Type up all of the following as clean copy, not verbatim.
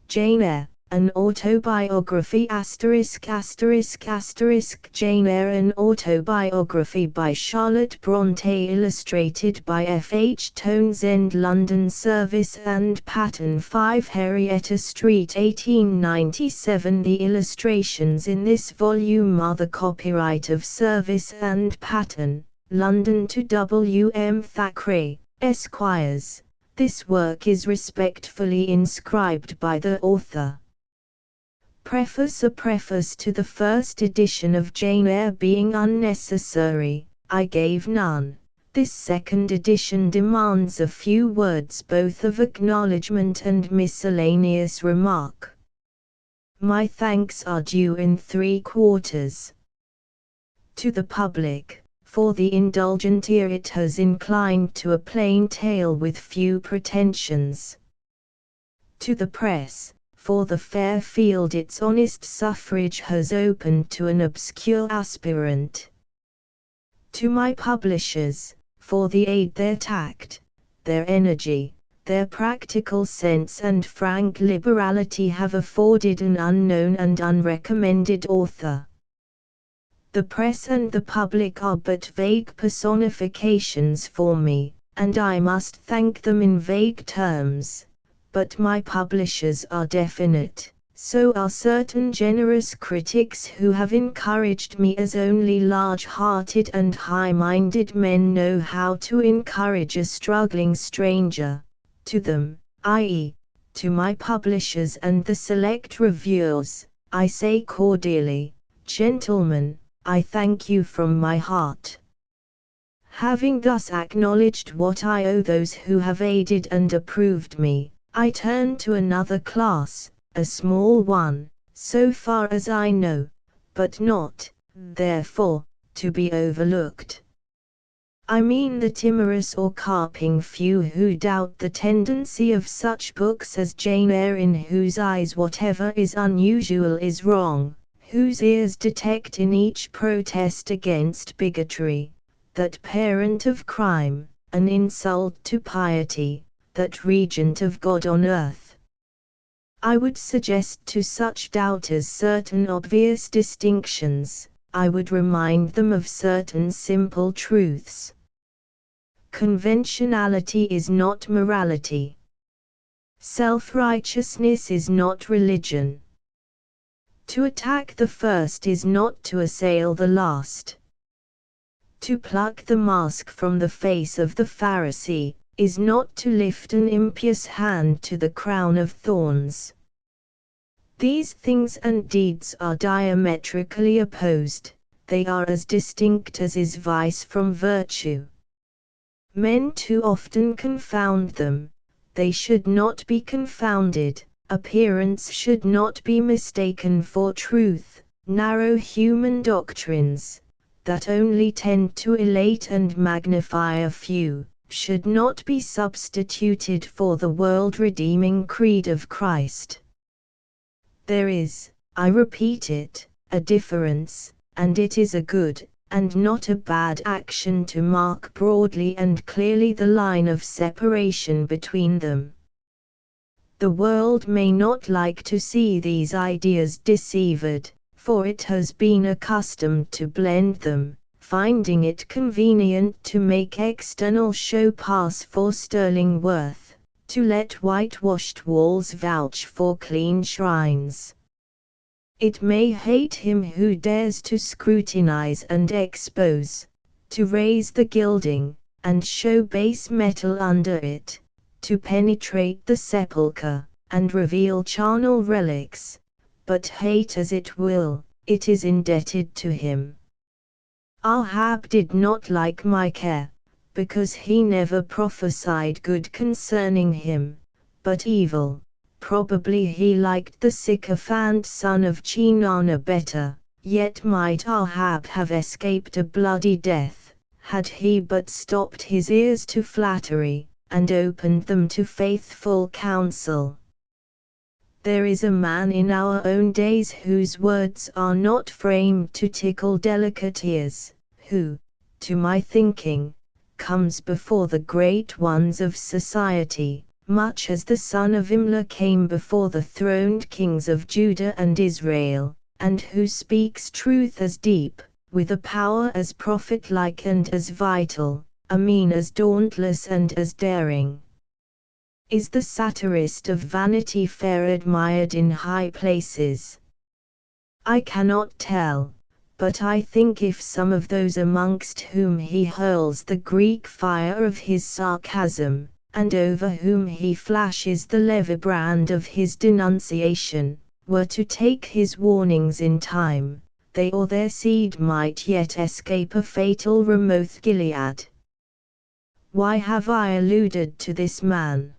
Jane Eyre, an autobiography ******. Jane Eyre, an autobiography by Charlotte Brontë, illustrated by F. H. Townsend, London, Service and Pattern 5, Henrietta Street, 1897. The illustrations in this volume are the copyright of Service and Pattern, London, to W. M. Thackeray, Esquires. This work is respectfully inscribed by the author. Preface. A preface to the first edition of Jane Eyre being unnecessary, I gave none. This second edition demands a few words both of acknowledgement and miscellaneous remark. My thanks are due in 3/4. To the public, for the indulgent ear it has inclined to a plain tale with few pretensions. To the press, for the fair field its honest suffrage has opened to an obscure aspirant. To my publishers, for the aid their tact, their energy, their practical sense and frank liberality have afforded an unknown and unrecommended author. The press and the public are but vague personifications for me, and I must thank them in vague terms. But my publishers are definite, so are certain generous critics who have encouraged me as only large-hearted and high-minded men know how to encourage a struggling stranger. To them, i.e., to my publishers and the select reviewers, I say cordially, gentlemen, I thank you from my heart. Having thus acknowledged what I owe those who have aided and approved me, I turn to another class, a small one, so far as I know, but not, therefore, to be overlooked. I mean the timorous or carping few who doubt the tendency of such books as Jane Eyre, in whose eyes whatever is unusual is wrong, whose ears detect in each protest against bigotry, that parent of crime, an insult to piety, that regent of God on earth. I would suggest to such doubters certain obvious distinctions. I would remind them of certain simple truths. Conventionality is not morality. Self-righteousness is not religion. To attack the first is not to assail the last. To pluck the mask from the face of the Pharisee is not to lift an impious hand to the crown of thorns. These things and deeds are diametrically opposed, they are as distinct as is vice from virtue. Men too often confound them, they should not be confounded, appearance should not be mistaken for truth. Narrow human doctrines, that only tend to elate and magnify a few, should not be substituted for the world-redeeming creed of Christ. There is, I repeat it, a difference, and it is a good, and not a bad action to mark broadly and clearly the line of separation between them. The world may not like to see these ideas deceived, for it has been accustomed to blend them, finding it convenient to make external show pass for sterling worth, to let whitewashed walls vouch for clean shrines. It may hate him who dares to scrutinize and expose, to raise the gilding, and show base metal under it, to penetrate the sepulchre, and reveal charnel relics, but hate as it will, it is indebted to him. Ahab did not like Micah, because he never prophesied good concerning him, but evil. Probably he liked the sycophant son of Chinana better, yet might Ahab have escaped a bloody death, had he but stopped his ears to flattery, and opened them to faithful counsel. There is a man in our own days whose words are not framed to tickle delicate ears, who, to my thinking, comes before the great ones of society, much as the son of Imlah came before the throned kings of Judah and Israel, and who speaks truth as deep, with a power as prophet-like and as vital, a mien as dauntless and as daring. Is the satirist of Vanity Fair admired in high places? I cannot tell, but I think if some of those amongst whom he hurls the Greek fire of his sarcasm, and over whom he flashes the lever-brand of his denunciation, were to take his warnings in time, they or their seed might yet escape a fatal Ramoth Gilead. Why have I alluded to this man?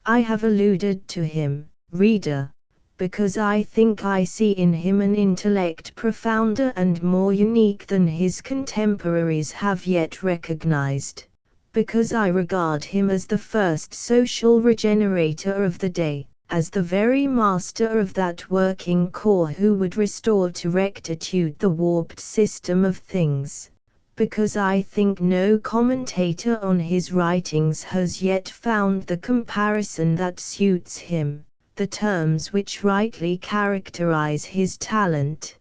I have alluded to him, reader, because I think I see in him an intellect profounder and more unique than his contemporaries have yet recognized, because I regard him as the first social regenerator of the day, as the very master of that working corps who would restore to rectitude the warped system of things, because I think no commentator on his writings has yet found the comparison that suits him, the terms which rightly characterize his talent.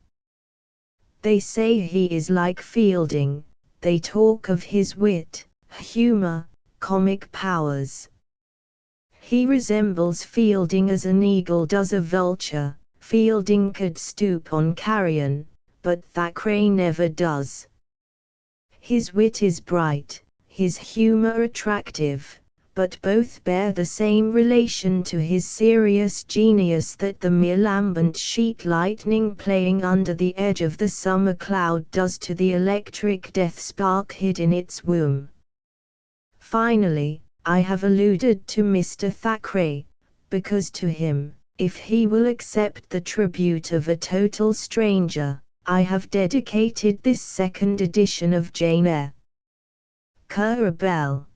They say he is like Fielding, they talk of his wit, humor, comic powers. He resembles Fielding as an eagle does a vulture. Fielding could stoop on carrion, but Thackeray never does. His wit is bright, his humor attractive, but both bear the same relation to his serious genius that the mere lambent sheet lightning playing under the edge of the summer cloud does to the electric death spark hid in its womb. Finally, I have alluded to Mr. Thackeray, because to him, if he will accept the tribute of a total stranger, I have dedicated this second edition of Jane Eyre. Currer Bell.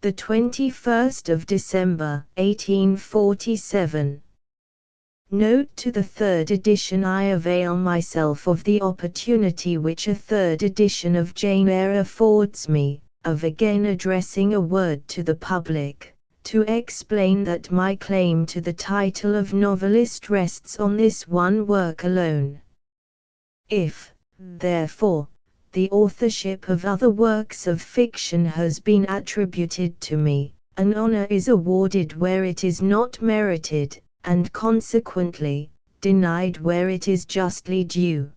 The 21st of December, 1847. Note to the third edition: I avail myself of the opportunity which a third edition of Jane Eyre affords me, of again addressing a word to the public, to explain that my claim to the title of novelist rests on this one work alone. If, therefore, the authorship of other works of fiction has been attributed to me, an honor is awarded where it is not merited, and consequently, denied where it is justly due.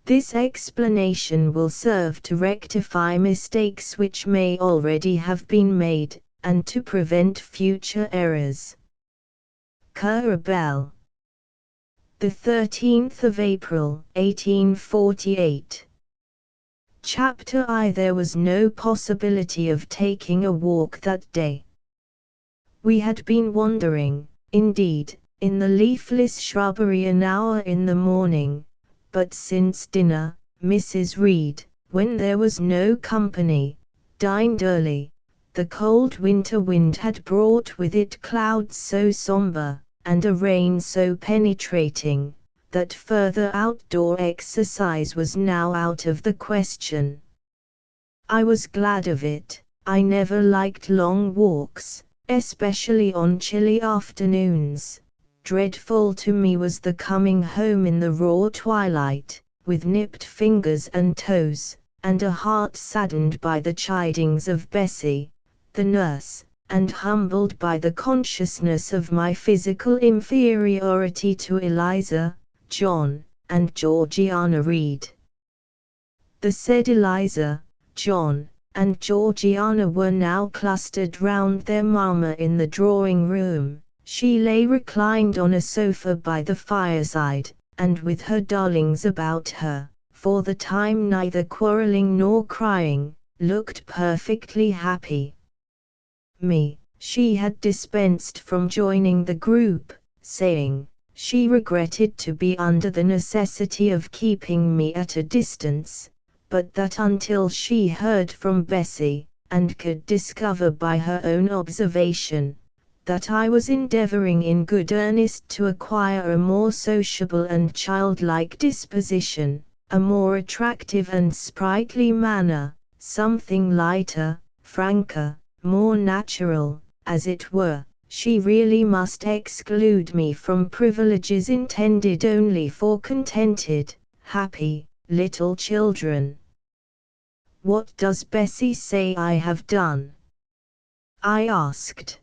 This explanation will serve to rectify mistakes which may already have been made, and to prevent future errors. Currer Bell. The 13th of April, 1848. Chapter I. There was no possibility of taking a walk that day. We had been wandering, indeed, in the leafless shrubbery an hour in the morning, but since dinner, Mrs. Reed, when there was no company, dined early. The cold winter wind had brought with it clouds so somber, and a rain so penetrating, that further outdoor exercise was now out of the question. I was glad of it. I never liked long walks, especially on chilly afternoons. Dreadful to me was the coming home in the raw twilight, with nipped fingers and toes, and a heart saddened by the chidings of Bessie, the nurse, and humbled by the consciousness of my physical inferiority to Eliza, John, and Georgiana Reed. The said Eliza, John, and Georgiana were now clustered round their mamma in the drawing-room. She lay reclined on a sofa by the fireside, and with her darlings about her, for the time neither quarrelling nor crying, looked perfectly happy. Me, she had dispensed from joining the group, saying, she regretted to be under the necessity of keeping me at a distance, but that until she heard from Bessie, and could discover by her own observation, that I was endeavoring in good earnest to acquire a more sociable and childlike disposition, a more attractive and sprightly manner, something lighter, franker, more natural, as it were. She really must exclude me from privileges intended only for contented, happy, little children. What does Bessie say I have done? I asked.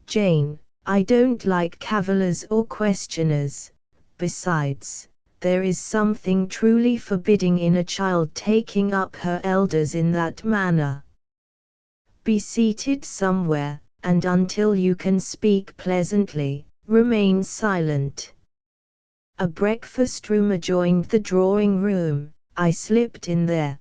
Jane, I don't like cavillers or questioners. Besides, there is something truly forbidding in a child taking up her elders in that manner. Be seated somewhere, and until you can speak pleasantly, remain silent. A breakfast room adjoined the drawing room. I slipped in there.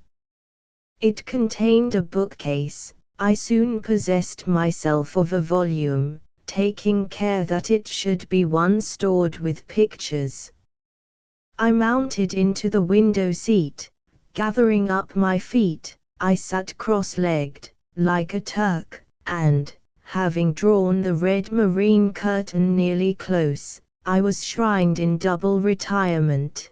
It contained a bookcase. I soon possessed myself of a volume, taking care that it should be one stored with pictures. I mounted into the window seat. Gathering up my feet, I sat cross-legged, like a Turk, and, having drawn the red moreen curtain nearly close, I was shrined in double retirement.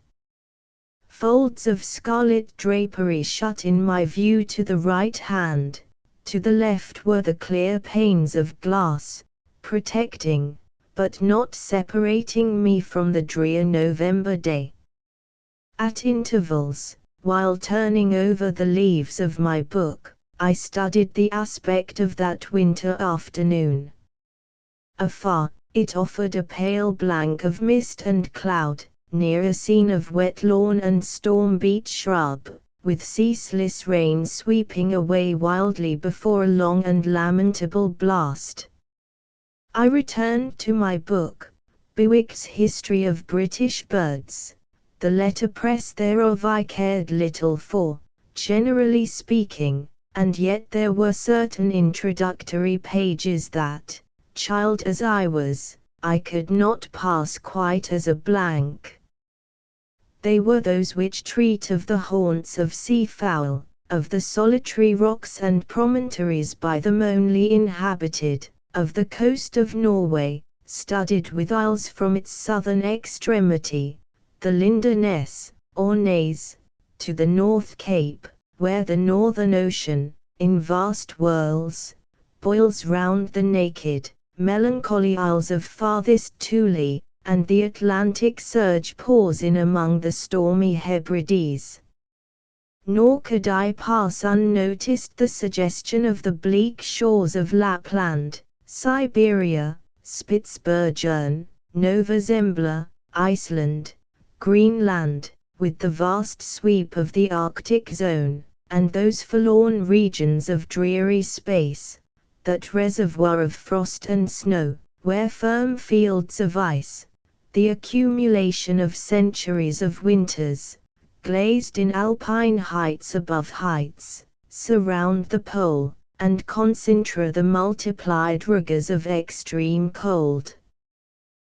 Folds of scarlet drapery shut in my view to the right hand. To the left were the clear panes of glass, protecting, but not separating me from the drear November day. At intervals, while turning over the leaves of my book, I studied the aspect of that winter afternoon. Afar, it offered a pale blank of mist and cloud, near a scene of wet lawn and storm-beat shrub, with ceaseless rain sweeping away wildly before a long and lamentable blast. I returned to my book, Bewick's History of British Birds. The letterpress thereof I cared little for, generally speaking, and yet there were certain introductory pages that, child as I was, I could not pass quite as a blank. They were those which treat of the haunts of seafowl, of the solitary rocks and promontories by them only inhabited, of the coast of Norway, studded with isles from its southern extremity, the Linderness, or Naze, to the North Cape, where the Northern Ocean, in vast whirls, boils round the naked, melancholy isles of farthest Thule, and the Atlantic surge pours in among the stormy Hebrides. Nor could I pass unnoticed the suggestion of the bleak shores of Lapland, Siberia, Spitzbergen, Nova Zembla, Iceland, Greenland, with the vast sweep of the Arctic zone, and those forlorn regions of dreary space, that reservoir of frost and snow, where firm fields of ice, the accumulation of centuries of winters, glazed in alpine heights above heights, surround the pole, and concentre the multiplied rigours of extreme cold.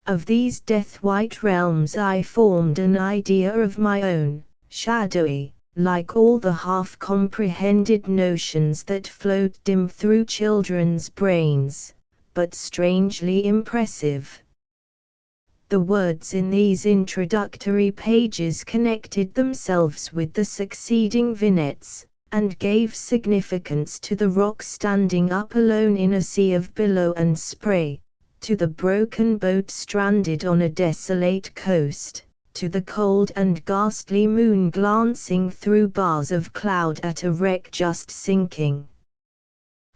Of these death-white realms I formed an idea of my own, shadowy, like all the half-comprehended notions that float dim through children's brains, but strangely impressive. The words in these introductory pages connected themselves with the succeeding vignettes, and gave significance to the rock standing up alone in a sea of billow and spray, to the broken boat stranded on a desolate coast, to the cold and ghastly moon glancing through bars of cloud at a wreck just sinking.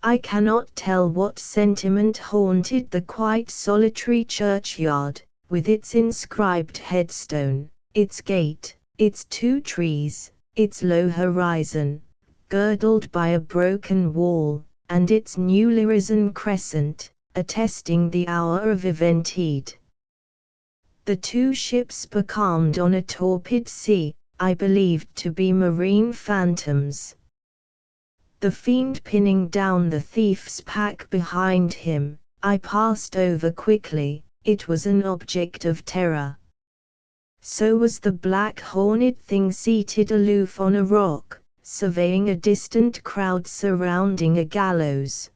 I cannot tell what sentiment haunted the quite solitary churchyard, with its inscribed headstone, its gate, its 2 trees, its low horizon, girdled by a broken wall, and its newly risen crescent, attesting the hour of eventide. The 2 ships becalmed on a torpid sea, I believed to be marine phantoms. The fiend pinning down the thief's pack behind him, I passed over quickly. It was an object of terror. So was the black horned thing seated aloof on a rock, surveying a distant crowd surrounding a gallows.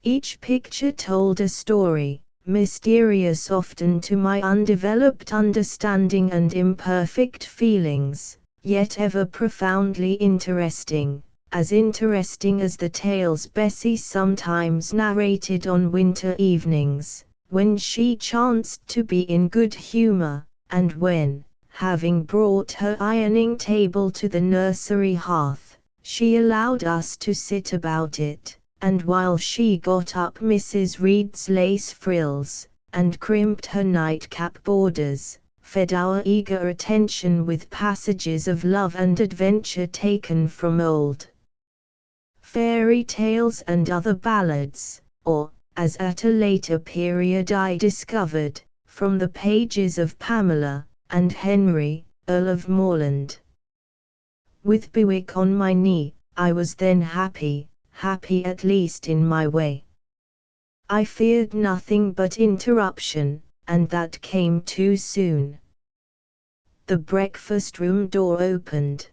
Each picture told a story, mysterious often to my undeveloped understanding and imperfect feelings, yet ever profoundly interesting, as interesting as the tales Bessie sometimes narrated on winter evenings, when she chanced to be in good humor, and when, having brought her ironing table to the nursery hearth, she allowed us to sit about it, and while she got up Mrs. Reed's lace frills, and crimped her nightcap borders, fed our eager attention with passages of love and adventure taken from old fairy tales and other ballads, or, as at a later period I discovered, from the pages of Pamela and Henry, Earl of Morland. With Bewick on my knee, I was then happy at least in my way. I feared nothing but interruption, and that came too soon. The breakfast-room door opened.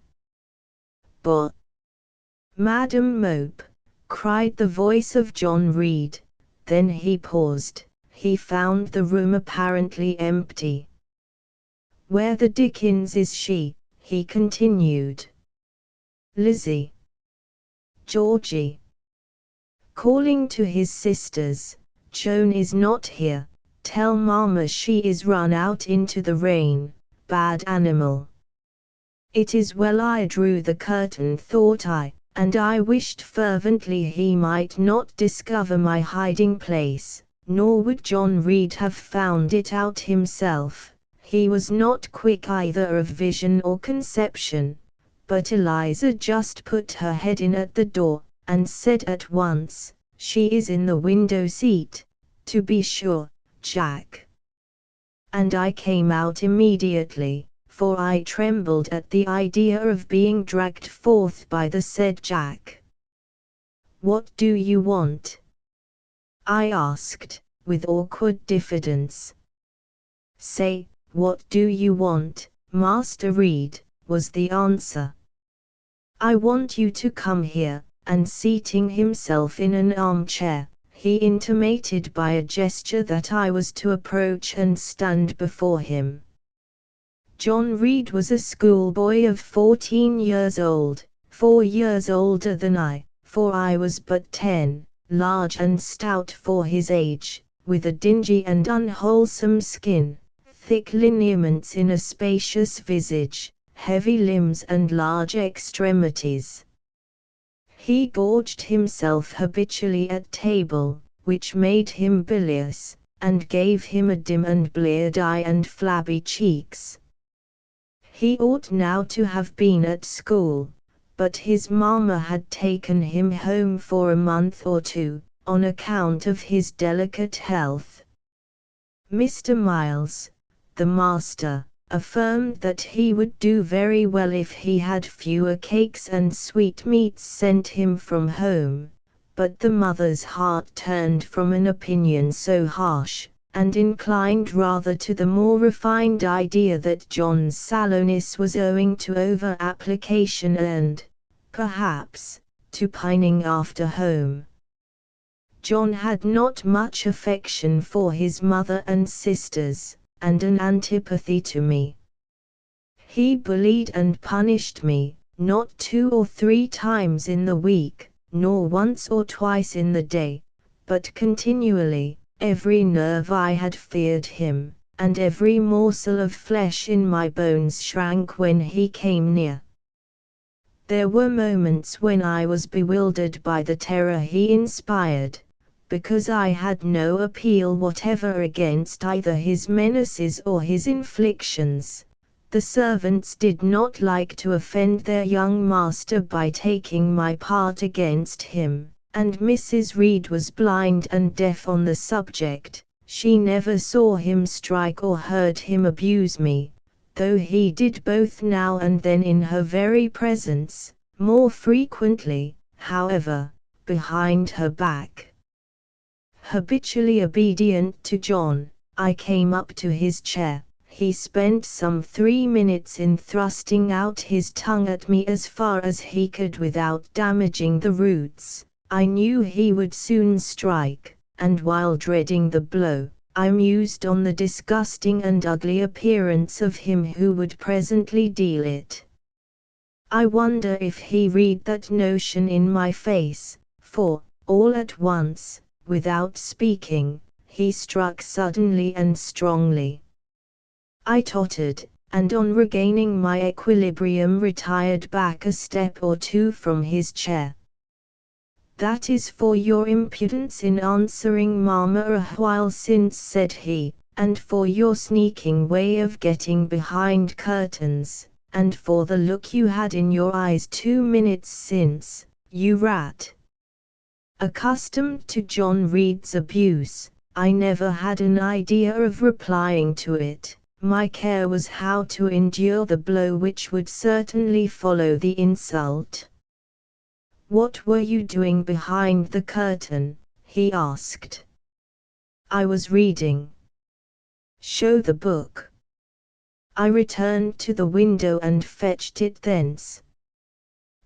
"But, Madam Mope," cried the voice of John Reed. Then he paused. He found the room apparently empty. "Where the dickens is she?" he continued. "Lizzie." "Georgie." Calling to his sisters, "Joan is not here. Tell Mamma she is run out into the rain, bad animal." It is well I drew the curtain, thought I, and I wished fervently he might not discover my hiding place, nor would John Reed have found it out himself. He was not quick either of vision or conception, but Eliza just put her head in at the door, and said at once, "She is in the window seat, to be sure, Jack." And I came out immediately, for I trembled at the idea of being dragged forth by the said Jack. "What do you want?" I asked, with awkward diffidence. "Say, what do you want, Master Reed?" was the answer. "I want you to come here," and seating himself in an armchair, he intimated by a gesture that I was to approach and stand before him. John Reed was a schoolboy of 14 years old, 4 years older than I, for I was but 10, large and stout for his age, with a dingy and unwholesome skin, thick lineaments in a spacious visage, heavy limbs and large extremities. He gorged himself habitually at table, which made him bilious, and gave him a dim and bleared eye and flabby cheeks. He ought now to have been at school, but his mamma had taken him home for a month or two, on account of his delicate health. Mr. Miles, the master, affirmed that he would do very well if he had fewer cakes and sweetmeats sent him from home, but the mother's heart turned from an opinion so harsh, and inclined rather to the more refined idea that John's sallowness was owing to over-application and, perhaps, to pining after home. John had not much affection for his mother and sisters, and an antipathy to me. He bullied and punished me, not 2 or 3 times in the week, nor once or twice in the day, but continually. Every nerve I had feared him, and every morsel of flesh in my bones shrank when he came near. There were moments when I was bewildered by the terror he inspired, because I had no appeal whatever against either his menaces or his inflictions. The servants did not like to offend their young master by taking my part against him, and Mrs. Reed was blind and deaf on the subject. She never saw him strike or heard him abuse me, though he did both now and then in her very presence, more frequently, however, behind her back. Habitually obedient to John, I came up to his chair. He spent some 3 minutes in thrusting out his tongue at me as far as he could without damaging the roots. I knew he would soon strike, and while dreading the blow, I mused on the disgusting and ugly appearance of him who would presently deal it. I wonder if he read that notion in my face, for, all at once, without speaking, he struck suddenly and strongly. I tottered, and on regaining my equilibrium retired back a step or two from his chair. "That is for your impudence in answering Mamma a while since," said he, "and for your sneaking way of getting behind curtains, and for the look you had in your eyes 2 minutes since, you rat." Accustomed to John Reed's abuse, I never had an idea of replying to it. My care was how to endure the blow which would certainly follow the insult. "What were you doing behind the curtain?" he asked. "I was reading." "Show the book." I returned to the window and fetched it thence.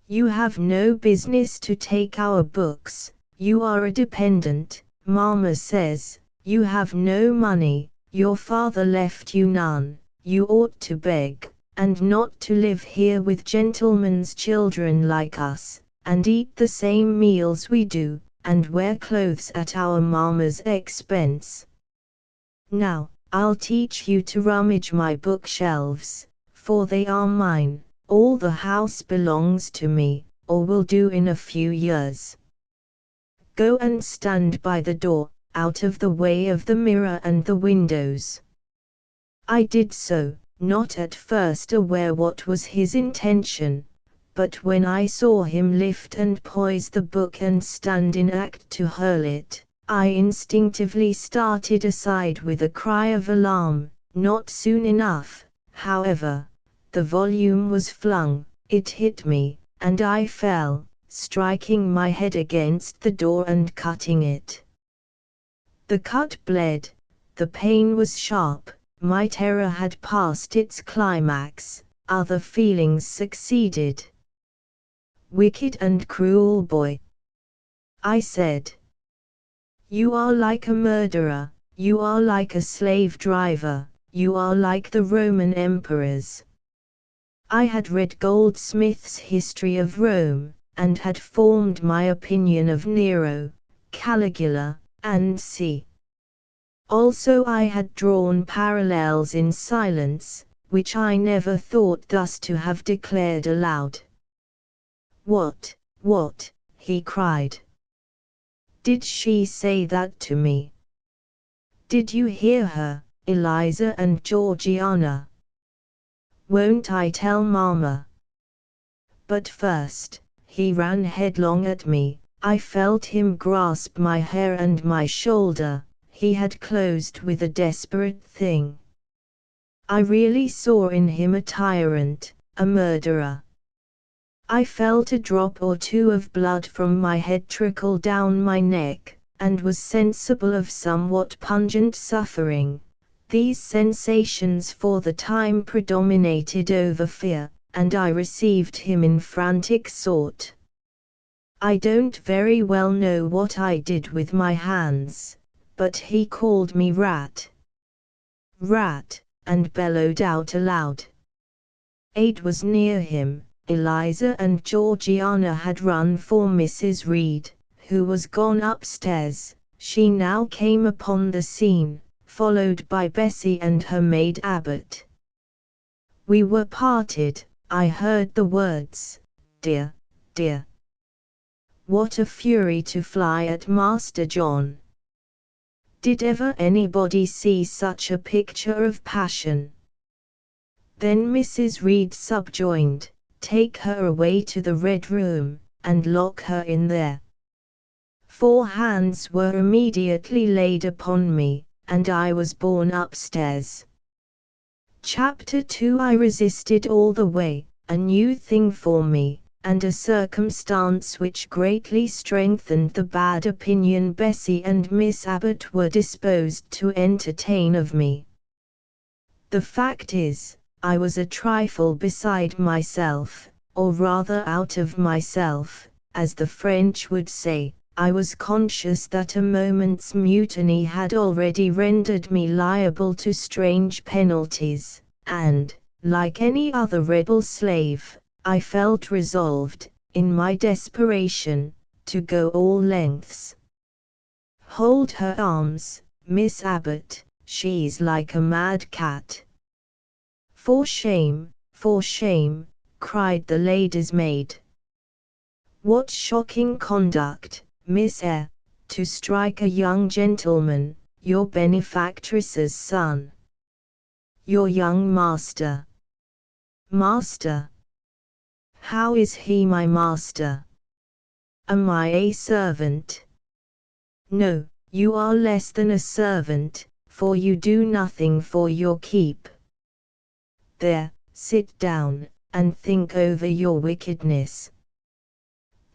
"You have no business to take our books. You are a dependent, Mamma says. You have no money, your father left you none. You ought to beg, and not to live here with gentlemen's children like us, and eat the same meals we do, and wear clothes at our mamma's expense. Now, I'll teach you to rummage my bookshelves, for they are mine. All the house belongs to me, or will do in a few years. Go and stand by the door, out of the way of the mirror and the windows." I did so, not at first aware what was his intention, but when I saw him lift and poise the book and stand in act to hurl it, I instinctively started aside with a cry of alarm. Not soon enough, however. The volume was flung, it hit me, and I fell, striking my head against the door and cutting it. The cut bled, the pain was sharp, my terror had passed its climax, other feelings succeeded. "Wicked and cruel boy," I said. "You are like a murderer, you are like a slave driver, you are like the Roman emperors." I had read Goldsmith's History of Rome, and had formed my opinion of Nero, Caligula, and c. Also I had drawn parallels in silence, which I never thought thus to have declared aloud. What, he cried. "Did she say that to me? Did you hear her, Eliza and Georgiana? Won't I tell Mamma? But first," he ran headlong at me. I felt him grasp my hair and my shoulder. He had closed with a desperate thing. I really saw in him a tyrant, a murderer. I felt a drop or two of blood from my head trickle down my neck, and was sensible of somewhat pungent suffering. These sensations for the time predominated over fear, and I received him in frantic sort. I don't very well know what I did with my hands, but he called me rat, and bellowed out aloud. Aid was near him. Eliza and Georgiana had run for Mrs. Reed, who was gone upstairs. She now came upon the scene, followed by Bessie and her maid Abbott. We were parted. I heard the words, "Dear, dear." What a fury to fly at Master John! Did ever anybody see such a picture of passion? Then Mrs. Reed subjoined, "Take her away to the Red Room, and lock her in there." 4 hands were immediately laid upon me, and I was borne upstairs. Chapter 2. I resisted all the way, a new thing for me, and a circumstance which greatly strengthened the bad opinion Bessie and Miss Abbott were disposed to entertain of me. The fact is, I was a trifle beside myself, or rather out of myself, as the French would say. I was conscious that a moment's mutiny had already rendered me liable to strange penalties, and, like any other rebel slave, I felt resolved, in my desperation, to go all lengths. "Hold her arms, Miss Abbot, she's like a mad cat." For shame, cried the lady's maid. "What shocking conduct, Miss Eyre, to strike a young gentleman, your benefactress's son. Your young master." "Master? How is he my master? Am I a servant?" "No, you are less than a servant, for you do nothing for your keep. There, sit down, and think over your wickedness."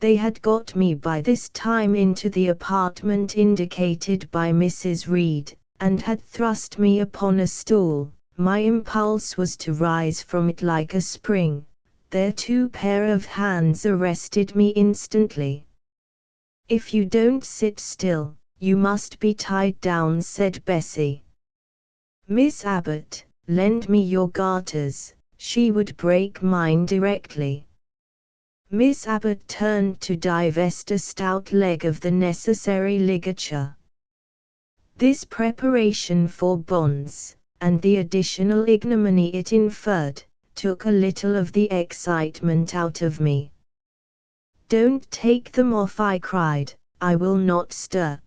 They had got me by this time into the apartment indicated by Mrs. Reed, and had thrust me upon a stool. My impulse was to rise from it like a spring. Their two pair of hands arrested me instantly. "If you don't sit still, you must be tied down," said Bessie. "Miss Abbot, lend me your garters, she would break mine directly." Miss Abbot turned to divest a stout leg of the necessary ligature. This preparation for bonds, and the additional ignominy it inferred, took a little of the excitement out of me. "Don't take them off," I cried, "I will not stir."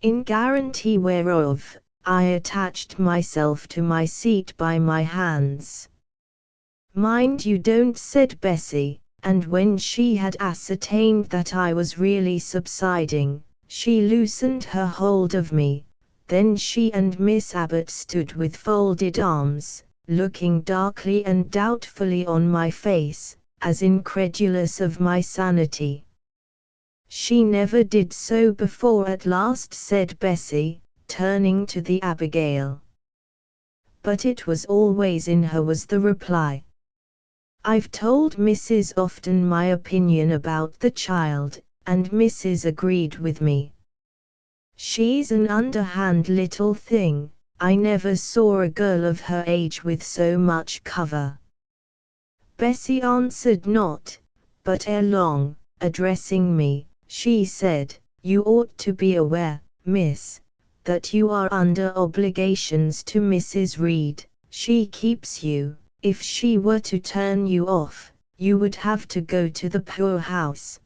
In guarantee whereof, I attached myself to my seat by my hands. "Mind you don't," said Bessie, and when she had ascertained that I was really subsiding, she loosened her hold of me. Then she and Miss Abbot stood with folded arms, looking darkly and doubtfully on my face, as incredulous of my sanity. "She never did so before," at last said Bessie, turning to the Abigail. "But it was always in her," was the reply. "I've told Mrs. often my opinion about the child, and Mrs. agreed with me. She's an underhand little thing. I never saw a girl of her age with so much cover." Bessie answered not, but ere long, addressing me, she said, "You ought to be aware, miss, that you are under obligations to Mrs. Reed. She keeps you. If she were to turn you off, you would have to go to the poorhouse."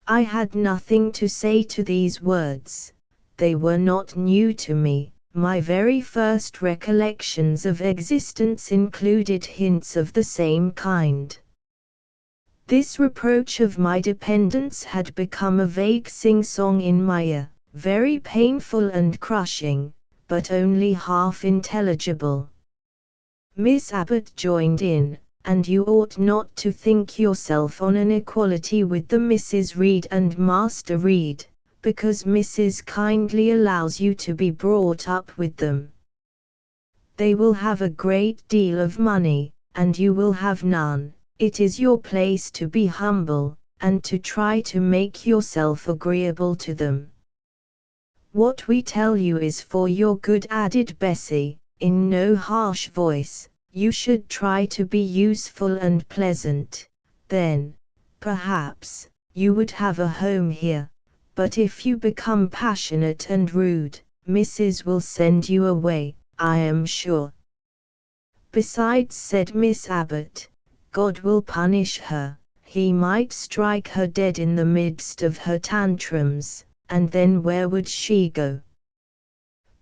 I had nothing to say to these words. They were not new to me. My very first recollections of existence included hints of the same kind. This reproach of my dependence had become a vague sing-song in my ear, very painful and crushing, but only half intelligible. Miss Abbot joined in, "And you ought not to think yourself on an equality with the Mrs. Reed and Master Reed, because Mrs. kindly allows you to be brought up with them. They will have a great deal of money, and you will have none. It is your place to be humble, and to try to make yourself agreeable to them." "What we tell you is for your good," added Bessie, in no harsh voice. "You should try to be useful and pleasant. Then, perhaps, you would have a home here. But if you become passionate and rude, Mrs. will send you away, I am sure." "Besides," said Miss Abbot, "God will punish her. He might strike her dead in the midst of her tantrums, and then where would she go?"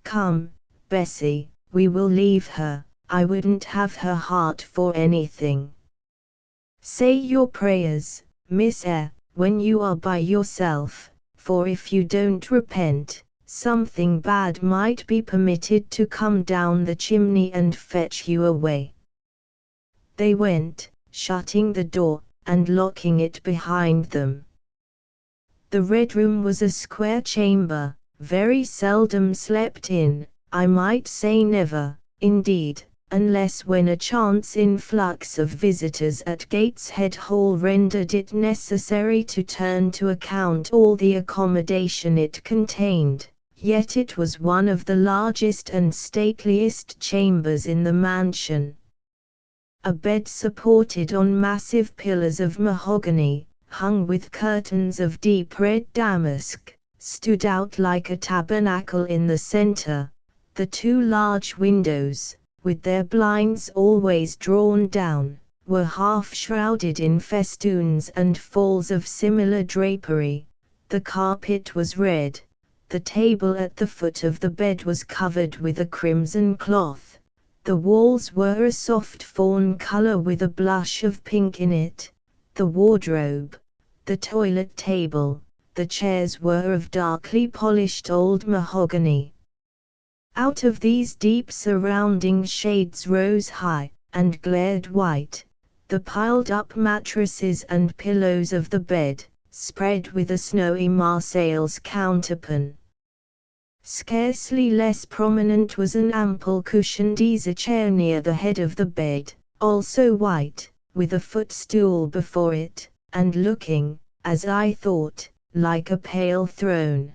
"Come, Bessie, we will leave her. I wouldn't have her heart for anything. Say your prayers, Miss Eyre, when you are by yourself, for if you don't repent, something bad might be permitted to come down the chimney and fetch you away." They went, shutting the door, and locking it behind them. The Red Room was a square chamber, very seldom slept in, I might say never, indeed, unless when a chance influx of visitors at Gateshead Hall rendered it necessary to turn to account all the accommodation it contained. Yet it was one of the largest and stateliest chambers in the mansion. A bed supported on massive pillars of mahogany, hung with curtains of deep red damask, stood out like a tabernacle in the center. The two large windows, with their blinds always drawn down, were half shrouded in festoons and falls of similar drapery. The carpet was red. The table at the foot of the bed was covered with a crimson cloth. The walls were a soft fawn color with a blush of pink in it. The wardrobe, the toilet table, the chairs were of darkly polished old mahogany. Out of these deep surrounding shades rose high, and glared white, the piled-up mattresses and pillows of the bed, spread with a snowy Marseilles counterpane. Scarcely less prominent was an ample cushioned easy-chair near the head of the bed, also white, with a footstool before it, and looking, as I thought, like a pale throne.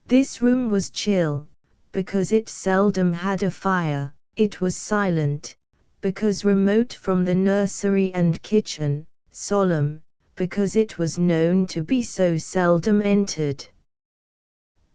This room was chill, because it seldom had a fire. It was silent, because remote from the nursery and kitchen, solemn, because it was known to be so seldom entered.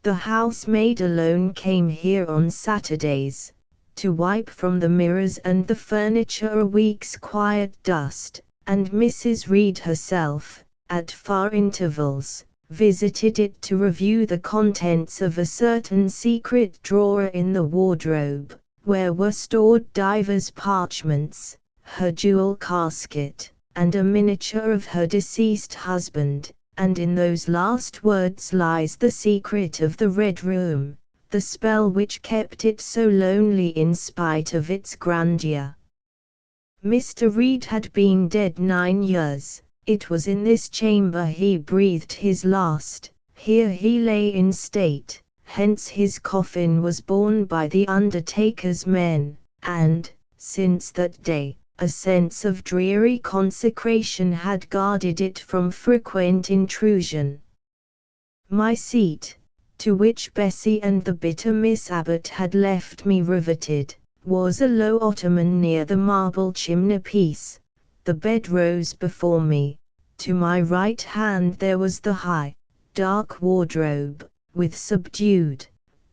The housemaid alone came here on Saturdays, to wipe from the mirrors and the furniture a week's quiet dust, and Mrs. Reed herself, at far intervals, visited it to review the contents of a certain secret drawer in the wardrobe, where were stored divers parchments, her jewel casket, and a miniature of her deceased husband, and in those last words lies the secret of the Red Room, the spell which kept it so lonely in spite of its grandeur. Mr. Reed had been dead 9 years. It was in this chamber he breathed his last, here he lay in state, hence his coffin was borne by the undertaker's men, and, since that day, a sense of dreary consecration had guarded it from frequent intrusion. My seat, to which Bessie and the bitter Miss Abbot had left me riveted, was a low ottoman near the marble chimney-piece. The bed rose before me. To my right hand there was the high, dark wardrobe, with subdued,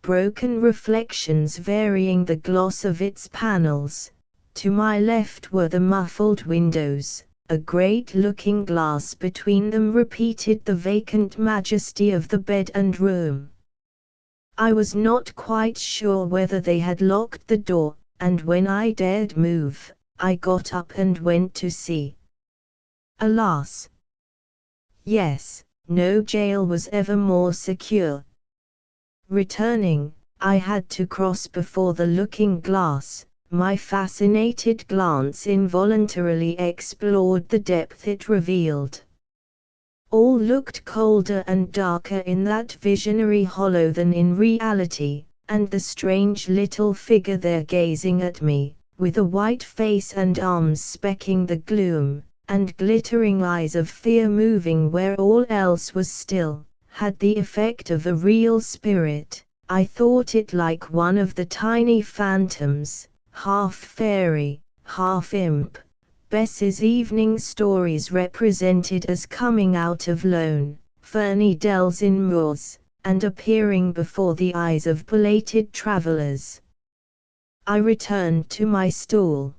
broken reflections varying the gloss of its panels. To my left were the muffled windows. A great looking-glass between them repeated the vacant majesty of the bed and room. I was not quite sure whether they had locked the door, and when I dared move, I got up and went to see. Alas! Yes, no jail was ever more secure. Returning, I had to cross before the looking-glass. My fascinated glance involuntarily explored the depth it revealed. All looked colder and darker in that visionary hollow than in reality, and the strange little figure there gazing at me, with a white face and arms specking the gloom, and glittering eyes of fear moving where all else was still, had the effect of a real spirit. I thought it like one of the tiny phantoms, half fairy, half imp, Bess's evening stories represented as coming out of lone, ferny dells in moors, and appearing before the eyes of belated travellers. I returned to my stool.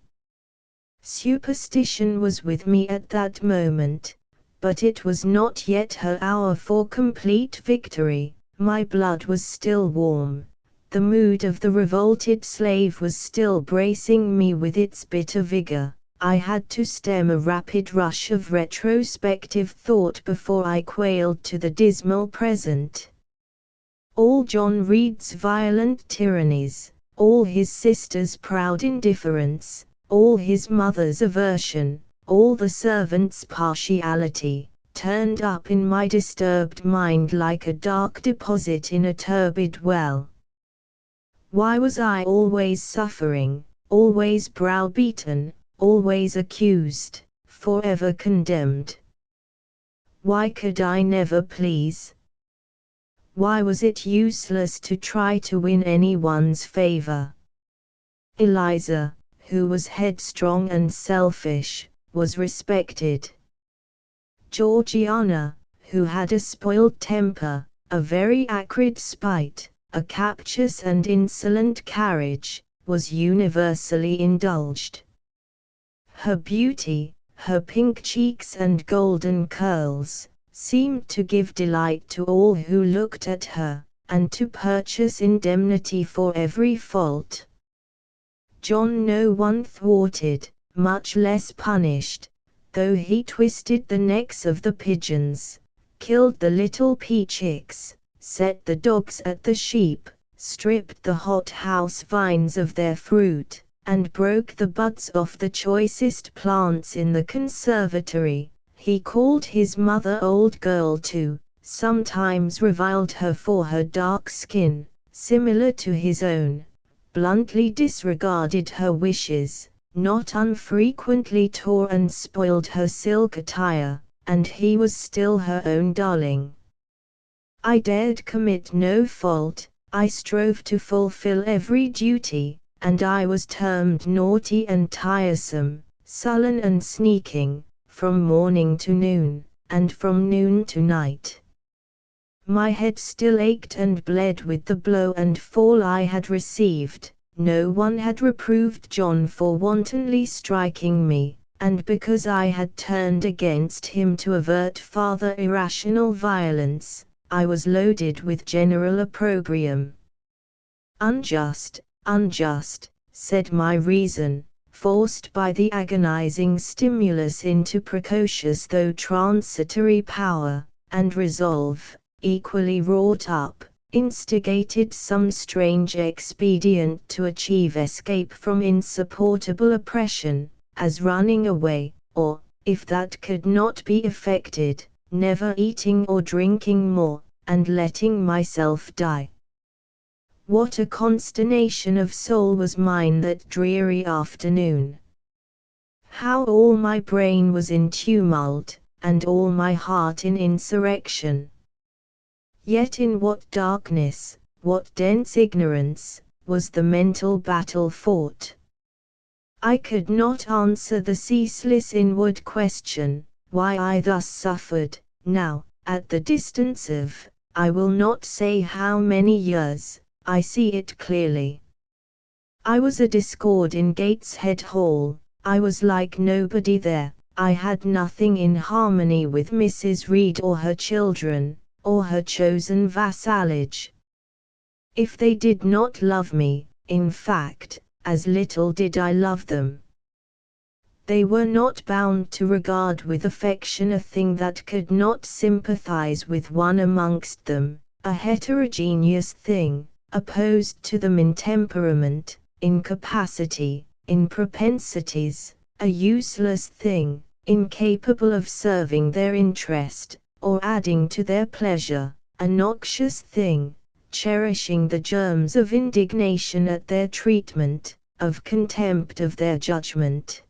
Superstition was with me at that moment, but it was not yet her hour for complete victory. My blood was still warm. The mood of the revolted slave was still bracing me with its bitter vigor. I had to stem a rapid rush of retrospective thought before I quailed to the dismal present. All John Reed's violent tyrannies, all his sister's proud indifference, all his mother's aversion, all the servants' partiality, turned up in my disturbed mind like a dark deposit in a turbid well. Why was I always suffering, always browbeaten, always accused, forever condemned? Why could I never please? Why was it useless to try to win anyone's favor? Eliza, who was headstrong and selfish, was respected. Georgiana, who had a spoiled temper, a very acrid spite, a captious and insolent carriage, was universally indulged. Her beauty, her pink cheeks and golden curls, seemed to give delight to all who looked at her, and to purchase indemnity for every fault. John no one thwarted, much less punished, though he twisted the necks of the pigeons, killed the little pea-chicks, set the dogs at the sheep, stripped the hothouse vines of their fruit, and broke the buds off the choicest plants in the conservatory. He called his mother old girl too, sometimes reviled her for her dark skin, similar to his own, bluntly disregarded her wishes, not unfrequently tore and spoiled her silk attire, and he was still her own darling. I dared commit no fault, I strove to fulfill every duty, and I was termed naughty and tiresome, sullen and sneaking, from morning to noon, and from noon to night. My head still ached and bled with the blow and fall I had received. No one had reproved John for wantonly striking me, and because I had turned against him to avert farther irrational violence, I was loaded with general opprobrium. Unjust, unjust, said my reason, forced by the agonizing stimulus into precocious though transitory power, and resolve, equally wrought up, instigated some strange expedient to achieve escape from insupportable oppression, as running away, or, if that could not be effected, never eating or drinking more, and letting myself die. What a consternation of soul was mine that dreary afternoon! How all my brain was in tumult, and all my heart in insurrection! Yet in what darkness, what dense ignorance, was the mental battle fought! I could not answer the ceaseless inward question, why I thus suffered, now, at the distance of, I will not say how many years. I see it clearly. I was a discord in Gateshead Hall, I was like nobody there, I had nothing in harmony with Mrs. Reed or her children, or her chosen vassalage. If they did not love me, in fact, as little did I love them. They were not bound to regard with affection a thing that could not sympathize with one amongst them, a heterogeneous thing, opposed to them in temperament, in capacity, in propensities, a useless thing, incapable of serving their interest, or adding to their pleasure, a noxious thing, cherishing the germs of indignation at their treatment, of contempt of their judgment.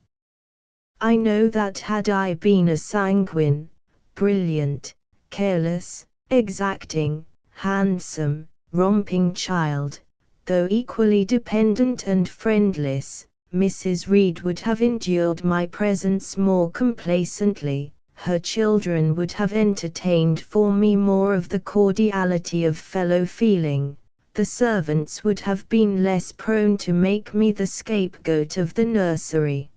I know that had I been a sanguine, brilliant, careless, exacting, handsome, romping child, though equally dependent and friendless, Mrs. Reed would have endured my presence more complacently, her children would have entertained for me more of the cordiality of fellow feeling, the servants would have been less prone to make me the scapegoat of the nursery.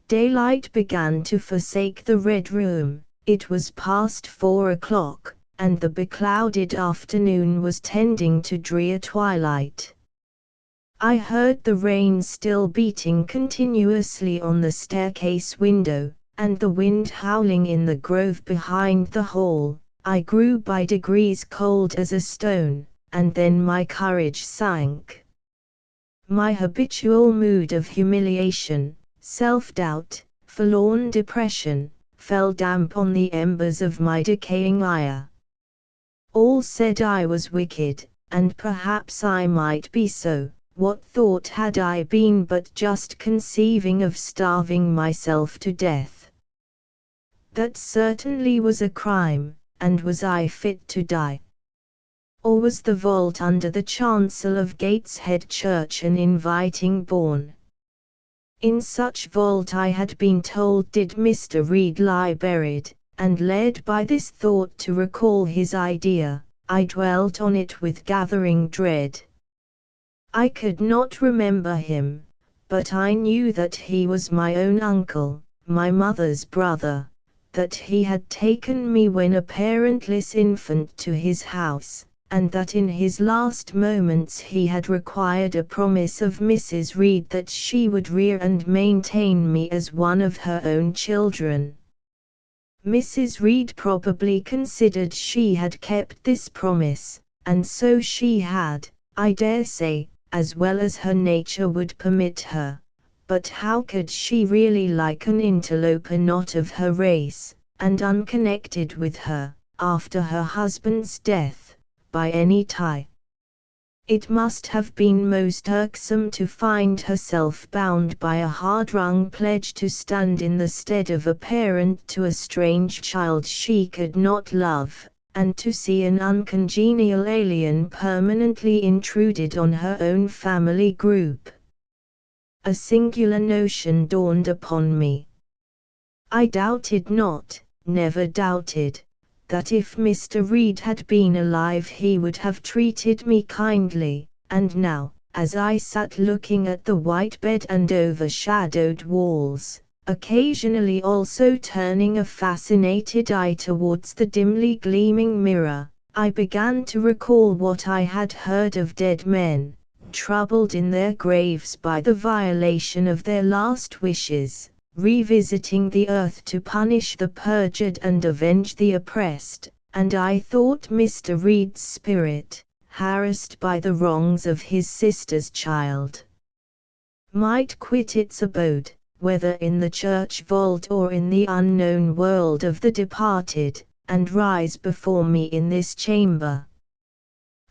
Daylight began to forsake the Red Room, it was past 4 o'clock, and the beclouded afternoon was tending to drear twilight. I heard the rain still beating continuously on the staircase window, and the wind howling in the grove behind the hall. I grew by degrees cold as a stone, and then my courage sank. My habitual mood of humiliation, self-doubt, forlorn depression, fell damp on the embers of my decaying ire. All said I was wicked, and perhaps I might be so. What thought had I been but just conceiving of starving myself to death? That certainly was a crime, and was I fit to die? Or was the vault under the chancel of Gateshead Church an inviting bourne? In such vault I had been told did Mr. Reed lie buried, and led by this thought to recall his idea, I dwelt on it with gathering dread. I could not remember him, but I knew that he was my own uncle, my mother's brother, that he had taken me when a parentless infant to his house, and that in his last moments he had required a promise of Mrs. Reed that she would rear and maintain me as one of her own children. Mrs. Reed probably considered she had kept this promise, and so she had, I dare say, as well as her nature would permit her. But how could she really like an interloper not of her race, and unconnected with her, after her husband's death, by any tie? It must have been most irksome to find herself bound by a hard-wrung pledge to stand in the stead of a parent to a strange child she could not love, and to see an uncongenial alien permanently intruded on her own family group. A singular notion dawned upon me. I doubted not, never doubted, that if Mr. Reed had been alive he would have treated me kindly, and now, as I sat looking at the white bed and overshadowed walls, occasionally also turning a fascinated eye towards the dimly gleaming mirror, I began to recall what I had heard of dead men, troubled in their graves by the violation of their last wishes, revisiting the earth to punish the perjured and avenge the oppressed, and I thought Mr. Reed's spirit, harassed by the wrongs of his sister's child, might quit its abode, whether in the church vault or in the unknown world of the departed, and rise before me in this chamber.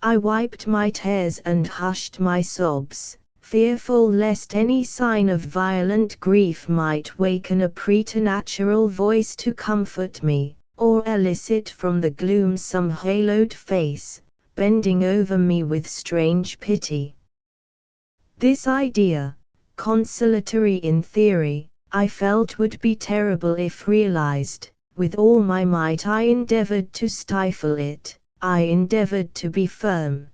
I wiped my tears and hushed my sobs, fearful lest any sign of violent grief might waken a preternatural voice to comfort me, or elicit from the gloom some haloed face, bending over me with strange pity. This idea, consolatory in theory, I felt would be terrible if realized. With all my might I endeavored to stifle it, I endeavored to be firm.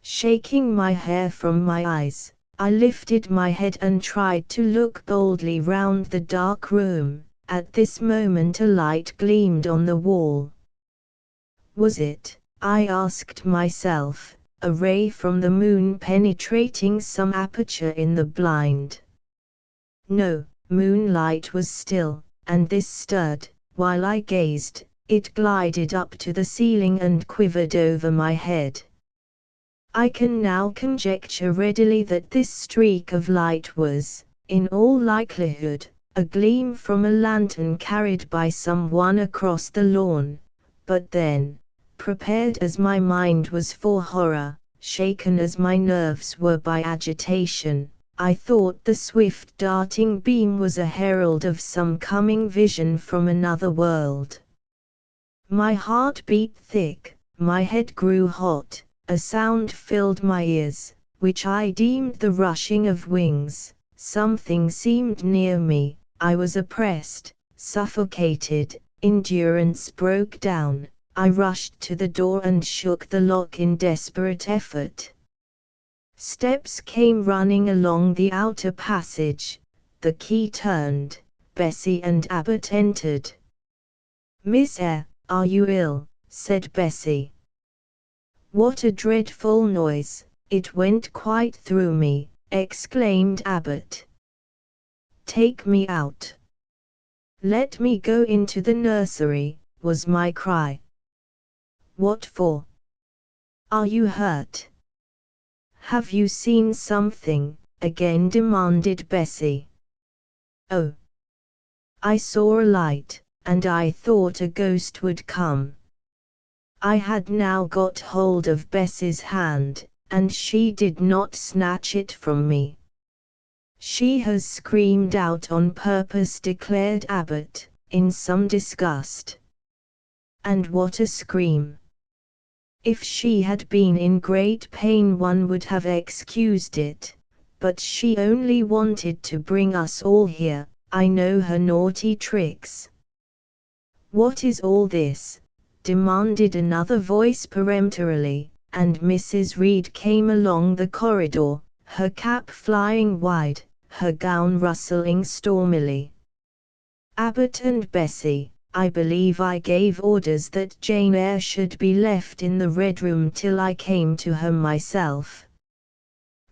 Shaking my hair from my eyes, I lifted my head and tried to look boldly round the dark room. At this moment a light gleamed on the wall. Was it, I asked myself, a ray from the moon penetrating some aperture in the blind? No, moonlight was still, and this stirred. While I gazed, it glided up to the ceiling and quivered over my head. I can now conjecture readily that this streak of light was, in all likelihood, a gleam from a lantern carried by someone across the lawn. But then, prepared as my mind was for horror, shaken as my nerves were by agitation, I thought the swift darting beam was a herald of some coming vision from another world. My heart beat thick, my head grew hot, a sound filled my ears, which I deemed the rushing of wings. Something seemed near me, I was oppressed, suffocated, endurance broke down. I rushed to the door and shook the lock in desperate effort. Steps came running along the outer passage, the key turned, Bessie and Abbot entered. "Miss Eyre, are you ill?" said Bessie. "What a dreadful noise, it went quite through me," exclaimed Abbot. "Take me out." "Let me go into the nursery," was my cry. "What for? Are you hurt? Have you seen something?" again demanded Bessie. "Oh, I saw a light, and I thought a ghost would come." I had now got hold of Bessie's hand, and she did not snatch it from me. "She has screamed out on purpose," declared Abbot, in some disgust. "And what a scream! If she had been in great pain one would have excused it, but she only wanted to bring us all here. I know her naughty tricks." "What is all this?" demanded another voice peremptorily, and Mrs. Reed came along the corridor, her cap flying wide, her gown rustling stormily. "Abbot and Bessie, I believe I gave orders that Jane Eyre should be left in the Red Room till I came to her myself."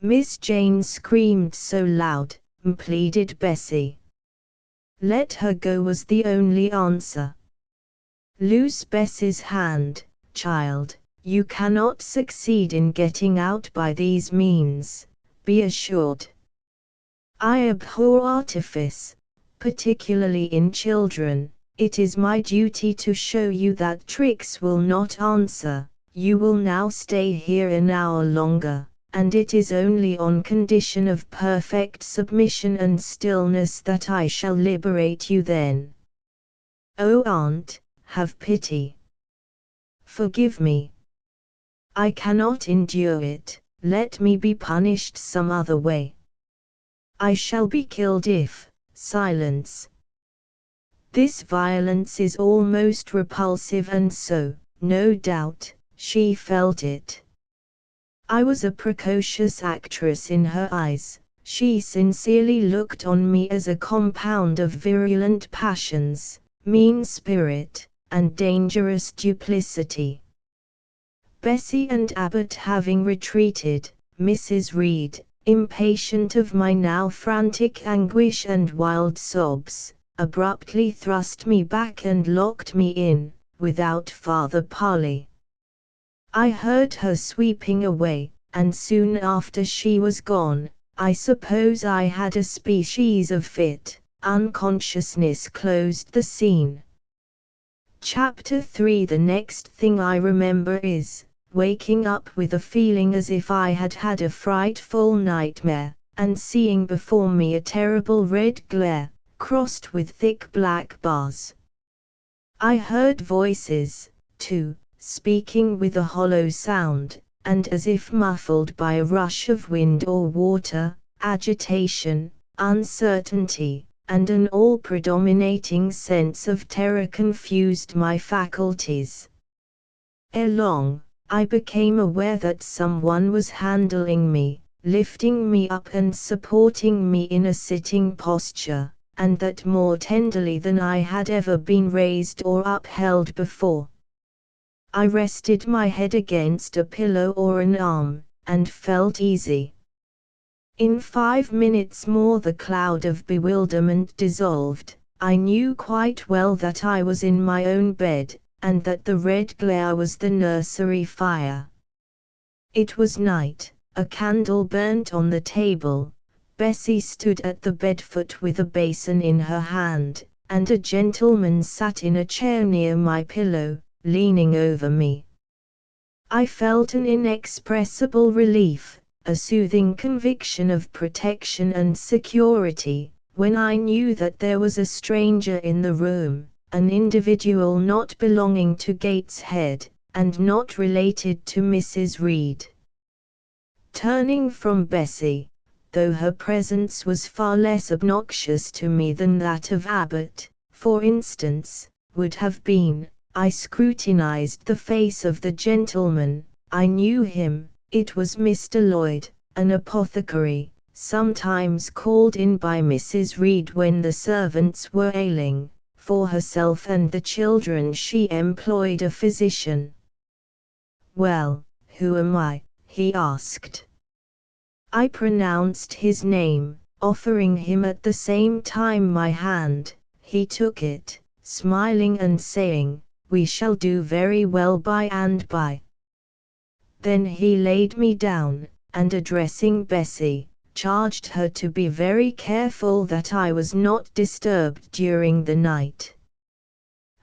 "Miss Jane screamed so loud," pleaded Bessie. "Let her go," was the only answer. "Loose Bessie's hand, child. You cannot succeed in getting out by these means, be assured. I abhor artifice, particularly in children. It is my duty to show you that tricks will not answer. You will now stay here an hour longer, and it is only on condition of perfect submission and stillness that I shall liberate you then. Oh, aunt, have pity. Forgive me. I cannot endure it. Let me be punished some other way. I shall be killed if." Silence. This violence is almost repulsive, and so, no doubt, she felt it. I was a precocious actress in her eyes. She sincerely looked on me as a compound of virulent passions, mean spirit, and dangerous duplicity. Bessie and Abbot having retreated, Mrs. Reed, impatient of my now frantic anguish and wild sobs, abruptly thrust me back and locked me in, without farther parley. I heard her sweeping away, and soon after she was gone, I suppose I had a species of fit. Unconsciousness closed the scene. Chapter 3. The next thing I remember is waking up with a feeling as if I had had a frightful nightmare, and seeing before me a terrible red glare, crossed with thick black bars. I heard voices, too, speaking with a hollow sound, and as if muffled by a rush of wind or water. Agitation, uncertainty, and an all-predominating sense of terror confused my faculties. Ere long, I became aware that someone was handling me, lifting me up and supporting me in a sitting posture, and that more tenderly than I had ever been raised or upheld before. I rested my head against a pillow or an arm, and felt easy. In 5 minutes more the cloud of bewilderment dissolved. I knew quite well that I was in my own bed, and that the red glare was the nursery fire. It was night, a candle burnt on the table, Bessie stood at the bedfoot with a basin in her hand, and a gentleman sat in a chair near my pillow, leaning over me. I felt an inexpressible relief, a soothing conviction of protection and security, when I knew that there was a stranger in the room, an individual not belonging to Gateshead, and not related to Mrs. Reed. Turning from Bessie, though her presence was far less obnoxious to me than that of Abbot, for instance, would have been, I scrutinized the face of the gentleman. I knew him. It was Mr. Lloyd, an apothecary, sometimes called in by Mrs. Reed when the servants were ailing. For herself and the children she employed a physician. "Well, who am I?" he asked. I pronounced his name, offering him at the same time my hand. He took it, smiling and saying, "We shall do very well by and by." Then he laid me down, and addressing Bessie, charged her to be very careful that I was not disturbed during the night.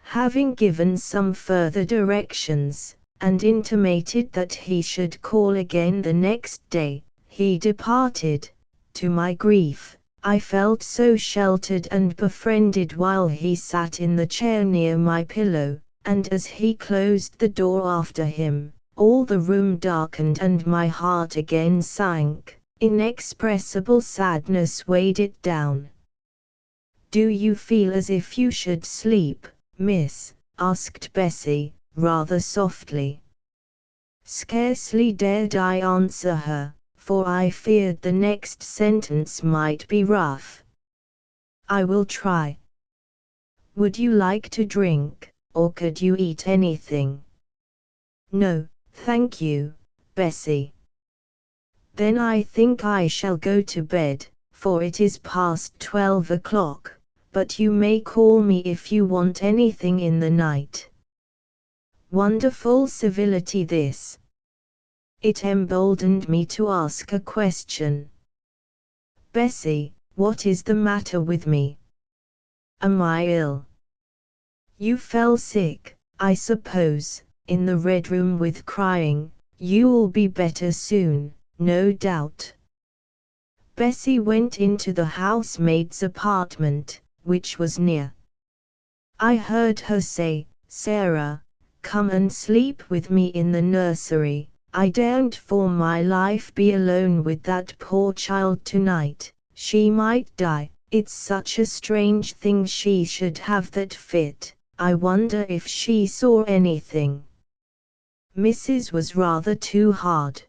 Having given some further directions, and intimated that he should call again the next day, he departed. To my grief, I felt so sheltered and befriended while he sat in the chair near my pillow, and as he closed the door after him, all the room darkened and my heart again sank, Inexpressible sadness weighed it down. "Do you feel as if you should sleep, miss?" asked Bessie, rather softly. Scarcely dared I answer her, for I feared the next sentence might be rough. "I will try." "Would you like to drink, or could you eat anything?" "No, thank you, Bessie." "Then I think I shall go to bed, for it is past 12 o'clock, but you may call me if you want anything in the night." Wonderful civility this. It emboldened me to ask a question. "Bessie, what is the matter with me? Am I ill?" "You fell sick, I suppose, in the Red Room with crying. You'll be better soon, no doubt." Bessie went into the housemaid's apartment, which was near. I heard her say, "Sarah, come and sleep with me in the nursery. I daren't for my life be alone with that poor child tonight. She might die. It's such a strange thing she should have that fit. I wonder if she saw anything." Mrs. was rather too hard.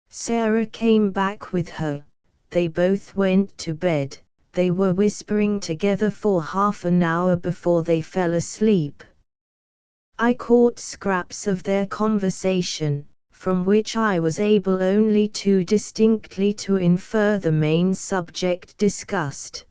Sarah came back with her. They both went to bed. They were whispering together for half an hour before they fell asleep. I caught scraps of their conversation, from which I was able only too distinctly to infer the main subject discussed.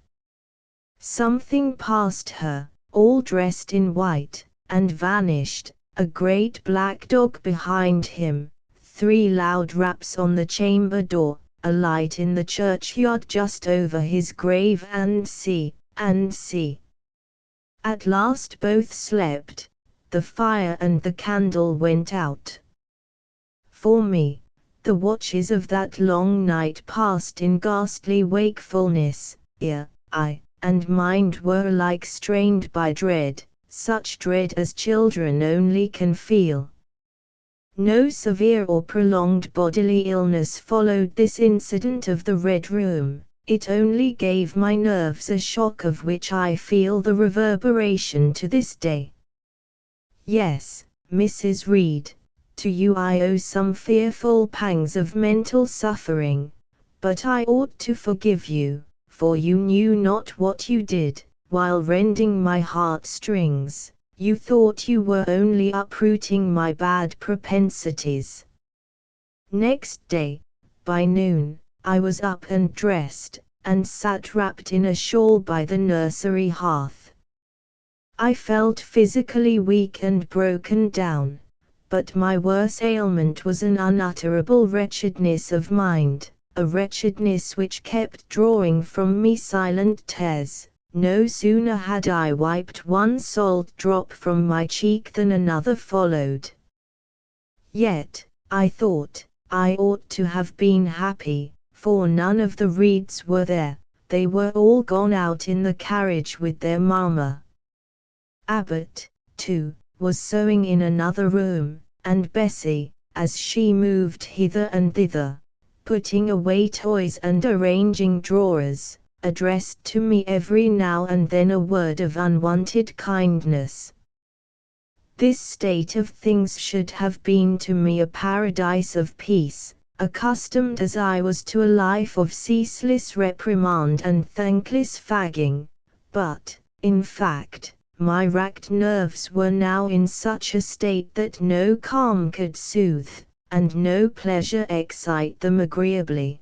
Something passed her, all dressed in white, and vanished, a great black dog behind him, 3 loud raps on the chamber door, a light in the churchyard just over his grave, and see. At last both slept. The fire and the candle went out. For me, the watches of that long night passed in ghastly wakefulness. Eye and mind were alike strained by dread, such dread as children only can feel. No severe or prolonged bodily illness followed this incident of the Red Room. It only gave my nerves a shock of which I feel the reverberation to this day. Yes, Mrs. Reed, to you I owe some fearful pangs of mental suffering, but I ought to forgive you, for you knew not what you did. While rending my heartstrings, you thought you were only uprooting my bad propensities. Next day, by noon, I was up and dressed, and sat wrapped in a shawl by the nursery hearth. I felt physically weak and broken down, but my worse ailment was an unutterable wretchedness of mind, a wretchedness which kept drawing from me silent tears. No sooner had I wiped one salt drop from my cheek than another followed. Yet, I thought, I ought to have been happy, for none of the Reeds were there. They were all gone out in the carriage with their mamma. Abbott, too, was sewing in another room, and Bessie, as she moved hither and thither, putting away toys and arranging drawers, addressed to me every now and then a word of unwonted kindness. This state of things should have been to me a paradise of peace, accustomed as I was to a life of ceaseless reprimand and thankless fagging, but, in fact, my racked nerves were now in such a state that no calm could soothe, and no pleasure excite them agreeably.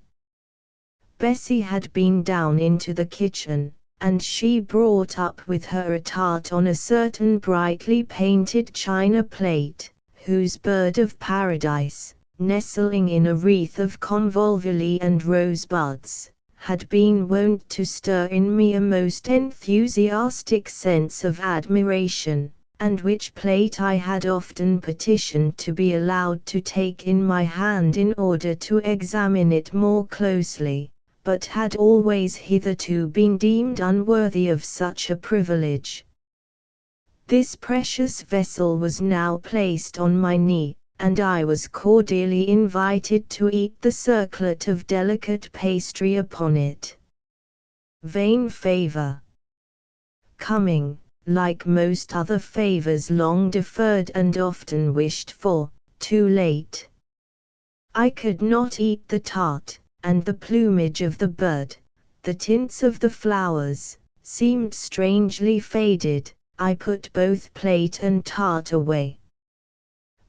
Bessie had been down into the kitchen, and she brought up with her a tart on a certain brightly painted china plate, whose bird of paradise, nestling in a wreath of convolvuli and rosebuds, had been wont to stir in me a most enthusiastic sense of admiration, and which plate I had often petitioned to be allowed to take in my hand in order to examine it more closely, but had always hitherto been deemed unworthy of such a privilege. This precious vessel was now placed on my knee, and I was cordially invited to eat the circlet of delicate pastry upon it. Vain favour. Coming, like most other favours long deferred and often wished for, too late. I could not eat the tart, and the plumage of the bird, the tints of the flowers, seemed strangely faded. I put both plate and tart away.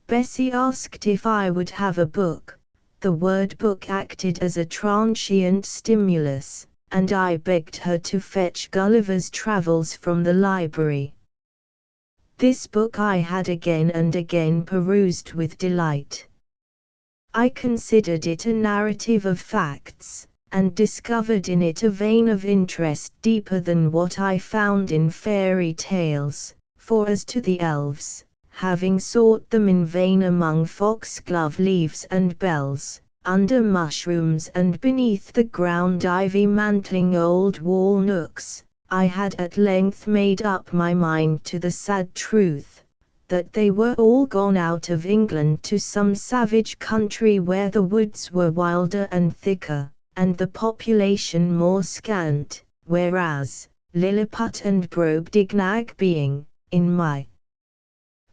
Bessie asked if I would have a book. The word book acted as a transient stimulus, and I begged her to fetch Gulliver's Travels from the library. This book I had again and again perused with delight. I considered it a narrative of facts, and discovered in it a vein of interest deeper than what I found in fairy tales, for as to the elves, having sought them in vain among foxglove leaves and bells, under mushrooms and beneath the ground ivy mantling old wall nooks, I had at length made up my mind to the sad truth, that they were all gone out of England to some savage country where the woods were wilder and thicker, and the population more scant, whereas, Lilliput and Brobdignag being, in my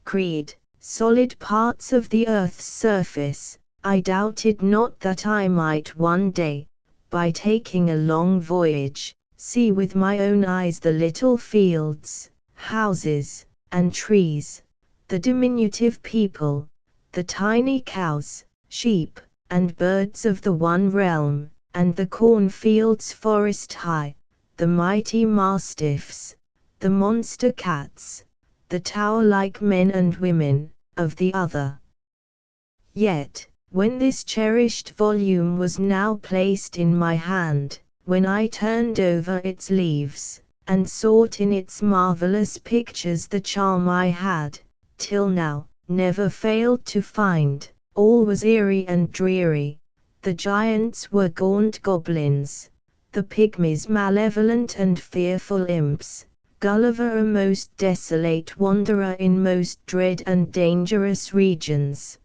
creed, solid parts of the earth's surface, I doubted not that I might one day, by taking a long voyage, see with my own eyes the little fields, houses, and trees, the diminutive people, the tiny cows, sheep, and birds of the one realm, and the cornfields forest high, the mighty mastiffs, the monster cats, the tower-like men and women, of the other. Yet, when this cherished volume was now placed in my hand, when I turned over its leaves, and sought in its marvelous pictures the charm I had, till now, never failed to find, all was eerie and dreary. The giants were gaunt goblins, the pygmies malevolent and fearful imps, Gulliver a most desolate wanderer in most dread and dangerous regions.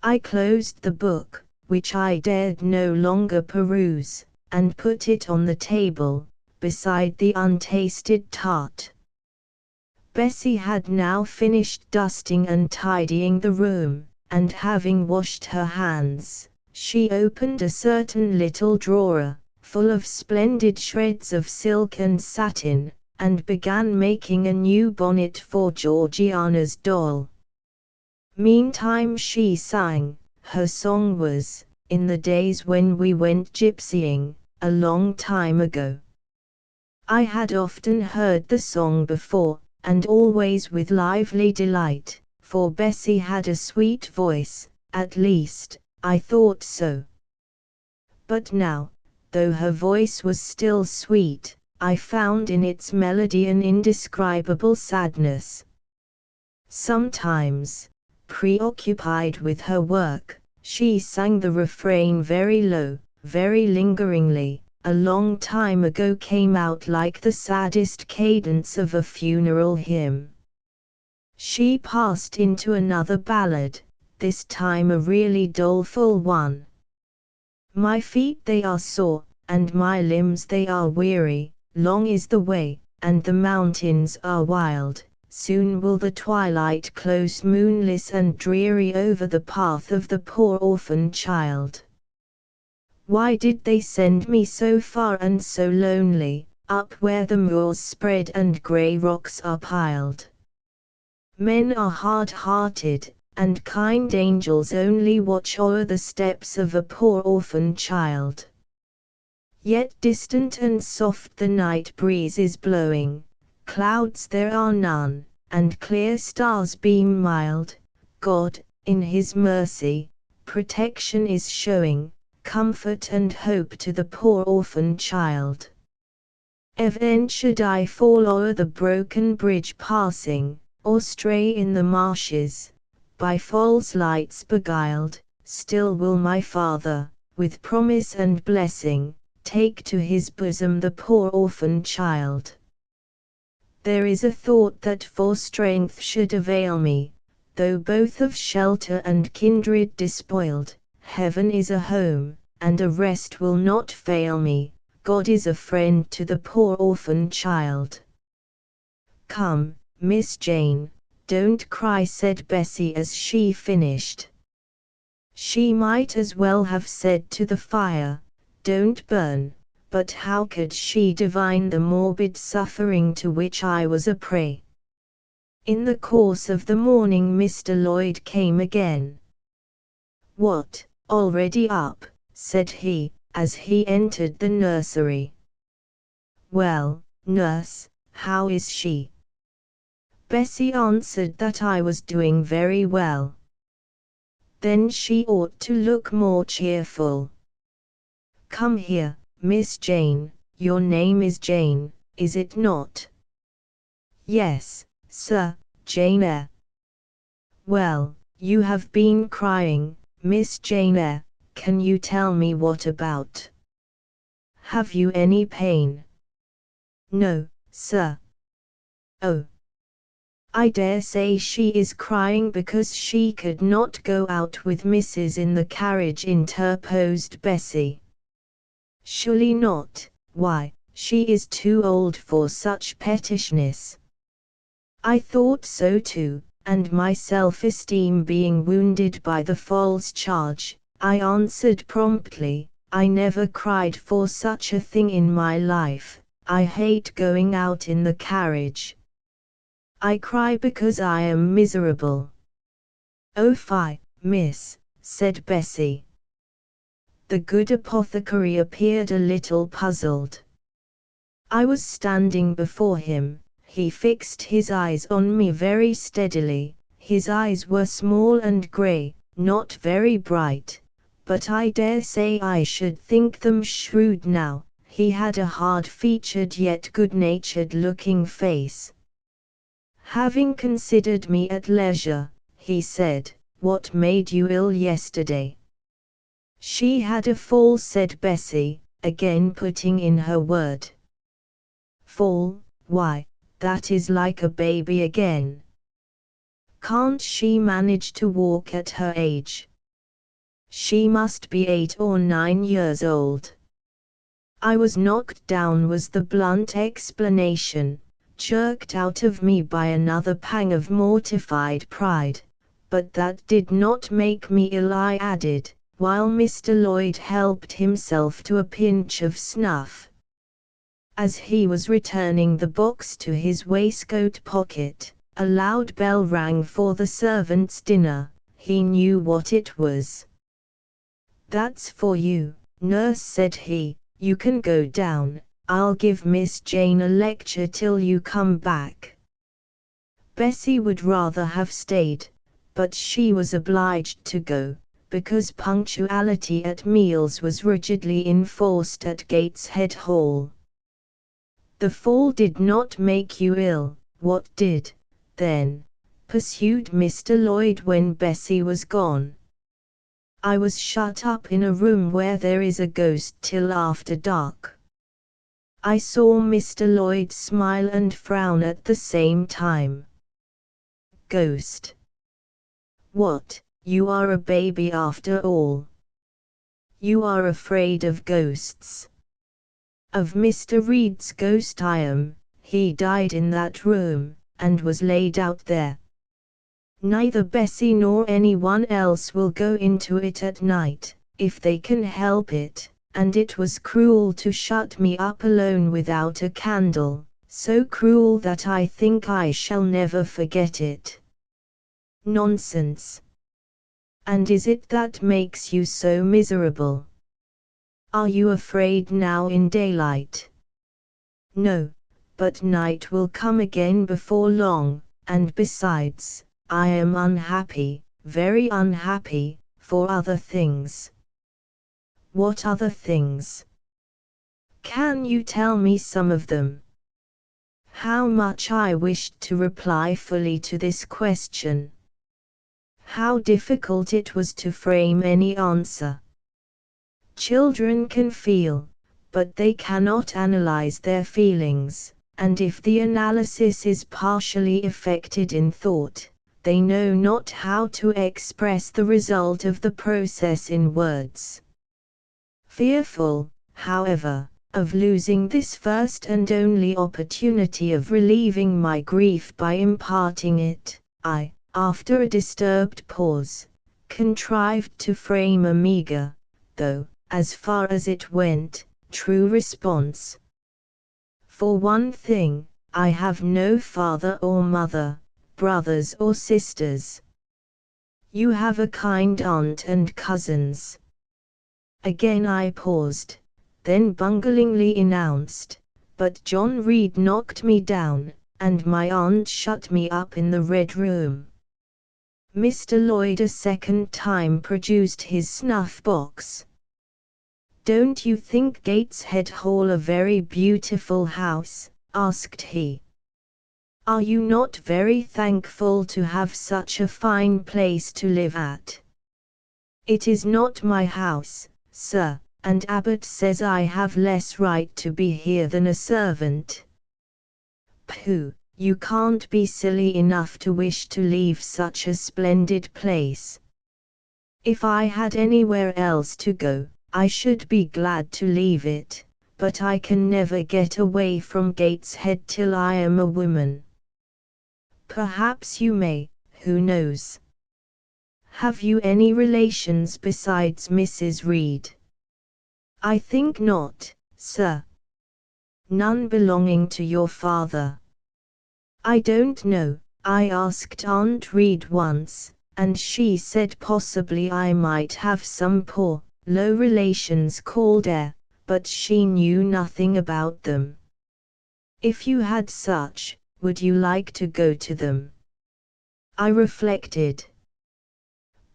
I closed the book, which I dared no longer peruse, and put it on the table, beside the untasted tart. Bessie had now finished dusting and tidying the room, and having washed her hands, she opened a certain little drawer, full of splendid shreds of silk and satin, and began making a new bonnet for Georgiana's doll. Meantime she sang. Her song was, in the days when we went gypsying, a long time ago. I had often heard the song before, and always with lively delight, for Bessie had a sweet voice, at least, I thought so. But now, though her voice was still sweet, I found in its melody an indescribable sadness. Sometimes, preoccupied with her work, she sang the refrain very low, very lingeringly. A long time ago came out like the saddest cadence of a funeral hymn. She passed into another ballad, this time a really doleful one. My feet they are sore, and my limbs they are weary, long is the way, and the mountains are wild. Soon will the twilight close moonless and dreary over the path of the poor orphan child. Why did they send me so far and so lonely, up where the moors spread and grey rocks are piled? Men are hard-hearted, and kind angels only watch o'er the steps of a poor orphan child. Yet distant and soft the night breeze is blowing, clouds there are none, and clear stars beam mild. God, in His mercy, protection is showing, comfort and hope to the poor orphan child. Even should I fall o'er the broken bridge passing, or stray in the marshes, by false lights beguiled, still will my Father, with promise and blessing, take to His bosom the poor orphan child. There is a thought that for strength should avail me, though both of shelter and kindred despoiled, heaven is a home, and a rest will not fail me. God is a friend to the poor orphan child. Come, Miss Jane, don't cry, said Bessie as she finished. She might as well have said to the fire, don't burn, but how could she divine the morbid suffering to which I was a prey? In the course of the morning Mr. Lloyd came again. What, already up? Said he, as he entered the nursery. Well, nurse, how is she? Bessie answered that I was doing very well. Then she ought to look more cheerful. Come here, Miss Jane, your name is Jane, is it not? Yes, sir, Jane Eyre. Well, you have been crying, Miss Jane Eyre, can you tell me what about? Have you any pain? No, sir. Oh. I dare say she is crying because she could not go out with Mrs. in the carriage, interposed Bessie. Surely not, why, she is too old for such pettishness. I thought so too, and my self-esteem being wounded by the false charge, I answered promptly, I never cried for such a thing in my life. I hate going out in the carriage. I cry because I am miserable. Oh fie, miss, said Bessie. The good apothecary appeared a little puzzled. I was standing before him. He fixed his eyes on me very steadily. His eyes were small and grey, not very bright, but I dare say I should think them shrewd now. He had a hard-featured yet good-natured looking face. Having considered me at leisure, he said, what made you ill yesterday? She had a fall, said Bessie, again putting in her word. Fall, why, that is like a baby again. Can't she manage to walk at her age? She must be 8 or 9 years old. I was knocked down, was the blunt explanation, jerked out of me by another pang of mortified pride, but that did not make me ill, I added, while Mr. Lloyd helped himself to a pinch of snuff. As he was returning the box to his waistcoat pocket, a loud bell rang for the servants' dinner. He knew what it was. That's for you, nurse, said he. You can go down. I'll give Miss Jane a lecture till you come back. Bessie would rather have stayed, but she was obliged to go, because punctuality at meals was rigidly enforced at Gateshead Hall. The fall did not make you ill. What did, then? Pursued Mr. Lloyd when Bessie was gone. I was shut up in a room where there is a ghost till after dark. I saw Mr. Lloyd smile and frown at the same time. Ghost? What, you are a baby after all. You are afraid of ghosts. Of Mr. Reed's ghost I am. He died in that room, and was laid out there. Neither Bessie nor anyone else will go into it at night, if they can help it, and it was cruel to shut me up alone without a candle, so cruel that I think I shall never forget it. Nonsense. And is it that makes you so miserable? Are you afraid now in daylight? No, but night will come again before long, and besides, I am unhappy, very unhappy, for other things. What other things? Can you tell me some of them? How much I wished to reply fully to this question. How difficult it was to frame any answer. Children can feel, but they cannot analyze their feelings, and if the analysis is partially effected in thought, they know not how to express the result of the process in words. Fearful, however, of losing this first and only opportunity of relieving my grief by imparting it, I, after a disturbed pause, contrived to frame a meagre, though, as far as it went, true response. For one thing, I have no father or mother, brothers or sisters. You have a kind aunt and cousins. Again I paused, then bunglingly announced, but John Reed knocked me down, and my aunt shut me up in the Red Room. Mr. Lloyd a second time produced his snuff-box. "Don't you think Gateshead Hall a very beautiful house?" asked he. "Are you not very thankful to have such a fine place to live at?" "It is not my house, sir, and Abbot says I have less right to be here than a servant." "Pooh, you can't be silly enough to wish to leave such a splendid place." "If I had anywhere else to go, I should be glad to leave it, but I can never get away from Gateshead till I am a woman." "Perhaps you may, who knows?" "Have you any relations besides Mrs. Reed?" "I think not, sir." "None belonging to your father?" "I don't know. I asked Aunt Reed once, and she said possibly I might have some poor, low relations called Eyre, but she knew nothing about them." "If you had such, would you like to go to them?" I reflected.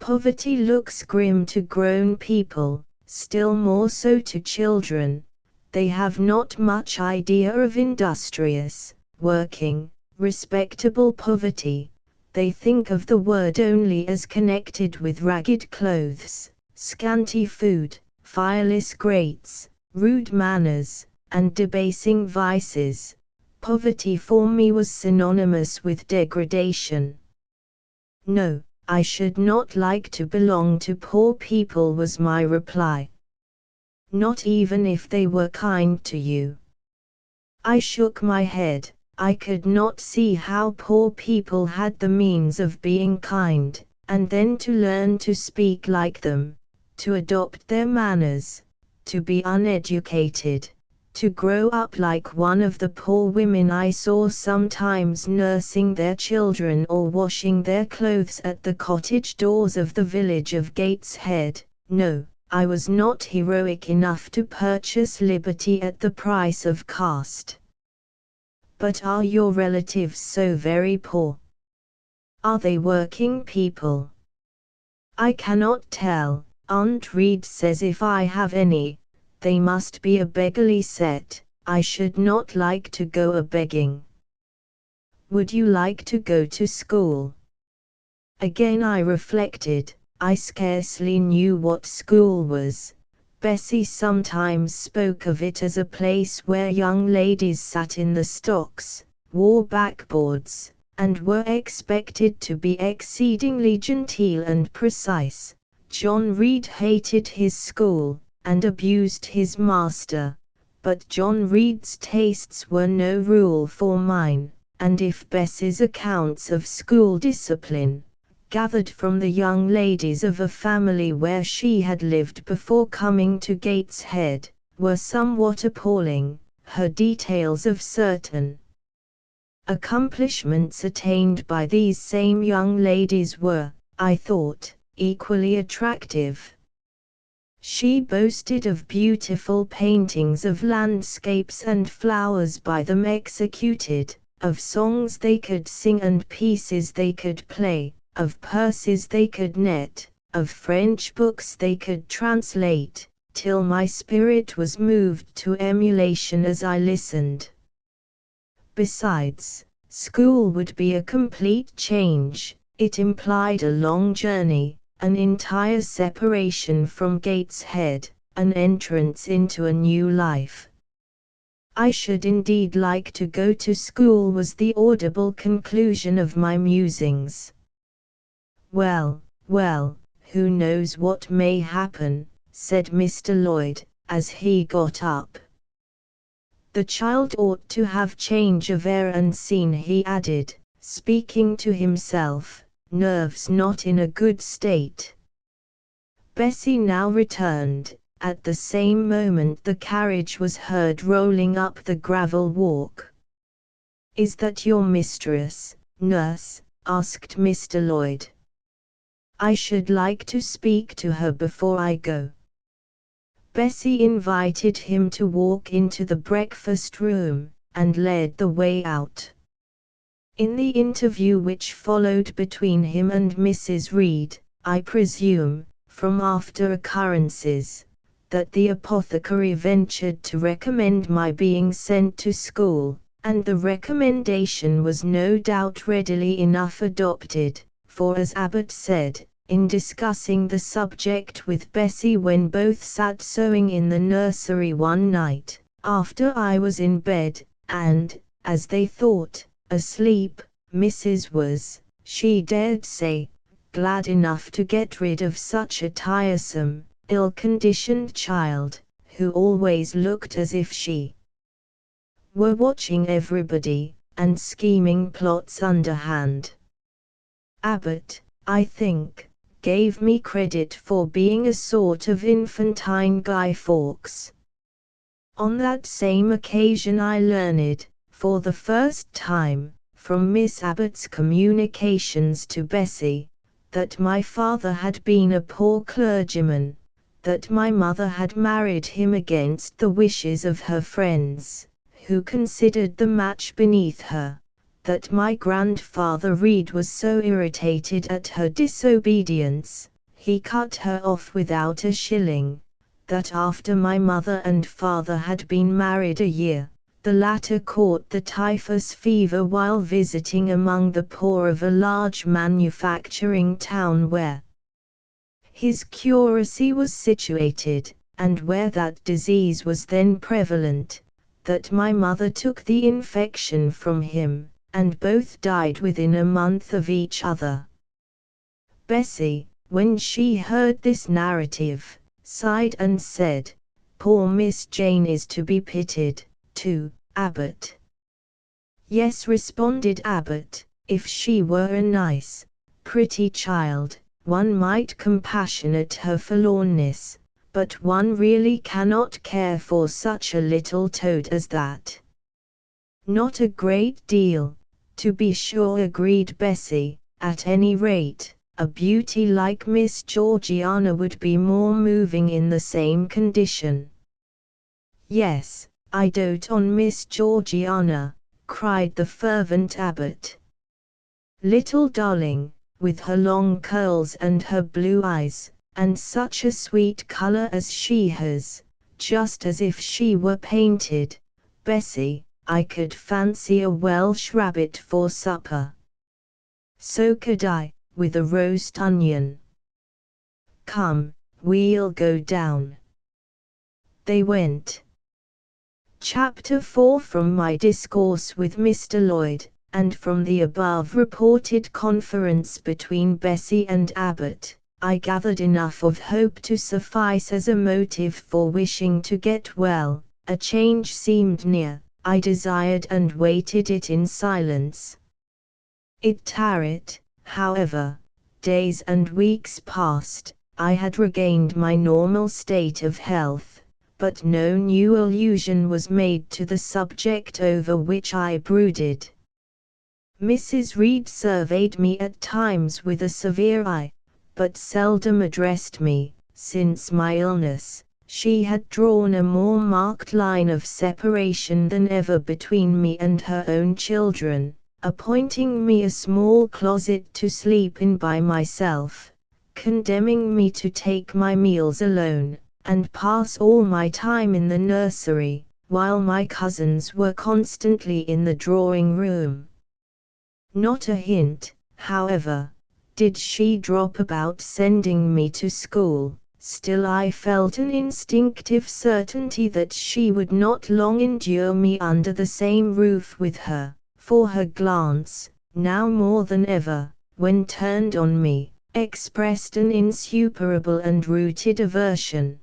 Poverty looks grim to grown people, still more so to children. They have not much idea of industrious, working, respectable poverty. They think of the word only as connected with ragged clothes, scanty food, fireless grates, rude manners, and debasing vices. Poverty for me was synonymous with degradation. "No, I should not like to belong to poor people," was my reply. "Not even if they were kind to you?" I shook my head. I could not see how poor people had the means of being kind, and then to learn to speak like them, to adopt their manners, to be uneducated, to grow up like one of the poor women I saw sometimes nursing their children or washing their clothes at the cottage doors of the village of Gateshead. No, I was not heroic enough to purchase liberty at the price of caste. "But are your relatives so very poor? Are they working people?" "I cannot tell. Aunt Reed says if I have any, they must be a beggarly set. I should not like to go a begging." "Would you like to go to school?" Again I reflected. I scarcely knew what school was. Bessie sometimes spoke of it as a place where young ladies sat in the stocks, wore backboards, and were expected to be exceedingly genteel and precise. John Reed hated his school, and abused his master, but John Reed's tastes were no rule for mine, and if Bessie's accounts of school discipline, gathered from the young ladies of a family where she had lived before coming to Gateshead, were somewhat appalling, her details of certain accomplishments attained by these same young ladies were, I thought, equally attractive. She boasted of beautiful paintings of landscapes and flowers by them executed, of songs they could sing and pieces they could play, of purses they could knit, of French books they could translate, till my spirit was moved to emulation as I listened. Besides, school would be a complete change. It implied a long journey, an entire separation from Gateshead, an entrance into a new life. I should indeed like to go to school, was the audible conclusion of my musings. Well, well, who knows what may happen, said Mr. Lloyd, as he got up. The child ought to have change of air and scene, he added, speaking to himself, nerves not in a good state. Bessie now returned. At the same moment the carriage was heard rolling up the gravel walk. "Is that your mistress, nurse?" asked Mr. Lloyd. "I should like to speak to her before I go." Bessie invited him to walk into the breakfast room, and led the way out. In the interview which followed between him and Mrs. Reed, I presume, from after occurrences, that the apothecary ventured to recommend my being sent to school, and the recommendation was no doubt readily enough adopted, for as Abbott said, in discussing the subject with Bessie when both sat sewing in the nursery one night, after I was in bed, and, as they thought, asleep, Mrs. was, she dared say, glad enough to get rid of such a tiresome, ill-conditioned child, who always looked as if she were watching everybody, and scheming plots underhand. Abbott, I think, gave me credit for being a sort of infantine Guy Fawkes. On that same occasion I learned, for the first time, from Miss Abbott's communications to Bessie, that my father had been a poor clergyman, that my mother had married him against the wishes of her friends, who considered the match beneath her, that my grandfather Reed was so irritated at her disobedience, he cut her off without a shilling, that after my mother and father had been married a year, the latter caught the typhus fever while visiting among the poor of a large manufacturing town where his curacy was situated, and where that disease was then prevalent, that my mother took the infection from him, and both died within a month of each other. Bessie, when she heard this narrative, sighed and said, "Poor Miss Jane is to be pitied," to Abbott. "Yes," responded Abbott, "if she were a nice, pretty child, one might compassionate her forlornness, but one really cannot care for such a little toad as that." "Not a great deal, to be sure," agreed Bessie. "At any rate, a beauty like Miss Georgiana would be more moving in the same condition." "Yes, I dote on Miss Georgiana," cried the fervent Abbott. "Little darling, with her long curls and her blue eyes, and such a sweet color as she has, just as if she were painted. Bessie, I could fancy a Welsh rabbit for supper." "So could I, with a roast onion. Come, we'll go down." They went. Chapter 4. From my discourse with Mr. Lloyd, and from the above reported conference between Bessie and Abbott, I gathered enough of hope to suffice as a motive for wishing to get well. A change seemed near, I desired and waited it in silence. It tarried, however. Days and weeks passed, I had regained my normal state of health, but no new allusion was made to the subject over which I brooded. Mrs. Reed surveyed me at times with a severe eye, but seldom addressed me. Since my illness, she had drawn a more marked line of separation than ever between me and her own children, appointing me a small closet to sleep in by myself, condemning me to take my meals alone, and pass all my time in the nursery, while my cousins were constantly in the drawing-room. Not a hint, however, did she drop about sending me to school. Still I felt an instinctive certainty that she would not long endure me under the same roof with her, for her glance, now more than ever, when turned on me, expressed an insuperable and rooted aversion.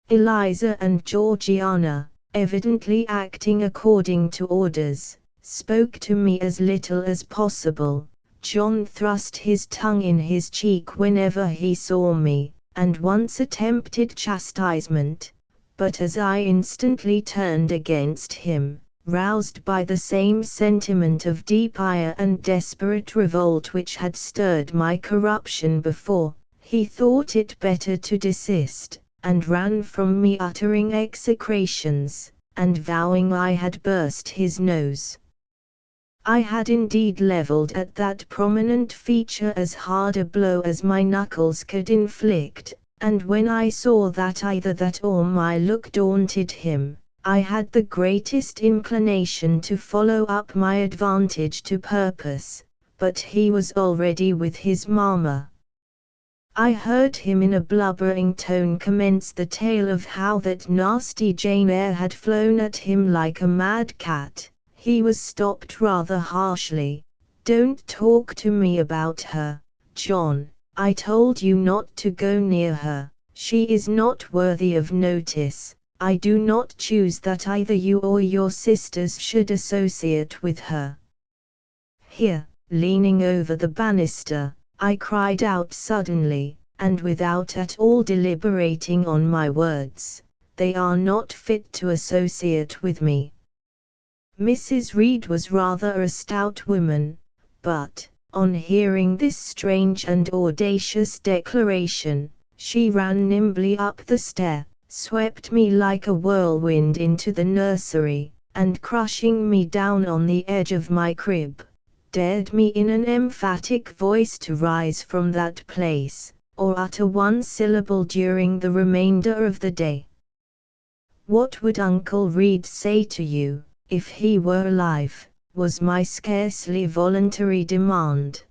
Eliza and Georgiana, evidently acting according to orders, spoke to me as little as possible. John thrust his tongue in his cheek whenever he saw me, and once attempted chastisement, but as I instantly turned against him, roused by the same sentiment of deep ire and desperate revolt which had stirred my corruption before, he thought it better to desist, and ran from me uttering execrations, and vowing I had burst his nose. I had indeed levelled at that prominent feature as hard a blow as my knuckles could inflict, and when I saw that either that or my look daunted him, I had the greatest inclination to follow up my advantage to purpose, but he was already with his mamma. I heard him in a blubbering tone commence the tale of how that nasty Jane Eyre had flown at him like a mad cat. He was stopped rather harshly. "Don't talk to me about her, John. I told you not to go near her. She is not worthy of notice. I do not choose that either you or your sisters should associate with her." Here, leaning over the banister, I cried out suddenly, and without at all deliberating on my words, "They are not fit to associate with me." Mrs. Reed was rather a stout woman, but, on hearing this strange and audacious declaration, she ran nimbly up the stair, swept me like a whirlwind into the nursery, and crushing me down on the edge of my crib, dared me in an emphatic voice to rise from that place, or utter one syllable during the remainder of the day. "What would Uncle Reed say to you, if he were alive?" was my scarcely voluntary demand.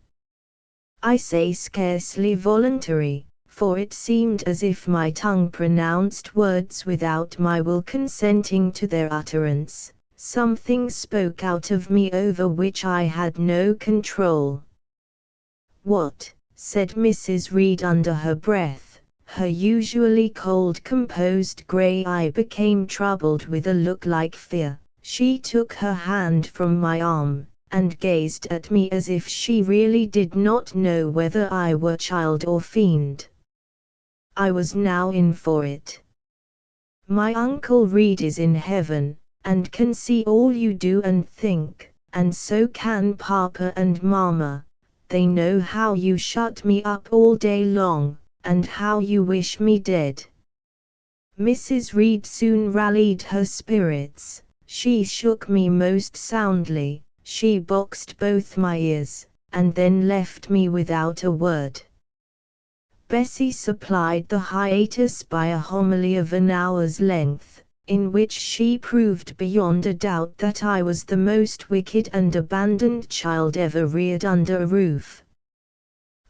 I say scarcely voluntary, for it seemed as if my tongue pronounced words without my will consenting to their utterance. Something spoke out of me over which I had no control. "What?" said Mrs. Reed under her breath. Her usually cold, composed grey eye became troubled with a look like fear. She took her hand from my arm, and gazed at me as if she really did not know whether I were child or fiend. I was now in for it. "My Uncle Reed is in heaven, and can see all you do and think, and so can Papa and Mama. They know how you shut me up all day long, and how you wish me dead." Mrs. Reed soon rallied her spirits. She shook me most soundly, she boxed both my ears, and then left me without a word. Bessie supplied the hiatus by a homily of an hour's length, in which she proved beyond a doubt that I was the most wicked and abandoned child ever reared under a roof.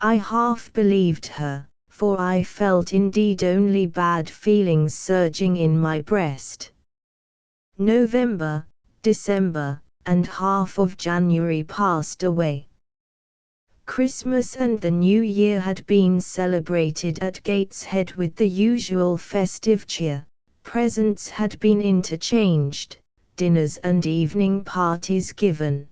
I half believed her, for I felt indeed only bad feelings surging in my breast. November, December, and half of January passed away. Christmas and the New Year had been celebrated at Gateshead with the usual festive cheer. Presents had been interchanged, dinners and evening parties given.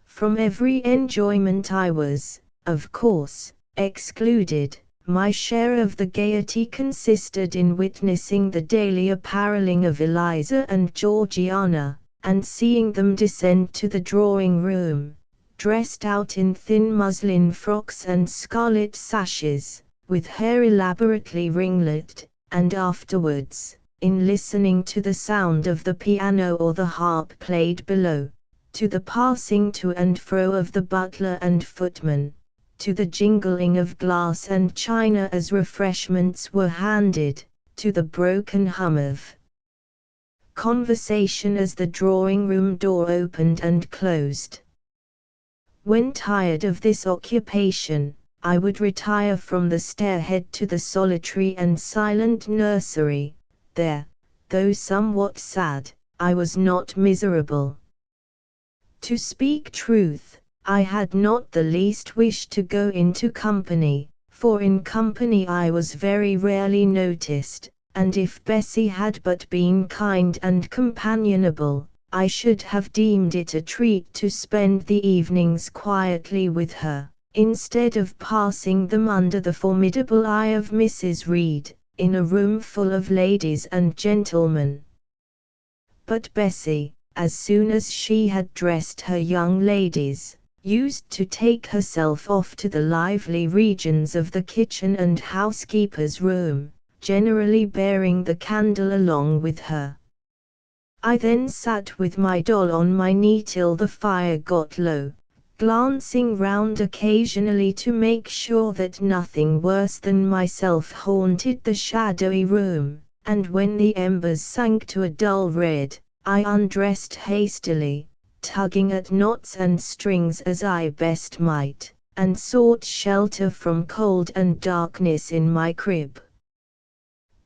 From every enjoyment I was, of course, excluded. My share of the gaiety consisted in witnessing the daily apparelling of Eliza and Georgiana, and seeing them descend to the drawing-room, dressed out in thin muslin frocks and scarlet sashes, with hair elaborately ringlet, and afterwards, in listening to the sound of the piano or the harp played below, to the passing to and fro of the butler and footman, to the jingling of glass and china as refreshments were handed, to the broken hum of conversation as the drawing-room door opened and closed. When tired of this occupation, I would retire from the stairhead to the solitary and silent nursery. There, though somewhat sad, I was not miserable. To speak truth, I had not the least wish to go into company, for in company I was very rarely noticed, and if Bessie had but been kind and companionable, I should have deemed it a treat to spend the evenings quietly with her, instead of passing them under the formidable eye of Mrs. Reed, in a room full of ladies and gentlemen. But Bessie, as soon as she had dressed her young ladies, used to take herself off to the lively regions of the kitchen and housekeeper's room, generally bearing the candle along with her. I then sat with my doll on my knee till the fire got low, glancing round occasionally to make sure that nothing worse than myself haunted the shadowy room, and when the embers sank to a dull red, I undressed hastily, tugging at knots and strings as I best might, and sought shelter from cold and darkness in my crib.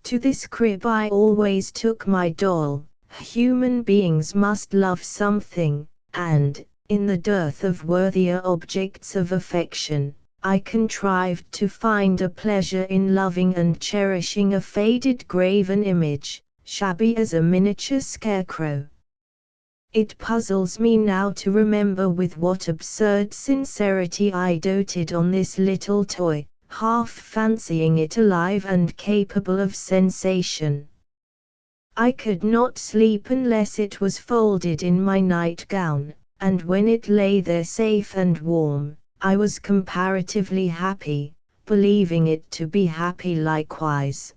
To this crib I always took my doll. Human beings must love something, and, in the dearth of worthier objects of affection, I contrived to find a pleasure in loving and cherishing a faded graven image, shabby as a miniature scarecrow. It puzzles me now to remember with what absurd sincerity I doted on this little toy, half fancying it alive and capable of sensation. I could not sleep unless it was folded in my nightgown, and when it lay there safe and warm, I was comparatively happy, believing it to be happy likewise.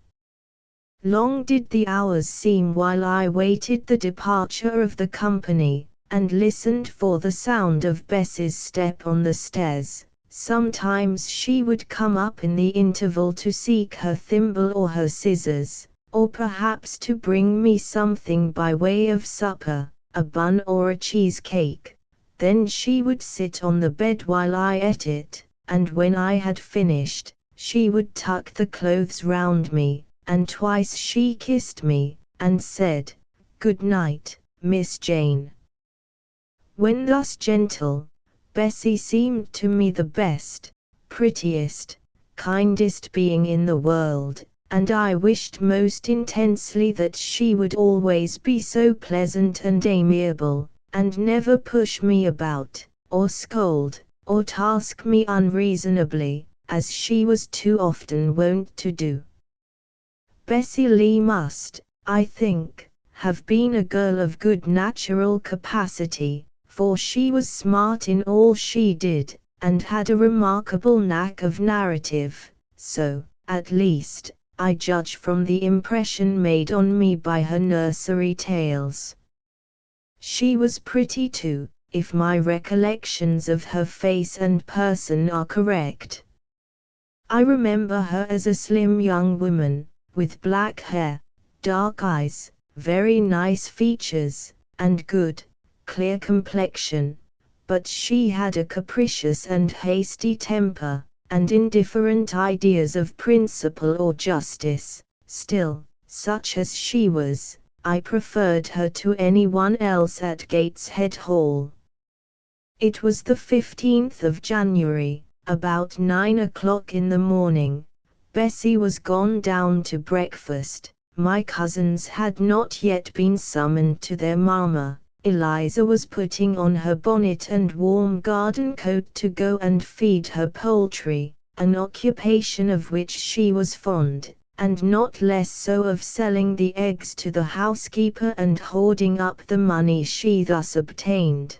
Long did the hours seem while I waited the departure of the company, and listened for the sound of Bessie's step on the stairs. Sometimes she would come up in the interval to seek her thimble or her scissors, or perhaps to bring me something by way of supper, a bun or a cheesecake. Then she would sit on the bed while I ate it, and when I had finished, she would tuck the clothes round me, and twice she kissed me, and said, "Good night, Miss Jane." When thus gentle, Bessie seemed to me the best, prettiest, kindest being in the world, and I wished most intensely that she would always be so pleasant and amiable, and never push me about, or scold, or task me unreasonably, as she was too often wont to do. Bessie Lee must, I think, have been a girl of good natural capacity, for she was smart in all she did, and had a remarkable knack of narrative, so, at least, I judge from the impression made on me by her nursery tales. She was pretty too, if my recollections of her face and person are correct. I remember her as a slim young woman, with black hair, dark eyes, very nice features, and good, clear complexion, but she had a capricious and hasty temper, and indifferent ideas of principle or justice. Still, such as she was, I preferred her to anyone else at Gateshead Hall. It was the 15th of January, about 9 o'clock in the morning. Bessie was gone down to breakfast. My cousins had not yet been summoned to their mamma. Eliza was putting on her bonnet and warm garden coat to go and feed her poultry, an occupation of which she was fond, and not less so of selling the eggs to the housekeeper and hoarding up the money she thus obtained.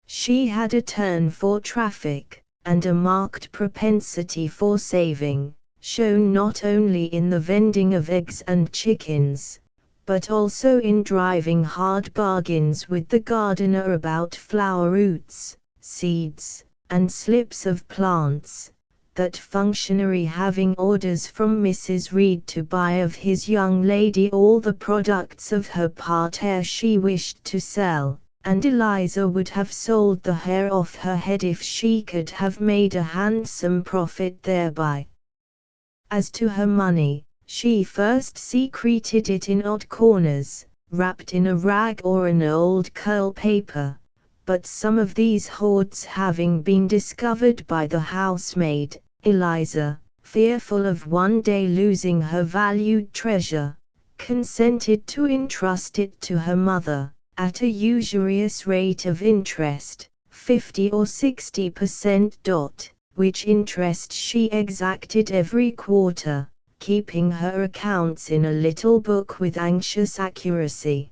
She had a turn for traffic, and a marked propensity for saving, shown not only in the vending of eggs and chickens, but also in driving hard bargains with the gardener about flower roots, seeds, and slips of plants. That functionary having orders from Mrs. Reed to buy of his young lady all the products of her parterre she wished to sell, and Eliza would have sold the hair off her head if she could have made a handsome profit thereby. As to her money, she first secreted it in odd corners, wrapped in a rag or an old curl paper, but some of these hoards having been discovered by the housemaid, Eliza, fearful of one day losing her valued treasure, consented to entrust it to her mother, at a usurious rate of interest, 50 or 60%, which interest she exacted every quarter, keeping her accounts in a little book with anxious accuracy.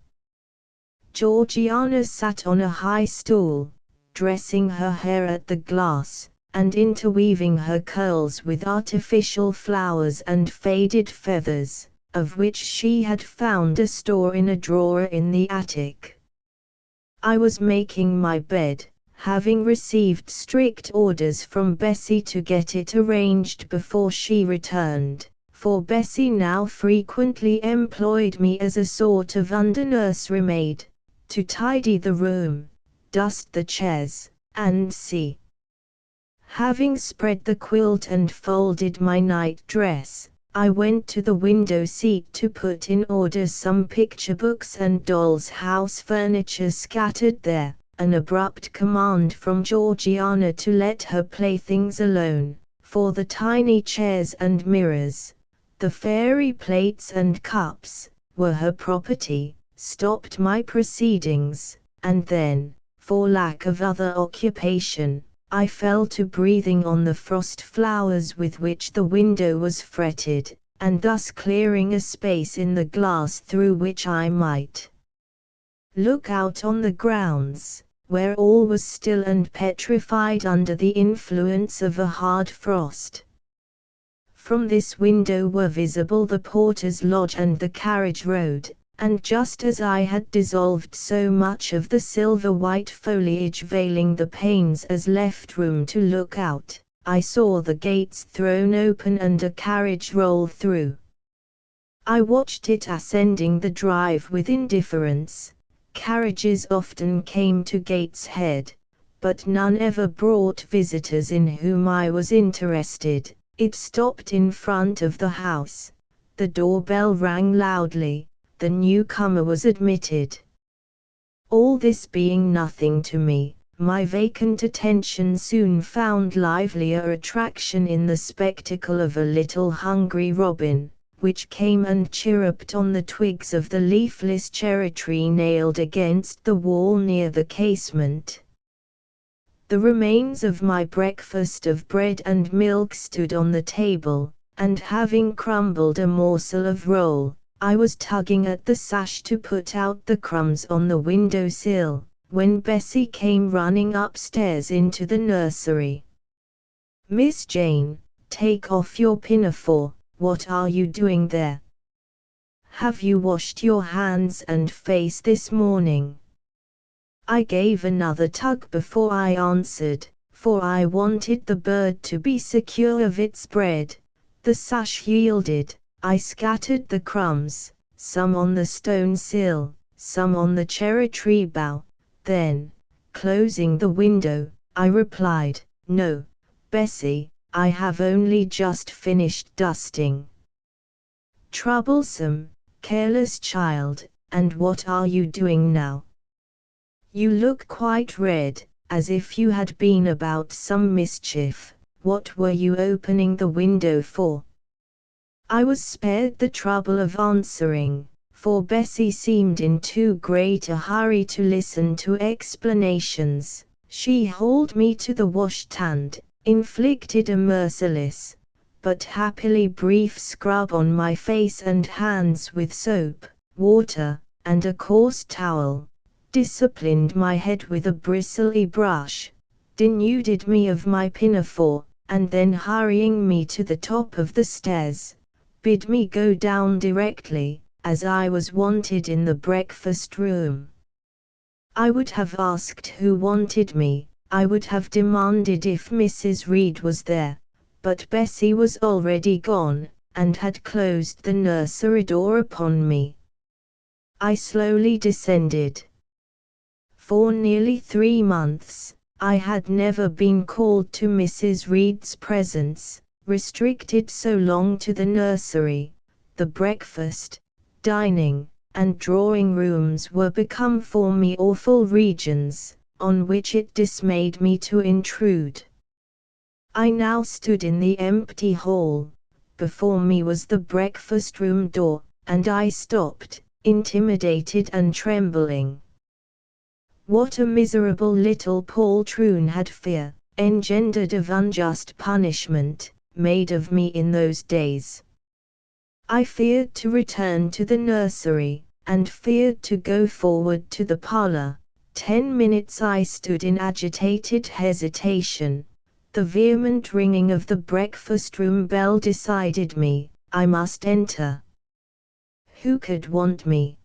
Georgiana sat on a high stool, dressing her hair at the glass, and interweaving her curls with artificial flowers and faded feathers, of which she had found a store in a drawer in the attic. I was making my bed, having received strict orders from Bessie to get it arranged before she returned, for Bessie now frequently employed me as a sort of under-nursery maid, to tidy the room, dust the chairs, and see. Having spread the quilt and folded my night dress, I went to the window seat to put in order some picture books and doll's house furniture scattered there, an abrupt command from Georgiana to let her playthings alone, for the tiny chairs and mirrors, the fairy plates and cups, were her property, stopped my proceedings, and then, for lack of other occupation, I fell to breathing on the frost flowers with which the window was fretted, and thus clearing a space in the glass through which I might look out on the grounds, where all was still and petrified under the influence of a hard frost. From this window were visible the porter's lodge and the carriage road, and just as I had dissolved so much of the silver-white foliage veiling the panes as left room to look out, I saw the gates thrown open and a carriage roll through. I watched it ascending the drive with indifference. Carriages often came to Gateshead, but none ever brought visitors in whom I was interested. It stopped in front of the house. The doorbell rang loudly. The newcomer was admitted. All this being nothing to me, my vacant attention soon found livelier attraction in the spectacle of a little hungry robin, which came and chirruped on the twigs of the leafless cherry tree nailed against the wall near the casement. The remains of my breakfast of bread and milk stood on the table, and having crumbled a morsel of roll, I was tugging at the sash to put out the crumbs on the window sill, when Bessie came running upstairs into the nursery. "Miss Jane, take off your pinafore, what are you doing there? Have you washed your hands and face this morning?" I gave another tug before I answered, for I wanted the bird to be secure of its bread. The sash yielded. I scattered the crumbs, some on the stone sill, some on the cherry tree bough. Then, closing the window, I replied, "No, Bessie, I have only just finished dusting." "Troublesome, careless child, and what are you doing now? You look quite red, as if you had been about some mischief. What were you opening the window for?" I was spared the trouble of answering, for Bessie seemed in too great a hurry to listen to explanations. She hauled me to the washstand, inflicted a merciless, but happily brief scrub on my face and hands with soap, water, and a coarse towel, disciplined my head with a bristly brush, denuded me of my pinafore, and then hurrying me to the top of the stairs, bid me go down directly, as I was wanted in the breakfast room. I would have asked who wanted me, I would have demanded if Mrs. Reed was there, but Bessie was already gone, and had closed the nursery door upon me. I slowly descended. For nearly 3 months, I had never been called to Mrs. Reed's presence, restricted so long to the nursery. The breakfast, dining, and drawing rooms were become for me awful regions, on which it dismayed me to intrude. I now stood in the empty hall. Before me was the breakfast-room door, and I stopped, intimidated and trembling. What a miserable little poltroon had fear, engendered of unjust punishment, made of me in those days. I feared to return to the nursery, and feared to go forward to the parlor. 10 minutes I stood in agitated hesitation. The vehement ringing of the breakfast-room bell decided me. I must enter. Who could want me?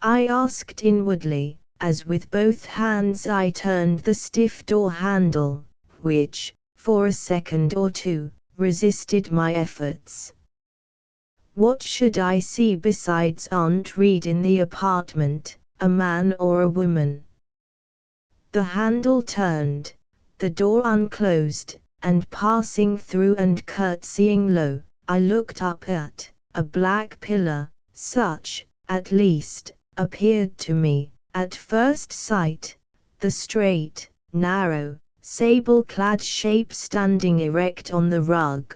I asked inwardly, as with both hands I turned the stiff door handle, which, for a second or two, resisted my efforts. What should I see besides Aunt Reed in the apartment, a man or a woman? The handle turned, the door unclosed, and passing through and curtsying low, I looked up at a black pillar. Such, at least, appeared to me, at first sight, the straight, narrow, sable-clad shape standing erect on the rug.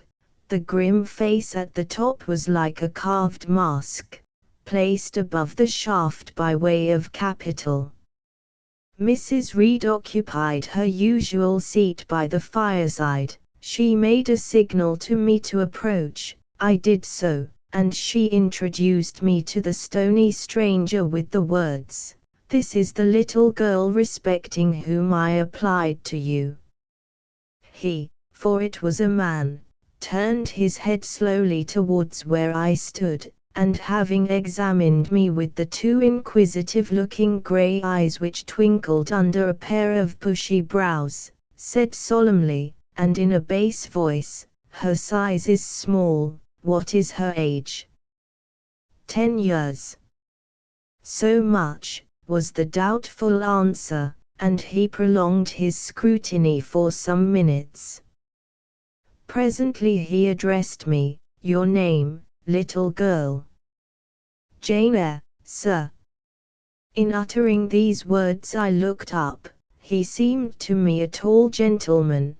The grim face at the top was like a carved mask, placed above the shaft by way of capital. Mrs. Reed occupied her usual seat by the fireside. She made a signal to me to approach. I did so, and she introduced me to the stony stranger with the words, "This is the little girl respecting whom I applied to you." He, for it was a man, turned his head slowly towards where I stood, and having examined me with the two inquisitive-looking grey eyes which twinkled under a pair of bushy brows, said solemnly, and in a bass voice, "Her size is small. What is her age?" 10 years. So much, was the doubtful answer, and he prolonged his scrutiny for some minutes. Presently he addressed me, "Your name, little girl?" "Jane Eyre, sir." In uttering these words I looked up. He seemed to me a tall gentleman,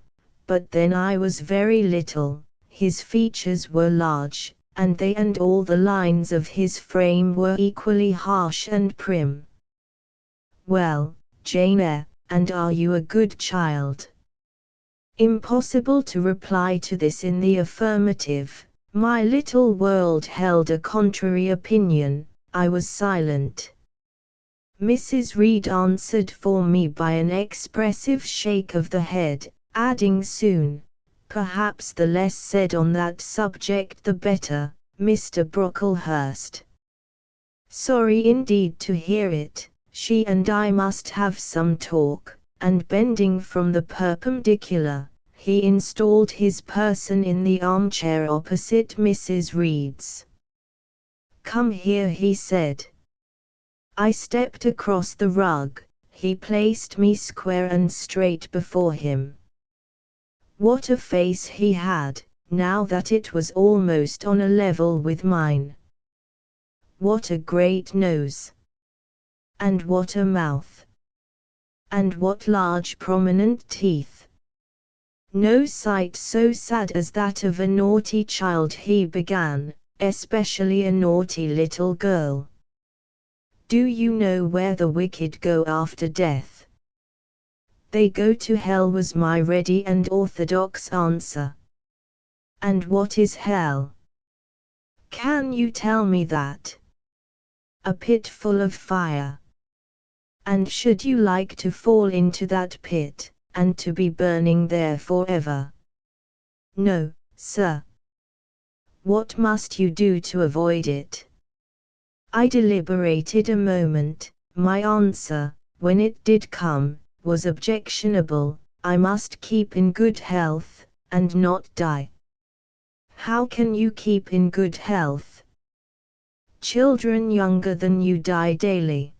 but then I was very little. His features were large, and they and all the lines of his frame were equally harsh and prim. "Well, Jane Eyre, and are you a good child?" Impossible to reply to this in the affirmative. My little world held a contrary opinion. I was silent. Mrs. Reed answered for me by an expressive shake of the head, adding soon, "Perhaps the less said on that subject the better, Mr. Brocklehurst." Sorry indeed to hear it. She and I must have some talk, and bending from the perpendicular, he installed his person in the armchair opposite Mrs. Reed's. "Come here," he said. I stepped across the rug. He placed me square and straight before him. What a face he had, now that it was almost on a level with mine. What a great nose! And what a mouth! And what large prominent teeth! No sight so sad as that of a naughty child, he began, especially a naughty little girl. "Do you know where the wicked go after death?" "They go to hell," was my ready and orthodox answer. "And what is hell?" "Can you tell me that?" "A pit full of fire." "And should you like to fall into that pit, and to be burning there forever?" "No, sir." "What must you do to avoid it?" I deliberated a moment. My answer, when it did come, was objectionable. I must keep in good health, and not die. "How can you keep in good health?" "Children younger than you die daily."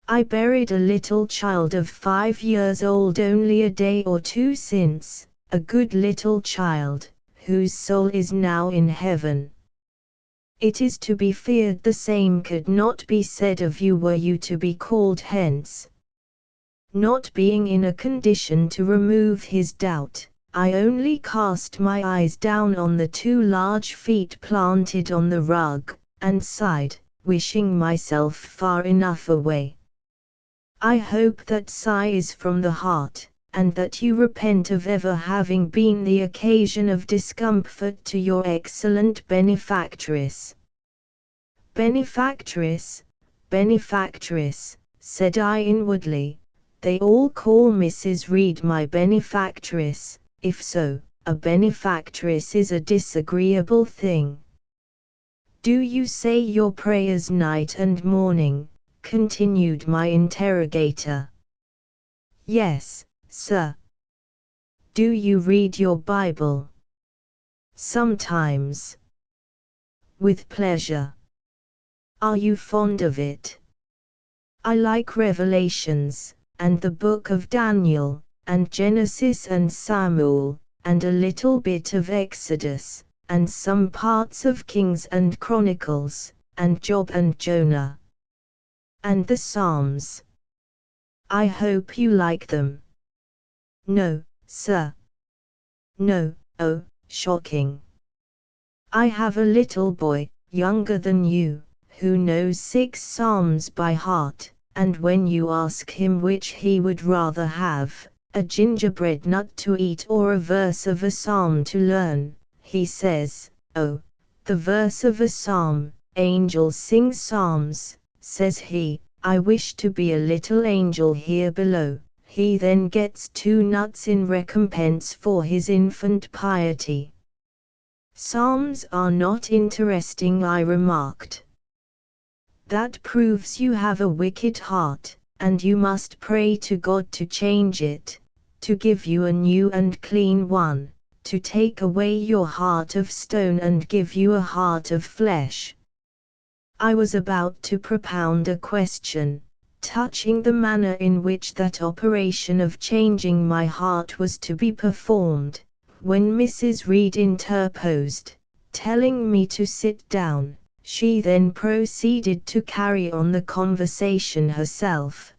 I buried a little child of 5 years old only a day or two since, a good little child, whose soul is now in heaven. It is to be feared the same could not be said of you were you to be called hence. Not being in a condition to remove his doubt, I only cast my eyes down on the 2 large feet planted on the rug, and sighed, wishing myself far enough away. I hope that sigh is from the heart, and that you repent of ever having been the occasion of discomfort to your excellent benefactress. Benefactress, benefactress, said I inwardly. They all call Mrs. Reed my benefactress. If so, a benefactress is a disagreeable thing. Do you say your prayers night and morning? Continued my interrogator. Yes, sir. Do you read your Bible? Sometimes. With pleasure. Are you fond of it? I like Revelations, and the book of Daniel, and Genesis and Samuel, and a little bit of Exodus, and some parts of Kings and Chronicles, and Job and Jonah. And the Psalms. I hope you like them. No, sir. No, oh, shocking. I have a little boy, younger than you, who knows 6 Psalms by heart, and when you ask him which he would rather have, a gingerbread nut to eat or a verse of a psalm to learn, he says, "Oh, the verse of a psalm, angels sing psalms," says he. I wish to be a little angel here below. He then gets 2 nuts in recompense for his infant piety. Psalms are not interesting, I remarked. That proves you have a wicked heart, and you must pray to God to change it, to give you a new and clean one, to take away your heart of stone and give you a heart of flesh. I was about to propound a question, touching the manner in which that operation of changing my heart was to be performed, when Mrs. Reed interposed, telling me to sit down. She then proceeded to carry on the conversation herself.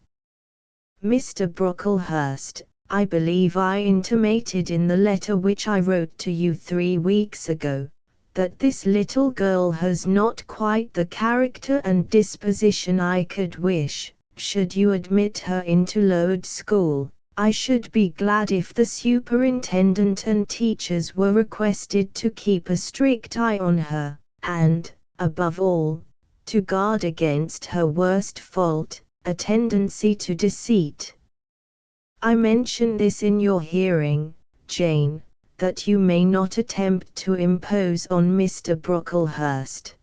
Mr. Brocklehurst, I believe I intimated in the letter which I wrote to you 3 weeks ago, that this little girl has not quite the character and disposition I could wish. Should you admit her into Lowood School, I should be glad if the superintendent and teachers were requested to keep a strict eye on her, and, above all, to guard against her worst fault, a tendency to deceit. I mention this in your hearing, Jane, that you may not attempt to impose on Mr. Brocklehurst.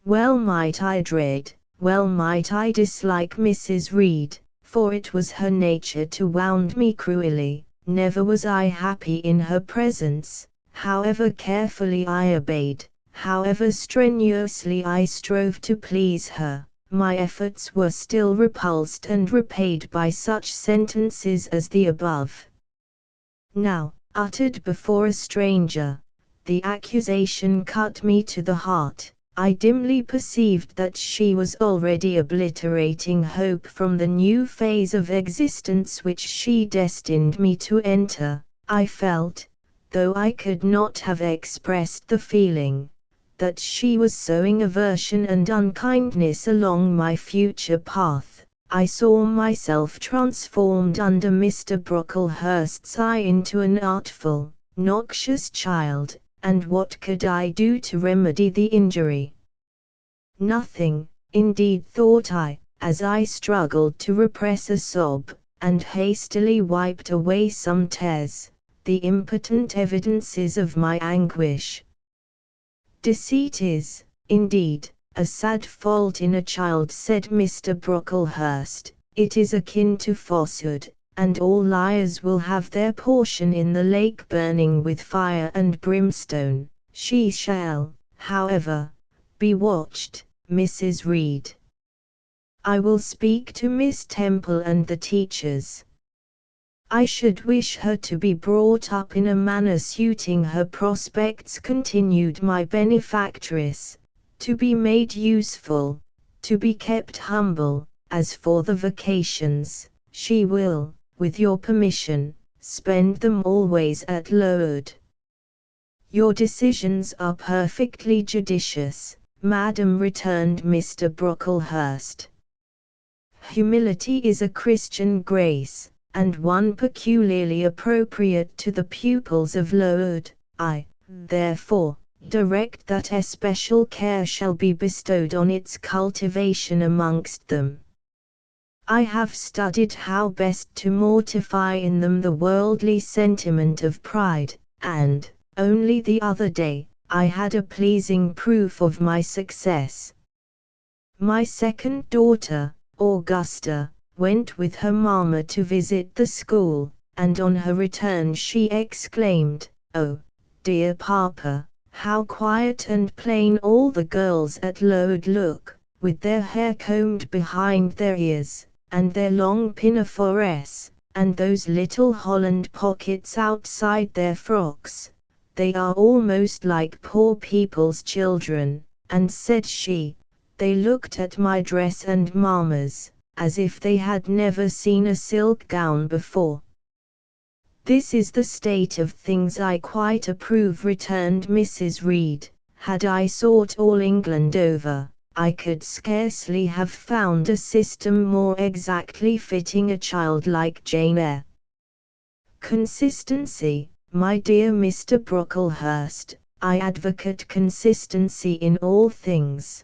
Well might I dread, well might I dislike Mrs. Reed, for it was her nature to wound me cruelly. Never was I happy in her presence, however carefully I obeyed, however strenuously I strove to please her. My efforts were still repulsed and repaid by such sentences as the above. Now, uttered before a stranger, the accusation cut me to the heart. I dimly perceived that she was already obliterating hope from the new phase of existence which she destined me to enter. I felt, though I could not have expressed the feeling, that she was sowing aversion and unkindness along my future path. I saw myself transformed under Mr. Brocklehurst's eye into an artful, noxious child, and what could I do to remedy the injury? Nothing, indeed, thought I, as I struggled to repress a sob, and hastily wiped away some tears, the impotent evidences of my anguish. Deceit is, indeed, a sad fault in a child, said Mr. Brocklehurst. It is akin to falsehood, and all liars will have their portion in the lake burning with fire and brimstone. She shall, however, be watched, Mrs. Reed. I will speak to Miss Temple and the teachers. I should wish her to be brought up in a manner suiting her prospects, continued my benefactress, to be made useful, to be kept humble. As for the vacations, she will, with your permission, spend them always at Lowood. Your decisions are perfectly judicious, madam, returned Mr. Brocklehurst. Humility is a Christian grace, and one peculiarly appropriate to the pupils of Lowood. I, therefore, direct that especial care shall be bestowed on its cultivation amongst them. I have studied how best to mortify in them the worldly sentiment of pride, and, only the other day, I had a pleasing proof of my success. My second daughter, Augusta, went with her mamma to visit the school, and on her return she exclaimed, "Oh, dear papa, how quiet and plain all the girls at Lowood look, with their hair combed behind their ears, and their long pinafores, and those little Holland pockets outside their frocks. They are almost like poor people's children," and said she, "they looked at my dress and mamma's, as if they had never seen a silk gown before." "This is the state of things I quite approve," returned Mrs. Reed. "Had I sought all England over, I could scarcely have found a system more exactly fitting a child like Jane Eyre. Consistency, my dear Mr. Brocklehurst, I advocate consistency in all things."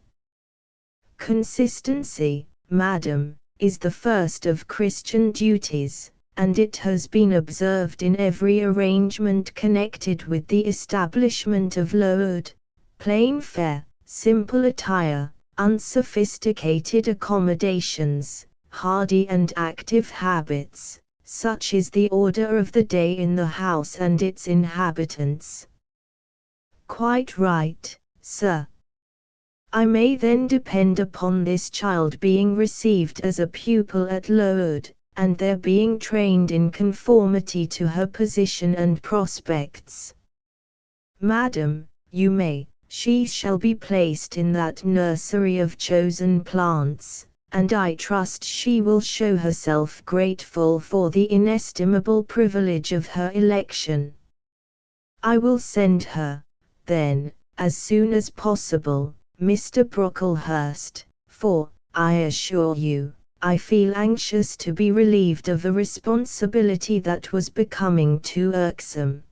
Consistency, madam, is the first of Christian duties, and it has been observed in every arrangement connected with the establishment of Lowood. Plain fare, simple attire, unsophisticated accommodations, hardy and active habits, such is the order of the day in the house and its inhabitants. "Quite right, sir. I may then depend upon this child being received as a pupil at Lowood, and there being trained in conformity to her position and prospects." "Madam, you may. She shall be placed in that nursery of chosen plants, and I trust she will show herself grateful for the inestimable privilege of her election. I will send her, then, as soon as possible, Mr. Brocklehurst, for, I assure you, I feel anxious to be relieved of a responsibility that was becoming too irksome."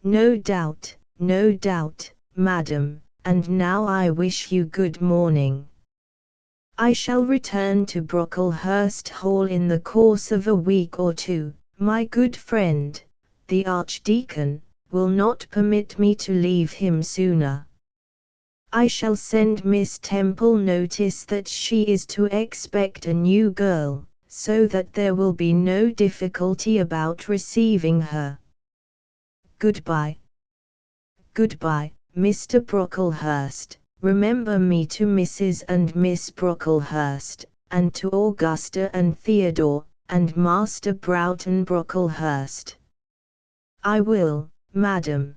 No doubt, madam, and now I wish you good morning. I shall return to Brocklehurst Hall in the course of a week or two. My good friend, the Archdeacon, will not permit me to leave him sooner. I shall send Miss Temple notice that she is to expect a new girl, so that there will be no difficulty about receiving her. Goodbye. Goodbye, Mr. Brocklehurst. Remember me to Mrs. and Miss Brocklehurst, and to Augusta and Theodore, and Master Broughton Brocklehurst. "I will, madam."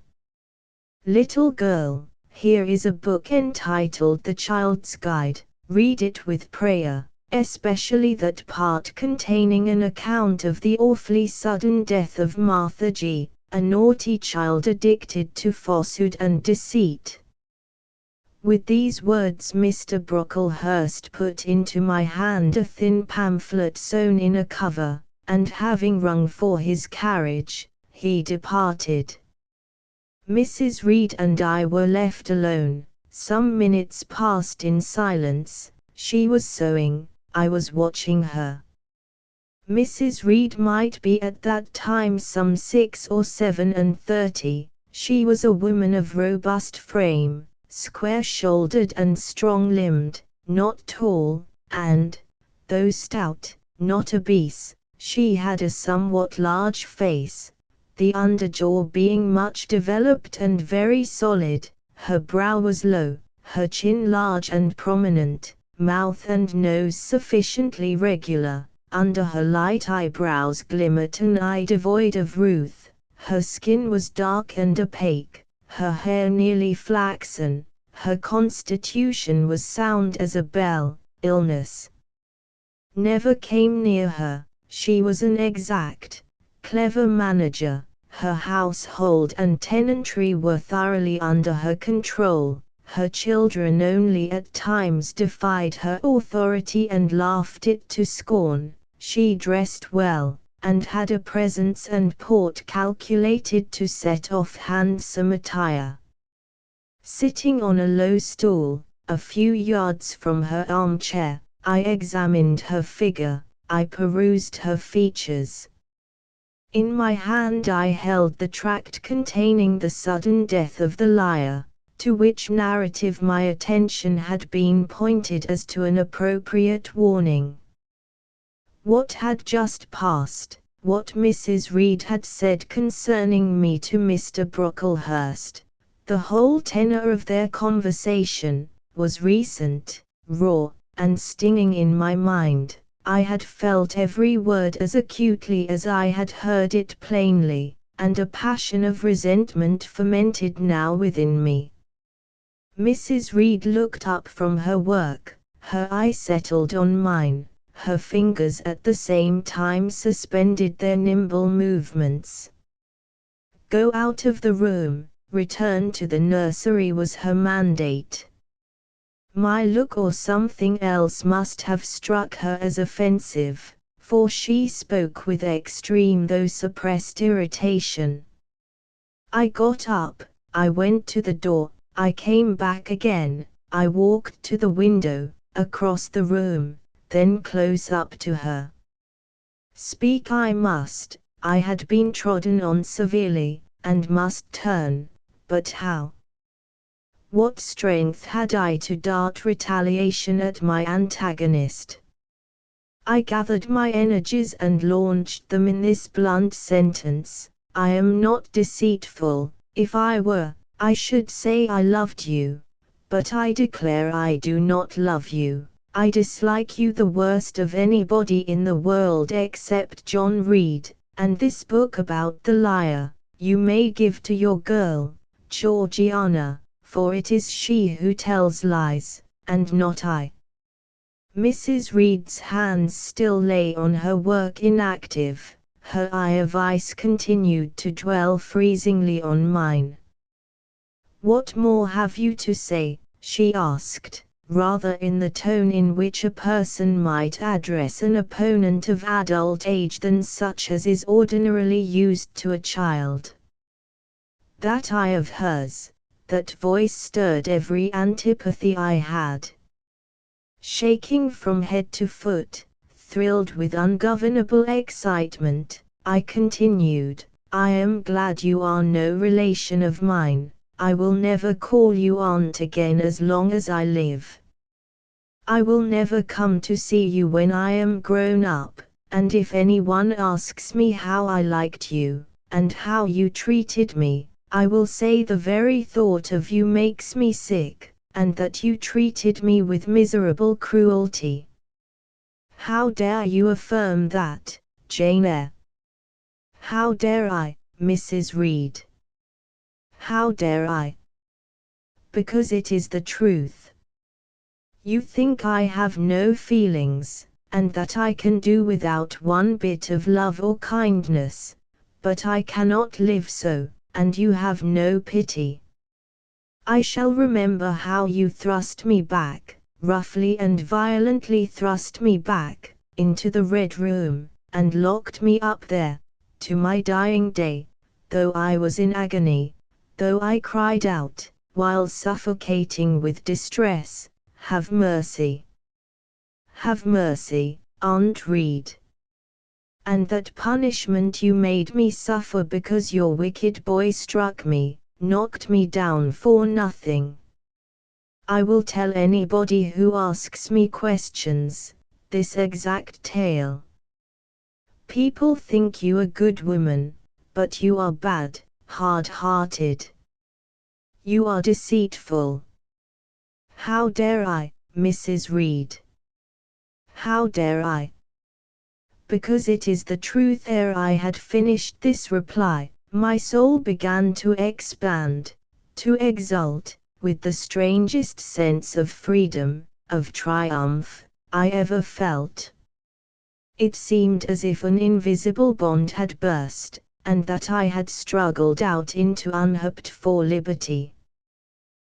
Little girl, here is a book entitled The Child's Guide. Read it with prayer, especially that part containing an account of the awfully sudden death of Martha G., a naughty child addicted to falsehood and deceit. With these words Mr. Brocklehurst put into my hand a thin pamphlet sewn in a cover, and having rung for his carriage, he departed. Mrs. Reed and I were left alone. Some minutes passed in silence. She was sewing, I was watching her. Mrs. Reed might be at that time some 6 or 37. She was a woman of robust frame, square-shouldered and strong-limbed, not tall, and, though stout, not obese. She had a somewhat large face, the underjaw being much developed and very solid. Her brow was low, her chin large and prominent, mouth and nose sufficiently regular. Under her light eyebrows glimmered an eye devoid of ruth. Her skin was dark and opaque, her hair nearly flaxen. Her constitution was sound as a bell. Illness never came near her, She was an exact, clever manager. Her household and tenantry were thoroughly under her control. Her children only at times defied her authority and laughed it to scorn. She dressed well, and had a presence and port calculated to set off handsome attire. Sitting on a low stool, a few yards from her armchair, I examined her figure, I perused her features. In my hand I held the tract containing the sudden death of the liar, to which narrative my attention had been pointed as to an appropriate warning. What had just passed, what Mrs. Reed had said concerning me to Mr. Brocklehurst, the whole tenor of their conversation, was recent, raw, and stinging in my mind. I had felt every word as acutely as I had heard it plainly, and a passion of resentment fermented now within me. Mrs. Reed looked up from her work, her eye settled on mine, her fingers at the same time suspended their nimble movements. Go out of the room, return to the nursery was her mandate. My look or something else must have struck her as offensive, for she spoke with extreme though suppressed irritation. I got up, I went to the door, I came back again, I walked to the window, across the room, then close up to her. Speak I must, I had been trodden on severely, and must turn, but how? What strength had I to dart retaliation at my antagonist? I gathered my energies and launched them in this blunt sentence: I am not deceitful. If I were, I should say I loved you. But I declare I do not love you. I dislike you the worst of anybody in the world except John Reed, and this book about the liar, you may give to your girl, Georgiana, for it is she who tells lies, and not I. Mrs. Reed's hands still lay on her work inactive, her eye of ice continued to dwell freezingly on mine. What more have you to say? She asked, rather in the tone in which a person might address an opponent of adult age than such as is ordinarily used to a child. That eye of hers, that voice stirred every antipathy I had. Shaking from head to foot, thrilled with ungovernable excitement, I continued, I am glad you are no relation of mine. I will never call you aunt again as long as I live. I will never come to see you when I am grown up, and if anyone asks me how I liked you, and how you treated me, I will say the very thought of you makes me sick, and that you treated me with miserable cruelty. How dare you affirm that, Jane Eyre? How dare I, Mrs. Reed? How dare I? Because it is the truth. You think I have no feelings, and that I can do without one bit of love or kindness, but I cannot live so, and you have no pity. I shall remember how you thrust me back, roughly and violently thrust me back, into the Red Room, and locked me up there, to my dying day, though I was in agony, though I cried out, while suffocating with distress, have mercy. Have mercy, Aunt Reed. And that punishment you made me suffer because your wicked boy struck me, knocked me down for nothing. I will tell anybody who asks me questions, this exact tale. People think you a good woman, but you are bad, hard-hearted. You are deceitful. How dare I, Mrs. Reed? How dare I? Because it is the truth. Ere I had finished this reply, my soul began to expand, to exult, with the strangest sense of freedom, of triumph, I ever felt. It seemed as if an invisible bond had burst, and that I had struggled out into unhoped for liberty.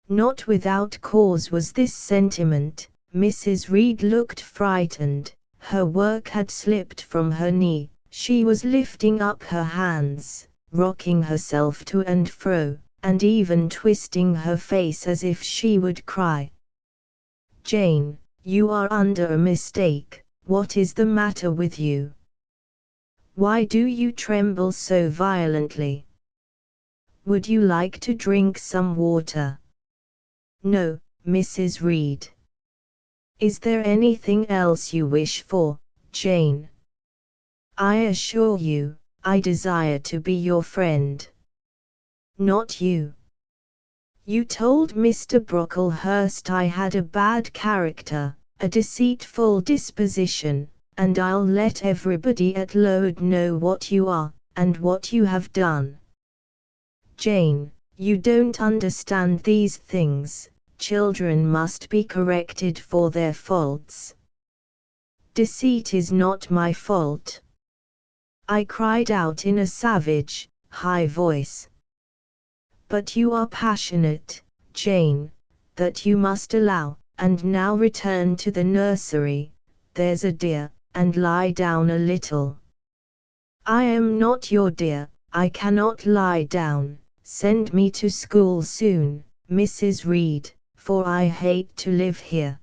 Not without cause was this sentiment. Mrs. Reed looked frightened, her work had slipped from her knee, she was lifting up her hands, rocking herself to and fro, and even twisting her face as if she would cry. "Jane, you are under a mistake. What is the matter with you? Why do you tremble so violently? Would you like to drink some water?" "No, Mrs. Reed." "Is there anything else you wish for, Jane?" "I assure you, I desire to be your friend." "Not you. You told Mr. Brocklehurst I had a bad character, a deceitful disposition, and I'll let everybody at Lowood know what you are, and what you have done." "Jane, you don't understand these things. Children must be corrected for their faults." "Deceit is not my fault," I cried out in a savage, high voice. "But you are passionate, Jane, that you must allow, and now return to the nursery, there's a dear, and lie down a little." "I am not your dear, I cannot lie down. Send me to school soon, Mrs. Reed, for I hate to live here."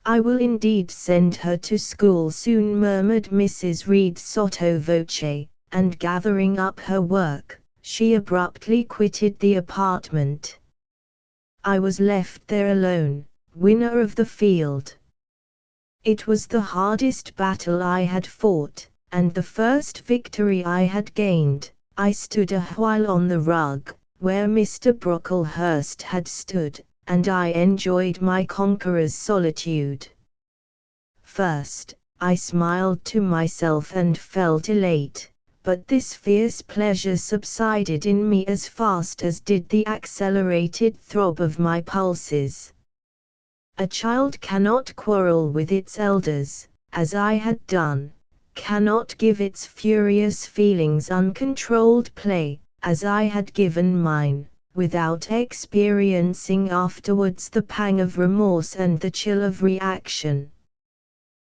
"I will indeed send her to school soon," murmured Mrs. Reed sotto voce, and gathering up her work, she abruptly quitted the apartment. I was left there alone, winner of the field. It was the hardest battle I had fought, and the first victory I had gained. I stood a while on the rug, where Mr. Brocklehurst had stood, and I enjoyed my conqueror's solitude. First, I smiled to myself and felt elate, but this fierce pleasure subsided in me as fast as did the accelerated throb of my pulses. A child cannot quarrel with its elders, as I had done, cannot give its furious feelings uncontrolled play, as I had given mine, without experiencing afterwards the pang of remorse and the chill of reaction.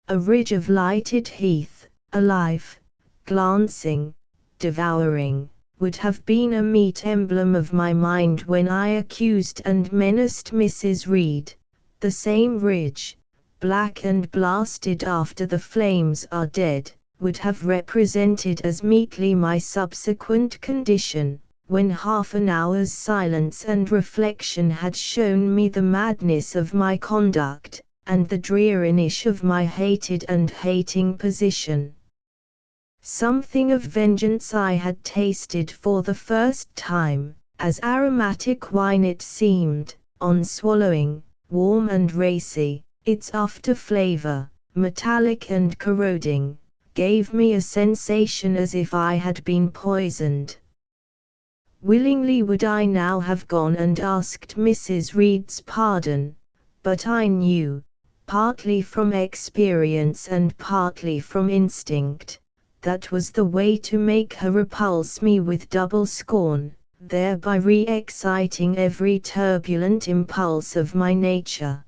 A ridge of lighted heath, alive, glancing, devouring, would have been a meet emblem of my mind when I accused and menaced Mrs. Reed. The same ridge, black and blasted after the flames are dead, would have represented as meetly my subsequent condition, when half an hour's silence and reflection had shown me the madness of my conduct, and the dreariness of my hated and hating position. Something of vengeance I had tasted for the first time, as aromatic wine it seemed, on swallowing, warm and racy, its after flavor, metallic and corroding, gave me a sensation as if I had been poisoned. Willingly would I now have gone and asked Mrs. Reed's pardon, but I knew, partly from experience and partly from instinct, that was the way to make her repulse me with double scorn, thereby re-exciting every turbulent impulse of my nature.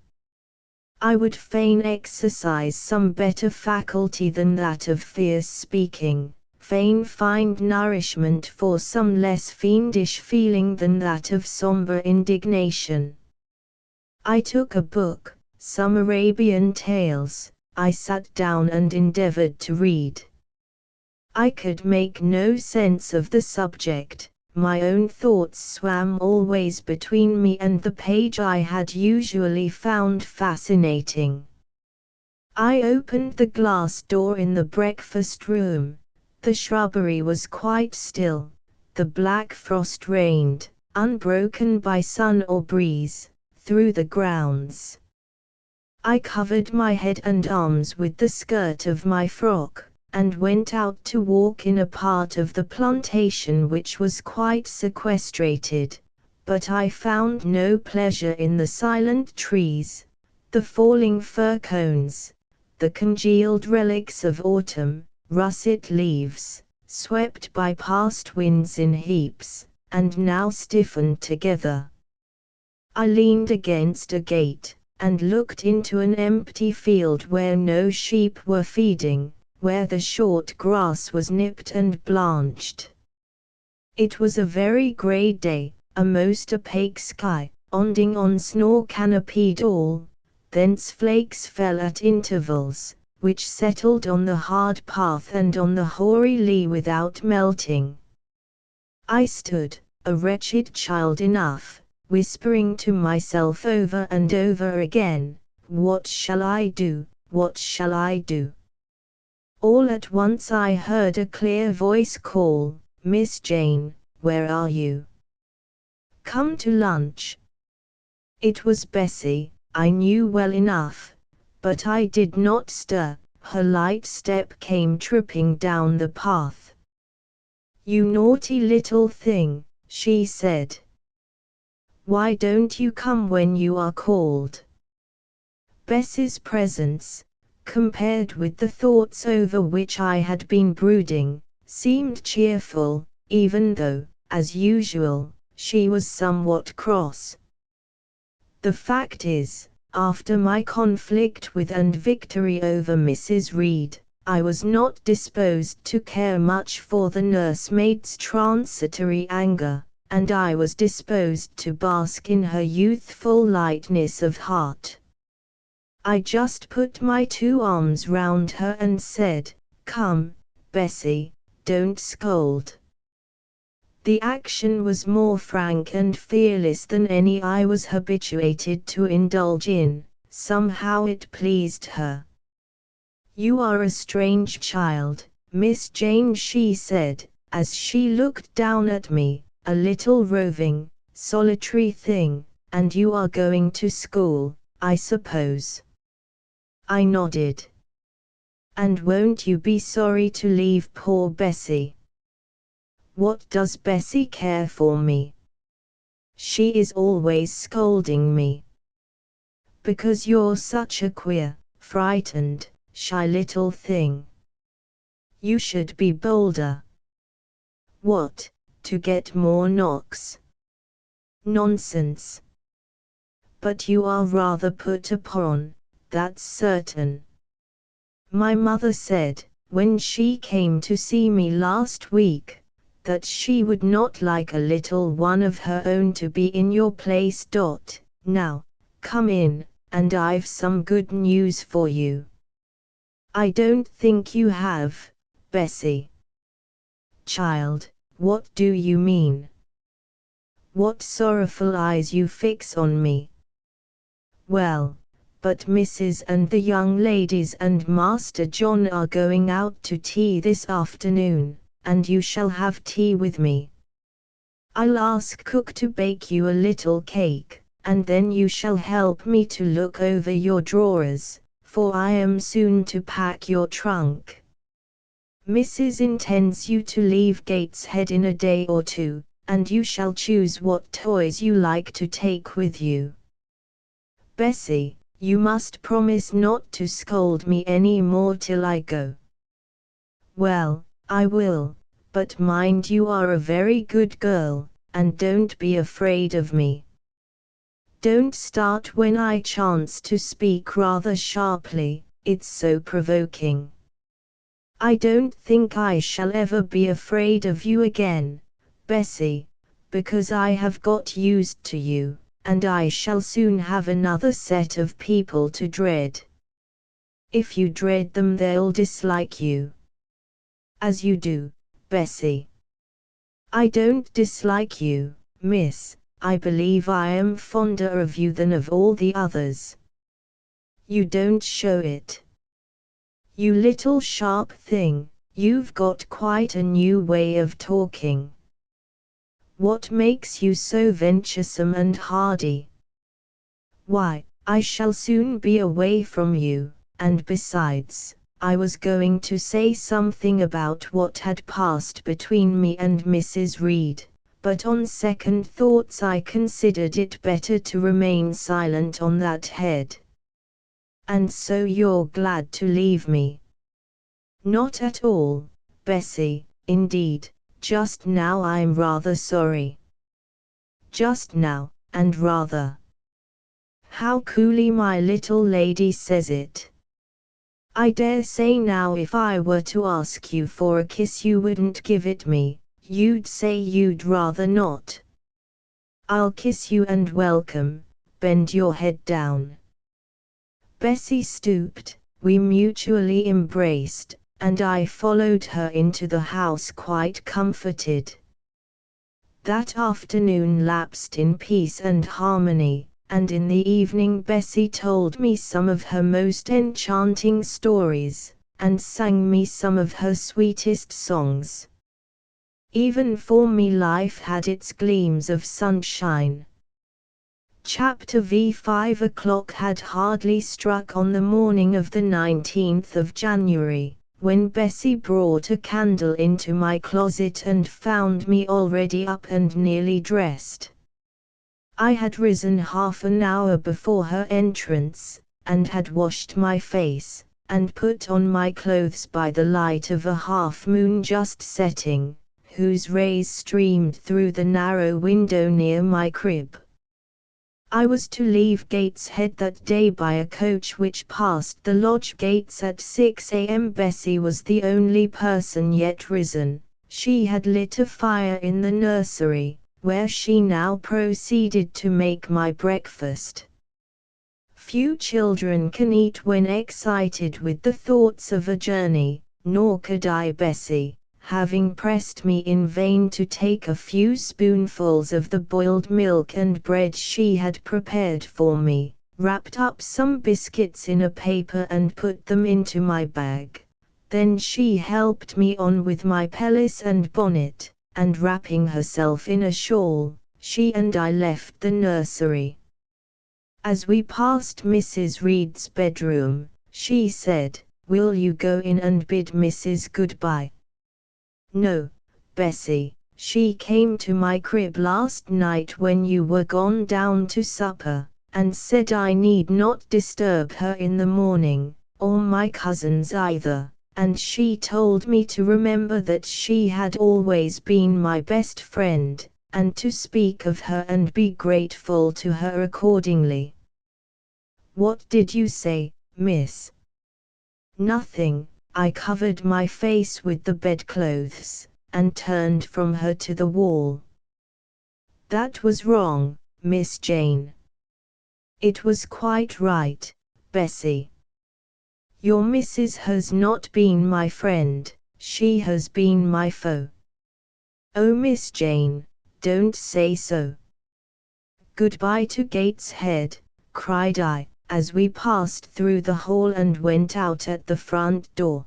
I would fain exercise some better faculty than that of fierce speaking, fain find nourishment for some less fiendish feeling than that of sombre indignation. I took a book, some Arabian tales, I sat down and endeavored to read. I could make no sense of the subject. My own thoughts swam always between me and the page I had usually found fascinating. I opened the glass door in the breakfast room. The shrubbery was quite still. The black frost reigned, unbroken by sun or breeze, through the grounds. I covered my head and arms with the skirt of my frock, and went out to walk in a part of the plantation which was quite sequestrated, but I found no pleasure in the silent trees, the falling fir cones, the congealed relics of autumn, russet leaves, swept by past winds in heaps, and now stiffened together. I leaned against a gate, and looked into an empty field where no sheep were feeding, where the short grass was nipped and blanched. It was a very grey day, a most opaque sky, onding on snow-canopied all, thence flakes fell at intervals, which settled on the hard path and on the hoary lea without melting. I stood, a wretched child enough, whispering to myself over and over again, "What shall I do? What shall I do?" All at once I heard a clear voice call, "Miss Jane, where are you? Come to lunch." It was Bessie, I knew well enough, but I did not stir. Her light step came tripping down the path. "You naughty little thing," she said. "Why don't you come when you are called?" Bessie's presence, compared with the thoughts over which I had been brooding, seemed cheerful, even though, as usual, she was somewhat cross. The fact is, after my conflict with and victory over Mrs. Reed, I was not disposed to care much for the nursemaid's transitory anger, and I was disposed to bask in her youthful lightness of heart. I just put my 2 arms round her and said, "Come, Bessie, don't scold." The action was more frank and fearless than any I was habituated to indulge in. Somehow it pleased her. "You are a strange child, Miss Jane," she said, as she looked down at me, "a little roving, solitary thing, and you are going to school, I suppose?" I nodded. "And won't you be sorry to leave poor Bessie?" "What does Bessie care for me? She is always scolding me." "Because you're such a queer, frightened, shy little thing. You should be bolder." "What, to get more knocks?" "Nonsense. But you are rather put upon, that's certain. My mother said, when she came to see me last week, that she would not like a little one of her own to be in your place. Now, come in, and I've some good news for you." "I don't think you have, Bessie." "Child, what do you mean? What sorrowful eyes you fix on me." "Well, but Mrs. and the young ladies and Master John are going out to tea this afternoon, and you shall have tea with me. I'll ask cook to bake you a little cake, and then you shall help me to look over your drawers, for I am soon to pack your trunk. Mrs. intends you to leave Gateshead in a day or 2, and you shall choose what toys you like to take with you. Bessie, you must promise not to scold me any more till I go." "Well, I will, but mind you are a very good girl, and don't be afraid of me. Don't start when I chance to speak rather sharply, it's so provoking. I don't think I shall ever be afraid of you again, Bessie, because I have got used to you, and I shall soon have another set of people to dread. If you dread them they'll dislike you. As you do, Bessie." "I don't dislike you, miss. I believe I am fonder of you than of all the others." "You don't show it. You little sharp thing, you've got quite a new way of talking. What makes you so venturesome and hardy?" "Why, I shall soon be away from you, and besides, I was going to say something about what had passed between me and Mrs. Reed, but on second thoughts I considered it better to remain silent on that head." And so you're glad to leave me? Not at all, Bessie, indeed, just now I'm rather sorry. Just now, and rather. How coolly my little lady says it. I dare say now if I were to ask you for a kiss you wouldn't give it me, you'd say you'd rather not. I'll kiss you and welcome, bend your head down. Bessie stooped, we mutually embraced, and I followed her into the house quite comforted. That afternoon lapsed in peace and harmony, and in the evening Bessie told me some of her most enchanting stories, and sang me some of her sweetest songs. Even for me life had its gleams of sunshine. Chapter V. 5 o'clock had hardly struck on the morning of the 19th of January, when Bessie brought a candle into my closet and found me already up and nearly dressed. I had risen half an hour before her entrance, and had washed my face, and put on my clothes by the light of a half-moon just setting, whose rays streamed through the narrow window near my crib. I was to leave Gateshead that day by a coach which passed the lodge gates at 6 a.m. Bessie was the only person yet risen. She had lit a fire in the nursery, where she now proceeded to make my breakfast. Few children can eat when excited with the thoughts of a journey, nor could I. Bessie, having pressed me in vain to take a few spoonfuls of the boiled milk and bread she had prepared for me, wrapped up some biscuits in a paper and put them into my bag. Then she helped me on with my pelisse and bonnet, and wrapping herself in a shawl, she and I left the nursery. As we passed Mrs. Reed's bedroom, she said, "Will you go in and bid Mrs. goodbye?" "No, Bessie, she came to my crib last night when you were gone down to supper, and said I need not disturb her in the morning, or my cousins either, and she told me to remember that she had always been my best friend, and to speak of her and be grateful to her accordingly." "What did you say, miss?" "Nothing." I covered my face with the bedclothes, and turned from her to the wall. "That was wrong, Miss Jane." "It was quite right, Bessie. Your missus has not been my friend, she has been my foe." "Oh Miss Jane, don't say so." "Goodbye to Gateshead," cried I, as we passed through the hall and went out at the front door.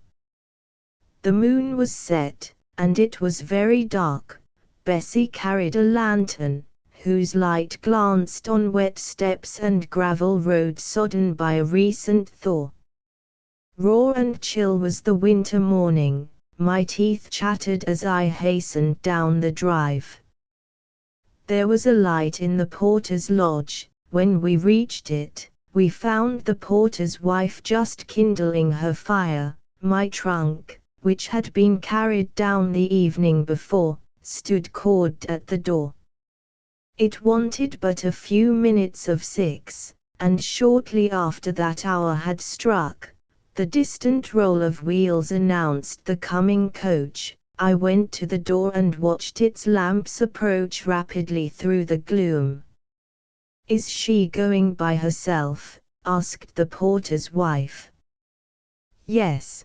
The moon was set, and it was very dark. Bessie carried a lantern, whose light glanced on wet steps and gravel road sodden by a recent thaw. Raw and chill was the winter morning. My teeth chattered as I hastened down the drive. There was a light in the porter's lodge. When we reached it, we found the porter's wife just kindling her fire. My trunk, which had been carried down the evening before, stood corded at the door. It wanted but a few minutes of 6, and shortly after that hour had struck, the distant roll of wheels announced the coming coach. I went to the door and watched its lamps approach rapidly through the gloom. "Is she going by herself?" asked the porter's wife. "Yes."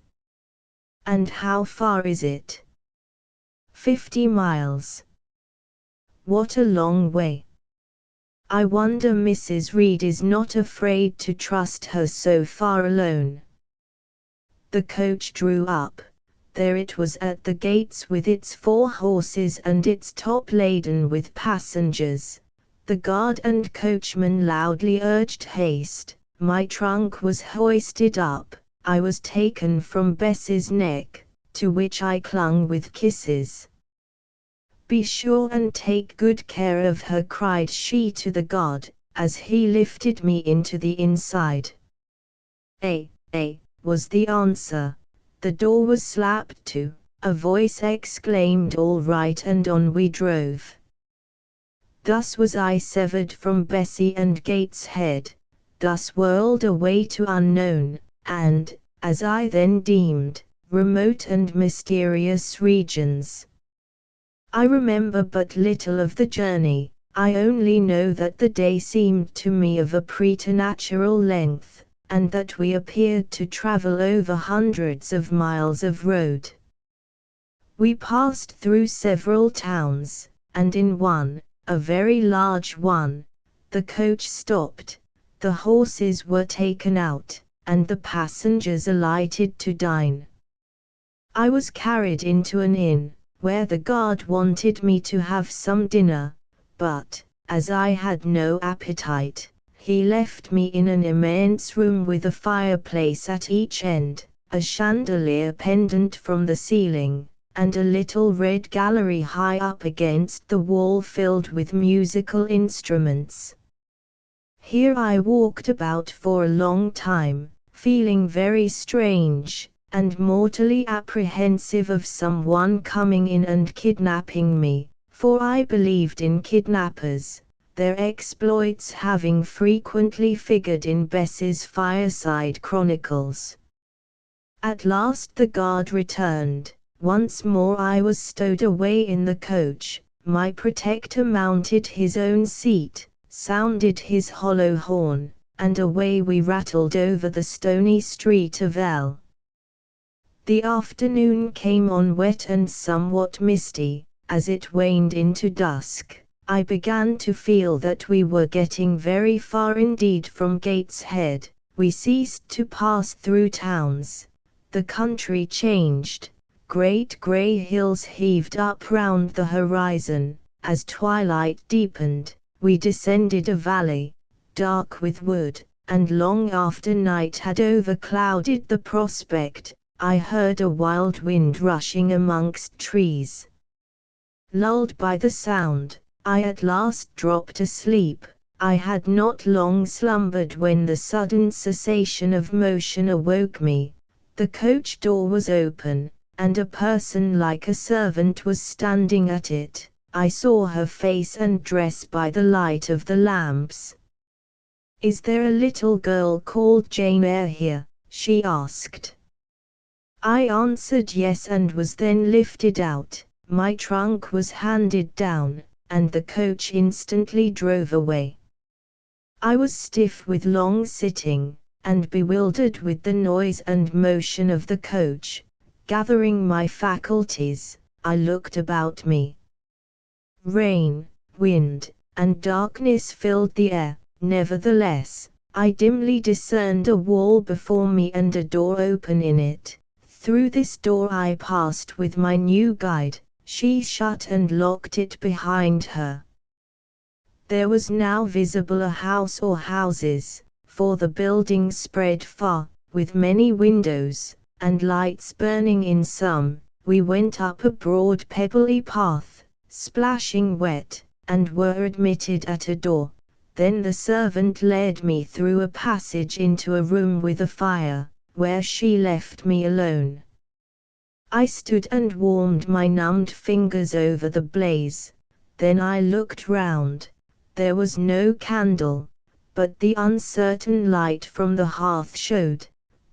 "And how far is it?" 50 miles. What a long way. I wonder Mrs. Reed is not afraid to trust her so far alone. The coach drew up. There it was at the gates with its 4 horses and its top laden with passengers. The guard and coachman loudly urged haste. My trunk was hoisted up. I was taken from Bessie's neck, to which I clung with kisses. "Be sure and take good care of her," cried she to the guard, as he lifted me into the inside. was the answer. The door was slapped to. A voice exclaimed, "All right," and on we drove. Thus was I severed from Bessie and Gateshead, thus whirled away to unknown, and, as I then deemed, remote and mysterious regions. I remember but little of the journey. I only know that the day seemed to me of a preternatural length, and that we appeared to travel over hundreds of miles of road. We passed through several towns, and in one, a very large one, the coach stopped, the horses were taken out, and the passengers alighted to dine. I was carried into an inn, where the guard wanted me to have some dinner, but, as I had no appetite, he left me in an immense room with a fireplace at each end, a chandelier pendant from the ceiling, and a little red gallery high up against the wall filled with musical instruments. Here I walked about for a long time, feeling very strange, and mortally apprehensive of someone coming in and kidnapping me, for I believed in kidnappers, their exploits having frequently figured in Bessie's fireside chronicles. At last the guard returned. Once more I was stowed away in the coach, my protector mounted his own seat, sounded his hollow horn, and away we rattled over the stony street of Eyre. The afternoon came on wet and somewhat misty. As it waned into dusk, I began to feel that we were getting very far indeed from Gateshead. We ceased to pass through towns. The country changed. Great grey hills heaved up round the horizon. As twilight deepened, we descended a valley, dark with wood, and long after night had overclouded the prospect, I heard a wild wind rushing amongst trees. Lulled by the sound, I at last dropped asleep. I had not long slumbered when the sudden cessation of motion awoke me. The coach door was open, and a person like a servant was standing at it. I saw her face and dress by the light of the lamps. "Is there a little girl called Jane Eyre here?" she asked. I answered yes, and was then lifted out. My trunk was handed down, and the coach instantly drove away. I was stiff with long sitting, and bewildered with the noise and motion of the coach. Gathering my faculties, I looked about me. Rain, wind, and darkness filled the air. Nevertheless, I dimly discerned a wall before me and a door open in it. Through this door I passed with my new guide. She shut and locked it behind her. There was now visible a house or houses, for the building spread far, with many windows, and lights burning in some. We went up a broad pebbly path, splashing wet, and were admitted at a door. Then the servant led me through a passage into a room with a fire, where she left me alone. I stood and warmed my numbed fingers over the blaze. Then I looked round. There was no candle, but the uncertain light from the hearth showed,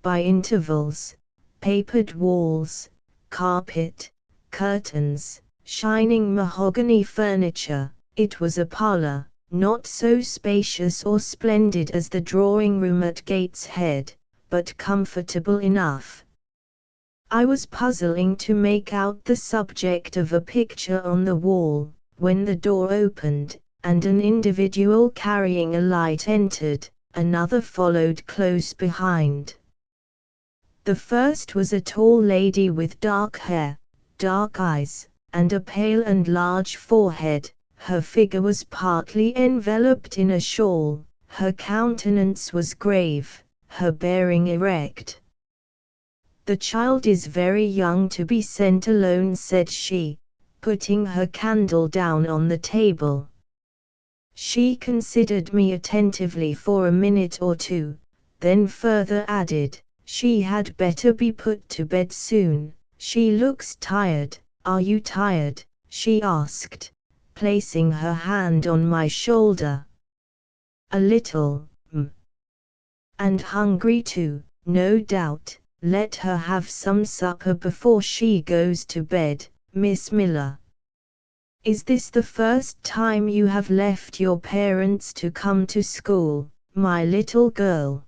by intervals, papered walls, carpet, curtains, shining mahogany furniture. It was a parlour, not so spacious or splendid as the drawing-room at Gateshead, but comfortable enough. I was puzzling to make out the subject of a picture on the wall, when the door opened, and an individual carrying a light entered. Another followed close behind. The first was a tall lady with dark hair, dark eyes, and a pale and large forehead. Her figure was partly enveloped in a shawl. Her countenance was grave, her bearing erect. "The child is very young to be sent alone," said she, putting her candle down on the table. She considered me attentively for a minute or two, then further added, "She had better be put to bed soon, she looks tired." "Are you tired?" she asked, placing her hand on my shoulder. "A little, and hungry too, no doubt. Let her have some supper before she goes to bed, Miss Miller." "Is this the first time you have left your parents to come to school, my little girl?"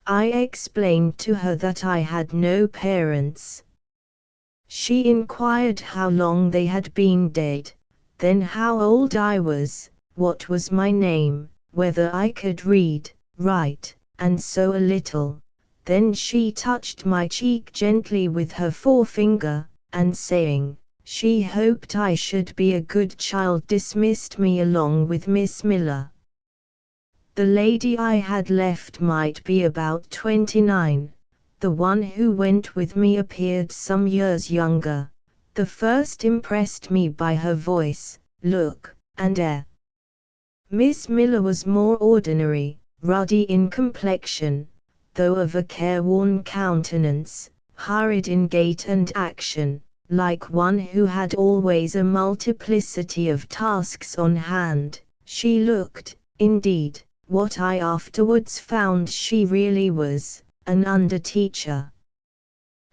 I explained to her that I had no parents. She inquired how long they had been dead, then how old I was, what was my name, whether I could read, write, and sew a little. Then she touched my cheek gently with her forefinger, and saying, she hoped I should be a good child, dismissed me along with Miss Miller. The lady I had left might be about 29. The one who went with me appeared some years younger. The first impressed me by her voice, look, and air. Miss Miller was more ordinary, ruddy in complexion, though of a careworn countenance, hurried in gait and action, like one who had always a multiplicity of tasks on hand. She looked, indeed, what I afterwards found she really was, an under-teacher.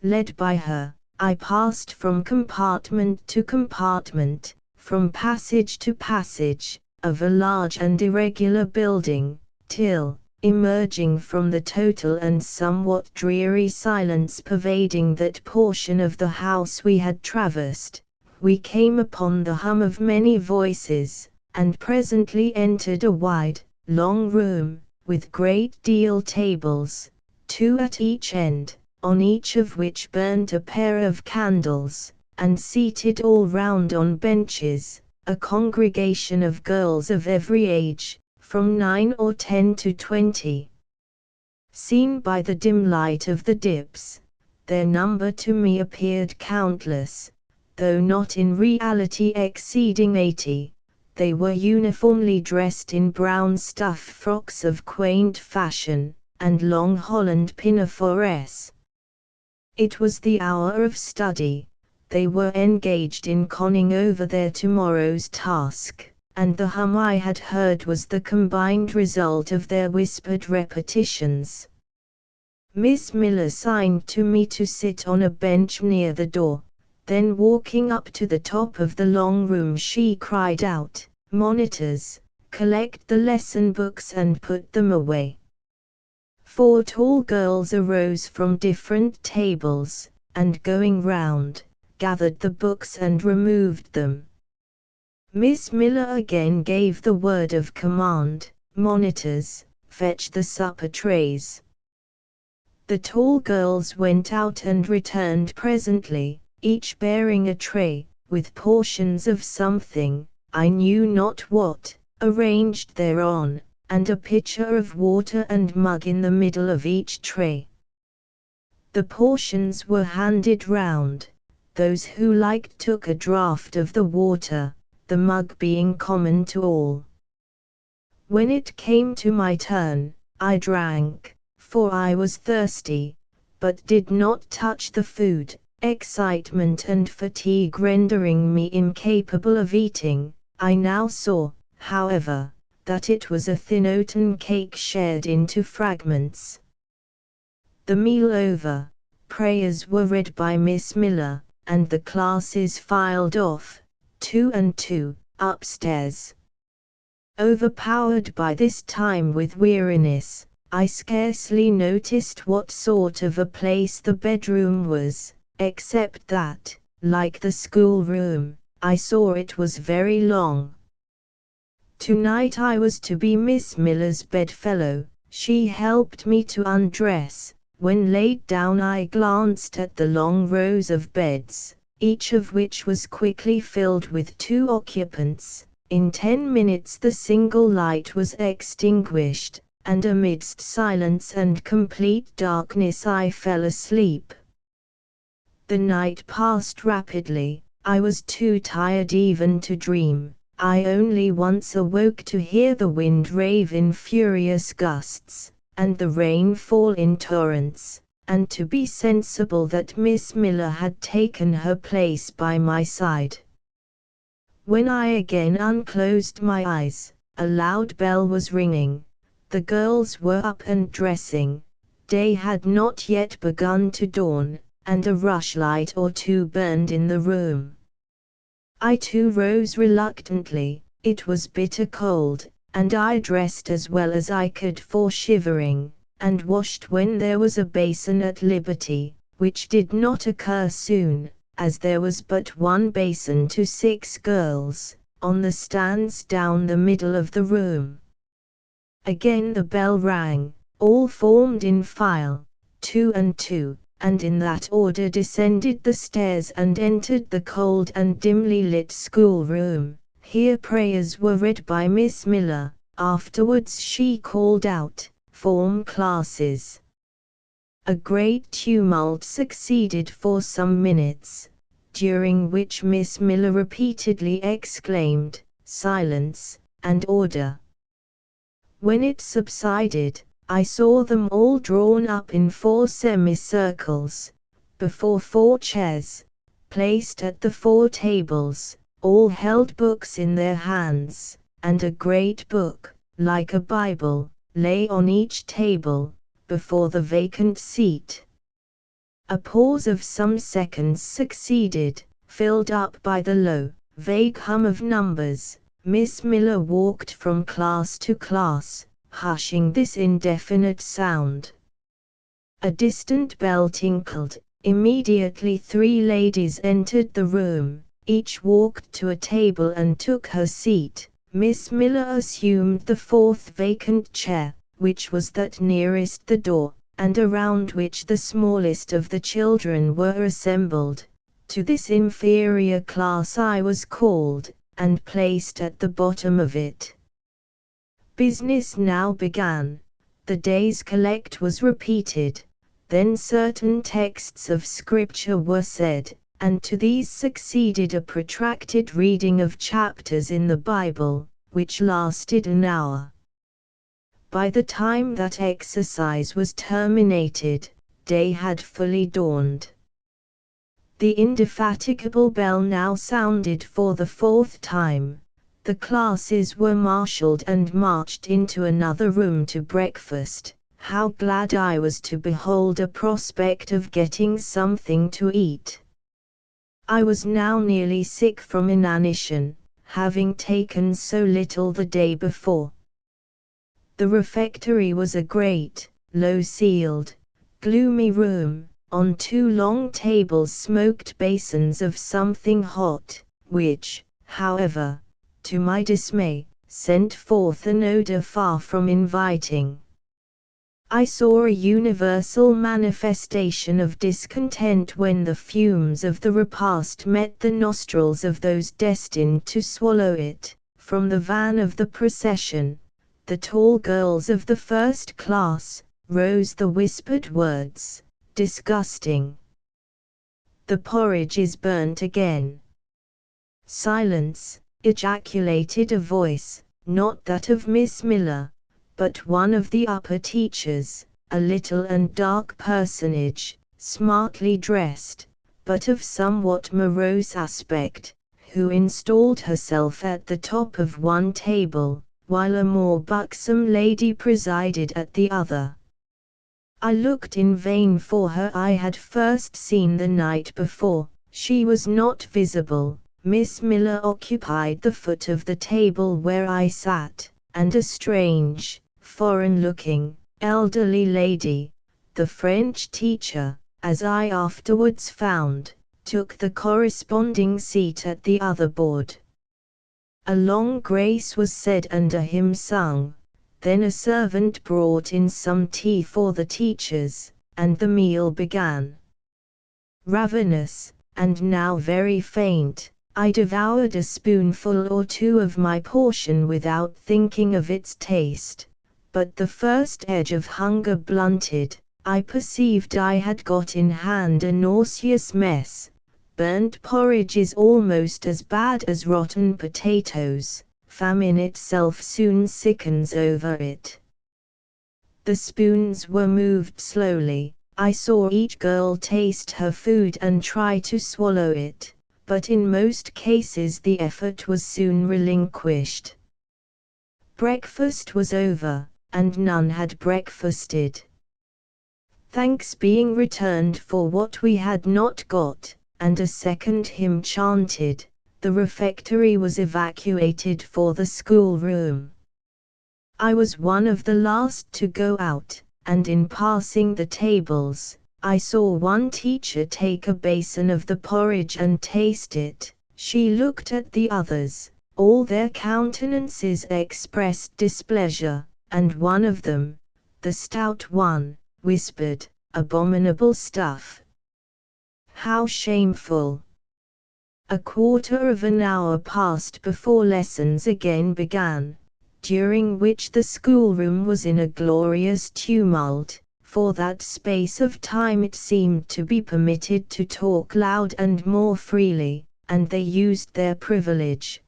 Led by her, I passed from compartment to compartment, from passage to passage, of a large and irregular building, till, emerging from the total and somewhat dreary silence pervading that portion of the house we had traversed, we came upon the hum of many voices, and presently entered a wide, long room, with great deal tables, 2 at each end, on each of which burnt a pair of candles, and seated all round on benches, a congregation of girls of every age, from 9 or 10 to 20. Seen by the dim light of the dips, their number to me appeared countless, though not in reality exceeding 80. They were uniformly dressed in brown stuff frocks of quaint fashion, and long holland pinafores. It was the hour of study. They were engaged in conning over their tomorrow's task, and the hum I had heard was the combined result of their whispered repetitions. Miss Miller signed to me to sit on a bench near the door. Then walking up to the top of the long room she cried out, "Monitors, collect the lesson books and put them away." 4 tall girls arose from different tables, and going round, gathered the books and removed them. Miss Miller again gave the word of command, "Monitors, fetch the supper trays." The tall girls went out and returned presently, each bearing a tray, with portions of something, I knew not what, arranged thereon, and a pitcher of water and mug in the middle of each tray. The portions were handed round. Those who liked took a draught of the water, the mug being common to all. When it came to my turn, I drank, for I was thirsty, but did not touch the food, excitement and fatigue rendering me incapable of eating. I now saw, however, that it was a thin oaten cake shared into fragments. The meal over, prayers were read by Miss Miller, and the classes filed off, 2 and 2, upstairs. Overpowered by this time with weariness, I scarcely noticed what sort of a place the bedroom was, except that, like the schoolroom, I saw it was very long. Tonight I was to be Miss Miller's bedfellow. She helped me to undress. When laid down I glanced at the long rows of beds, each of which was quickly filled with 2 occupants. In 10 minutes the single light was extinguished, and amidst silence and complete darkness I fell asleep. The night passed rapidly. I was too tired even to dream. I only once awoke to hear the wind rave in furious gusts, and the rain fall in torrents, and to be sensible that Miss Miller had taken her place by my side. When I again unclosed my eyes, a loud bell was ringing. The girls were up and dressing. Day had not yet begun to dawn, and a rushlight or two burned in the room. I too rose reluctantly. It was bitter cold, and I dressed as well as I could for shivering, and washed when there was a basin at liberty, which did not occur soon, as there was but one basin to 6 girls, on the stands down the middle of the room. Again the bell rang. All formed in file, 2 and 2, and in that order descended the stairs and entered the cold and dimly lit schoolroom. Here prayers were read by Miss Miller. Afterwards she called out, "Form classes." A great tumult succeeded for some minutes, during which Miss Miller repeatedly exclaimed, "Silence, and order." When it subsided, I saw them all drawn up in 4 semicircles, before 4 chairs, placed at the 4 tables. All held books in their hands, and a great book, like a Bible, lay on each table, before the vacant seat. A pause of some seconds succeeded, filled up by the low, vague hum of numbers. Miss Miller walked from class to class, hushing this indefinite sound. A distant bell tinkled. Immediately 3 ladies entered the room. Each walked to a table and took her seat. Miss Miller assumed the 4th vacant chair, which was that nearest the door, and around which the smallest of the children were assembled. To this inferior class I was called, and placed at the bottom of it. Business now began. The day's collect was repeated. Then certain texts of Scripture were said, and to these succeeded a protracted reading of chapters in the Bible, which lasted an hour. By the time that exercise was terminated, day had fully dawned. The indefatigable bell now sounded for the 4th time. The classes were marshaled and marched into another room to breakfast. How glad I was to behold a prospect of getting something to eat. I was now nearly sick from inanition, having taken so little the day before. The refectory was a great, low-ceiled, gloomy room. On 2 long tables smoked basins of something hot, which, however, to my dismay, sent forth an odor far from inviting. I saw a universal manifestation of discontent when the fumes of the repast met the nostrils of those destined to swallow it. From the van of the procession, the tall girls of the 1st class, rose the whispered words, "Disgusting! The porridge is burnt again." "Silence!" ejaculated a voice, not that of Miss Miller, but one of the upper teachers, a little and dark personage, smartly dressed, but of somewhat morose aspect, who installed herself at the top of one table, while a more buxom lady presided at the other. I looked in vain for her I had first seen the night before. She was not visible. Miss Miller occupied the foot of the table where I sat, and a strange, foreign-looking, elderly lady, the French teacher, as I afterwards found, took the corresponding seat at the other board. A long grace was said and a hymn sung. Then a servant brought in some tea for the teachers, and the meal began. Ravenous, and now very faint, I devoured a spoonful or 2 of my portion without thinking of its taste. But the first edge of hunger blunted. I perceived I had got in hand a nauseous mess. Burnt porridge is almost as bad as rotten potatoes. Famine itself soon sickens over it. The spoons were moved slowly. I saw each girl taste her food and try to swallow it, but in most cases the effort was soon relinquished. Breakfast was over, and none had breakfasted. Thanks being returned for what we had not got, and a second hymn chanted, the refectory was evacuated for the schoolroom. I was one of the last to go out, and in passing the tables, I saw one teacher take a basin of the porridge and taste it. She looked at the others, all their countenances expressed displeasure, and one of them, the stout one, whispered, "Abominable stuff! How shameful!" A quarter of an hour passed before lessons again began, during which the schoolroom was in a glorious tumult. For that space of time it seemed to be permitted to talk loud and more freely, and they used their privilege.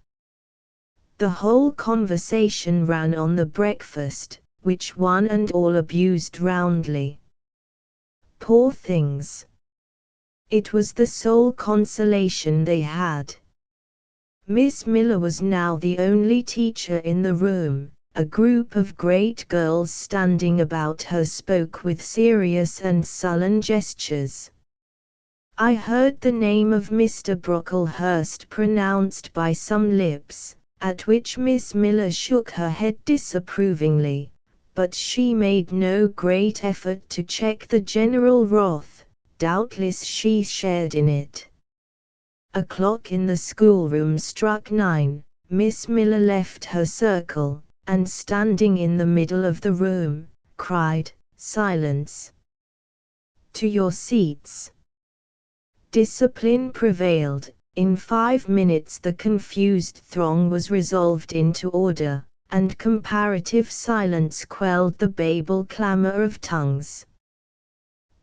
The whole conversation ran on the breakfast, which one and all abused roundly. Poor things! It was the sole consolation they had. Miss Miller was now the only teacher in the room. A group of great girls standing about her spoke with serious and sullen gestures. I heard the name of Mr. Brocklehurst pronounced by some lips, at which Miss Miller shook her head disapprovingly, but she made no great effort to check the general wrath. Doubtless she shared in it. A clock in the schoolroom struck 9. Miss Miller left her circle, and standing in the middle of the room, cried, "Silence! To your seats!" Discipline prevailed. In 5 minutes the confused throng was resolved into order, and comparative silence quelled the Babel clamor of tongues.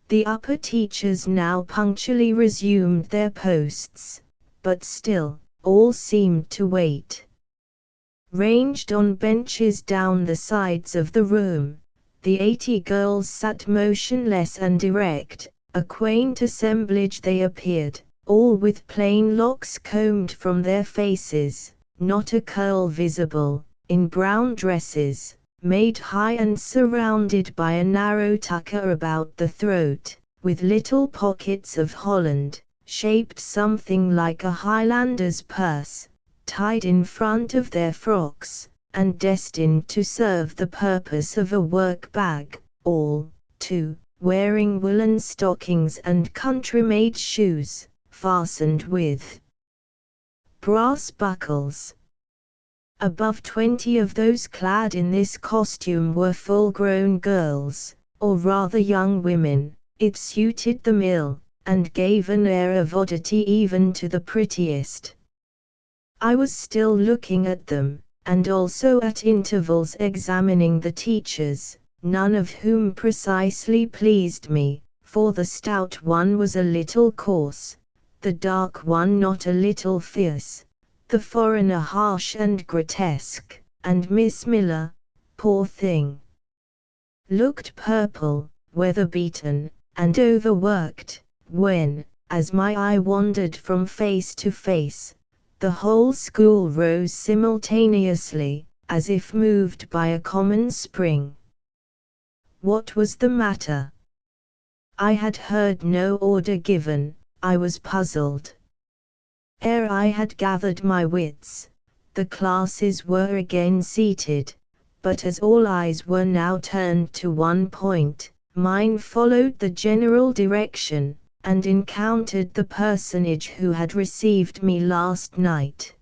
The upper teachers now punctually resumed their posts, but still, all seemed to wait. Ranged on benches down the sides of the room, the 80 girls sat motionless and erect. A quaint assemblage they appeared, all with plain locks combed from their faces, not a curl visible, in brown dresses, made high and surrounded by a narrow tucker about the throat, with little pockets of holland, shaped something like a Highlander's purse, tied in front of their frocks, and destined to serve the purpose of a work bag, all, too, wearing woolen stockings and country-made shoes, fastened with brass buckles. Above 20 of those clad in this costume were full-grown girls, or rather young women. It suited them ill, and gave an air of oddity even to the prettiest. I was still looking at them, and also at intervals examining the teachers, none of whom precisely pleased me, for the stout one was a little coarse, the dark one not a little fierce, the foreigner harsh and grotesque, and Miss Miller, poor thing, looked purple, weather-beaten, and overworked, when, as my eye wandered from face to face, the whole school rose simultaneously, as if moved by a common spring. What was the matter? I had heard no order given. I was puzzled. Ere I had gathered my wits, the classes were again seated, but as all eyes were now turned to one point, mine followed the general direction, and encountered the personage who had received me last night.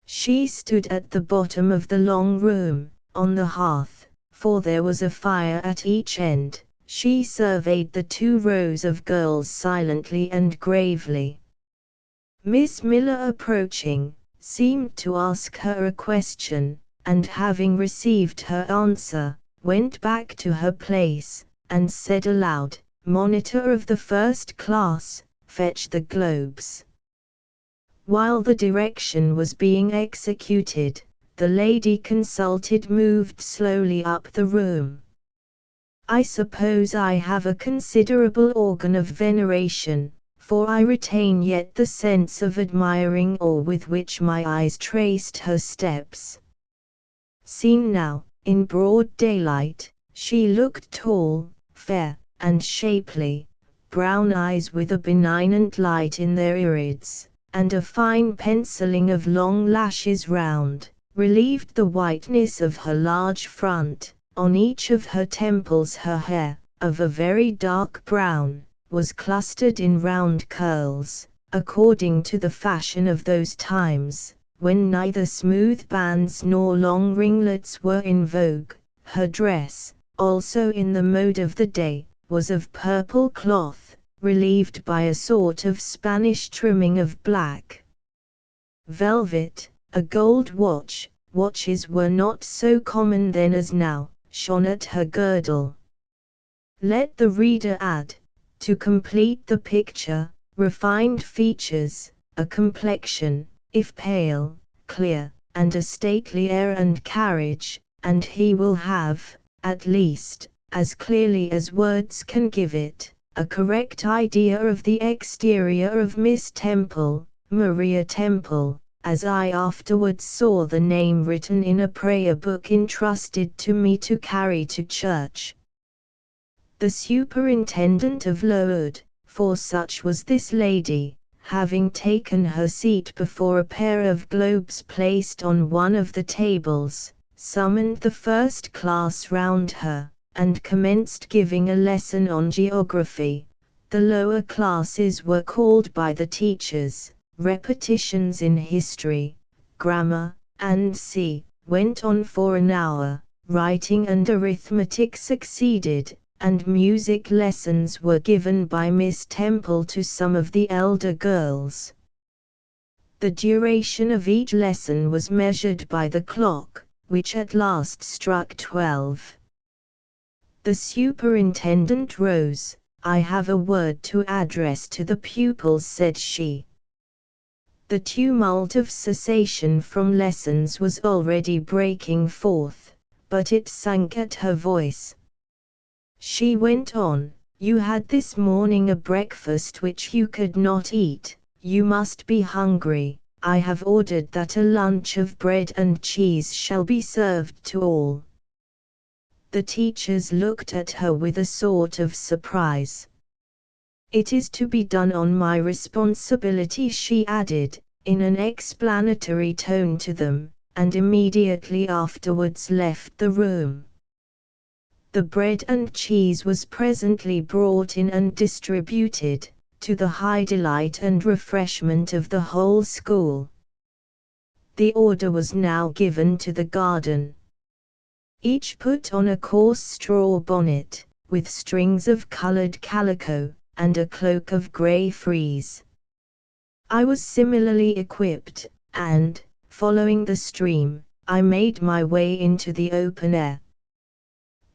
She stood at the bottom of the long room, on the hearth, for there was a fire at each end. She surveyed the 2 rows of girls silently and gravely. Miss Miller, approaching, seemed to ask her a question, and having received her answer, went back to her place, and said aloud, "Monitor of the first class, fetch the globes." While the direction was being executed, the lady consulted moved slowly up the room. I suppose I have a considerable organ of veneration, for I retain yet the sense of admiring awe with which my eyes traced her steps. Seen now, in broad daylight, she looked tall, fair, and shapely, brown eyes with a benignant light in their irids, and a fine penciling of long lashes round, relieved the whiteness of her large front. On each of her temples her hair, of a very dark brown, was clustered in round curls, according to the fashion of those times, when neither smooth bands nor long ringlets were in vogue. Her dress, also in the mode of the day, was of purple cloth, relieved by a sort of Spanish trimming of black velvet. A gold watch, watches were not so common then as now, shone at her girdle. Let the reader add, to complete the picture, refined features, a complexion, if pale, clear, and a stately air and carriage, and he will have, at least, as clearly as words can give it, a correct idea of the exterior of Miss Temple, Maria Temple, as I afterwards saw the name written in a prayer book entrusted to me to carry to church. The superintendent of Lowood, for such was this lady, having taken her seat before a pair of globes placed on one of the tables, summoned the first class round her, and commenced giving a lesson on geography. The lower classes were called by the teachers repetitions in history, grammar, and went on for an hour. Writing and arithmetic succeeded, and music lessons were given by Miss Temple to some of the elder girls. The duration of each lesson was measured by the clock, which at last struck 12. The superintendent rose. "I have a word to address to the pupils," said she. The tumult of cessation from lessons was already breaking forth, but it sank at her voice. She went on, "You had this morning a breakfast which you could not eat, you must be hungry. I have ordered that a lunch of bread and cheese shall be served to all." The teachers looked at her with a sort of surprise. "It is to be done on my responsibility," she added, in an explanatory tone to them, and immediately afterwards left the room. The bread and cheese was presently brought in and distributed, to the high delight and refreshment of the whole school. The order was now given to the garden. Each put on a coarse straw bonnet, with strings of colored calico, and a cloak of gray frieze. I was similarly equipped, and, following the stream, I made my way into the open air.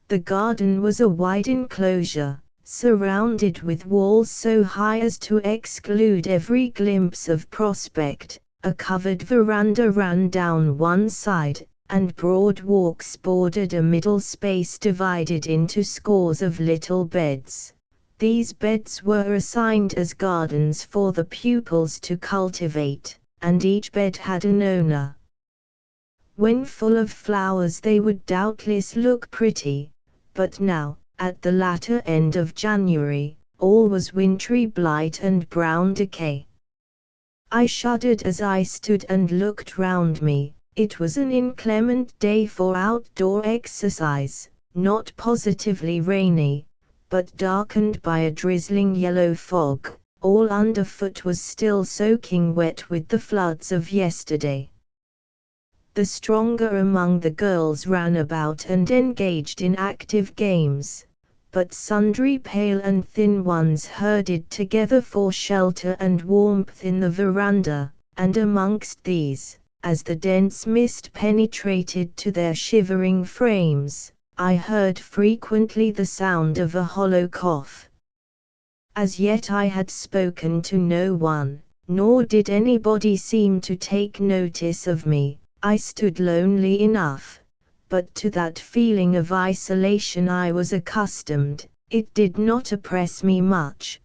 The garden was a wide enclosure, surrounded with walls so high as to exclude every glimpse of prospect. A covered veranda ran down one side, and broad walks bordered a middle space divided into scores of little beds. These beds were assigned as gardens for the pupils to cultivate, and each bed had an owner. When full of flowers they would doubtless look pretty, but now, at the latter end of January, all was wintry blight and brown decay. I shuddered as I stood and looked round me. It was an inclement day for outdoor exercise, not positively rainy, but darkened by a drizzling yellow fog. All underfoot was still soaking wet with the floods of yesterday. The stronger among the girls ran about and engaged in active games, but sundry pale and thin ones herded together for shelter and warmth in the veranda, and amongst these, as the dense mist penetrated to their shivering frames, I heard frequently the sound of a hollow cough. As yet I had spoken to no one, nor did anybody seem to take notice of me. I stood lonely enough, but to that feeling of isolation I was accustomed, it did not oppress me much.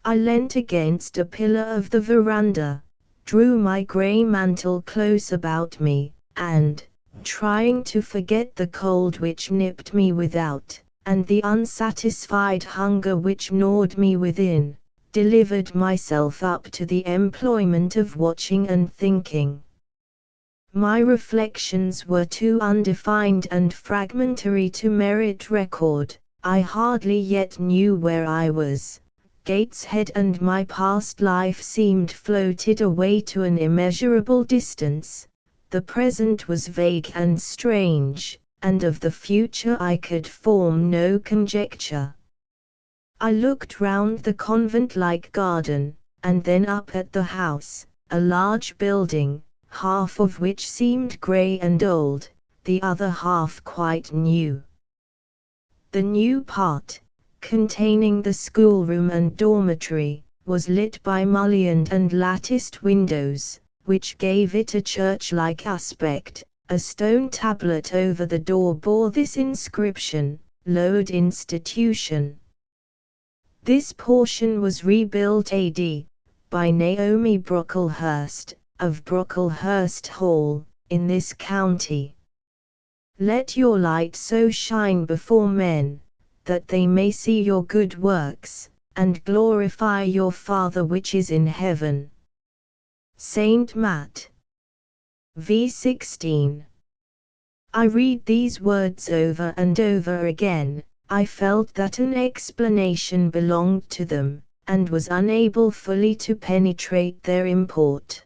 I leant against a pillar of the veranda, drew my grey mantle close about me, and, trying to forget the cold which nipped me without, and the unsatisfied hunger which gnawed me within, delivered myself up to the employment of watching and thinking. My reflections were too undefined and fragmentary to merit record. I hardly yet knew where I was. Gateshead and my past life seemed floated away to an immeasurable distance. The present was vague and strange, and of the future I could form no conjecture. I looked round the convent-like garden, and then up at the house, a large building, half of which seemed grey and old, the other half quite new. The new part, containing the schoolroom and dormitory, was lit by mullioned and latticed windows, which gave it a church-like aspect. A stone tablet over the door bore this inscription, "Load Institution." This portion was rebuilt A.D. by Naomi Brocklehurst, of Brocklehurst Hall, in this county. Let your light so shine before men, that they may see your good works, and glorify your Father which is in heaven. Saint Matt. v. 16. I read these words over and over again. I felt that an explanation belonged to them, and was unable fully to penetrate their import.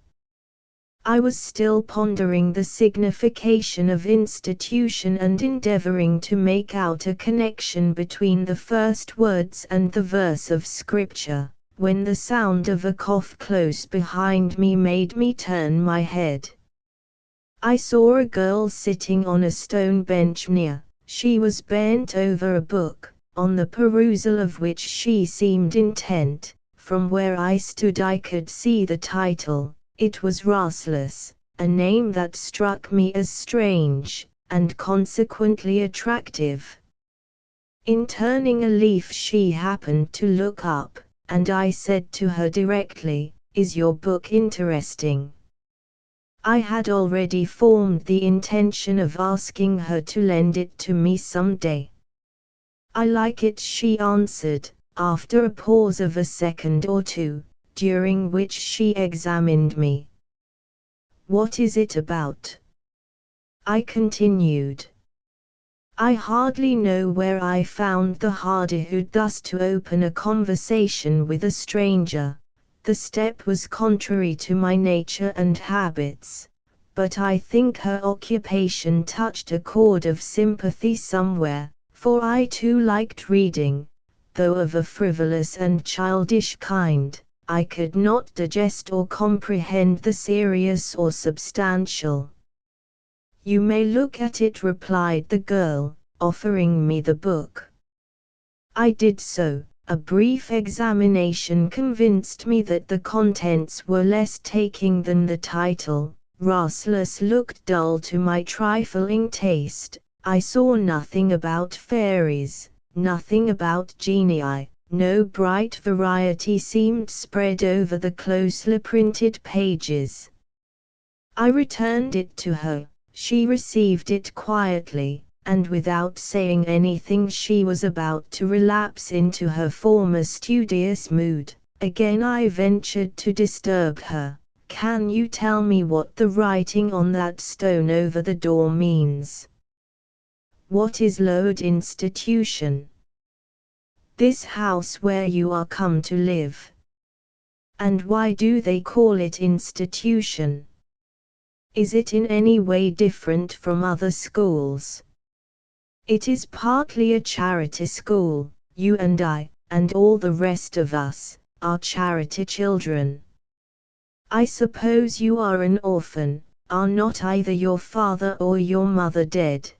I was still pondering the signification of institution and endeavoring to make out a connection between the first words and the verse of Scripture, when the sound of a cough close behind me made me turn my head. I saw a girl sitting on a stone bench near. She was bent over a book, on the perusal of which she seemed intent. From where I stood I could see the title. It was Rasselas, a name that struck me as strange, and consequently attractive. In turning a leaf she happened to look up, and I said to her directly, "Is your book interesting?" I had already formed the intention of asking her to lend it to me some day. "I like it," she answered, after a pause of a second or two, during which she examined me. "What is it about?" I continued. I hardly know where I found the hardihood thus to open a conversation with a stranger. The step was contrary to my nature and habits, but I think her occupation touched a chord of sympathy somewhere, for I too liked reading, though of a frivolous and childish kind. I could not digest or comprehend the serious or substantial. "You may look at it," replied the girl, offering me the book. I did so. A brief examination convinced me that the contents were less taking than the title. Rasselas looked dull to my trifling taste. I saw nothing about fairies, nothing about genii. No bright variety seemed spread over the closely printed pages. I returned it to her. She received it quietly, and without saying anything she was about to relapse into her former studious mood. Again I ventured to disturb her. "Can you tell me what the writing on that stone over the door means? What is Load Institution? This house where you are come to live? And why do they call it institution? Is it in any way different from other schools?" "It is partly a charity school. You and I, and all the rest of us, are charity children." "I suppose you are an orphan. Are not either your father or your mother dead?"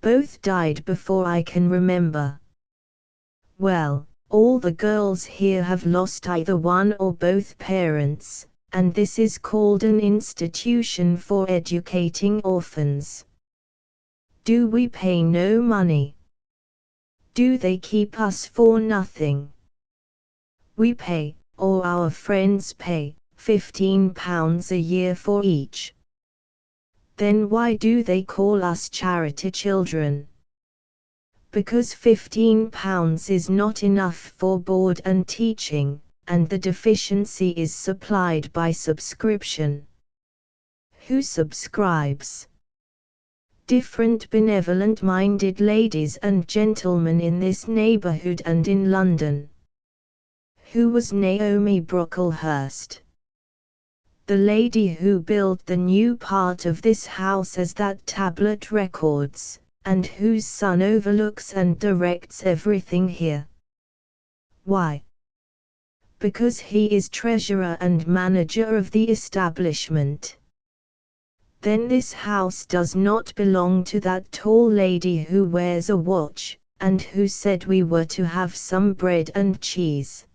"Both died before I can remember." "Well, all the girls here have lost either one or both parents, and this is called an institution for educating orphans." Do we pay no money? Do they keep us for nothing? We pay, or our friends pay, £15 a year for each. Then why do they call us charity children? Because £15 is not enough for board and teaching, and the deficiency is supplied by subscription. Who subscribes? Different benevolent-minded ladies and gentlemen in this neighborhood and in London. Who was Naomi Brocklehurst? The lady who built the new part of this house as that tablet records, and whose son overlooks and directs everything here. Why? Because he is treasurer and manager of the establishment. Then this house does not belong to that tall lady who wears a watch, and who said we were to have some bread and cheese.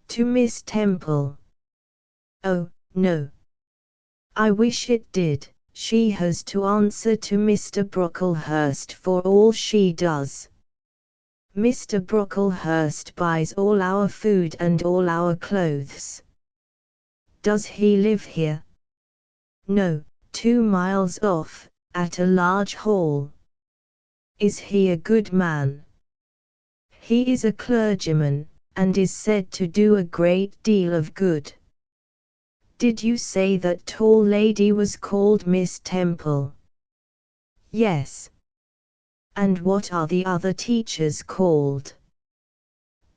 To Miss Temple. Oh, no. I wish it did. She has to answer to Mr. Brocklehurst for all she does. Mr. Brocklehurst buys all our food and all our clothes. Does he live here? No, 2 miles off, at a large hall. Is he a good man? He is a clergyman, and is said to do a great deal of good. Did you say that tall lady was called Miss Temple? Yes. And what are the other teachers called?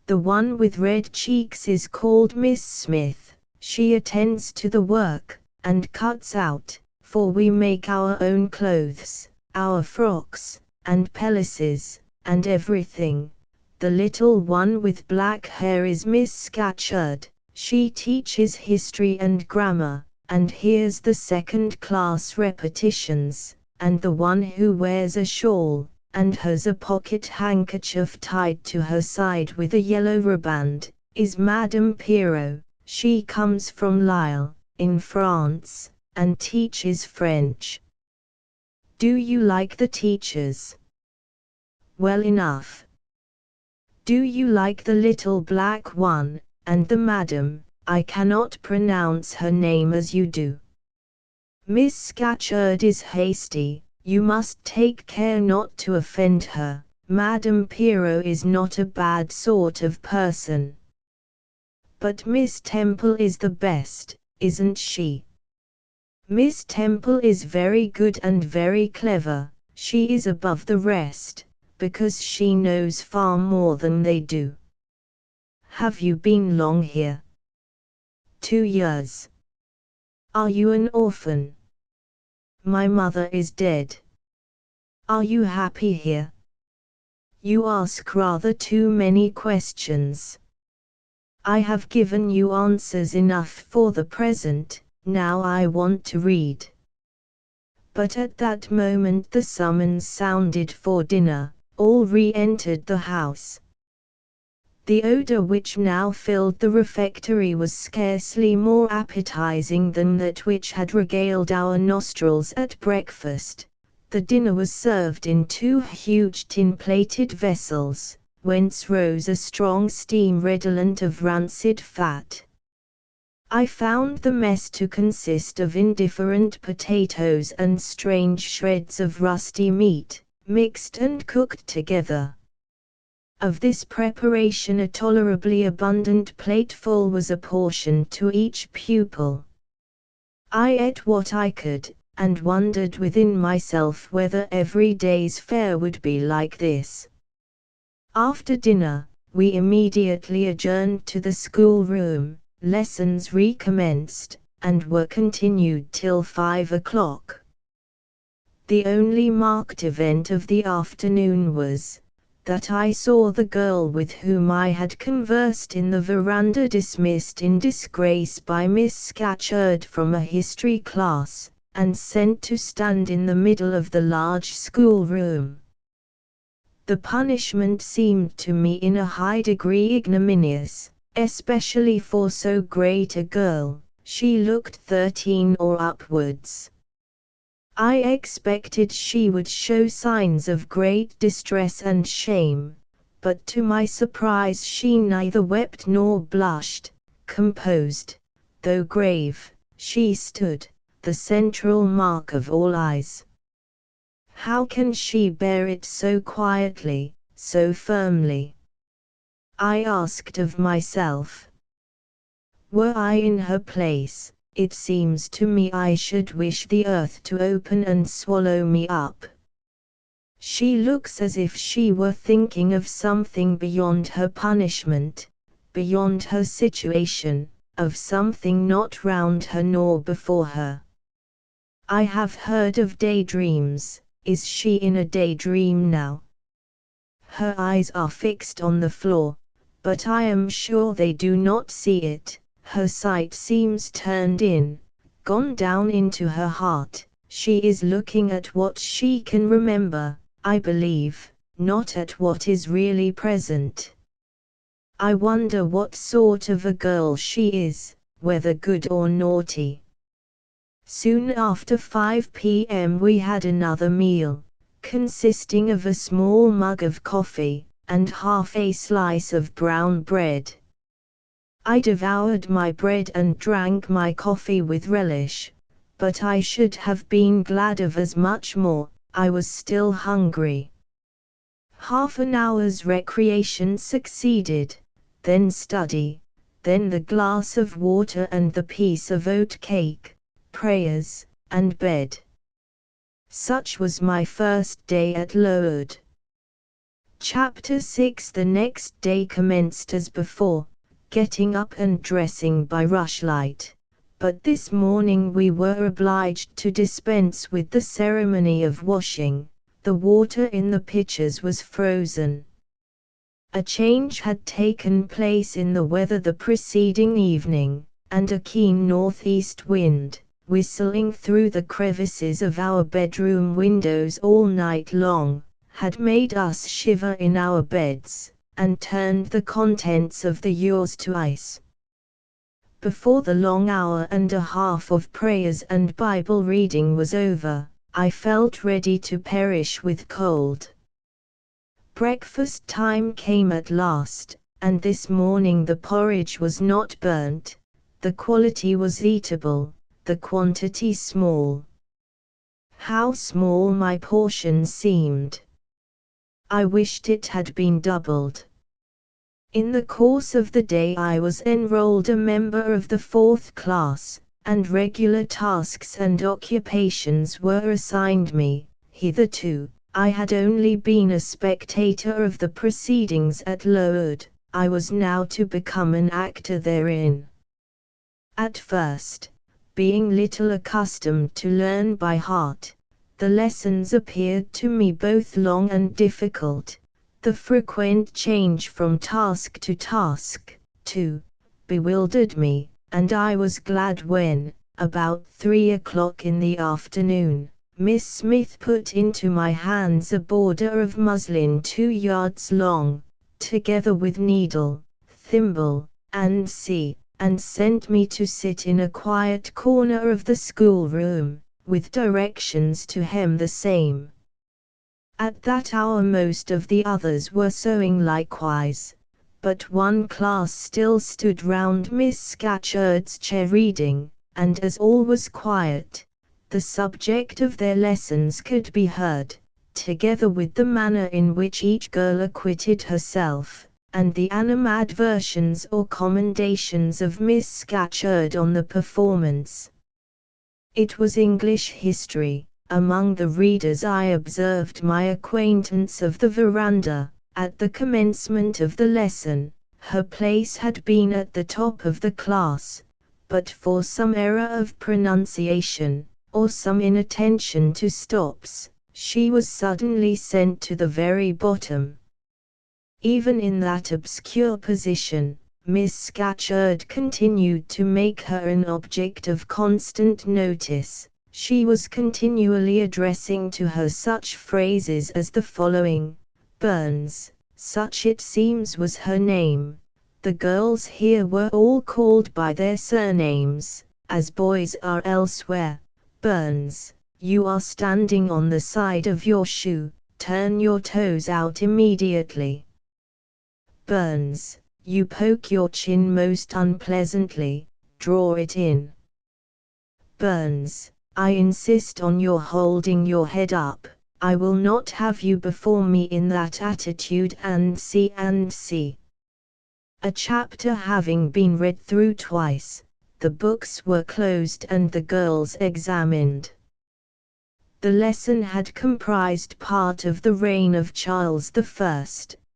The one with red cheeks is called Miss Smith. She attends to the work, and cuts out, for we make our own clothes, our frocks, and pelisses, and everything. The little one with black hair is Miss Scatcherd. She teaches history and grammar, and hears the second-class repetitions, and the one who wears a shawl, and has a pocket handkerchief tied to her side with a yellow riband, is Madame Pirot. She comes from Lille, in France, and teaches French. Do you like the teachers? Well enough. Do you like the little black one? And the madam, I cannot pronounce her name as you do. Miss Scatcherd is hasty, you must take care not to offend her. Madame Pirot is not a bad sort of person. But Miss Temple is the best, isn't she? Miss Temple is very good and very clever. She is above the rest, because she knows far more than they do. Have you been long here? 2 years. Are you an orphan? My mother is dead. Are you happy here? You ask rather too many questions. I have given you answers enough for the present, now I want to read. But at that moment the summons sounded for dinner. All re-entered the house. The odor which now filled the refectory was scarcely more appetizing than that which had regaled our nostrils at breakfast. The dinner was served in 2 huge tin-plated vessels, whence rose a strong steam redolent of rancid fat. I found the mess to consist of indifferent potatoes and strange shreds of rusty meat, mixed and cooked together. Of this preparation a tolerably abundant plateful was apportioned to each pupil. I ate what I could, and wondered within myself whether every day's fare would be like this. After dinner, we immediately adjourned to the schoolroom. Lessons recommenced, and were continued till 5 o'clock. The only marked event of the afternoon was, that I saw the girl with whom I had conversed in the veranda dismissed in disgrace by Miss Scatcherd from a history class, and sent to stand in the middle of the large schoolroom. The punishment seemed to me in a high degree ignominious, especially for so great a girl. She looked 13 or upwards. I expected she would show signs of great distress and shame, but to my surprise she neither wept nor blushed. Composed, though grave, she stood, the central mark of all eyes. How can she bear it so quietly, so firmly? I asked of myself. Were I in her place, it seems to me I should wish the earth to open and swallow me up. She looks as if she were thinking of something beyond her punishment, beyond her situation, of something not round her nor before her. I have heard of daydreams. Is she in a daydream now? Her eyes are fixed on the floor, but I am sure they do not see it. Her sight seems turned in, gone down into her heart. She is looking at what she can remember, I believe, not at what is really present. I wonder what sort of a girl she is, whether good or naughty. Soon after 5 p.m. we had another meal, consisting of a small mug of coffee, and half a slice of brown bread. I devoured my bread and drank my coffee with relish, but I should have been glad of as much more. I was still hungry. Half an hour's recreation succeeded, then study, then the glass of water and the piece of oat cake, prayers, and bed. Such was my first day at Lourdes. Chapter 6. The next day commenced as before, getting up and dressing by rushlight, but this morning we were obliged to dispense with the ceremony of washing. The water in the pitchers was frozen. A change had taken place in the weather the preceding evening, and a keen northeast wind, whistling through the crevices of our bedroom windows all night long, had made us shiver in our beds, and turned the contents of the yaws to ice. Before the long hour and a half of prayers and Bible reading was over, I felt ready to perish with cold. Breakfast time came at last, and this morning the porridge was not burnt, the quality was eatable, the quantity small. How small my portion seemed! I wished it had been doubled. In the course of the day I was enrolled a member of the 4th class, and regular tasks and occupations were assigned me. Hitherto, I had only been a spectator of the proceedings at Lourdes. I was now to become an actor therein. At first, being little accustomed to learn by heart, the lessons appeared to me both long and difficult. The frequent change from task to task, too, bewildered me, and I was glad when, about 3 o'clock in the afternoon, Miss Smith put into my hands a border of muslin 2 yards long, together with needle, thimble, and and sent me to sit in a quiet corner of the schoolroom, with directions to hem the same. At that hour most of the others were sewing likewise, but one class still stood round Miss Scatcherd's chair reading, and as all was quiet, the subject of their lessons could be heard, together with the manner in which each girl acquitted herself, and the animadversions or commendations of Miss Scatcherd on the performance. It was English history. Among the readers I observed my acquaintance of the veranda. At the commencement of the lesson, her place had been at the top of the class, but for some error of pronunciation, or some inattention to stops, she was suddenly sent to the very bottom. Even in that obscure position, Miss Scatcherd continued to make her an object of constant notice. She was continually addressing to her such phrases as the following: Burns, such it seems was her name. The girls here were all called by their surnames, as boys are elsewhere. Burns, You are standing on the side of your shoe, turn your toes out immediately. Burns, you poke your chin most unpleasantly, draw it in. Burns, I insist on your holding your head up, I will not have you before me in that attitude and see. A chapter having been read through twice, the books were closed and the girls examined. The lesson had comprised part of the reign of Charles I,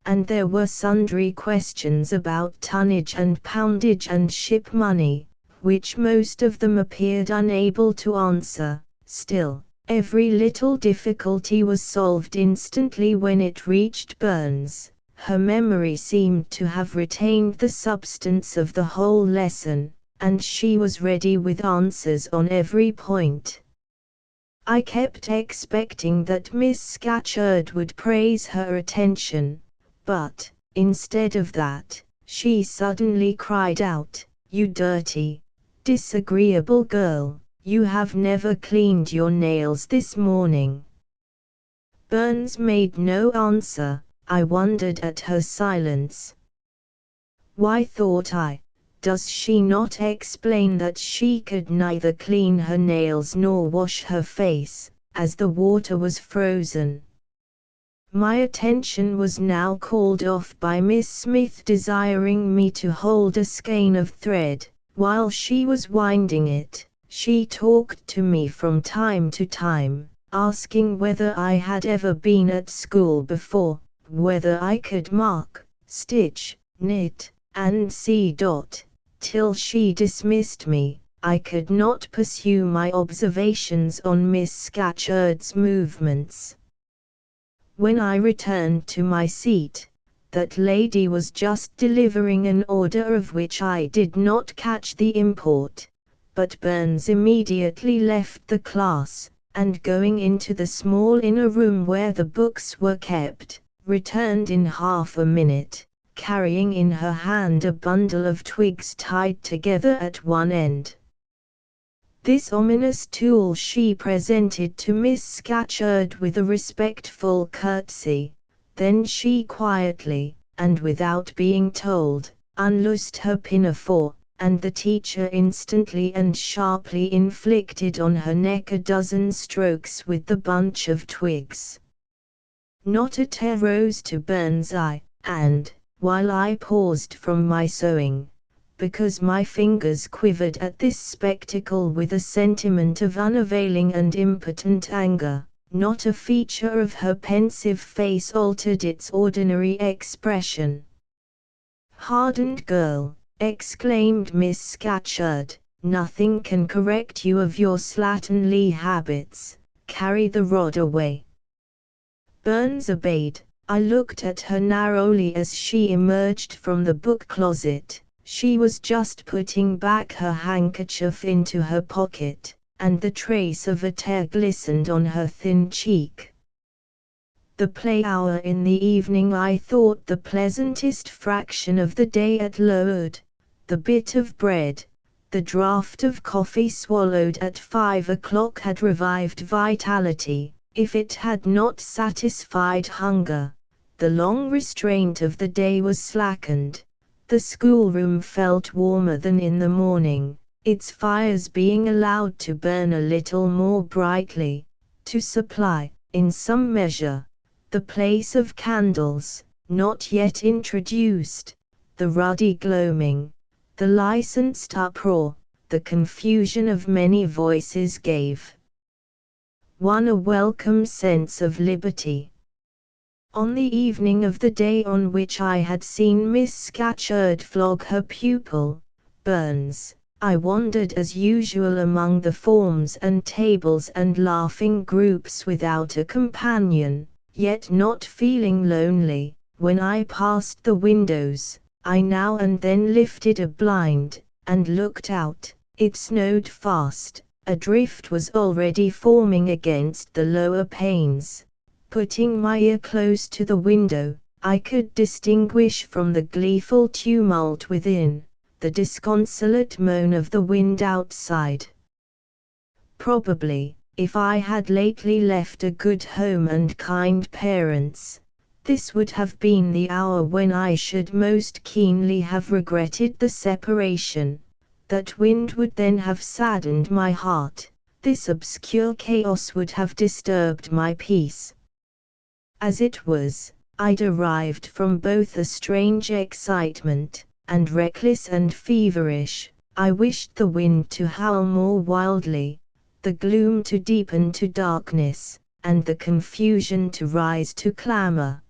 and there were sundry questions about tonnage and poundage and ship money, which most of them appeared unable to answer. Still, every little difficulty was solved instantly when it reached Burns. Her memory seemed to have retained the substance of the whole lesson, and she was ready with answers on every point. I kept expecting that Miss Scatcherd would praise her attention, but, instead of that, she suddenly cried out, "You dirty, disagreeable girl, you have never cleaned your nails this morning." Burns made no answer. I wondered at her silence. Why, thought I, does she not explain that she could neither clean her nails nor wash her face, as the water was frozen? My attention was now called off by Miss Smith desiring me to hold a skein of thread. While she was winding it, she talked to me from time to time, asking whether I had ever been at school before, whether I could mark, stitch, knit, and see. Till she dismissed me, I could not pursue my observations on Miss Scatcherd's movements. When I returned to my seat, that lady was just delivering an order of which I did not catch the import, but Burns immediately left the class, and going into the small inner room where the books were kept, returned in half a minute, carrying in her hand a bundle of twigs tied together at one end. This ominous tool she presented to Miss Scatcherd with a respectful curtsy. Then she quietly, and without being told, unloosed her pinafore, and the teacher instantly and sharply inflicted on her neck a dozen strokes with the bunch of twigs. Not a tear rose to Burns' eye, and, while I paused from my sewing, because my fingers quivered at this spectacle with a sentiment of unavailing and impotent anger, not a feature of her pensive face altered its ordinary expression. "Hardened girl," exclaimed Miss Scatcherd, "nothing can correct you of your slatternly habits. Carry the rod away." Burns obeyed. I looked at her narrowly as she emerged from the book closet. She was just putting back her handkerchief into her pocket, and the trace of a tear glistened on her thin cheek. The play hour in the evening I thought the pleasantest fraction of the day at Lowood. The bit of bread, the draught of coffee swallowed at 5 o'clock had revived vitality, if it had not satisfied hunger. The long restraint of the day was slackened. The schoolroom felt warmer than in the morning, its fires being allowed to burn a little more brightly, to supply, in some measure, the place of candles, not yet introduced. The ruddy gloaming, the licensed uproar, the confusion of many voices gave one a welcome sense of liberty. On the evening of the day on which I had seen Miss Scatcherd flog her pupil, Burns, I wandered as usual among the forms and tables and laughing groups without a companion, yet not feeling lonely. When I passed the windows, I now and then lifted a blind, and looked out. It snowed fast, a drift was already forming against the lower panes. Putting my ear close to the window, I could distinguish from the gleeful tumult within, the disconsolate moan of the wind outside. Probably, if I had lately left a good home and kind parents, this would have been the hour when I should most keenly have regretted the separation. That wind would then have saddened my heart, this obscure chaos would have disturbed my peace. As it was, I derived from both a strange excitement, and reckless and feverish, I wished the wind to howl more wildly, the gloom to deepen to darkness, and the confusion to rise to clamor.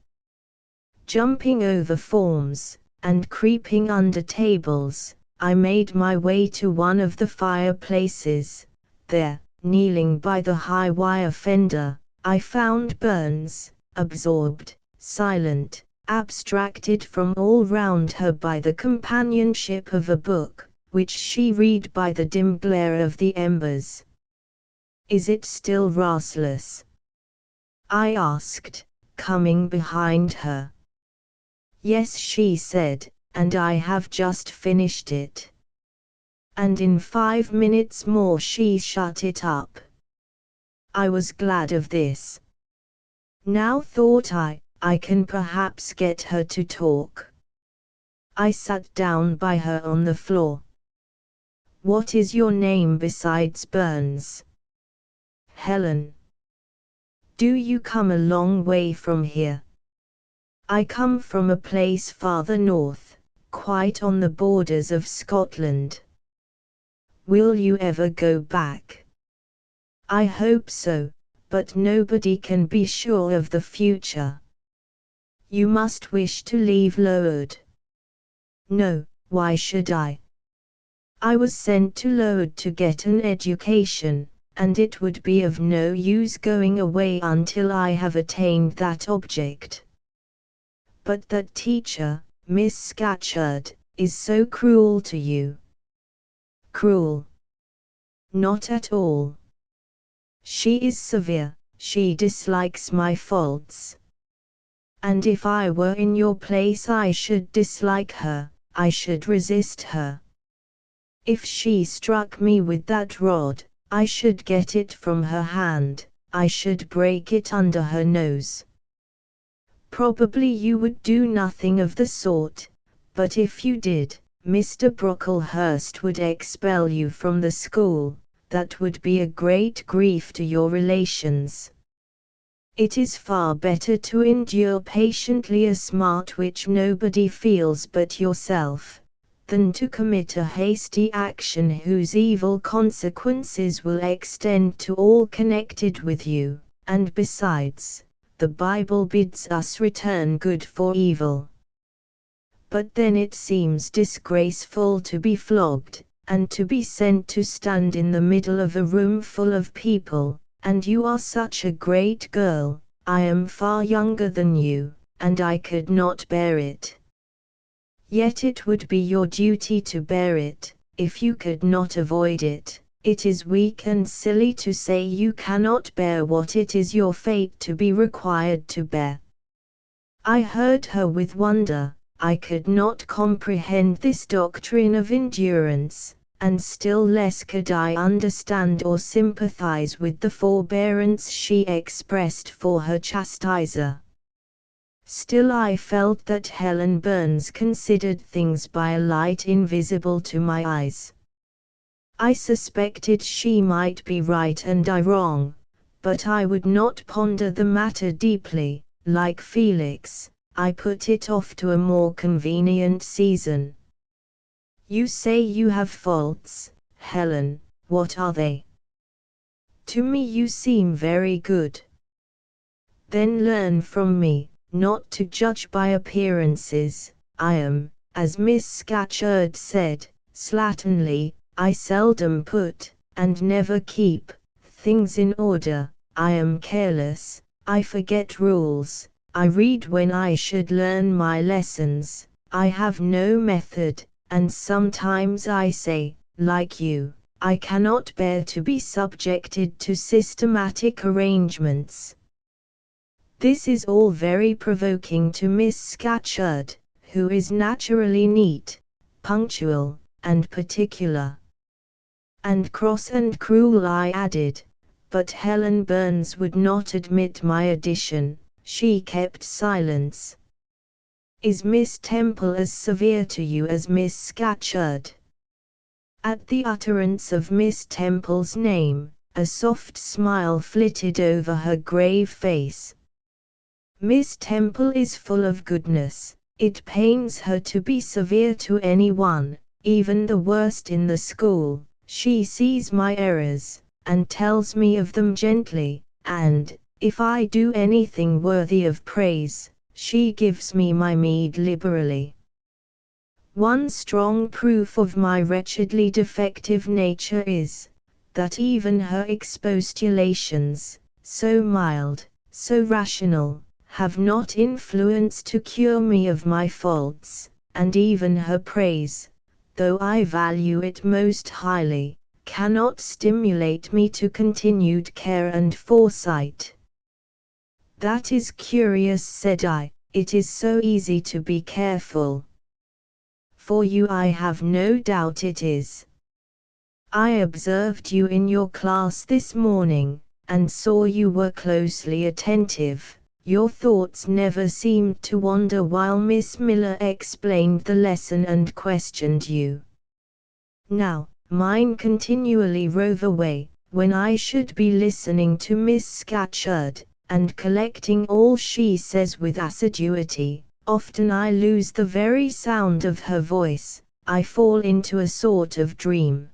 Jumping over forms, and creeping under tables, I made my way to one of the fireplaces. There, kneeling by the high wire fender, I found Burns, absorbed, silent, abstracted from all round her by the companionship of a book, which she read by the dim glare of the embers. "Is it still restless?" I asked, coming behind her. "Yes," she said, "and I have just finished it." And in 5 minutes more she shut it up. I was glad of this. Now, thought I can perhaps get her to talk. I sat down by her on the floor. "What is your name besides Burns?" "Helen." "Do you come a long way from here?" "I come from a place farther north, quite on the borders of Scotland." "Will you ever go back?" "I hope so, but nobody can be sure of the future." "You must wish to leave Lowood." "No, why should I? I was sent to Lowood to get an education, and it would be of no use going away until I have attained that object." "But that teacher, Miss Scatcherd, is so cruel to you." "Cruel? Not at all. She is severe, she dislikes my faults. And if I were in your place I should dislike her, I should resist her. If she struck me with that rod, I should get it from her hand, I should break it under her nose." "Probably you would do nothing of the sort, but if you did, Mr. Brocklehurst would expel you from the school. That would be a great grief to your relations. It is far better to endure patiently a smart which nobody feels but yourself, than to commit a hasty action whose evil consequences will extend to all connected with you, and besides, the Bible bids us return good for evil. But then it seems disgraceful to be flogged, and to be sent to stand in the middle of a room full of people, and you are such a great girl, I am far younger than you, and I could not bear it." "Yet it would be your duty to bear it, if you could not avoid it. It is weak and silly to say you cannot bear what it is your fate to be required to bear." I heard her with wonder. I could not comprehend this doctrine of endurance, and still less could I understand or sympathize with the forbearance she expressed for her chastiser. Still I felt that Helen Burns considered things by a light invisible to my eyes. I suspected she might be right and I wrong, but I would not ponder the matter deeply. Like Felix, I put it off to a more convenient season. "You say you have faults, Helen, what are they?" "To me you seem very good." "Then learn from me, not to judge by appearances. I am, as Miss Scatcherd said, slatternly, I seldom put, and never keep, things in order, I am careless, I forget rules, I read when I should learn my lessons, I have no method, and sometimes I say, like you, I cannot bear to be subjected to systematic arrangements." This is all very provoking to Miss Scatcherd, who is naturally neat, punctual, and particular. "And cross and cruel," I added, but Helen Burns would not admit my addition. She kept silence. Is Miss Temple as severe to you as Miss Scatcherd? At the utterance of Miss Temple's name, a soft smile flitted over her grave face. Miss Temple is full of goodness. It pains her to be severe to anyone, even the worst in the school. She sees my errors, and tells me of them gently, and, if I do anything worthy of praise, she gives me my meed liberally. One strong proof of my wretchedly defective nature is, that even her expostulations, so mild, so rational, have not influence to cure me of my faults, and even her praise, though I value it most highly, cannot stimulate me to continued care and foresight. That is curious, said I. It is so easy to be careful. For you, I have no doubt it is. I observed you in your class this morning, and saw you were closely attentive. Your thoughts never seemed to wander while Miss Miller explained the lesson and questioned you. Now, mine continually rove away, when I should be listening to Miss Scatcherd, and collecting all she says with assiduity. Often I lose the very sound of her voice, I fall into a sort of dream.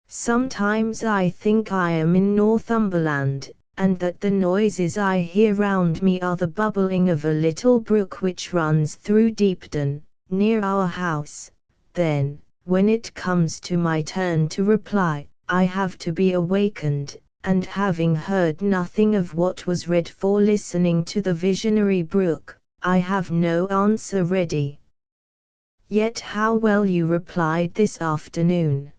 Sometimes I think I am in Northumberland, and that the noises I hear round me are the bubbling of a little brook which runs through Deepden, near our house. Then, when it comes to my turn to reply, I have to be awakened, and having heard nothing of what was read for listening to the visionary brook, I have no answer ready. Yet how well you replied this afternoon.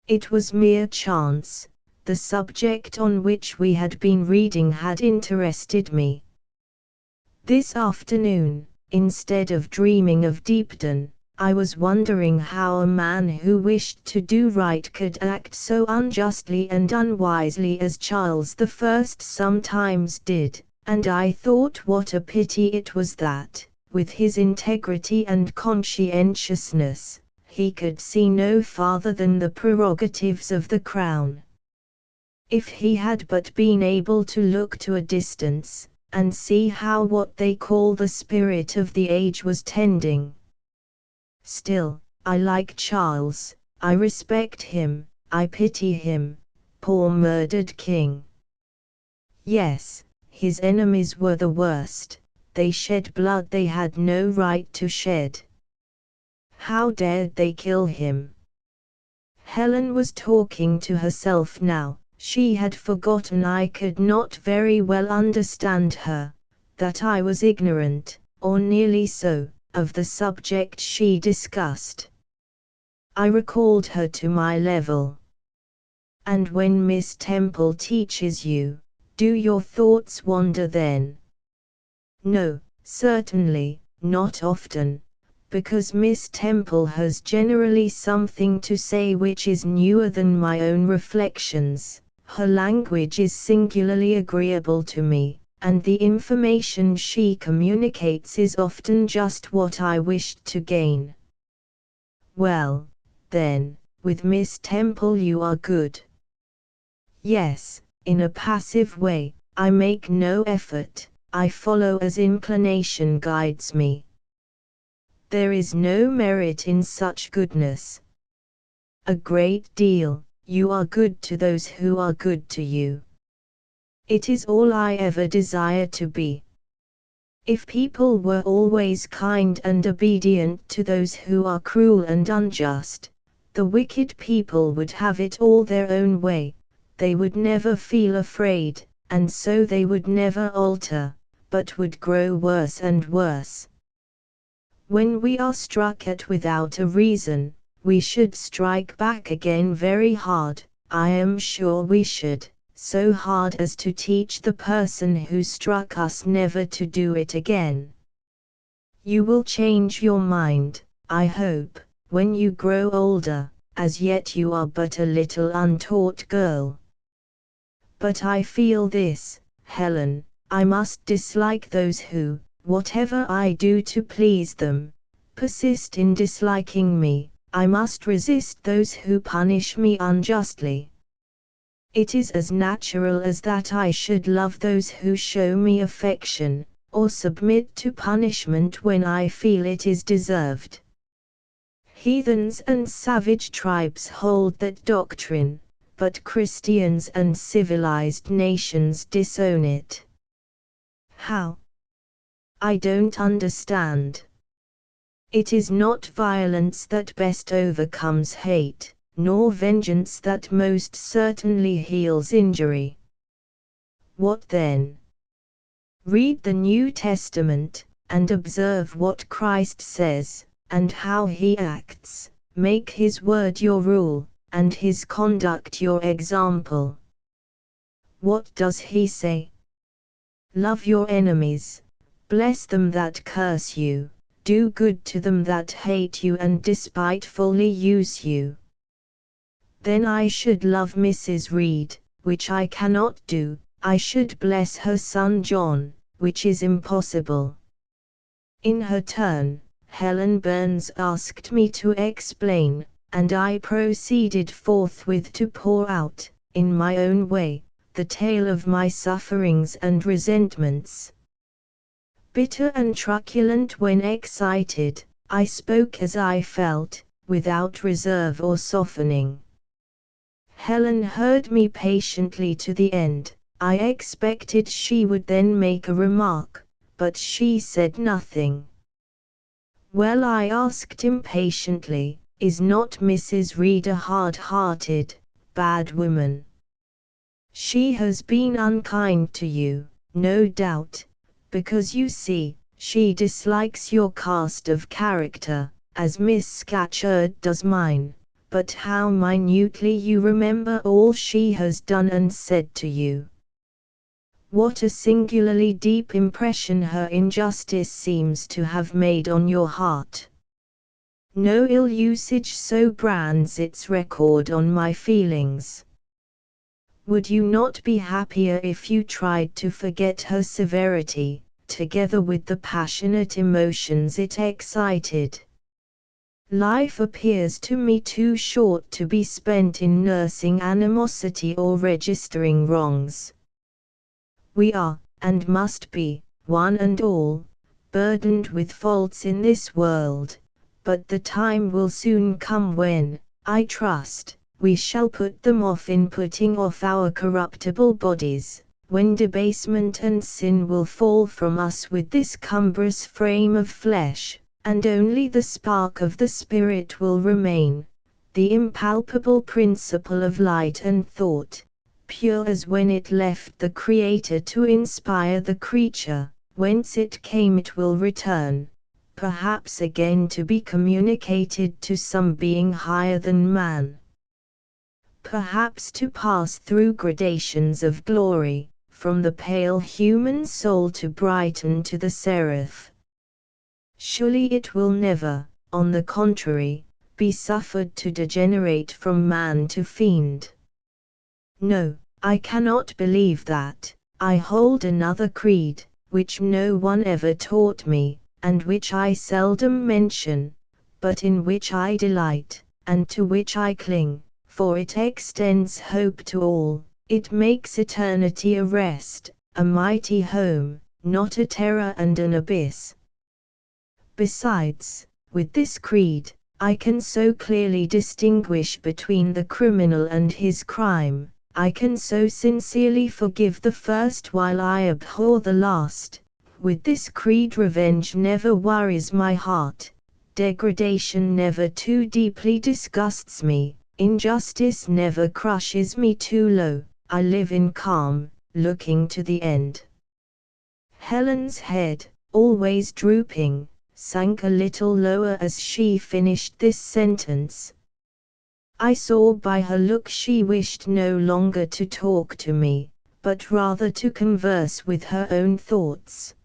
It was mere chance. The subject on which we had been reading had interested me. This afternoon, instead of dreaming of Deepden, I was wondering how a man who wished to do right could act so unjustly and unwisely as Charles I sometimes did, and I thought what a pity it was that, with his integrity and conscientiousness, he could see no farther than the prerogatives of the crown. If he had but been able to look to a distance, and see how what they call the spirit of the age was tending. Still, I like Charles, I respect him, I pity him, poor murdered king. Yes, his enemies were the worst, they shed blood they had no right to shed. How dared they kill him? Helen was talking to herself now. She had forgotten I could not very well understand her, that I was ignorant, or nearly so, of the subject she discussed. I recalled her to my level. And when Miss Temple teaches you, do your thoughts wander then? No, certainly, not often, because Miss Temple has generally something to say which is newer than my own reflections. Her language is singularly agreeable to me, and the information she communicates is often just what I wished to gain. Well, then, with Miss Temple you are good. Yes, in a passive way, I make no effort, I follow as inclination guides me. There is no merit in such goodness. A great deal. You are good to those who are good to you. It is all I ever desire to be. If people were always kind and obedient to those who are cruel and unjust, the wicked people would have it all their own way, they would never feel afraid, and so they would never alter, but would grow worse and worse. When we are struck at without a reason, we should strike back again very hard, I am sure we should, so hard as to teach the person who struck us never to do it again. You will change your mind, I hope, when you grow older, as yet you are but a little untaught girl. But I feel this, Helen, I must dislike those who, whatever I do to please them, persist in disliking me. I must resist those who punish me unjustly. It is as natural as that I should love those who show me affection, or submit to punishment when I feel it is deserved. Heathens and savage tribes hold that doctrine, but Christians and civilized nations disown it. How? I don't understand. It is not violence that best overcomes hate, nor vengeance that most certainly heals injury. What then? Read the New Testament, and observe what Christ says, and how he acts. Make his word your rule, and his conduct your example. What does he say? Love your enemies, bless them that curse you, do good to them that hate you and despitefully use you. Then I should love Mrs. Reed, which I cannot do. I should bless her son John, which is impossible. In her turn, Helen Burns asked me to explain, and I proceeded forthwith to pour out, in my own way, the tale of my sufferings and resentments. Bitter and truculent when excited, I spoke as I felt, without reserve or softening. Helen heard me patiently to the end. I expected she would then make a remark, but she said nothing. Well, I asked impatiently, is not Mrs. Reed a hard-hearted, bad woman? She has been unkind to you, no doubt, because you see, she dislikes your cast of character, as Miss Scatcherd does mine, but how minutely you remember all she has done and said to you. What a singularly deep impression her injustice seems to have made on your heart. No ill usage so brands its record on my feelings. Would you not be happier if you tried to forget her severity, together with the passionate emotions it excited? Life appears to me too short to be spent in nursing animosity or registering wrongs. We are, and must be, one and all, burdened with faults in this world, but the time will soon come when, I trust, we shall put them off in putting off our corruptible bodies, when debasement and sin will fall from us with this cumbrous frame of flesh, and only the spark of the Spirit will remain, the impalpable principle of light and thought, pure as when it left the Creator to inspire the creature. Whence it came it will return, perhaps again to be communicated to some being higher than man. Perhaps to pass through gradations of glory, from the pale human soul to brighten to the seraph. Surely it will never, on the contrary, be suffered to degenerate from man to fiend. No, I cannot believe that. I hold another creed, which no one ever taught me, and which I seldom mention, but in which I delight, and to which I cling, for it extends hope to all, it makes eternity a rest, a mighty home, not a terror and an abyss. Besides, with this creed, I can so clearly distinguish between the criminal and his crime, I can so sincerely forgive the first while I abhor the last. With this creed revenge never worries my heart, degradation never too deeply disgusts me, injustice never crushes me too low, I live in calm, looking to the end. Helen's head, always drooping, sank a little lower as she finished this sentence. I saw by her look she wished no longer to talk to me, but rather to converse with her own thoughts.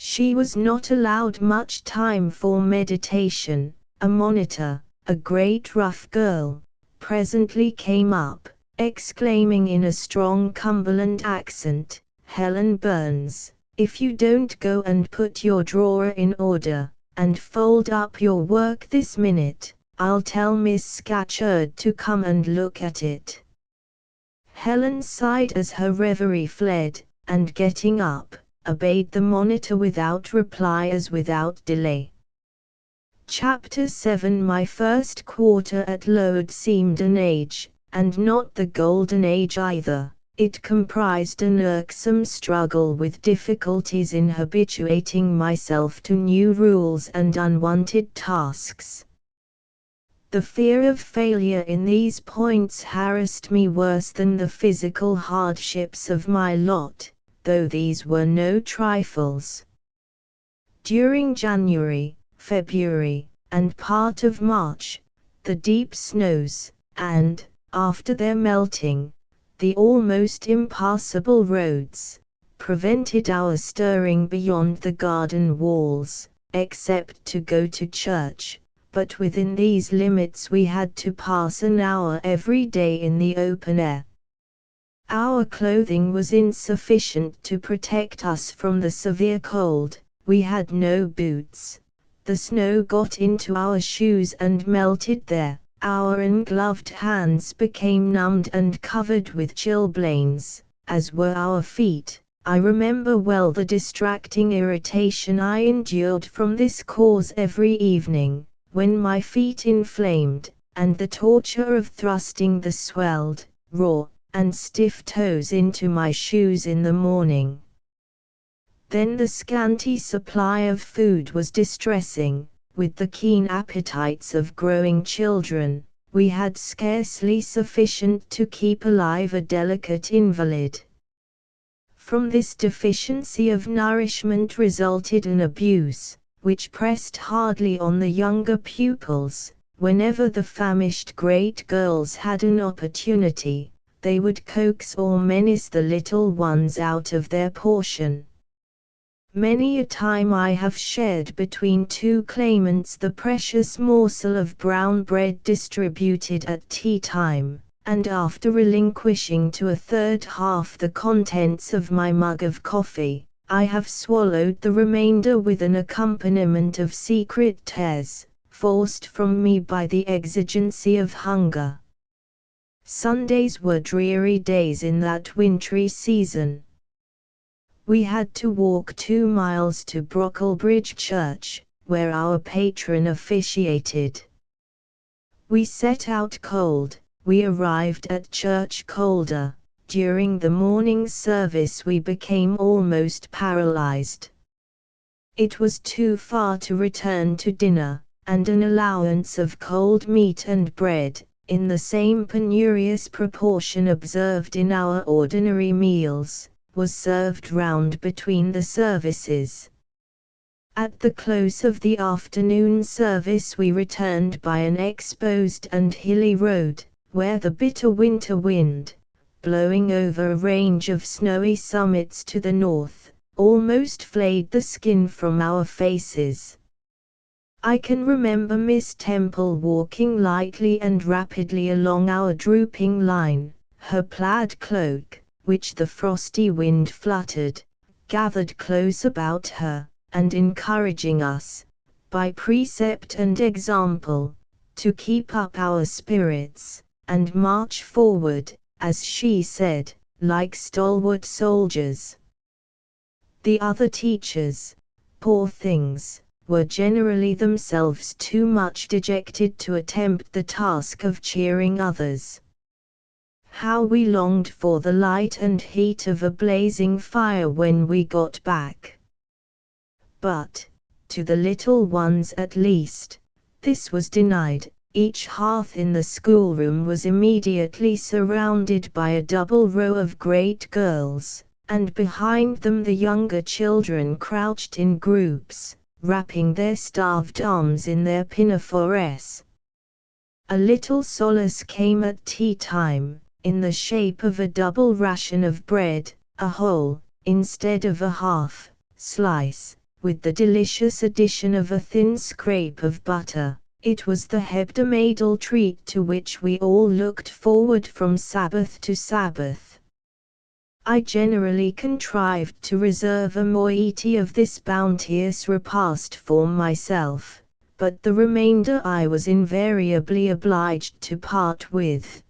She was not allowed much time for meditation. A monitor, a great rough girl, presently came up, exclaiming in a strong Cumberland accent, "Helen Burns, if you don't go and put your drawer in order, and fold up your work this minute, I'll tell Miss Scatcherd to come and look at it." Helen sighed as her reverie fled, and getting up, obeyed the monitor without reply as without delay. Chapter 7. My first quarter at Load seemed an age, and not the golden age either. It comprised an irksome struggle with difficulties in habituating myself to new rules and unwanted tasks. The fear of failure in these points harassed me worse than the physical hardships of my lot, though these were no trifles. During January, February, and part of March, the deep snows, and, after their melting, the almost impassable roads, prevented our stirring beyond the garden walls, except to go to church, but within these limits we had to pass an hour every day in the open air. Our clothing was insufficient to protect us from the severe cold, we had no boots. The snow got into our shoes and melted there, our ungloved hands became numbed and covered with chilblains, as were our feet. I remember well the distracting irritation I endured from this cause every evening, when my feet inflamed, and the torture of thrusting the swelled, raw, and stiff toes into my shoes in the morning. Then the scanty supply of food was distressing. With the keen appetites of growing children, we had scarcely sufficient to keep alive a delicate invalid. From this deficiency of nourishment resulted an abuse, which pressed hardly on the younger pupils. Whenever the famished great girls had an opportunity, they would coax or menace the little ones out of their portion. Many a time I have shared between two claimants the precious morsel of brown bread distributed at tea time, and after relinquishing to a third half the contents of my mug of coffee, I have swallowed the remainder with an accompaniment of secret tears, forced from me by the exigency of hunger. Sundays were dreary days in that wintry season. We had to walk 2 miles to Brocklebridge Church, where our patron officiated. We set out cold, we arrived at church colder. During the morning service we became almost paralyzed. It was too far to return to dinner, and an allowance of cold meat and bread, in the same penurious proportion observed in our ordinary meals, was served round between the services. At the close of the afternoon service we returned by an exposed and hilly road, where the bitter winter wind, blowing over a range of snowy summits to the north, almost flayed the skin from our faces. I can remember Miss Temple walking lightly and rapidly along our drooping line, her plaid cloak, which the frosty wind fluttered, gathered close about her, and encouraging us, by precept and example, to keep up our spirits, and march forward, as she said, like stalwart soldiers. The other teachers, poor things, were generally themselves too much dejected to attempt the task of cheering others. How we longed for the light and heat of a blazing fire when we got back! But, to the little ones at least, this was denied. Each hearth in the schoolroom was immediately surrounded by a double row of great girls, and behind them the younger children crouched in groups, wrapping their starved arms in their pinafores. A little solace came at tea time, in the shape of a double ration of bread, a whole, instead of a half, slice, with the delicious addition of a thin scrape of butter, It was the hebdomadal treat to which we all looked forward from Sabbath to Sabbath. I generally contrived to reserve a moiety of this bounteous repast for myself, but the remainder I was invariably obliged to part with.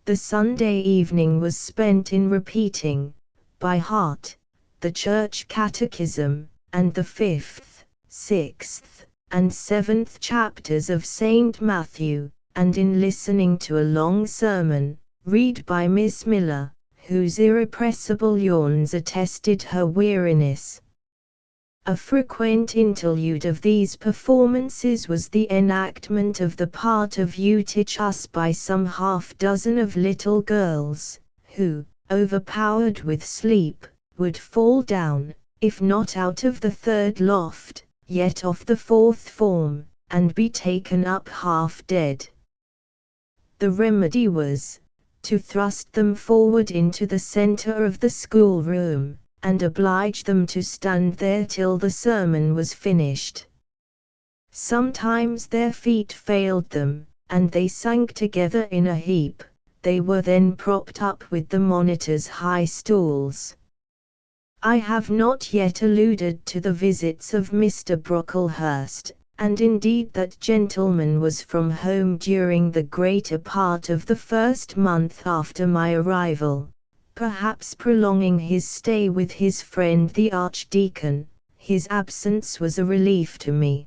The Sunday evening was spent in repeating, by heart, the Church Catechism, and the 5th, 6th, and 7th chapters of St. Matthew, and in listening to a long sermon, read by Miss Miller, whose irrepressible yawns attested her weariness. A frequent interlude of these performances was the enactment of the part of Eutychus by some half-dozen of little girls, who, overpowered with sleep, would fall down, if not out of the 3rd loft, yet off the 4th form, and be taken up half dead. The remedy was, to thrust them forward into the centre of the schoolroom, and oblige them to stand there till the sermon was finished. Sometimes their feet failed them, and they sank together in a heap. They were then propped up with the monitor's high stools. I have not yet alluded to the visits of Mr. Brocklehurst, and indeed that gentleman was from home during the greater part of the first month after my arrival, perhaps prolonging his stay with his friend the Archdeacon. His absence was a relief to me.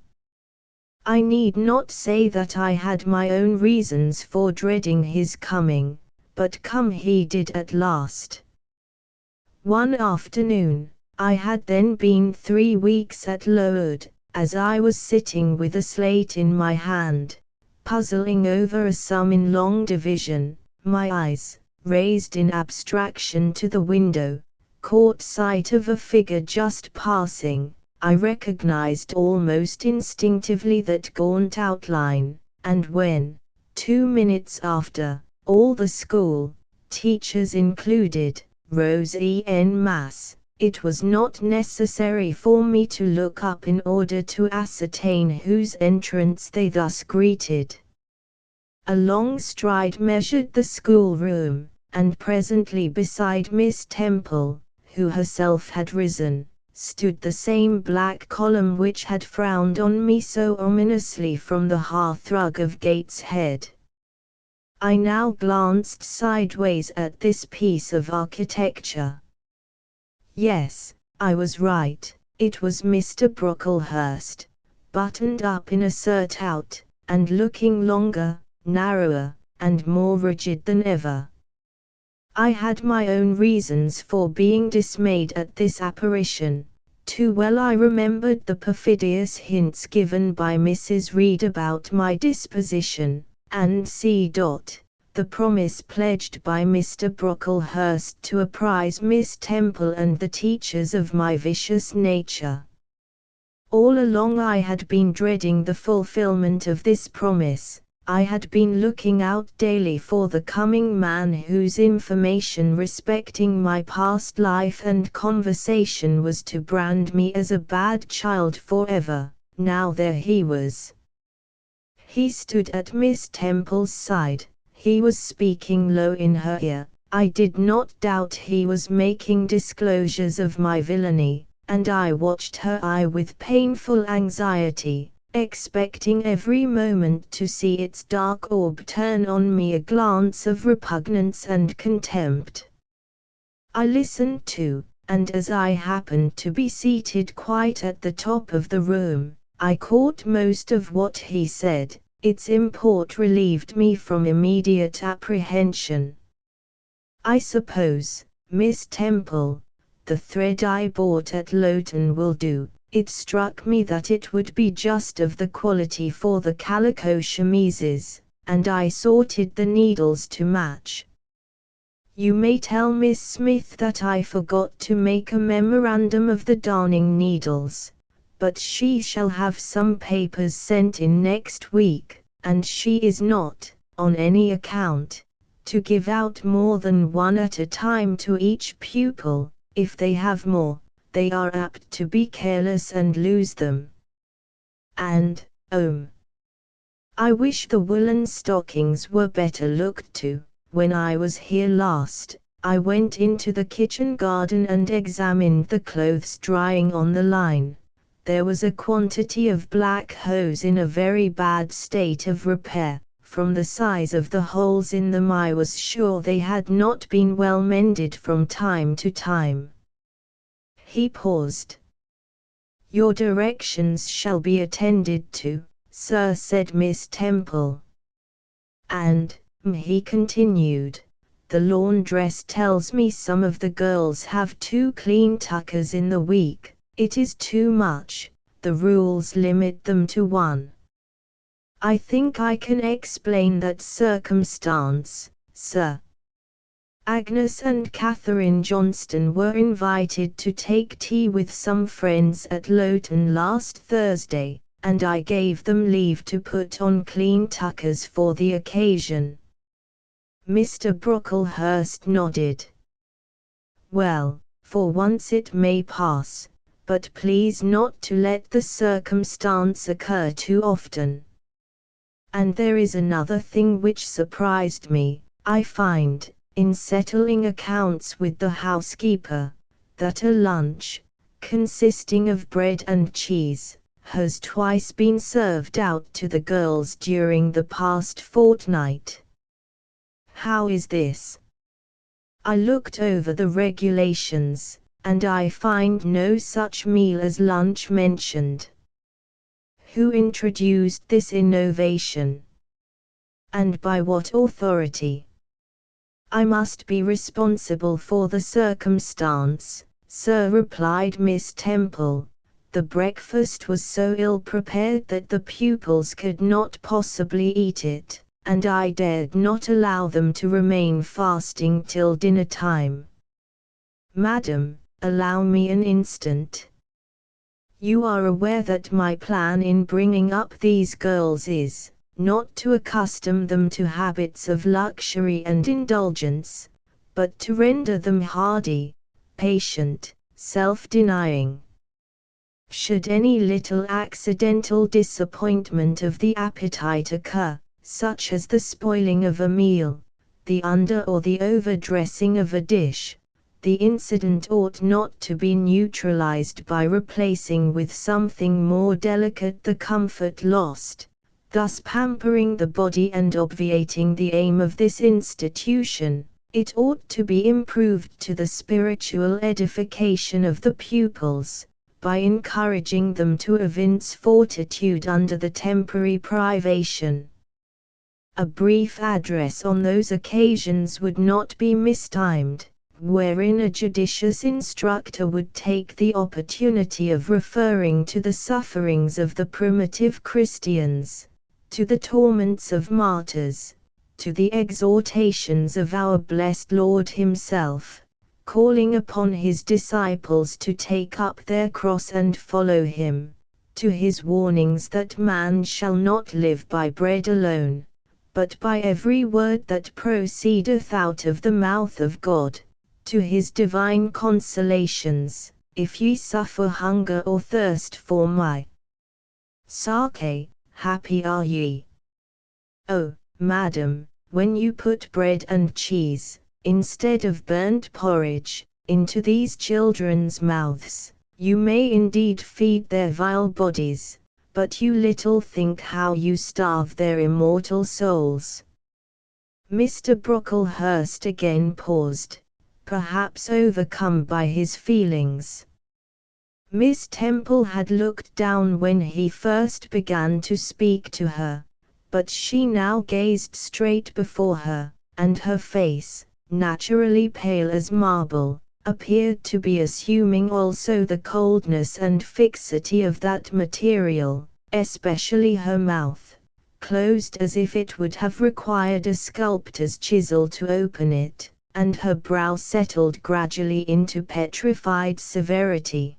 I need not say that I had my own reasons for dreading his coming, but come he did at last. One afternoon, I had then been 3 weeks at Lowood, as I was sitting with a slate in my hand, puzzling over a sum in long division, my eyes, raised in abstraction to the window, caught sight of a figure just passing. I recognized almost instinctively that gaunt outline, and when, 2 minutes after, all the school, teachers included, rose en masse, it was not necessary for me to look up in order to ascertain whose entrance they thus greeted. A long stride measured the schoolroom, and presently beside Miss Temple, who herself had risen, stood the same black column which had frowned on me so ominously from the hearthrug of Gateshead. I now glanced sideways at this piece of architecture. Yes, I was right, it was Mr. Brocklehurst, buttoned up in a surtout, and looking longer, narrower, and more rigid than ever. I had my own reasons for being dismayed at this apparition. Too well I remembered the perfidious hints given by Mrs. Reed about my disposition, and the promise pledged by Mr. Brocklehurst to apprise Miss Temple and the teachers of my vicious nature. All along I had been dreading the fulfillment of this promise. I had been looking out daily for the coming man whose information respecting my past life and conversation was to brand me as a bad child forever. Now there he was. He stood at Miss Temple's side. He was speaking low in her ear. I did not doubt he was making disclosures of my villainy, and I watched her eye with painful anxiety, expecting every moment to see its dark orb turn on me a glance of repugnance and contempt. I listened too, and as I happened to be seated quite at the top of the room, I caught most of what he said. Its import relieved me from immediate apprehension. I suppose, Miss Temple, the thread I bought at Lowton will do. It struck me that it would be just of the quality for the calico chemises, and I sorted the needles to match. You may tell Miss Smith that I forgot to make a memorandum of the darning needles, but she shall have some papers sent in next week, and she is not, on any account, to give out more than one at a time to each pupil. If they have more, they are apt to be careless and lose them. And, I wish the woolen stockings were better looked to. When I was here last, I went into the kitchen garden and examined the clothes drying on the line. There was a quantity of black hose in a very bad state of repair. From the size of the holes in them I was sure they had not been well mended from time to time. He paused. "Your directions shall be attended to, sir," said Miss Temple. "And," he continued, "the laundress tells me some of the girls have 2 clean tuckers in the week. It is too much, the rules limit them to 1. I think I can explain that circumstance, sir. Agnes and Catherine Johnston were invited to take tea with some friends at Loughton last Thursday, and I gave them leave to put on clean tuckers for the occasion." Mr. Brocklehurst nodded. "Well, for once it may pass, but please not to let the circumstance occur too often. And there is another thing which surprised me, I find, in settling accounts with the housekeeper, that a lunch, consisting of bread and cheese, has twice been served out to the girls during the past fortnight. How is this? I looked over the regulations, and I find no such meal as lunch mentioned. Who introduced this innovation? And by what authority? I must be responsible for the circumstance, sir, replied Miss Temple. The breakfast was so ill prepared that the pupils could not possibly eat it, and I dared not allow them to remain fasting till dinner time. Madam, allow me an instant. You are aware that my plan in bringing up these girls is, not to accustom them to habits of luxury and indulgence, but to render them hardy, patient, self-denying. Should any little accidental disappointment of the appetite occur, such as the spoiling of a meal, the under or the overdressing of a dish, the incident ought not to be neutralized by replacing with something more delicate the comfort lost, thus pampering the body and obviating the aim of this institution. It ought to be improved to the spiritual edification of the pupils, by encouraging them to evince fortitude under the temporary privation. A brief address on those occasions would not be mistimed, wherein a judicious instructor would take the opportunity of referring to the sufferings of the primitive Christians, to the torments of martyrs, to the exhortations of our blessed Lord himself, calling upon his disciples to take up their cross and follow him, to his warnings that man shall not live by bread alone, but by every word that proceedeth out of the mouth of God, to his divine consolations, if ye suffer hunger or thirst for my sake, happy are ye. Oh, madam, when you put bread and cheese, instead of burnt porridge, into these children's mouths, you may indeed feed their vile bodies, but you little think how you starve their immortal souls. Mr. Brocklehurst again paused, perhaps overcome by his feelings. Miss Temple had looked down when he first began to speak to her, but she now gazed straight before her, and her face, naturally pale as marble, appeared to be assuming also the coldness and fixity of that material, especially her mouth, closed as if it would have required a sculptor's chisel to open it, and her brow settled gradually into petrified severity.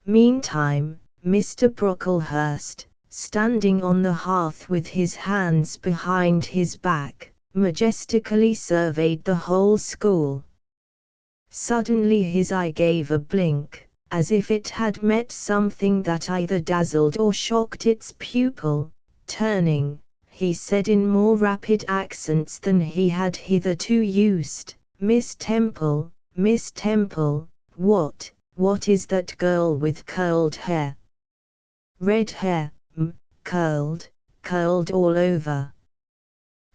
Meantime, Mr. Brocklehurst, standing on the hearth with his hands behind his back, majestically surveyed the whole school. Suddenly his eye gave a blink, as if it had met something that either dazzled or shocked its pupil, Turning, he said in more rapid accents than he had hitherto used, "Miss Temple, Miss Temple, what is that girl with curled hair? Red hair, curled all over."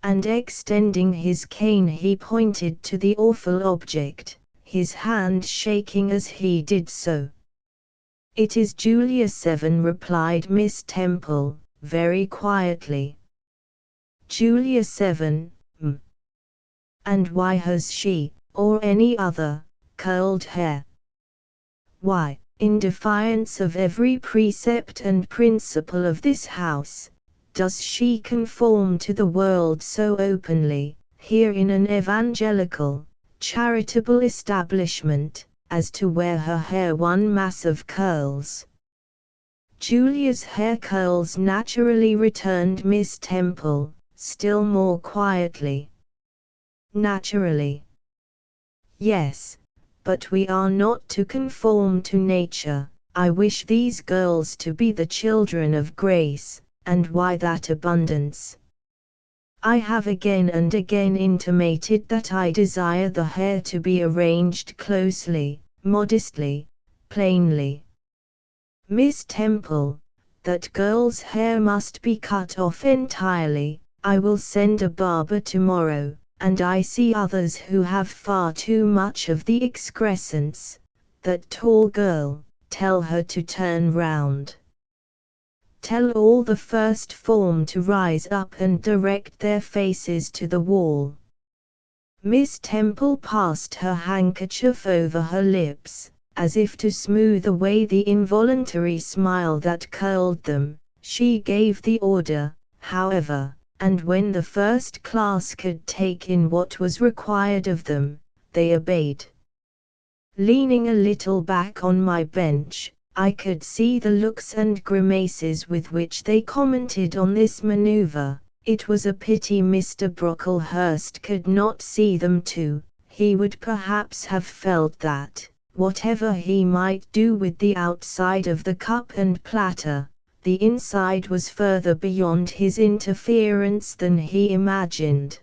And extending his cane he pointed to the awful object, his hand shaking as he did so. "It is Julia 7," replied Miss Temple, very quietly. "Julia 7, And why has she, or any other, curled hair?" "Why, in defiance of every precept and principle of this house, does she conform to the world so openly, here in an evangelical, charitable establishment, as to wear her hair one mass of curls?" "Julia's hair curls naturally," returned Miss Temple, still more quietly. "Naturally. Yes, but we are not to conform to nature. I wish these girls to be the children of grace, and why that abundance? I have again and again intimated that I desire the hair to be arranged closely, modestly, plainly. Miss Temple, that girl's hair must be cut off entirely. I will send a barber tomorrow, and I see others who have far too much of the excrescence. That tall girl, tell her to turn round. Tell all the first form to rise up and direct their faces to the wall." Miss Temple passed her handkerchief over her lips, as if to smooth away the involuntary smile that curled them. She gave the order, however, and when the first class could take in what was required of them, they obeyed. Leaning a little back on my bench, I could see the looks and grimaces with which they commented on this maneuver. It was a pity Mr. Brocklehurst could not see them too. He would perhaps have felt that, whatever he might do with the outside of the cup and platter, the inside was further beyond his interference than he imagined.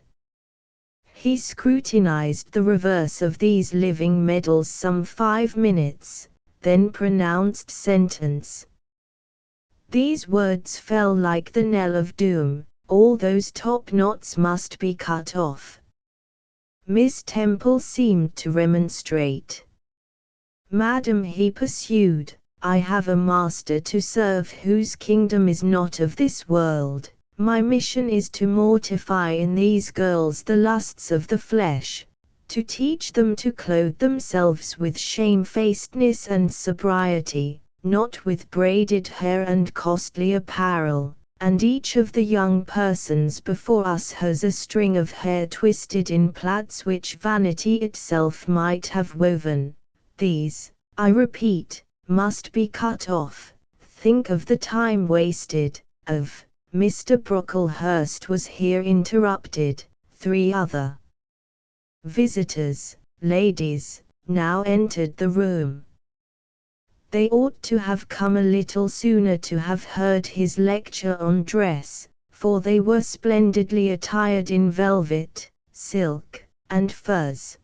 He scrutinized the reverse of these living medals some 5 minutes, then pronounced sentence. These words fell like the knell of doom: all those top knots must be cut off. Miss Temple seemed to remonstrate. "Madam," he pursued, "I have a master to serve whose kingdom is not of this world. My mission is to mortify in these girls the lusts of the flesh, to teach them to clothe themselves with shamefacedness and sobriety, not with braided hair and costly apparel, and each of the young persons before us has a string of hair twisted in plaids which vanity itself might have woven. These, I repeat, must be cut off. Think of the time wasted, of—" Mr. Brocklehurst was here interrupted. 3 other visitors, ladies, now entered the room. They ought to have come a little sooner to have heard his lecture on dress, for they were splendidly attired in velvet, silk, and furs.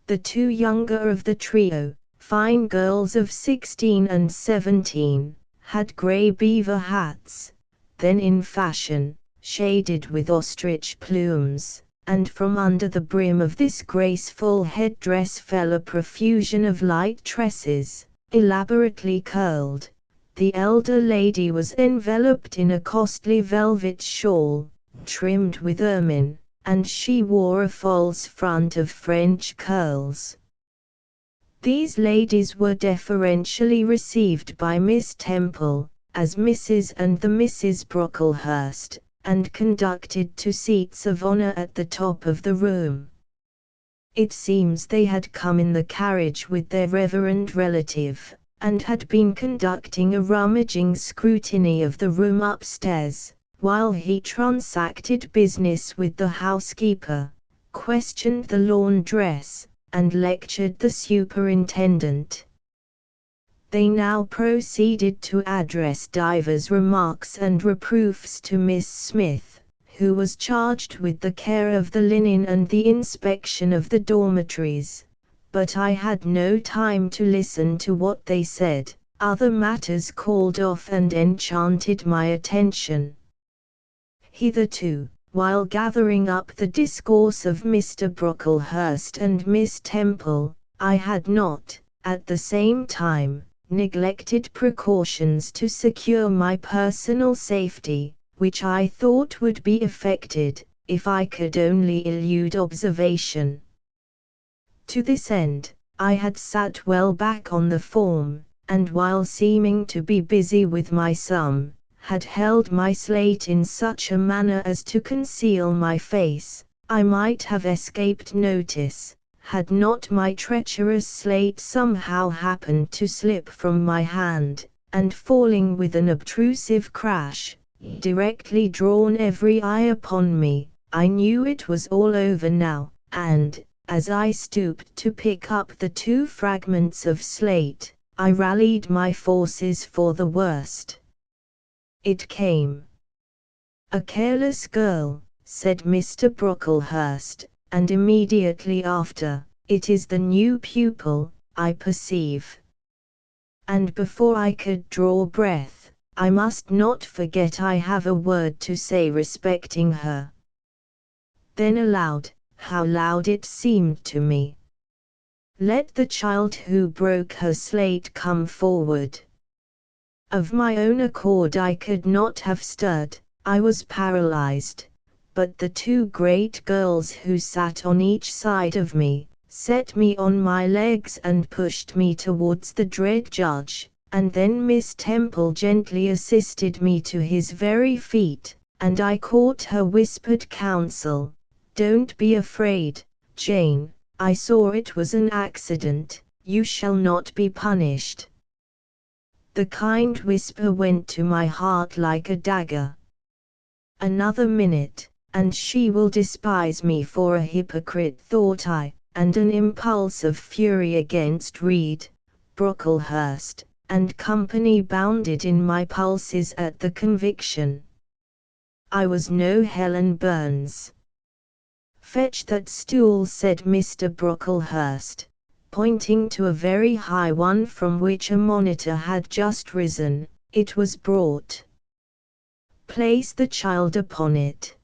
The 2 younger of the trio, fine girls of 16 and 17, had grey beaver hats, then in fashion, shaded with ostrich plumes, and from under the brim of this graceful headdress fell a profusion of light tresses, elaborately curled. The elder lady was enveloped in a costly velvet shawl, trimmed with ermine, and she wore a false front of French curls. These ladies were deferentially received by Miss Temple, as Mrs. and the Misses Brocklehurst, and conducted to seats of honor at the top of the room. It seems they had come in the carriage with their reverend relative, and had been conducting a rummaging scrutiny of the room upstairs, while he transacted business with the housekeeper, questioned the laundress, and lectured the superintendent. They now proceeded to address divers remarks and reproofs to Miss Smith, who was charged with the care of the linen and the inspection of the dormitories, but I had no time to listen to what they said. Other matters called off and enchanted my attention. Hitherto, while gathering up the discourse of Mr. Brocklehurst and Miss Temple, I had not, at the same time, neglected precautions to secure my personal safety, which I thought would be effected, if I could only elude observation. To this end, I had sat well back on the form, and while seeming to be busy with my sum, had held my slate in such a manner as to conceal my face. I might have escaped notice, had not my treacherous slate somehow happened to slip from my hand, and falling with an obtrusive crash, directly drawn every eye upon me. I knew it was all over now, and, as I stooped to pick up the 2 fragments of slate, I rallied my forces for the worst. It came. "A careless girl," said Mr. Brocklehurst, and immediately after, "It is the new pupil, I perceive." And before I could draw breath, I must not forget I have a word to say respecting her. Then aloud, how loud it seemed to me. "Let the child who broke her slate come forward." Of my own accord I could not have stirred, I was paralyzed, but the 2 great girls who sat on each side of me, set me on my legs and pushed me towards the dread judge, and then Miss Temple gently assisted me to his very feet, and I caught her whispered counsel, "Don't be afraid, Jane, I saw it was an accident, you shall not be punished." The kind whisper went to my heart like a dagger. Another minute, and she will despise me for a hypocrite, thought I, and an impulse of fury against Reed, Brocklehurst, and company bounded in my pulses at the conviction. I was no Helen Burns. "Fetch that stool," said Mr. Brocklehurst, pointing to a very high one from which a monitor had just risen. It was brought. "Place the child upon it."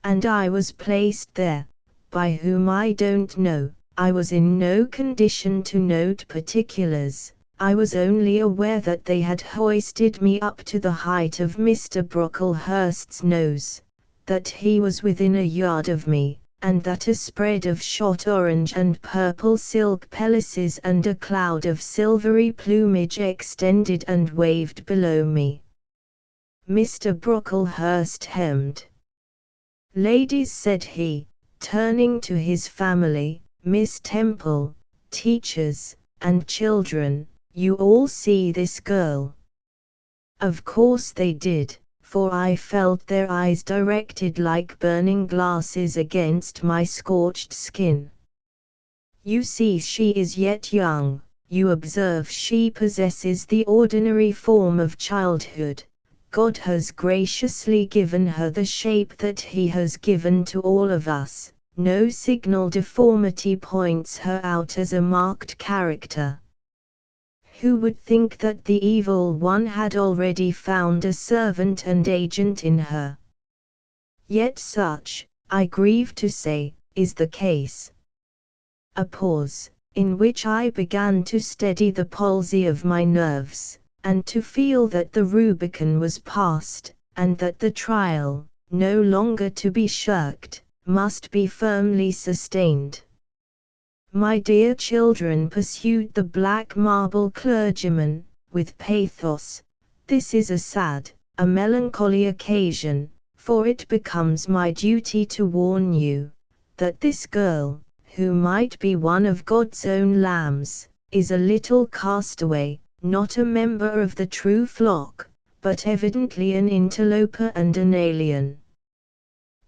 And I was placed there, by whom I don't know. I was in no condition to note particulars. I was only aware that they had hoisted me up to the height of Mr. Brocklehurst's nose, that he was within a yard of me, and that a spread of shot orange and purple silk pelisses and a cloud of silvery plumage extended and waved below me. Mr. Brocklehurst hemmed. "Ladies," said he, turning to his family, "Miss Temple, teachers, and children, you all see this girl." Of course they did, for I felt their eyes directed like burning glasses against my scorched skin. "You see she is yet young, you observe she possesses the ordinary form of childhood. God has graciously given her the shape that He has given to all of us. No signal deformity points her out as a marked character. Who would think that the evil one had already found a servant and agent in her? Yet such, I grieve to say, is the case." A pause, in which I began to steady the palsy of my nerves, and to feel that the Rubicon was passed, and that the trial, no longer to be shirked, must be firmly sustained. "My dear children," pursued the black marble clergyman, with pathos, "this is a sad, a melancholy occasion, for it becomes my duty to warn you, that this girl, who might be one of God's own lambs, is a little castaway, not a member of the true flock, but evidently an interloper and an alien.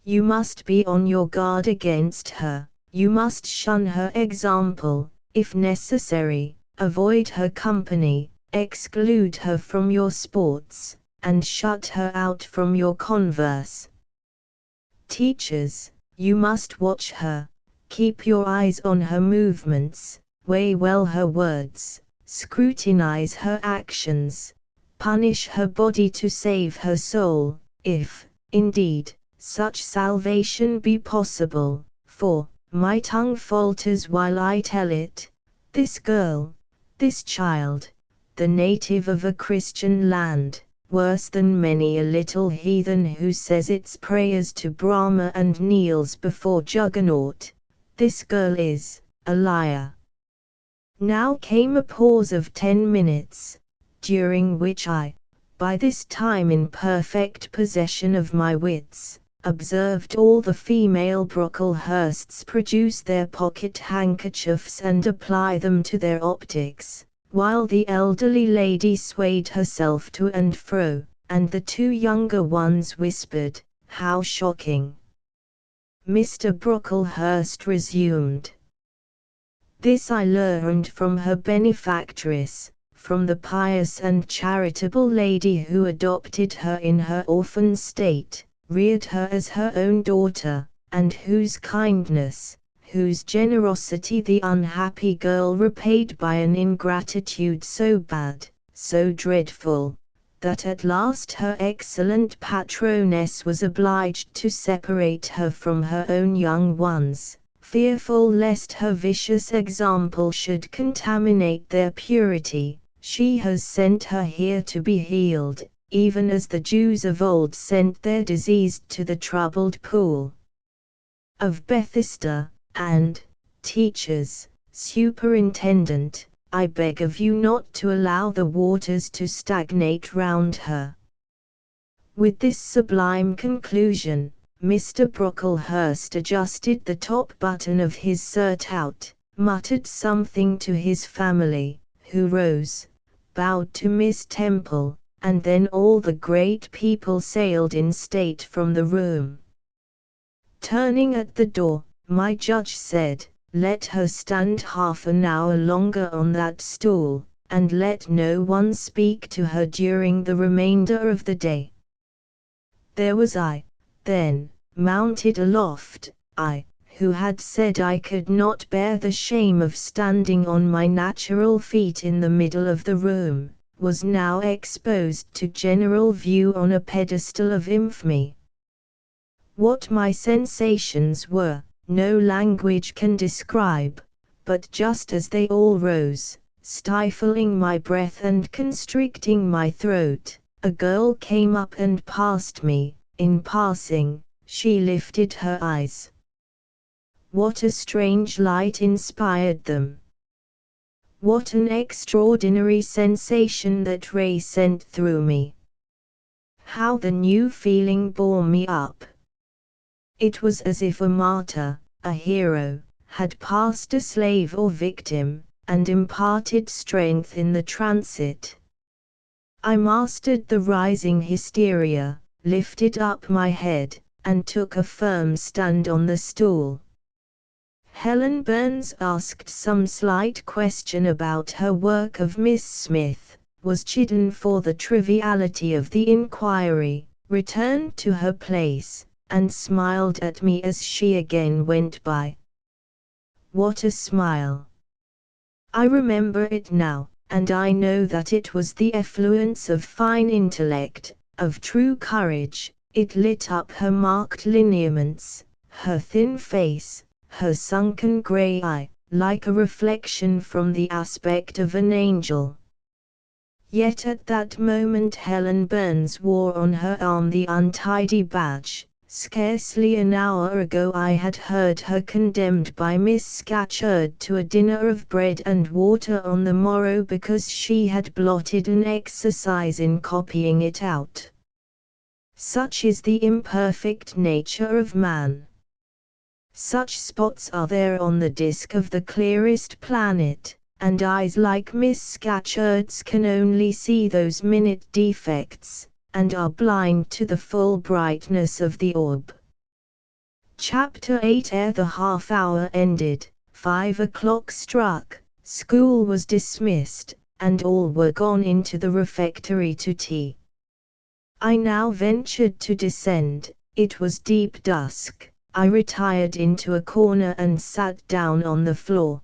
You must be on your guard against her. You must shun her example, if necessary, avoid her company, exclude her from your sports, and shut her out from your converse. Teachers, you must watch her, keep your eyes on her movements, weigh well her words, scrutinize her actions, punish her body to save her soul, if, indeed, such salvation be possible, for, my tongue falters while I tell it, this girl, this child, the native of a Christian land, worse than many a little heathen who says its prayers to Brahma and kneels before Juggernaut, this girl is a liar. Now came a pause of 10 minutes, during which I, by this time in perfect possession of my wits, observed all the female Brocklehursts produce their pocket handkerchiefs and apply them to their optics, while the elderly lady swayed herself to and fro, and the two younger ones whispered, "How shocking!" Mr. Brocklehurst resumed. This I learned from her benefactress, from the pious and charitable lady who adopted her in her orphan state, reared her as her own daughter, and whose kindness, whose generosity the unhappy girl repaid by an ingratitude so bad, so dreadful, that at last her excellent patroness was obliged to separate her from her own young ones, fearful lest her vicious example should contaminate their purity. She has sent her here to be healed, even as the Jews of old sent their diseased to the troubled pool of Bethesda. And, teachers, superintendent, I beg of you not to allow the waters to stagnate round her. With this sublime conclusion, Mr. Brocklehurst adjusted the top button of his surtout, muttered something to his family, who rose, bowed to Miss Temple, and then all the great people sailed in state from the room. Turning at the door, my judge said, "Let her stand half an hour longer on that stool, and let no one speak to her during the remainder of the day." There was I, then, mounted aloft, I, who had said I could not bear the shame of standing on my natural feet in the middle of the room, was now exposed to general view on a pedestal of infamy. What my sensations were, no language can describe, but just as they all rose, stifling my breath and constricting my throat, a girl came up and passed me. In passing, she lifted her eyes. What a strange light inspired them! What an extraordinary sensation that ray sent through me! How the new feeling bore me up! It was as if a martyr, a hero, had passed a slave or victim, and imparted strength in the transit. I mastered the rising hysteria, lifted up my head, and took a firm stand on the stool. Helen Burns asked some slight question about her work of Miss Smith, was chidden for the triviality of the inquiry, returned to her place, and smiled at me as she again went by. What a smile! I remember it now, and I know that it was the effluence of fine intellect, of true courage. It lit up her marked lineaments, her thin face, her sunken grey eye, like a reflection from the aspect of an angel. Yet at that moment Helen Burns wore on her arm the untidy badge. Scarcely an hour ago I had heard her condemned by Miss Scatcherd to a dinner of bread and water on the morrow because she had blotted an exercise in copying it out. Such is the imperfect nature of man. Such spots are there on the disk of the clearest planet, and eyes like Miss Scatcherd's can only see those minute defects, and are blind to the full brightness of the orb. Chapter 8. Ere the half-hour ended, 5 o'clock struck, School was dismissed, and all were gone into the refectory to tea. I now ventured to descend. It was deep dusk. I retired into a corner and sat down on the floor.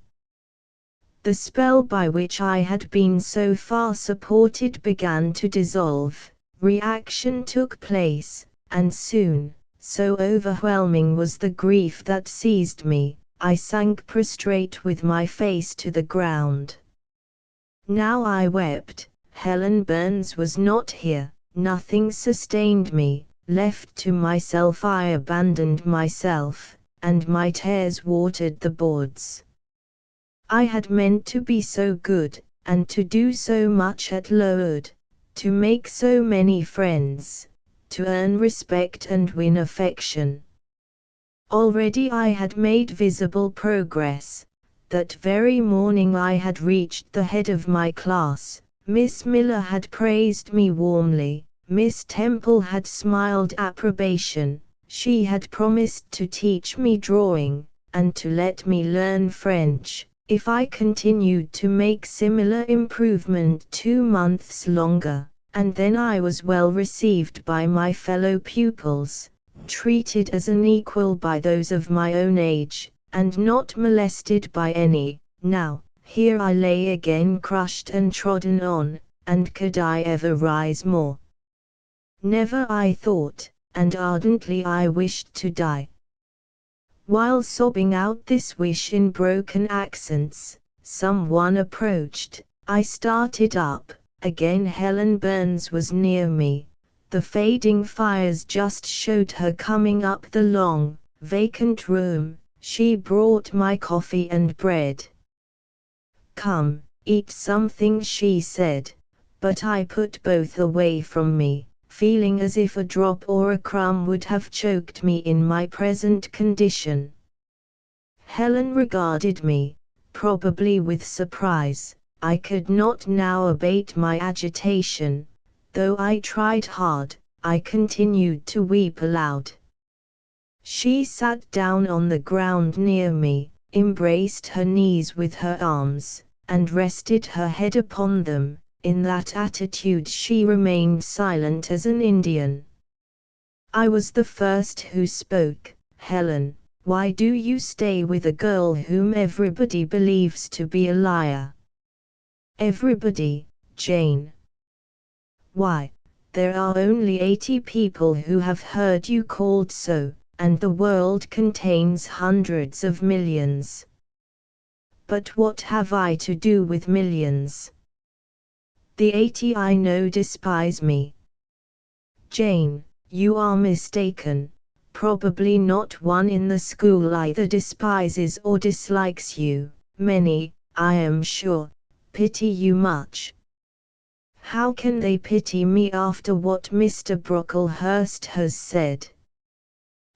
The spell by which I had been so far supported began to dissolve. Reaction took place, and soon, so overwhelming was the grief that seized me, I sank prostrate with my face to the ground. Now I wept. Helen Burns was not here. Nothing sustained me. Left to myself I abandoned myself, and my tears watered the boards. I had meant to be so good, and to do so much at Lowood, to make so many friends, to earn respect and win affection. Already I had made visible progress. That very morning I had reached the head of my class. Miss Miller had praised me warmly. Miss Temple had smiled approbation. She had promised to teach me drawing, and to let me learn French, if I continued to make similar improvement 2 months longer, and then I was well received by my fellow pupils, treated as an equal by those of my own age, and not molested by any. Now, here I lay again crushed and trodden on, and could I ever rise more? Never, I thought, and ardently I wished to die. While sobbing out this wish in broken accents, someone approached. I started up. Again Helen Burns was near me. The fading fires just showed her coming up the long, vacant room. She brought my coffee and bread. "Come, eat something," she said, but I put both away from me, feeling as if a drop or a crumb would have choked me in my present condition. Helen regarded me, probably with surprise. I could not now abate my agitation. Though I tried hard, I continued to weep aloud. She sat down on the ground near me, embraced her knees with her arms, and rested her head upon them. In that attitude she remained silent as an Indian. I was the first who spoke. "Helen, why do you stay with a girl whom everybody believes to be a liar?" "Everybody, Jane." "Why, there are only 80 people who have heard you called so, and the world contains hundreds of millions." "But what have I to do with millions? The 80 I know despise me." "Jane, you are mistaken. Probably not one in the school either despises or dislikes you. Many, I am sure, pity you much." "How can they pity me after what Mr. Brocklehurst has said?"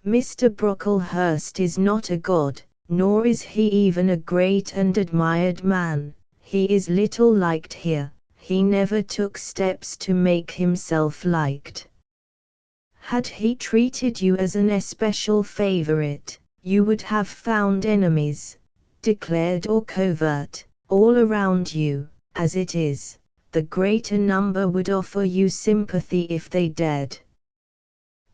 "Mr. Brocklehurst is not a god, nor is he even a great and admired man. He is little liked here. He never took steps to make himself liked. Had he treated you as an especial favorite, you would have found enemies, declared or covert, all around you. As it is, the greater number would offer you sympathy if they dared.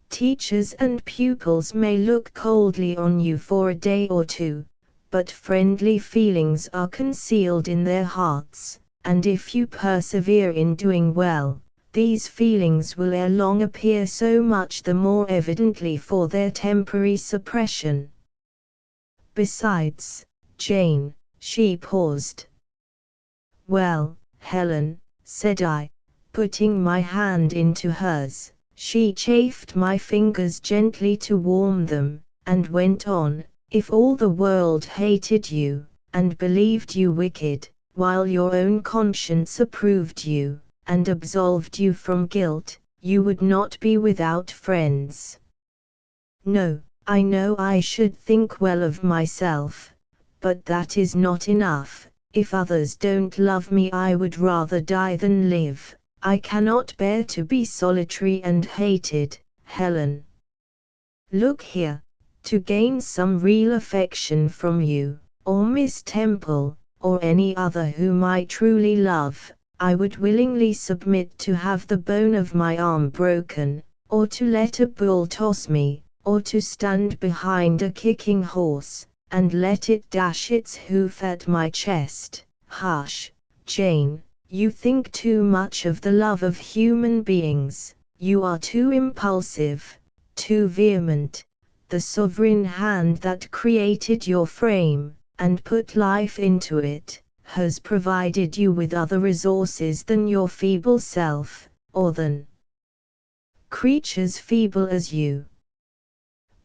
Teachers and pupils may look coldly on you for a day or two, but friendly feelings are concealed in their hearts, and if you persevere in doing well, these feelings will ere long appear so much the more evidently for their temporary suppression. Besides, Jane," she paused. "Well, Helen," said I, putting my hand into hers. She chafed my fingers gently to warm them, and went on, "If all the world hated you, and believed you wicked, while your own conscience approved you, and absolved you from guilt, you would not be without friends. No, I know I should think well of myself, but that is not enough. If others don't love me, I would rather die than live. I cannot bear to be solitary and hated, Helen. Look here, to gain some real affection from you, or Miss Temple, or any other whom I truly love, I would willingly submit to have the bone of my arm broken, or to let a bull toss me, or to stand behind a kicking horse, and let it dash its hoof at my chest. Hush, Jane, you think too much of the love of human beings, you are too impulsive, too vehement. The sovereign hand that created your frame, and put life into it, has provided you with other resources than your feeble self, or than creatures feeble as you.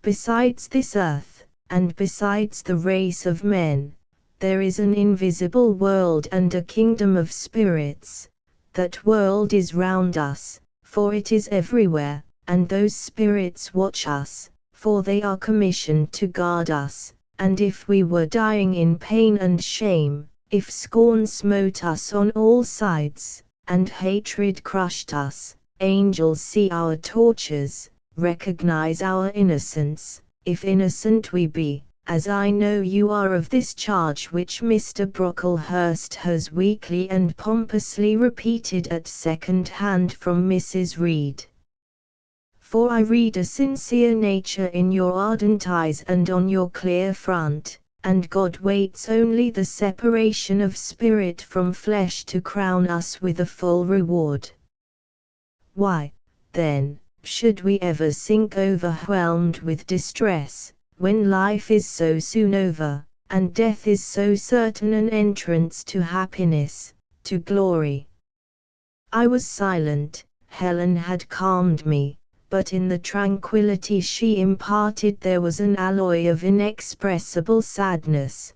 Besides this earth, and besides the race of men, there is an invisible world and a kingdom of spirits. That world is round us, for it is everywhere, and those spirits watch us, for they are commissioned to guard us, and if we were dying in pain and shame, if scorn smote us on all sides, and hatred crushed us, angels see our tortures, recognize our innocence, if innocent we be, as I know you are of this charge which Mr. Brocklehurst has weakly and pompously repeated at second hand from Mrs. Reed. For I read a sincere nature in your ardent eyes and on your clear front, and God waits only the separation of spirit from flesh to crown us with a full reward. Why, then, should we ever sink overwhelmed with distress, when life is so soon over, and death is so certain an entrance to happiness, to glory? I was silent. Helen had calmed me, but in the tranquillity she imparted there was an alloy of inexpressible sadness.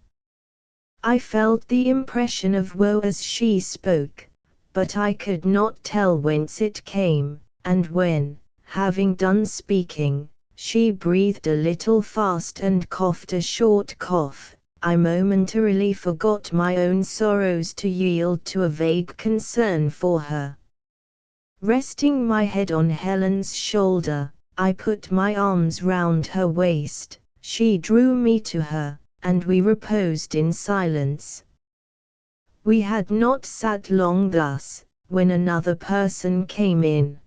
I felt the impression of woe as she spoke, but I could not tell whence it came, and when, having done speaking, she breathed a little fast and coughed a short cough, I momentarily forgot my own sorrows to yield to a vague concern for her. Resting my head on Helen's shoulder, I put my arms round her waist, she drew me to her, and we reposed in silence. We had not sat long thus, when another person came in.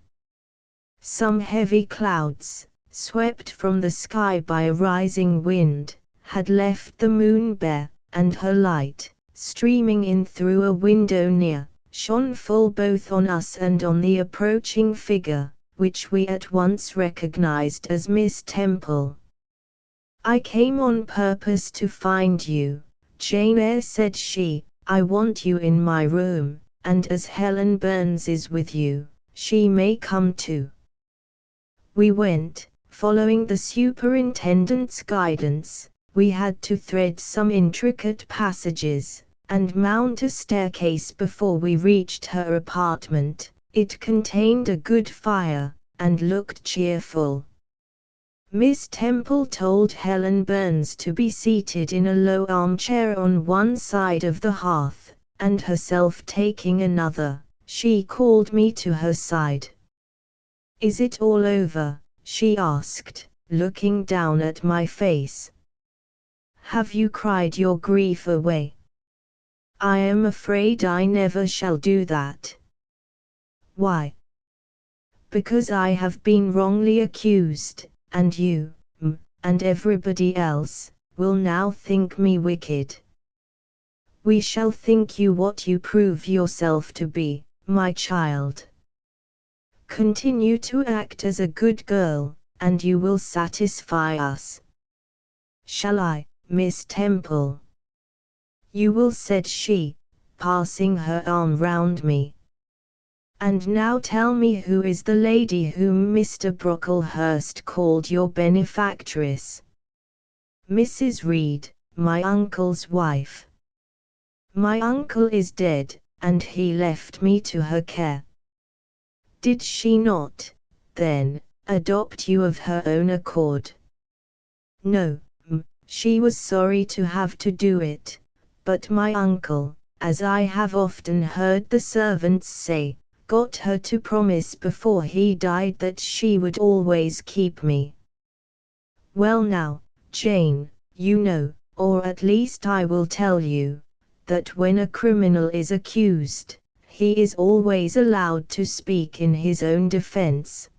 Some heavy clouds, swept from the sky by a rising wind, had left the moon bare, and her light, streaming in through a window near, shone full both on us and on the approaching figure, which we at once recognized as Miss Temple. "I came on purpose to find you, Jane Eyre," said she. "I want you in my room, and as Helen Burns is with you, she may come too." We went, following the superintendent's guidance. We had to thread some intricate passages, and mount a staircase before we reached her apartment. It contained a good fire, and looked cheerful. Miss Temple told Helen Burns to be seated in a low armchair on one side of the hearth, and herself taking another, she called me to her side. "Is it all over?" she asked, looking down at my face. "Have you cried your grief away?" "I am afraid I never shall do that." "Why?" "Because I have been wrongly accused, and you, and everybody else, will now think me wicked." "We shall think you what you prove yourself to be, my child. Continue to act as a good girl, and you will satisfy us." "Shall I, Miss Temple?" "You will," said she, passing her arm round me. "And now tell me, who is the lady whom Mr. Brocklehurst called your benefactress?" "Mrs. Reed, my uncle's wife." "My uncle is dead, and he left me to her care." "Did she not, then, adopt you of her own accord?" "No, she was sorry to have to do it, but my uncle, as I have often heard the servants say, got her to promise before he died that she would always keep me." "Well now, Jane, you know, or at least I will tell you, that when a criminal is accused, he is always allowed to speak in his own defense.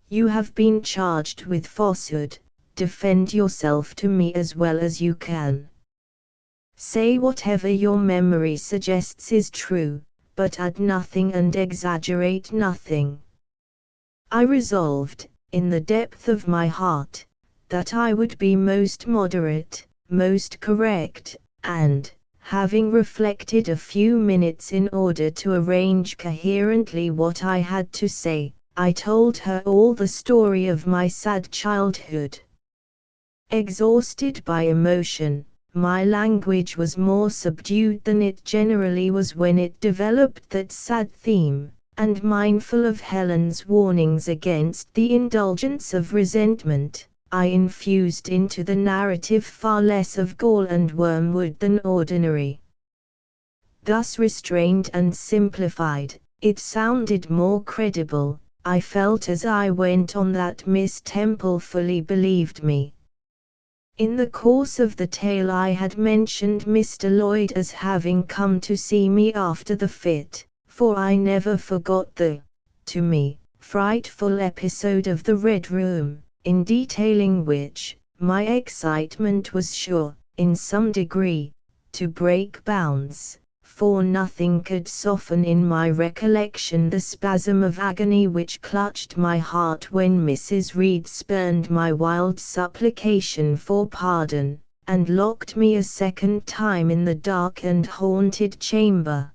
You have been charged with falsehood. Defend yourself to me as well as you can. Say whatever your memory suggests is true, but add nothing and exaggerate nothing. I resolved, in the depth of my heart, that I would be most moderate, most correct, and, having reflected a few minutes in order to arrange coherently what I had to say, I told her all the story of my sad childhood. Exhausted by emotion, my language was more subdued than it generally was when it developed that sad theme, and mindful of Helen's warnings against the indulgence of resentment, I infused into the narrative far less of gall and wormwood than ordinary. Thus restrained and simplified, it sounded more credible. I felt as I went on that Miss Temple fully believed me. In the course of the tale I had mentioned Mr. Lloyd as having come to see me after the fit, for I never forgot the, to me, frightful episode of the Red Room, in detailing which, my excitement was sure, in some degree, to break bounds, for nothing could soften in my recollection the spasm of agony which clutched my heart when Mrs. Reed spurned my wild supplication for pardon, and locked me a second time in the dark and haunted chamber.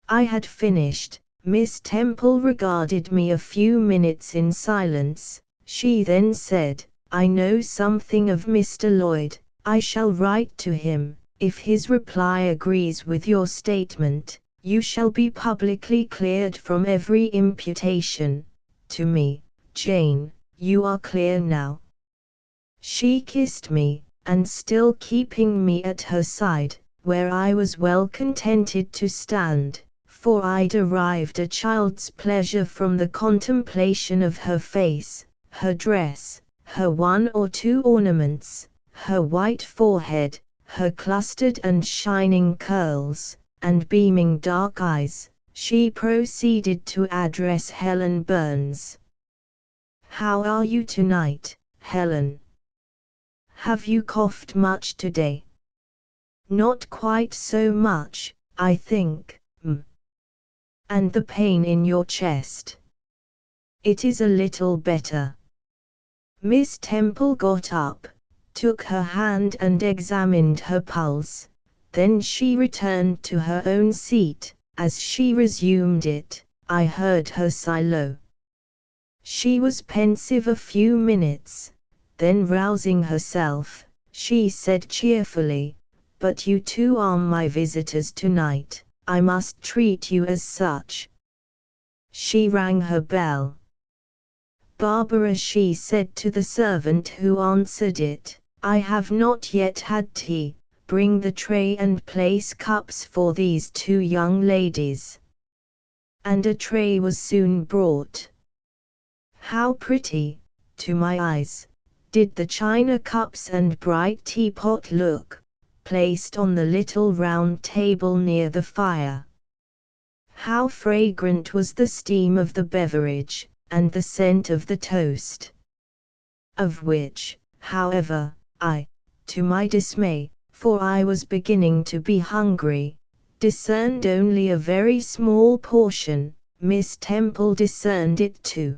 I had finished. Miss Temple regarded me a few minutes in silence. She then said, "I know something of Mr. Lloyd. I shall write to him. If his reply agrees with your statement, you shall be publicly cleared from every imputation. To me, Jane, you are clear now." She kissed me, and still keeping me at her side, where I was well contented to stand, for I derived a child's pleasure from the contemplation of her face, her dress, her one or two ornaments, her white forehead, her clustered and shining curls, and beaming dark eyes. She proceeded to address Helen Burns. "How are you tonight, Helen? Have you coughed much today?" "Not quite so much, I think, "And the pain in your chest?" "It is a little better." Miss Temple got up, took her hand and examined her pulse. Then she returned to her own seat. As she resumed it, I heard her sigh low. She was pensive a few minutes. Then rousing herself, she said cheerfully, "But you two are my visitors tonight. I must treat you as such." She rang her bell. "Barbara," she said to the servant who answered it, "I have not yet had tea. Bring the tray and place cups for these two young ladies." And a tray was soon brought. How pretty, to my eyes, did the china cups and bright teapot look, placed on the little round table near the fire. How fragrant was the steam of the beverage, and the scent of the toast. Of which, however, I, to my dismay, for I was beginning to be hungry, discerned only a very small portion. Miss Temple discerned it too.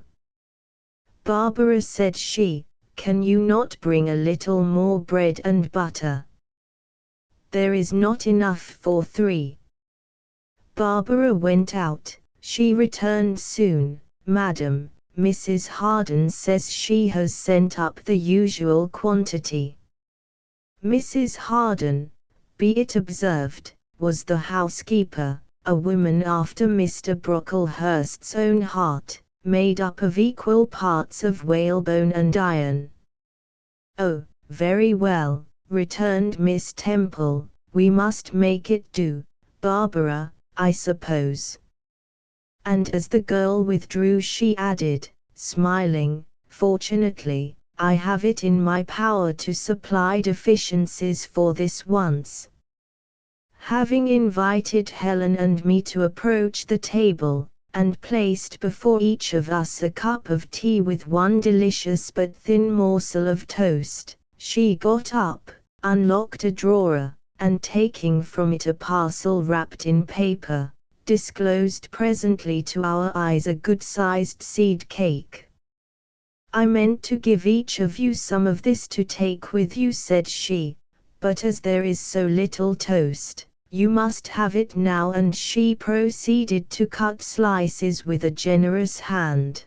"Barbara," said she, "can you not bring a little more bread and butter? There is not enough for 3. Barbara went out. She returned soon. "Madam, Mrs. Harden says she has sent up the usual quantity." Mrs. Harden, be it observed, was the housekeeper, a woman after Mr. Brocklehurst's own heart, made up of equal parts of whalebone and iron. "Oh, very well," returned Miss Temple, "we must make it do, Barbara, I suppose." And as the girl withdrew she added, smiling, "Fortunately, I have it in my power to supply deficiencies for this once." Having invited Helen and me to approach the table, and placed before each of us a cup of tea with one delicious but thin morsel of toast, she got up, unlocked a drawer, and taking from it a parcel wrapped in paper, disclosed presently to our eyes a good-sized seed cake. "I meant to give each of you some of this to take with you," said she, "but as there is so little toast, you must have it now," and she proceeded to cut slices with a generous hand.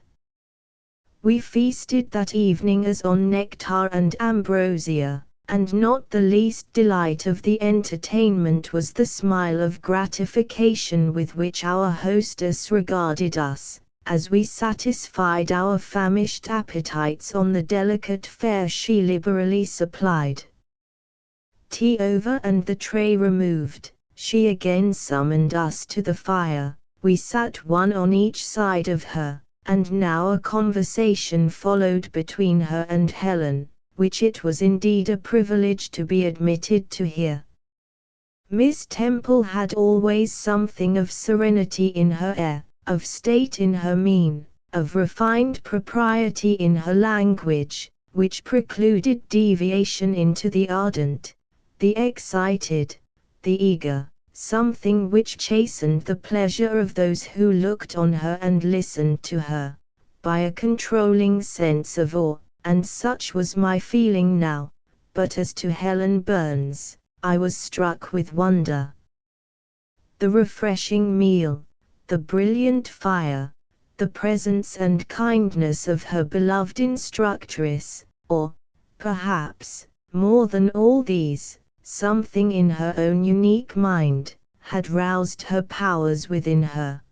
We feasted that evening as on nectar and ambrosia, and not the least delight of the entertainment was the smile of gratification with which our hostess regarded us, as we satisfied our famished appetites on the delicate fare she liberally supplied. Tea over and the tray removed, she again summoned us to the fire. We sat one on each side of her, and now a conversation followed between her and Helen, which it was indeed a privilege to be admitted to hear. Miss Temple had always something of serenity in her air, of state in her mien, of refined propriety in her language, which precluded deviation into the ardent, the excited, the eager, something which chastened the pleasure of those who looked on her and listened to her, by a controlling sense of awe, and such was my feeling now. But as to Helen Burns, I was struck with wonder. The refreshing meal, the brilliant fire, the presence and kindness of her beloved instructress, or, perhaps, more than all these, something in her own unique mind, had roused her powers within her.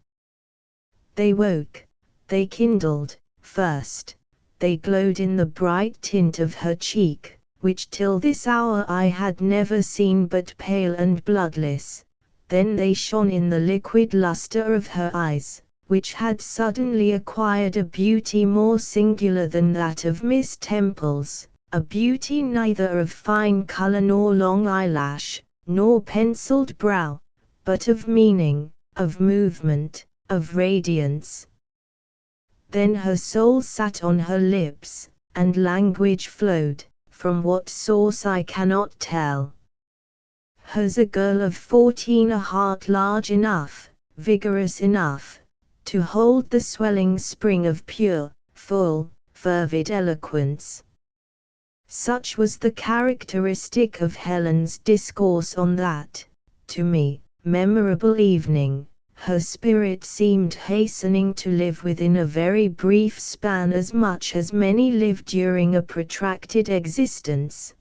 They woke, they kindled, first, they glowed in the bright tint of her cheek, which till this hour I had never seen but pale and bloodless. Then they shone in the liquid luster of her eyes, which had suddenly acquired a beauty more singular than that of Miss Temple's, a beauty neither of fine color nor long eyelash, nor penciled brow, but of meaning, of movement, of radiance. Then her soul sat on her lips, and language flowed, from what source I cannot tell. Hers a girl of 14, a heart large enough, vigorous enough, to hold the swelling spring of pure, full, fervid eloquence. Such was the characteristic of Helen's discourse on that, to me, memorable evening. Her spirit seemed hastening to live within a very brief span as much as many live during a protracted existence.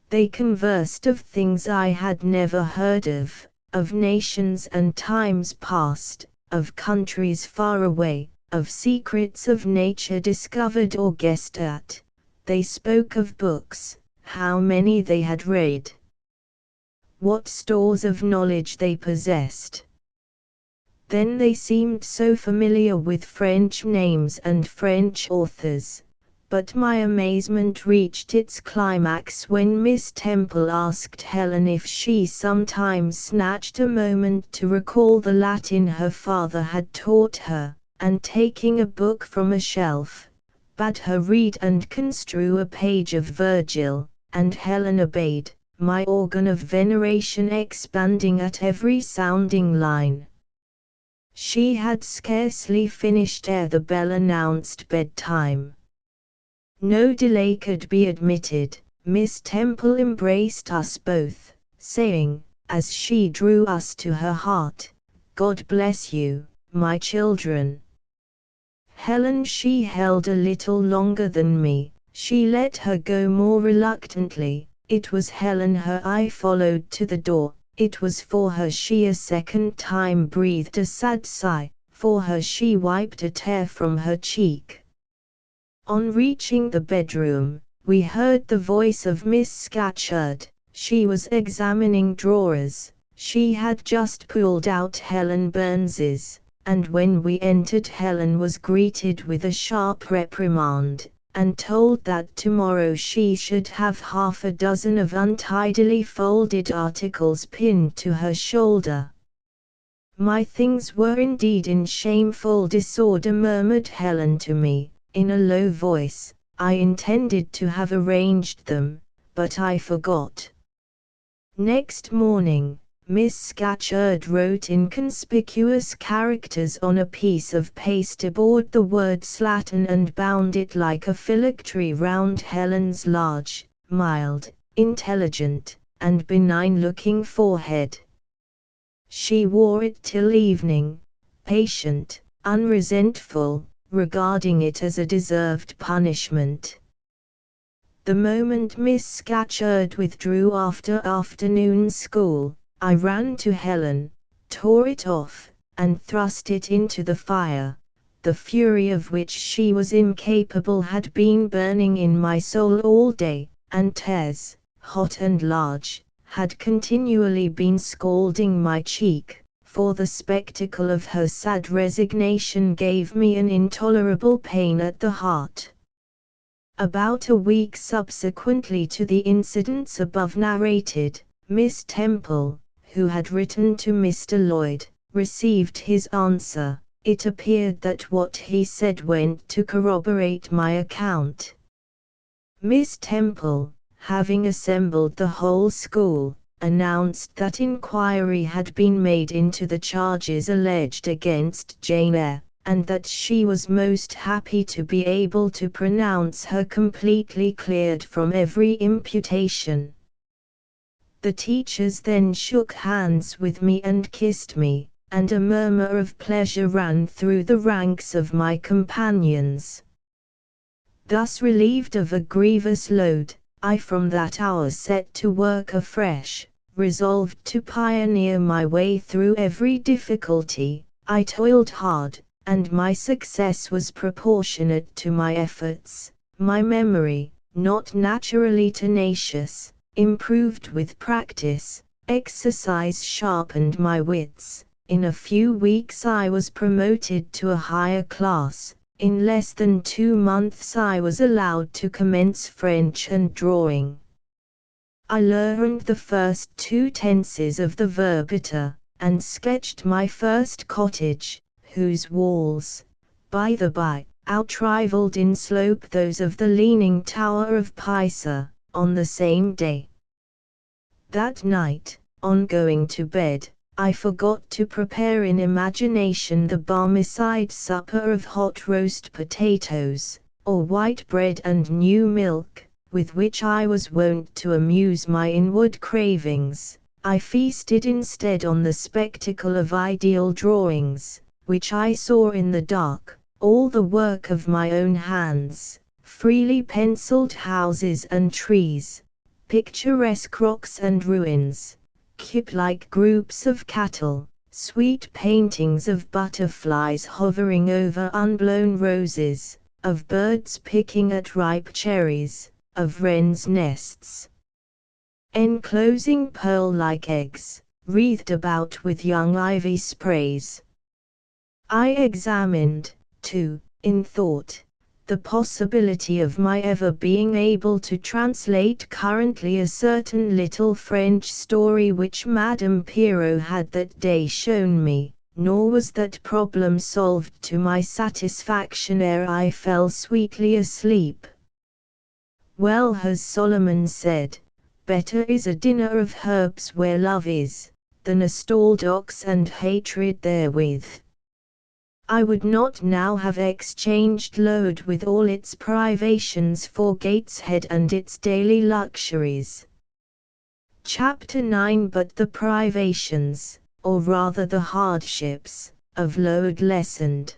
They conversed of things I had never heard of nations and times past, of countries far away, of secrets of nature discovered or guessed at. They spoke of books, how many they had read, what stores of knowledge they possessed. Then they seemed so familiar with French names and French authors. But my amazement reached its climax when Miss Temple asked Helen if she sometimes snatched a moment to recall the Latin her father had taught her, and taking a book from a shelf, bade her read and construe a page of Virgil, and Helen obeyed, my organ of veneration expanding at every sounding line. She had scarcely finished ere the bell announced bedtime. No delay could be admitted. Miss Temple embraced us both, saying, as she drew us to her heart, "God bless you, my children." Helen she held a little longer than me. She let her go more reluctantly. It was Helen her eye followed to the door. It was for her she a second time breathed a sad sigh. For her she wiped a tear from her cheek. On reaching the bedroom, we heard the voice of Miss Scatcherd. She was examining drawers. She had just pulled out Helen Burns's, and when we entered Helen was greeted with a sharp reprimand. and told that tomorrow she should have half a dozen of untidily folded articles pinned to her shoulder. "My things were indeed in shameful disorder," murmured Helen to me, in a low voice. "I intended to have arranged them, but I forgot." Next morning, Miss Scatcherd wrote in conspicuous characters on a piece of pasteboard the word slattern and bound it like a phylactery round Helen's large, mild, intelligent, and benign-looking forehead. She wore it till evening, patient, unresentful, regarding it as a deserved punishment. The moment Miss Scatcherd withdrew after afternoon school, I ran to Helen, tore it off, and thrust it into the fire. The fury of which she was incapable had been burning in my soul all day, and tears, hot and large, had continually been scalding my cheek, for the spectacle of her sad resignation gave me an intolerable pain at the heart. About a week subsequently to the incidents above narrated, Miss Temple, who had written to Mr. Lloyd, received his answer. It appeared that what he said went to corroborate my account. Miss Temple, having assembled the whole school, announced that inquiry had been made into the charges alleged against Jane Eyre, and that she was most happy to be able to pronounce her completely cleared from every imputation. The teachers then shook hands with me and kissed me, and a murmur of pleasure ran through the ranks of my companions. Thus relieved of a grievous load, I from that hour set to work afresh, resolved to pioneer my way through every difficulty. I toiled hard, and my success was proportionate to my efforts. My memory, not naturally tenacious, improved with practice. Exercise sharpened my wits. In a few weeks I was promoted to a higher class. In less than 2 months I was allowed to commence French and drawing. I learned the first 2 tenses of the verb iter, and sketched my first cottage, whose walls, by the by, outrivaled in slope those of the Leaning Tower of Pisa, on the same day. That night, on going to bed, I forgot to prepare in imagination the Barmecide supper of hot roast potatoes, or white bread and new milk, with which I was wont to amuse my inward cravings. I feasted instead on the spectacle of ideal drawings, which I saw in the dark, all the work of my own hands, freely penciled houses and trees, picturesque rocks and ruins, cube-like groups of cattle, sweet paintings of butterflies hovering over unblown roses, of birds picking at ripe cherries, of wrens' nests enclosing pearl-like eggs, wreathed about with young ivy sprays. I examined, too, in thought, the possibility of my ever being able to translate currently a certain little French story which Madame Pirot had that day shown me, nor was that problem solved to my satisfaction ere I fell sweetly asleep. Well has Solomon said, "Better is a dinner of herbs where love is, than a stalled ox and hatred therewith." I would not now have exchanged Load with all its privations for Gateshead and its daily luxuries. Chapter 9. But the privations, or rather the hardships, of Load lessened.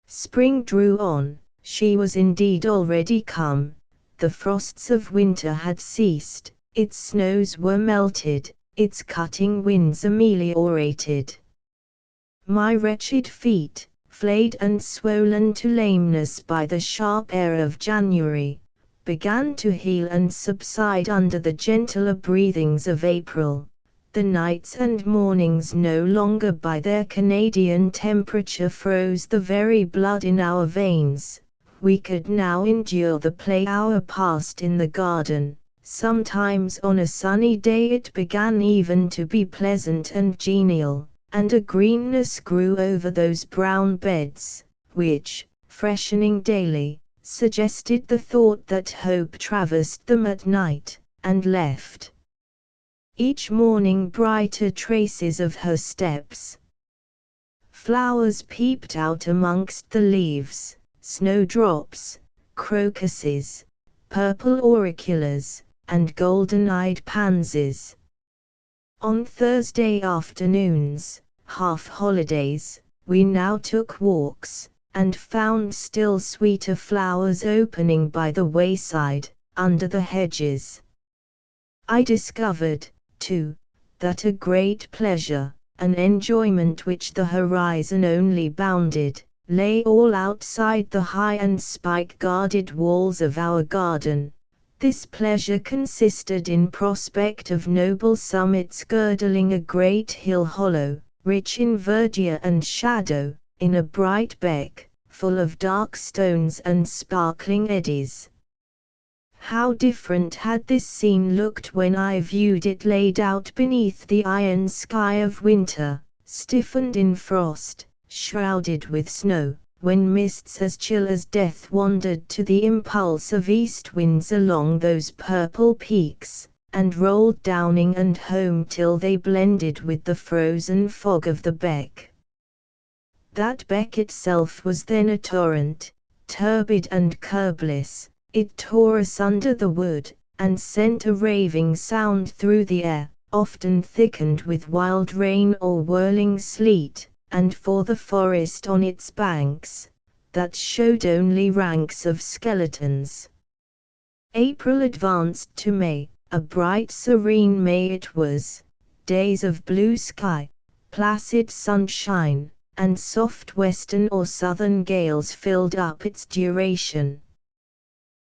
Spring drew on. She was indeed already come. The frosts of winter had ceased, its snows were melted, its cutting winds ameliorated. My wretched feet, flayed and swollen to lameness by the sharp air of January, began to heal and subside under the gentler breathings of April. The nights and mornings no longer by their Canadian temperature froze the very blood in our veins, We could now endure the play hour passed in the garden. Sometimes on a sunny day it began even to be pleasant and genial, and a greenness grew over those brown beds, which, freshening daily, suggested the thought that hope traversed them at night, and left each morning brighter traces of her steps. Flowers peeped out amongst the leaves, snowdrops, crocuses, purple auriculas, and golden-eyed pansies. On Thursday afternoons, half-holidays, we now took walks, and found still sweeter flowers opening by the wayside, under the hedges. I discovered, too, that a great pleasure, an enjoyment which the horizon only bounded, lay all outside the high and spike-guarded walls of our garden. This pleasure consisted in prospect of noble summits girdling a great hill hollow, rich in verdure and shadow, in a bright beck, full of dark stones and sparkling eddies. How different had this scene looked when I viewed it laid out beneath the iron sky of winter, stiffened in frost, shrouded with snow, when mists as chill as death wandered to the impulse of east winds along those purple peaks, and rolled downing and home till they blended with the frozen fog of the beck. That beck itself was then a torrent, turbid and curbless. It tore asunder the wood, and sent a raving sound through the air, often thickened with wild rain or whirling sleet, and for the forest on its banks, that showed only ranks of skeletons. April advanced to May, a bright serene May it was, days of blue sky, placid sunshine, and soft western or southern gales filled up its duration.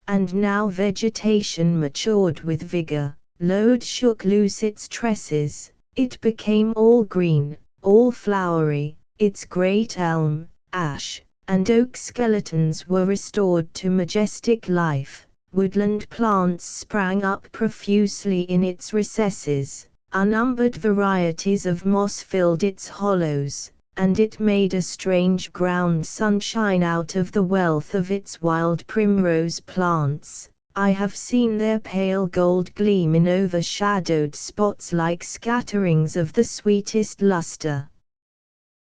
And now vegetation matured with vigor, load shook loose its tresses, it became all green, all flowery, its great elm, ash, and oak skeletons were restored to majestic life, woodland plants sprang up profusely in its recesses, unnumbered varieties of moss filled its hollows, and it made a strange ground sunshine out of the wealth of its wild primrose plants. I have seen their pale gold gleam in overshadowed spots like scatterings of the sweetest luster.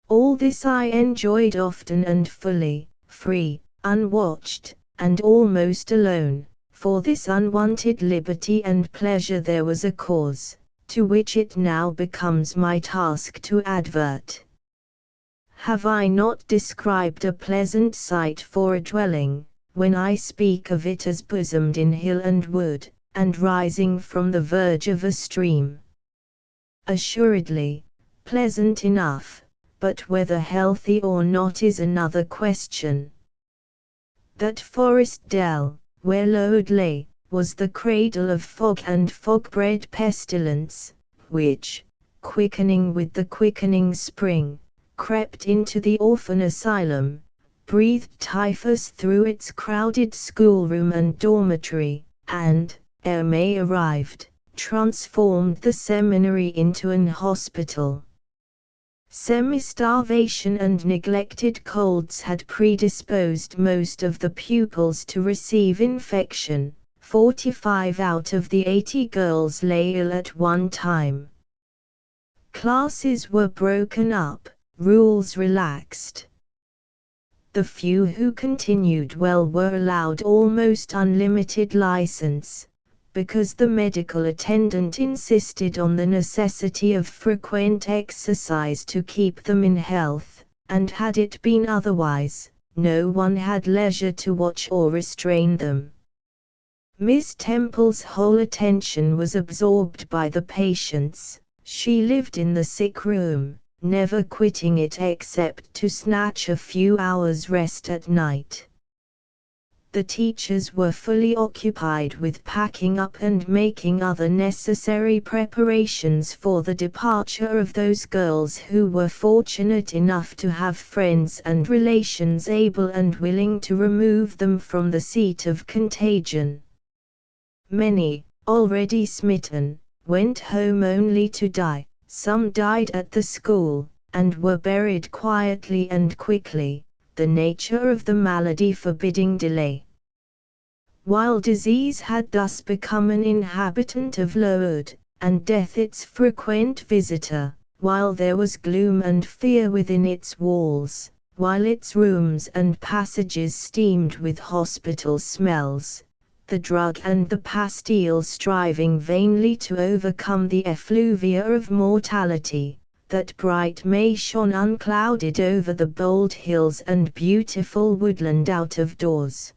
All this I enjoyed often and fully, free, unwatched, and almost alone. For this unwanted liberty and pleasure there was a cause, to which it now becomes my task to advert. Have I not described a pleasant site for a dwelling, when I speak of it as bosomed in hill and wood, and rising from the verge of a stream? Assuredly, pleasant enough, but whether healthy or not is another question. That forest dell, where Lode lay, was the cradle of fog and fog-bred pestilence, which, quickening with the quickening spring, crept into the orphan asylum, breathed typhus through its crowded schoolroom and dormitory, and, ere May arrived, transformed the seminary into an hospital. Semi-starvation and neglected colds had predisposed most of the pupils to receive infection. 45 out of the 80 girls lay ill at one time. Classes were broken up, rules relaxed. The few who continued well were allowed almost unlimited license, because the medical attendant insisted on the necessity of frequent exercise to keep them in health, and had it been otherwise, no one had leisure to watch or restrain them. Miss Temple's whole attention was absorbed by the patients. She lived in the sick room, never quitting it except to snatch a few hours' rest at night. The teachers were fully occupied with packing up and making other necessary preparations for the departure of those girls who were fortunate enough to have friends and relations able and willing to remove them from the seat of contagion. Many, already smitten, went home only to die. Some died at the school, and were buried quietly and quickly, the nature of the malady forbidding delay. While disease had thus become an inhabitant of Lourdes, and death its frequent visitor, while there was gloom and fear within its walls, while its rooms and passages steamed with hospital smells, the drug and the pastille striving vainly to overcome the effluvia of mortality, that bright May shone unclouded over the bold hills and beautiful woodland out of doors.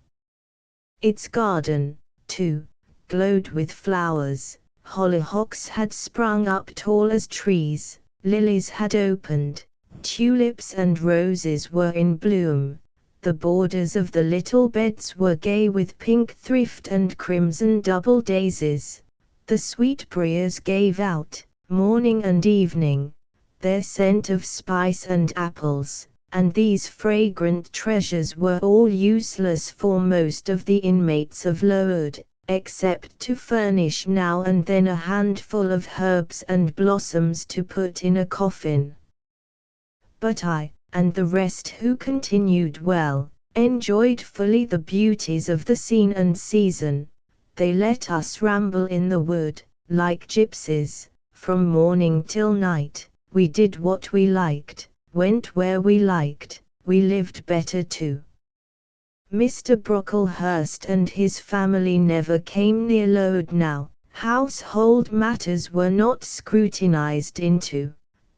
Its garden, too, glowed with flowers. Hollyhocks had sprung up tall as trees, lilies had opened, tulips and roses were in bloom, the borders of the little beds were gay with pink thrift and crimson double daisies, the sweet briars gave out, morning and evening, their scent of spice and apples, and these fragrant treasures were all useless for most of the inmates of Lourdes, except to furnish now and then a handful of herbs and blossoms to put in a coffin. But I, and the rest who continued well, enjoyed fully the beauties of the scene and season. They let us ramble in the wood, like gypsies, from morning till night. We did what we liked, went where we liked, we lived better too. Mr. Brocklehurst and his family never came near Lourdes now. Household matters were not scrutinized into.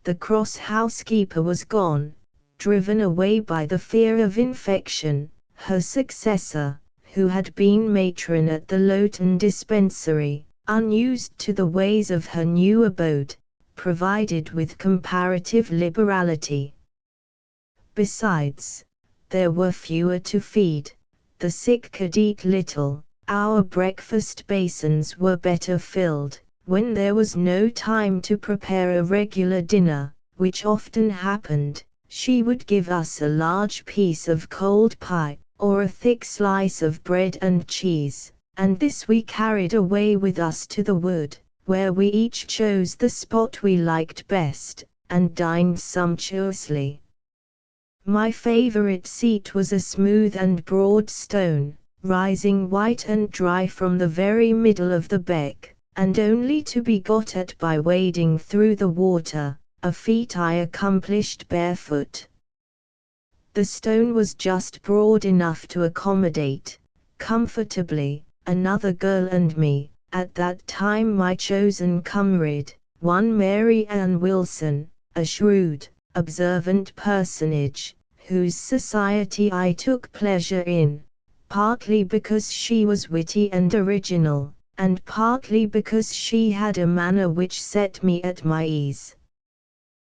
The cross housekeeper was gone, driven away by the fear of infection. Her successor, who had been matron at the Lowton dispensary, unused to the ways of her new abode, provided with comparative liberality. Besides, there were fewer to feed, the sick could eat little, our breakfast basins were better filled. When there was no time to prepare a regular dinner, which often happened, she would give us a large piece of cold pie, or a thick slice of bread and cheese, and this we carried away with us to the wood, where we each chose the spot we liked best, and dined sumptuously. My favorite seat was a smooth and broad stone, rising white and dry from the very middle of the beck, and only to be got at by wading through the water, a feat I accomplished barefoot. The stone was just broad enough to accommodate, comfortably, another girl and me, at that time my chosen comrade, one Mary Ann Wilson, a shrewd, observant personage, whose society I took pleasure in, partly because she was witty and original, and partly because she had a manner which set me at my ease.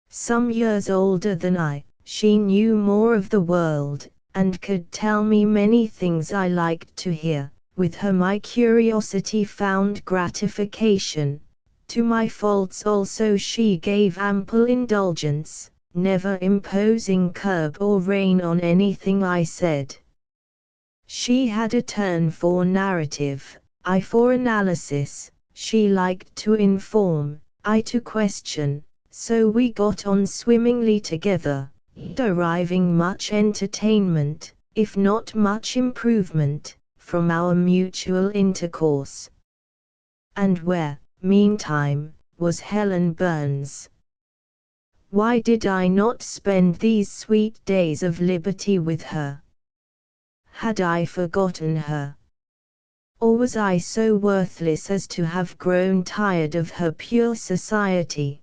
Some years older than I, she knew more of the world, and could tell me many things I liked to hear. With her my curiosity found gratification. To my faults also she gave ample indulgence, never imposing curb or rein on anything I said. She had a turn for narrative, I for analysis. She liked to inform, I to question, so we got on swimmingly together, deriving much entertainment, if not much improvement, from our mutual intercourse. And where, meantime, was Helen Burns? Why did I not spend these sweet days of liberty with her? Had I forgotten her? Or was I so worthless as to have grown tired of her pure society?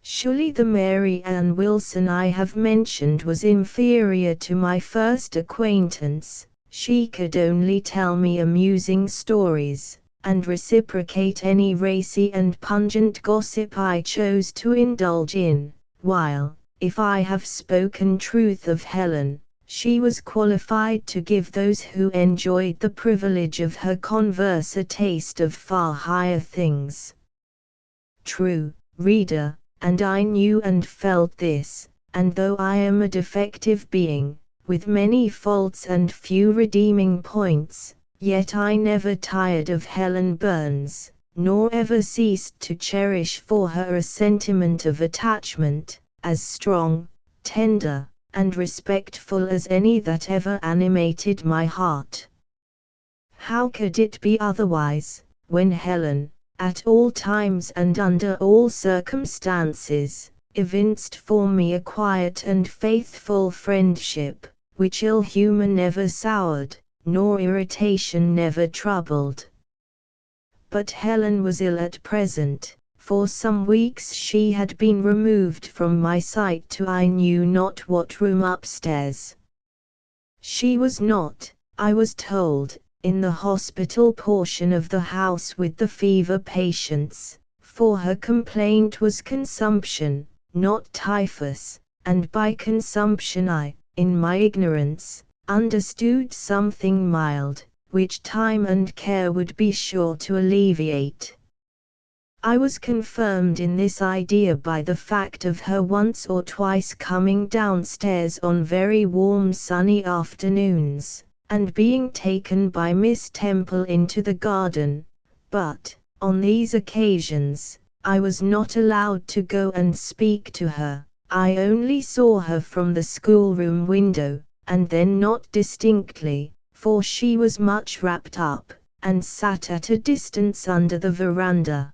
Surely the Mary Ann Wilson I have mentioned was inferior to my first acquaintance. She could only tell me amusing stories, and reciprocate any racy and pungent gossip I chose to indulge in, while, if I have spoken truth of Helen, She was qualified to give those who enjoyed the privilege of her converse a taste of far higher things. True, reader, and I knew and felt this, and though I am a defective being, with many faults and few redeeming points, yet I never tired of Helen Burns, nor ever ceased to cherish for her a sentiment of attachment, as strong, tender, and respectful as any that ever animated my heart. How could it be otherwise, when Helen, at all times and under all circumstances, evinced for me a quiet and faithful friendship, which ill humour never soured, nor irritation never troubled? But Helen was ill at present. For some weeks she had been removed from my sight to I knew not what room upstairs. She was not, I was told, in the hospital portion of the house with the fever patients, for her complaint was consumption, not typhus, and by consumption I, in my ignorance, understood something mild, which time and care would be sure to alleviate. I was confirmed in this idea by the fact of her once or twice coming downstairs on very warm sunny afternoons, and being taken by Miss Temple into the garden, but, on these occasions, I was not allowed to go and speak to her. I only saw her from the schoolroom window, and then not distinctly, for she was much wrapped up, and sat at a distance under the veranda.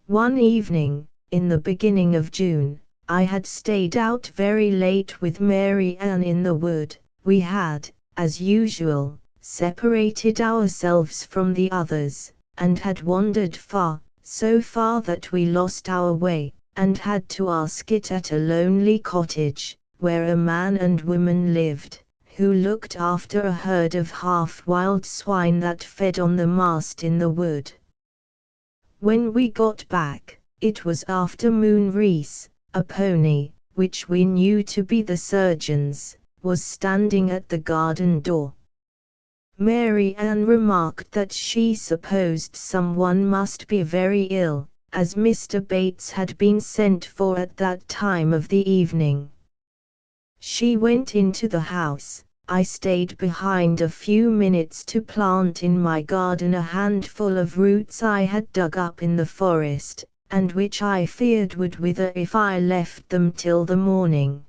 One evening, in the beginning of June, I had stayed out very late with Mary Ann in the wood. We had, as usual, separated ourselves from the others, and had wandered far, so far that we lost our way, and had to ask it at a lonely cottage, where a man and woman lived, who looked after a herd of half-wild swine that fed on the mast in the wood. When we got back, it was after moon. Reese, a pony, which we knew to be the surgeon's, was standing at the garden door. Mary Ann remarked that she supposed someone must be very ill, as Mr. Bates had been sent for at that time of the evening. She went into the house. I stayed behind a few minutes to plant in my garden a handful of roots I had dug up in the forest, and which I feared would wither if I left them till the morning.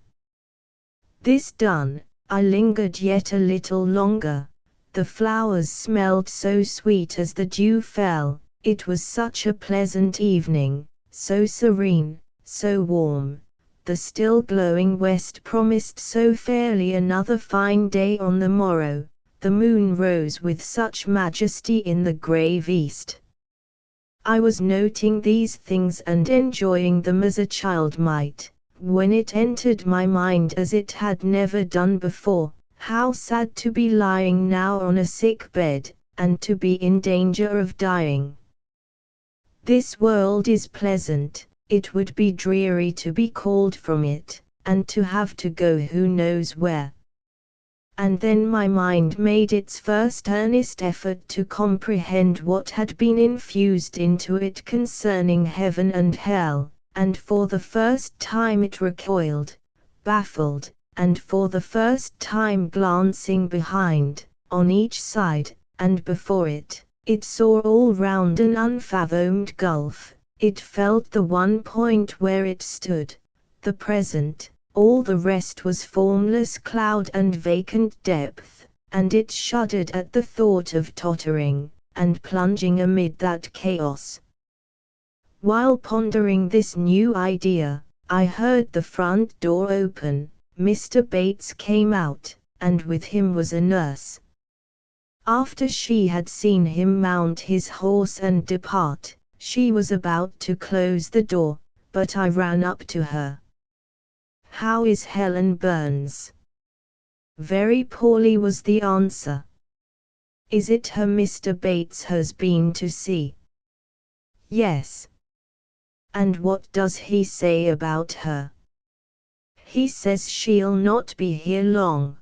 This done, I lingered yet a little longer. The flowers smelled so sweet as the dew fell, it was such a pleasant evening, so serene, so warm. The still glowing west promised so fairly another fine day on the morrow. The moon rose with such majesty in the grave east. I was noting these things and enjoying them as a child might, when it entered my mind, as it had never done before, how sad to be lying now on a sick bed, and to be in danger of dying. This world is pleasant. It would be dreary to be called from it, and to have to go who knows where. And then my mind made its first earnest effort to comprehend what had been infused into it concerning heaven and hell, and for the first time it recoiled, baffled, and for the first time glancing behind, on each side, and before it, it saw all round an unfathomed gulf. It felt the one point where it stood, the present, all the rest was formless cloud and vacant depth, and it shuddered at the thought of tottering, and plunging amid that chaos. While pondering this new idea, I heard the front door open. Mr. Bates came out, and with him was a nurse. After she had seen him mount his horse and depart, she was about to close the door, but I ran up to her. "How is Helen Burns?" "Very poorly," was the answer. "Is it her Mr. Bates has been to see?" "Yes." "And what does he say about her?" He says she'll not be here long."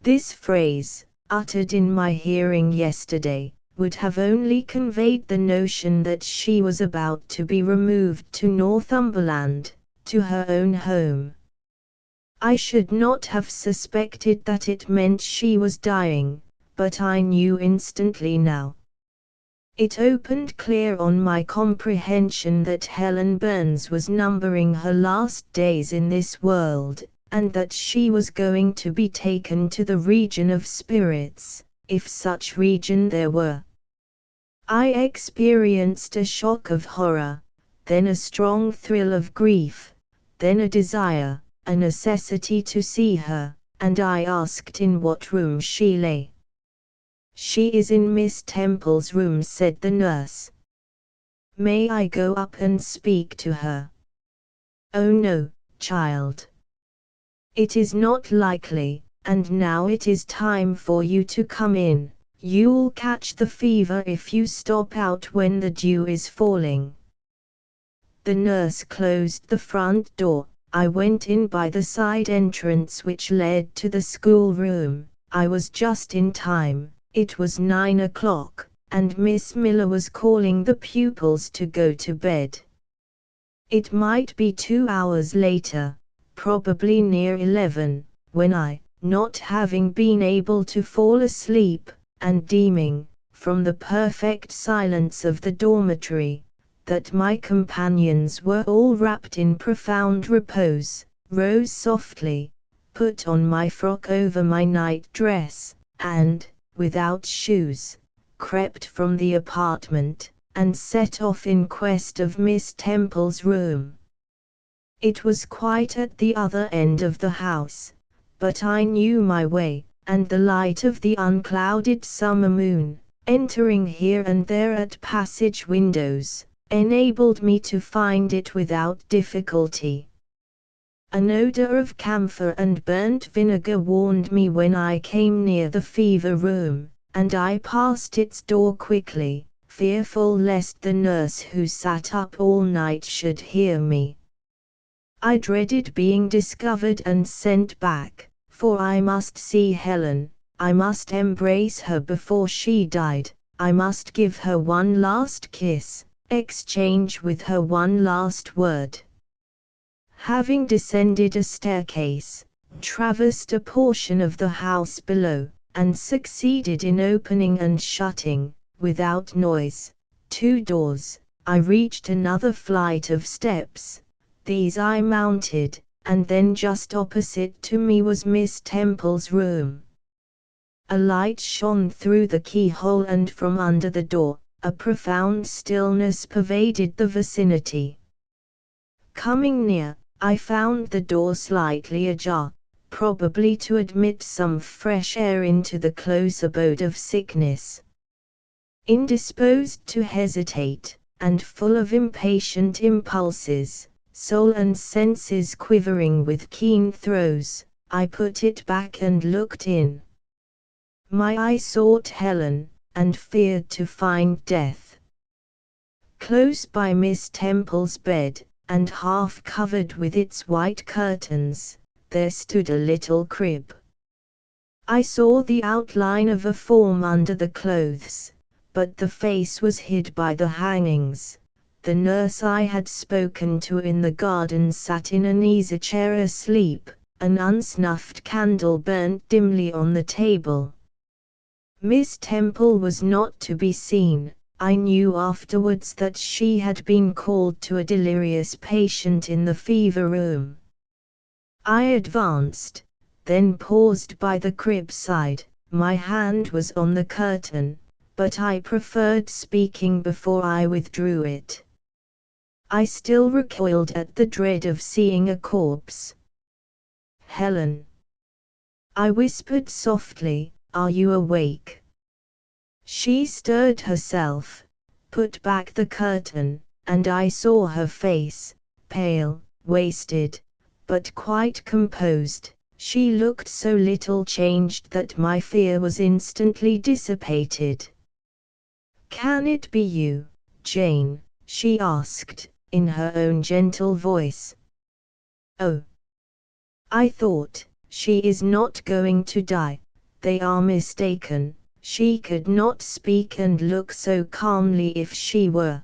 This phrase, uttered in my hearing yesterday, would have only conveyed the notion that she was about to be removed to Northumberland, to her own home. I should not have suspected that it meant she was dying, but I knew instantly now. It opened clear on my comprehension that Helen Burns was numbering her last days in this world, and that she was going to be taken to the region of spirits, if such region there were. I experienced a shock of horror, then a strong thrill of grief, then a desire, a necessity to see her, and I asked in what room she lay. "She is in Miss Temple's room," said the nurse. "May I go up and speak to her?" "Oh no, child. It is not likely, and now it is time for you to come in. You'll catch the fever if you stop out when the dew is falling." The nurse closed the front door. I went in by the side entrance which led to the schoolroom. I was just in time. It was 9 o'clock, and Miss Miller was calling the pupils to go to bed. It might be 2 hours later, probably near 11, when I, not having been able to fall asleep, and deeming, from the perfect silence of the dormitory, that my companions were all wrapped in profound repose, rose softly, put on my frock over my night dress, and, without shoes, crept from the apartment, and set off in quest of Miss Temple's room. It was quite at the other end of the house, but I knew my way, and the light of the unclouded summer moon, entering here and there at passage windows, enabled me to find it without difficulty. An odor of camphor and burnt vinegar warned me when I came near the fever room, and I passed its door quickly, fearful lest the nurse who sat up all night should hear me. I dreaded being discovered and sent back, for I must see Helen, I must embrace her before she died, I must give her one last kiss, exchange with her one last word. Having descended a staircase, traversed a portion of the house below, and succeeded in opening and shutting, without noise, 2 doors, I reached another flight of steps. These I mounted, and then just opposite to me was Miss Temple's room. A light shone through the keyhole, and from under the door, a profound stillness pervaded the vicinity. Coming near, I found the door slightly ajar, probably to admit some fresh air into the close abode of sickness. Indisposed to hesitate, and full of impatient impulses, soul and senses quivering with keen throes, I put it back and looked in. My eye sought Helen, and feared to find death. Close by Miss Temple's bed, and half covered with its white curtains, there stood a little crib. I saw the outline of a form under the clothes, but the face was hid by the hangings. The nurse I had spoken to in the garden sat in an easy chair asleep, an unsnuffed candle burnt dimly on the table. Miss Temple was not to be seen. I knew afterwards that she had been called to a delirious patient in the fever room. I advanced, then paused by the crib side. My hand was on the curtain, but I preferred speaking before I withdrew it. I still recoiled at the dread of seeing a corpse. "Helen," I whispered softly, "are you awake?" She stirred herself, put back the curtain, and I saw her face, pale, wasted, but quite composed. She looked so little changed that my fear was instantly dissipated. "Can it be you, Jane?" she asked, in her own gentle voice. "Oh, I thought, she is not going to die. They are mistaken. She could not speak and look so calmly if she were.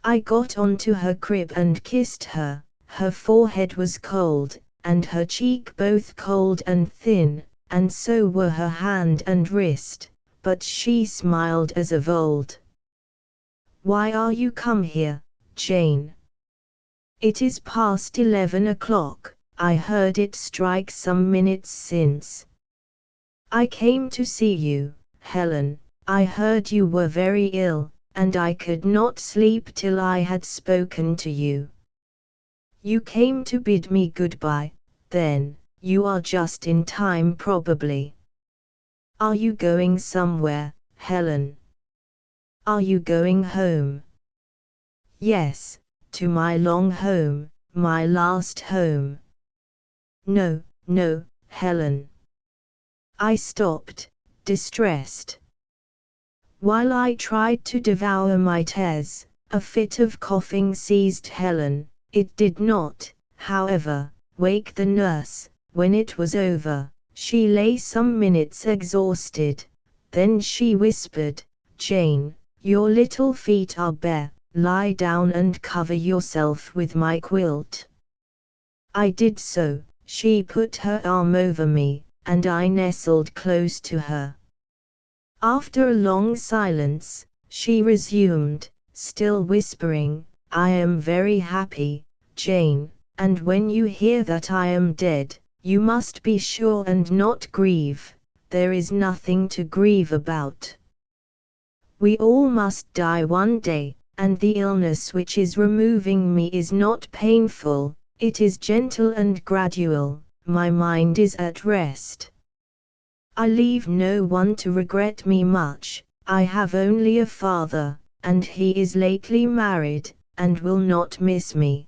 I got onto her crib and kissed her. Her forehead was cold, and her cheek both cold and thin, and so were her hand and wrist, but she smiled as of old. "Why are you come here, Jane?" "It is past 11 o'clock, I heard it strike some minutes since." "I came to see you, Helen. I heard you were very ill, and I could not sleep till I had spoken to you." "You came to bid me goodbye, then. You are just in time probably. Are you going somewhere, Helen? Are you going home?" "Yes, to my long home, my last home." "No, no, Helen." I stopped, distressed. While I tried to devour my tears, a fit of coughing seized Helen. It did not, however, wake the nurse. When it was over, she lay some minutes exhausted. Then she whispered, "Jane, your little feet are bare, lie down and cover yourself with my quilt." I did so. She put her arm over me, and I nestled close to her. After a long silence, she resumed, still whispering, "I am very happy, Jane, and when you hear that I am dead, you must be sure and not grieve. There is nothing to grieve about. We all must die one day, and the illness which is removing me is not painful, it is gentle and gradual. My mind is at rest. I leave no one to regret me much. I have only a father, and he is lately married, and will not miss me.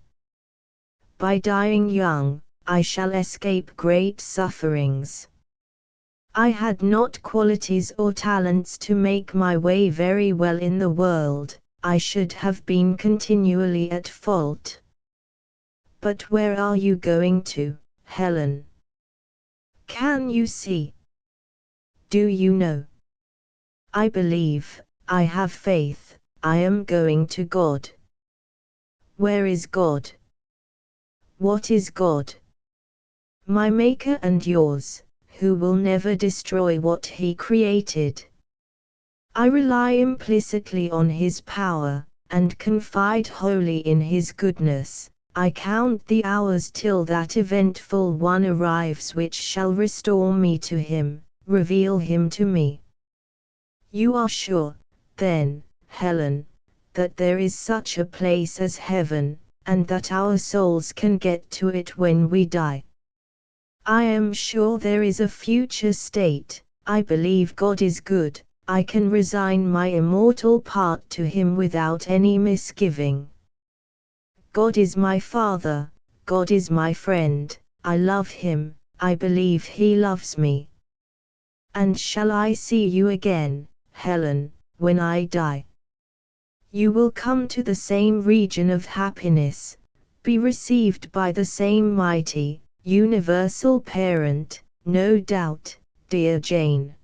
By dying young, I shall escape great sufferings. I had not qualities or talents to make my way very well in the world. I should have been continually at fault. But where are you going to, Helen? Can you see? Do you know? I believe, I have faith, I am going to God." "Where is God?" "What is God?" "My Maker and yours, who will never destroy what He created. I rely implicitly on His power, and confide wholly in His goodness. I count the hours till that eventful one arrives which shall restore me to Him, reveal Him to me." "You are sure, then, Helen, that there is such a place as heaven, and that our souls can get to it when we die?" "I am sure there is a future state. I believe God is good. I can resign my immortal part to Him without any misgiving. God is my Father, God is my friend, I love Him, I believe He loves me. And shall I see you again, Helen, when I die? You will come to the same region of happiness, be received by the same mighty, universal Parent, no doubt, dear Jane."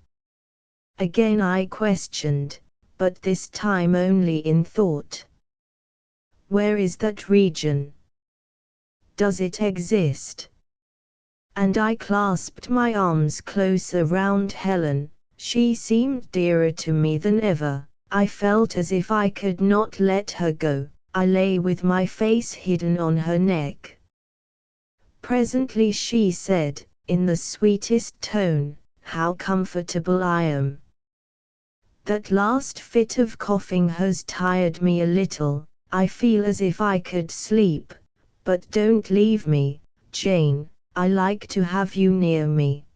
Again I questioned, but this time only in thought. "Where is that region? Does it exist?" And I clasped my arms closer round Helen. She seemed dearer to me than ever. I felt as if I could not let her go. I lay with my face hidden on her neck. Presently she said, in the sweetest tone, "How comfortable I am! That last fit of coughing has tired me a little. I feel as if I could sleep. But don't leave me, Jane. I like to have you near me.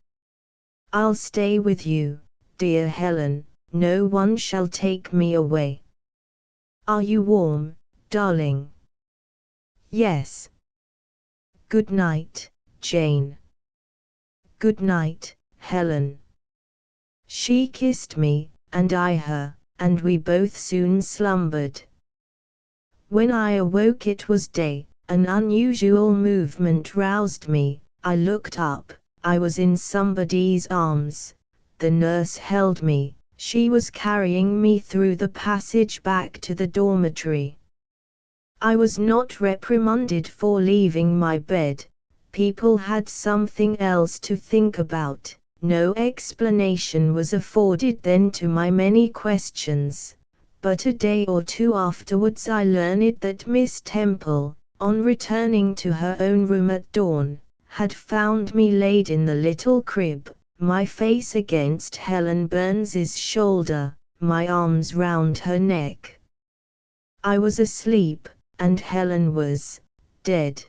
I'll stay with you, dear Helen. No one shall take me away. Are you warm, darling?" "Yes." "Good night, Jane." "Good night, Helen." She kissed me, and I her, and we both soon slumbered. When I awoke it was day. An unusual movement roused me. I looked up. I was in somebody's arms. The nurse held me. She was carrying me through the passage back to the dormitory. I was not reprimanded for leaving my bed. People had something else to think about. No explanation was afforded then to my many questions. But a day or two afterwards I learned that Miss Temple, on returning to her own room at dawn, had found me laid in the little crib, my face against Helen Burns's shoulder, my arms round her neck. I was asleep, and Helen was dead.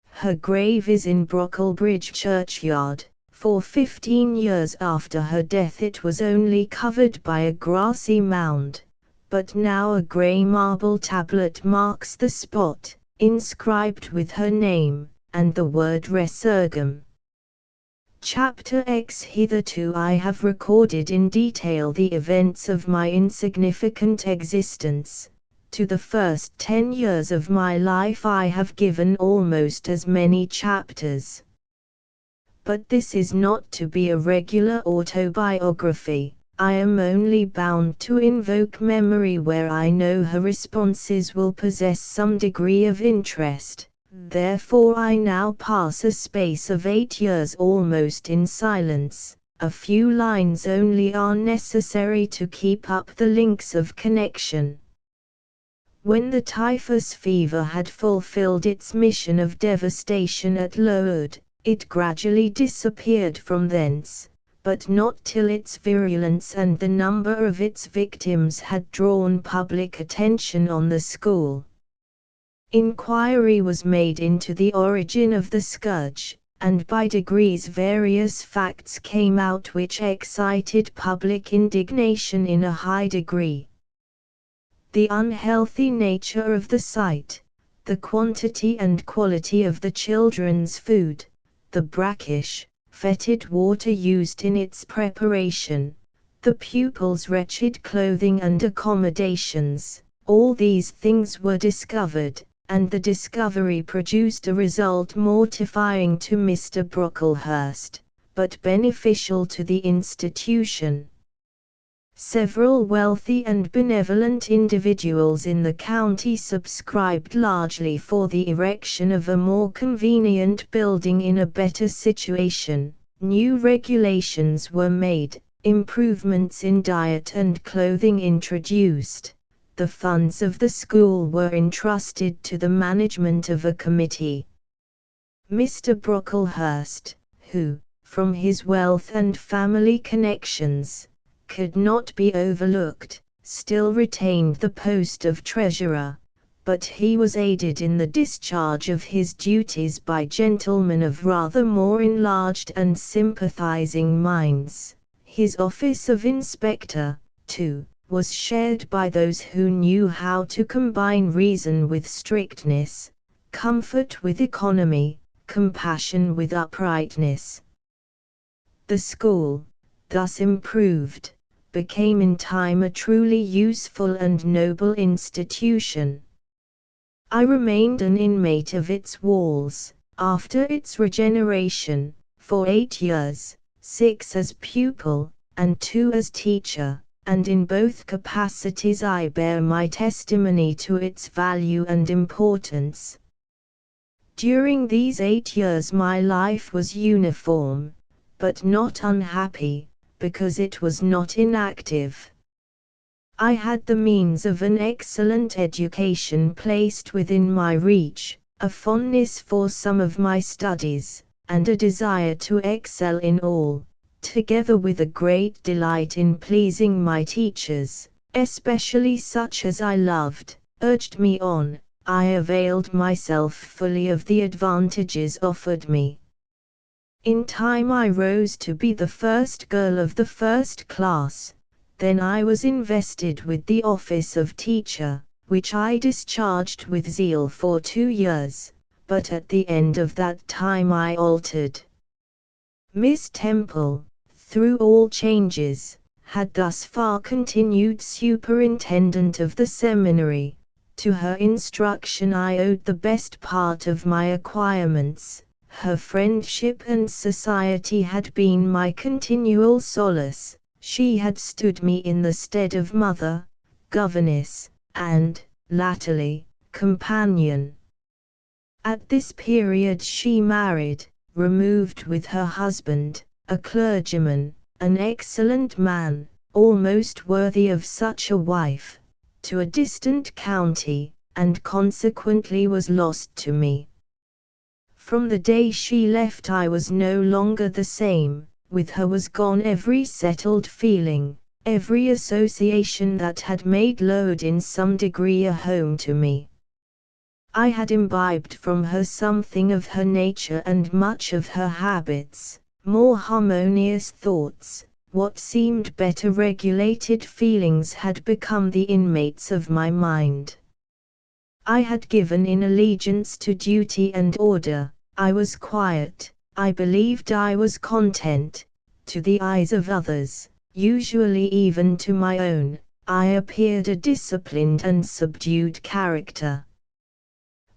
Her grave is in Brocklebridge churchyard. For 15 years after her death it was only covered by a grassy mound, but now a grey marble tablet marks the spot, inscribed with her name, and the word Resurgam. Chapter X. Hitherto I have recorded in detail the events of my insignificant existence. To the first 10 years of my life I have given almost as many chapters. But this is not to be a regular autobiography. I am only bound to invoke memory where I know her responses will possess some degree of interest. Therefore I now pass a space of 8 years almost in silence. A few lines only are necessary to keep up the links of connection. When the typhus fever had fulfilled its mission of devastation at Lourdes, it gradually disappeared from thence, but not till its virulence and the number of its victims had drawn public attention on the school. Inquiry was made into the origin of the scourge, and by degrees various facts came out which excited public indignation in a high degree. The unhealthy nature of the site, the quantity and quality of the children's food, the brackish, fetid water used in its preparation, the pupils' wretched clothing and accommodations, all these things were discovered, and the discovery produced a result mortifying to Mr. Brocklehurst, but beneficial to the institution. Several wealthy and benevolent individuals in the county subscribed largely for the erection of a more convenient building in a better situation. New regulations were made, improvements in diet and clothing introduced. The funds of the school were entrusted to the management of a committee. Mr. Brocklehurst, who, from his wealth and family connections, could not be overlooked, still retained the post of treasurer, but he was aided in the discharge of his duties by gentlemen of rather more enlarged and sympathizing minds. His office of inspector, too, was shared by those who knew how to combine reason with strictness, comfort with economy, compassion with uprightness. The school, thus improved, became in time a truly useful and noble institution. I remained an inmate of its walls, after its regeneration, for 8 years, 6 as pupil, and 2 as teacher, and in both capacities I bear my testimony to its value and importance. During these 8 years my life was uniform, but not unhappy, because it was not inactive. I had the means of an excellent education placed within my reach, a fondness for some of my studies, and a desire to excel in all, together with a great delight in pleasing my teachers, especially such as I loved, urged me on. I availed myself fully of the advantages offered me. In time I rose to be the first girl of the first class. Then I was invested with the office of teacher, which I discharged with zeal for 2 years, but at the end of that time I altered. Miss Temple, through all changes, had thus far continued superintendent of the seminary. To her instruction I owed the best part of my acquirements. Her friendship and society had been my continual solace. She had stood me in the stead of mother, governess, and, latterly, companion. At this period she married, removed with her husband, a clergyman, an excellent man, almost worthy of such a wife, to a distant county, and consequently was lost to me. From the day she left I was no longer the same. With her was gone every settled feeling, every association that had made Lowood in some degree a home to me. I had imbibed from her something of her nature and much of her habits, more harmonious thoughts, what seemed better regulated feelings had become the inmates of my mind. I had given in allegiance to duty and order. I was quiet, I believed I was content. To the eyes of others, usually even to my own, I appeared a disciplined and subdued character.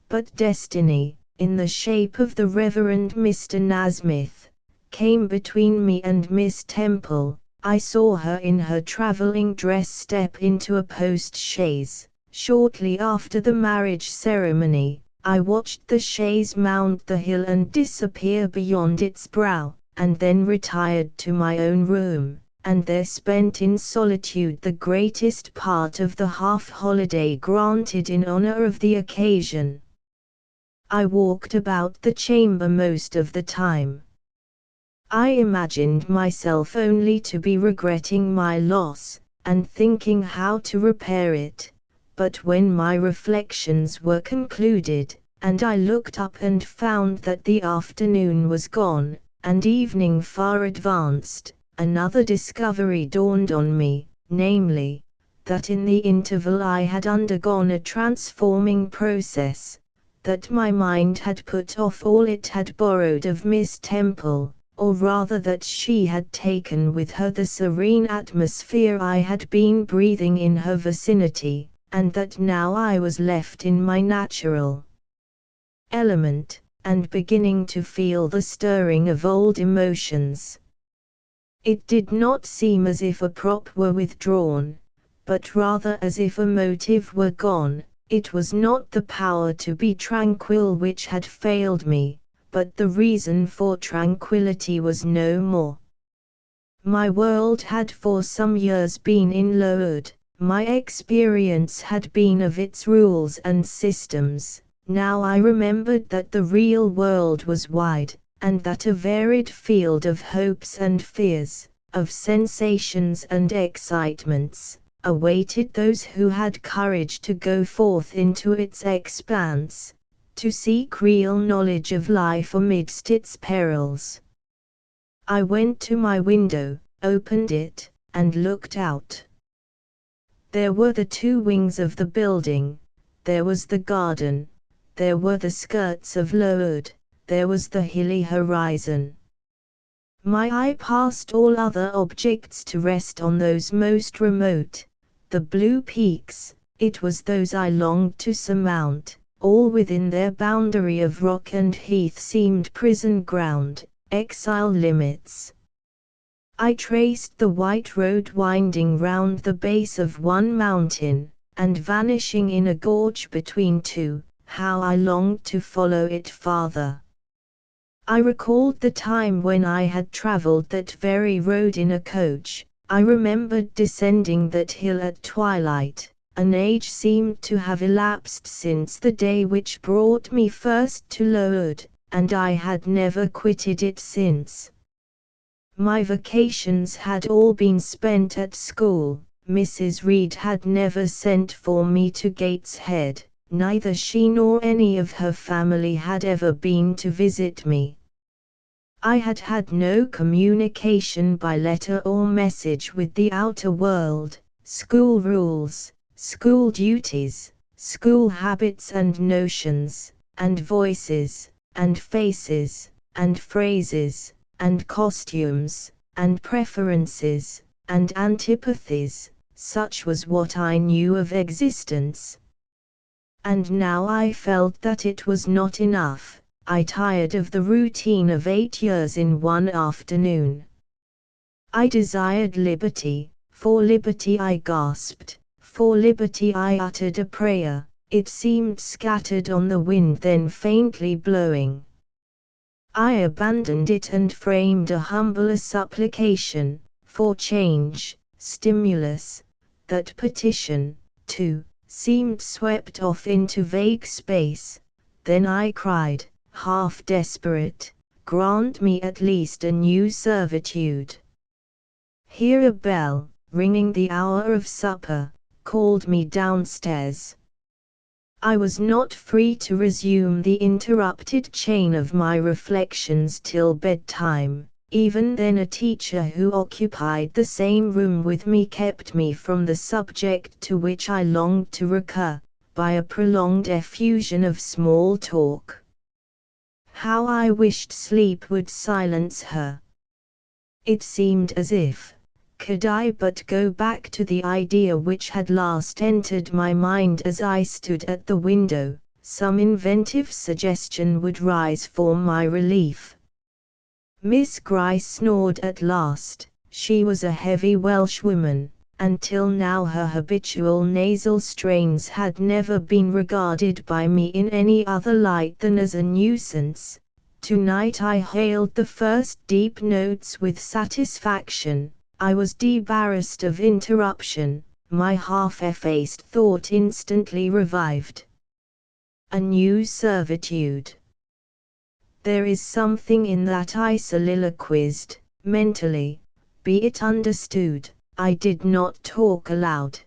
But destiny, in the shape of the Reverend Mr. Nasmyth, came between me and Miss Temple. I saw her in her travelling dress step into a post-chaise. Shortly after the marriage ceremony, I watched the chaise mount the hill and disappear beyond its brow, and then retired to my own room, and there spent in solitude the greatest part of the half-holiday granted in honor of the occasion. I walked about the chamber most of the time. I imagined myself only to be regretting my loss, and thinking how to repair it. But when my reflections were concluded, and I looked up and found that the afternoon was gone, and evening far advanced, another discovery dawned on me, namely, that in the interval I had undergone a transforming process, that my mind had put off all it had borrowed of Miss Temple, or rather that she had taken with her the serene atmosphere I had been breathing in her vicinity, and that now I was left in my natural element, and beginning to feel the stirring of old emotions. It did not seem as if a prop were withdrawn, but rather as if a motive were gone. It was not the power to be tranquil which had failed me, but the reason for tranquillity was no more. My world had for some years been in Lowood. My experience had been of its rules and systems. Now I remembered that the real world was wide, and that a varied field of hopes and fears, of sensations and excitements, awaited those who had courage to go forth into its expanse, to seek real knowledge of life amidst its perils. I went to my window, opened it, and looked out. There were the two wings of the building, there was the garden, there were the skirts of Lowood, there was the hilly horizon. My eye passed all other objects to rest on those most remote, the blue peaks. It was those I longed to surmount. All within their boundary of rock and heath seemed prison ground, exile limits. I traced the white road winding round the base of one mountain, and vanishing in a gorge between two. How I longed to follow it farther. I recalled the time when I had travelled that very road in a coach. I remembered descending that hill at twilight. An age seemed to have elapsed since the day which brought me first to Lowood, and I had never quitted it since. My vacations had all been spent at school. Mrs. Reed had never sent for me to Gateshead. Neither she nor any of her family had ever been to visit me. I had had no communication by letter or message with the outer world. School rules, school duties, school habits and notions, and voices, and faces, and phrases, and costumes, and preferences, and antipathies, such was what I knew of existence. And now I felt that it was not enough. I tired of the routine of 8 years in one afternoon. I desired liberty, for liberty I gasped, for liberty I uttered a prayer, it seemed scattered on the wind then faintly blowing. I abandoned it and framed a humbler supplication, for change, stimulus, that petition, too, seemed swept off into vague space. Then I cried, half desperate, grant me at least a new servitude. Here a bell, ringing the hour of supper, called me downstairs. I was not free to resume the interrupted chain of my reflections till bedtime. Even then a teacher who occupied the same room with me kept me from the subject to which I longed to recur, by a prolonged effusion of small talk. How I wished sleep would silence her! It seemed as if, could I but go back to the idea which had last entered my mind as I stood at the window, some inventive suggestion would rise for my relief. Miss Gryce snored at last. She was a heavy Welshwoman. Until now her habitual nasal strains had never been regarded by me in any other light than as a nuisance. Tonight I hailed the first deep notes with satisfaction. I was debarrassed of interruption. My half-effaced thought instantly revived. A new servitude. There is something in that, I soliloquized, mentally. Be it understood, I did not talk aloud.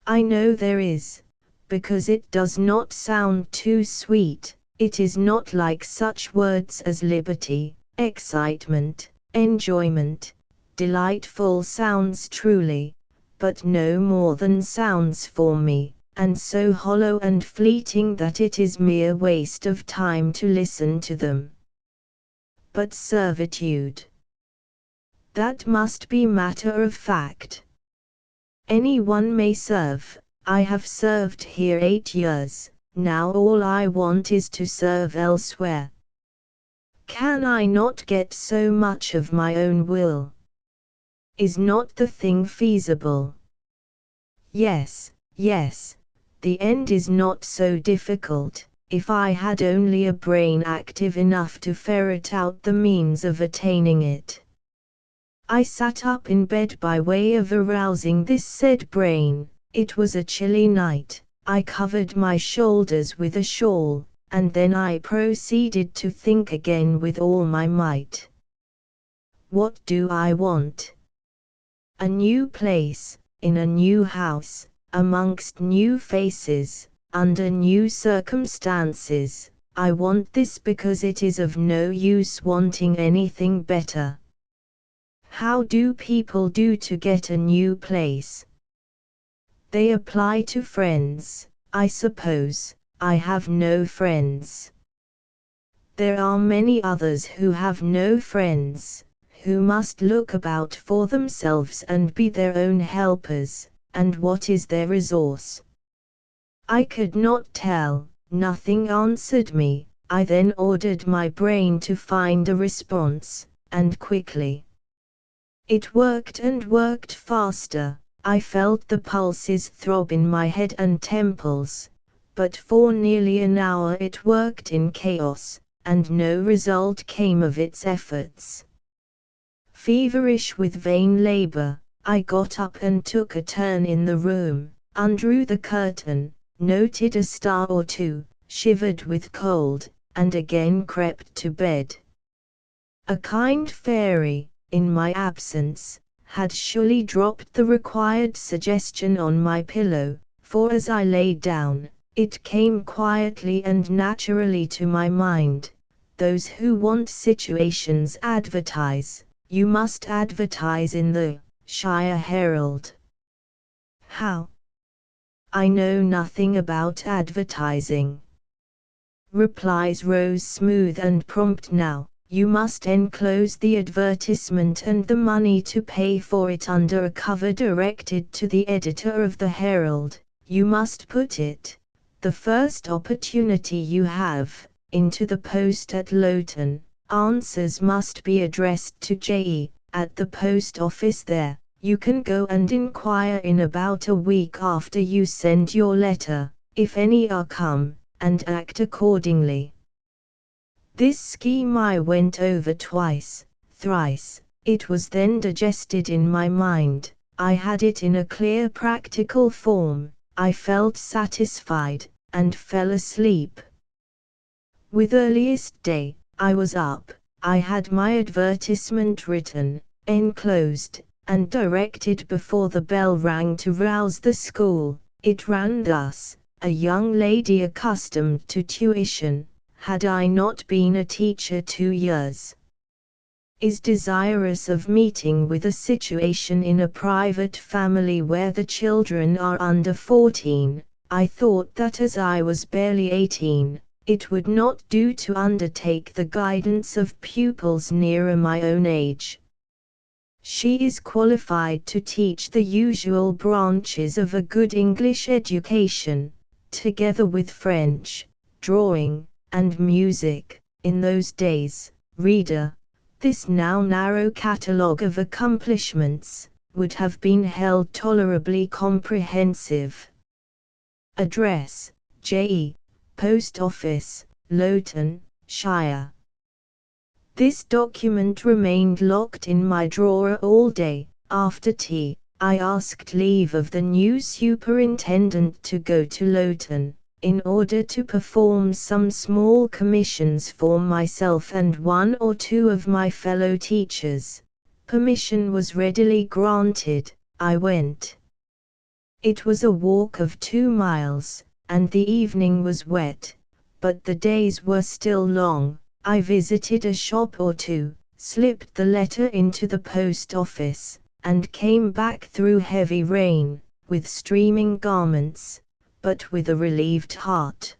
I know there is, because it does not sound too sweet. It is not like such words as liberty, excitement, enjoyment, delightful sounds truly, but no more than sounds for me, and so hollow and fleeting that it is mere waste of time to listen to them. But servitude. That must be matter of fact. Any one may serve. I have served here 8 years. Now all I want is to serve elsewhere. Can I not get so much of my own will? Is not the thing feasible? Yes, yes, the end is not so difficult, if I had only a brain active enough to ferret out the means of attaining it. I sat up in bed by way of arousing this said brain. It was a chilly night. I covered my shoulders with a shawl, and then I proceeded to think again with all my might. What do I want? A new place, in a new house, amongst new faces, under new circumstances. I want this because it is of no use wanting anything better. How do people do to get a new place? They apply to friends, I suppose. I have no friends. There are many others who have no friends, who must look about for themselves and be their own helpers, and what is their resource? I could not tell, nothing answered me. I then ordered my brain to find a response, and quickly. It worked and worked faster. I felt the pulses throb in my head and temples, but for nearly an hour it worked in chaos, and no result came of its efforts. Feverish with vain labor, I got up and took a turn in the room, undrew the curtain, noted a star or two, shivered with cold, and again crept to bed. A kind fairy, in my absence, had surely dropped the required suggestion on my pillow, for as I lay down, it came quietly and naturally to my mind. Those who want situations advertise. You must advertise in the Shire Herald. How? I know nothing about advertising. Replies rose smooth and prompt now. You must enclose the advertisement and the money to pay for it under a cover directed to the editor of the Herald. You must put it, the first opportunity you have, into the post at Loughton. Answers must be addressed to J.E. at the post office there. You can go and inquire in about a week after you send your letter, if any are come, and act accordingly. This scheme I went over twice, thrice. It was then digested in my mind. I had it in a clear practical form. I felt satisfied, and fell asleep. With earliest day, I was up. I had my advertisement written, enclosed, and directed before the bell rang to rouse the school. It ran thus: a young lady accustomed to tuition, had I not been a teacher 2 years, is desirous of meeting with a situation in a private family where the children are under 14. I thought that as I was barely 18, it would not do to undertake the guidance of pupils nearer my own age. She is qualified to teach the usual branches of a good English education, together with French, drawing, and music. In those days, reader, this now narrow catalogue of accomplishments would have been held tolerably comprehensive. Address: J.E., Post Office, Loughton, Shire. This document remained locked in my drawer all day. After tea, I asked leave of the new superintendent to go to Loughton, in order to perform some small commissions for myself and 1 or 2 of my fellow teachers. Permission was readily granted. I went. It was a walk of 2 miles, and the evening was wet, but the days were still long. I visited a shop or 2, slipped the letter into the post office, and came back through heavy rain, with streaming garments, but with a relieved heart.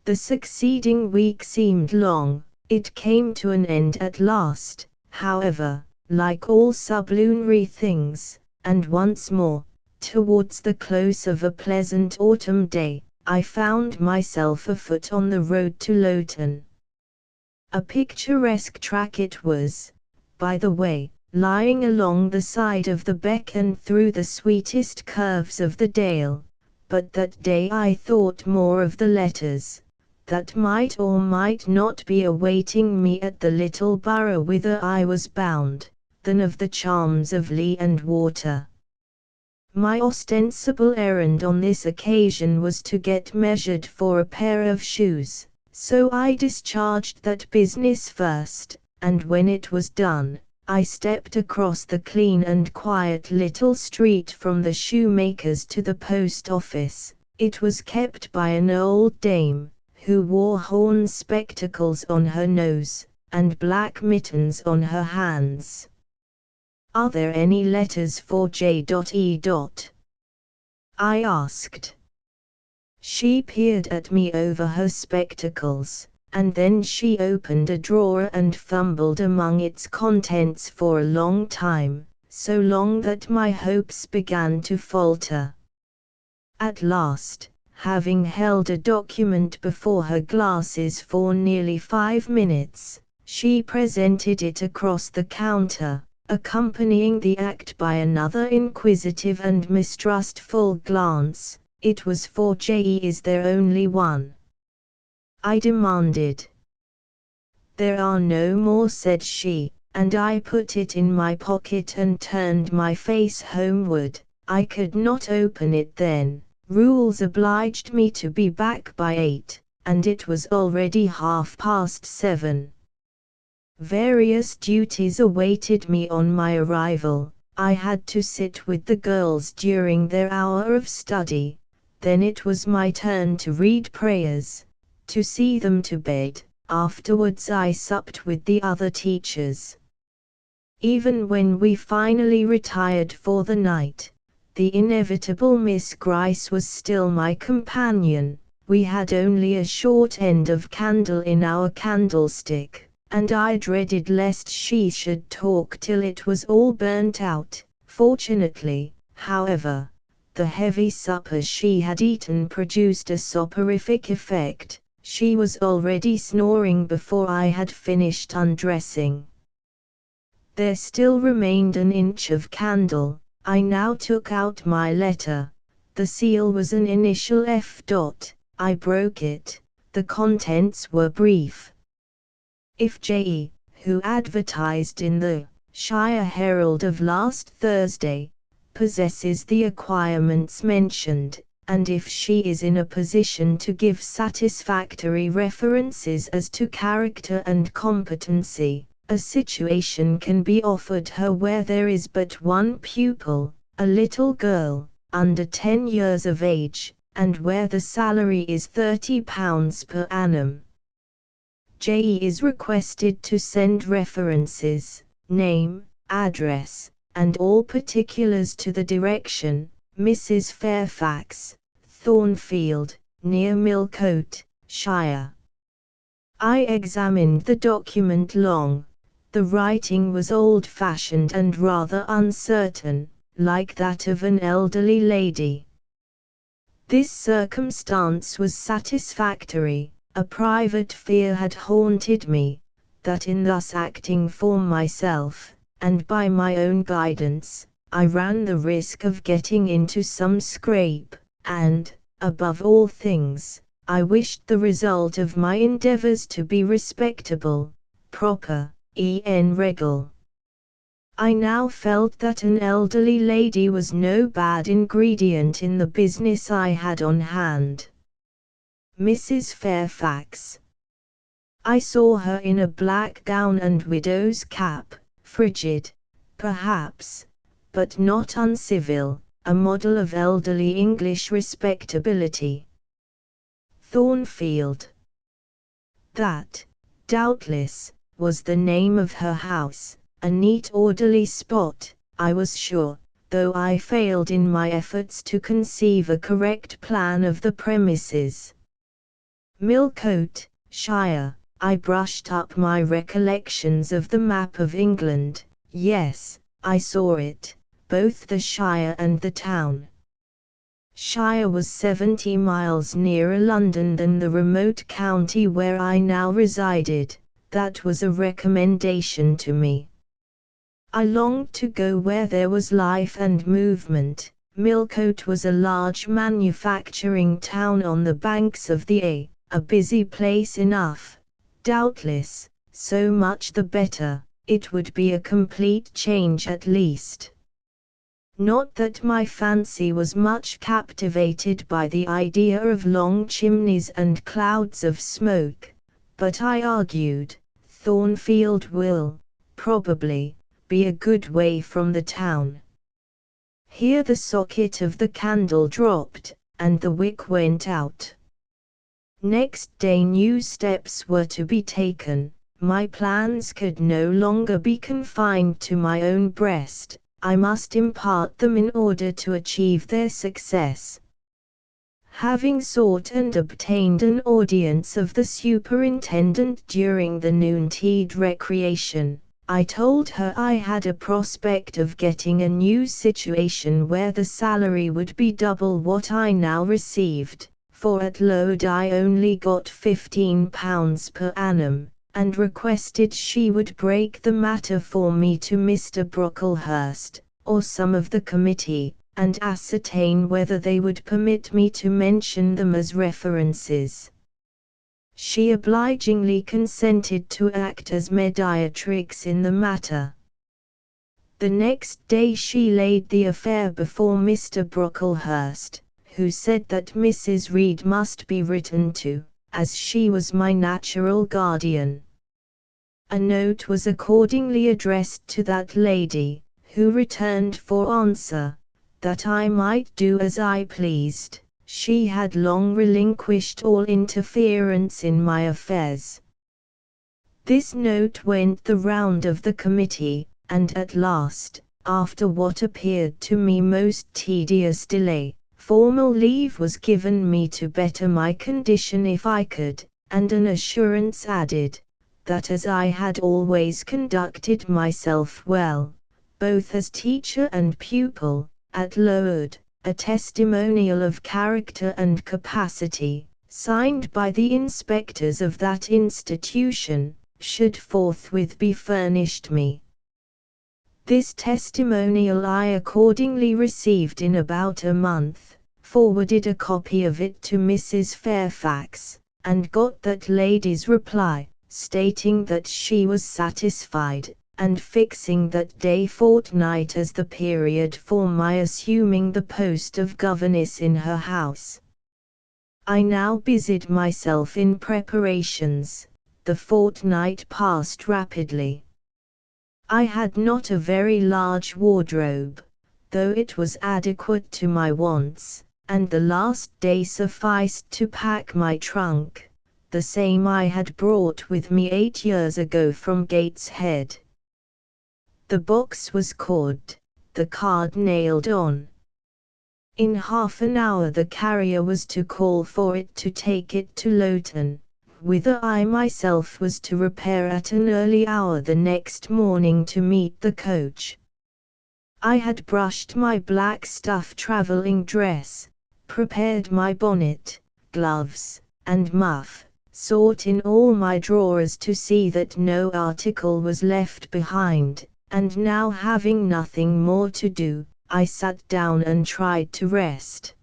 The succeeding week seemed long. It came to an end at last, however, like all sublunary things, and once more, towards the close of a pleasant autumn day, I found myself afoot on the road to Loughton. A picturesque track it was, by the way, lying along the side of the beck and through the sweetest curves of the dale. But that day I thought more of the letters, that might or might not be awaiting me at the little borough whither I was bound, than of the charms of lea and water. My ostensible errand on this occasion was to get measured for a pair of shoes, so I discharged that business first, and when it was done, I stepped across the clean and quiet little street from the shoemaker's to the post office. It was kept by an old dame, who wore horn spectacles on her nose, and black mittens on her hands. "Are there any letters for J.E.?" I asked. She peered at me over her spectacles, and then she opened a drawer and fumbled among its contents for a long time, so long that my hopes began to falter. At last, having held a document before her glasses for nearly 5 minutes, she presented it across the counter, accompanying the act by another inquisitive and mistrustful glance. "It was for J.E. Is there only one?" I demanded. "There are no more," said she, and I put it in my pocket and turned my face homeward. I could not open it then. Rules obliged me to be back by 8, and it was already 7:30. Various duties awaited me on my arrival. I had to sit with the girls during their hour of study. Then it was my turn to read prayers, to see them to bed. Afterwards I supped with the other teachers. Even when we finally retired for the night, the inevitable Miss Gryce was still my companion. We had only a short end of candle in our candlestick, and I dreaded lest she should talk till it was all burnt out. Fortunately, however, the heavy supper she had eaten produced a soporific effect, She was already snoring before I had finished undressing. There still remained an inch of candle. I now took out my letter. The seal was an initial F. I broke it. The contents were brief. If J.E., who advertised in the Shire Herald of last Thursday, possesses the acquirements mentioned, and if she is in a position to give satisfactory references as to character and competency, a situation can be offered her where there is but one pupil, a little girl, under 10 years of age, and where the salary is £30 per annum. J.E. is requested to send references, name, address, and all particulars to the direction, Mrs. Fairfax, Thornfield, near Millcote, Shire. I examined the document long. The writing was old-fashioned and rather uncertain, like that of an elderly lady. This circumstance was satisfactory. A private fear had haunted me, that in thus acting for myself, and by my own guidance, I ran the risk of getting into some scrape, and, above all things, I wished the result of my endeavours to be respectable, proper, en règle. I now felt that an elderly lady was no bad ingredient in the business I had on hand. Mrs. Fairfax. I saw her in a black gown and widow's cap, frigid, perhaps, but not uncivil, a model of elderly English respectability. Thornfield. That, doubtless, was the name of her house, a neat orderly spot, I was sure, though I failed in my efforts to conceive a correct plan of the premises. Millcote, Shire. I brushed up my recollections of the map of England. Yes, I saw it, both the Shire and the town. Shire was 70 miles nearer London than the remote county where I now resided. That was a recommendation to me. I longed to go where there was life and movement. Millcote was a large manufacturing town on the banks of the Eyre, a busy place enough. Doubtless, so much the better, it would be a complete change at least. Not that my fancy was much captivated by the idea of long chimneys and clouds of smoke, but I argued, Thornfield will, probably, be a good way from the town. Here the socket of the candle dropped, and the wick went out. Next day new steps were to be taken. My plans could no longer be confined to my own breast, I must impart them in order to achieve their success. Having sought and obtained an audience of the superintendent during the noontide recreation, I told her I had a prospect of getting a new situation where the salary would be double what I now received, for at Load I only got £15 per annum, and requested she would break the matter for me to Mr. Brocklehurst, or some of the committee, and ascertain whether they would permit me to mention them as references. She obligingly consented to act as mediatrix in the matter. The next day she laid the affair before Mr. Brocklehurst, who said that Mrs. Reed must be written to, as she was my natural guardian. A note was accordingly addressed to that lady, who returned for answer, that I might do as I pleased. She had long relinquished all interference in my affairs. This note went the round of the committee, and at last, after what appeared to me most tedious delay, formal leave was given me to better my condition if I could, and an assurance added, that as I had always conducted myself well, both as teacher and pupil, at Lowood, a testimonial of character and capacity, signed by the inspectors of that institution, should forthwith be furnished me. This testimonial I accordingly received in about a month, forwarded a copy of it to Mrs. Fairfax, and got that lady's reply, stating that she was satisfied, and fixing that day fortnight as the period for my assuming the post of governess in her house. I now busied myself in preparations. The fortnight passed rapidly. I had not a very large wardrobe, though it was adequate to my wants, and the last day sufficed to pack my trunk, the same I had brought with me 8 years ago from Gateshead. The box was corded, the card nailed on. In half an hour the carrier was to call for it to take it to Loughton, whither I myself was to repair at an early hour the next morning to meet the coach. I had brushed my black stuff travelling dress, prepared my bonnet, gloves, and muff, sought in all my drawers to see that no article was left behind, and now having nothing more to do, I sat down and tried to rest.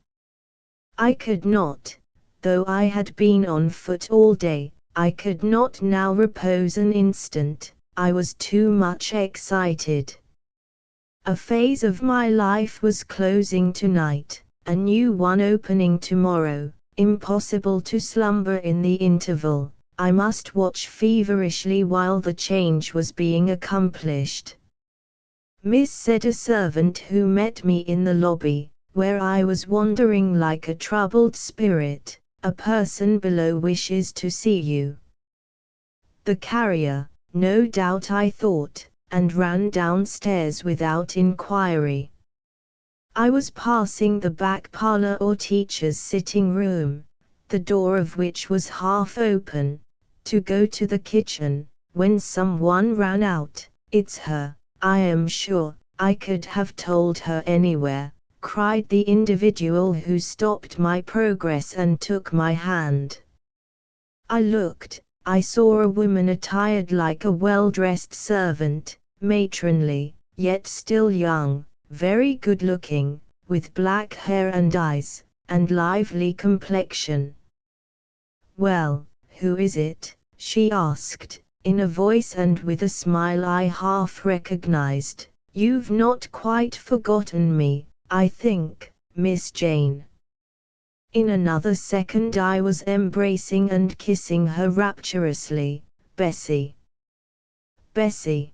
I could not. Though I had been on foot all day, I could not now repose an instant. I was too much excited. A phase of my life was closing tonight, a new one opening tomorrow. Impossible to slumber in the interval. I must watch feverishly while the change was being accomplished. Miss, said a servant who met me in the lobby, where I was wandering like a troubled spirit, a person below wishes to see you. The carrier, no doubt, I thought, and ran downstairs without inquiry. I was passing the back parlour or teacher's sitting room, the door of which was half open, to go to the kitchen, when someone ran out. "It's her, I am sure, I could have told her anywhere," cried the individual who stopped my progress and took my hand. I looked. I saw a woman attired like a well-dressed servant, matronly, yet still young, very good-looking, with black hair and eyes, and lively complexion. "Well, who is it?" she asked, in a voice and with a smile I half recognized. "You've not quite forgotten me, I think, Miss Jane." In another second I was embracing and kissing her rapturously. "Bessie! Bessie!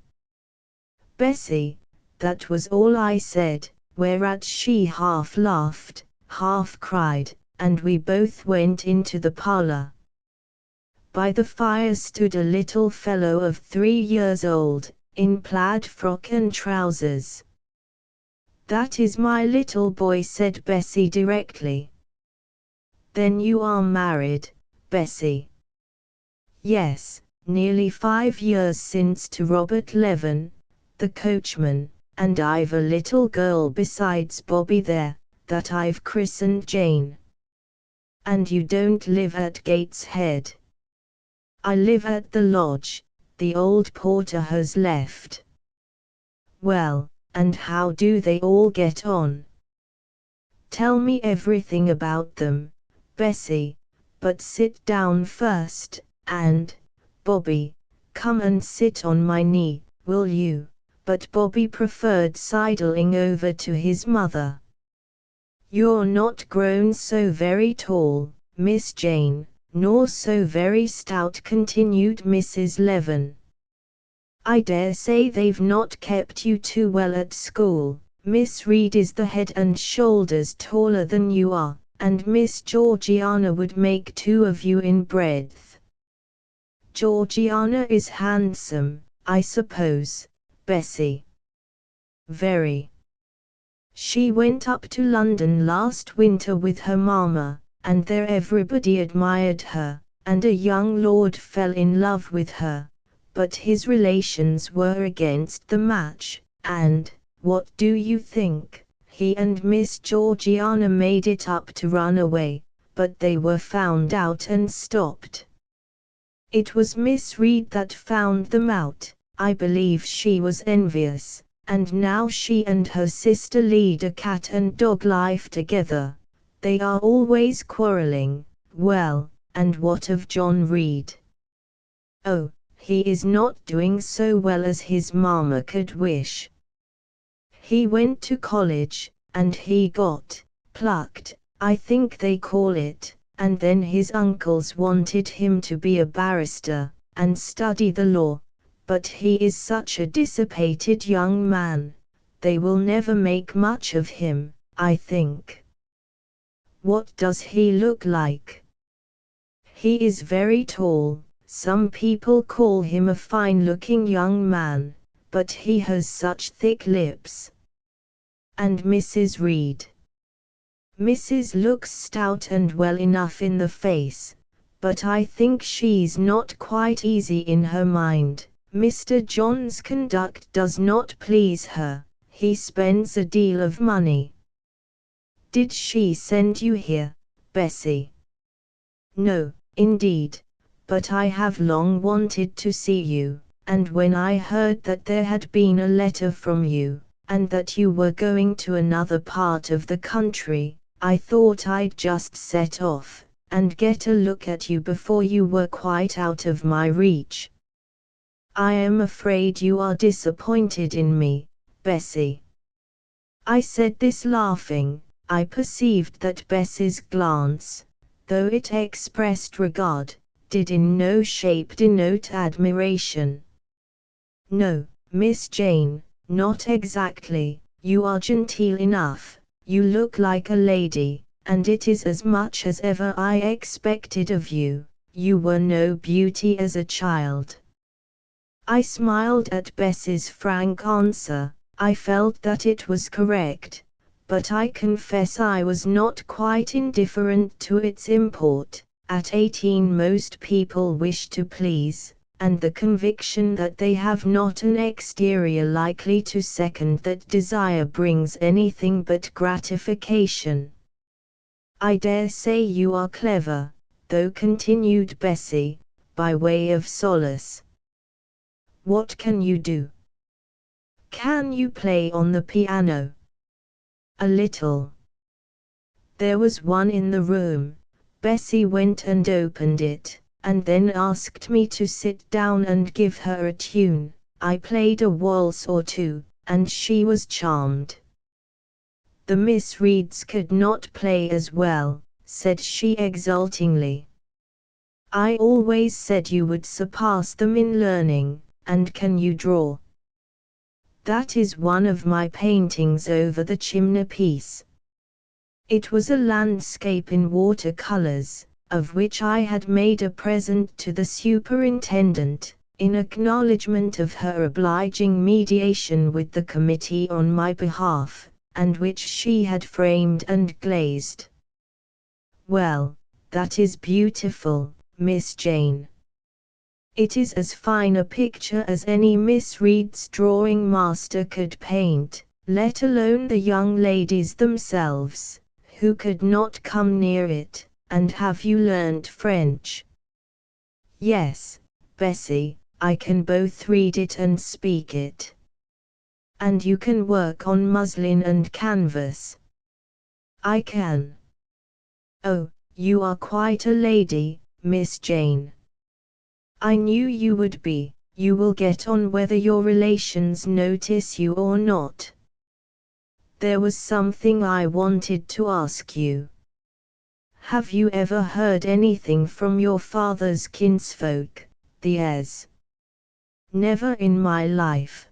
Bessie!" That was all I said, whereat she half laughed, half cried, and we both went into the parlour. By the fire stood a little fellow of 3 years old, in plaid frock and trousers. "That is my little boy," said Bessie directly. "Then you are married, Bessie?" "Yes, nearly 5 years since, to Robert Leaven, the coachman, and I've a little girl besides Bobby there, that I've christened Jane." "And you don't live at Gateshead?" "I live at the lodge. The old porter has left." "Well, and how do they all get on?" "Tell me everything about them, Bessie, but sit down first, and, Bobby, come and sit on my knee, will you?" But Bobby preferred sidling over to his mother. "You're not grown so very tall, Miss Jane, nor so very stout," continued Mrs. Leaven. "I dare say they've not kept you too well at school. Miss Reed is the head and shoulders taller than you are, and Miss Georgiana would make 2 of you in breadth. Georgiana is handsome, I suppose, Bessie?" "Very. She went up to London last winter with her mamma, and there everybody admired her, and a young lord fell in love with her, but his relations were against the match, and, what do you think, he and Miss Georgiana made it up to run away, but they were found out and stopped. It was Miss Reed that found them out. I believe she was envious, and now she and her sister lead a cat and dog life together. They are always quarrelling. Well, and what of John Reed? Oh, he is not doing so well as his mamma could wish. He went to college, and he got plucked, I think they call it, and then his uncles wanted him to be a barrister, and study the law, but he is such a dissipated young man, they will never make much of him, I think. What does he look like? He is very tall, some people call him a fine-looking young man, but he has such thick lips. And Mrs. Reed? Mrs. looks stout and well enough in the face, but I think she's not quite easy in her mind. Mr. John's conduct does not please her, he spends a deal of money. Did she send you here, Bessie? No, indeed, but I have long wanted to see you, and when I heard that there had been a letter from you, and that you were going to another part of the country, I thought I'd just set off, and get a look at you before you were quite out of my reach. I am afraid you are disappointed in me, Bessie. I said this laughing. I perceived that Bessie's glance, though it expressed regard, did in no shape denote admiration. No, Miss Jane, not exactly. You are genteel enough, you look like a lady, and it is as much as ever I expected of you. You were no beauty as a child. I smiled at Bessie's frank answer. I felt that it was correct, but I confess I was not quite indifferent to its import. At 18 most people wish to please, and the conviction that they have not an exterior likely to second that desire brings anything but gratification. I dare say you are clever, though, continued Bessie, by way of solace. What can you do? Can you play on the piano? A little. There was one in the room. Bessie went and opened it, and then asked me to sit down and give her a tune. I played a waltz or two, and she was charmed. The Miss Reeds could not play as well, said she exultingly. I always said you would surpass them in learning. And can you draw? That is one of my paintings over the chimney-piece. It was a landscape in watercolors, of which I had made a present to the superintendent, in acknowledgment of her obliging mediation with the committee on my behalf, and which she had framed and glazed. Well, that is beautiful, Miss Jane. It is as fine a picture as any Miss Reed's drawing master could paint, let alone the young ladies themselves, who could not come near it. And have you learnt French? Yes, Bessie, I can both read it and speak it. And you can work on muslin and canvas? I can. Oh, you are quite a lady, Miss Jane. I knew you would be. You will get on whether your relations notice you or not. There was something I wanted to ask you. Have you ever heard anything from your father's kinsfolk, the Eyres? Never in my life.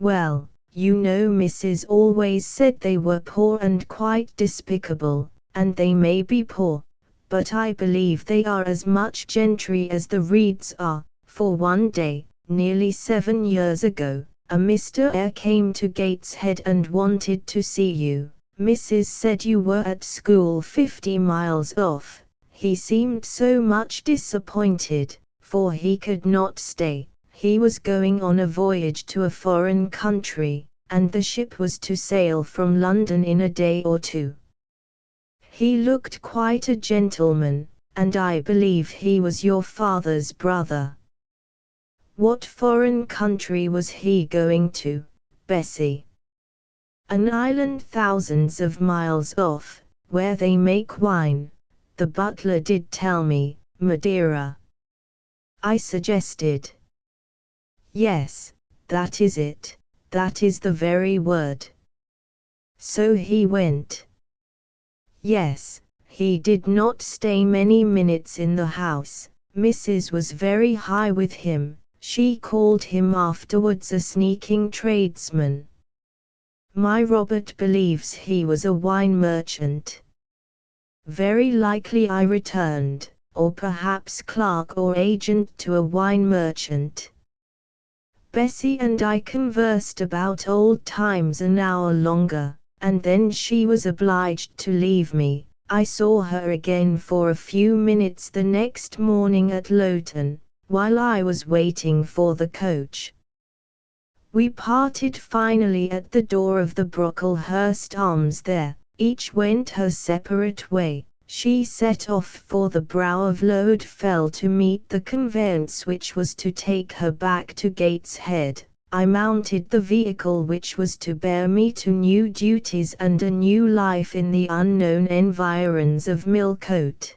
Well, you know Mrs. always said they were poor and quite despicable, and they may be poor, but I believe they are as much gentry as the Reeds are, for one day, nearly 7 years ago, a Mr. Eyre came to Gateshead and wanted to see you. Mrs. said you were at school 50 miles off. He seemed so much disappointed, for he could not stay. He was going on a voyage to a foreign country, and the ship was to sail from London in a day or two. He looked quite a gentleman, and I believe he was your father's brother. What foreign country was he going to, Bessie? An island thousands of miles off, where they make wine, the butler did tell me, Madeira. I suggested. Yes, that is it, that is the very word. So he went. Yes, he did not stay many minutes in the house. Mrs. was very high with him, she called him afterwards a sneaking tradesman. My Robert believes he was a wine merchant. Very likely, I returned, or perhaps clerk or agent to a wine merchant. Bessie and I conversed about old times an hour longer, and then she was obliged to leave me. I saw her again for a few minutes the next morning at Loughton, while I was waiting for the coach. We parted finally at the door of the Brocklehurst Arms there, each went her separate way. She set off for the brow of Lode Fell to meet the conveyance which was to take her back to Gateshead. I mounted the vehicle which was to bear me to new duties and a new life in the unknown environs of Millcote.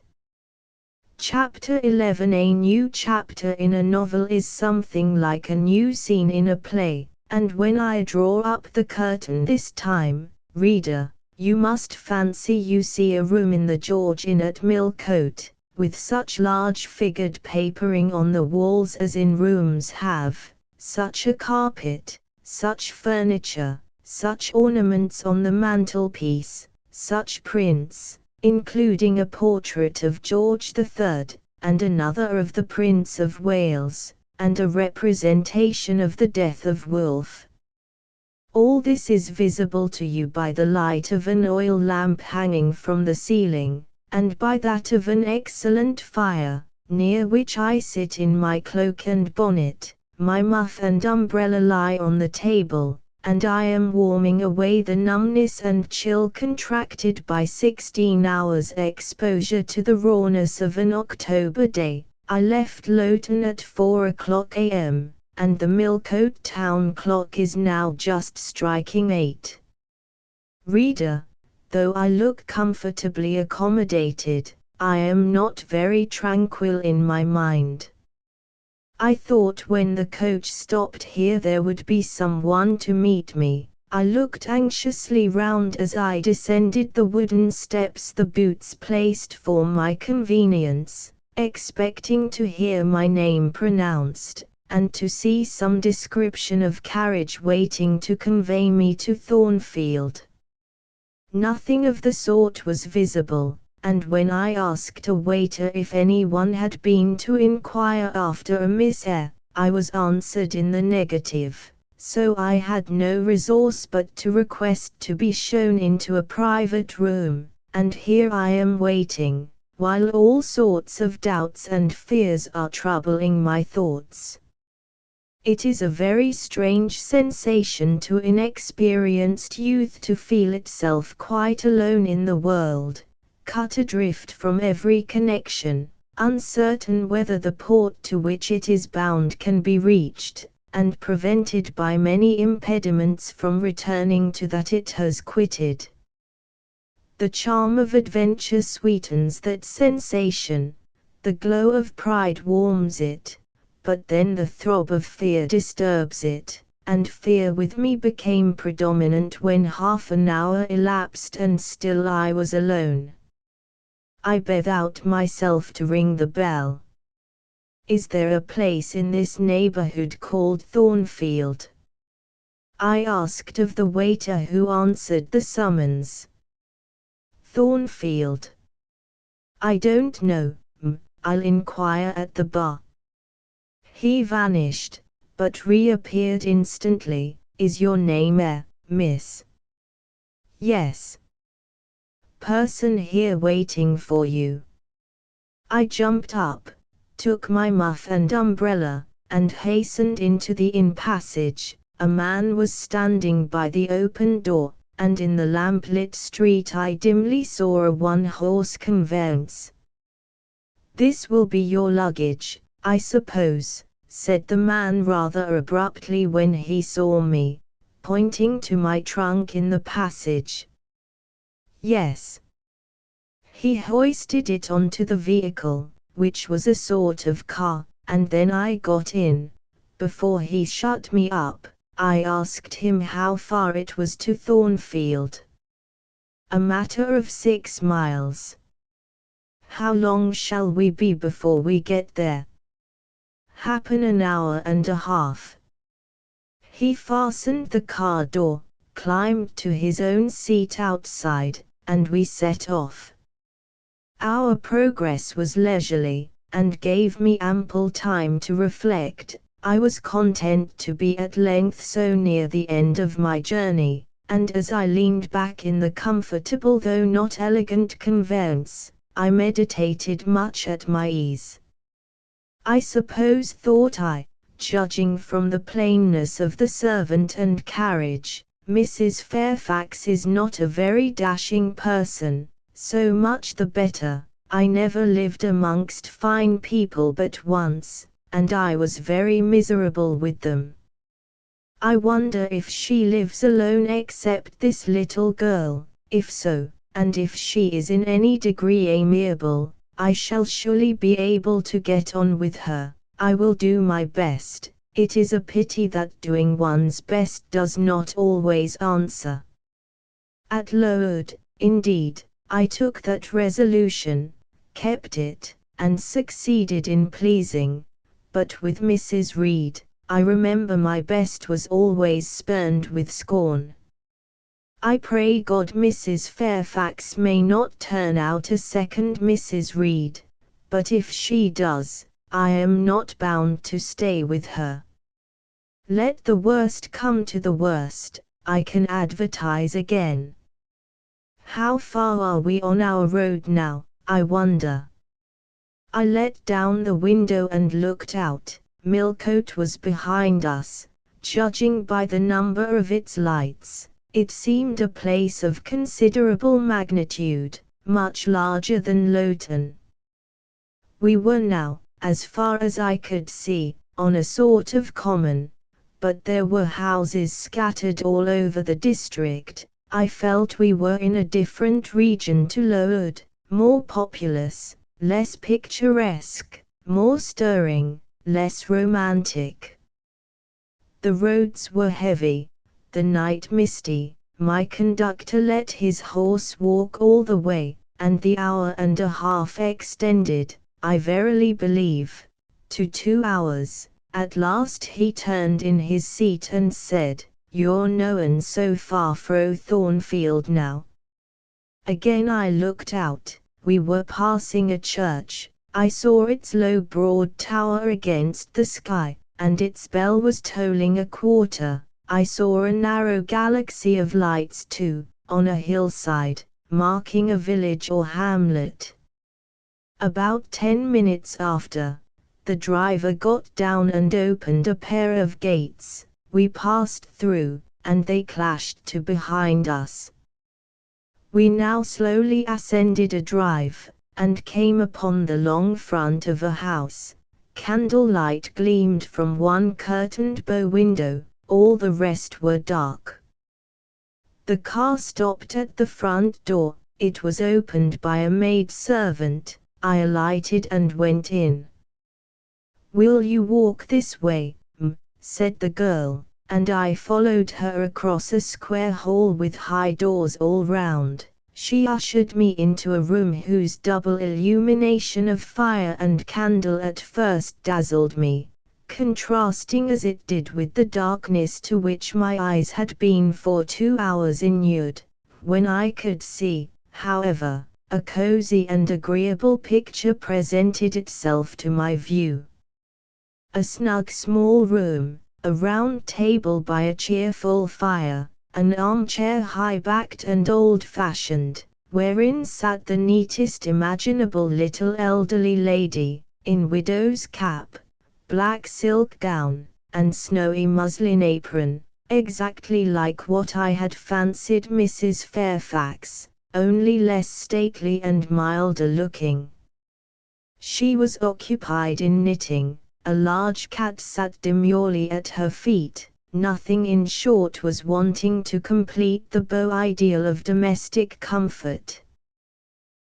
Chapter 11. A new chapter in a novel is something like a new scene in a play, and when I draw up the curtain this time, reader, you must fancy you see a room in the George Inn at Millcote, with such large figured papering on the walls as in rooms have, such a carpet, such furniture, such ornaments on the mantelpiece, such prints, including a portrait of George III, and another of the Prince of Wales, and a representation of the death of Wolfe. All this is visible to you by the light of an oil lamp hanging from the ceiling, and by that of an excellent fire, near which I sit in my cloak and bonnet. My muff and umbrella lie on the table, and I am warming away the numbness and chill contracted by 16 hours' exposure to the rawness of an October day. I left Loughton at 4 o'clock a.m., and the Millcote town clock is now just striking 8. Reader, though I look comfortably accommodated, I am not very tranquil in my mind. I thought when the coach stopped here there would be someone to meet me. I looked anxiously round as I descended the wooden steps the boots placed for my convenience, expecting to hear my name pronounced, and to see some description of carriage waiting to convey me to Thornfield. Nothing of the sort was visible, and when I asked a waiter if anyone had been to inquire after a Miss Eyre, I was answered in the negative, so I had no resource but to request to be shown into a private room, and here I am waiting, while all sorts of doubts and fears are troubling my thoughts. It is a very strange sensation to inexperienced youth to feel itself quite alone in the world, cut adrift from every connection, uncertain whether the port to which it is bound can be reached, and prevented by many impediments from returning to that it has quitted. The charm of adventure sweetens that sensation, the glow of pride warms it, but then the throb of fear disturbs it, and fear with me became predominant when half an hour elapsed and still I was alone. I bethought myself to ring the bell. Is there a place in this neighborhood called Thornfield? I asked of the waiter who answered the summons. Thornfield? I don't know, I'll inquire at the bar. He vanished, but reappeared instantly. Is your name Eyre, miss? Yes. Person here waiting for you. I jumped up, took my muff and umbrella, and hastened into the inn passage. A man was standing by the open door, and in the lamplit street I dimly saw a one-horse conveyance. "This will be your luggage, I suppose," said the man rather abruptly when he saw me, pointing to my trunk in the passage. "Yes." He hoisted it onto the vehicle, which was a sort of car, and then I got in. Before he shut me up, I asked him how far it was to Thornfield. "A matter of 6 miles. "How long shall we be before we get there?" "Happen an hour and a half." He fastened the car door, climbed to his own seat outside, and we set off. Our progress was leisurely, and gave me ample time to reflect. I was content to be at length so near the end of my journey, and as I leaned back in the comfortable though not elegant conveyance, I meditated much at my ease. "I suppose," thought I, judging from the plainness of the servant and carriage, "Mrs. Fairfax is not a very dashing person. So much the better. I never lived amongst fine people but once, and I was very miserable with them. I wonder if she lives alone except this little girl. If so, and if she is in any degree amiable, I shall surely be able to get on with her. I will do my best. It is a pity that doing one's best does not always answer." At Lowood, indeed, I took that resolution, kept it, and succeeded in pleasing. But with Mrs. Reed, I remember my best was always spurned with scorn. I pray God Mrs. Fairfax may not turn out a second Mrs. Reed, but if she does, I am not bound to stay with her. Let the worst come to the worst, I can advertise again. How far are we on our road now, I wonder? I let down the window and looked out. Millcote was behind us. Judging by the number of its lights, it seemed a place of considerable magnitude, much larger than Lowton. We were now, as far as I could see, on a sort of common, but there were houses scattered all over the district. I felt we were in a different region to Lowood, more populous, less picturesque, more stirring, less romantic. The roads were heavy, the night misty. My conductor let his horse walk all the way, and the hour and a half extended, I verily believe, to 2 hours. At last he turned in his seat and said, "You're noan so far fro Thornfield now." Again I looked out. We were passing a church. I saw its low broad tower against the sky, and its bell was tolling a quarter. I saw a narrow galaxy of lights too, on a hillside, marking a village or hamlet. About 10 minutes after, the driver got down and opened a pair of gates. We passed through, and they clashed to behind us. We now slowly ascended a drive, and came upon the long front of a house. Candlelight gleamed from one curtained bow window, all the rest were dark. The car stopped at the front door. It was opened by a maid-servant. I alighted and went in. "Will you walk this way, said the girl, and I followed her across a square hall with high doors all round. She ushered me into a room whose double illumination of fire and candle at first dazzled me, contrasting as it did with the darkness to which my eyes had been for 2 hours inured. When I could see, however, a cozy and agreeable picture presented itself to my view. A snug small room, a round table by a cheerful fire, an armchair high-backed and old-fashioned, wherein sat the neatest imaginable little elderly lady, in widow's cap, black silk gown, and snowy muslin apron, Exactly like what I had fancied Mrs. Fairfax, only less stately and milder looking. She was occupied in knitting, a large cat sat demurely at her feet. Nothing in short was wanting to complete the beau ideal of domestic comfort.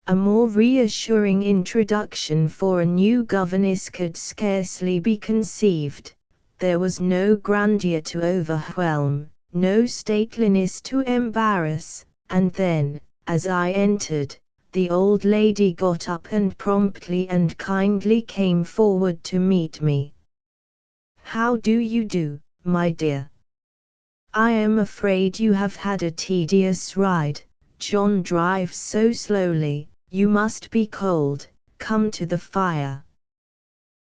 A more reassuring introduction for a new governess could scarcely be conceived. There was no grandeur to overwhelm, no stateliness to embarrass, and then, as I entered, the old lady got up and promptly and kindly came forward to meet me. "How do you do, my dear? I am afraid you have had a tedious ride. John drives so slowly, you must be cold. Come to the fire."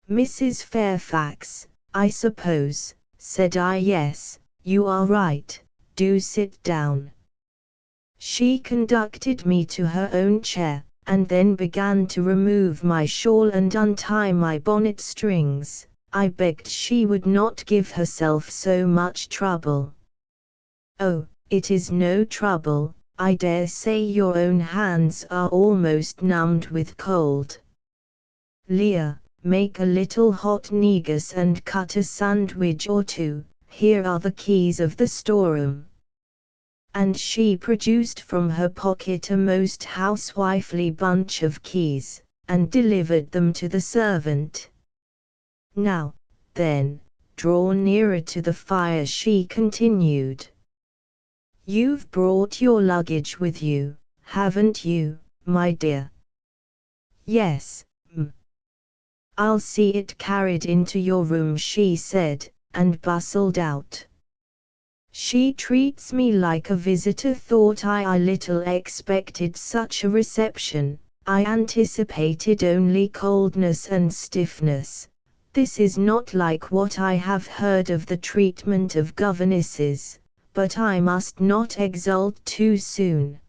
"Mrs. Fairfax, I suppose," said I. "Yes, you are right, do sit down." She conducted me to her own chair, and then began to remove my shawl and untie my bonnet strings. I begged she would not give herself so much trouble. "Oh, it is no trouble. I dare say your own hands are almost numbed with cold. Leah, make a little hot negus and cut a sandwich or two. Here are the keys of the storeroom." And she produced from her pocket a most housewifely bunch of keys, and delivered them to the servant. "Now, then, draw nearer to the fire," she continued. "You've brought your luggage with you, haven't you, my dear?" "Yes, m'm." "I'll see it carried into your room," she said, and bustled out. She treats me like a visitor, thought I. I little expected such a reception. I anticipated only coldness and stiffness. This is not like what I have heard of the treatment of governesses, but I must not exult too soon.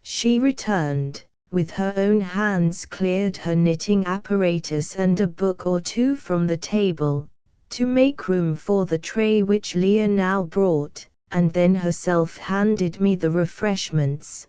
She returned, with her own hands cleared her knitting apparatus and a book or two from the table, to make room for the tray which Leah now brought, and then herself handed me the refreshments.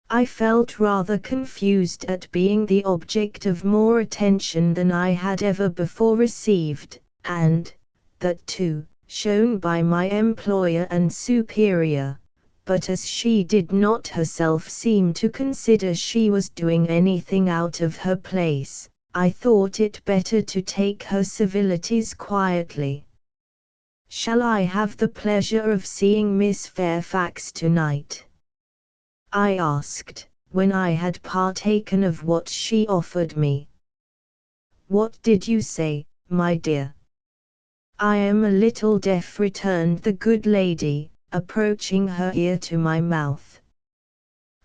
I felt rather confused at being the object of more attention than I had ever before received, and, that too, shown by my employer and superior. But as she did not herself seem to consider she was doing anything out of her place, I thought it better to take her civilities quietly. "Shall I have the pleasure of seeing Miss Fairfax tonight?" I asked, when I had partaken of what she offered me. "What did you say, my dear?" "I am a little deaf," returned the good lady, approaching her ear to my mouth.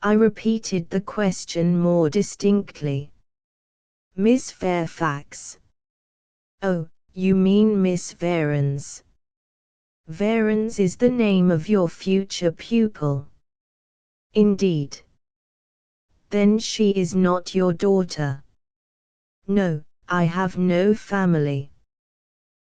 I repeated the question more distinctly. "Miss Fairfax?" "Oh, you mean Miss Varens. Varens is the name of your future pupil." "Indeed. Then she is not your daughter?" "No, I have no family."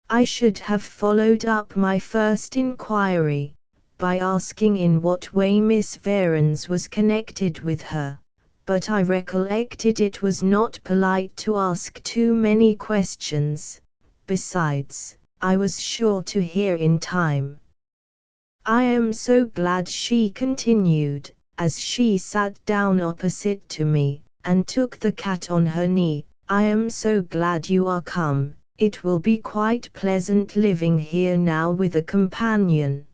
I should have followed up my first inquiry by asking in what way Miss Varens was connected with her, but I recollected it was not polite to ask too many questions. Besides, I was sure to hear in time. "I am so glad," she continued, as she sat down opposite to me, and took the cat on her knee. "I am so glad you are come. It will be quite pleasant living here now with a companion."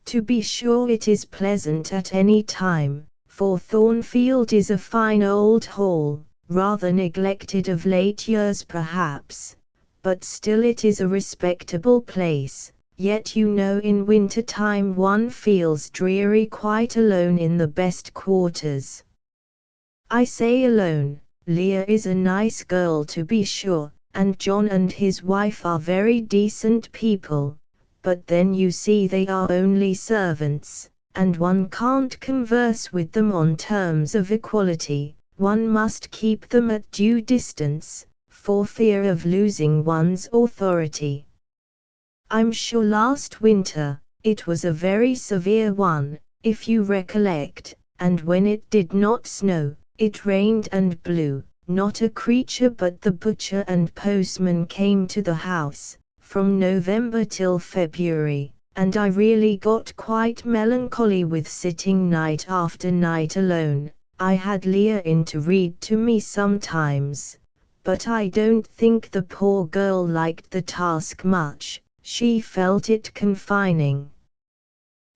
"To be sure it is pleasant at any time, for Thornfield is a fine old hall, rather neglected of late years perhaps, but still it is a respectable place. Yet you know in winter time one feels dreary quite alone in the best quarters." "I say alone. Leah is a nice girl to be sure, and John and his wife are very decent people, but then you see they are only servants, and one can't converse with them on terms of equality. One must keep them at due distance, for fear of losing one's authority." I'm sure last winter, it was a very severe one, if you recollect, and when it did not snow, it rained and blew. Not a creature but the butcher and postman came to the house, from November till February, and I really got quite melancholy with sitting night after night alone. I had Leah in to read to me sometimes, but I don't think the poor girl liked the task much, she felt it confining.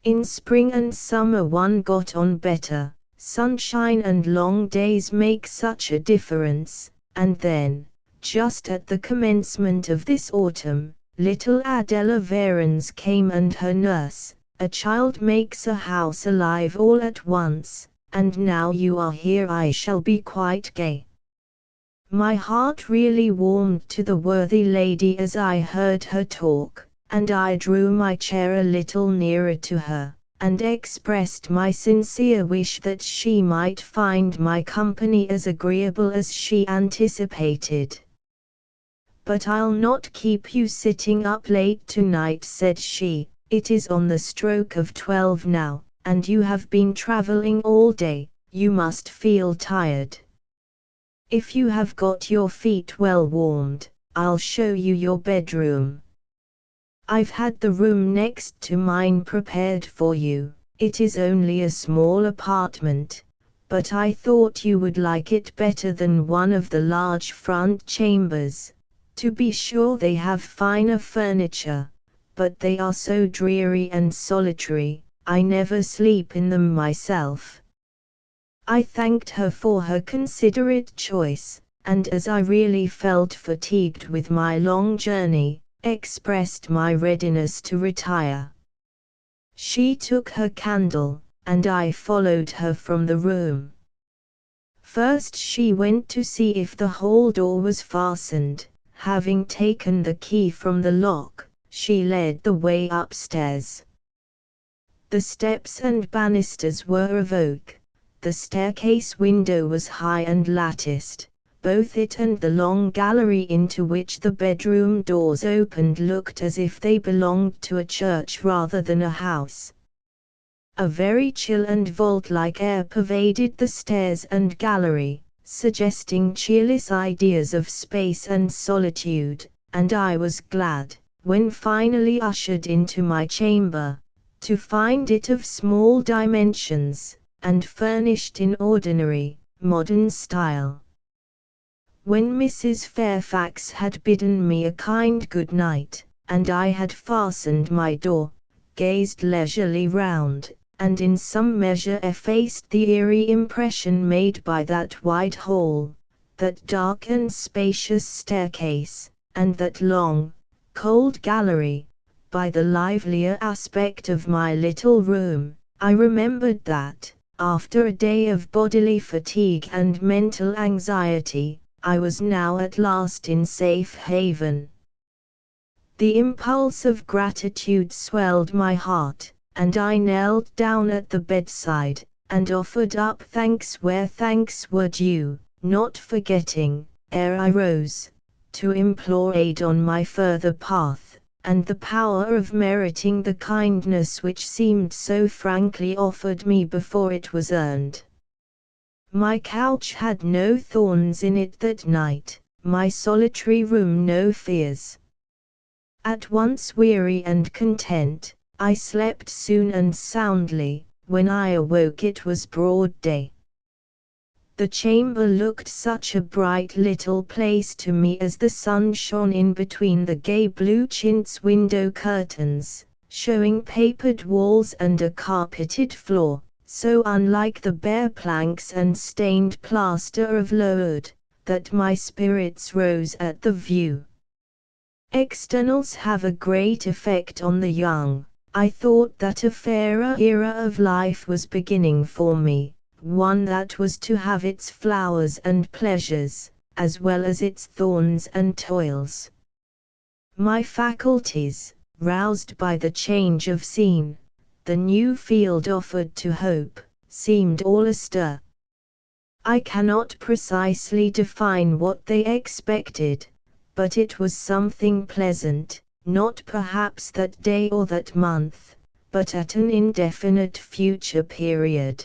In spring and summer one got on better, sunshine and long days make such a difference, and then, just at the commencement of this autumn, little Adela Varens came and her nurse. A child makes a house alive all at once, and now you are here I shall be quite gay. My heart really warmed to the worthy lady as I heard her talk, and I drew my chair a little nearer to her, and expressed my sincere wish that she might find my company as agreeable as she anticipated. "But I'll not keep you sitting up late tonight," said she. "It is on the stroke of 12 now, and you have been travelling all day, you must feel tired. If you have got your feet well warmed, I'll show you your bedroom. I've had the room next to mine prepared for you. It is only a small apartment, but I thought you would like it better than one of the large front chambers. To be sure they have finer furniture, but they are so dreary and solitary, I never sleep in them myself." I thanked her for her considerate choice, and as I really felt fatigued with my long journey, expressed my readiness to retire. She took her candle, and I followed her from the room. First she went to see if the hall door was fastened. Having taken the key from the lock, she led the way upstairs. The steps and banisters were of oak. The staircase window was high and latticed. Both it and the long gallery into which the bedroom doors opened looked as if they belonged to a church rather than a house. A very chill and vault-like air pervaded the stairs and gallery, suggesting cheerless ideas of space and solitude, and I was glad, when finally ushered into my chamber, to find it of small dimensions, and furnished in ordinary, modern style. When Mrs. Fairfax had bidden me a kind good night, and I had fastened my door, gazed leisurely round, and in some measure effaced the eerie impression made by that wide hall, that dark and spacious staircase, and that long, cold gallery, by the livelier aspect of my little room, I remembered that, after a day of bodily fatigue and mental anxiety, I was now at last in safe haven. The impulse of gratitude swelled my heart, and I knelt down at the bedside, and offered up thanks where thanks were due, not forgetting, ere I rose, to implore aid on my further path, and the power of meriting the kindness which seemed so frankly offered me before it was earned. My couch had no thorns in it that night, my solitary room no fears. At once weary and content, I slept soon and soundly. When I awoke it was broad day. The chamber looked such a bright little place to me as the sun shone in between the gay blue chintz window curtains, showing papered walls and a carpeted floor, so unlike the bare planks and stained plaster of Lourdes, that my spirits rose at the view. Externals have a great effect on the young. I thought that a fairer era of life was beginning for me, one that was to have its flowers and pleasures, as well as its thorns and toils. My faculties, roused by the change of scene, the new field offered to hope, seemed all astir. I cannot precisely define what they expected, but it was something pleasant, not perhaps that day or that month, but at an indefinite future period.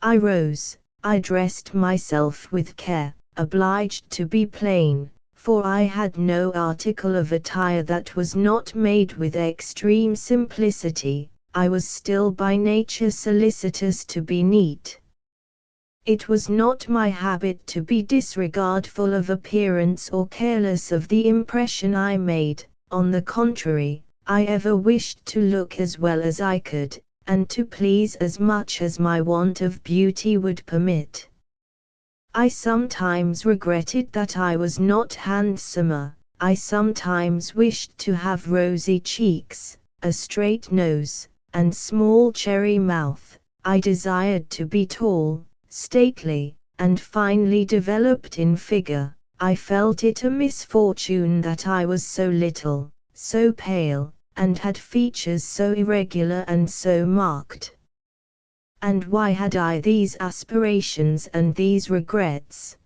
I rose, I dressed myself with care, obliged to be plain, for I had no article of attire that was not made with extreme simplicity. I was still by nature solicitous to be neat. It was not my habit to be disregardful of appearance or careless of the impression I made. On the contrary, I ever wished to look as well as I could, and to please as much as my want of beauty would permit. I sometimes regretted that I was not handsomer. I sometimes wished to have rosy cheeks, a straight nose, and small cherry mouth. I desired to be tall, stately, and finely developed in figure. I felt it a misfortune that I was so little, so pale, and had features so irregular and so marked. And why had I these aspirations and these regrets?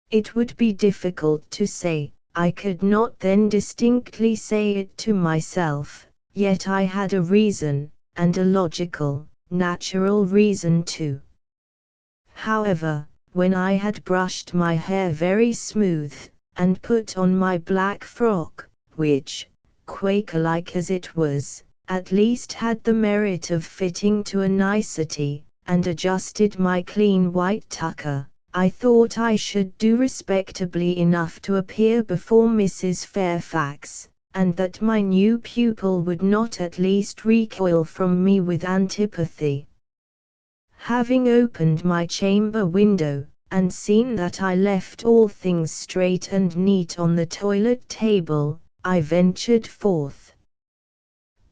It would be difficult to say. I could not then distinctly say it to myself, yet I had a reason, and a logical, natural reason too. However, when I had brushed my hair very smooth, and put on my black frock, which, Quaker-like as it was, at least had the merit of fitting to a nicety, and adjusted my clean white tucker, I thought I should do respectably enough to appear before Mrs. Fairfax, and that my new pupil would not at least recoil from me with antipathy. Having opened my chamber window, and seen that I left all things straight and neat on the toilet table, I ventured forth.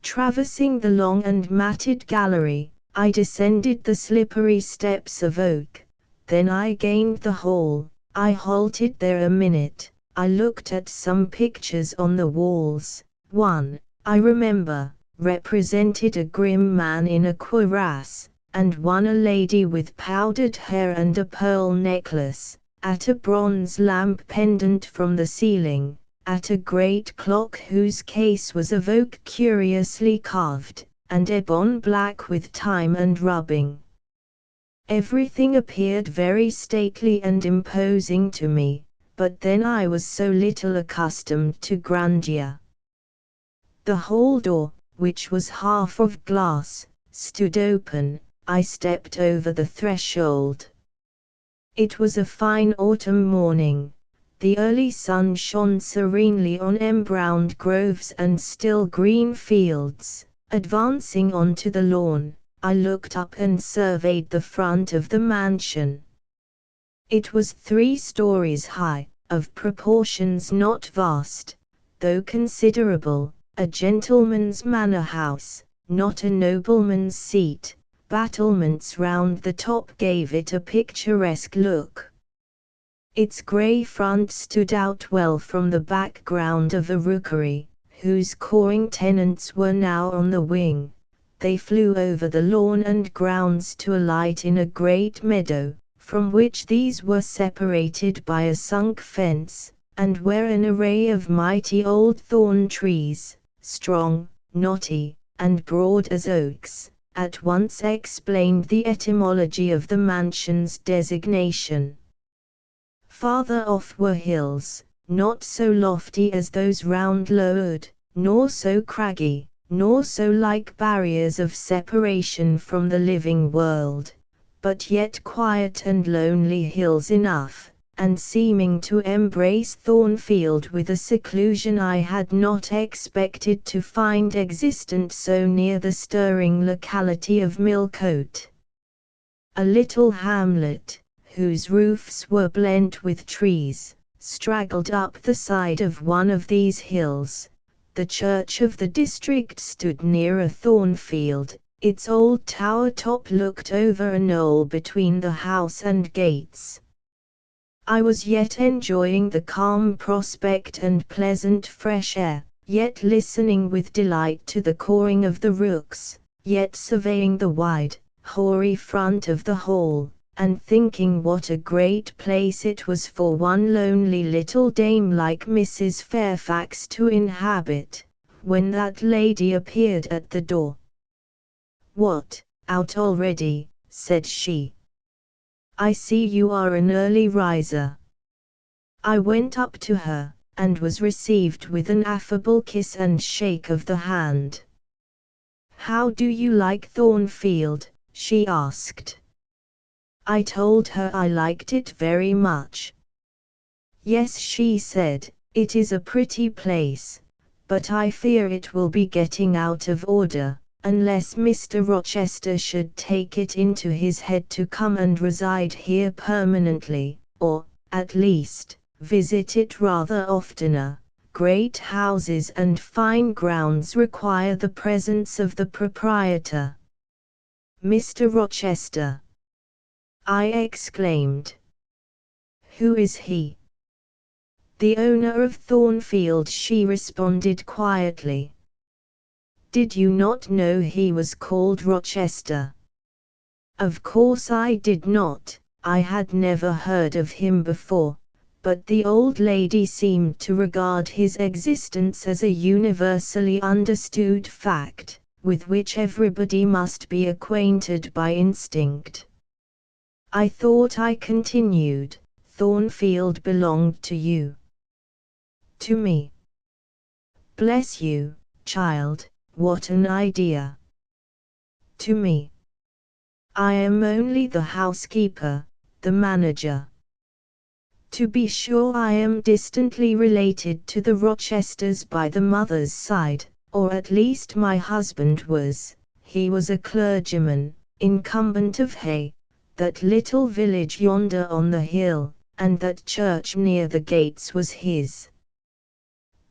Traversing the long and matted gallery, I descended the slippery steps of oak. Then I gained the hall. I halted there a minute. I looked at some pictures on the walls. One, I remember, represented a grim man in a cuirass, and one a lady with powdered hair and a pearl necklace, at a bronze lamp pendant from the ceiling, at a great clock whose case was of oak curiously carved, and ebon black with time and rubbing. Everything appeared very stately and imposing to me, but then I was so little accustomed to grandeur. The hall door, which was half of glass, stood open. I stepped over the threshold. It was a fine autumn morning. The early sun shone serenely on embrowned groves and still green fields. Advancing onto the lawn, I looked up and surveyed the front of the mansion. It was 3 stories high, of proportions not vast, though considerable, a gentleman's manor house, not a nobleman's seat. Battlements round the top gave it a picturesque look. Its grey front stood out well from the background of a rookery, whose cawing tenants were now on the wing. They flew over the lawn and grounds to alight in a great meadow, from which these were separated by a sunk fence, and where an array of mighty old thorn trees, strong, knotty, and broad as oaks, at once explained the etymology of the mansion's designation. Farther off were hills, not so lofty as those round Lowood, nor so craggy, nor so like barriers of separation from the living world, but yet quiet and lonely hills enough, and seeming to embrace Thornfield with a seclusion I had not expected to find existent so near the stirring locality of Millcote. A little hamlet, whose roofs were blent with trees, straggled up the side of one of these hills. The church of the district stood near a thornfield. Its old tower top looked over a knoll between the house and gates. I was yet enjoying the calm prospect and pleasant fresh air, yet listening with delight to the cawing of the rooks, yet surveying the wide, hoary front of the hall, and thinking what a great place it was for one lonely little dame like Mrs. Fairfax to inhabit, when that lady appeared at the door. "What, out already?" said she. "I see you are an early riser." I went up to her, and was received with an affable kiss and shake of the hand. "How do you like Thornfield?" she asked. I told her I liked it very much. "Yes," she said, "it is a pretty place, but I fear it will be getting out of order, unless Mr. Rochester should take it into his head to come and reside here permanently, or, at least, visit it rather oftener. Great houses and fine grounds require the presence of the proprietor." "Mr. Rochester!" I exclaimed. "Who is he?" "The owner of Thornfield," she responded quietly. "Did you not know he was called Rochester?" Of course I did not. I had never heard of him before, but the old lady seemed to regard his existence as a universally understood fact, with which everybody must be acquainted by instinct. "I thought," I continued, "Thornfield belonged to you." "To me?" "Bless you, child, what an idea!" "To me? I am only the housekeeper, the manager." "To be sure I am distantly related to the Rochesters by the mother's side, or at least my husband was. He was a clergyman, incumbent of Hay, that little village yonder on the hill, and that church near the gates was his.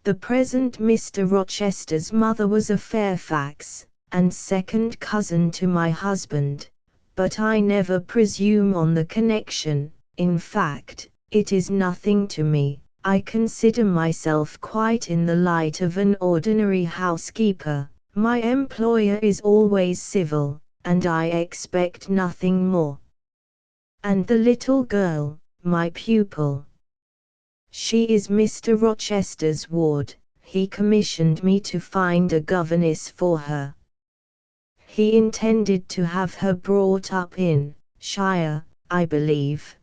The present Mr. Rochester's mother was a Fairfax, and second cousin to my husband, but I never presume on the connection. In fact, it is nothing to me. I consider myself quite in the light of an ordinary housekeeper. My employer is always civil, and I expect nothing more." "And the little girl, my pupil?" "She is Mr. Rochester's ward. He commissioned me to find a governess for her. He intended to have her brought up in Shire, I believe.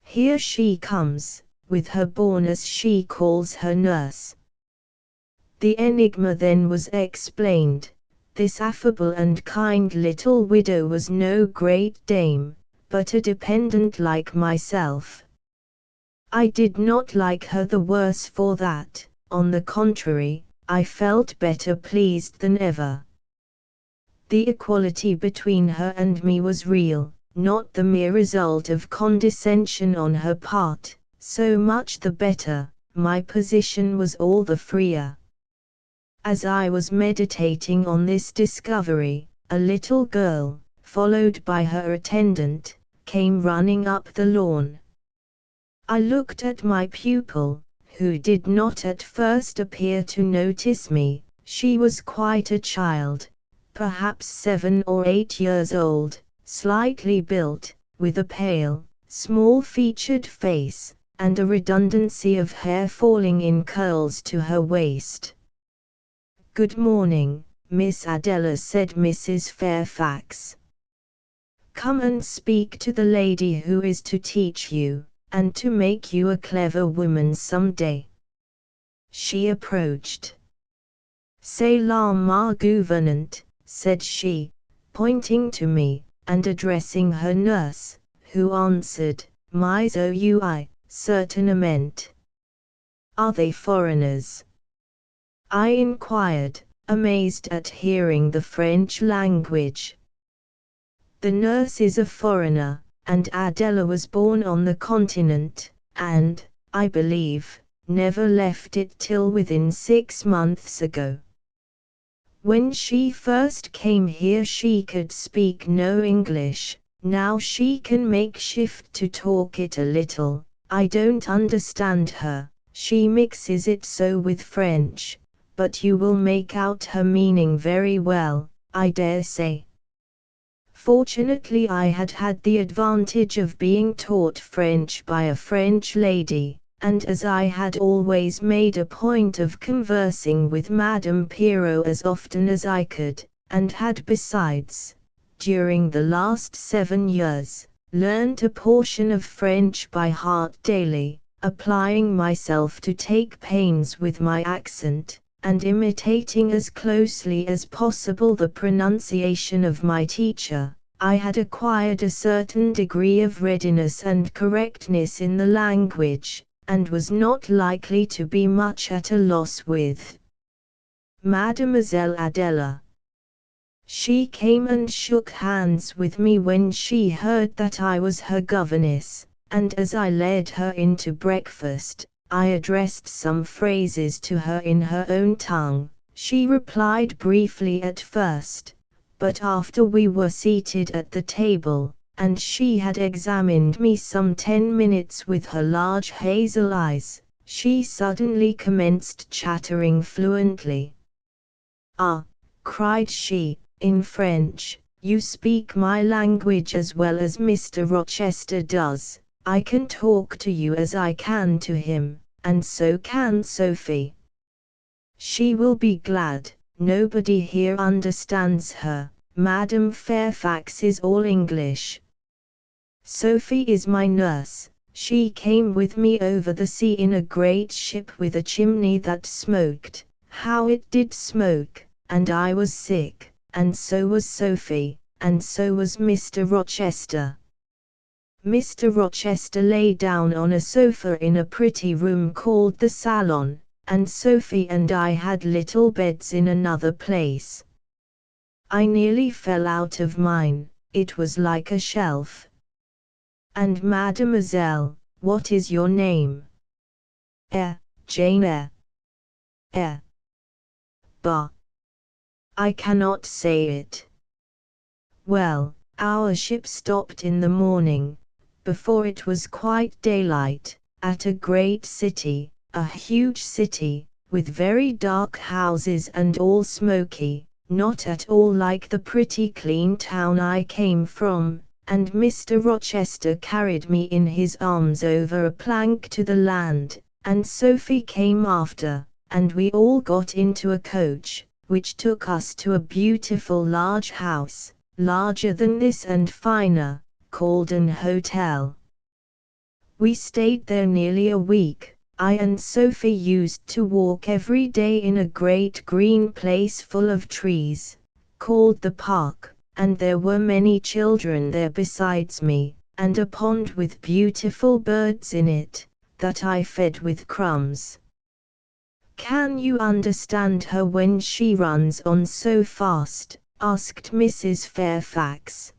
Here she comes, with her born as she calls her nurse." The enigma then was explained. This affable and kind little widow was no great dame, but a dependent like myself. I did not like her the worse for that. On the contrary, I felt better pleased than ever. The equality between her and me was real, not the mere result of condescension on her part. So much the better, my position was all the freer. As I was meditating on this discovery, a little girl, followed by her attendant, came running up the lawn. I looked at my pupil, who did not at first appear to notice me. She was quite a child, perhaps 7 or 8 years old, slightly built, with a pale, small-featured face, and a redundancy of hair falling in curls to her waist. "Good morning, Miss Adela," said Mrs. Fairfax. "Come and speak to the lady who is to teach you, and to make you a clever woman some day." She approached. "C'est la ma gouvernante," said she, pointing to me, and addressing her nurse, who answered, "Mais oui, certainement." "Are they foreigners?" I inquired, amazed at hearing the French language. "The nurse is a foreigner, and Adela was born on the continent, and, I believe, never left it till within 6 months ago. When she first came here she could speak no English, now she can make shift to talk it a little. I don't understand her, she mixes it so with French, but you will make out her meaning very well, I dare say." Fortunately I had had the advantage of being taught French by a French lady, and as I had always made a point of conversing with Madame Pirot as often as I could, and had besides, during the last 7 years, learnt a portion of French by heart daily, applying myself to take pains with my accent, and imitating as closely as possible the pronunciation of my teacher, I had acquired a certain degree of readiness and correctness in the language, and was not likely to be much at a loss with Mademoiselle Adela. She came and shook hands with me when she heard that I was her governess, and as I led her into breakfast, I addressed some phrases to her in her own tongue. She replied briefly at first, but after we were seated at the table, and she had examined me some 10 minutes with her large hazel eyes, she suddenly commenced chattering fluently. "Ah," cried she, in French, "you speak my language as well as Mr. Rochester does. I can talk to you as I can to him, and so can Sophie. She will be glad. Nobody here understands her. Madame Fairfax is all English. Sophie is my nurse. She came with me over the sea in a great ship with a chimney that smoked. How it did smoke, and I was sick, and so was Sophie, and so was Mr. Rochester." Mr. Rochester lay down on a sofa in a pretty room called the salon, and Sophie and I had little beds in another place. I nearly fell out of mine, it was like a shelf. "And mademoiselle, what is your name?" Jane Eyre." "Bah! I cannot say it." "Well, our ship stopped in the morning, before it was quite daylight, at a great city, a huge city, with very dark houses and all smoky, not at all like the pretty clean town I came from, and Mr. Rochester carried me in his arms over a plank to the land, and Sophie came after, and we all got into a coach, which took us to a beautiful large house, larger than this and finer, called an hotel. We stayed there nearly a week. I and Sophie used to walk every day in a great green place full of trees, called the park, and there were many children there besides me, and a pond with beautiful birds in it, that I fed with crumbs. "Can you understand her when she runs on so fast?" asked Mrs. Fairfax.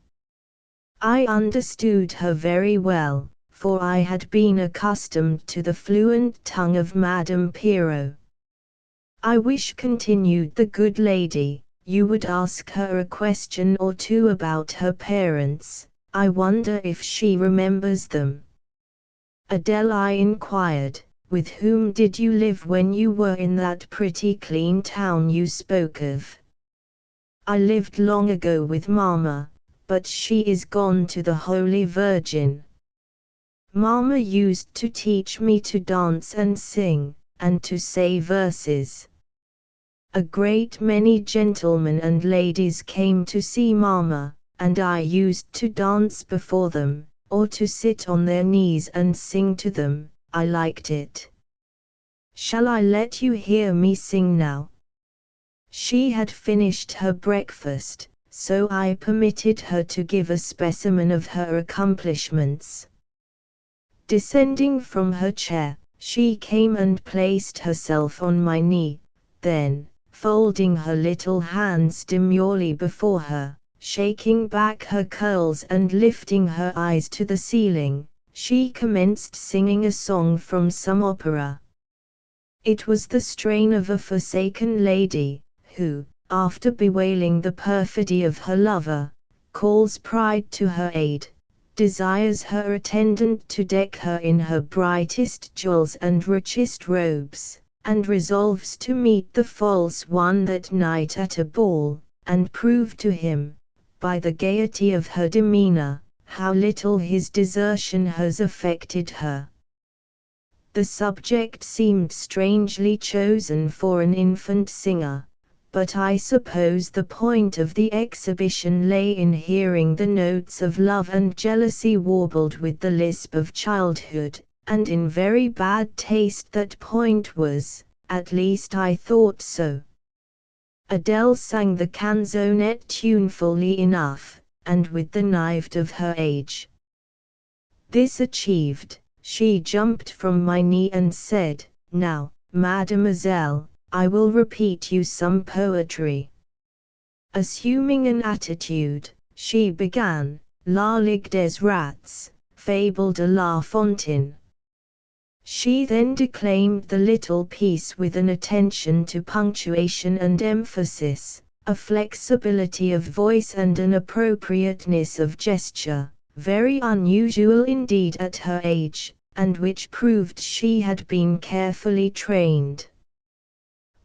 I understood her very well, for I had been accustomed to the fluent tongue of Madame Pirot. "I wish," continued the good lady, "you would ask her a question or two about her parents. I wonder if she remembers them." "Adele," I inquired, "with whom did you live when you were in that pretty clean town you spoke of?" "I lived long ago with Mamma, but she is gone to the Holy Virgin. Mamma used to teach me to dance and sing, and to say verses. A great many gentlemen and ladies came to see Mamma, and I used to dance before them, or to sit on their knees and sing to them. I liked it. Shall I let you hear me sing now?" She had finished her breakfast, so I permitted her to give a specimen of her accomplishments. Descending from her chair, she came and placed herself on my knee, then, folding her little hands demurely before her, shaking back her curls and lifting her eyes to the ceiling, she commenced singing a song from some opera. It was the strain of a forsaken lady, who, after bewailing the perfidy of her lover, calls pride to her aid, desires her attendant to deck her in her brightest jewels and richest robes, and resolves to meet the false one that night at a ball, and prove to him, by the gaiety of her demeanor, how little his desertion has affected her. The subject seemed strangely chosen for an infant singer, but I suppose the point of the exhibition lay in hearing the notes of love and jealousy warbled with the lisp of childhood, and in very bad taste that point was, at least I thought so. Adele sang the canzonette tunefully enough, and with the knife of her age. This achieved, she jumped from my knee and said, "Now, mademoiselle, I will repeat you some poetry." Assuming an attitude, she began, La Ligue des Rats, Fable de La Fontaine. She then declaimed the little piece with an attention to punctuation and emphasis, a flexibility of voice and an appropriateness of gesture, very unusual indeed at her age, and which proved she had been carefully trained.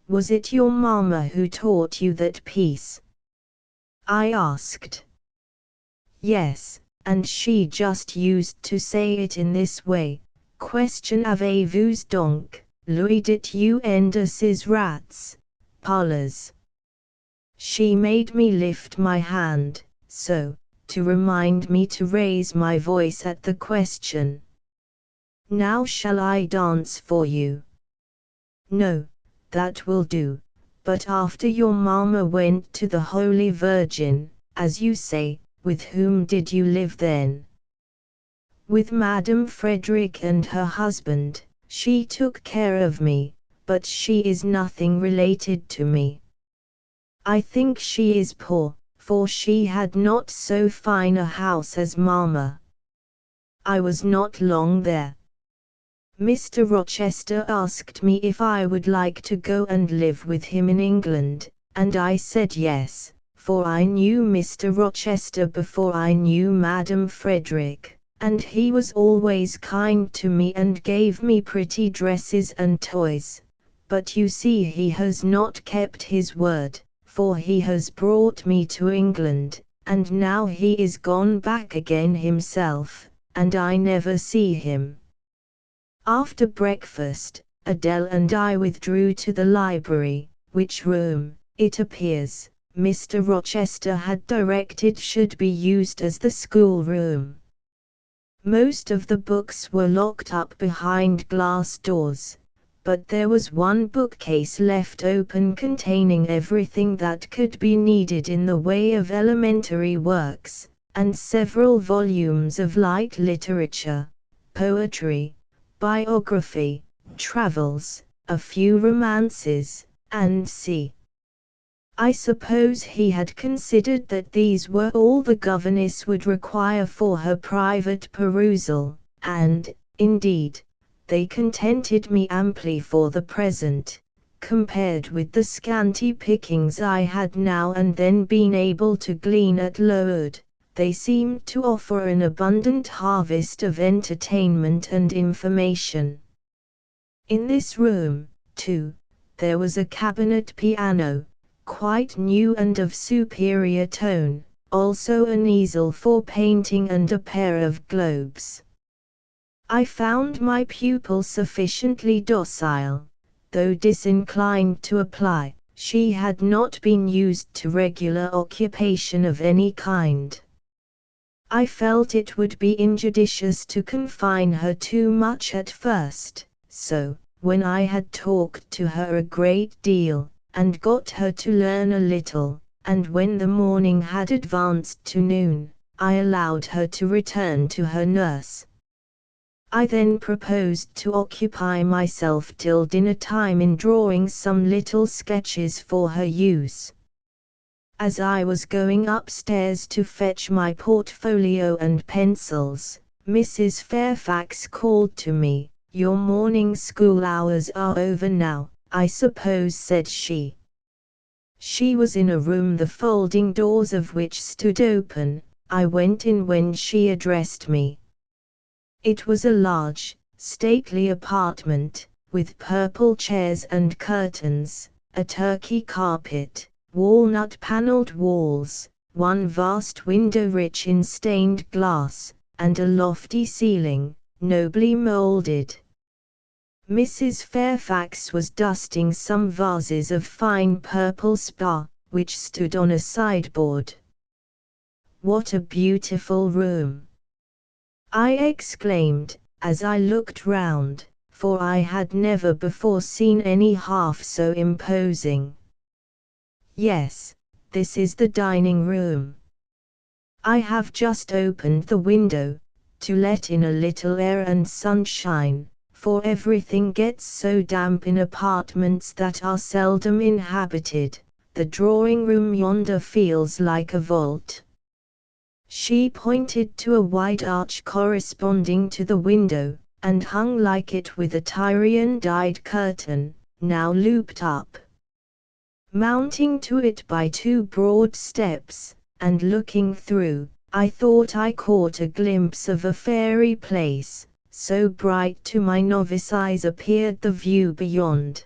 "Was it your mamma who taught you that piece?" I asked. "Yes, and she just used to say it in this way. Question avez-vous donc, Louis dit-you ces rats, parlez?" She made me lift my hand, so, to remind me to raise my voice at the question. "Now shall I dance for you?" "No, that will do, but after your mamma went to the Holy Virgin, as you say, with whom did you live then?" "With Madame Frederick and her husband. She took care of me, but she is nothing related to me. I think she is poor, for she had not so fine a house as mamma." I was not long there. Mr. Rochester asked me if I would like to go and live with him in England, and I said yes, for I knew Mr. Rochester before I knew Madame Frederick, and he was always kind to me and gave me pretty dresses and toys. But you see he has not kept his word, for he has brought me to England, and now he is gone back again himself, and I never see him. After breakfast, Adele and I withdrew to the library, which room, it appears, Mr. Rochester had directed should be used as the schoolroom. Most of the books were locked up behind glass doors, but there was one bookcase left open containing everything that could be needed in the way of elementary works, and several volumes of light literature, poetry, biography, travels, a few romances, and I suppose he had considered that these were all the governess would require for her private perusal, and, indeed, they contented me amply for the present, compared with the scanty pickings I had now and then been able to glean at Lowood. They seemed to offer an abundant harvest of entertainment and information. In this room, too, there was a cabinet piano, quite new and of superior tone, also an easel for painting and a pair of globes. I found my pupil sufficiently docile, though disinclined to apply. She had not been used to regular occupation of any kind. I felt it would be injudicious to confine her too much at first, so, when I had talked to her a great deal, and got her to learn a little, and when the morning had advanced to noon, I allowed her to return to her nurse. I then proposed to occupy myself till dinner time in drawing some little sketches for her use. As I was going upstairs to fetch my portfolio and pencils, Mrs. Fairfax called to me. "Your morning school hours are over now, I suppose," said she. She was in a room the folding doors of which stood open. I went in when she addressed me. It was a large, stately apartment, with purple chairs and curtains, a Turkey carpet, walnut-panelled walls, one vast window rich in stained glass, and a lofty ceiling, nobly moulded. Mrs. Fairfax was dusting some vases of fine purple spar, which stood on a sideboard. "What a beautiful room!" I exclaimed, as I looked round, for I had never before seen any half so imposing. "Yes, this is the dining room. I have just opened the window, to let in a little air and sunshine, for everything gets so damp in apartments that are seldom inhabited. The drawing room yonder feels like a vault." She pointed to a wide arch corresponding to the window, and hung like it with a Tyrian dyed curtain, now looped up. Mounting to it by two broad steps, and looking through, I thought I caught a glimpse of a fairy place, so bright to my novice eyes appeared the view beyond.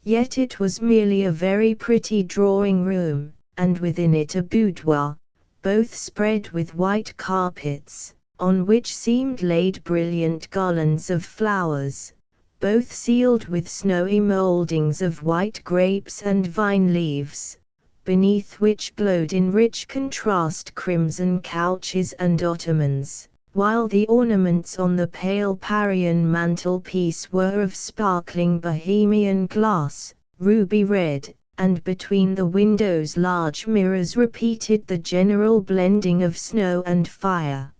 Yet it was merely a very pretty drawing room, and within it a boudoir, both spread with white carpets, on which seemed laid brilliant garlands of flowers, both sealed with snowy mouldings of white grapes and vine leaves, beneath which glowed in rich contrast crimson couches and ottomans, while the ornaments on the pale Parian mantelpiece were of sparkling Bohemian glass, ruby red, and between the windows large mirrors repeated the general blending of snow and fire.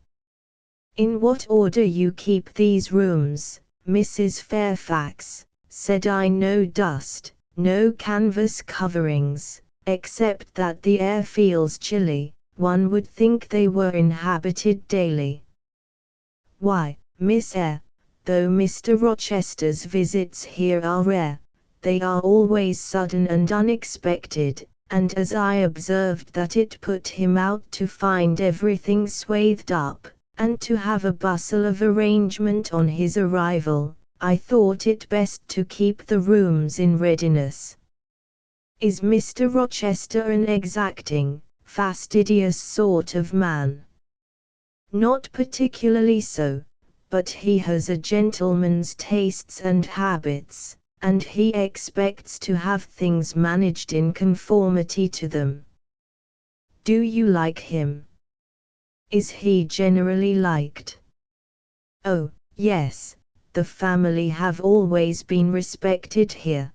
"In what order you keep these rooms, Mrs. Fairfax," said I. "No dust, no canvas coverings, except that the air feels chilly. One would think they were inhabited daily." "Why, Miss Eyre, though Mr. Rochester's visits here are rare, they are always sudden and unexpected, and as I observed that it put him out to find everything swathed up, and to have a bustle of arrangement on his arrival, I thought it best to keep the rooms in readiness." "Is Mr. Rochester an exacting, fastidious sort of man?" "Not particularly so, but he has a gentleman's tastes and habits, and he expects to have things managed in conformity to them." "Do you like him? Is he generally liked?" "Oh, yes, the family have always been respected here.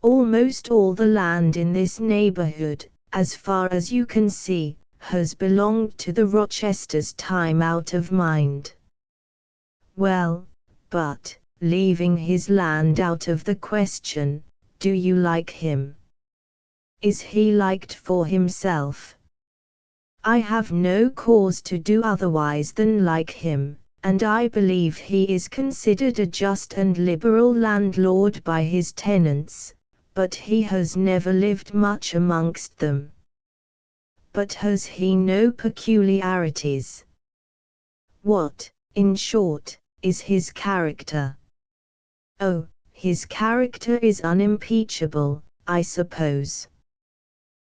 Almost all the land in this neighborhood, as far as you can see, has belonged to the Rochesters time out of mind." "Well, but, leaving his land out of the question, do you like him? Is he liked for himself?" "I have no cause to do otherwise than like him, and I believe he is considered a just and liberal landlord by his tenants, but he has never lived much amongst them." "But has he no peculiarities? What, in short, is his character?" "Oh, his character is unimpeachable, I suppose.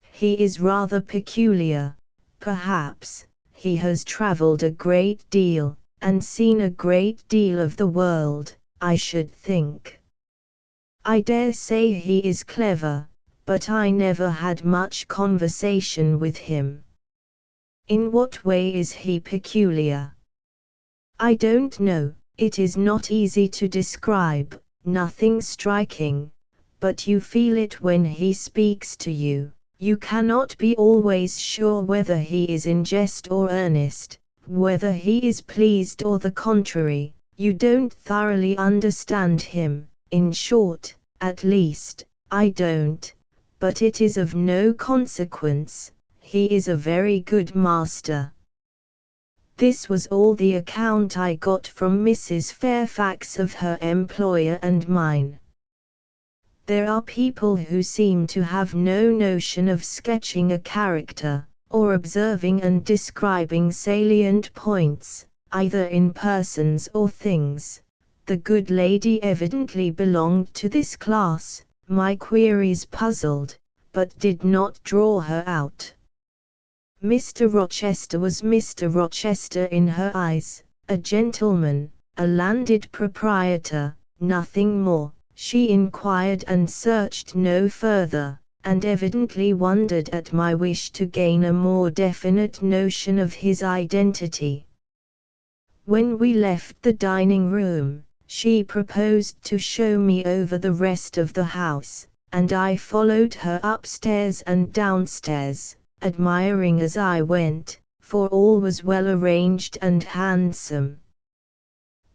He is rather peculiar. Perhaps, he has traveled a great deal, and seen a great deal of the world, I should think. I dare say he is clever, but I never had much conversation with him." "In what way is he peculiar?" "I don't know, it is not easy to describe, nothing striking, but you feel it when he speaks to you. You cannot be always sure whether he is in jest or earnest, whether he is pleased or the contrary. You don't thoroughly understand him, in short, at least, I don't, but it is of no consequence, he is a very good master." This was all the account I got from Mrs. Fairfax of her employer and mine. There are people who seem to have no notion of sketching a character, or observing and describing salient points, either in persons or things. The good lady evidently belonged to this class. My queries puzzled, but did not draw her out. Mr. Rochester was Mr. Rochester in her eyes, a gentleman, a landed proprietor, nothing more. She inquired and searched no further, and evidently wondered at my wish to gain a more definite notion of his identity. When we left the dining room, she proposed to show me over the rest of the house, and I followed her upstairs and downstairs, admiring as I went, for all was well arranged and handsome.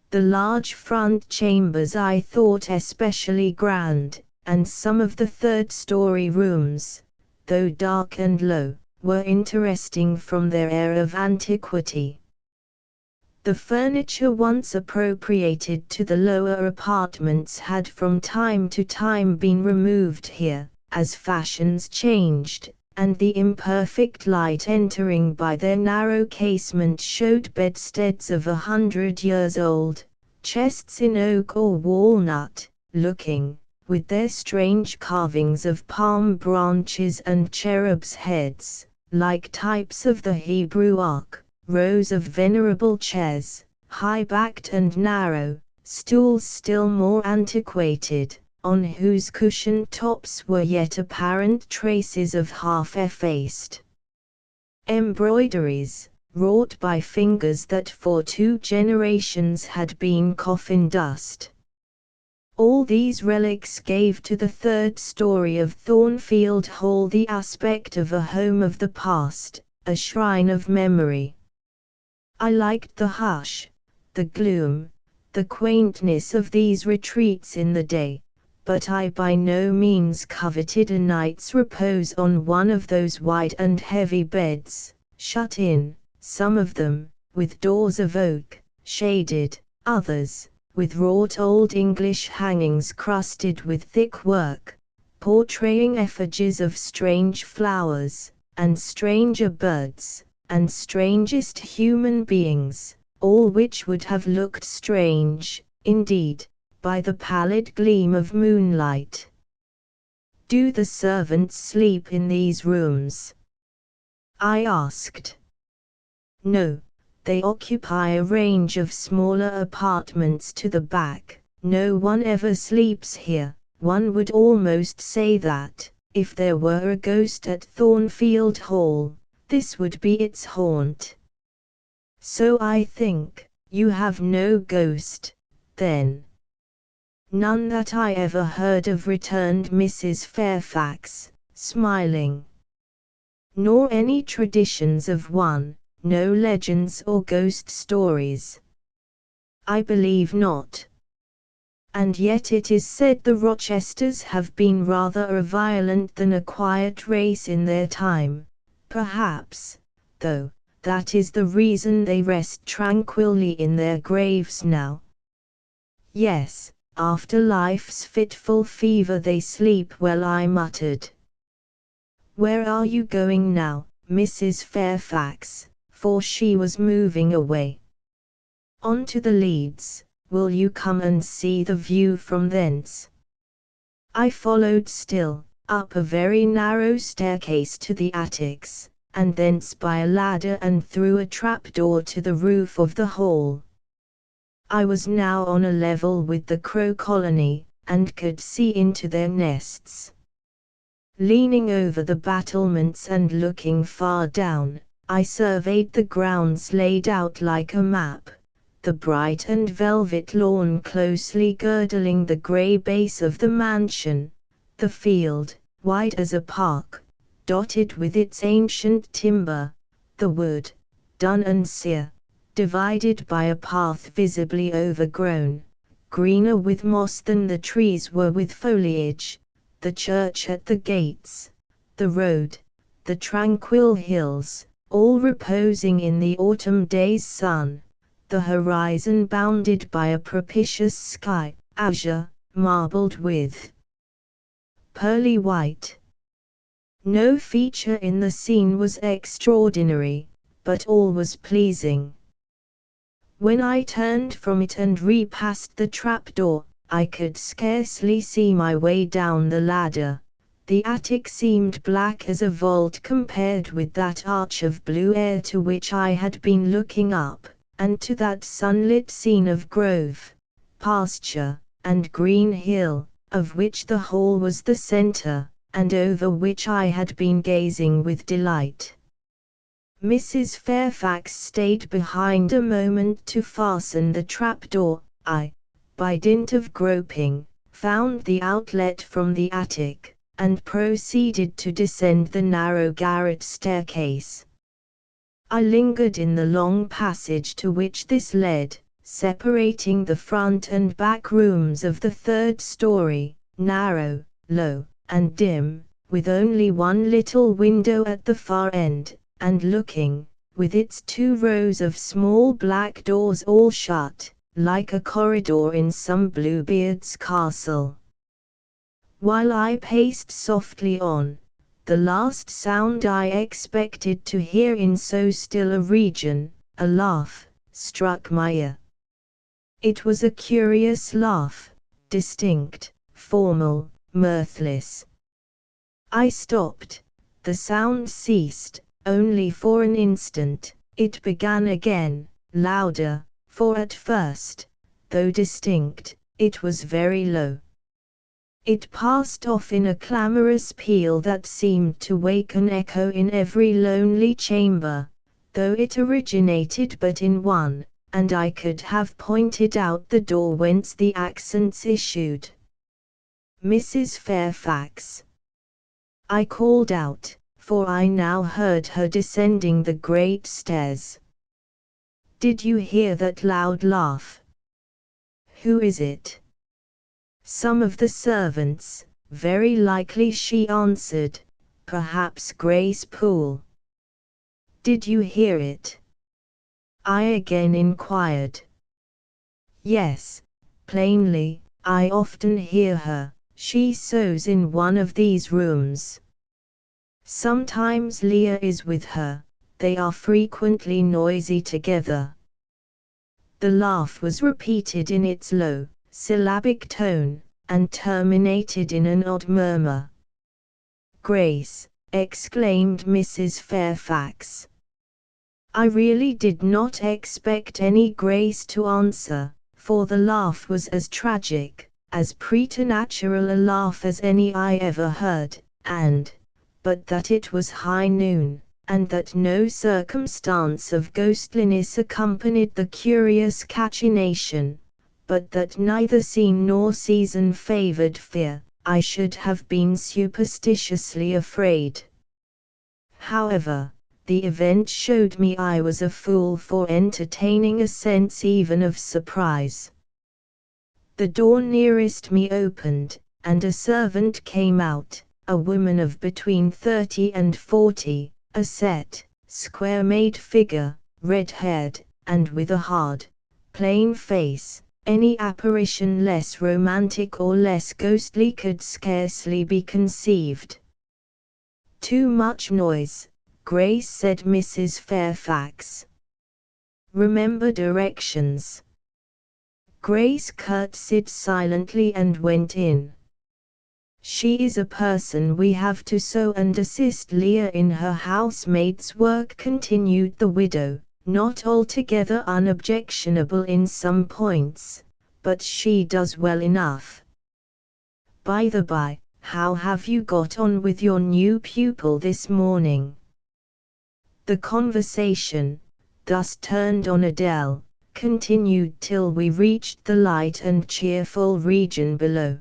The large front chambers I thought especially grand, and some of the third-story rooms, though dark and low, were interesting from their air of antiquity. The furniture once appropriated to the lower apartments had from time to time been removed here, as fashions changed, and the imperfect light entering by their narrow casement showed bedsteads of 100 years old, chests in oak or walnut, looking, with their strange carvings of palm branches and cherubs' heads, like types of the Hebrew Ark. Rows of venerable chairs, high-backed and narrow, stools still more antiquated, on whose cushioned tops were yet apparent traces of half-effaced embroideries, wrought by fingers that for 2 generations had been coffin dust. All these relics gave to the third story of Thornfield Hall the aspect of a home of the past, a shrine of memory. I liked the hush, the gloom, the quaintness of these retreats in the day, but I by no means coveted a night's repose on one of those wide and heavy beds, shut in, some of them, with doors of oak, shaded, others, with wrought old English hangings crusted with thick work, portraying effigies of strange flowers, and stranger birds, and strangest human beings, all which would have looked strange, indeed, by the pallid gleam of moonlight. "Do the servants sleep in these rooms?" I asked. "No, they occupy a range of smaller apartments to the back. No one ever sleeps here. One would almost say that, if there were a ghost at Thornfield Hall, this would be its haunt." "So I think. You have no ghost, then?" "None that I ever heard of," returned Mrs. Fairfax, smiling. "Nor any traditions of one, no legends or ghost stories?" "I believe not. And yet it is said the Rochesters have been rather a violent than a quiet race in their time. Perhaps, though, that is the reason they rest tranquilly in their graves now." "Yes, after life's fitful fever they sleep well," I muttered. "Where are you going now, Mrs. Fairfax?" For she was moving away. "On to the Leads. Will you come and see the view from thence?" I followed still, up a very narrow staircase to the attics, and thence by a ladder and through a trapdoor to the roof of the hall. I was now on a level with the crow colony, and could see into their nests. Leaning over the battlements and looking far down, I surveyed the grounds laid out like a map, the bright and velvet lawn closely girdling the grey base of the mansion, the field, wide as a park, dotted with its ancient timber, the wood, dun and sere, divided by a path visibly overgrown, greener with moss than the trees were with foliage, the church at the gates, the road, the tranquil hills, all reposing in the autumn day's sun, the horizon bounded by a propitious sky, azure, marbled with pearly white. No feature in the scene was extraordinary, but all was pleasing. When I turned from it and repassed the trapdoor, I could scarcely see my way down the ladder. The attic seemed black as a vault compared with that arch of blue air to which I had been looking up, and to that sunlit scene of grove, pasture, and green hill, of which the hall was the center, and over which I had been gazing with delight. Mrs. Fairfax stayed behind a moment to fasten the trapdoor. I, by dint of groping, found the outlet from the attic, and proceeded to descend the narrow garret staircase. I lingered in the long passage to which this led, separating the front and back rooms of the third story, narrow, low, and dim, with only one little window at the far end, and looking, with its 2 rows of small black doors all shut, like a corridor in some Bluebeard's castle. While I paced softly on, the last sound I expected to hear in so still a region, a laugh, struck my ear. It was a curious laugh, distinct, formal, mirthless. I stopped. The sound ceased, only for an instant. It began again, louder, for at first, though distinct, it was very low. It passed off in a clamorous peal that seemed to wake an echo in every lonely chamber, though it originated but in one, and I could have pointed out the door whence the accents issued. Mrs. Fairfax. I called out, for I now heard her descending the great stairs. Did you hear that loud laugh? Who is it? Some of the servants, very likely, she answered. Perhaps Grace Poole. Did you hear it? I again inquired. Yes, plainly, I often hear her. She sews in one of these rooms. Sometimes Leah is with her. They are frequently noisy together. The laugh was repeated in its low, syllabic tone, and terminated in an odd murmur. Grace, exclaimed Mrs. Fairfax. I really did not expect any Grace to answer, for the laugh was as tragic, as preternatural a laugh as any I ever heard, but that it was high noon, and that no circumstance of ghostliness accompanied the curious cachinnation, but that neither scene nor season favored fear, I should have been superstitiously afraid. However, the event showed me I was a fool for entertaining a sense even of surprise. The door nearest me opened, and a servant came out, a woman of between 30 and 40, a set, square-made figure, red-haired, and with a hard, plain face. Any apparition less romantic or less ghostly could scarcely be conceived. Too much noise, Grace, said Mrs. Fairfax. Remember directions. Grace curtsied silently and went in. She is a person we have to sew and assist Leah in her housemaid's work, continued the widow, not altogether unobjectionable in some points, but she does well enough. By the by, how have you got on with your new pupil this morning? The conversation, thus turned on Adele, continued till we reached the light and cheerful region below.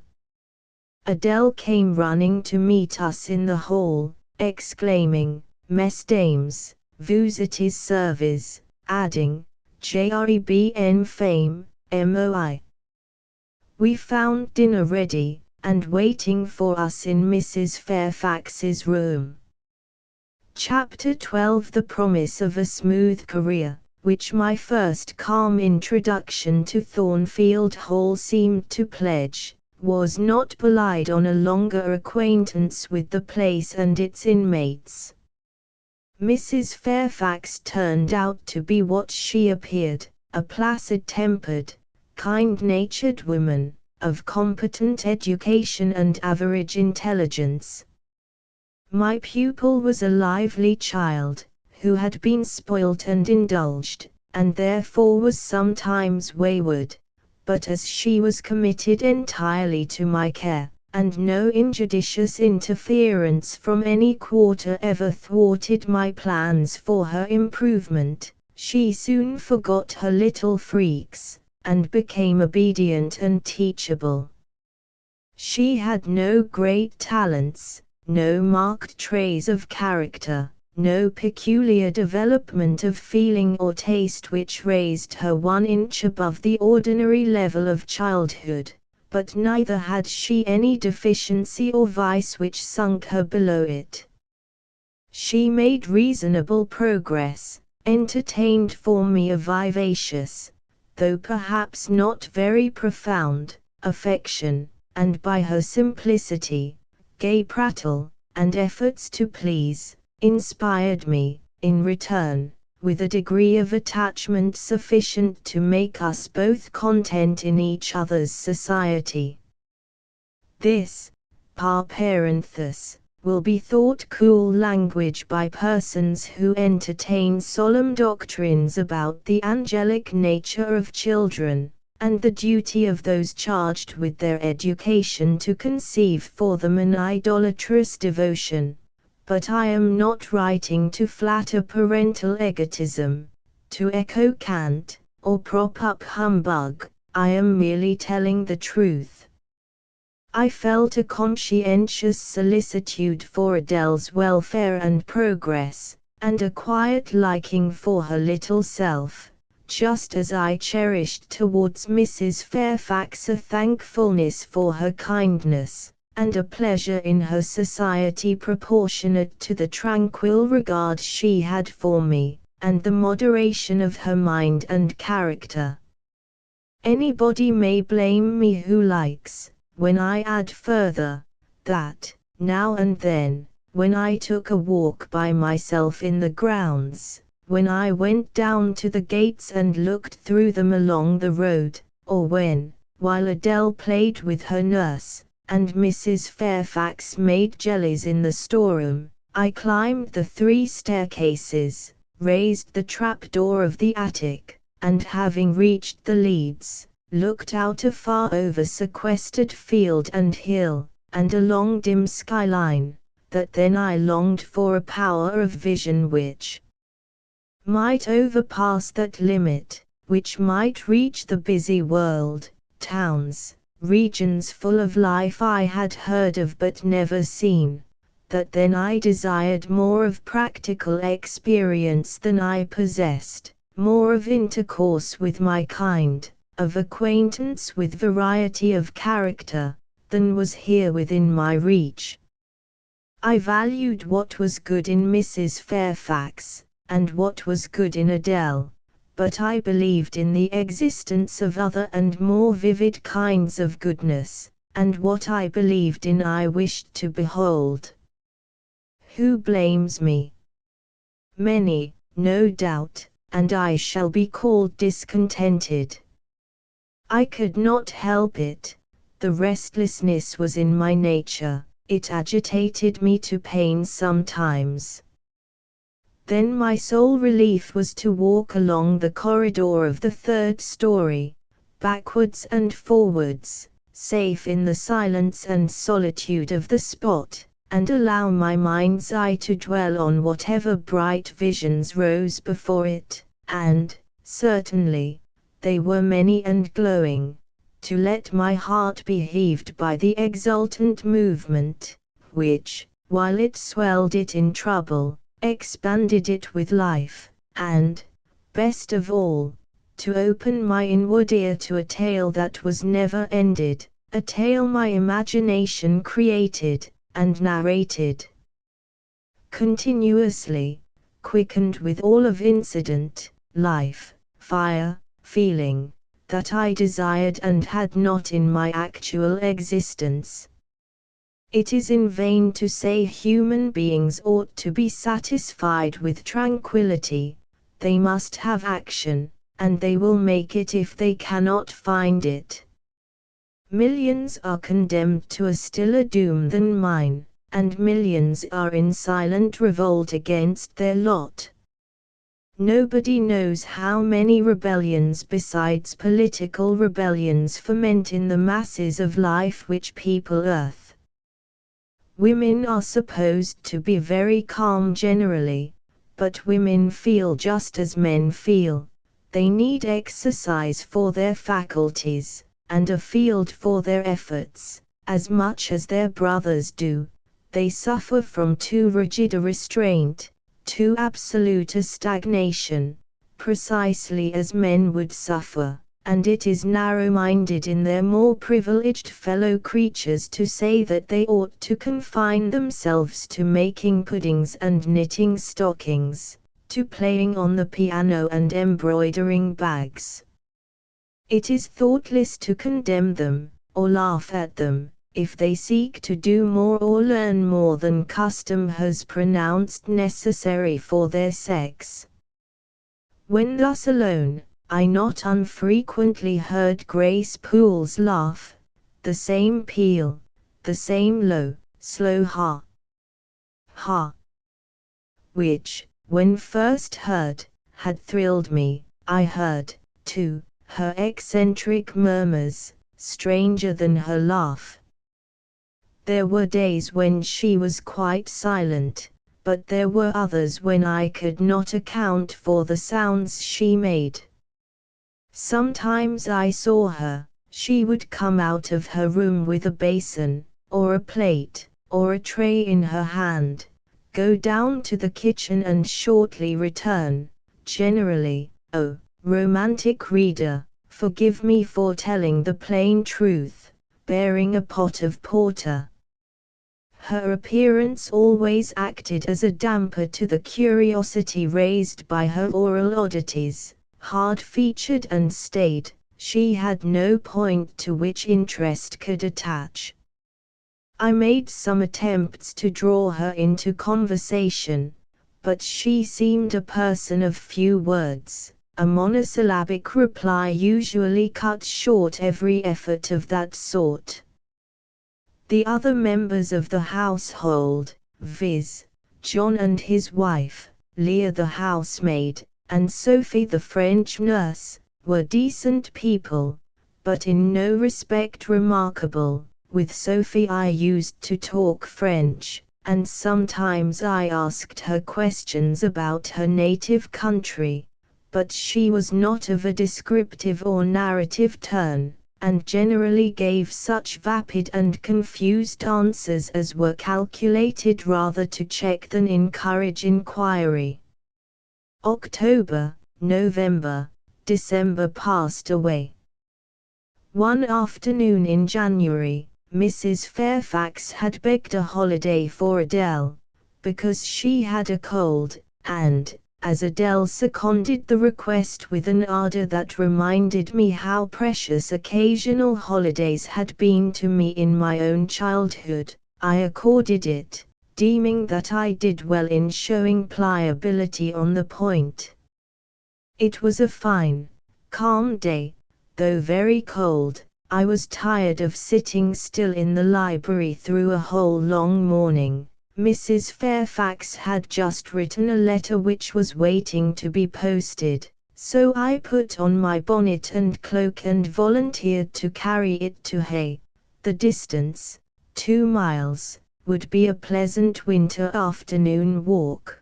Adele came running to meet us in the hall, exclaiming, "Mesdames, vous êtes servies," adding, "JREBN fame, MOI." We found dinner ready, and waiting for us in Mrs. Fairfax's room. Chapter 12. The promise of a smooth career, which my first calm introduction to Thornfield Hall seemed to pledge, was not belied on a longer acquaintance with the place and its inmates. Mrs. Fairfax turned out to be what she appeared, a placid-tempered, kind-natured woman, of competent education and average intelligence, My pupil was a lively child, who had been spoilt and indulged, and therefore was sometimes wayward, but as she was committed entirely to my care, and no injudicious interference from any quarter ever thwarted my plans for her improvement, she soon forgot her little freaks, and became obedient and teachable. She had no great talents, no marked traits of character, no peculiar development of feeling or taste which raised her 1 inch above the ordinary level of childhood, but neither had she any deficiency or vice which sunk her below it. She made reasonable progress, entertained for me a vivacious, though perhaps not very profound, affection, and by her simplicity, gay prattle, and efforts to please, inspired me, in return, with a degree of attachment sufficient to make us both content in each other's society. This, par parenthesis, will be thought cool language by persons who entertain solemn doctrines about the angelic nature of children, and the duty of those charged with their education to conceive for them an idolatrous devotion. But I am not writing to flatter parental egotism, to echo cant, or prop up humbug. I am merely telling the truth. I felt a conscientious solicitude for Adele's welfare and progress, and a quiet liking for her little self, just as I cherished towards Mrs. Fairfax a thankfulness for her kindness, and a pleasure in her society proportionate to the tranquil regard she had for me, and the moderation of her mind and character. Anybody may blame me who likes, when I add further, that, now and then, when I took a walk by myself in the grounds, when I went down to the gates and looked through them along the road, or when, while Adele played with her nurse, and Mrs. Fairfax made jellies in the storeroom, I climbed the 3 staircases, raised the trap-door of the attic, and having reached the leads, looked out afar over sequestered field and hill, and a long dim skyline, that then I longed for a power of vision which might overpass that limit, which might reach the busy world, towns, regions full of life I had heard of but never seen, that then I desired more of practical experience than I possessed, more of intercourse with my kind, of acquaintance with variety of character, than was here within my reach. I valued what was good in Mrs. Fairfax, and what was good in Adele, but I believed in the existence of other and more vivid kinds of goodness, and what I believed in I wished to behold. Who blames me? Many, no doubt, and I shall be called discontented. I could not help it. The restlessness was in my nature, it agitated me to pain sometimes. Then my sole relief was to walk along the corridor of the 3rd story, backwards and forwards, safe in the silence and solitude of the spot, and allow my mind's eye to dwell on whatever bright visions rose before it, and, certainly, they were many and glowing, to let my heart be heaved by the exultant movement, which, while it swelled it in trouble, expanded it with life, and, best of all, to open my inward ear to a tale that was never ended, a tale my imagination created, and narrated continuously, quickened with all of incident, life, fire, feeling, that I desired and had not in my actual existence. It is in vain to say human beings ought to be satisfied with tranquility. They must have action, and they will make it if they cannot find it. Millions are condemned to a stiller doom than mine, and millions are in silent revolt against their lot. Nobody knows how many rebellions besides political rebellions ferment in the masses of life which people earth. Women are supposed to be very calm generally, but women feel just as men feel. They need exercise for their faculties, and a field for their efforts, as much as their brothers do. They suffer from too rigid a restraint, too absolute a stagnation, precisely as men would suffer, and it is narrow-minded in their more privileged fellow creatures to say that they ought to confine themselves to making puddings and knitting stockings, to playing on the piano and embroidering bags. It is thoughtless to condemn them, or laugh at them, if they seek to do more or learn more than custom has pronounced necessary for their sex. When thus alone, I not unfrequently heard Grace Poole's laugh, the same peal, the same low, slow ha, ha, which, when first heard, had thrilled me. I heard, too, her eccentric murmurs, stranger than her laugh. There were days when she was quite silent, but there were others when I could not account for the sounds she made. Sometimes I saw her, she would come out of her room with a basin, or a plate, or a tray in her hand, go down to the kitchen and shortly return, generally, oh, romantic reader, forgive me for telling the plain truth, bearing a pot of porter. Her appearance always acted as a damper to the curiosity raised by her oral oddities. Hard-featured and staid, she had no point to which interest could attach. I made some attempts to draw her into conversation, but she seemed a person of few words. A monosyllabic reply usually cut short every effort of that sort. The other members of the household, viz., John and his wife, Leah the housemaid, and Sophie the French nurse, were decent people, but in no respect remarkable. With Sophie I used to talk French, and sometimes I asked her questions about her native country, but she was not of a descriptive or narrative turn, and generally gave such vapid and confused answers as were calculated rather to check than encourage inquiry. October, November, December passed away. One afternoon in January, Mrs. Fairfax had begged a holiday for Adele, because she had a cold, and, as Adele seconded the request with an ardor that reminded me how precious occasional holidays had been to me in my own childhood, I accorded it, deeming that I did well in showing pliability on the point. It was a fine, calm day, though very cold. I was tired of sitting still in the library through a whole long morning. Mrs. Fairfax had just written a letter which was waiting to be posted, so I put on my bonnet and cloak and volunteered to carry it to Hay. The distance, 2 miles, would be a pleasant winter afternoon walk.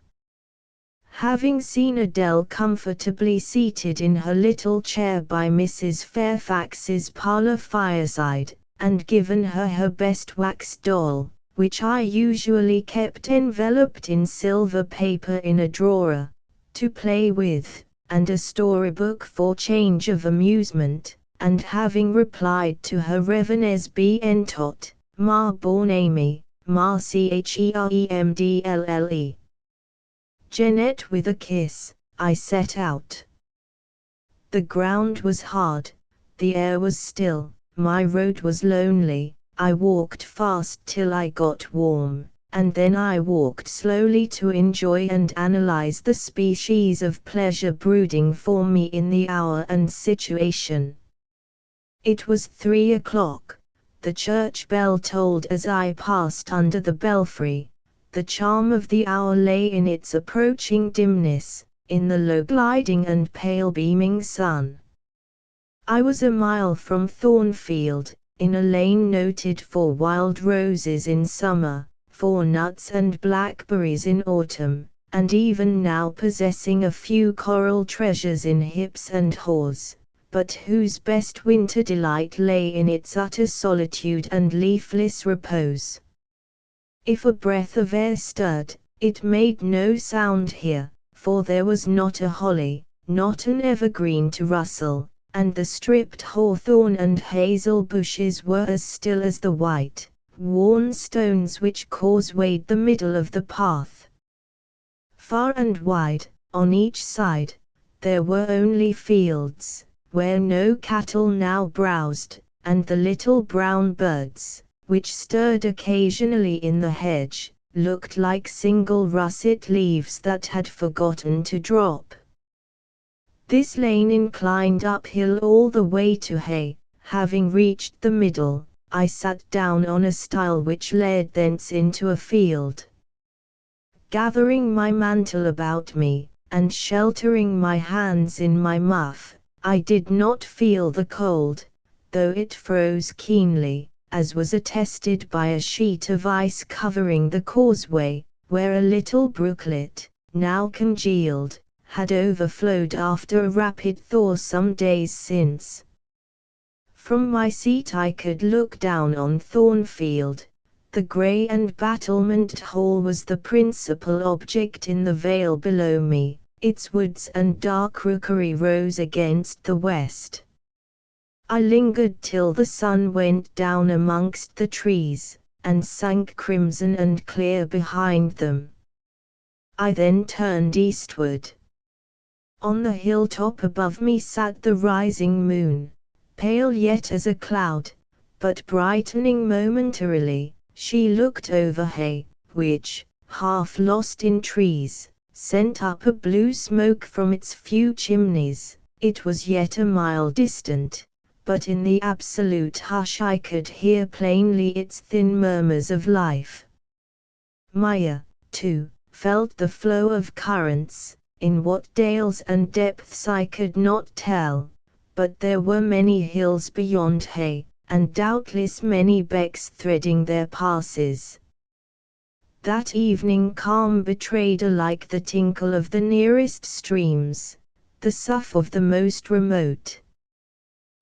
Having seen Adele comfortably seated in her little chair by Mrs. Fairfax's parlour fireside, and given her her best wax doll, which I usually kept enveloped in silver paper in a drawer, to play with, and a storybook for change of amusement, and having replied to her revenes bientot, ma bon ami, ma cheremdlle. Jeanette with a kiss, I set out. The ground was hard, the air was still, my road was lonely. I walked fast till I got warm, and then I walked slowly to enjoy and analyze the species of pleasure brooding for me in the hour and situation. It was 3 o'clock. The church bell tolled as I passed under the belfry. The charm of the hour lay in its approaching dimness, in the low gliding and pale beaming sun. I was a mile from Thornfield, in a lane noted for wild roses in summer, for nuts and blackberries in autumn, and even now possessing a few coral treasures in hips and haws, but whose best winter delight lay in its utter solitude and leafless repose. If a breath of air stirred, it made no sound here, for there was not a holly, not an evergreen to rustle, and the stripped hawthorn and hazel bushes were as still as the white, worn stones which causewayed the middle of the path. Far and wide, on each side, there were only fields, where no cattle now browsed, and the little brown birds, which stirred occasionally in the hedge, looked like single russet leaves that had forgotten to drop. This lane inclined uphill all the way to Hay. Having reached the middle, I sat down on a stile which led thence into a field. Gathering my mantle about me, and sheltering my hands in my muff, I did not feel the cold, though it froze keenly, as was attested by a sheet of ice covering the causeway, where a little brooklet, now congealed, had overflowed after a rapid thaw some days since. From my seat I could look down on Thornfield. The grey and battlemented hall was the principal object in the vale below me. Its woods and dark rookery rose against the west. I lingered till the sun went down amongst the trees, and sank crimson and clear behind them. I then turned eastward. On the hilltop above me sat the rising moon, pale yet as a cloud, but brightening momentarily. She looked over Hay, which, half lost in trees, sent up a blue smoke from its few chimneys. It was yet a mile distant, but in the absolute hush I could hear plainly its thin murmurs of life. My ear, too, felt the flow of currents, in what dales and depths I could not tell, but there were many hills beyond Hay, and doubtless many becks threading their passes. That evening calm betrayed alike the tinkle of the nearest streams, the sough of the most remote.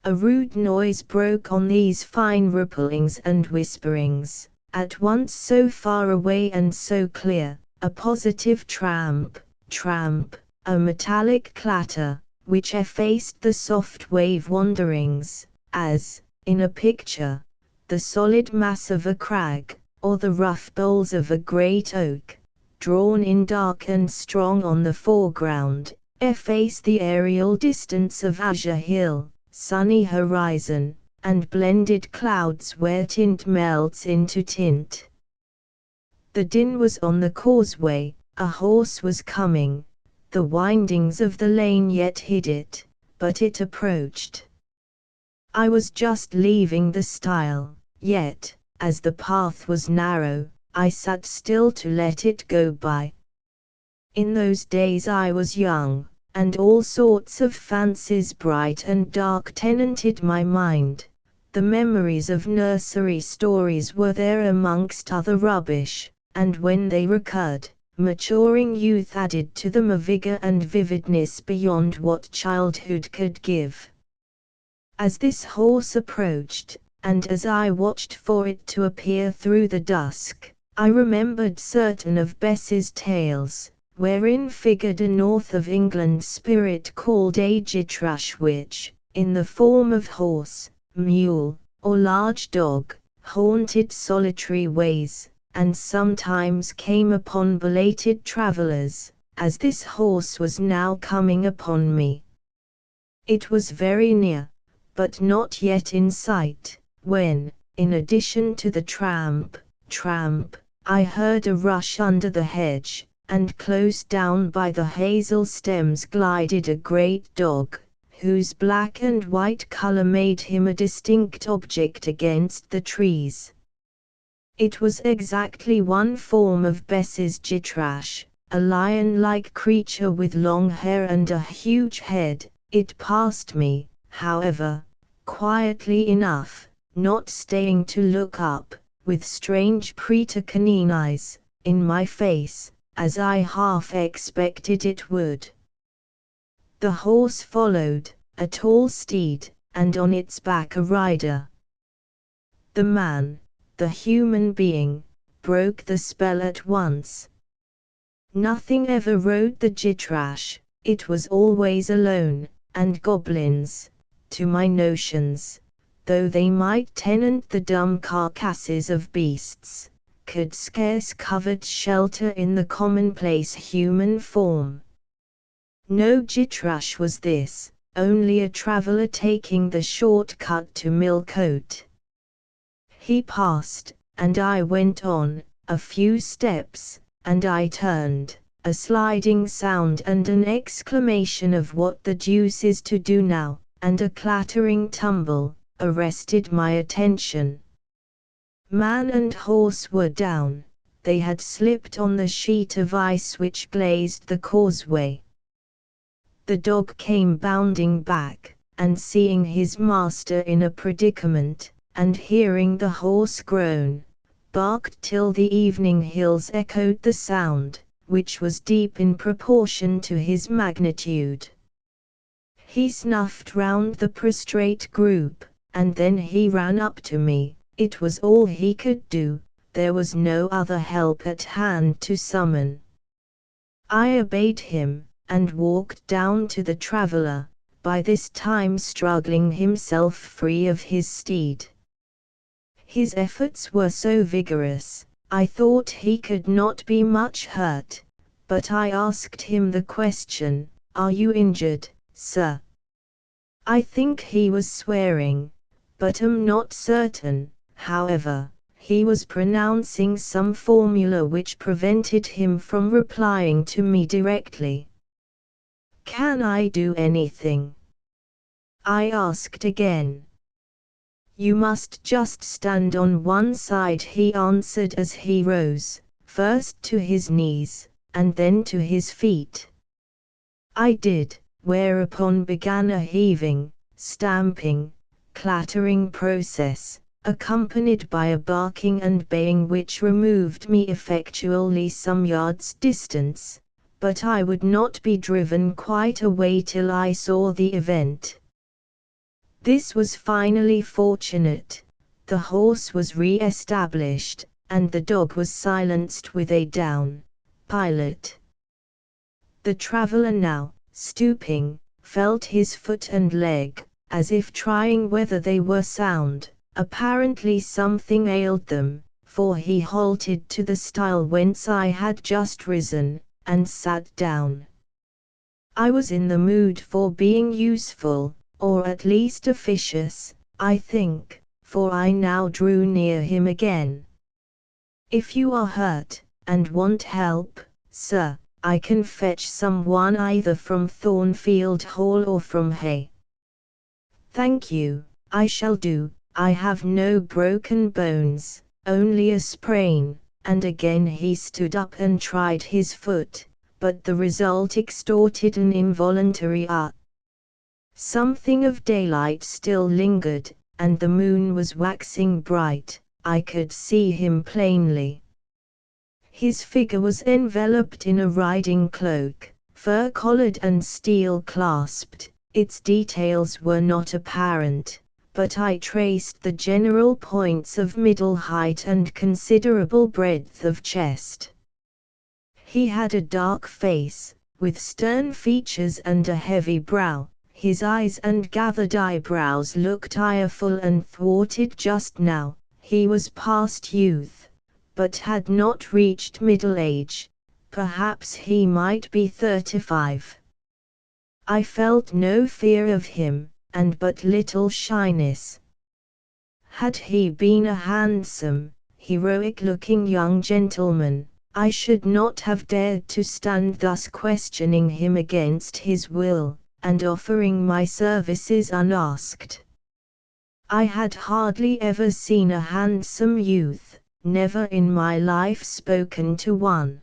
A rude noise broke on these fine ripplings and whisperings, at once so far away and so clear, a positive tramp, tramp, a metallic clatter, which effaced the soft wave wanderings, as, in a picture, the solid mass of a crag, or the rough boles of a great oak, drawn in dark and strong on the foreground, efface the aerial distance of azure hill, sunny horizon, and blended clouds where tint melts into tint. The din was on the causeway, a horse was coming. The windings of the lane yet hid it, but it approached. I was just leaving the stile, yet, as the path was narrow, I sat still to let it go by. In those days I was young, and all sorts of fancies bright and dark tenanted my mind. The memories of nursery stories were there amongst other rubbish, and when they recurred, maturing youth added to them a vigor and vividness beyond what childhood could give. As this horse approached, and as I watched for it to appear through the dusk, I remembered certain of Bess's tales, wherein figured a north of England spirit called Agitrush which, in the form of horse, mule, or large dog, haunted solitary ways, and sometimes came upon belated travellers, as this horse was now coming upon me. It was very near, but not yet in sight, when, in addition to the tramp, tramp, I heard a rush under the hedge, and close down by the hazel stems glided a great dog, whose black and white color made him a distinct object against the trees. It was exactly one form of Bess's Gytrash, a lion-like creature with long hair and a huge head. It passed me, however, quietly enough, not staying to look up, with strange preter-canine eyes, in my face, as I half expected it would. The horse followed, a tall steed, and on its back a rider. The man, the human being, broke the spell at once. Nothing ever rode the Gytrash, it was always alone, and goblins, to my notions, though they might tenant the dumb carcasses of beasts, could scarce covet shelter in the commonplace human form. No Gytrash was this, only a traveller taking the short cut to Millcote. He passed, and I went on, a few steps, and I turned. A sliding sound and an exclamation of "What the deuce is to do now?" and a clattering tumble, arrested my attention. Man and horse were down, they had slipped on the sheet of ice which glazed the causeway. The dog came bounding back, and seeing his master in a predicament, and hearing the horse groan, barked till the evening hills echoed the sound, which was deep in proportion to his magnitude. He snuffed round the prostrate group, and then he ran up to me. It was all he could do, there was no other help at hand to summon. I obeyed him, and walked down to the traveller, by this time struggling himself free of his steed. His efforts were so vigorous, I thought he could not be much hurt, but I asked him the question, "Are you injured, sir?" I think he was swearing, but am not certain. However, he was pronouncing some formula which prevented him from replying to me directly. "Can I do anything?" I asked again. "You must just stand on one side," he answered as he rose, first to his knees, and then to his feet. I did, whereupon began a heaving, stamping, clattering process, accompanied by a barking and baying which removed me effectually some yards distance, but I would not be driven quite away till I saw the event. This was finally fortunate. The horse was re-established, and the dog was silenced with a down pilot. The traveller now, stooping, felt his foot and leg, as if trying whether they were sound. Apparently something ailed them, for he halted to the stile whence I had just risen, and sat down. I was in the mood for being useful, or at least officious, I think, for I now drew near him again. "If you are hurt, and want help, sir, I can fetch someone either from Thornfield Hall or from Hay." "Thank you, I shall do. I have no broken bones, only a sprain," and again he stood up and tried his foot, but the result extorted an involuntary Something of daylight still lingered, and the moon was waxing bright. I could see him plainly. His figure was enveloped in a riding cloak, fur-collared and steel-clasped. Its details were not apparent, but I traced the general points of middle height and considerable breadth of chest. He had a dark face, with stern features and a heavy brow. His eyes and gathered eyebrows looked ireful and thwarted just now. He was past youth, but had not reached middle age. Perhaps he might be 35. I felt no fear of him, and but little shyness. Had he been a handsome, heroic-looking young gentleman, I should not have dared to stand thus questioning him against his will. and offering my services unasked. I had hardly ever seen a handsome youth, never in my life spoken to one.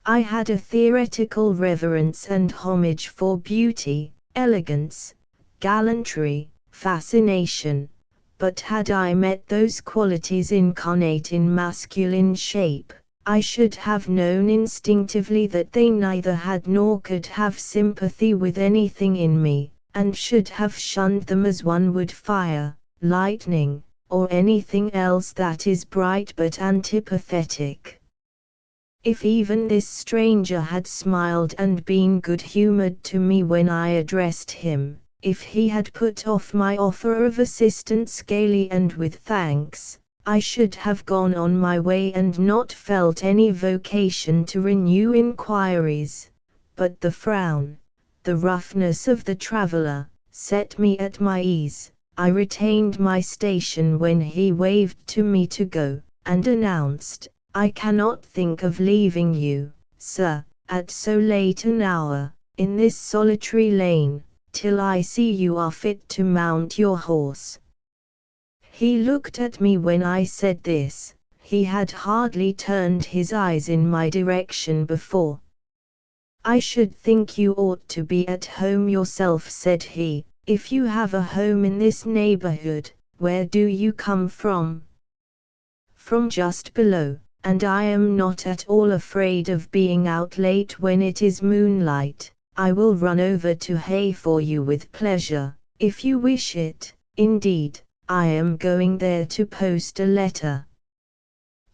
I had a theoretical reverence and homage for beauty, elegance, gallantry, fascination, but had I met those qualities incarnate in masculine shape, I should have known instinctively that they neither had nor could have sympathy with anything in me, and should have shunned them as one would fire, lightning, or anything else that is bright but antipathetic. If even this stranger had smiled and been good-humored to me when I addressed him, if he had put off my offer of assistance gaily and with thanks, I should have gone on my way and not felt any vocation to renew inquiries, but the frown, the roughness of the traveller, set me at my ease. I retained my station when he waved to me to go, and announced, "I cannot think of leaving you, sir, at so late an hour, in this solitary lane, till I see you are fit to mount your horse." He looked at me when I said this. He had hardly turned his eyes in my direction before. "I should think you ought to be at home yourself," said he. "If you have a home in this neighborhood, where do you come from?" "From just below, and I am not at all afraid of being out late when it is moonlight. I will run over to Hay for you with pleasure, if you wish it. Indeed, I am going there to post a letter."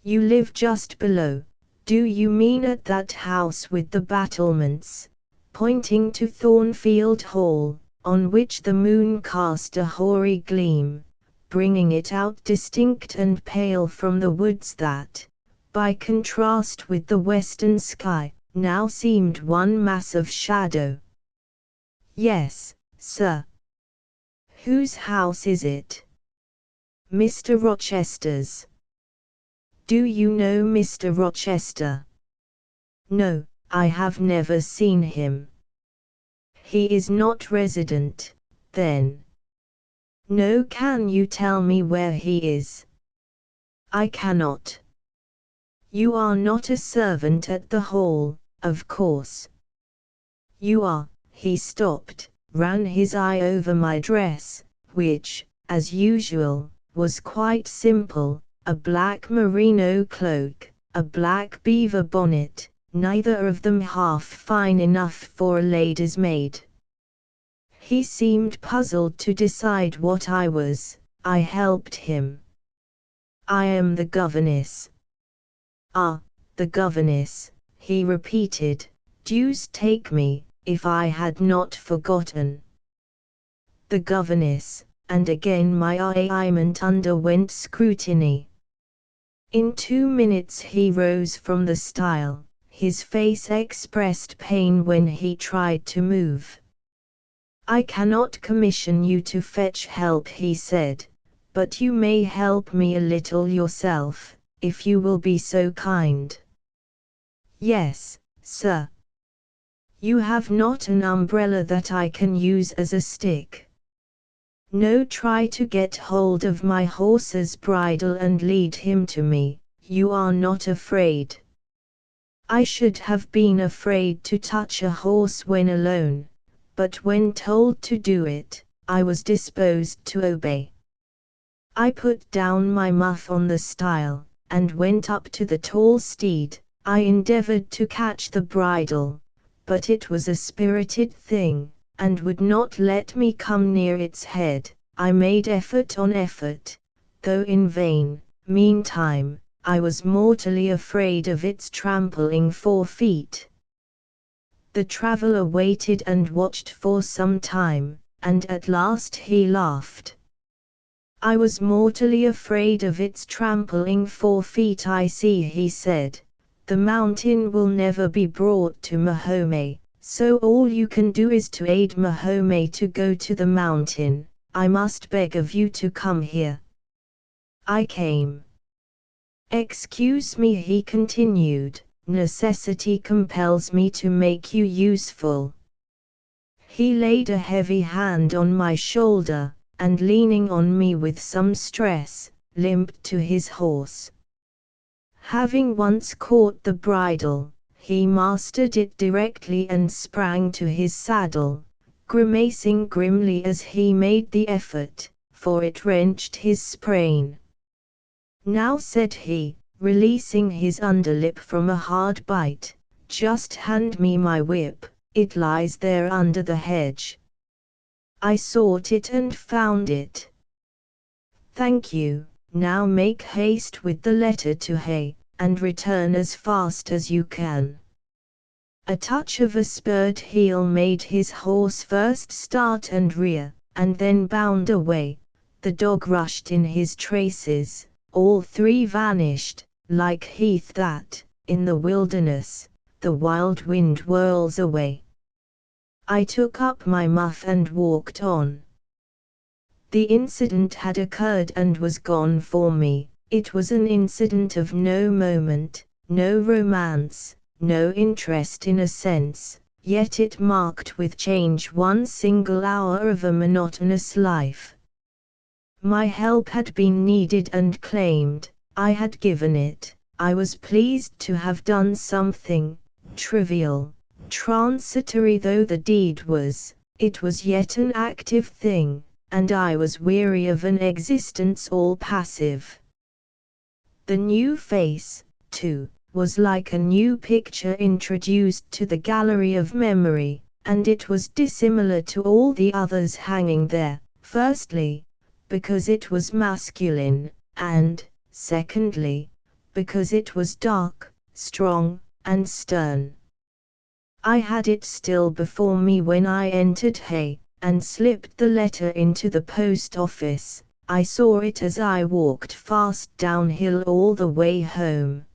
"You live just below. Do you mean at that house with the battlements?" pointing to Thornfield Hall, on which the moon cast a hoary gleam, bringing it out distinct and pale from the woods that, by contrast with the western sky, now seemed one mass of shadow. "Yes, sir." "Whose house is it?" "Mr. Rochester's." "Do you know Mr. Rochester?" "No, I have never seen him." "He is not resident, then?" "No." "Can you tell me where he is?" "I cannot." "You are not a servant at the Hall, of course?" "You are." He stopped, ran his eye over my dress, which, as usual, was quite simple, a black merino cloak, a black beaver bonnet, neither of them half fine enough for a lady's maid. He seemed puzzled to decide what I was. I helped him. "I am the governess." "Ah, the governess," he repeated. "Deuce take me, if I had not forgotten." The governess, and again my eyement underwent scrutiny. In 2 minutes he rose from the stile. His face expressed pain when he tried to move. "I cannot commission you to fetch help," he said, "but you may help me a little yourself, if you will be so kind." "Yes, sir." "You have not an umbrella that I can use as a stick?" "No. Try to get hold of my horse's bridle and lead him to me. You are not afraid?" I should have been afraid to touch a horse when alone, but when told to do it, I was disposed to obey. I put down my muff on the stile, and went up to the tall steed. I endeavored to catch the bridle, but it was a spirited thing, and would not let me come near its head. I made effort on effort, though in vain. Meantime, I was mortally afraid of its trampling 4 feet. The traveller waited and watched for some time, and at last he laughed. "I was mortally afraid of its trampling 4 feet. I see," he said. "The mountain will never be brought to Mahomey, so all you can do is to aid Mahomey to go to the mountain. I must beg of you to come here." I came. "Excuse me," he continued, "necessity compels me to make you useful." He laid a heavy hand on my shoulder, and leaning on me with some stress, limped to his horse. Having once caught the bridle, he mastered it directly and sprang to his saddle, grimacing grimly as he made the effort, for it wrenched his sprain. "Now," said he, releasing his underlip from a hard bite, "just hand me my whip, it lies there under the hedge." I sought it and found it. "Thank you, now make haste with the letter to Hay, and return as fast as you can." A touch of a spurred heel made his horse first start and rear, and then bound away. The dog rushed in his traces, all three vanished, like heath that, in the wilderness, the wild wind whirls away. I took up my muff and walked on. The incident had occurred and was gone for me. It was an incident of no moment, no romance, no interest in a sense, yet it marked with change one single hour of a monotonous life. My help had been needed and claimed. I had given it. I was pleased to have done something, trivial, transitory though the deed was. It was yet an active thing, and I was weary of an existence all passive. The new face, too, was like a new picture introduced to the gallery of memory, and it was dissimilar to all the others hanging there, firstly, because it was masculine, and, secondly, because it was dark, strong, and stern. I had it still before me when I entered Hay, and slipped the letter into the post office. I saw it as I walked fast downhill all the way home.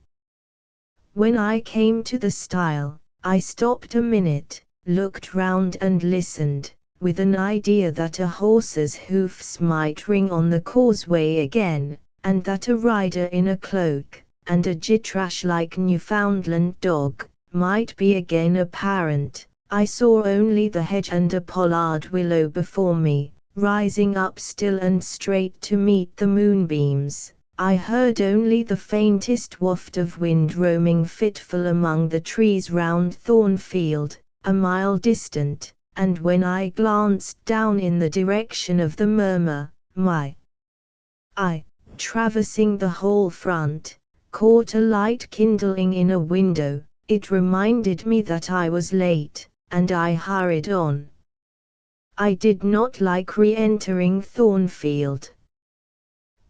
When I came to the stile, I stopped a minute, looked round and listened, with an idea that a horse's hoofs might ring on the causeway again, and that a rider in a cloak, and a jitrash-like Newfoundland dog, might be again apparent. I saw only the hedge and a pollard willow before me, rising up still and straight to meet the moonbeams. I heard only the faintest waft of wind roaming fitful among the trees round Thornfield, a mile distant, and when I glanced down in the direction of the murmur, my eye, traversing the whole front, caught a light kindling in a window. It reminded me that I was late, and I hurried on. I did not like re-entering Thornfield.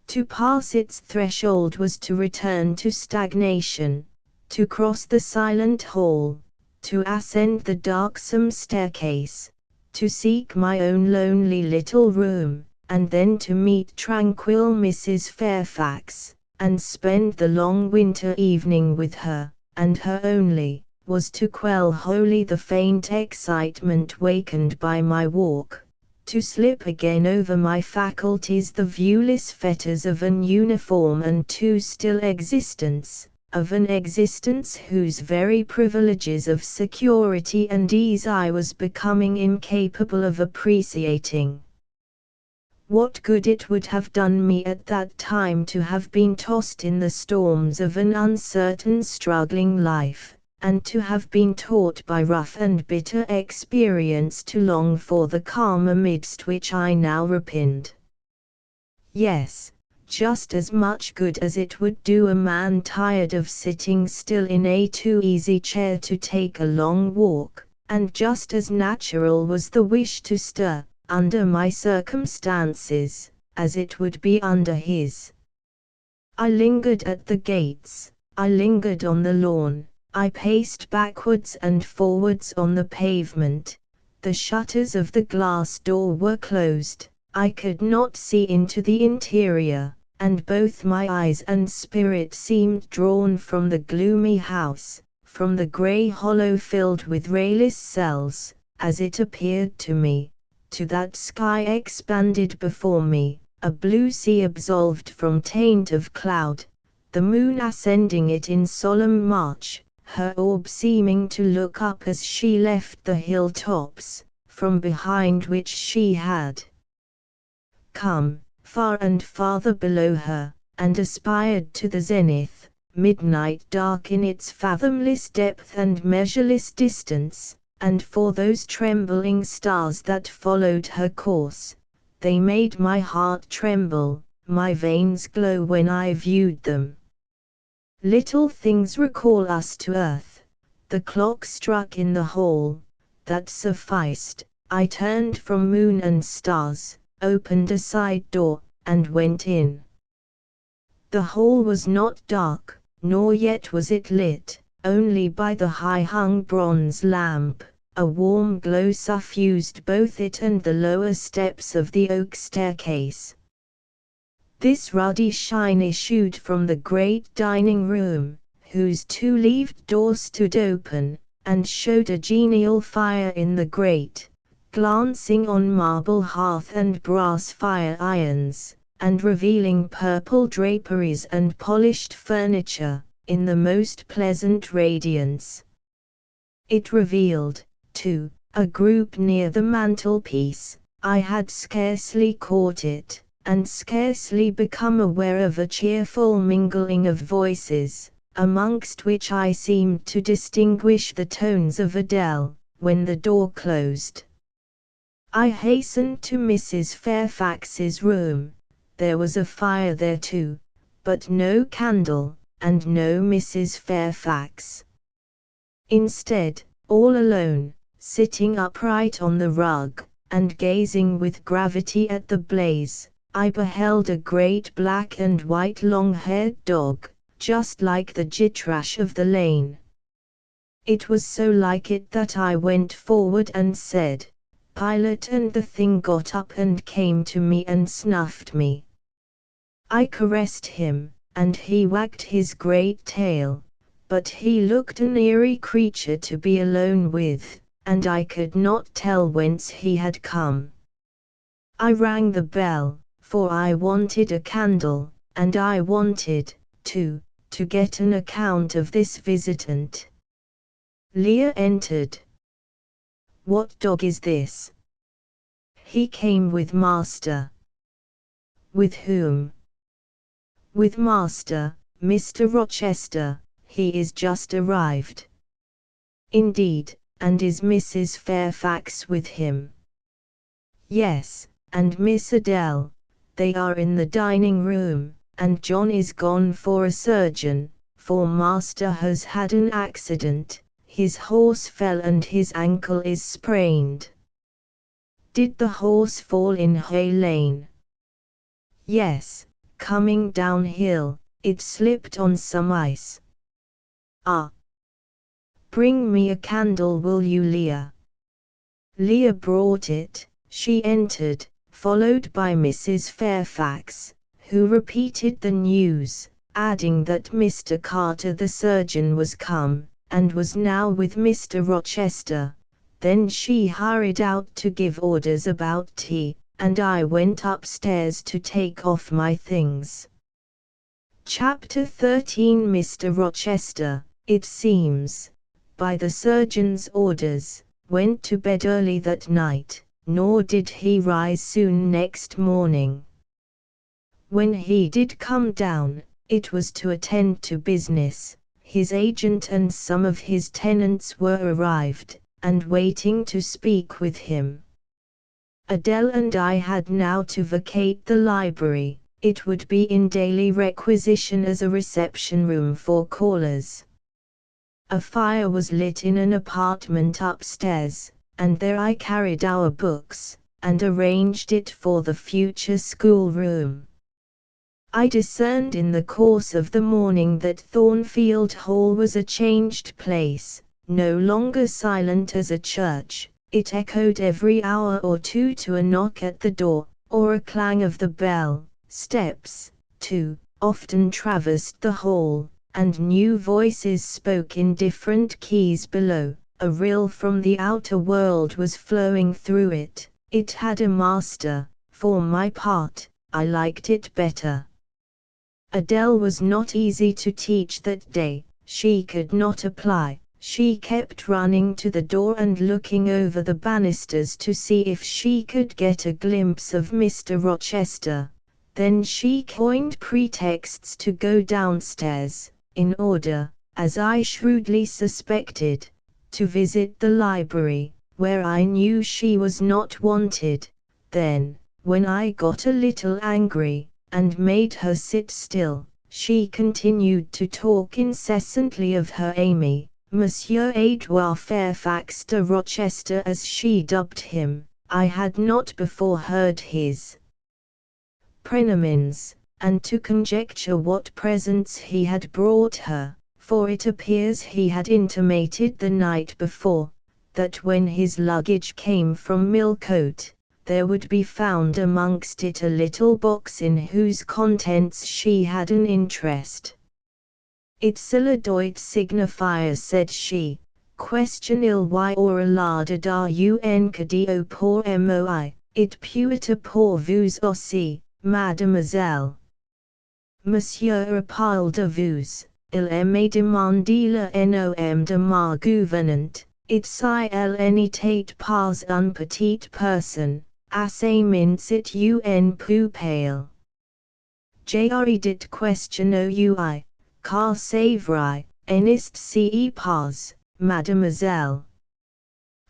To pass its threshold was to return to stagnation, to cross the silent hall, to ascend the darksome staircase, to seek my own lonely little room, and then to meet tranquil Mrs. Fairfax, and spend the long winter evening with her, and her only, was to quell wholly the faint excitement wakened by my walk, to slip again over my faculties the viewless fetters of an uniform and too still existence, of an existence whose very privileges of security and ease I was becoming incapable of appreciating. What good it would have done me at that time to have been tossed in the storms of an uncertain struggling life, and to have been taught by rough and bitter experience to long for the calm amidst which I now repined. Yes, just as much good as it would do a man tired of sitting still in a too easy chair to take a long walk, and just as natural was the wish to stir, under my circumstances, as it would be under his. I lingered at the gates, I lingered on the lawn, I paced backwards and forwards on the pavement. The shutters of the glass door were closed. I could not see into the interior, and both my eyes and spirit seemed drawn from the gloomy house, from the grey hollow filled with rayless cells, as it appeared to me, to that sky expanded before me, a blue sea absolved from taint of cloud, the moon ascending it in solemn march, her orb seeming to look up as she left the hill-tops, from behind which she had come, far and farther below her, and aspired to the zenith, midnight dark in its fathomless depth and measureless distance, and for those trembling stars that followed her course, they made my heart tremble, my veins glow when I viewed them. Little things recall us to earth. The clock struck in the hall, that sufficed. I turned from moon and stars, opened a side door, and went in. The hall was not dark, nor yet was it lit, only by the high-hung bronze lamp. A warm glow suffused both it and the lower steps of the oak staircase. This ruddy shine issued from the great dining room, whose two-leaved doors stood open, and showed a genial fire in the grate, glancing on marble hearth and brass fire irons, and revealing purple draperies and polished furniture, in the most pleasant radiance. It revealed, too, a group near the mantelpiece. I had scarcely caught it, and scarcely become aware of a cheerful mingling of voices, amongst which I seemed to distinguish the tones of Adele, when the door closed. I hastened to Mrs. Fairfax's room. There was a fire there too, but no candle, and no Mrs. Fairfax. Instead, all alone, sitting upright on the rug, and gazing with gravity at the blaze, I beheld a great black and white long-haired dog, just like the Jitrash of the lane. It was so like it that I went forward and said, "Pilot," and the thing got up and came to me and snuffed me. I caressed him, and he wagged his great tail, but he looked an eerie creature to be alone with, and I could not tell whence he had come. I rang the bell, for I wanted a candle, and I wanted, too, to get an account of this visitant. Lear entered. "What dog is this?" "He came with master." "With whom?" "With master, Mr. Rochester. He is just arrived." "Indeed, and is Mrs. Fairfax with him?" "Yes, and Miss Adele. They are in the dining room, and John is gone for a surgeon, for master has had an accident. His horse fell and his ankle is sprained." "Did the horse fall in Hay Lane?" "Yes, coming downhill, it slipped on some ice." "Ah! Bring me a candle, will you, Leah?" Leah brought it. She entered, followed by Mrs. Fairfax, who repeated the news, adding that Mr. Carter the surgeon was come, and was now with Mr. Rochester. Then she hurried out to give orders about tea, and I went upstairs to take off my things. Chapter 13. Mr. Rochester, it seems, by the surgeon's orders, went to bed early that night, nor did he rise soon next morning. When he did come down, it was to attend to business. His agent and some of his tenants were arrived, and waiting to speak with him. Adele and I had now to vacate the library. It would be in daily requisition as a reception room for callers. A fire was lit in an apartment upstairs, and there I carried our books, and arranged it for the future schoolroom. I discerned in the course of the morning that Thornfield Hall was a changed place, no longer silent as a church. It echoed every hour or two to a knock at the door, or a clang of the bell. Steps, too, often traversed the hall, and new voices spoke in different keys below. A rill from the outer world was flowing through it. It had a master. For my part, I liked it better. Adele was not easy to teach that day. She could not apply, She kept running to the door and looking over the banisters to see if she could get a glimpse of Mr. Rochester. Then she coined pretexts to go downstairs, in order, as I shrewdly suspected, to visit the library, where I knew she was not wanted. Then, when I got a little angry, and made her sit still, she continued to talk incessantly of her Amy, Monsieur Edouard Fairfax de Rochester as she dubbed him. I had not before heard his pranomins, and to conjecture what presents he had brought her, for it appears he had intimated the night before, that when his luggage came from Millcote, there would be found amongst it a little box in whose contents she had an interest. It's a Ladoit signifier, said she, question il y aura là dedans un cadeau pour moi, it peut pour vous aussi, mademoiselle. Monsieur parle de vous, il aime demander le nom de ma gouvernante, it si elle n'était pas une petite personne, assez mince un peu pale. J'aurais dit question oui, car c'est vrai, n'est-ce pas, mademoiselle?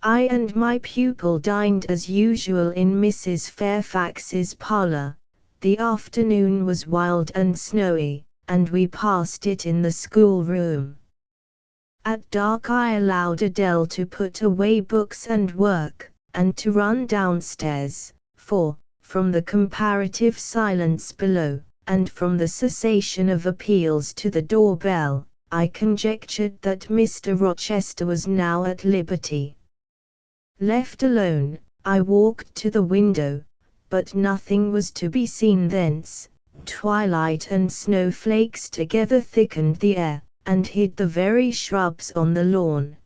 I and my pupil dined as usual in Mrs. Fairfax's parlour. The afternoon was wild and snowy, and we passed it in the schoolroom. At dark I allowed Adele to put away books and work, and to run downstairs, for, from the comparative silence below, and from the cessation of appeals to the door-bell, I conjectured that Mr. Rochester was now at liberty. Left alone, I walked to the window, but nothing was to be seen thence. Twilight and snowflakes together thickened the air, and hid the very shrubs on the lawn.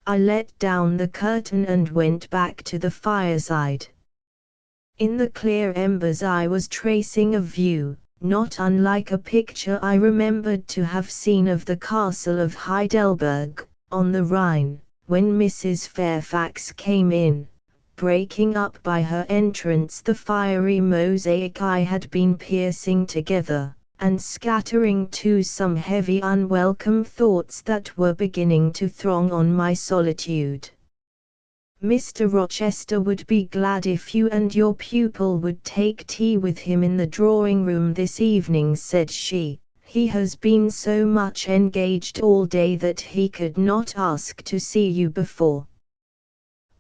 I let down the curtain and went back to the fireside. In the clear embers I was tracing a view, not unlike a picture I remembered to have seen of the castle of Heidelberg, on the Rhine, when Mrs. Fairfax came in, breaking up by her entrance the fiery mosaic I had been piecing together, and scattering too some heavy unwelcome thoughts that were beginning to throng on my solitude. Mr. Rochester would be glad if you and your pupil would take tea with him in the drawing-room this evening, said she. He has been so much engaged all day that he could not ask to see you before.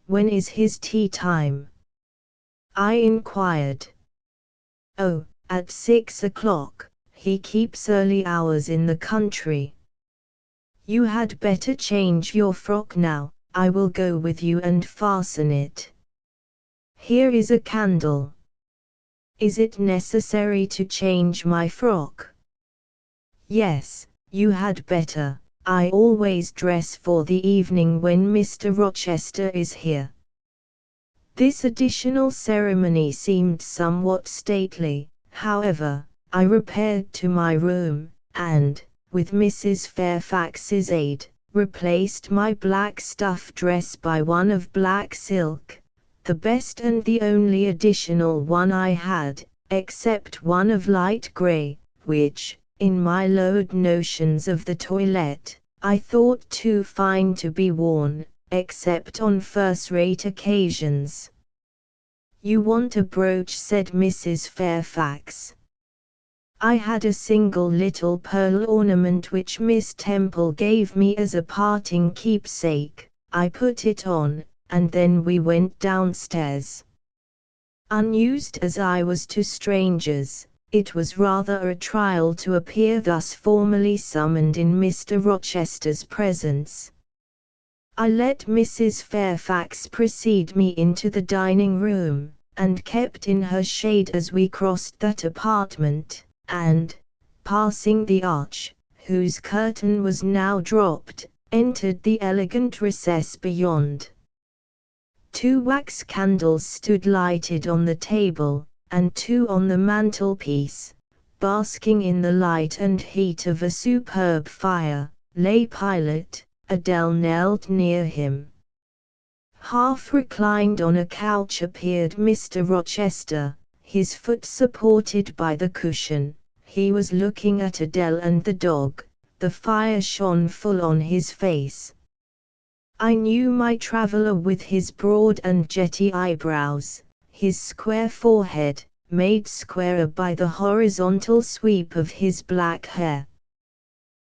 When is his tea time? I inquired. Oh, at 6 o'clock. He keeps early hours in the country. You had better change your frock now. I will go with you and fasten it. Here is a candle. Is it necessary to change my frock? Yes, you had better. I always dress for the evening when Mr. Rochester is here. This additional ceremony seemed somewhat stately. However, I repaired to my room, and, with Mrs. Fairfax's aid, replaced my black stuff dress by one of black silk, the best and the only additional one I had, except one of light grey, which, in my lowered notions of the toilette, I thought too fine to be worn, except on first-rate occasions. You want a brooch, said Mrs. Fairfax. I had a single little pearl ornament which Miss Temple gave me as a parting keepsake. I put it on, and then we went downstairs. Unused as I was to strangers, it was rather a trial to appear thus formally summoned in Mr. Rochester's presence. I let Mrs. Fairfax precede me into the dining-room, and kept in her shade as we crossed that apartment, and, passing the arch, whose curtain was now dropped, entered the elegant recess beyond. 2 wax candles stood lighted on the table, and 2 on the mantelpiece. Basking in the light and heat of a superb fire, lay Pilot, Adele knelt near him. Half reclined on a couch appeared Mr. Rochester, his foot supported by the cushion. He was looking at Adele and the dog. The fire shone full on his face. I knew my traveller with his broad and jetty eyebrows, his square forehead, made squarer by the horizontal sweep of his black hair.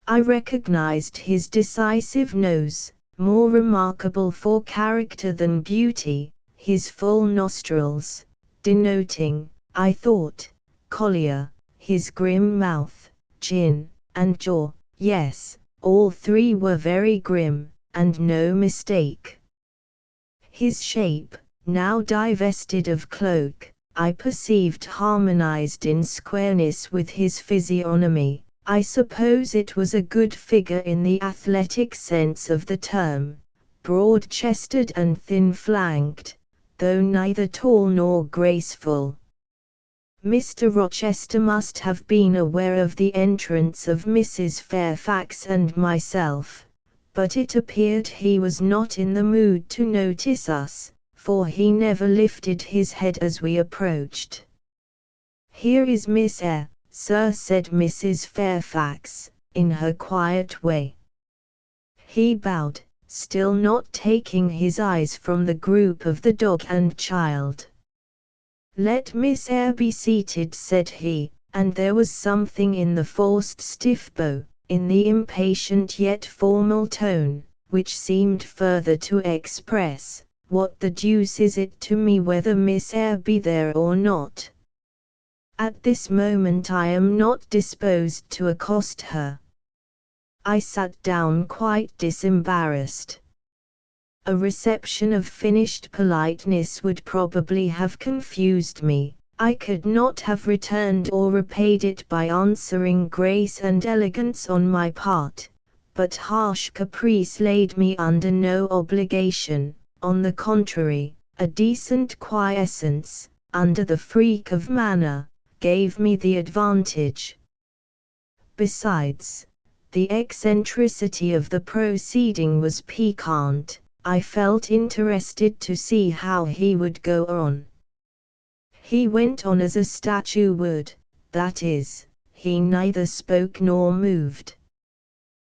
I recognized his decisive nose, more remarkable for character than beauty, his full nostrils, denoting, I thought, Collier, his grim mouth, chin, and jaw, yes, all three were very grim, and no mistake. His shape, now divested of cloak, I perceived harmonized in squareness with his physiognomy. I suppose it was a good figure in the athletic sense of the term, broad-chested and thin-flanked, though neither tall nor graceful. Mr. Rochester must have been aware of the entrance of Mrs. Fairfax and myself, but it appeared he was not in the mood to notice us, for he never lifted his head as we approached. "Here is Miss Eyre, sir," said Mrs. Fairfax, in her quiet way. He bowed, still not taking his eyes from the group of the dog and child. "Let Miss Eyre be seated," said he, and there was something in the forced stiff bow, in the impatient yet formal tone, which seemed further to express, "What the deuce is it to me whether Miss Eyre be there or not? At this moment I am not disposed to accost her." I sat down quite disembarrassed. A reception of finished politeness would probably have confused me. I could not have returned or repaid it by answering grace and elegance on my part, but harsh caprice laid me under no obligation. On the contrary, a decent quiescence, under the freak of manner, gave me the advantage. Besides, the eccentricity of the proceeding was piquant. I felt interested to see how he would go on. He went on as a statue would, that is, he neither spoke nor moved.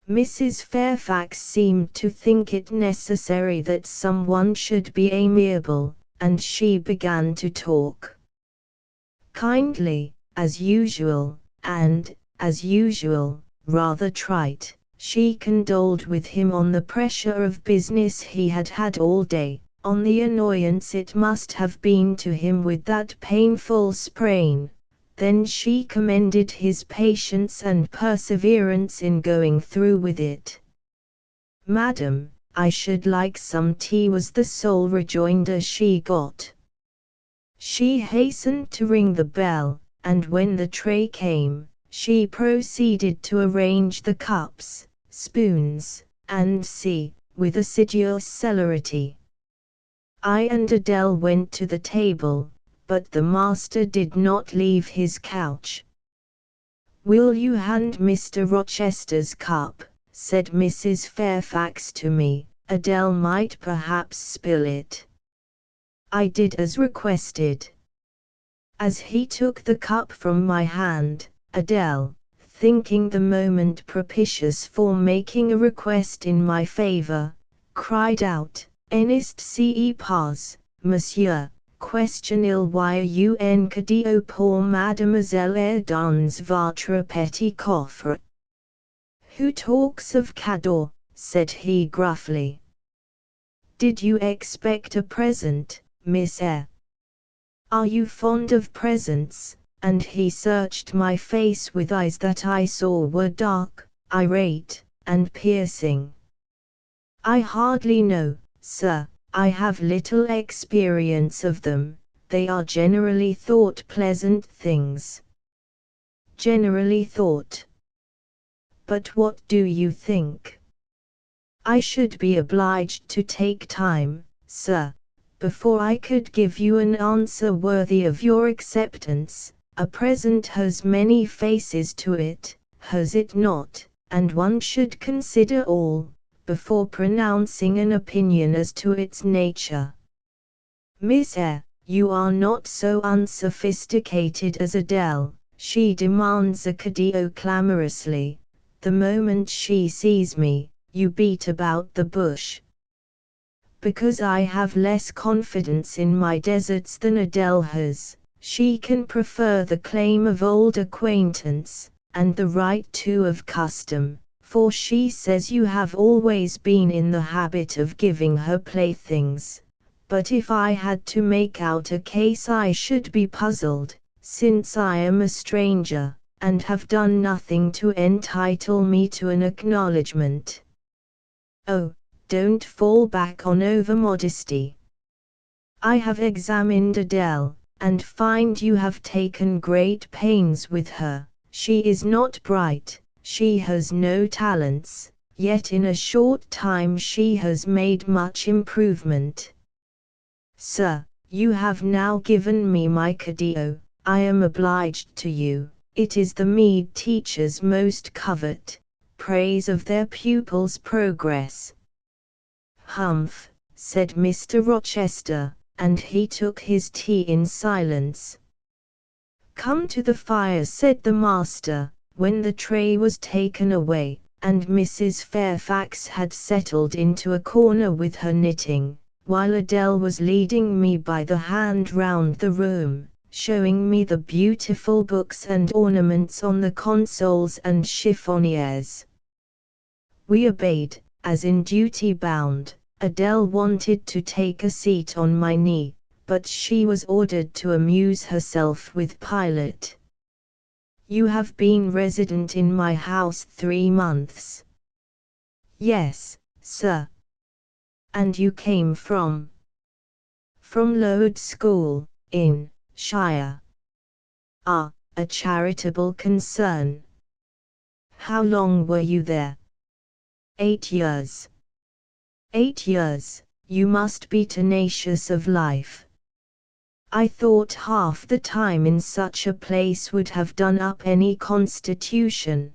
Mrs. Fairfax seemed to think it necessary that someone should be amiable, and she began to talk. Kindly, as usual, and, as usual, rather trite. She condoled with him on the pressure of business he had had all day, on the annoyance it must have been to him with that painful sprain. Then she commended his patience and perseverance in going through with it. "Madam, I should like some tea," was the sole rejoinder she got. She hastened to ring the bell, and when the tray came, she proceeded to arrange the cups, spoons, and with assiduous celerity. I and Adele went to the table, but the master did not leave his couch. "Will you hand Mr. Rochester's cup?" said Mrs. Fairfax to me. "Adele might perhaps spill it." I did as requested. As he took the cup from my hand, Adele, thinking the moment propitious for making a request in my favor, cried out, "N'est-ce pas, monsieur, question-il cadeau pour mademoiselle Eyre dans votre petit coffre?" "Who talks of cadeau?" said he gruffly. "Did you expect a present, Miss Eyre? Are you fond of presents?" And he searched my face with eyes that I saw were dark, irate, and piercing. "I hardly know, sir. I have little experience of them. They are generally thought pleasant things." "Generally thought. But what do you think?" "I should be obliged to take time, sir, before I could give you an answer worthy of your acceptance. A present has many faces to it, has it not, and one should consider all, before pronouncing an opinion as to its nature. "Miss Eyre, you are not so unsophisticated as Adele," she demands Accadio clamorously. "The moment she sees me, you beat about the bush." "Because I have less confidence in my deserts than Adele has. She can prefer the claim of old acquaintance, and the right too of custom, for she says you have always been in the habit of giving her playthings. But if I had to make out a case I should be puzzled, since I am a stranger, and have done nothing to entitle me to an acknowledgment." "Oh, don't fall back on over-modesty. I have examined Adele, and find you have taken great pains with her. She is not bright, she has no talents, yet in a short time she has made much improvement." "Sir, you have now given me my Accadio. I am obliged to you. It is the meed teachers most covet, praise of their pupils' progress." "Humph," said Mr. Rochester, and he took his tea in silence. "Come to the fire," said the master, when the tray was taken away, and Mrs. Fairfax had settled into a corner with her knitting, while Adele was leading me by the hand round the room, showing me the beautiful books and ornaments on the consoles and chiffoniers. We obeyed, as in duty bound. Adele wanted to take a seat on my knee, but she was ordered to amuse herself with Pilate. "You have been resident in my house 3 months." "Yes, sir." "And you came from?" "From Lowood School, in Shire." "Ah, a charitable concern. How long were you there?" 8 years. 8 years, you must be tenacious of life. I thought half the time in such a place would have done up any constitution.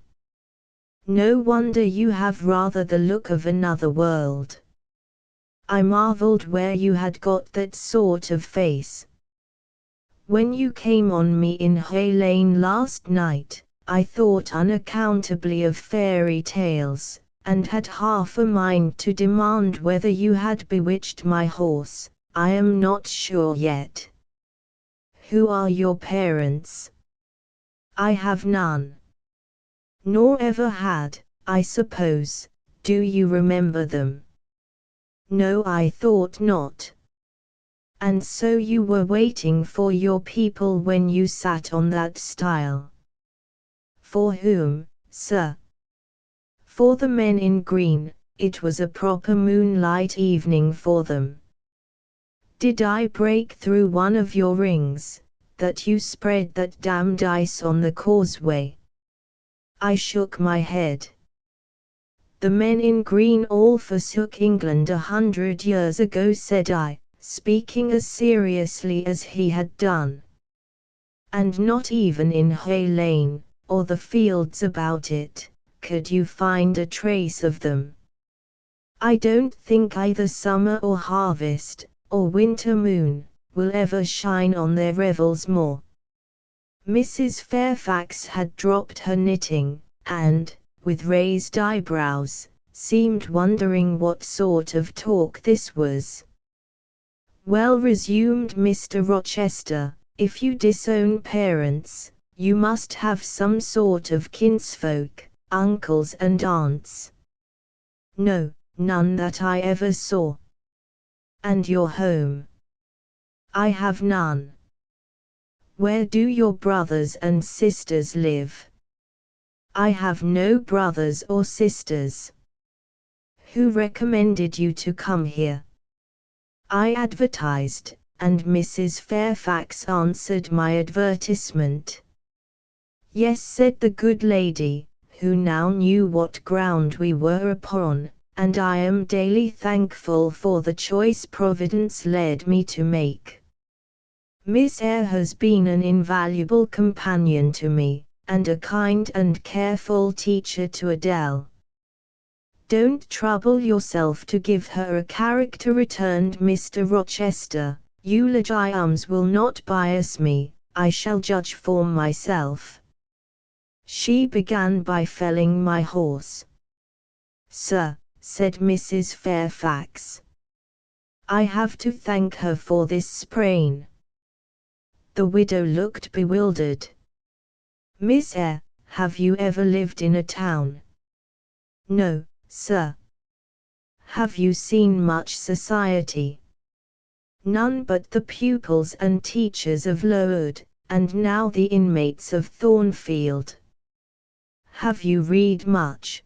No wonder you have rather the look of another world. I marveled where you had got that sort of face. When you came on me in Hay Lane last night, I thought unaccountably of fairy tales, and had half a mind to demand whether you had bewitched my horse. I am not sure yet. Who are your parents?" "I have none." "Nor ever had, I suppose. Do you remember them?" "No, I thought not." "And so you were waiting for your people when you sat on that stile?" "For whom, sir?" "For the men in green. It was a proper moonlight evening for them." "Did I break through one of your rings, that you spread that damned ice on the causeway?" I shook my head. "The men in green all forsook England 100 years ago," said I, speaking as seriously as he had done. "And not even in Hay Lane, or the fields about it, could you find a trace of them. I don't think either summer or harvest, or winter moon, will ever shine on their revels more." Mrs. Fairfax had dropped her knitting, and, with raised eyebrows, seemed wondering what sort of talk this was. "Well," resumed Mr. Rochester, "if you disown parents, you must have some sort of kinsfolk, uncles and aunts." "No, none that I ever saw." "And your home?" "I have none." "Where do your brothers and sisters live?" "I have no brothers or sisters." "Who recommended you to come here?" "I advertised, and Mrs. Fairfax answered my advertisement." "Yes," said the good lady, who now knew what ground we were upon, "and I am daily thankful for the choice Providence led me to make. Miss Eyre has been an invaluable companion to me, and a kind and careful teacher to Adele." Don't trouble yourself to give her a character, returned Mr. Rochester. Eulogiums will not bias me, I shall judge for myself. She began by felling my horse. Sir, said Mrs. Fairfax, I have to thank her for this sprain. The widow looked bewildered. Miss Eyre, have you ever lived in a town? No, sir. Have you seen much society? None but the pupils and teachers of Lowood, and now the inmates of Thornfield. Have you read much?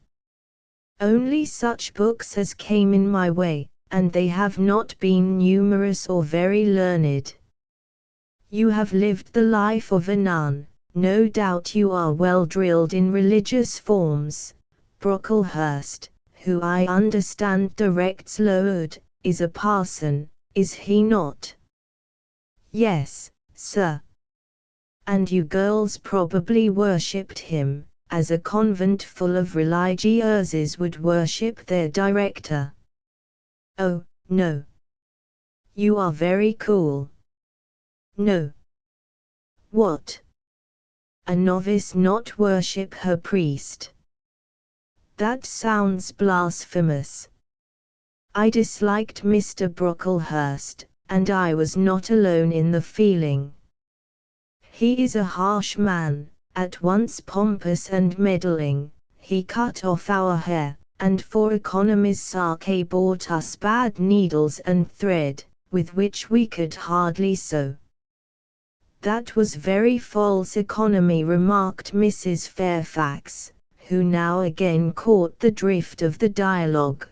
Only such books as came in my way, and they have not been numerous or very learned. You have lived the life of a nun, no doubt you are well drilled in religious forms. Brocklehurst, who I understand directs Lowood, is a parson, is he not? Yes, sir. And you girls probably worshipped him, as a convent full of religieuses would worship their director. Oh, no. You are very cool. No. What? A novice not worship her priest? That sounds blasphemous. I disliked Mr. Brocklehurst, and I was not alone in the feeling. He is a harsh man, at once pompous and meddling. He cut off our hair, and for economy's sake bought us bad needles and thread, with which we could hardly sew. That was very false economy, remarked Mrs. Fairfax, who now again caught the drift of the dialogue.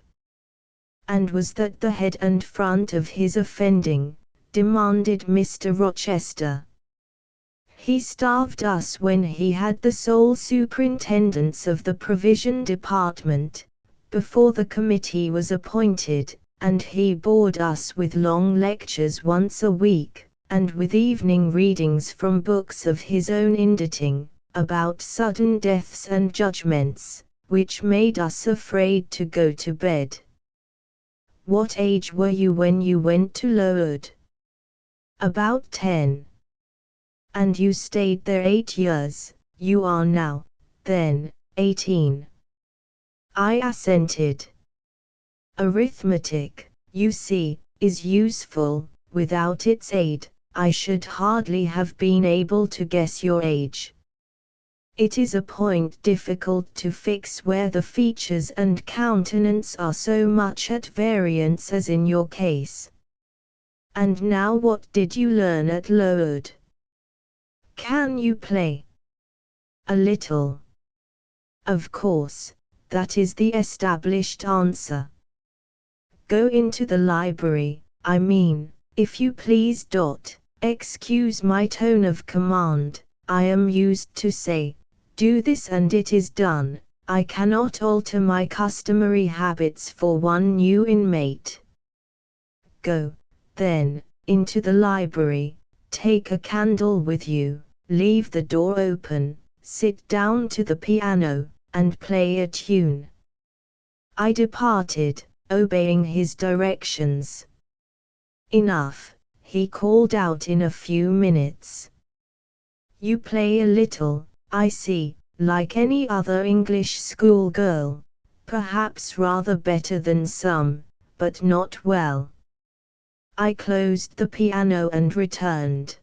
And was that the head and front of his offending? Demanded Mr. Rochester. He starved us when he had the sole superintendence of the provision department, before the committee was appointed, and he bored us with long lectures once a week, and with evening readings from books of his own inditing, about sudden deaths and judgments, which made us afraid to go to bed. What age were you when you went to Lowood? About 10. And you stayed there 8 years, you are now, then, 18. I assented. Arithmetic, you see, is useful. Without its aid, I should hardly have been able to guess your age. It is a point difficult to fix where the features and countenance are so much at variance as in your case. And now what did you learn at Lowood? Can you play? A little. Of course, that is the established answer. Go into the library, I mean, if you please. Excuse my tone of command, I am used to say, do this and it is done. I cannot alter my customary habits for one new inmate. Go, then, into the library, take a candle with you, leave the door open, sit down to the piano, and play a tune. I departed, obeying his directions. Enough, he called out in a few minutes. You play a little, I see, like any other English schoolgirl, perhaps rather better than some, but not well. I closed the piano and returned.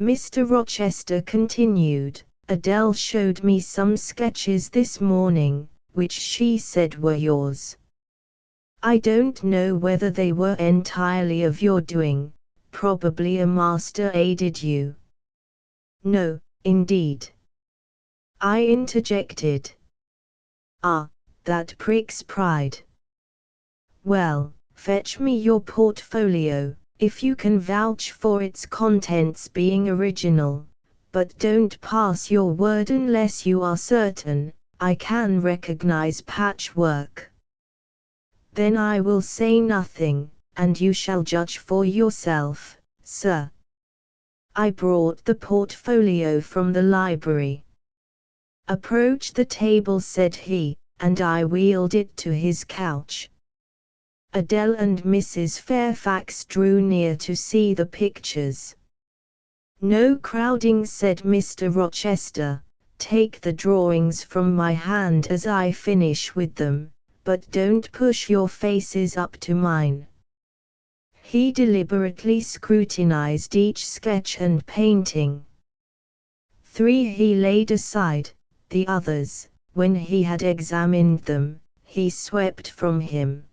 Mr. Rochester continued, Adele showed me some sketches this morning, which she said were yours. I don't know whether they were entirely of your doing, probably a master aided you. No, indeed. I interjected. Ah, that pricks pride. Well, fetch me your portfolio, if you can vouch for its contents being original, but don't pass your word unless you are certain. I can recognize patchwork. Then I will say nothing, and you shall judge for yourself, sir. I brought the portfolio from the library. Approach the table, said he, and I wheeled it to his couch. Adele and Mrs. Fairfax drew near to see the pictures. "No crowding," said Mr. Rochester. "Take the drawings from my hand as I finish with them, but don't push your faces up to mine." He deliberately scrutinized each sketch and painting. 3 he laid aside, the others, when he had examined them, he swept from him.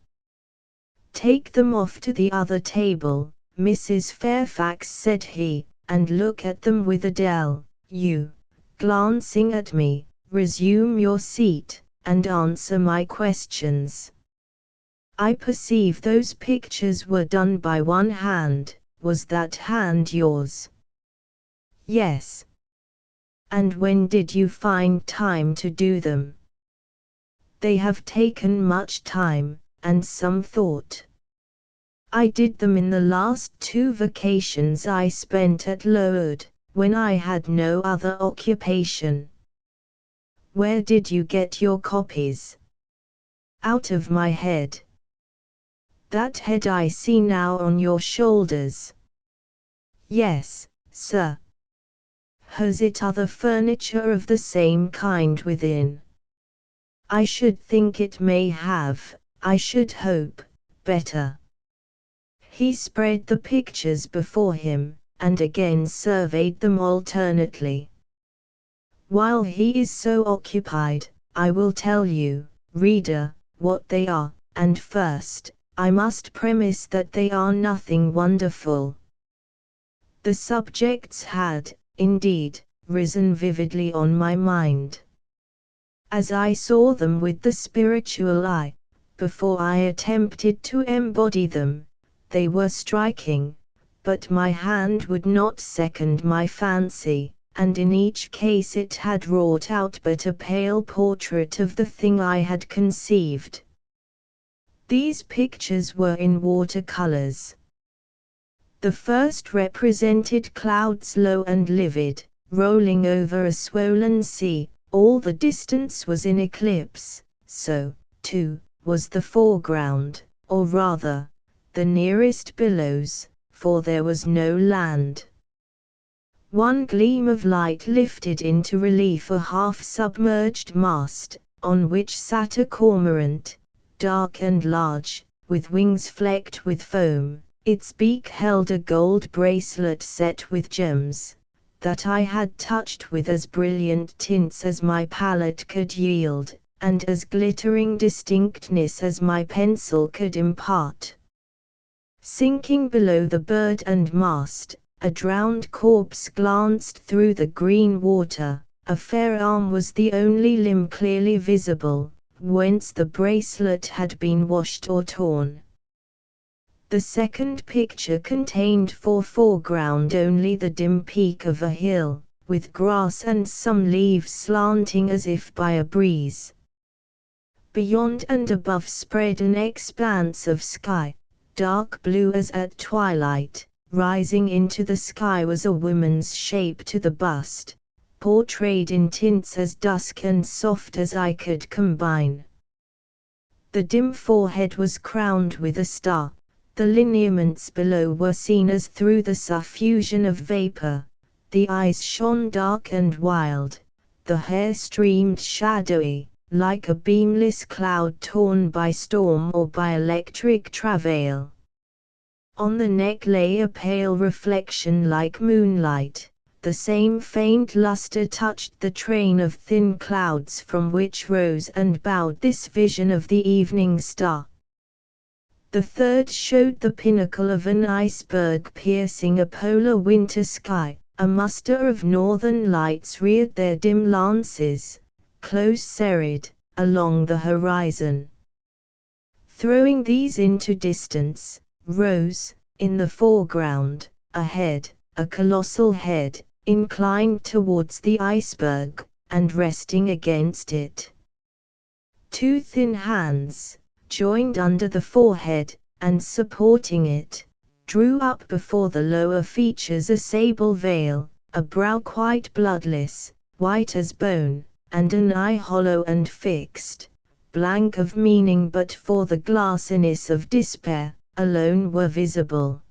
"Take them off to the other table, Mrs. Fairfax," said he, "and look at them with Adele. You," glancing at me, "resume your seat, and answer my questions. I perceive those pictures were done by one hand. Was that hand yours?" "Yes." "And when did you find time to do them?" "They have taken much time, and some thought. I did them in the last 2 vacations I spent at Lowood, when I had no other occupation." "Where did you get your copies?" "Out of my head." "That head I see now on your shoulders?" "Yes, sir." "Has it other furniture of the same kind within?" "I should think it may have, I should hope, better." He spread the pictures before him, and again surveyed them alternately. "While he is so occupied, I will tell you, reader, what they are, and first, I must premise that they are nothing wonderful." The subjects had, indeed, risen vividly on my mind. As I saw them with the spiritual eye, before I attempted to embody them, they were striking, but my hand would not second my fancy, and in each case it had wrought out but a pale portrait of the thing I had conceived. These pictures were in watercolors. The first represented clouds low and livid, rolling over a swollen sea. All the distance was in eclipse, so, too, was the foreground, or rather, the nearest billows, for there was no land. One gleam of light lifted into relief a half-submerged mast, on which sat a cormorant, dark and large, with wings flecked with foam. Its beak held a gold bracelet set with gems, that I had touched with as brilliant tints as my palette could yield, and as glittering distinctness as my pencil could impart. Sinking below the bird and mast, a drowned corpse glanced through the green water. A fair arm was the only limb clearly visible, whence the bracelet had been washed or torn. The second picture contained for foreground only the dim peak of a hill, with grass and some leaves slanting as if by a breeze. Beyond and above spread an expanse of sky, dark blue as at twilight. Rising into the sky was a woman's shape to the bust, portrayed in tints as dusk and soft as I could combine. The dim forehead was crowned with a star. The lineaments below were seen as through the suffusion of vapor. The eyes shone dark and wild. The hair streamed shadowy, like a beamless cloud torn by storm or by electric travail. On the neck lay a pale reflection like moonlight. The same faint luster touched the train of thin clouds from which rose and bowed this vision of the evening star. The third showed the pinnacle of an iceberg piercing a polar winter sky. A muster of northern lights reared their dim lances, close serried, along the horizon. Throwing these into distance, rose, in the foreground, a head, a colossal head, inclined towards the iceberg, and resting against it. 2 thin hands, joined under the forehead, and supporting it, drew up before the lower features a sable veil, a brow quite bloodless, white as bone, and an eye hollow and fixed, blank of meaning but for the glassiness of despair, alone were visible.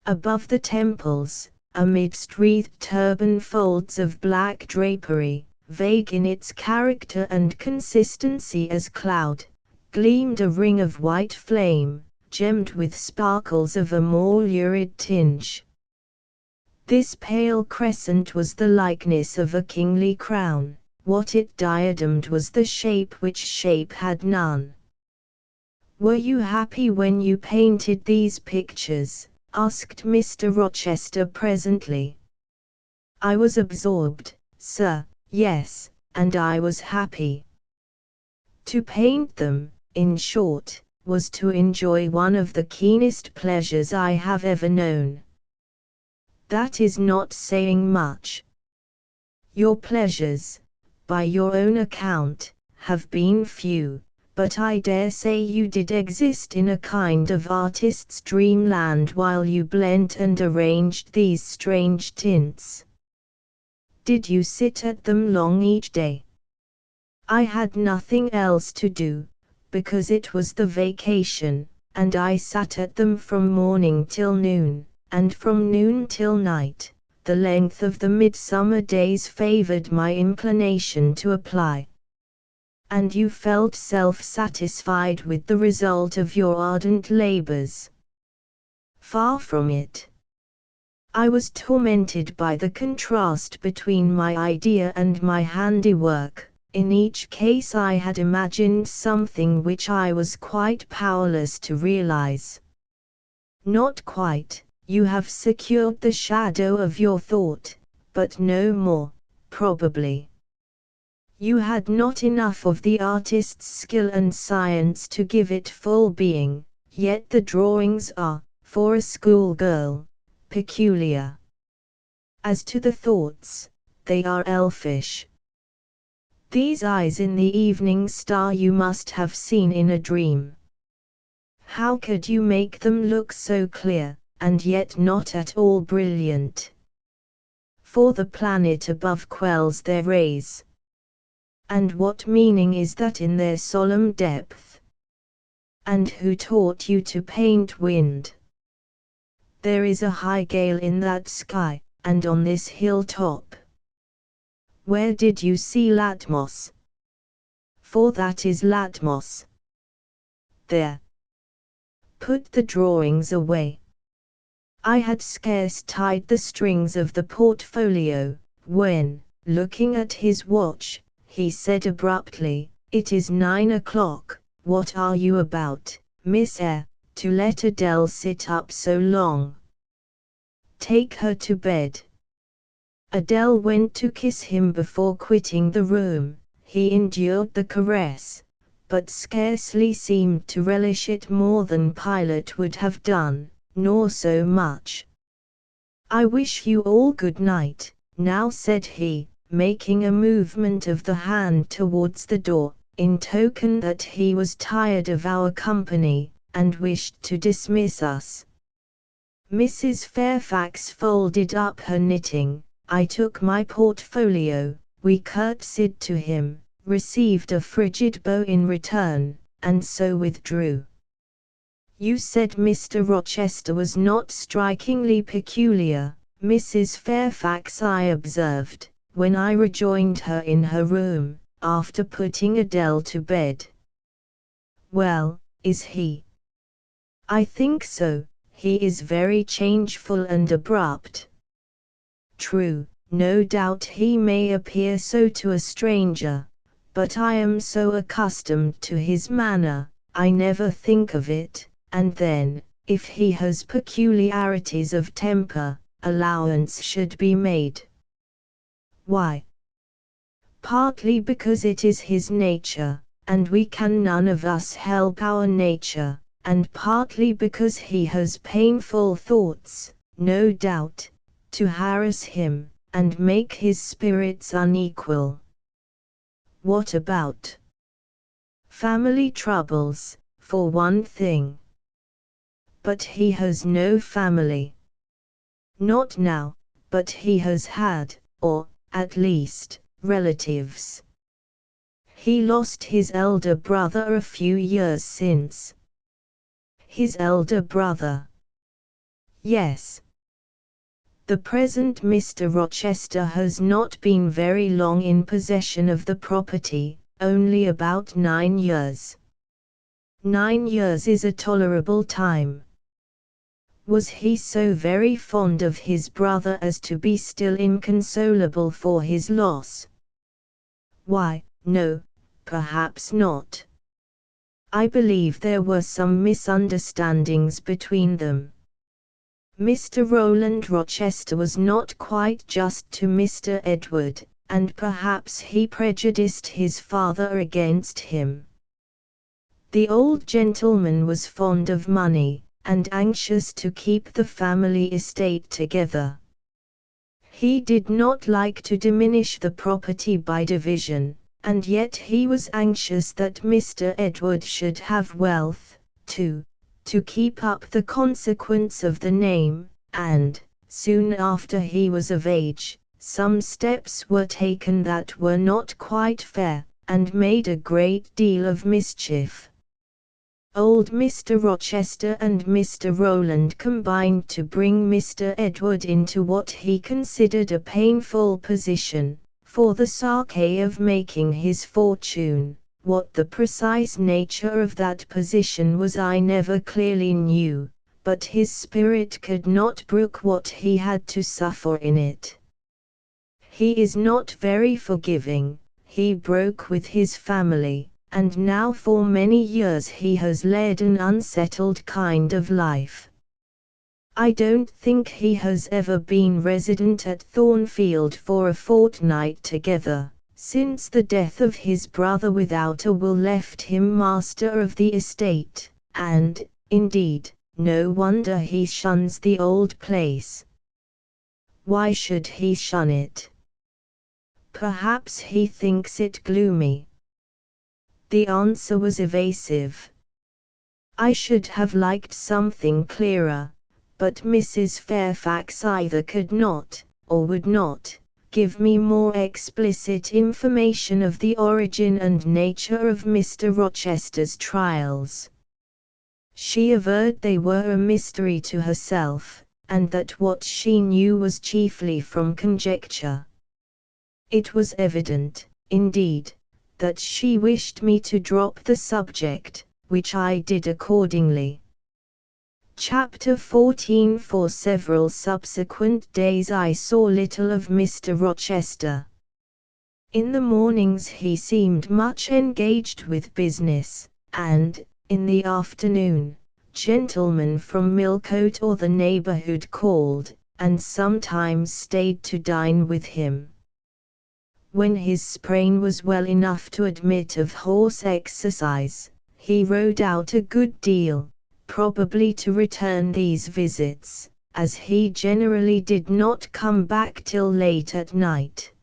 Above the temples, amidst wreathed turban folds of black drapery, vague in its character and consistency as cloud, gleamed a ring of white flame, gemmed with sparkles of a more lurid tinge. This pale crescent was the likeness of a kingly crown. What it diademed was the shape which shape had none. "Were you happy when you painted these pictures?" asked Mr. Rochester presently. "I was absorbed, sir, yes, and I was happy. To paint them, in short, was to enjoy one of the keenest pleasures I have ever known." "That is not saying much. Your pleasures, by your own account, have been few, but I dare say you did exist in a kind of artist's dreamland while you blent and arranged these strange tints. Did you sit at them long each day?" "I had nothing else to do, because it was the vacation, and I sat at them from morning till noon, and from noon till night. The length of the midsummer days favored my inclination to apply." "And you felt self-satisfied with the result of your ardent labors?" "Far from it. I was tormented by the contrast between my idea and my handiwork. In each case I had imagined something which I was quite powerless to realize." "Not quite. You have secured the shadow of your thought, but no more, probably. You had not enough of the artist's skill and science to give it full being, yet the drawings are, for a schoolgirl, peculiar. As to the thoughts, they are elfish. These eyes in the evening star you must have seen in a dream. How could you make them look so clear, and yet not at all brilliant? For the planet above quells their rays. And what meaning is that in their solemn depth? And who taught you to paint wind? There is a high gale in that sky, and on this hilltop. Where did you see Latmos? For that is Latmos. There. Put the drawings away." I had scarce tied the strings of the portfolio, when, looking at his watch, he said abruptly, "It is 9 o'clock, what are you about, Miss Eyre, to let Adele sit up so long? Take her to bed." Adele went to kiss him before quitting the room. He endured the caress, but scarcely seemed to relish it more than Pilate would have done, nor so much. "I wish you all good night, now," said he, making a movement of the hand towards the door, in token that he was tired of our company, and wished to dismiss us. Mrs. Fairfax folded up her knitting. I took my portfolio, we curtsied to him, received a frigid bow in return, and so withdrew. "You said Mr. Rochester was not strikingly peculiar, Mrs. Fairfax," I observed, when I rejoined her in her room, after putting Adele to bed. "Well, is he?" "I think so. He is very changeful and abrupt." "True, no doubt he may appear so to a stranger, but I am so accustomed to his manner, I never think of it. And then, if he has peculiarities of temper, allowance should be made." "Why?" "Partly because it is his nature, and we can none of us help our nature, and partly because he has painful thoughts, no doubt, to harass him, and make his spirits unequal." "What about?" "Family troubles, for one thing." "But he has no family." "Not now, but he has had, or, at least, relatives." He lost his elder brother a few years since. His elder brother? Yes. The present Mr. Rochester has not been very long in possession of the property, only about 9 years. 9 years is a tolerable time. Was he so very fond of his brother as to be still inconsolable for his loss? Why, no, perhaps not. I believe there were some misunderstandings between them. Mr. Roland Rochester was not quite just to Mr. Edward, and perhaps he prejudiced his father against him. The old gentleman was fond of money, and anxious to keep the family estate together. He did not like to diminish the property by division, and yet he was anxious that Mr. Edward should have wealth, too, to keep up the consequence of the name, and, soon after he was of age, some steps were taken that were not quite fair, and made a great deal of mischief. Old Mr. Rochester and Mr. Roland combined to bring Mr. Edward into what he considered a painful position, for the sake of making his fortune. What the precise nature of that position was I never clearly knew, but his spirit could not brook what he had to suffer in it. He is not very forgiving. He broke with his family, and now for many years he has led an unsettled kind of life. I don't think he has ever been resident at Thornfield for a fortnight together, since the death of his brother without a will left him master of the estate, and, indeed, no wonder he shuns the old place. Why should he shun it? Perhaps he thinks it gloomy. The answer was evasive. I should have liked something clearer, but Mrs. Fairfax either could not, or would not, give me more explicit information of the origin and nature of Mr. Rochester's trials. She averred they were a mystery to herself, and that what she knew was chiefly from conjecture. It was evident, indeed, that she wished me to drop the subject, which I did accordingly. Chapter 14. For several subsequent days I saw little of Mr. Rochester. In the mornings he seemed much engaged with business, and, in the afternoon, gentlemen from Millcote or the neighbourhood called, and sometimes stayed to dine with him. When his sprain was well enough to admit of horse exercise, he rode out a good deal, probably to return these visits, as he generally did not come back till late at night.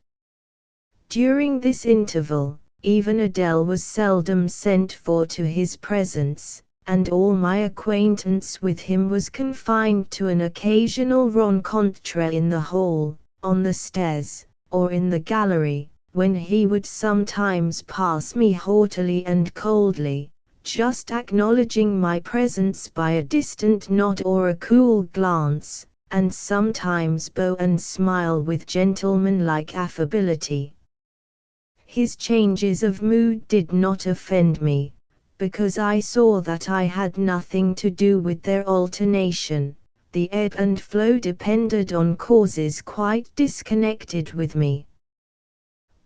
During this interval, even Adele was seldom sent for to his presence, and all my acquaintance with him was confined to an occasional rencontre in the hall, on the stairs, or in the gallery, when he would sometimes pass me haughtily and coldly, just acknowledging my presence by a distant nod or a cool glance, and sometimes bow and smile with gentlemanlike affability. His changes of mood did not offend me, because I saw that I had nothing to do with their alternation. The ebb and flow depended on causes quite disconnected with me.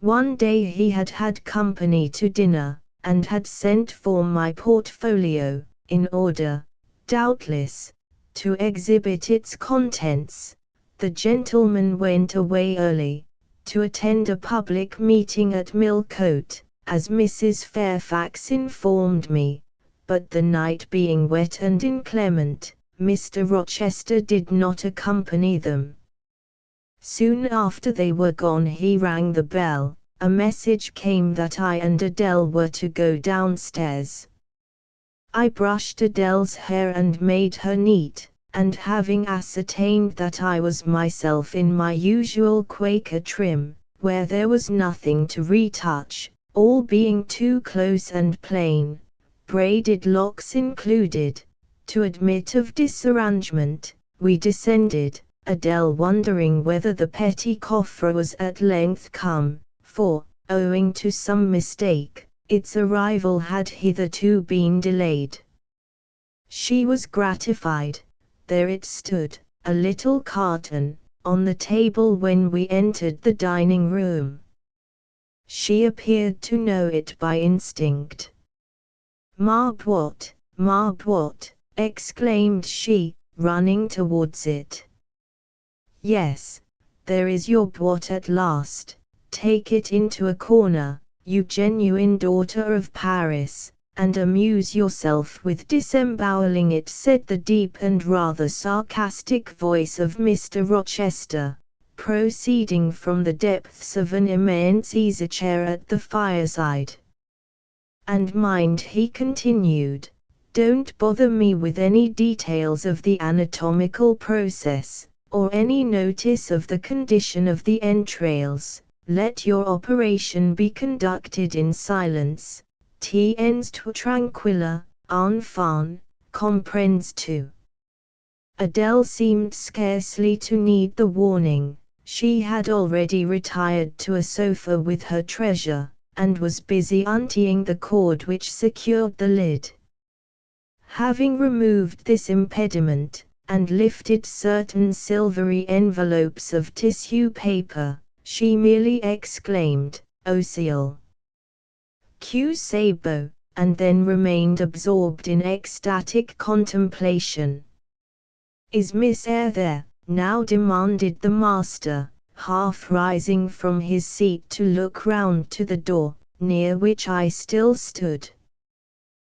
One day he had had company to dinner, and had sent for my portfolio, in order, doubtless, to exhibit its contents. The gentleman went away early, to attend a public meeting at Millcote, as Mrs. Fairfax informed me, but the night being wet and inclement, Mr. Rochester did not accompany them. Soon after they were gone he rang the bell. A message came that I and Adele were to go downstairs. I brushed Adele's hair and made her neat, and having ascertained that I was myself in my usual Quaker trim, where there was nothing to retouch, all being too close and plain, braided locks included, to admit of disarrangement. We descended, Adele wondering whether the petit coffre was at length come, for, owing to some mistake, its arrival had hitherto been delayed. She was gratified. There it stood, a little carton, on the table when we entered the dining room. She appeared to know it by instinct. "Ma boîte," exclaimed she, running towards it. "Yes, there is your boîte at last. Take it into a corner, you genuine daughter of Paris, and amuse yourself with disemboweling it," said the deep and rather sarcastic voice of Mr. Rochester, proceeding from the depths of an immense easy-chair at the fireside. "And mind," he continued, "don't bother me with any details of the anatomical process, or any notice of the condition of the entrails. Let your operation be conducted in silence. Tiens tout tranquille, enfant, comprends tu?" Adele seemed scarcely to need the warning. She had already retired to a sofa with her treasure, and was busy untying the cord which secured the lid. Having removed this impediment, and lifted certain silvery envelopes of tissue paper, she merely exclaimed, "Oh ciel! Que c'est beau," and then remained absorbed in ecstatic contemplation. "Is Miss Eyre there?" now demanded the master, half rising from his seat to look round to the door, near which I still stood.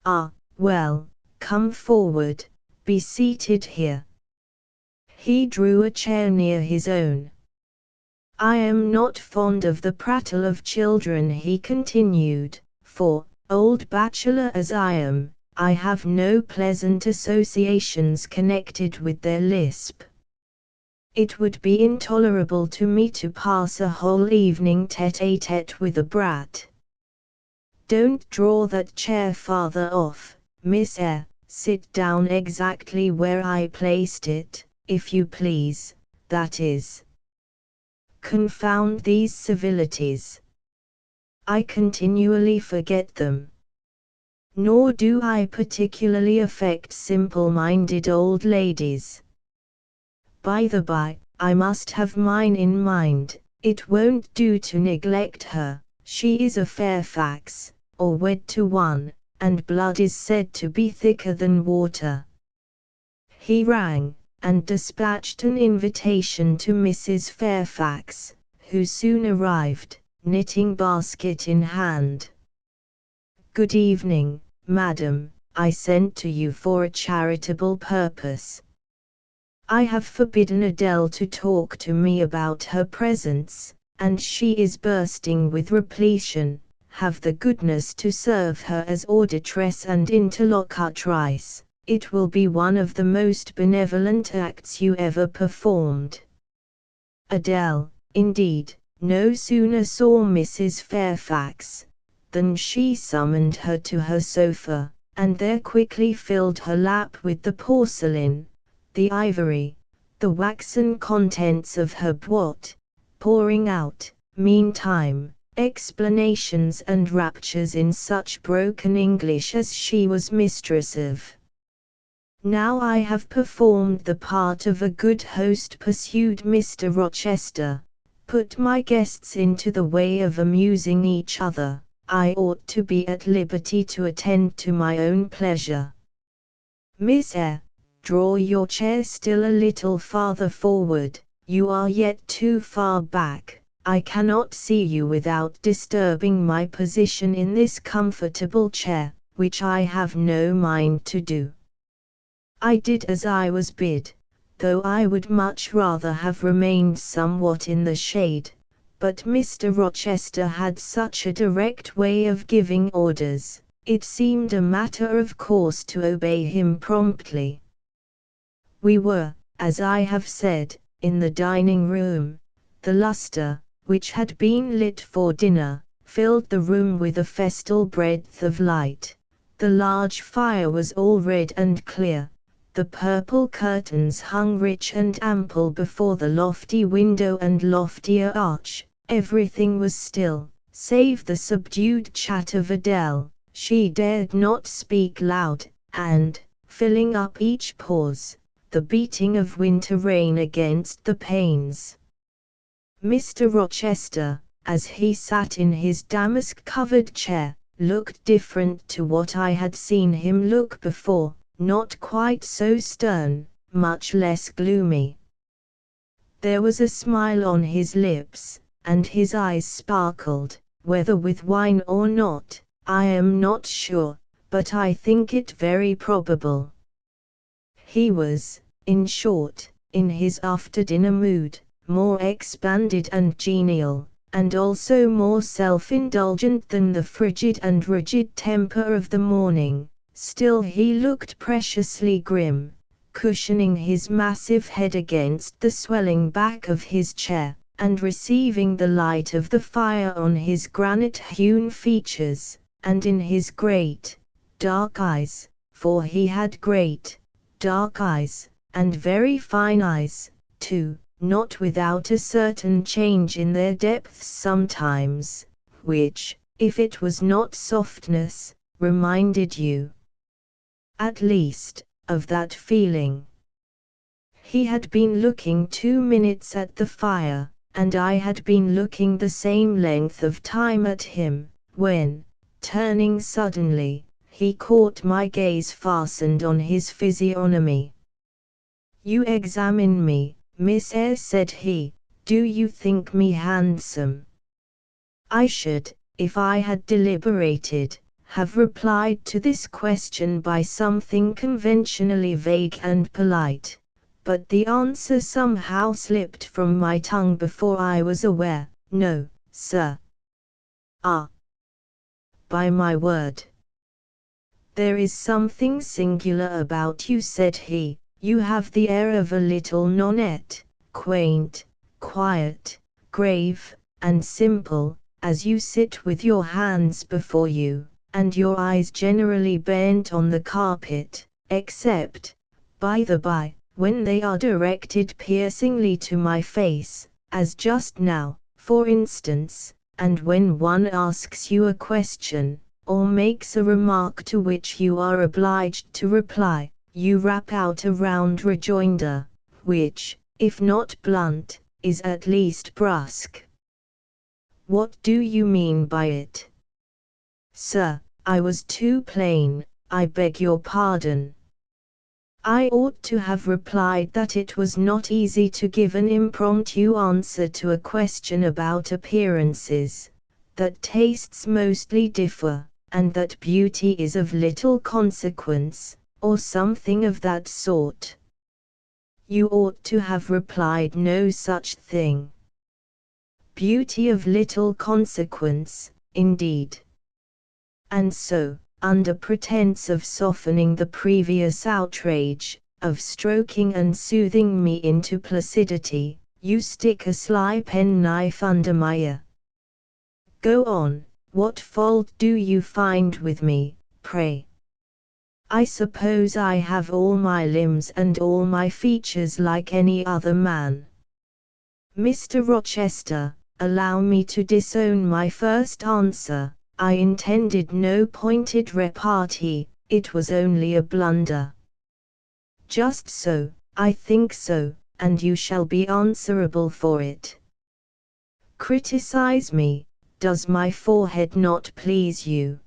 "Ah, well, come forward, be seated here." He drew a chair near his own. "I am not fond of the prattle of children," he continued, "for, old bachelor as I am, I have no pleasant associations connected with their lisp. It would be intolerable to me to pass a whole evening tête-à-tête with a brat. Don't draw that chair farther off, Miss Eyre, sit down exactly where I placed it, if you please, that is. Confound these civilities. I continually forget them. Nor do I particularly affect simple-minded old ladies. By the by, I must have mine in mind. It won't do to neglect her. She is a Fairfax, or wed to one, and blood is said to be thicker than water." He rang, and dispatched an invitation to Mrs. Fairfax, who soon arrived, knitting basket in hand. "Good evening, madam. I sent to you for a charitable purpose. I have forbidden Adele to talk to me about her presents, and she is bursting with repletion. Have the goodness to serve her as auditress and interlocutrice. It will be one of the most benevolent acts you ever performed." Adele, indeed, no sooner saw Mrs. Fairfax, than she summoned her to her sofa, and there quickly filled her lap with the porcelain, the ivory, the waxen contents of her boîte, pouring out, meantime, explanations and raptures in such broken English as she was mistress of. "Now I have performed the part of a good host," pursued Mr. Rochester, "put my guests into the way of amusing each other, I ought to be at liberty to attend to my own pleasure. Miss Eyre, draw your chair still a little farther forward, you are yet too far back. I cannot see you without disturbing my position in this comfortable chair, which I have no mind to do." I did as I was bid, though I would much rather have remained somewhat in the shade, but Mr. Rochester had such a direct way of giving orders, it seemed a matter of course to obey him promptly. We were, as I have said, in the dining room. The lustre, which had been lit for dinner, filled the room with a festal breadth of light. The large fire was all red and clear. The purple curtains hung rich and ample before the lofty window and loftier arch. Everything was still, save the subdued chat of Adele. She dared not speak loud, and, filling up each pause, the beating of winter rain against the panes. Mr. Rochester, as he sat in his damask-covered chair, looked different to what I had seen him look before, not quite so stern, much less gloomy. There was a smile on his lips, and his eyes sparkled, whether with wine or not, I am not sure, but I think it very probable. He was, in short, in his after-dinner mood, more expanded and genial, and also more self-indulgent than the frigid and rigid temper of the morning. Still he looked preciously grim, cushioning his massive head against the swelling back of his chair, and receiving the light of the fire on his granite-hewn features, and in his great, dark eyes, for he had great, dark eyes, and very fine eyes, too, not without a certain change in their depths sometimes, which, if it was not softness, reminded you, at least, of that feeling. He had been looking 2 minutes at the fire, and I had been looking the same length of time at him, when, turning suddenly, he caught my gaze fastened on his physiognomy. "You examine me, Miss Eyre," said he. "Do you think me handsome?" I should, if I had deliberated, have replied to this question by something conventionally vague and polite, but the answer somehow slipped from my tongue before I was aware. "No, sir." "Ah, by my word! There is something singular about you," said he. "You have the air of a little nonette, quaint, quiet, grave, and simple, as you sit with your hands before you, and your eyes generally bent on the carpet, except, by the by, when they are directed piercingly to my face, as just now, for instance, and when one asks you a question, or makes a remark to which you are obliged to reply, you rap out a round rejoinder, which, if not blunt, is at least brusque. What do you mean by it?" "Sir, I was too plain, I beg your pardon. I ought to have replied that it was not easy to give an impromptu answer to a question about appearances, that tastes mostly differ, and that beauty is of little consequence, or something of that sort. You ought to have replied no such thing. Beauty of little consequence, indeed." And so, under pretense of softening the previous outrage, of stroking and soothing me into placidity, you stick a sly penknife under my ear. Go on, what fault do you find with me, pray? I suppose I have all my limbs and all my features like any other man. Mr. Rochester, allow me to disown my first answer. I intended no pointed repartee, it was only a blunder. Just so, I think so, and you shall be answerable for it. Criticize me, does my forehead not please you?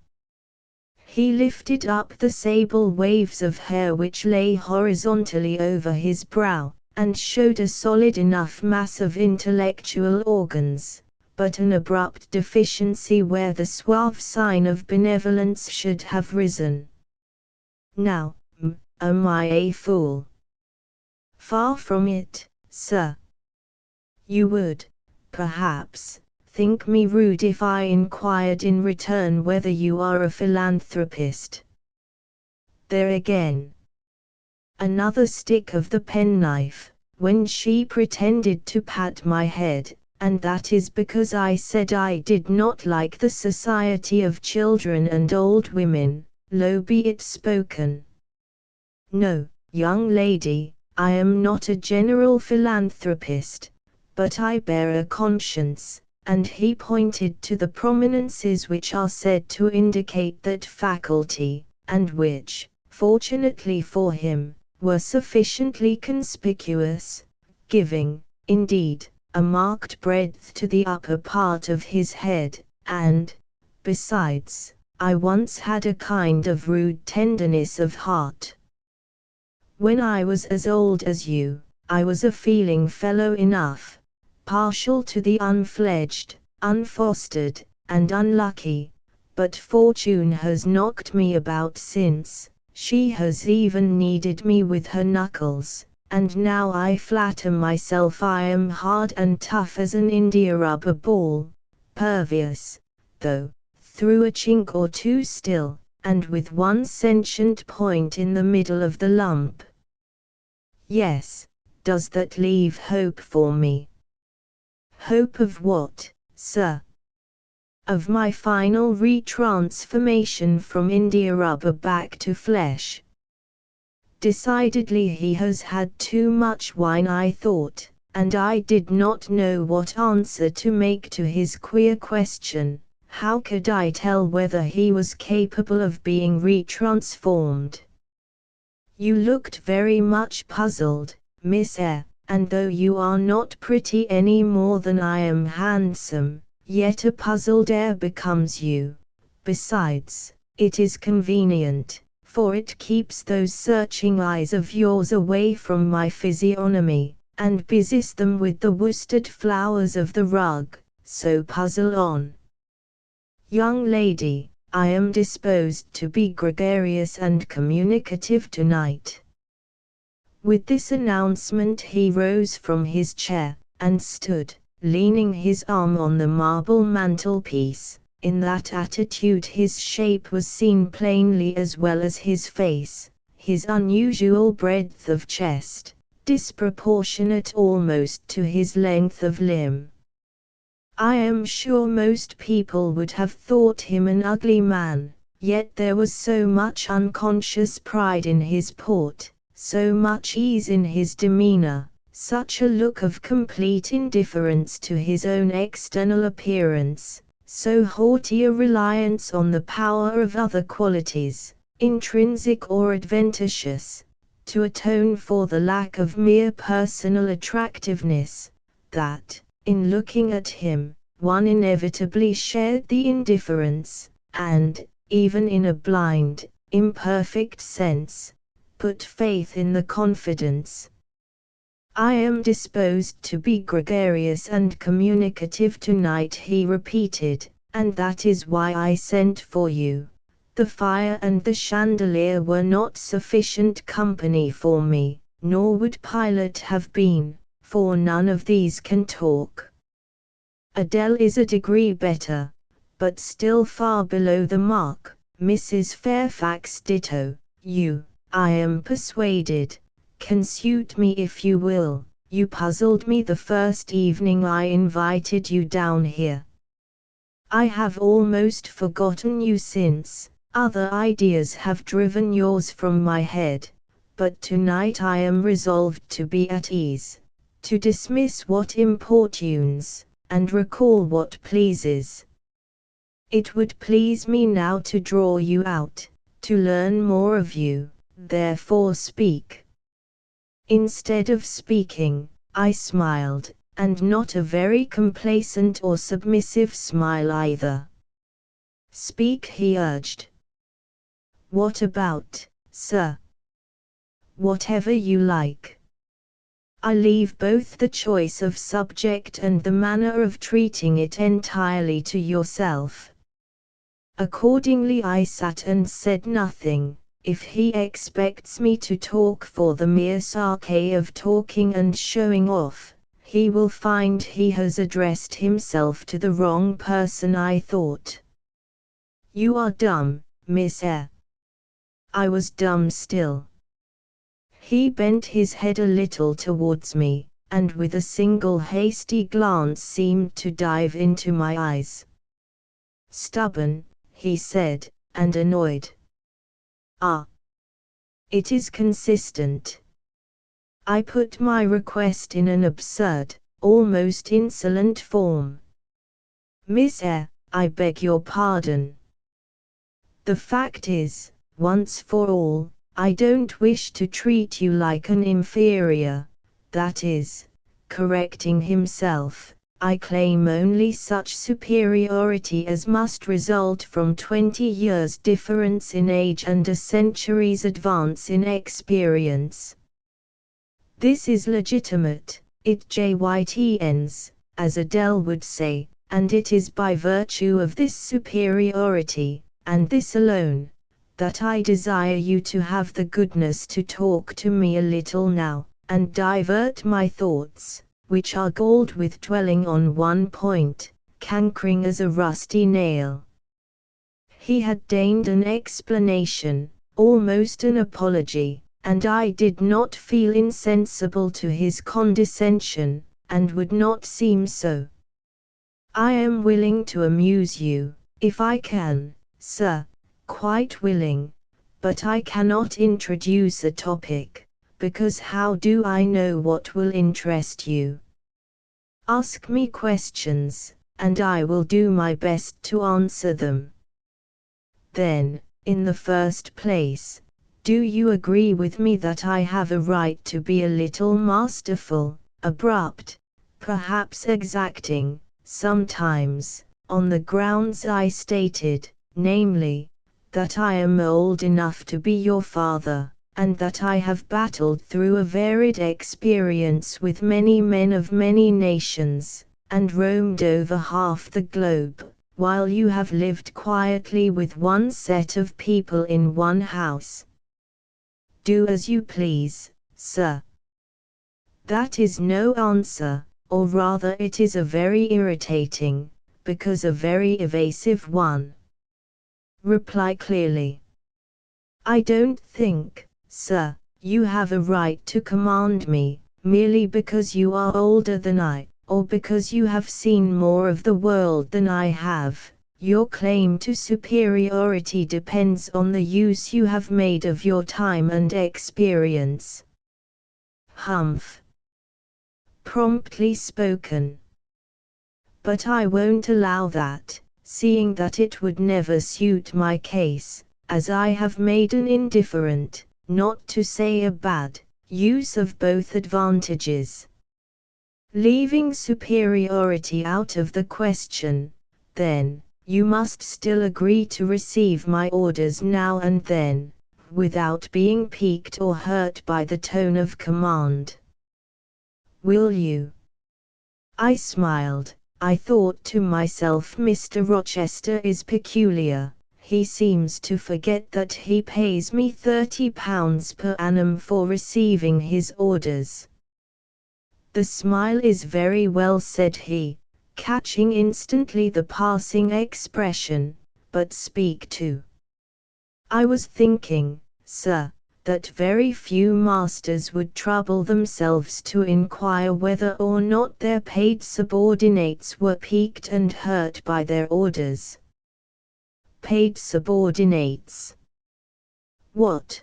He lifted up the sable waves of hair which lay horizontally over his brow, and showed a solid enough mass of intellectual organs, but an abrupt deficiency where the suave sign of benevolence should have risen. Now, am I a fool? Far from it, sir. You would, perhaps, think me rude if I inquired in return whether you are a philanthropist. There again. Another stick of the penknife. When she pretended to pat my head, and that is because I said I did not like the society of children and old women, low be it spoken. No, young lady, I am not a general philanthropist, but I bear a conscience, and he pointed to the prominences which are said to indicate that faculty, and which, fortunately for him, were sufficiently conspicuous, giving, indeed, a marked breadth to the upper part of his head, and, besides, I once had a kind of rude tenderness of heart. When I was as old as you, I was a feeling fellow enough, partial to the unfledged, unfostered, and unlucky, but fortune has knocked me about since, she has even kneaded me with her knuckles, and now I flatter myself I am hard and tough as an india-rubber ball, pervious, though, through a chink or two still, and with one sentient point in the middle of the lump. Yes, does that leave hope for me? Hope of what, sir? Of my final retransformation from india-rubber back to flesh. Decidedly he has had too much wine, I thought, and I did not know what answer to make to his queer question. How could I tell whether he was capable of being retransformed? You looked very much puzzled, Miss Eyre, and though you are not pretty any more than I am handsome, yet a puzzled air becomes you. Besides, it is convenient, for it keeps those searching eyes of yours away from my physiognomy, and busies them with the worsted flowers of the rug, so puzzle on. Young lady, I am disposed to be gregarious and communicative tonight. With this announcement he rose from his chair, and stood, leaning his arm on the marble mantelpiece. In that attitude his shape was seen plainly as well as his face, his unusual breadth of chest, disproportionate almost to his length of limb. I am sure most people would have thought him an ugly man, yet there was so much unconscious pride in his port, so much ease in his demeanor, such a look of complete indifference to his own external appearance, so haughty a reliance on the power of other qualities, intrinsic or adventitious, to atone for the lack of mere personal attractiveness, that, in looking at him, one inevitably shared the indifference, and, even in a blind, imperfect sense, put faith in the confidence. I am disposed to be gregarious and communicative tonight, he repeated, and that is why I sent for you. The fire and the chandelier were not sufficient company for me, nor would Pilate have been, for none of these can talk. Adele is a degree better, but still far below the mark. Mrs. Fairfax ditto. You, I am persuaded, can suit me if you will. You puzzled me the first evening I invited you down here. I have almost forgotten you since, other ideas have driven yours from my head, but tonight I am resolved to be at ease, to dismiss what importunes, and recall what pleases. It would please me now to draw you out, to learn more of you, therefore speak. Instead of speaking, I smiled, and not a very complacent or submissive smile either. Speak, he urged. What about, sir? Whatever you like. I leave both the choice of subject and the manner of treating it entirely to yourself. Accordingly I sat and said nothing. If he expects me to talk for the mere sake of talking and showing off, he will find he has addressed himself to the wrong person, I thought. You are dumb, Miss Eyre. I was dumb still. He bent his head a little towards me, and with a single hasty glance seemed to dive into my eyes. "Stubborn," he said, "and annoyed. Ah. It is consistent." I put my request in an absurd, almost insolent form. "Miss Eyre, I beg your pardon. The fact is, once for all, I don't wish to treat you like an inferior, that is," correcting himself, "I claim only such superiority as must result from 20 years' difference in age and a century's advance in experience. This is legitimate, it JYTNs, as Adele would say, and it is by virtue of this superiority, and this alone, that I desire you to have the goodness to talk to me a little now, and divert my thoughts, which are galled with dwelling on one point, cankering as a rusty nail." He had deigned an explanation, almost an apology, and I did not feel insensible to his condescension, and would not seem so. "I am willing to amuse you, if I can, sir, quite willing, but I cannot introduce a topic, because how do I know what will interest you? Ask me questions, and I will do my best to answer them. Then, in the first place, do you agree with me that I have a right to be a little masterful, abrupt, perhaps exacting, sometimes, on the grounds I stated, namely, that I am old enough to be your father, and that I have battled through a varied experience with many men of many nations, and roamed over half the globe, while you have lived quietly with one set of people in one house? Do as you please, sir." That is no answer, or rather it is a very irritating, because a very evasive one. Reply clearly. "I don't think, sir, you have a right to command me, merely because you are older than I, or because you have seen more of the world than I have. Your claim to superiority depends on the use you have made of your time and experience." Humph. Promptly spoken. But I won't allow that, seeing that it would never suit my case, as I have made an indifferent, not to say a bad, use of both advantages. Leaving superiority out of the question, then, you must still agree to receive my orders now and then, without being piqued or hurt by the tone of command. Will you? I smiled. I thought to myself, Mr. Rochester is peculiar. He seems to forget that he pays me £30 per annum for receiving his orders. "The smile is very well," said he, catching instantly the passing expression, "but speak to." "I was thinking, sir, that very few masters would trouble themselves to inquire whether or not their paid subordinates were piqued and hurt by their orders." Paid subordinates? What?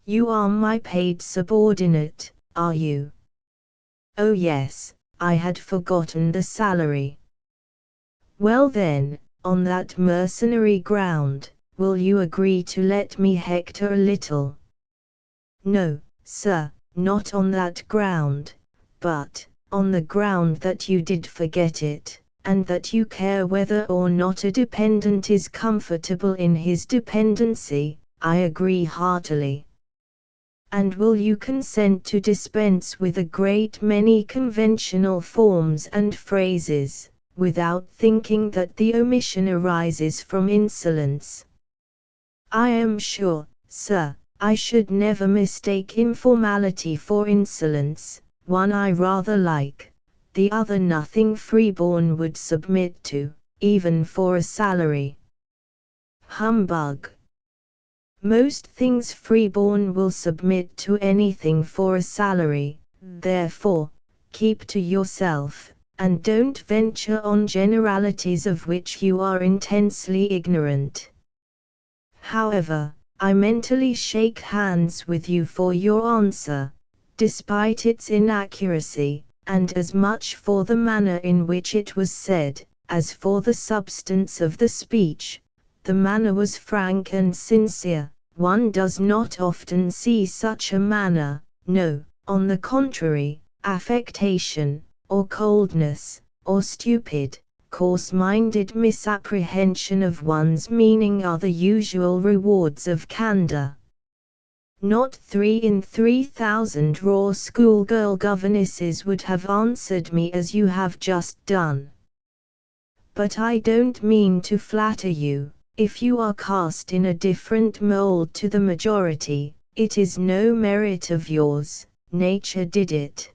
You are my paid subordinate, are you? Oh yes, I had forgotten the salary. Well then, on that mercenary ground, will you agree to let me hector a little? No, sir, not on that ground, but, on the ground that you did forget it, and that you care whether or not a dependent is comfortable in his dependency, I agree heartily. And will you consent to dispense with a great many conventional forms and phrases, without thinking that the omission arises from insolence? I am sure, sir, I should never mistake informality for insolence. One I rather like, the other nothing freeborn would submit to, even for a salary. Humbug. Most things freeborn will submit to anything for a salary, Therefore, keep to yourself, and don't venture on generalities of which you are intensely ignorant. However, I mentally shake hands with you for your answer, despite its inaccuracy, and as much for the manner in which it was said, as for the substance of the speech. The manner was frank and sincere. One does not often see such a manner, no, on the contrary, affectation, or coldness, or stupid, coarse-minded misapprehension of one's meaning are the usual rewards of candor. Not 3 in 3,000 raw schoolgirl governesses would have answered me as you have just done. But I don't mean to flatter you. If you are cast in a different mold to the majority, it is no merit of yours, nature did it.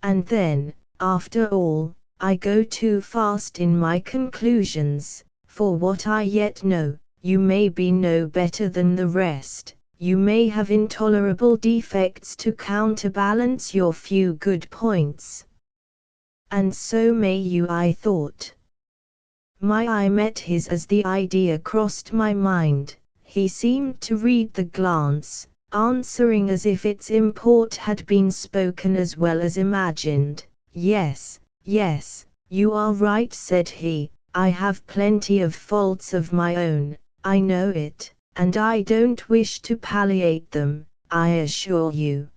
And then, after all, I go too fast in my conclusions. For what I yet know, you may be no better than the rest, you may have intolerable defects to counterbalance your few good points. And so may you, I thought. My eye met his as the idea crossed my mind. He seemed to read the glance, answering as if its import had been spoken as well as imagined. Yes, yes, you are right, said he. I have plenty of faults of my own, I know it, and I don't wish to palliate them, I assure you.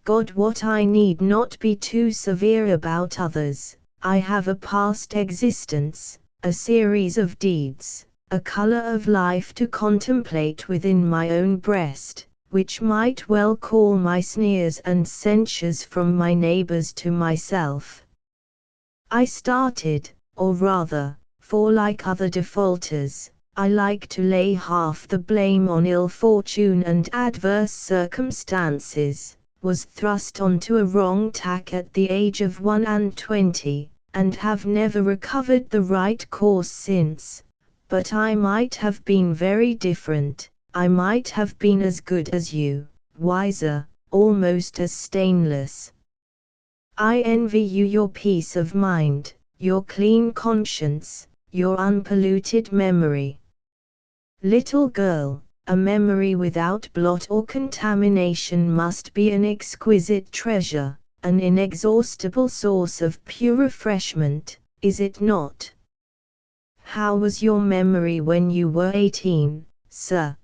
God, what I need not be too severe about others. I have a past existence, a series of deeds, a color of life to contemplate within my own breast, which might well call my sneers and censures from my neighbors to myself. I started, or rather, for like other defaulters, I like to lay half the blame on ill fortune and adverse circumstances, was thrust onto a wrong tack at the age of 21, and have never recovered the right course since. But I might have been very different, I might have been as good as you, wiser, almost as stainless. I envy you your peace of mind, your clean conscience, your unpolluted memory. Little girl, a memory without blot or contamination must be an exquisite treasure, an inexhaustible source of pure refreshment, is it not? How was your memory when you were 18, sir?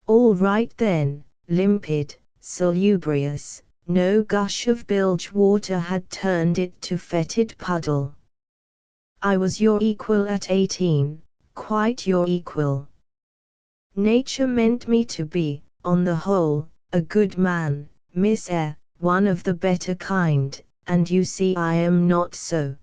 All right then, limpid, salubrious, no gush of bilge water had turned it to fetid puddle. I was your equal at 18, quite your equal. Nature meant me to be, on the whole, a good man, Miss Eyre, one of the better kind, and you see I am not so.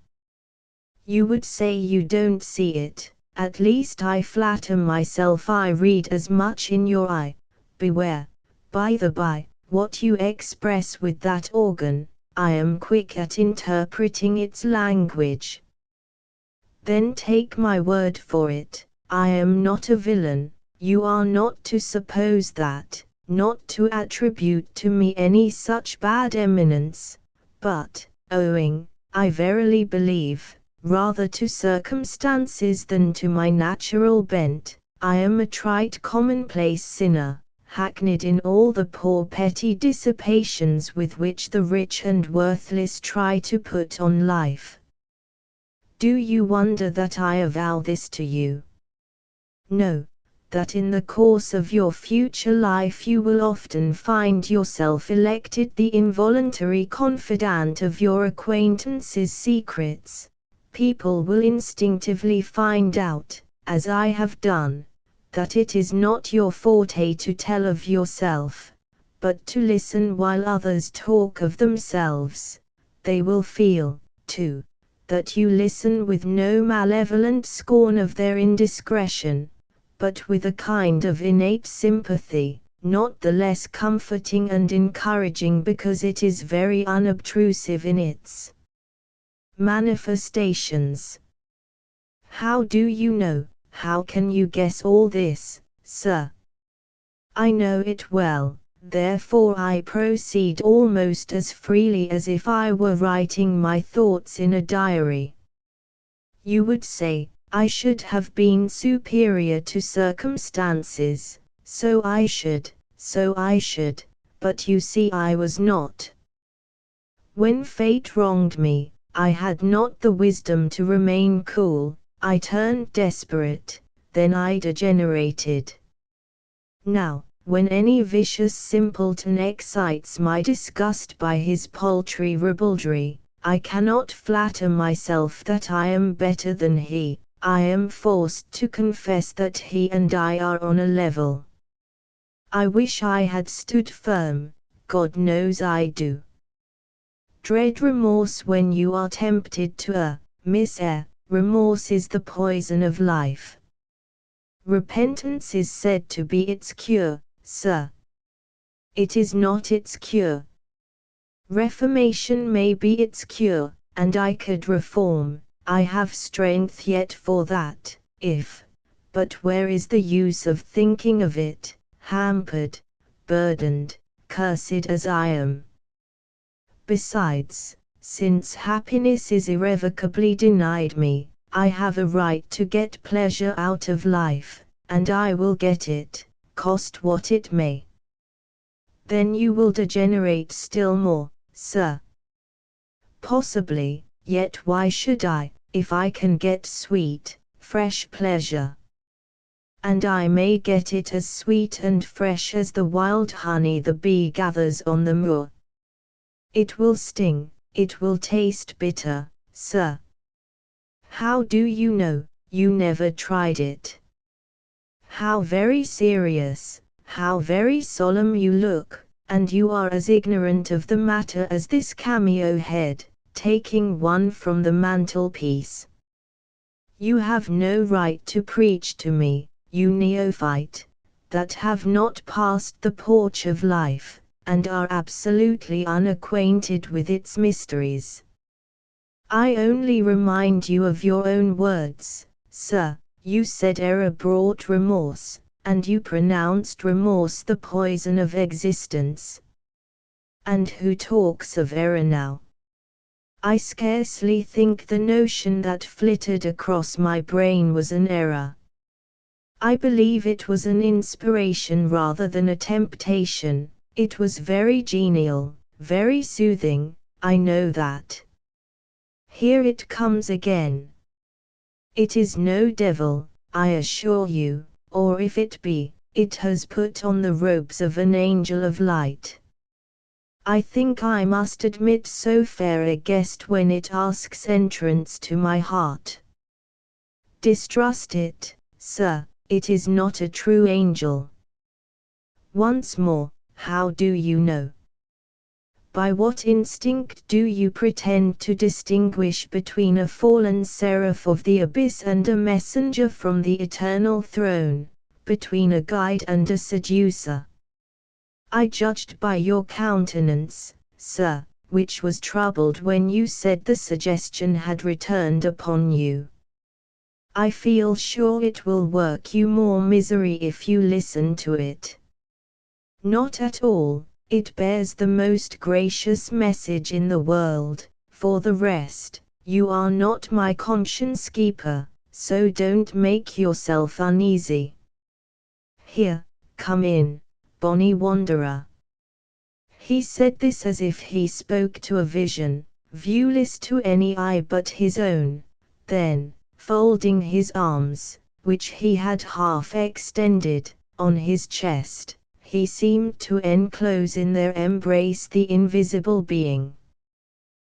You would say you don't see it, at least I flatter myself I read as much in your eye. Beware, by the by, what you express with that organ, I am quick at interpreting its language. Then take my word for it, I am not a villain. You are not to suppose that, not to attribute to me any such bad eminence, but, owing, I verily believe, rather to circumstances than to my natural bent, I am a trite commonplace sinner, hackneyed in all the poor petty dissipations with which the rich and worthless try to put on life. Do you wonder that I avow this to you? No. That in the course of your future life you will often find yourself elected the involuntary confidant of your acquaintances' secrets. People will instinctively find out, as I have done, that it is not your forte to tell of yourself, but to listen while others talk of themselves. They will feel, too, that you listen with no malevolent scorn of their indiscretion, but with a kind of innate sympathy, not the less comforting and encouraging because it is very unobtrusive in its manifestations. How do you know, how can you guess all this, sir? I know it well, therefore I proceed almost as freely as if I were writing my thoughts in a diary. You would say, I should have been superior to circumstances, so I should, but you see I was not. When fate wronged me, I had not the wisdom to remain cool, I turned desperate, then I degenerated. Now, when any vicious simpleton excites my disgust by his paltry ribaldry, I cannot flatter myself that I am better than he, I am forced to confess that he and I are on a level. I wish I had stood firm, God knows I do. Dread remorse when you are tempted to err, Miss Eyre, remorse is the poison of life. Repentance is said to be its cure, sir. It is not its cure. Reformation may be its cure, and I could reform, I have strength yet for that, but where is the use of thinking of it, hampered, burdened, cursed as I am? Besides, since happiness is irrevocably denied me, I have a right to get pleasure out of life, and I will get it, cost what it may. Then you will degenerate still more, sir. Possibly, yet why should I, if I can get sweet, fresh pleasure? And I may get it as sweet and fresh as the wild honey the bee gathers on the moor. It will sting, it will taste bitter, sir. How do you know? You never tried it. How very serious, how very solemn you look, and you are as ignorant of the matter as this cameo head, taking one from the mantelpiece. You have no right to preach to me, you neophyte, that have not passed the porch of life, and are absolutely unacquainted with its mysteries. I only remind you of your own words, sir. You said error brought remorse, and you pronounced remorse the poison of existence. And who talks of error now? I scarcely think the notion that flitted across my brain was an error. I believe it was an inspiration rather than a temptation. It was very genial, very soothing, I know that. Here it comes again. It is no devil, I assure you, or if it be, it has put on the robes of an angel of light. I think I must admit so fair a guest when it asks entrance to my heart. Distrust it, sir, it is not a true angel. Once more, how do you know? By what instinct do you pretend to distinguish between a fallen seraph of the abyss and a messenger from the eternal throne, between a guide and a seducer? I judged by your countenance, sir, which was troubled when you said the suggestion had returned upon you. I feel sure it will work you more misery if you listen to it. Not at all, it bears the most gracious message in the world. For the rest, you are not my conscience keeper, so don't make yourself uneasy. Here, come in, bonny wanderer. He said this as if he spoke to a vision, viewless to any eye but his own, then, folding his arms, which he had half extended, on his chest, he seemed to enclose in their embrace the invisible being.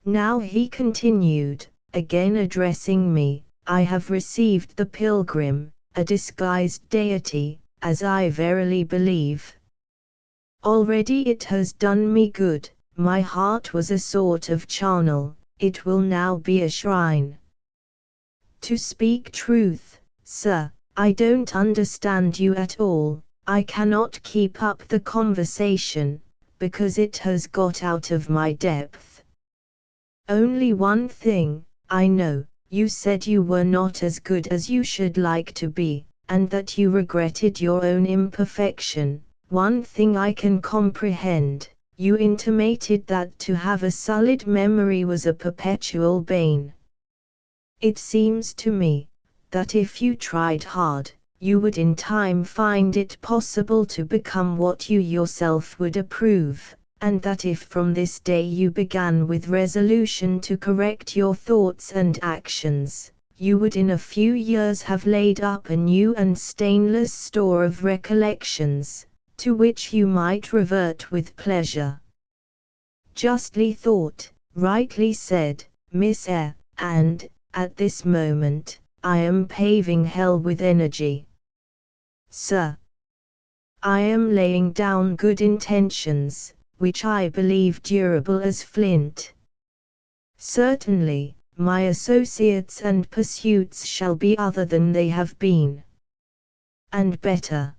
Now he continued, again addressing me, I have received the pilgrim, a disguised deity, as I verily believe. Already it has done me good, my heart was a sort of charnel, it will now be a shrine. To speak truth, sir, I don't understand you at all. I cannot keep up the conversation, because it has got out of my depth. Only one thing, I know, you said you were not as good as you should like to be, and that you regretted your own imperfection, one thing I can comprehend. You intimated that to have a solid memory was a perpetual bane. It seems to me that if you tried hard, you would in time find it possible to become what you yourself would approve, and that if from this day you began with resolution to correct your thoughts and actions, you would in a few years have laid up a new and stainless store of recollections, to which you might revert with pleasure. Justly thought, rightly said, Miss Eyre, and, at this moment, I am paving hell with energy. Sir, I am laying down good intentions, which I believe durable as flint. Certainly, my associates and pursuits shall be other than they have been. And better.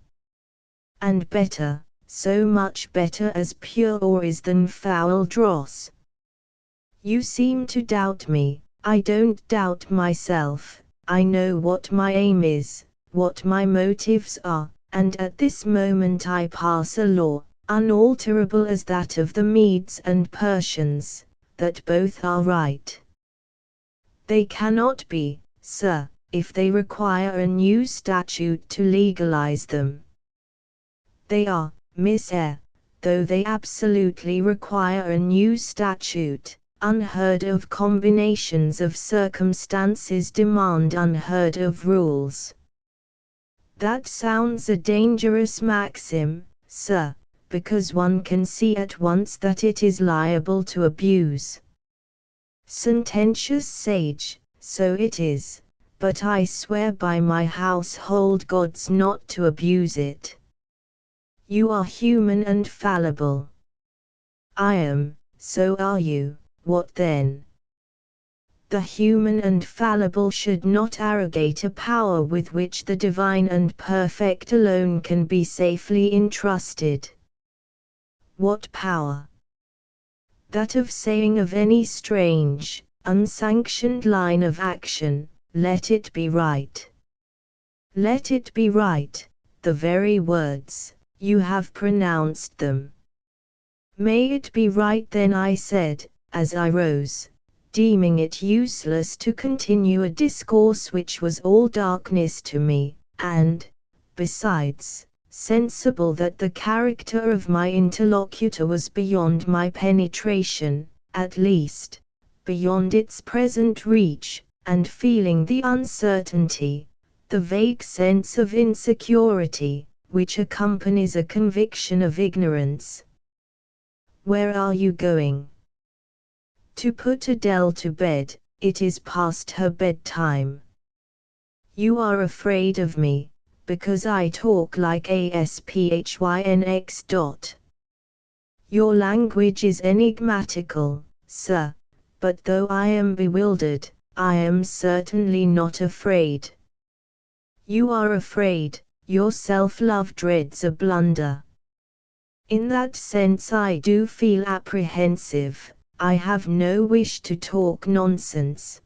And better, so much better as pure ore is than foul dross. You seem to doubt me. I don't doubt myself. I know what my aim is, what my motives are, and at this moment I pass a law, unalterable as that of the Medes and Persians, that both are right. They cannot be, sir, if they require a new statute to legalize them. They are, Miss Eyre, though they absolutely require a new statute. Unheard of combinations of circumstances demand unheard of rules. That sounds a dangerous maxim, sir, because one can see at once that it is liable to abuse. Sententious sage, so it is, but I swear by my household gods not to abuse it. You are human and fallible. I am, so are you. What then? The human and fallible should not arrogate a power with which the divine and perfect alone can be safely entrusted. What power? That of saying of any strange, unsanctioned line of action, let it be right. Let it be right, the very words, you have pronounced them. May it be right then, I said, as I rose, deeming it useless to continue a discourse which was all darkness to me, and, besides, sensible that the character of my interlocutor was beyond my penetration, at least, beyond its present reach, and feeling the uncertainty, the vague sense of insecurity, which accompanies a conviction of ignorance. Where are you going? To put Adele to bed. It is past her bedtime. You are afraid of me, because I talk like Asphyx. Your language is enigmatical, sir, but though I am bewildered, I am certainly not afraid. You are afraid, your self-love dreads a blunder. In that sense I do feel apprehensive. I have no wish to talk nonsense.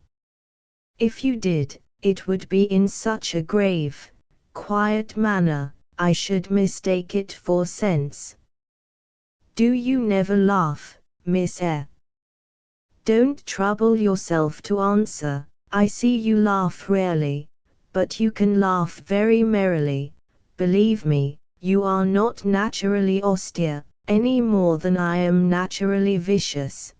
If you did, it would be in such a grave, quiet manner, I should mistake it for sense. Do you never laugh, Miss Eyre? Don't trouble yourself to answer. I see you laugh rarely, but you can laugh very merrily. Believe me, you are not naturally austere, any more than I am naturally vicious.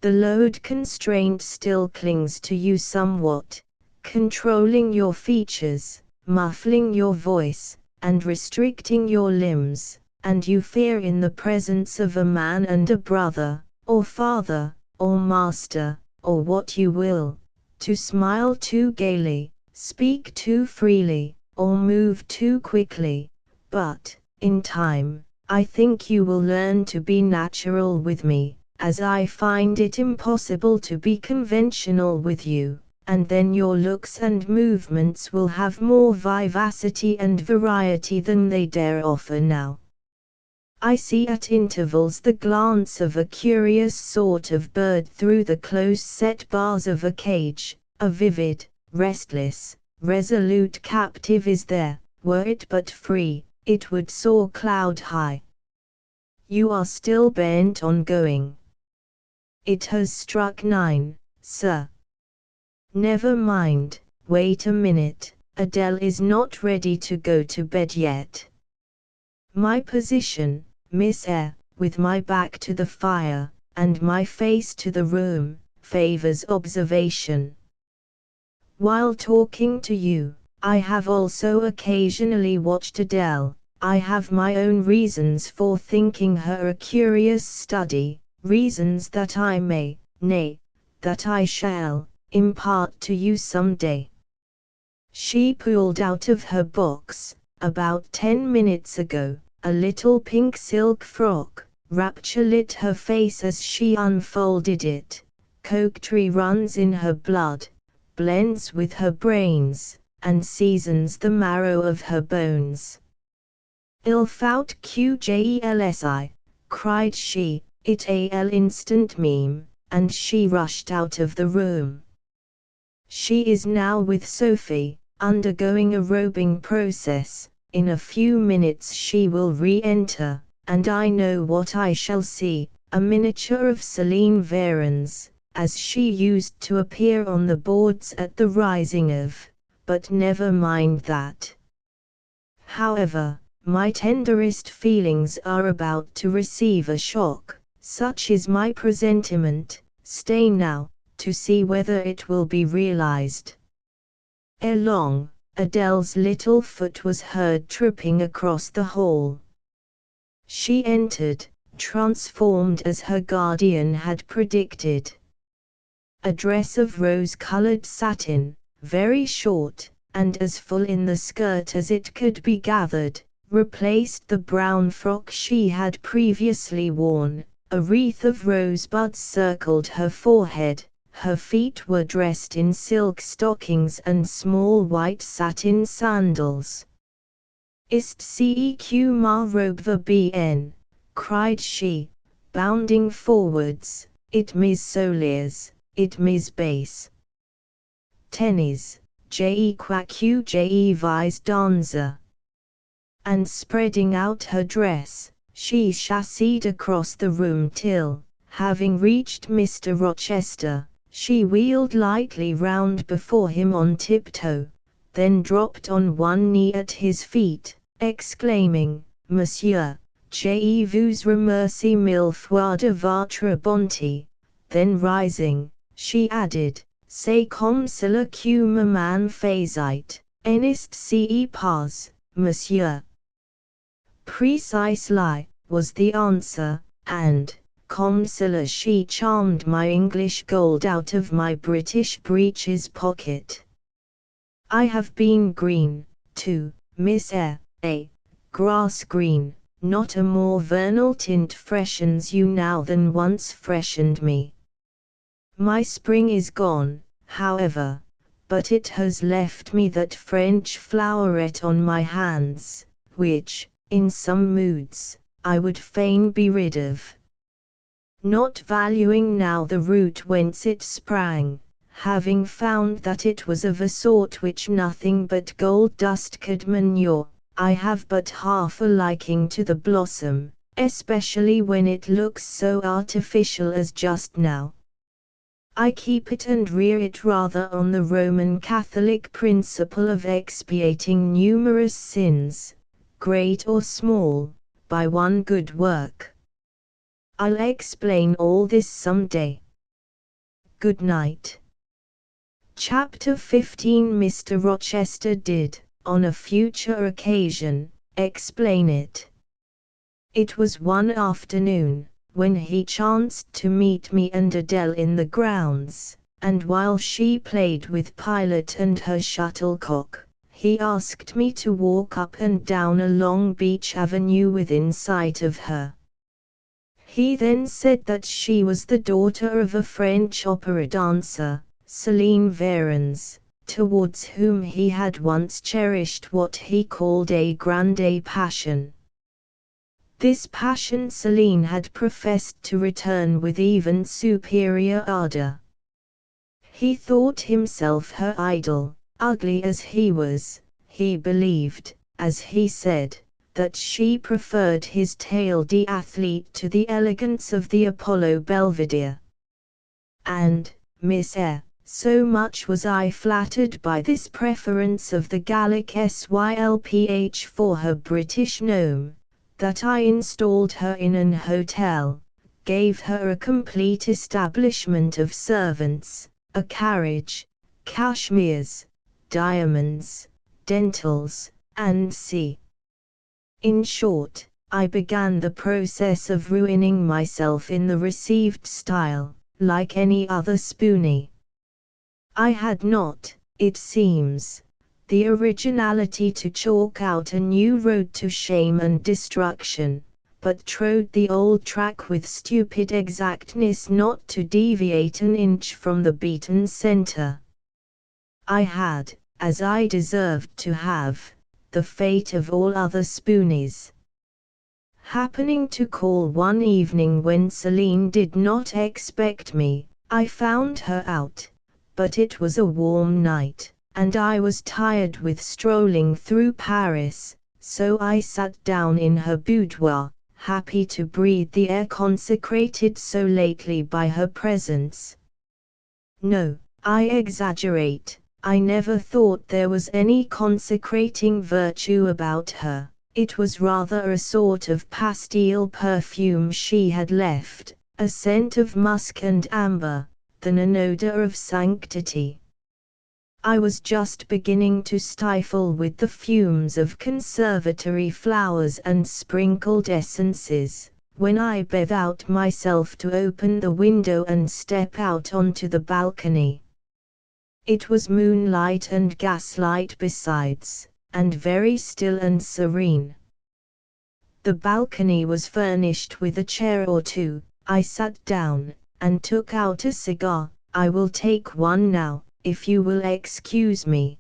The load constraint still clings to you somewhat, controlling your features, muffling your voice, and restricting your limbs, and you fear in the presence of a man and a brother, or father, or master, or what you will, to smile too gaily, speak too freely, or move too quickly, but, in time, I think you will learn to be natural with me, as I find it impossible to be conventional with you, and then your looks and movements will have more vivacity and variety than they dare offer now. I see at intervals the glance of a curious sort of bird through the close-set bars of a cage, a vivid, restless, resolute captive is there, were it but free, it would soar cloud high. You are still bent on going. It has struck 9, sir. Never mind, wait a minute, Adele is not ready to go to bed yet. My position, Miss Eyre, with my back to the fire, and my face to the room, favors observation. While talking to you, I have also occasionally watched Adele. I have my own reasons for thinking her a curious study, reasons that I may, nay, that I shall, impart to you some day. She pulled out of her box, about 10 minutes ago, a little pink silk frock. Rapture lit her face as she unfolded it. Coquetry runs in her blood, blends with her brains, and seasons the marrow of her bones. Il faut que jelsi, cried she, it al instant meme, and she rushed out of the room. She is now with Sophie, undergoing a robing process. In a few minutes she will re-enter, and I know what I shall see, a miniature of Céline Varens, as she used to appear on the boards at the rising of, but never mind that. However, my tenderest feelings are about to receive a shock, such is my presentiment. Stay now, to see whether it will be realized. Ere long, Adele's little foot was heard tripping across the hall. She entered, transformed as her guardian had predicted. A dress of rose-colored satin, very short, and as full in the skirt as it could be gathered, replaced the brown frock she had previously worn. A wreath of rosebuds circled her forehead. Her feet were dressed in silk stockings and small white satin sandals. Ist ceq ma robe va bien, cried she, bounding forwards, it mis soliers, it mis base. Tennis, je quaque je vis danza. And spreading out her dress, she chassed across the room till, having reached Mr. Rochester, she wheeled lightly round before him on tiptoe, then dropped on one knee at his feet, exclaiming, Monsieur, je vous remercie mille fois de votre bonté. Then rising, she added, C'est comme cela que maman faisait, n'est-ce pas, monsieur? Precisely, was the answer, and, comme cela she charmed my English gold out of my British breeches pocket. I have been green, too, Miss Eyre, grass green, not a more vernal tint freshens you now than once freshened me. My spring is gone, however, but it has left me that French floweret on my hands, which, in some moods, I would fain be rid of. Not valuing now the root whence it sprang, having found that it was of a sort which nothing but gold dust could manure, I have but half a liking to the blossom, especially when it looks so artificial as just now. I keep it and rear it rather on the Roman Catholic principle of expiating numerous sins, great or small, by one good work. I'll explain all this some day. Good night. Chapter 15. Mr. Rochester did, on a future occasion, explain it. It was one afternoon, when he chanced to meet me and Adele in the grounds, and while she played with Pilot and her shuttlecock, he asked me to walk up and down a long beech avenue within sight of her. He then said that she was the daughter of a French opera dancer, Céline Varens, towards whom he had once cherished what he called a grande passion. This passion Céline had professed to return with even superior ardor. He thought himself her idol. Ugly as he was, he believed, as he said, that she preferred his tail-de athlete to the elegance of the Apollo Belvedere. And, Miss Eyre, so much was I flattered by this preference of the Gallic Sylph for her British gnome, that I installed her in an hotel, gave her a complete establishment of servants, a carriage, cashmeres, diamonds, dentals, and in short, I began the process of ruining myself in the received style, like any other spoony. I had not, it seems, the originality to chalk out a new road to shame and destruction, but trod the old track with stupid exactness not to deviate an inch from the beaten centre. I had, as I deserved to have, the fate of all other spoonies. Happening to call one evening when Céline did not expect me, I found her out, but it was a warm night, and I was tired with strolling through Paris, so I sat down in her boudoir, happy to breathe the air consecrated so lately by her presence. No, I exaggerate. I never thought there was any consecrating virtue about her. It was rather a sort of pastille perfume she had left, a scent of musk and amber, than an odor of sanctity. I was just beginning to stifle with the fumes of conservatory flowers and sprinkled essences, when I bethought myself to open the window and step out onto the balcony. It was moonlight and gaslight besides, and very still and serene. The balcony was furnished with a chair or two. I sat down, and took out a cigar. I will take one now, if you will excuse me.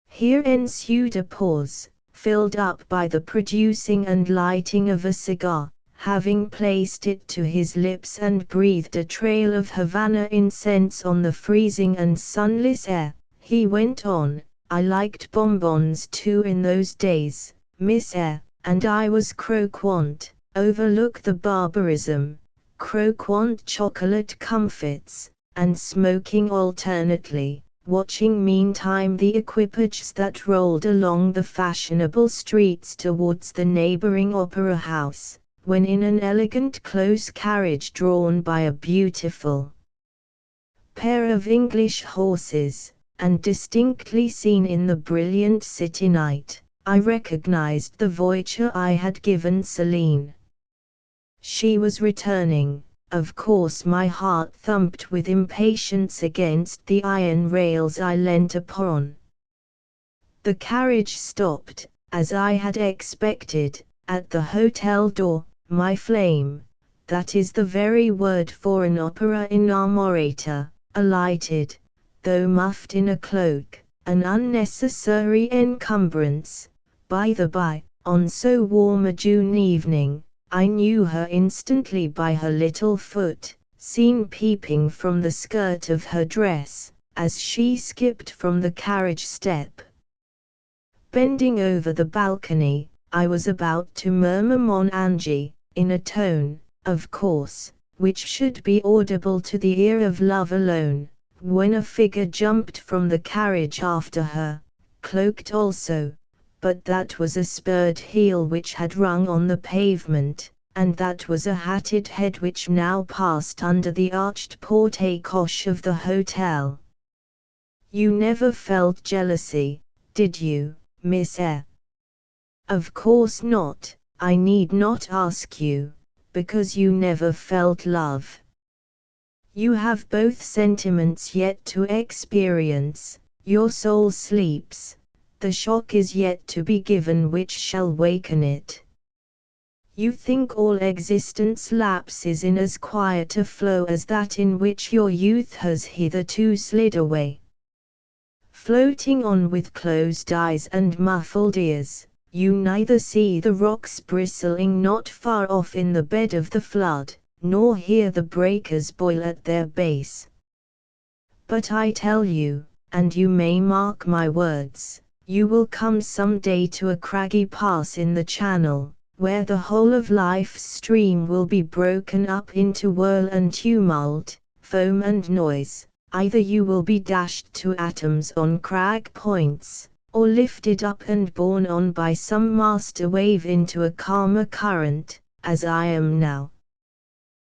Here ensued a pause, filled up by the producing and lighting of a cigar. Having placed it to his lips and breathed a trail of Havana incense on the freezing and sunless air, he went on, I liked bonbons too in those days, Miss Eyre, and I was croquant. Overlook the barbarism, croquant chocolate comfits, and smoking alternately, watching meantime the equipages that rolled along the fashionable streets towards the neighboring opera house, when in an elegant close carriage drawn by a beautiful pair of English horses, and distinctly seen in the brilliant city night, I recognized the voiture I had given Céline. She was returning. Of course my heart thumped with impatience against the iron rails I leant upon. The carriage stopped, as I had expected, at the hotel door. My flame, that is the very word for an opera inamorator, alighted, though muffled in a cloak, an unnecessary encumbrance. By the by, on so warm a June evening, I knew her instantly by her little foot, seen peeping from the skirt of her dress, as she skipped from the carriage step. Bending over the balcony, I was about to murmur Mon Ange, in a tone, of course, which should be audible to the ear of love alone, when a figure jumped from the carriage after her, cloaked also, but that was a spurred heel which had rung on the pavement, and that was a hatted head which now passed under the arched porte-coche of the hotel. You never felt jealousy, did you, Miss Eyre? Of course not. I need not ask you, because you never felt love. You have both sentiments yet to experience, your soul sleeps, the shock is yet to be given which shall waken it. You think all existence lapses in as quiet a flow as that in which your youth has hitherto slid away. Floating on with closed eyes and muffled ears, you neither see the rocks bristling not far off in the bed of the flood, nor hear the breakers boil at their base. But I tell you, and you may mark my words, You will come some day to a craggy pass in the channel, where the whole of life's stream will be broken up into whirl and tumult, foam and noise. Either you will be dashed to atoms on crag points, or lifted up and borne on by some master wave into a calmer current, as I am now.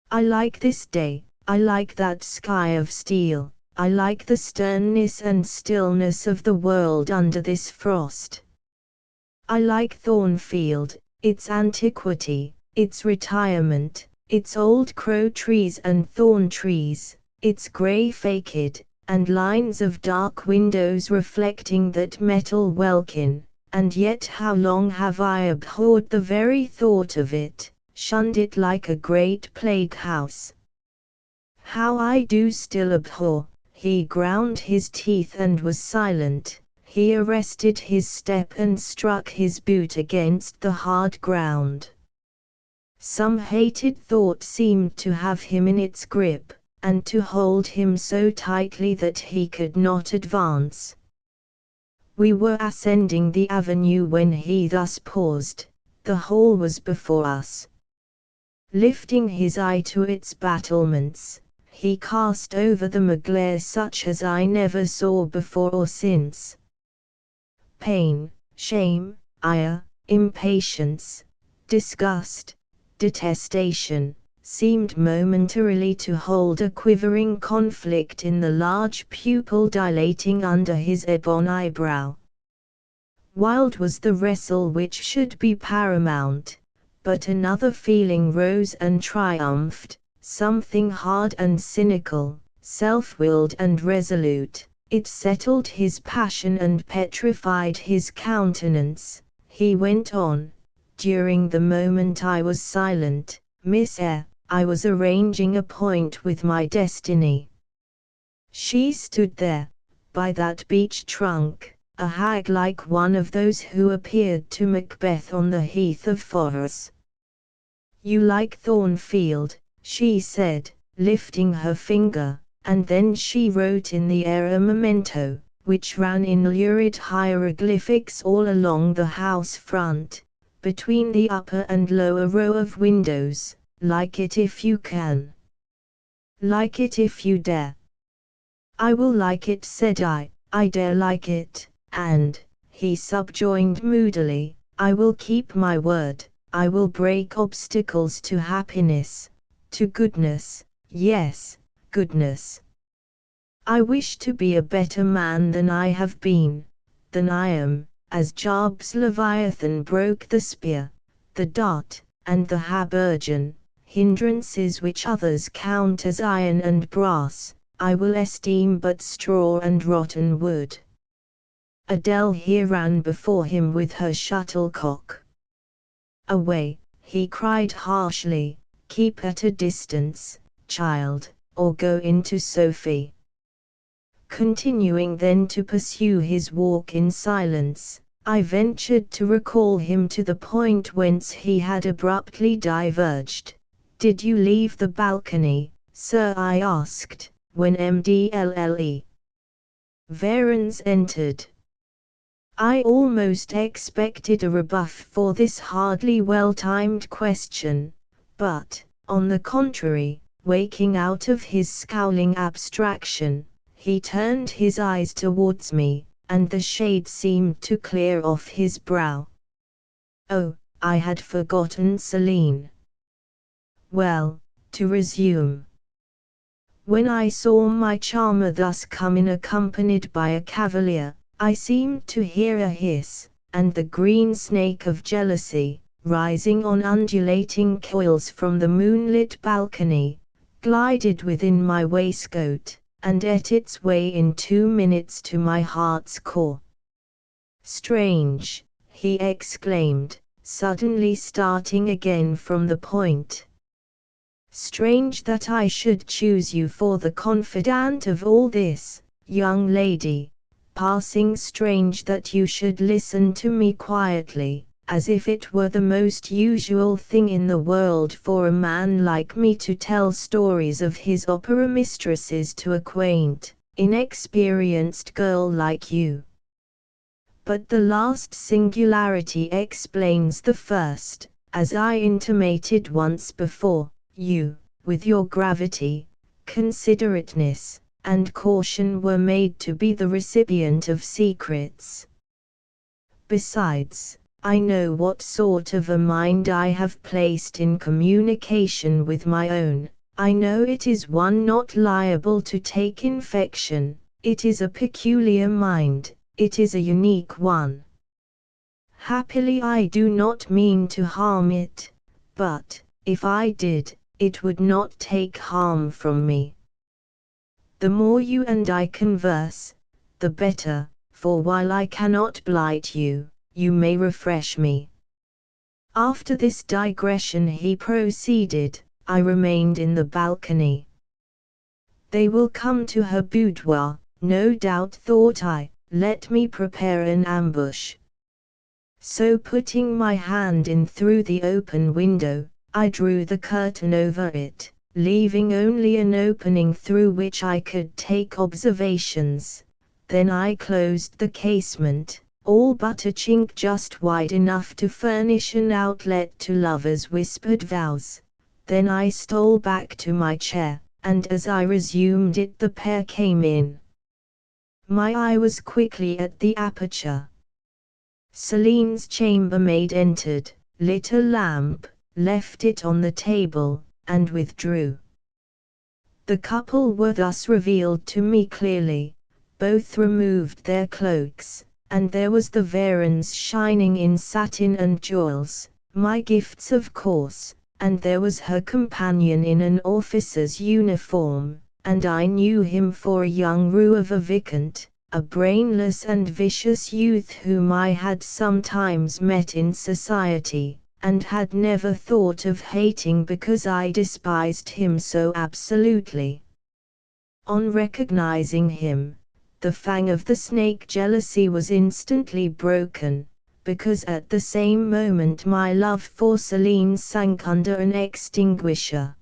I like this day, I like that sky of steel, I like the sternness and stillness of the world under this frost. I like Thornfield, its antiquity, its retirement, its old crow trees and thorn trees, its grey facade, and lines of dark windows reflecting that metal welkin, and yet how long have I abhorred the very thought of it, shunned it like a great plague house. How I do still abhor. He ground his teeth and was silent. He arrested his step and struck his boot against the hard ground. Some hated thought seemed to have him in its grip, and to hold him so tightly that he could not advance. We were ascending the avenue when he thus paused. The hall was before us. Lifting his eye to its battlements, he cast over them a glare such as I never saw before or since. Pain, shame, ire, impatience, disgust, detestation, seemed momentarily to hold a quivering conflict in the large pupil dilating under his ebon eyebrow. Wild was the wrestle which should be paramount, but another feeling rose and triumphed, something hard and cynical, self-willed and resolute. It settled his passion and petrified his countenance. He went on, during the moment I was silent, Miss Eyre, I was arranging a point with my destiny. She stood there, by that beech trunk, a hag like one of those who appeared to Macbeth on the heath of Forres. You like Thornfield, she said, lifting her finger, and then she wrote in the air a memento, which ran in lurid hieroglyphics all along the house front, between the upper and lower row of windows. Like it if you can. Like it if you dare. I will like it, said I dare like it, and, he subjoined moodily, I will keep my word, I will break obstacles to happiness, to goodness, yes, goodness. I wish to be a better man than I have been, than I am, as Job's Leviathan broke the spear, the dart, and the habergeon. Hindrances which others count as iron and brass, I will esteem but straw and rotten wood. Adele here ran before him with her shuttlecock. Away, he cried harshly, keep at a distance, child, or go into Sophie. Continuing then to pursue his walk in silence, I ventured to recall him to the point whence he had abruptly diverged. Did you leave the balcony, sir? I asked, when Mdlle. Varens entered. I almost expected a rebuff for this hardly well-timed question, but, on the contrary, waking out of his scowling abstraction, he turned his eyes towards me, and the shade seemed to clear off his brow. Oh, I had forgotten Celine. Well, to resume. When I saw my charmer thus come in accompanied by a cavalier, I seemed to hear a hiss, and the green snake of jealousy, rising on undulating coils from the moonlit balcony, glided within my waistcoat, and ate its way in 2 minutes to my heart's core. Strange, he exclaimed, suddenly starting again from the point. Strange that I should choose you for the confidant of all this, young lady. Passing strange that you should listen to me quietly, as if it were the most usual thing in the world for a man like me to tell stories of his opera mistresses to a quaint, inexperienced girl like you. but the last singularity explains the first. As I intimated once before, you, with your gravity, considerateness, and caution were made to be the recipient of secrets. Besides, I know what sort of a mind I have placed in communication with my own. I know it is one not liable to take infection. It is a peculiar mind, it is a unique one. Happily I do not mean to harm it, but, if I did, it would not take harm from me. The more you and I converse, the better, for while I cannot blight you, you may refresh me. After this digression he proceeded. I remained in the balcony. They will come to her boudoir, no doubt, thought I. Let me prepare an ambush. So putting my hand in through the open window, I drew the curtain over it, leaving only an opening through which I could take observations. Then I closed the casement, all but a chink just wide enough to furnish an outlet to lovers' whispered vows. Then I stole back to my chair, and as I resumed it the pair came in. My eye was quickly at the aperture. Celine's chambermaid entered, lit a lamp, left it on the table, and withdrew. The couple were thus revealed to me clearly. Both removed their cloaks, and there was the Varens shining in satin and jewels, my gifts of course. And there was her companion in an officer's uniform, and I knew him for a young roue of a vicomte, a brainless and vicious youth whom I had sometimes met in society, and had never thought of hating because I despised him so absolutely. On recognizing him, the fang of the snake jealousy was instantly broken, because at the same moment my love for Celine sank under an extinguisher.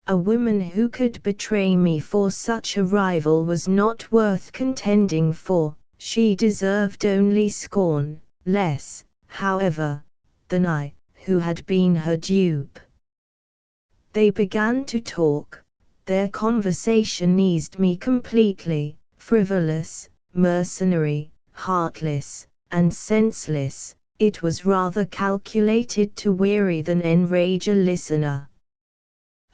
A woman who could betray me for such a rival was not worth contending for. She deserved only scorn, less, however, than I, who had been her dupe. They began to talk. Their conversation eased me completely, frivolous, mercenary, heartless, and senseless. It was rather calculated to weary than enrage a listener.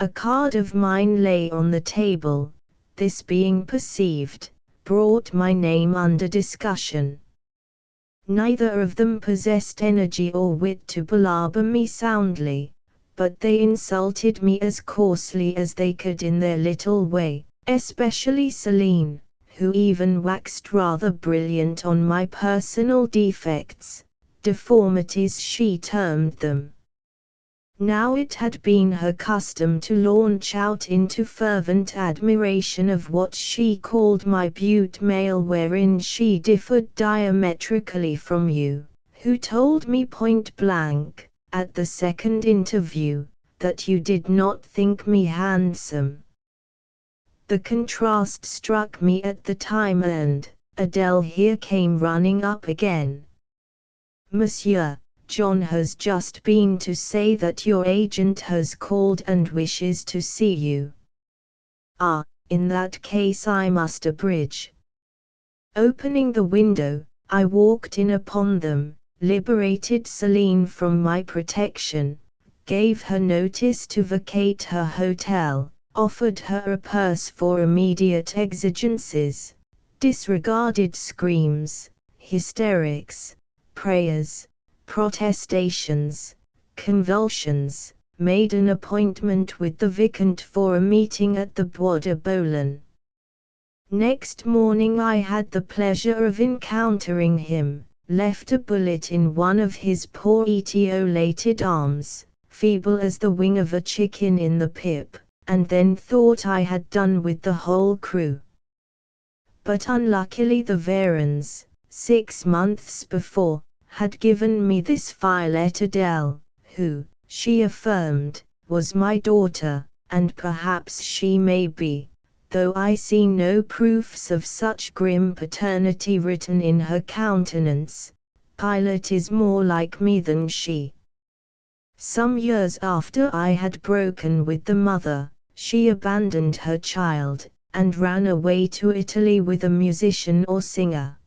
A card of mine lay on the table. This being perceived, brought my name under discussion. Neither of them possessed energy or wit to palaver me soundly, but they insulted me as coarsely as they could in their little way, especially Celine, who even waxed rather brilliant on my personal defects, deformities she termed them. Now it had been her custom to launch out into fervent admiration of what she called my beaut male, wherein she differed diametrically from you, who told me point blank, at the second interview, that you did not think me handsome. The contrast struck me at the time, and Adele here came running up again. Monsieur, John has just been to say that your agent has called and wishes to see you. Ah, in that case I must abridge. Opening the window, I walked in upon them, liberated Celine from my protection, gave her notice to vacate her hotel, offered her a purse for immediate exigencies, disregarded screams, hysterics, prayers, protestations, convulsions, made an appointment with the Vicomte for a meeting at the Bois de Boulogne. Next morning I had the pleasure of encountering him, left a bullet in one of his poor etiolated arms, feeble as the wing of a chicken in the pip, and then thought I had done with the whole crew. But unluckily the Varens, 6 months before, had given me this violet Adele, who, she affirmed, was my daughter, and perhaps she may be, though I see no proofs of such grim paternity written in her countenance. Pilot is more like me than she. Some years after I had broken with the mother, she abandoned her child, and ran away to Italy with a musician or singer.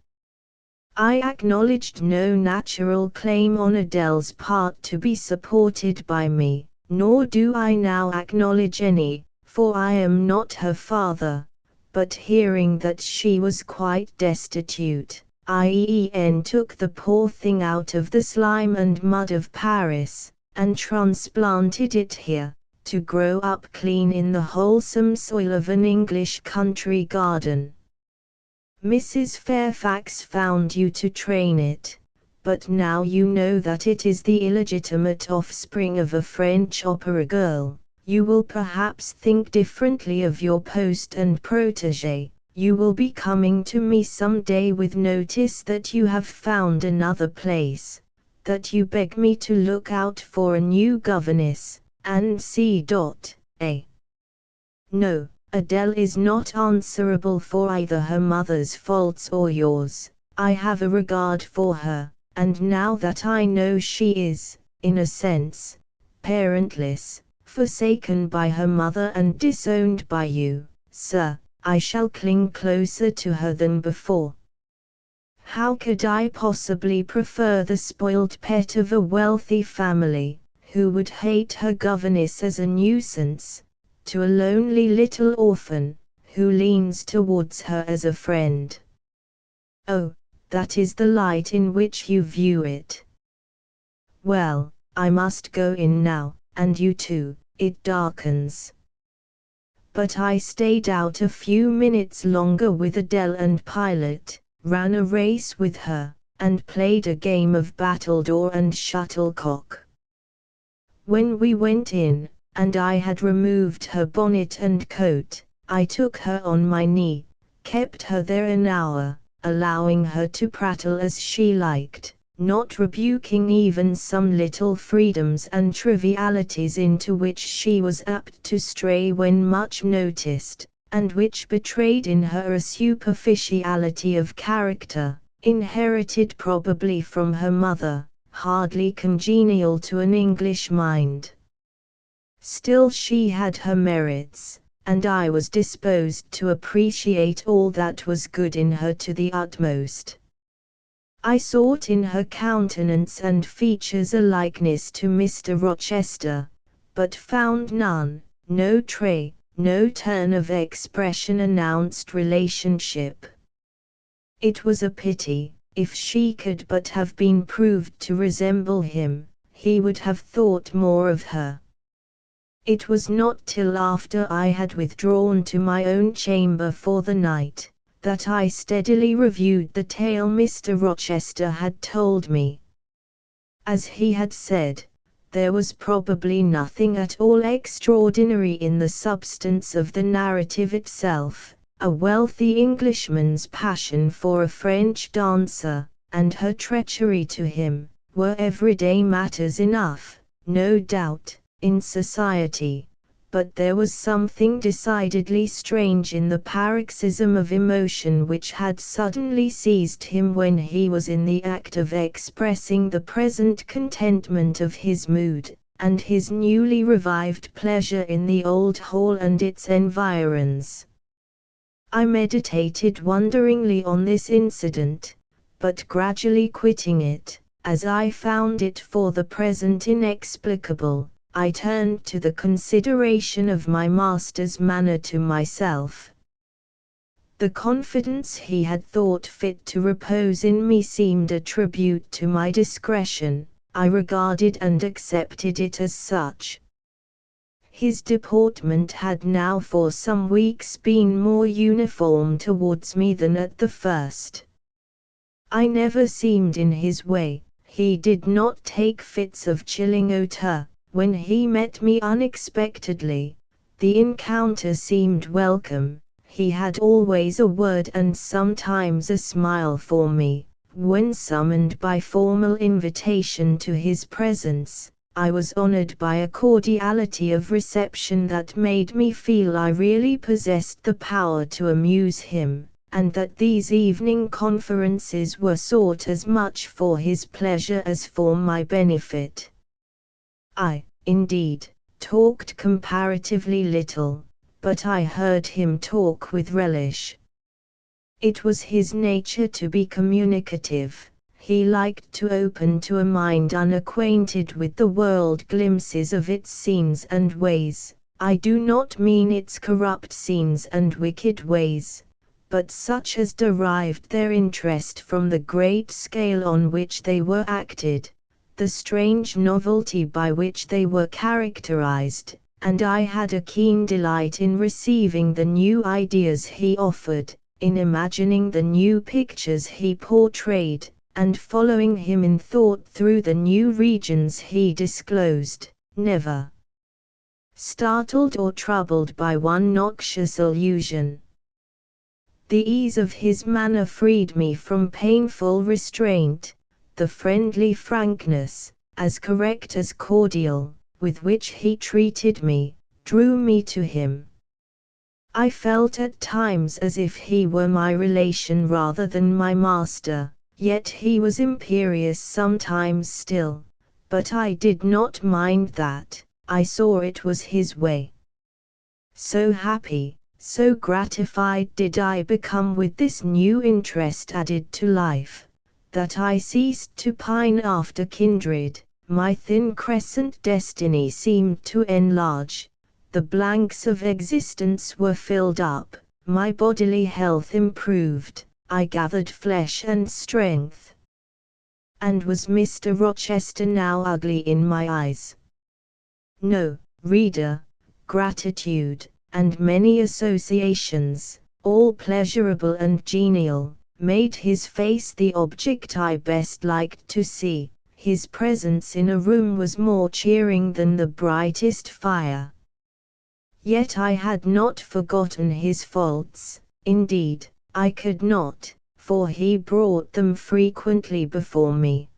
I acknowledged no natural claim on Adele's part to be supported by me, nor do I now acknowledge any, for I am not her father, but hearing that she was quite destitute, I took the poor thing out of the slime and mud of Paris, and transplanted it here, to grow up clean in the wholesome soil of an English country garden. Mrs. Fairfax found you to train it, but now you know that it is the illegitimate offspring of a French opera girl. You will perhaps think differently of your post and protégé. You will be coming to me some day with notice that you have found another place, that you beg me to look out for a new governess, and C.A. No, Adele is not answerable for either her mother's faults or yours. I have a regard for her, and now that I know she is, in a sense, parentless, forsaken by her mother and disowned by you, sir, I shall cling closer to her than before. How could I possibly prefer the spoiled pet of a wealthy family, who would hate her governess as a nuisance, to a lonely little orphan, who leans towards her as a friend? Oh, that is the light in which you view it. Well, I must go in now, and you too, it darkens. But I stayed out a few minutes longer with Adele and Pilot, ran a race with her, and played a game of battledore and shuttlecock. When we went in, and I had removed her bonnet and coat, I took her on my knee, kept her there an hour, allowing her to prattle as she liked, not rebuking even some little freedoms and trivialities into which she was apt to stray when much noticed, and which betrayed in her a superficiality of character, inherited probably from her mother, hardly congenial to an English mind. Still she had her merits, and I was disposed to appreciate all that was good in her to the utmost. I sought in her countenance and features a likeness to Mr. Rochester, but found none. No trait, no turn of expression announced relationship. It was a pity. If she could but have been proved to resemble him, he would have thought more of her. It was not till after I had withdrawn to my own chamber for the night, that I steadily reviewed the tale Mr. Rochester had told me. As he had said, there was probably nothing at all extraordinary in the substance of the narrative itself. A wealthy Englishman's passion for a French dancer, and her treachery to him, were everyday matters enough, no doubt, in society, but there was something decidedly strange in the paroxysm of emotion which had suddenly seized him when he was in the act of expressing the present contentment of his mood, and his newly revived pleasure in the old hall and its environs. I meditated wonderingly on this incident, but gradually quitting it, as I found it for the present inexplicable, I turned to the consideration of my master's manner to myself. The confidence he had thought fit to repose in me seemed a tribute to my discretion. I regarded and accepted it as such. His deportment had now for some weeks been more uniform towards me than at the first. I never seemed in his way. He did not take fits of chilling hauteur. When he met me unexpectedly, the encounter seemed welcome. He had always a word and sometimes a smile for me, when summoned by formal invitation to his presence, I was honored by a cordiality of reception that made me feel I really possessed the power to amuse him, and that these evening conferences were sought as much for his pleasure as for my benefit. I, indeed, talked comparatively little, but I heard him talk with relish. It was his nature to be communicative. He liked to open to a mind unacquainted with the world glimpses of its scenes and ways. I do not mean its corrupt scenes and wicked ways, but such as derived their interest from the great scale on which they were acted, the strange novelty by which they were characterized, and I had a keen delight in receiving the new ideas he offered, in imagining the new pictures he portrayed, and following him in thought through the new regions he disclosed, never startled or troubled by one noxious illusion. The ease of his manner freed me from painful restraint, the friendly frankness, as correct as cordial, with which he treated me, drew me to him. I felt at times as if he were my relation rather than my master, yet he was imperious sometimes still, but I did not mind that. I saw it was his way. So happy, so gratified did I become with this new interest added to life, that I ceased to pine after kindred. My thin crescent destiny seemed to enlarge, the blanks of existence were filled up, my bodily health improved, I gathered flesh and strength. And was Mr. Rochester now ugly in my eyes? No, reader, gratitude, and many associations, all pleasurable and genial, made his face the object I best liked to see. His presence in a room was more cheering than the brightest fire. Yet I had not forgotten his faults, indeed, I could not, for he brought them frequently before me.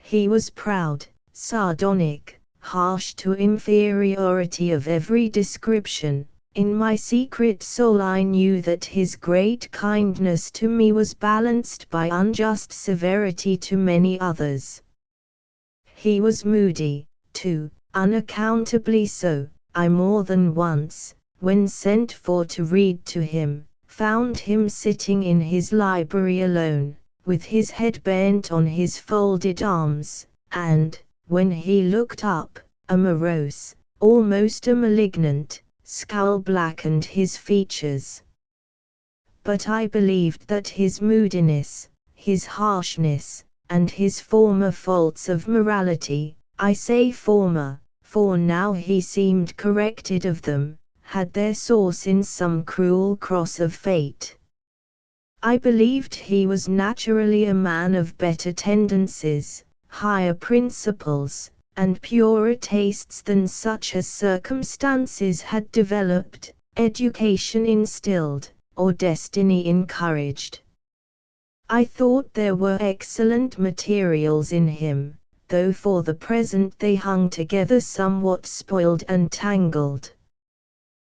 He was proud, sardonic, harsh to inferiority of every description. In my secret soul I knew that his great kindness to me was balanced by unjust severity to many others. He was moody, too, unaccountably so. I more than once, when sent for to read to him, found him sitting in his library alone, with his head bent on his folded arms, and, when he looked up, a morose, almost a malignant, scowl blackened his features. But I believed that his moodiness, his harshness, and his former faults of morality, I say former, for now he seemed corrected of them, had their source in some cruel cross of fate. I believed he was naturally a man of better tendencies, higher principles, and purer tastes than such as circumstances had developed, education instilled, or destiny encouraged. I thought there were excellent materials in him, though for the present they hung together somewhat spoiled and tangled.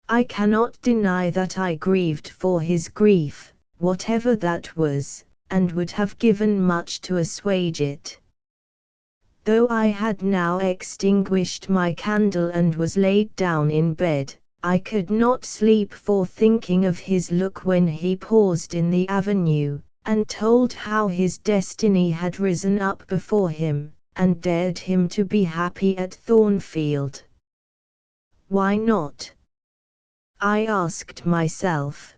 I cannot deny that I grieved for his grief, whatever that was, and would have given much to assuage it. Though I had now extinguished my candle and was laid down in bed, I could not sleep for thinking of his look when he paused in the avenue, and told how his destiny had risen up before him, and dared him to be happy at Thornfield. Why not? I asked myself.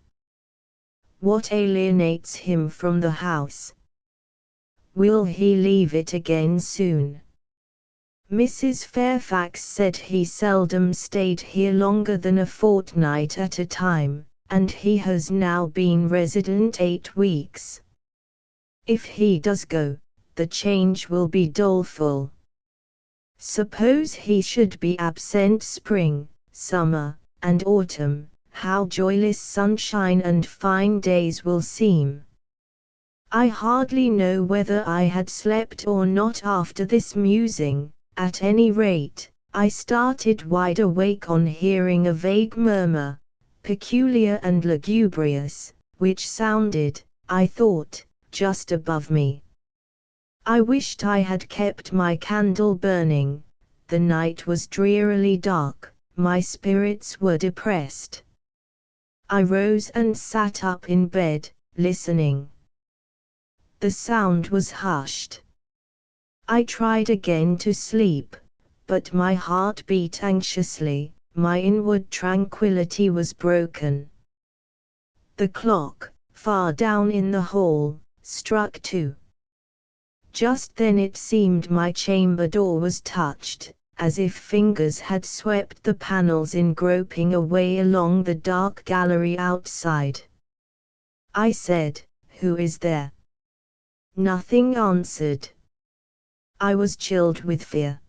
What alienates him from the house? Will he leave it again soon? Mrs. Fairfax said he seldom stayed here longer than a fortnight at a time, and he has now been resident 8 weeks. If he does go, the change will be doleful. Suppose he should be absent spring, summer, and autumn, how joyless sunshine and fine days will seem. I hardly know whether I had slept or not after this musing, At any rate, I started wide awake on hearing a vague murmur, peculiar and lugubrious, which sounded, I thought, just above me. I wished I had kept my candle burning. The night was drearily dark, my spirits were depressed. I rose and sat up in bed, listening. The sound was hushed. I tried again to sleep, but my heart beat anxiously, my inward tranquillity was broken. The clock, far down in the hall, struck 2. Just then it seemed my chamber door was touched, as if fingers had swept the panels in groping a way along the dark gallery outside. I said, "Who is there?" Nothing answered. I was chilled with fear.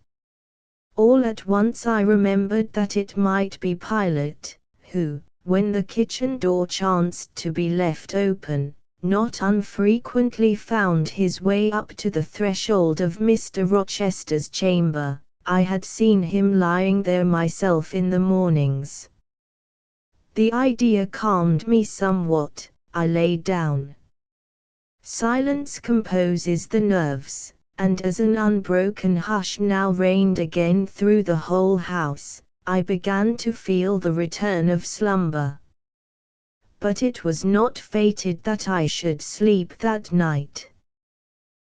All at once I remembered that it might be Pilate, who, when the kitchen door chanced to be left open, not unfrequently found his way up to the threshold of Mr. Rochester's chamber. I had seen him lying there myself in the mornings. The idea calmed me somewhat. I lay down. Silence composes the nerves, and as an unbroken hush now reigned again through the whole house, I began to feel the return of slumber. But it was not fated that I should sleep that night.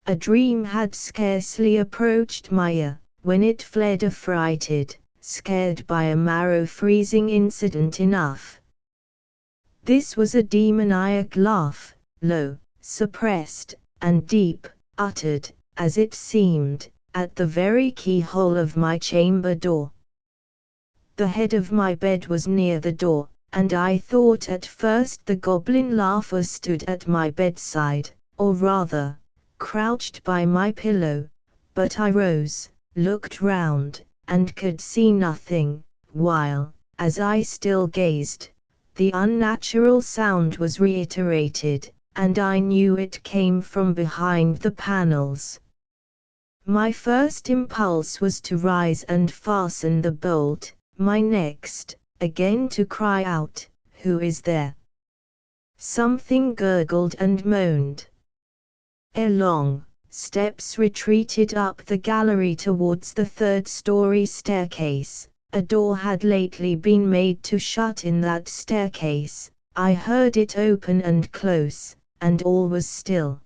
A dream had scarcely approached my ear, when it fled affrighted, scared by a marrow-freezing incident enough. This was a demoniac laugh, low, suppressed, and deep, uttered, as it seemed, at the very keyhole of my chamber door. The head of my bed was near the door, and I thought at first the goblin laugher stood at my bedside, or rather, crouched by my pillow, but I rose, looked round, and could see nothing, while, as I still gazed, the unnatural sound was reiterated, and I knew it came from behind the panels. My first impulse was to rise and fasten the bolt, my next, again to cry out, "Who is there?" Something gurgled and moaned. Ere long, steps retreated up the gallery towards the third-story staircase. A door had lately been made to shut in that staircase. I heard it open and close, and all was still.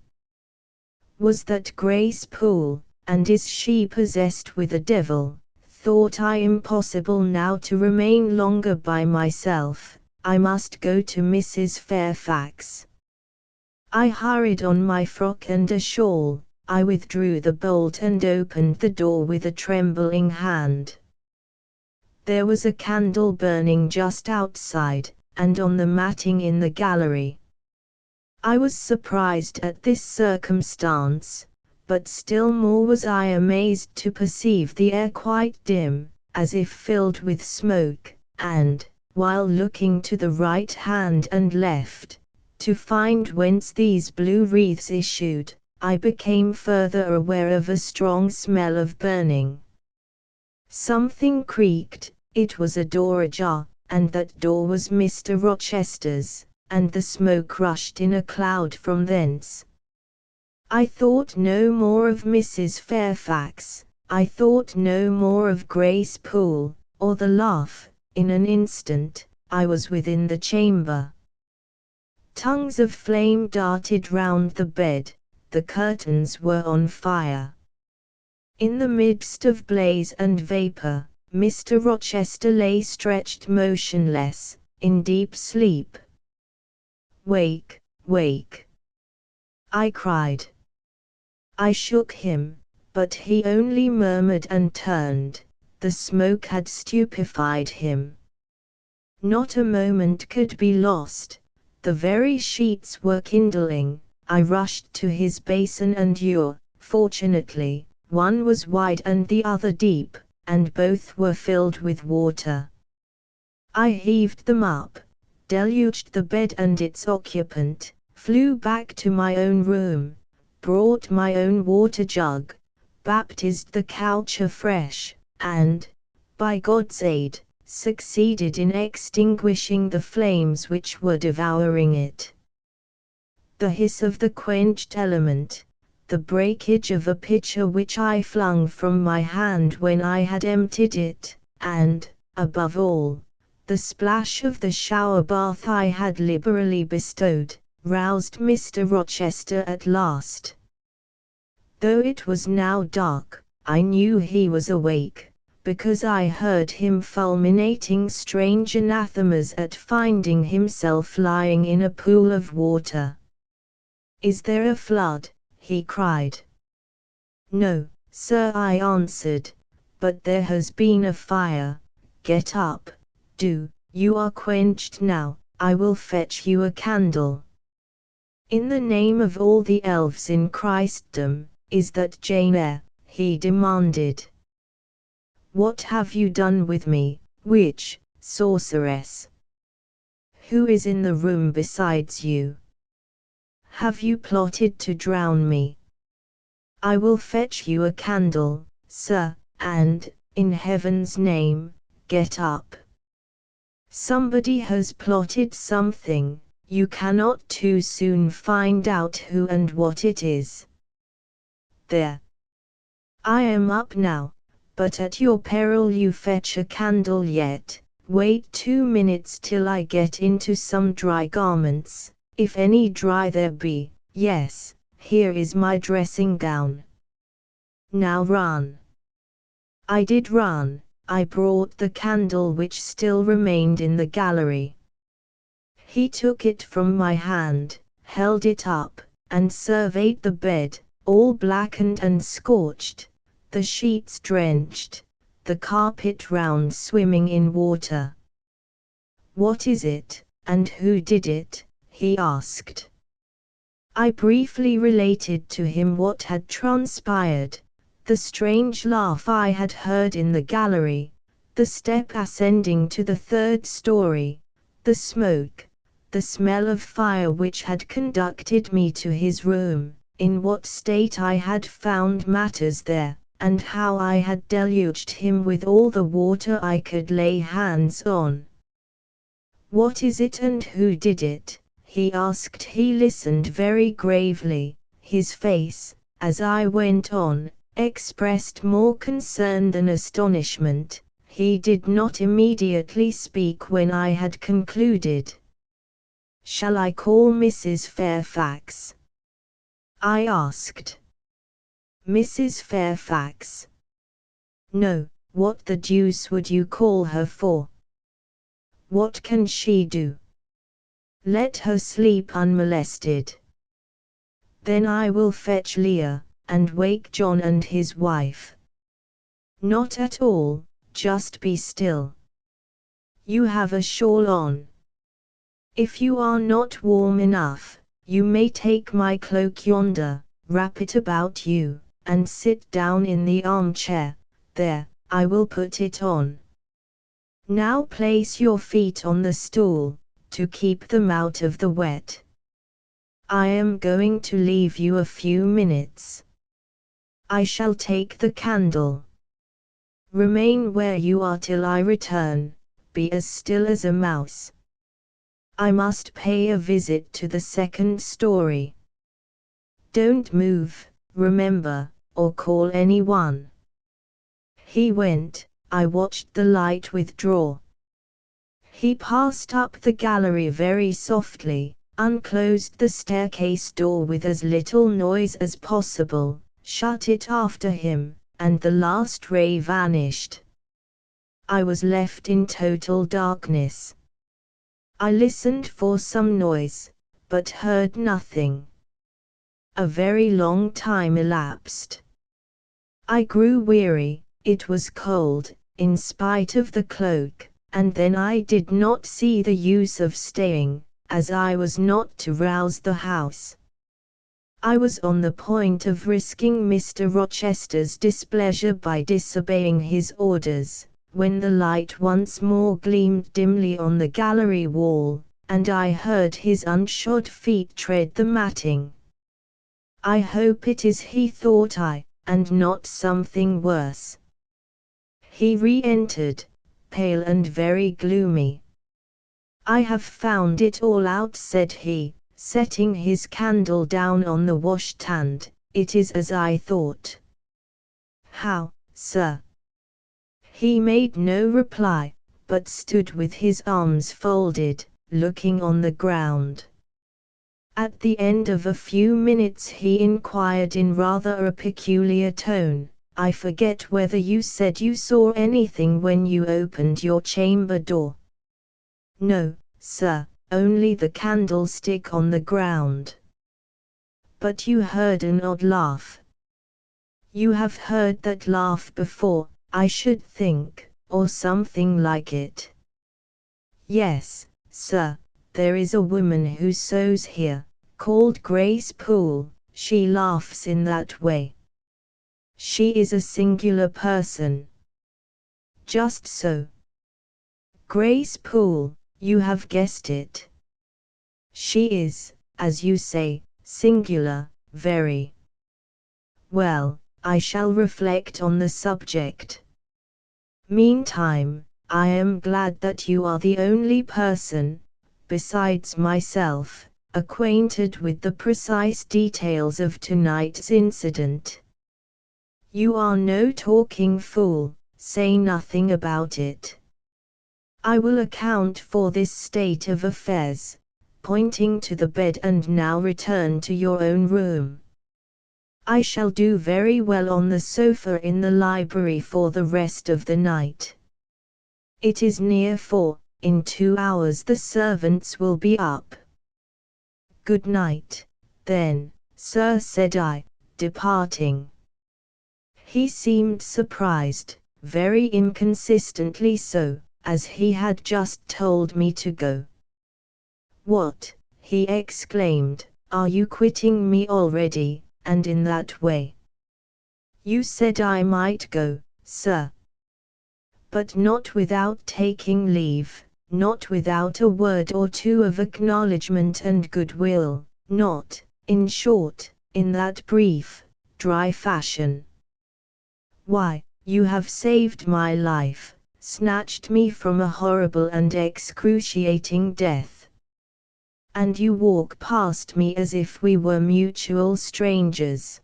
Was that Grace Poole, and is she possessed with a devil? Thought I, impossible now to remain longer by myself. I must go to Mrs. Fairfax. I hurried on my frock and a shawl. I withdrew the bolt and opened the door with a trembling hand. There was a candle burning just outside, and on the matting in the gallery. I was surprised at this circumstance, but still more was I amazed to perceive the air quite dim, as if filled with smoke, and, while looking to the right hand and left, to find whence these blue wreaths issued, I became further aware of a strong smell of burning. Something creaked. It was a door ajar, and that door was Mr. Rochester's, and the smoke rushed in a cloud from thence. I thought no more of Mrs. Fairfax, I thought no more of Grace Poole, or the laugh. In an instant, I was within the chamber. Tongues of flame darted round the bed, the curtains were on fire. In the midst of blaze and vapor, Mr. Rochester lay stretched motionless, in deep sleep. "Wake, wake!" I cried. I shook him, but he only murmured and turned. The smoke had stupefied him. Not a moment could be lost. The very sheets were kindling. I rushed to his basin and ewer. Fortunately, one was wide and the other deep, and both were filled with water. I heaved them up, deluged the bed and its occupant, flew back to my own room, brought my own water jug, baptized the couch afresh, and, by God's aid, succeeded in extinguishing the flames which were devouring it. The hiss of the quenched element, the breakage of a pitcher which I flung from my hand when I had emptied it, and, above all, the splash of the shower bath I had liberally bestowed, roused Mr. Rochester at last. Though it was now dark, I knew he was awake, because I heard him fulminating strange anathemas at finding himself lying in a pool of water. "Is there a flood?" he cried. "No, sir," I answered, "but there has been a fire. Get up, do, you are quenched now, I will fetch you a candle." "In the name of all the elves in Christendom, is that Jane Eyre?" he demanded. "What have you done with me, witch, sorceress? Who is in the room besides you? Have you plotted to drown me? I will fetch you a candle, sir, and, in heaven's name, get up. Somebody has plotted something, you cannot too soon find out who and what it is. There. I am up now, but at your peril you fetch a candle yet. Wait 2 minutes till I get into some dry garments, if any dry there be. Yes, here is my dressing gown. Now run." I did run. I brought the candle which still remained in the gallery. He took it from my hand, held it up, and surveyed the bed, all blackened and scorched, the sheets drenched, the carpet round swimming in water. "What is it, and who did it?" he asked. I briefly related to him what had transpired, the strange laugh I had heard in the gallery, the step ascending to the 3rd story, the smoke, the smell of fire which had conducted me to his room, in what state I had found matters there, and how I had deluged him with all the water I could lay hands on. "What is it and who did it?" he asked. He listened very gravely. His face, as I went on, expressed more concern than astonishment. He did not immediately speak when I had concluded. "Shall I call Mrs. Fairfax?" I asked. "Mrs. Fairfax? No, what the deuce would you call her for? What can she do? Let her sleep unmolested. Then I will fetch Leah, and wake John and his wife." "Not at all, just be still. You have a shawl on. If you are not warm enough, you may take my cloak yonder, wrap it about you, and sit down in the armchair. There, I will put it on. Now place your feet on the stool, to keep them out of the wet. I am going to leave you a few minutes. I shall take the candle. Remain where you are till I return, be as still as a mouse. I must pay a visit to the 2nd story. Don't move, remember, or call anyone." He went. I watched the light withdraw. He passed up the gallery very softly, unclosed the staircase door with as little noise as possible, shut it after him, and the last ray vanished. I was left in total darkness. I listened for some noise, but heard nothing. A very long time elapsed. I grew weary. It was cold, in spite of the cloak, and then I did not see the use of staying, as I was not to rouse the house. I was on the point of risking Mr. Rochester's displeasure by disobeying his orders, when the light once more gleamed dimly on the gallery wall, and I heard his unshod feet tread the matting. "I hope it is he," thought I, and not something worse. He re-entered, pale and very gloomy. "I have found it all out," said he, setting his candle down on the washstand. "It is as I thought." "How, sir?" He made no reply, but stood with his arms folded, looking on the ground. At the end of a few minutes he inquired in rather a peculiar tone, "I forget whether you said you saw anything when you opened your chamber door." "No, sir, only the candlestick on the ground." "But you heard an odd laugh." "You have heard that laugh before, I should think, or something like it." "Yes, sir, there is a woman who sews here, called Grace Poole. She laughs in that way." "She is a singular person." "Just so. Grace Poole, you have guessed it. She is, as you say, singular, very. Well, I shall reflect on the subject. Meantime, I am glad that you are the only person, besides myself, acquainted with the precise details of tonight's incident. You are no talking fool, say nothing about it. I will account for this state of affairs," pointing to the bed, "and now return to your own room. I shall do very well on the sofa in the library for the rest of the night. It is near 4, in 2 hours the servants will be up." "Good night, then, sir," said I, departing. He seemed surprised, very inconsistently so, as he had just told me to go. "What," he exclaimed, "are you quitting me already, and in that way?" "You said I might go, sir." "But not without taking leave, not without a word or two of acknowledgment and goodwill, not, in short, in that brief, dry fashion. Why, you have saved my life, snatched me from a horrible and excruciating death. And you walk past me as if we were mutual strangers.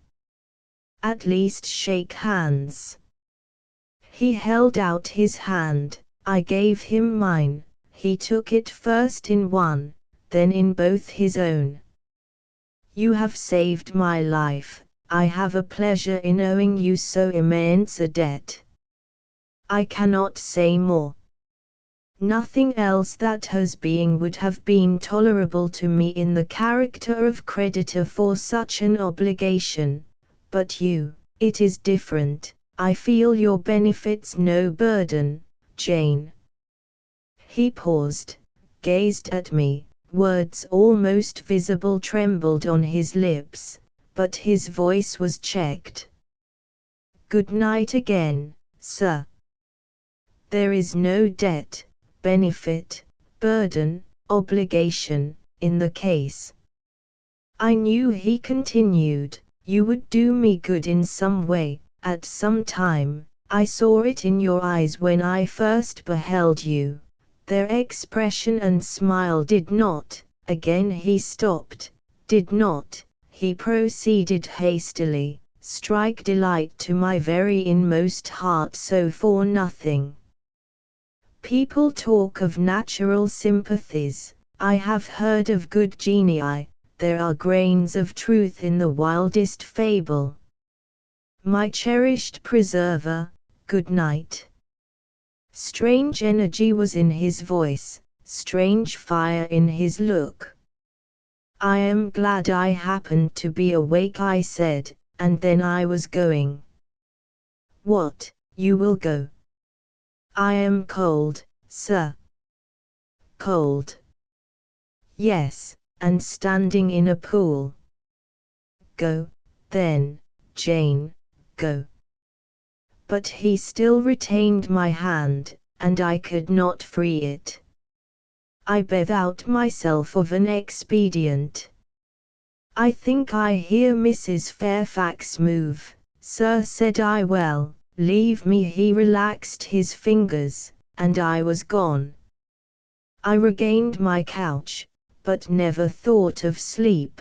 At least shake hands." He held out his hand, I gave him mine, he took it first in one, then in both his own. "You have saved my life, I have a pleasure in owing you so immense a debt. I cannot say more. Nothing else that has being would have been tolerable to me in the character of creditor for such an obligation, but you, it is different. I feel your benefits no burden, Jane." He paused, gazed at me, words almost visible trembled on his lips, but his voice was checked. "Good night again, sir. There is no debt, benefit, burden, obligation, in the case. I knew," he continued, "you would do me good in some way, at some time. I saw it in your eyes when I first beheld you. Their expression and smile did not," again he stopped, "did not," he proceeded hastily, "strike delight to my very inmost heart so for nothing. People talk of natural sympathies, I have heard of good genii, there are grains of truth in the wildest fable. My cherished preserver, good night." Strange energy was in his voice, strange fire in his look. "I am glad I happened to be awake," I said, and then I was going. "What, you will go?" "I am cold, sir." "Cold?" "Yes, and standing in a pool." "Go, then, Jane, go." But he still retained my hand, and I could not free it. I bethought myself of an expedient. "I think I hear Mrs. Fairfax move," "Sir," said I. "Well, leave me." He relaxed his fingers, and I was gone. I regained my couch, but never thought of sleep.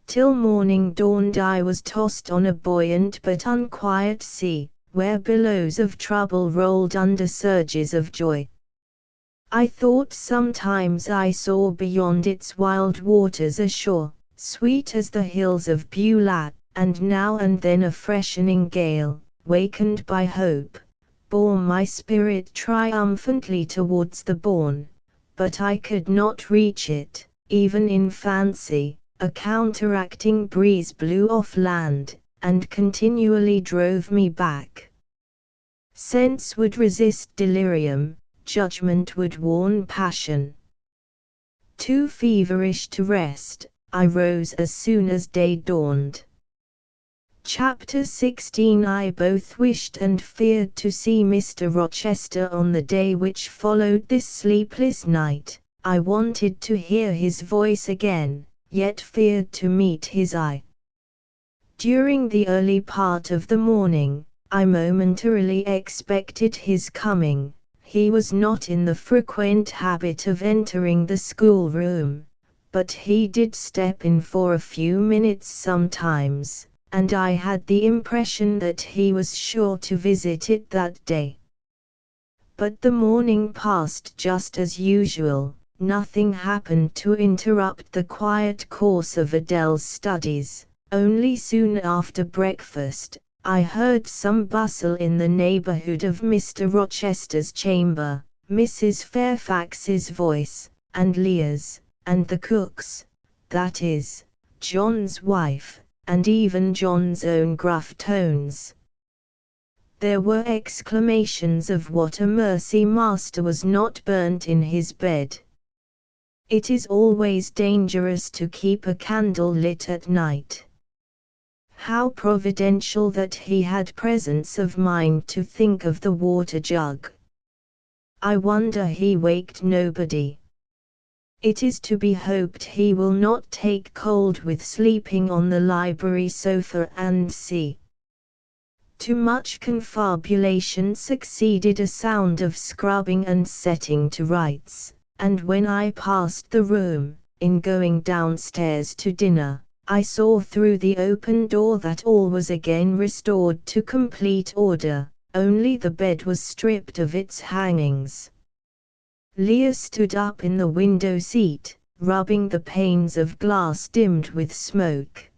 Till morning dawned I was tossed on a buoyant but unquiet sea, where billows of trouble rolled under surges of joy. I thought sometimes I saw beyond its wild waters a shore, sweet as the hills of Beulah, and now and then a freshening gale, wakened by hope, bore my spirit triumphantly towards the bourne, but I could not reach it, even in fancy. A counteracting breeze blew off land, and continually drove me back. Sense would resist delirium, judgment would warn passion. Too feverish to rest, I rose as soon as day dawned. Chapter 16. I both wished and feared to see Mr. Rochester on the day which followed this sleepless night. I wanted to hear his voice again, yet feared to meet his eye. During the early part of the morning, I momentarily expected his coming. He was not in the frequent habit of entering the schoolroom, but he did step in for a few minutes sometimes, and I had the impression that he was sure to visit it that day. But the morning passed just as usual. Nothing happened to interrupt the quiet course of Adele's studies. Only soon after breakfast, I heard some bustle in the neighborhood of Mr. Rochester's chamber, Mrs. Fairfax's voice, and Leah's, and the cook's, that is, John's wife, and even John's own gruff tones. There were exclamations of "What a mercy master was not burnt in his bed." It is always dangerous to keep a candle lit at night. How providential that he had presence of mind to think of the water jug. I wonder he waked nobody. It is to be hoped he will not take cold with sleeping on the library sofa and see. To much confabulation succeeded a sound of scrubbing and setting to rights, and when I passed the room, in going downstairs to dinner, I saw through the open door that all was again restored to complete order, only the bed was stripped of its hangings. Leah stood up in the window seat, rubbing the panes of glass dimmed with smoke.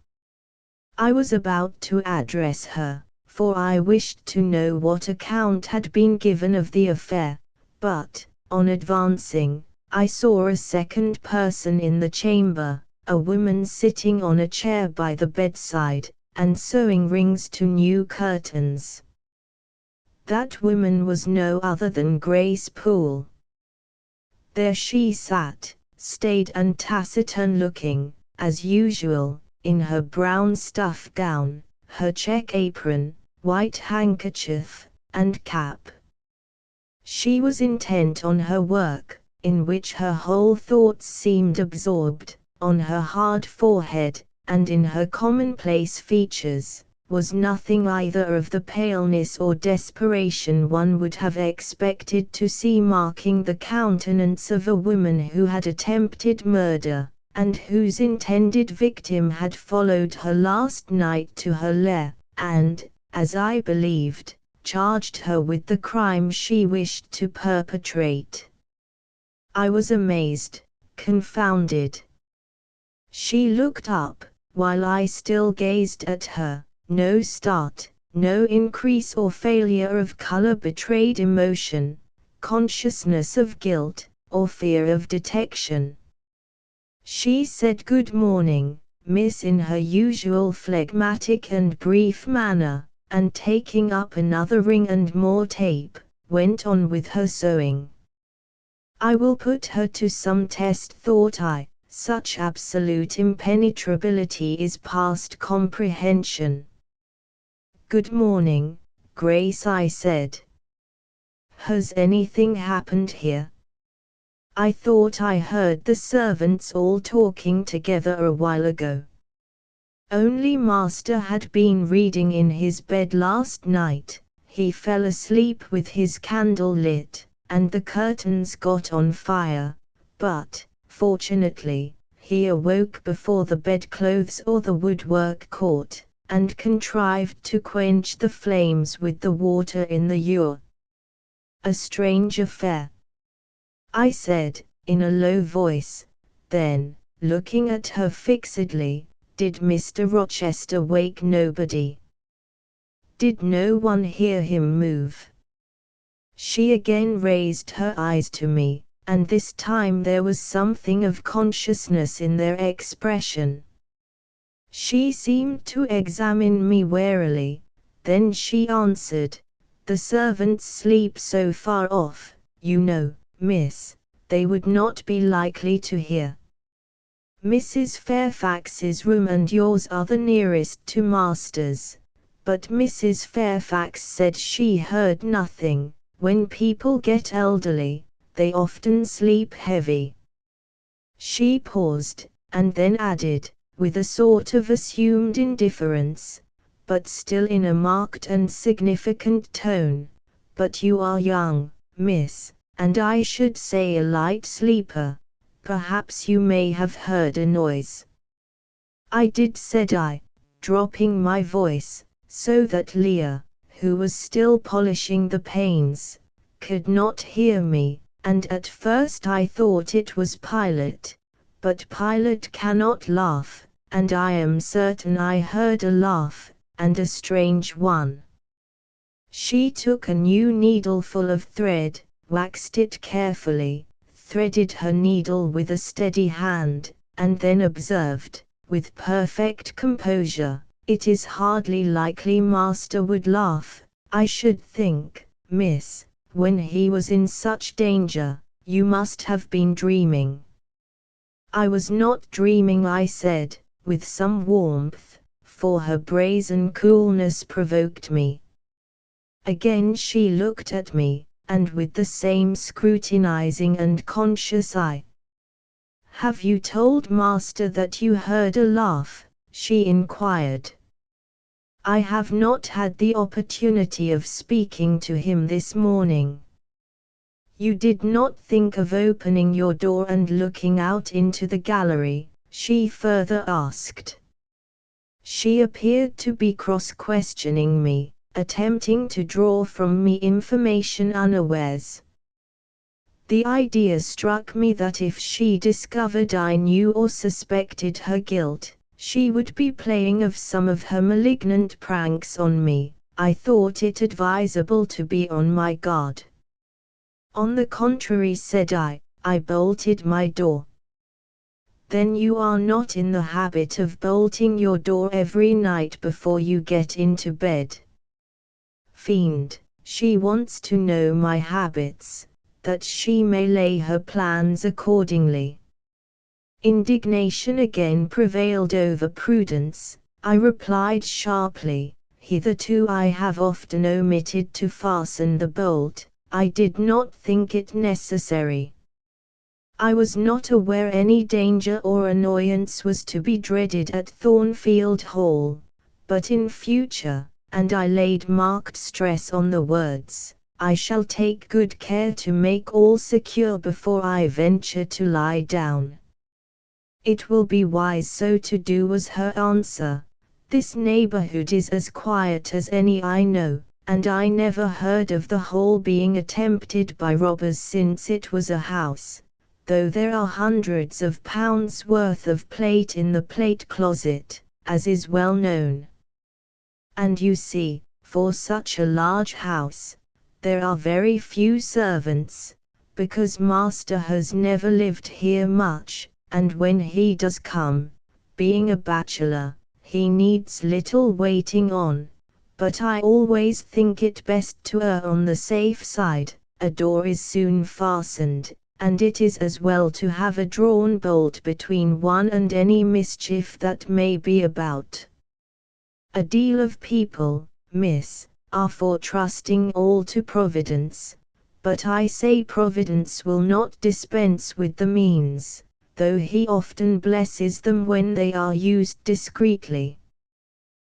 I was about to address her, for I wished to know what account had been given of the affair, but, on advancing, I saw a second person in the chamber, a woman sitting on a chair by the bedside, and sewing rings to new curtains. That woman was no other than Grace Poole. There she sat, staid and taciturn-looking, as usual, in her brown stuff gown, her check apron, white handkerchief, and cap. She was intent on her work, in which her whole thoughts seemed absorbed. On her hard forehead, and in her commonplace features, was nothing either of the paleness or desperation one would have expected to see marking the countenance of a woman who had attempted murder, and whose intended victim had followed her last night to her lair, and, as I believed, charged her with the crime she wished to perpetrate. I was amazed, confounded. She looked up, while I still gazed at her. No start, no increase or failure of color betrayed emotion, consciousness of guilt, or fear of detection. She said "Good morning, miss," in her usual phlegmatic and brief manner, and taking up another ring and more tape, went on with her sewing. I will put her to some test, thought I. Such absolute impenetrability is past comprehension. "Good morning, Grace," I said. "Has anything happened here? I thought I heard the servants all talking together a while ago." Only master had been reading in his bed last night. He fell asleep with his candle lit, and the curtains got on fire, but, fortunately, he awoke before the bedclothes or the woodwork caught, and contrived to quench the flames with the water in the ewer. A strange affair, I said, in a low voice. Then, looking at her fixedly, did Mr. Rochester wake nobody? Did no one hear him move? She again raised her eyes to me, and this time there was something of consciousness in their expression. She seemed to examine me warily, then she answered, "The servants sleep so far off, you know, miss, they would not be likely to hear. Mrs. Fairfax's room and yours are the nearest to master's, but Mrs. Fairfax said she heard nothing. When people get elderly, they often sleep heavy." She paused, and then added, with a sort of assumed indifference, but still in a marked and significant tone, "But you are young, miss, and I should say a light sleeper. Perhaps you may have heard a noise." "I did," said I, dropping my voice, so that Leah, who was still polishing the panes, could not hear me, and at first I thought it was Pilot, but Pilot cannot laugh, and I am certain I heard a laugh, and a strange one. She took a new needleful of thread, waxed it carefully, threaded her needle with a steady hand, and then observed, with perfect composure, "It is hardly likely master would laugh, I should think, miss. When he was in such danger, you must have been dreaming." "I was not dreaming," I said, with some warmth, for her brazen coolness provoked me. Again she looked at me, and with the same scrutinizing and conscious eye. "Have you told master that you heard a laugh?" she inquired. "I have not had the opportunity of speaking to him this morning." "You did not think of opening your door and looking out into the gallery?" she further asked. She appeared to be cross-questioning me, attempting to draw from me information unawares. The idea struck me that if she discovered I knew or suspected her guilt, she would be playing some of her malignant pranks on me. I thought it advisable to be on my guard. "On the contrary," said I bolted my door. "Then you are not in the habit of bolting your door every night before you get into bed?" Fiend, she wants to know my habits, that she may lay her plans accordingly. Indignation again prevailed over prudence. I replied sharply, "Hitherto I have often omitted to fasten the bolt. I did not think it necessary. I was not aware any danger or annoyance was to be dreaded at Thornfield Hall, but in future," and I laid marked stress on the words, "I shall take good care to make all secure before I venture to lie down." "It will be wise so to do," was her answer. "This neighborhood is as quiet as any I know, and I never heard of the Hall being attempted by robbers since it was a house, though there are hundreds of pounds worth of plate in the plate closet, as is well known. And you see, for such a large house, there are very few servants, because master has never lived here much, and when he does come, being a bachelor, he needs little waiting on. But I always think it best to err on the safe side. A door is soon fastened, and it is as well to have a drawn bolt between one and any mischief that may be about. A deal of people, miss, are for trusting all to Providence, but I say Providence will not dispense with the means, though he often blesses them when they are used discreetly.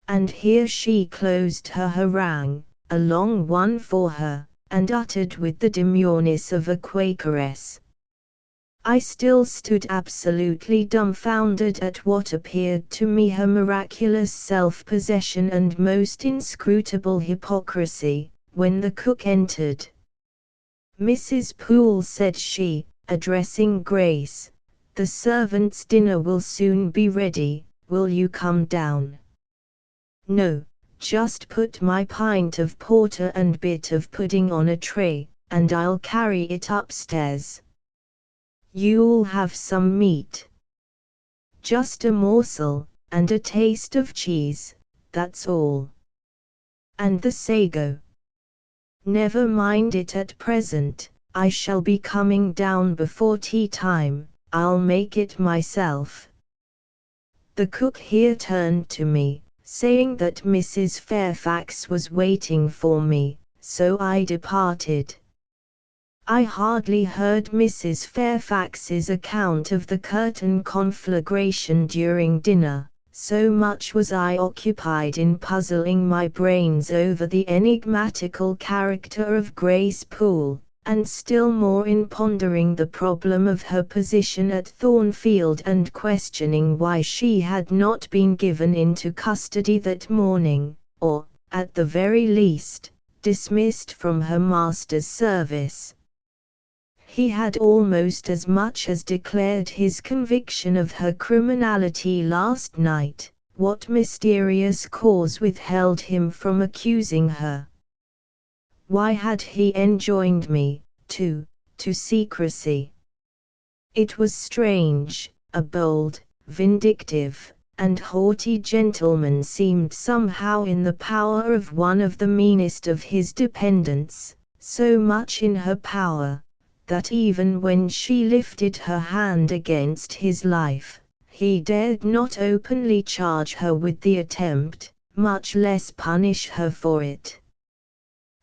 And here she closed her harangue, a long one for her, and uttered with the demureness of a Quakeress. I still stood absolutely dumbfounded at what appeared to me her miraculous self-possession and most inscrutable hypocrisy, when the cook entered. "Mrs. Poole," said she, addressing Grace, "the servants' dinner will soon be ready, will you come down?" "No, just put my pint of porter and bit of pudding on a tray, and I'll carry it upstairs." "You'll have some meat?" "Just a morsel, and a taste of cheese, that's all." "And the sago?" "Never mind it at present, I shall be coming down before tea time, I'll make it myself." The cook here turned to me, saying that Mrs. Fairfax was waiting for me, so I departed. I hardly heard Mrs. Fairfax's account of the curtain conflagration during dinner, so much was I occupied in puzzling my brains over the enigmatical character of Grace Poole, and still more in pondering the problem of her position at Thornfield and questioning why she had not been given into custody that morning, or, at the very least, dismissed from her master's service. He had almost as much as declared his conviction of her criminality last night. What mysterious cause withheld him from accusing her? Why had he enjoined me, to secrecy? It was strange. A bold, vindictive, and haughty gentleman seemed somehow in the power of one of the meanest of his dependents, so much in her power, that even when she lifted her hand against his life, he dared not openly charge her with the attempt, much less punish her for it.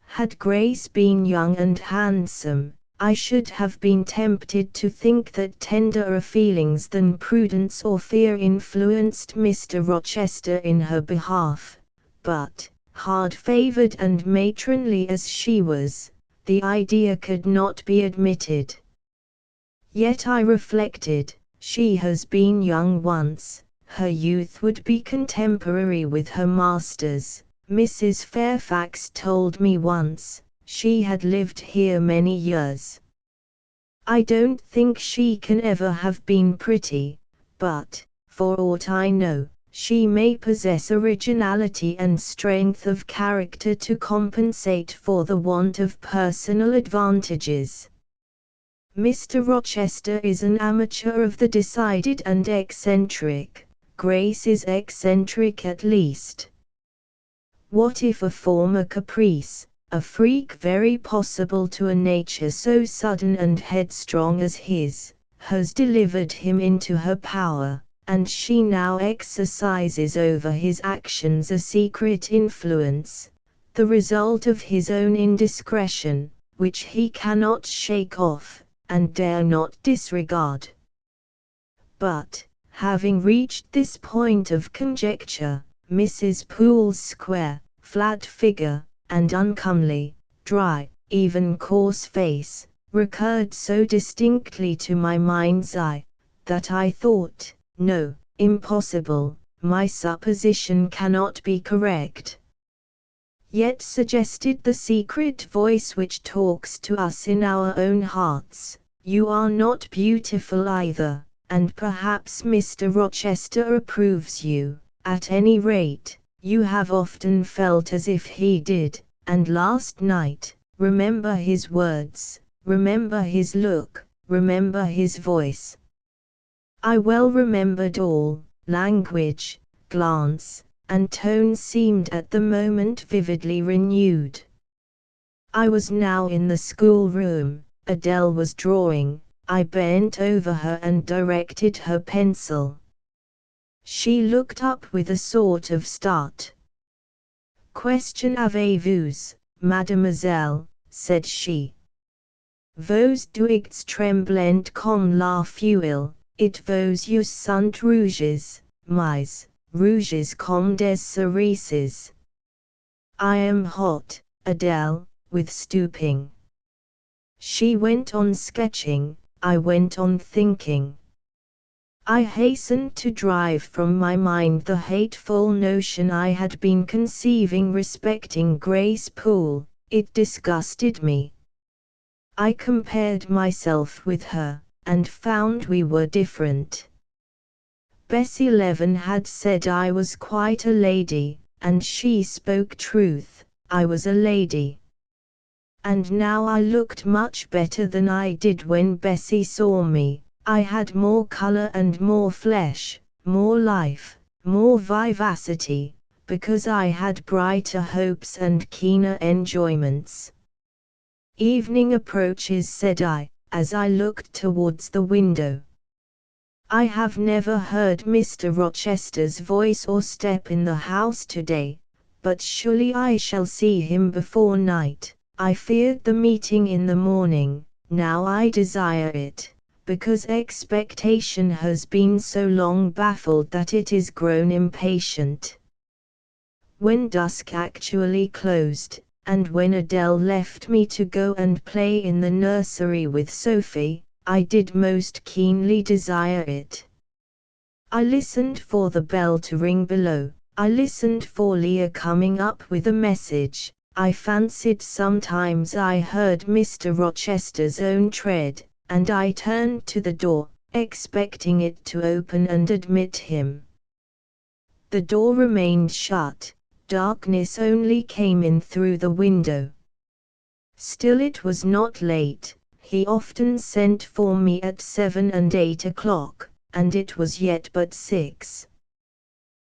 Had Grace been young and handsome, I should have been tempted to think that tenderer feelings than prudence or fear influenced Mr. Rochester in her behalf, but, hard-favored and matronly as she was, the idea could not be admitted. Yet I reflected, she has been young once, her youth would be contemporary with her master's. Mrs. Fairfax told me once, she had lived here many years. I don't think she can ever have been pretty, but, for aught I know, she may possess originality and strength of character to compensate for the want of personal advantages. Mr. Rochester is an amateur of the decided and eccentric. Grace is eccentric at least. What if a former caprice, a freak very possible to a nature so sudden and headstrong as his, has delivered him into her power, and she now exercises over his actions a secret influence, the result of his own indiscretion, which he cannot shake off, and dare not disregard. But, having reached this point of conjecture, Mrs. Poole's square, flat figure, and uncomely, dry, even coarse face, recurred so distinctly to my mind's eye, that I thought, no, impossible, my supposition cannot be correct. Yet suggested the secret voice which talks to us in our own hearts, you are not beautiful either, and perhaps Mr. Rochester approves you, at any rate, you have often felt as if he did, and last night, remember his words, remember his look, remember his voice. I well remembered all, language, glance, and tone seemed at the moment vividly renewed. I was now in the schoolroom, Adele was drawing, I bent over her and directed her pencil. She looked up with a sort of start. "Question avez-vous, mademoiselle," said she. "Vos doigts tremblent comme la feuille, et vos yeux sont rouges, mais, rouges comme des cerises. I am hot, Adele, with stooping. She went on sketching, I went on thinking. I hastened to drive from my mind the hateful notion I had been conceiving respecting Grace Poole. It disgusted me. I compared myself with her, and found we were different. Bessie Leaven had said I was quite a lady, and she spoke truth, I was a lady. And now I looked much better than I did when Bessie saw me. I had more color and more flesh, more life, more vivacity, because I had brighter hopes and keener enjoyments. Evening approaches, said I, as I looked towards the window. I have never heard Mr. Rochester's voice or step in the house today, but surely I shall see him before night. I feared the meeting in the morning, now I desire it, because expectation has been so long baffled that it is grown impatient. When dusk actually closed, and when Adele left me to go and play in the nursery with Sophie, I did most keenly desire it. I listened for the bell to ring below, I listened for Leah coming up with a message, I fancied sometimes I heard Mr. Rochester's own tread, and I turned to the door, expecting it to open and admit him. The door remained shut, darkness only came in through the window. Still it was not late, he often sent for me at 7 and 8 o'clock, and it was yet but 6.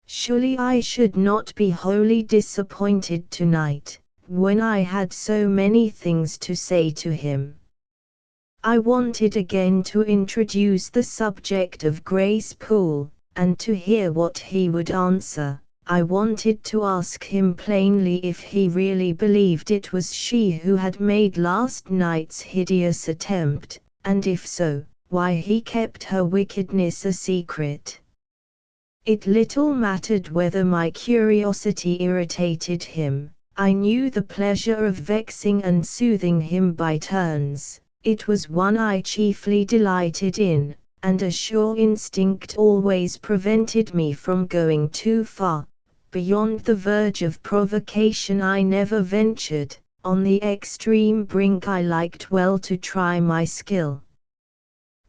Surely I should not be wholly disappointed tonight, when I had so many things to say to him. I wanted again to introduce the subject of Grace Poole, and to hear what he would answer. I wanted to ask him plainly if he really believed it was she who had made last night's hideous attempt, and if so, why he kept her wickedness a secret. It little mattered whether my curiosity irritated him. I knew the pleasure of vexing and soothing him by turns. It was one I chiefly delighted in, and a sure instinct always prevented me from going too far. Beyond the verge of provocation I never ventured, on the extreme brink I liked well to try my skill.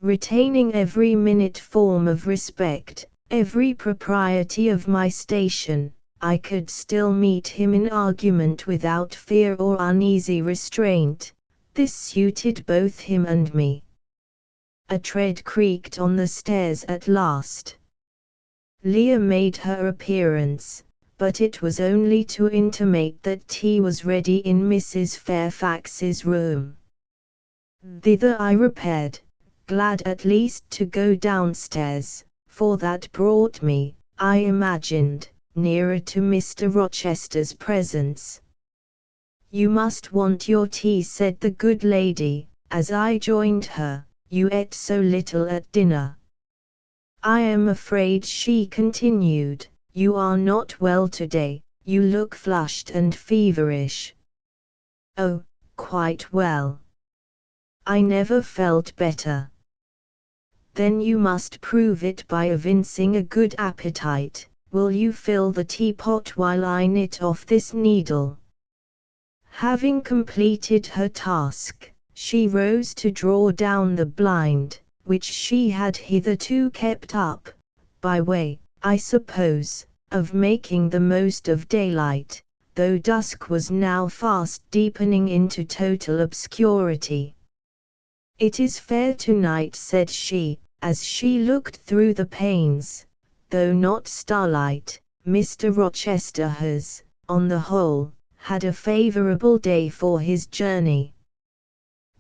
Retaining every minute form of respect, every propriety of my station, I could still meet him in argument without fear or uneasy restraint. This suited both him and me. A tread creaked on the stairs at last. Leah made her appearance, but it was only to intimate that tea was ready in Mrs. Fairfax's room. Thither I repaired, glad at least to go downstairs, for that brought me, I imagined, nearer to Mr. Rochester's presence. "You must want your tea," said the good lady, as I joined her. "You ate so little at dinner." "I am afraid," she continued, "you are not well today, you look flushed and feverish." "Oh, quite well. I never felt better." "Then you must prove it by evincing a good appetite. Will you fill the teapot while I knit off this needle?" Having completed her task, she rose to draw down the blind, which she had hitherto kept up, by way, I suppose, of making the most of daylight, though dusk was now fast deepening into total obscurity. "It is fair tonight," said she, as she looked through the panes, "though not starlight. Mr. Rochester has, on the whole, had a favorable day for his journey."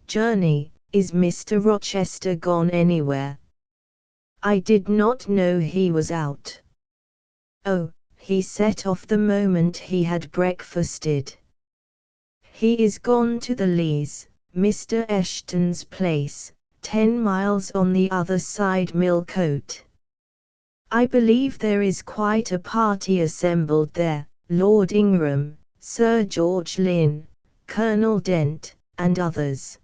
"Journey? Is Mr. Rochester gone anywhere?" "I did not know he was out." "Oh, he set off the moment he had breakfasted. He is gone to the Leas, Mr. Eshton's place, 10 miles on the other side Millcote." I believe there is quite a party assembled there, Lord Ingram, Sir George Lynn, Colonel Dent, and others.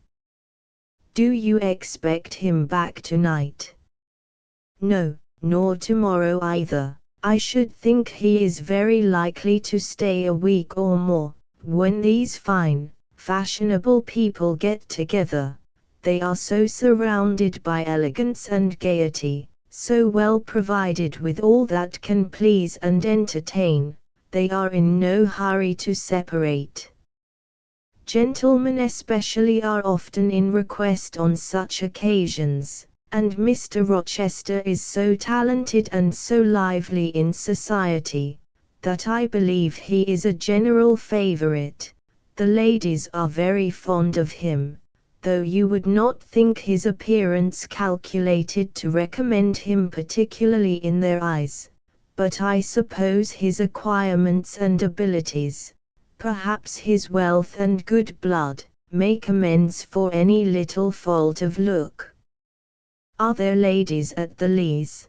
Do you expect him back tonight? No, nor tomorrow either. I should think he is very likely to stay a week or more. When these fine, fashionable people get together, they are so surrounded by elegance and gaiety, so well provided with all that can please and entertain, they are in no hurry to separate. Gentlemen especially are often in request on such occasions, and Mr. Rochester is so talented and so lively in society, that I believe he is a general favorite. The ladies are very fond of him, though you would not think his appearance calculated to recommend him particularly in their eyes, but I suppose his acquirements and abilities, perhaps his wealth and good blood, make amends for any little fault of look. Are there ladies at the Leas?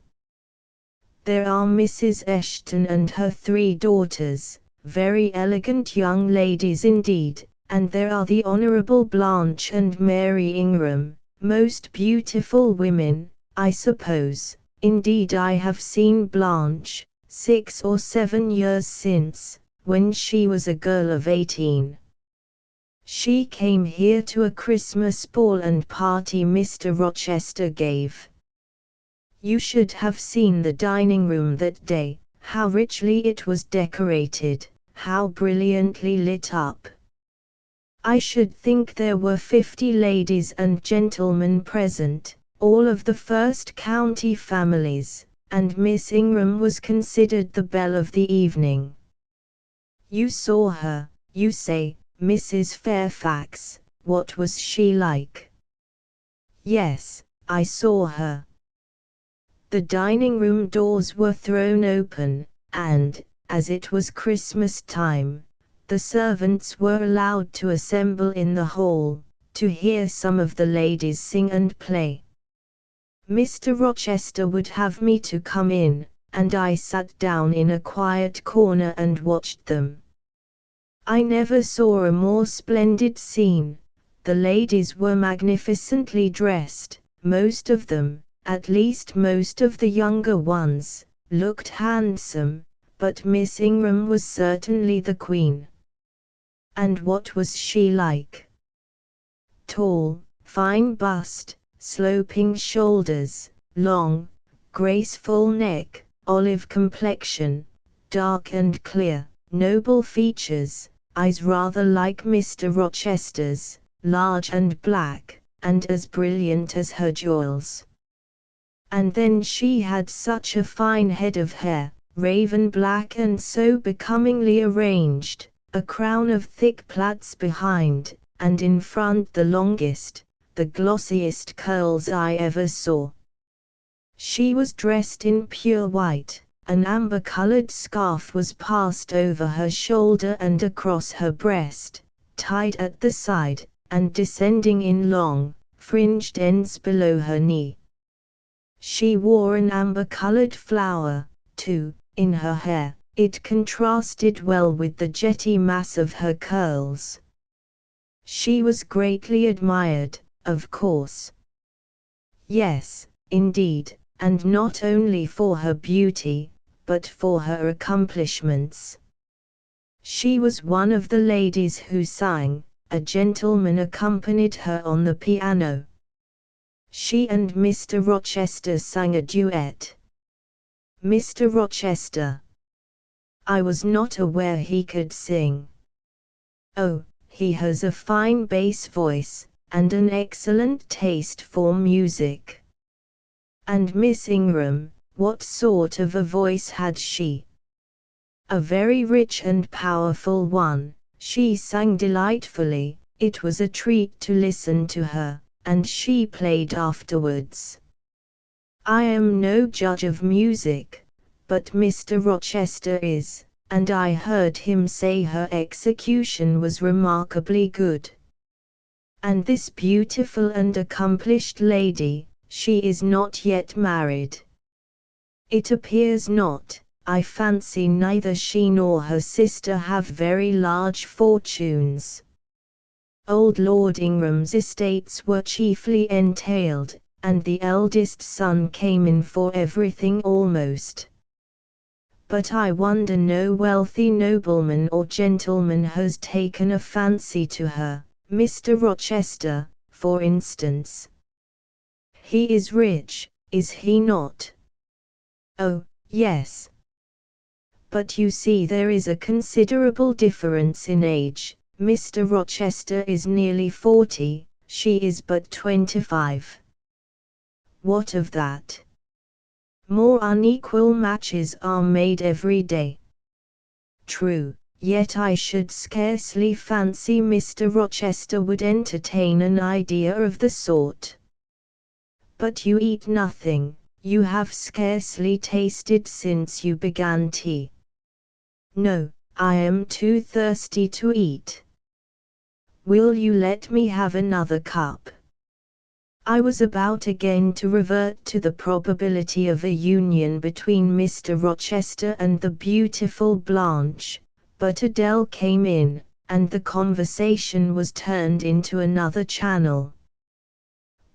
There are Mrs. Eshton and her 3 daughters, very elegant young ladies indeed, and there are the Honourable Blanche and Mary Ingram, most beautiful women, I suppose. Indeed I have seen Blanche, 6 or 7 years since, when she was a girl of 18. She came here to a Christmas ball and party Mr. Rochester gave. You should have seen the dining room that day, how richly it was decorated, how brilliantly lit up. I should think there were 50 ladies and gentlemen present, all of the first county families, and Miss Ingram was considered the belle of the evening. You saw her, you say, Mrs. Fairfax. What was she like? Yes, I saw her. The dining-room doors were thrown open, and, as it was Christmas time, the servants were allowed to assemble in the hall, to hear some of the ladies sing and play. Mr. Rochester would have me to come in, and I sat down in a quiet corner and watched them. I never saw a more splendid scene. The ladies were magnificently dressed, most of them, at least most of the younger ones, looked handsome, but Miss Ingram was certainly the queen. And what was she like? Tall, fine bust, sloping shoulders, long, graceful neck, olive complexion, dark and clear, noble features, eyes rather like Mr. Rochester's, large and black, and as brilliant as her jewels. And then she had such a fine head of hair, raven black and so becomingly arranged, a crown of thick plaits behind, and in front the longest, the glossiest curls I ever saw. She was dressed in pure white. An amber-colored scarf was passed over her shoulder and across her breast, tied at the side, and descending in long, fringed ends below her knee. She wore an amber-colored flower, too, in her hair. It contrasted well with the jetty mass of her curls. She was greatly admired, of course. Yes, indeed, and not only for her beauty, but for her accomplishments. She was one of the ladies who sang, a gentleman accompanied her on the piano. She and Mr. Rochester sang a duet. Mr. Rochester. I was not aware he could sing. Oh, he has a fine bass voice, and an excellent taste for music. And Miss Ingram, what sort of a voice had she? A very rich and powerful one. She sang delightfully, it was a treat to listen to her, and she played afterwards. I am no judge of music, but Mr. Rochester is, and I heard him say her execution was remarkably good. And this beautiful and accomplished lady, she is not yet married. It appears not. I fancy neither she nor her sister have very large fortunes. Old Lord Ingram's estates were chiefly entailed, and the eldest son came in for everything almost. But I wonder no wealthy nobleman or gentleman has taken a fancy to her, Mr. Rochester, for instance. He is rich, is he not? Oh, yes. But you see there is a considerable difference in age. Mr. Rochester is nearly 40, she is but 25. What of that? More unequal matches are made every day. True, yet I should scarcely fancy Mr. Rochester would entertain an idea of the sort. But you eat nothing, you have scarcely tasted since you began tea. No, I am too thirsty to eat. Will you let me have another cup? I was about again to revert to the probability of a union between Mr. Rochester and the beautiful Blanche, but Adele came in, and the conversation was turned into another channel.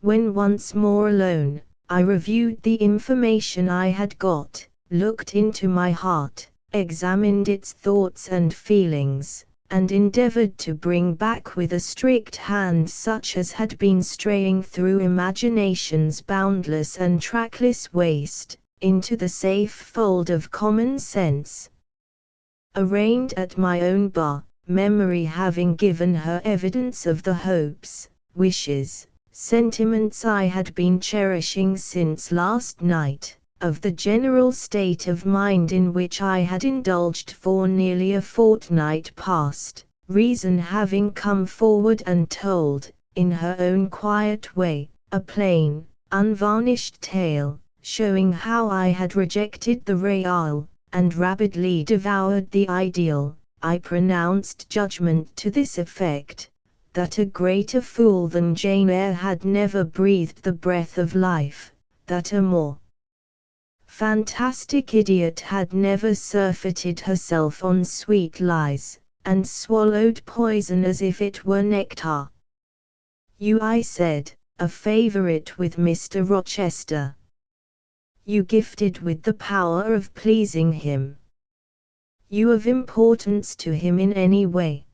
When once more alone, I reviewed the information I had got, looked into my heart, examined its thoughts and feelings, and endeavored to bring back with a strict hand such as had been straying through imagination's boundless and trackless waste, into the safe fold of common sense. Arraigned at my own bar, memory having given her evidence of the hopes, wishes, sentiments I had been cherishing since last night, of the general state of mind in which I had indulged for nearly a fortnight past, reason having come forward and told, in her own quiet way, a plain, unvarnished tale, showing how I had rejected the real, and rapidly devoured the ideal, I pronounced judgment to this effect, that a greater fool than Jane Eyre had never breathed the breath of life, that a more fantastic idiot had never surfeited herself on sweet lies, and swallowed poison as if it were nectar. You, I said, a favourite with Mr. Rochester. You gifted with the power of pleasing him. You of importance to him in any way.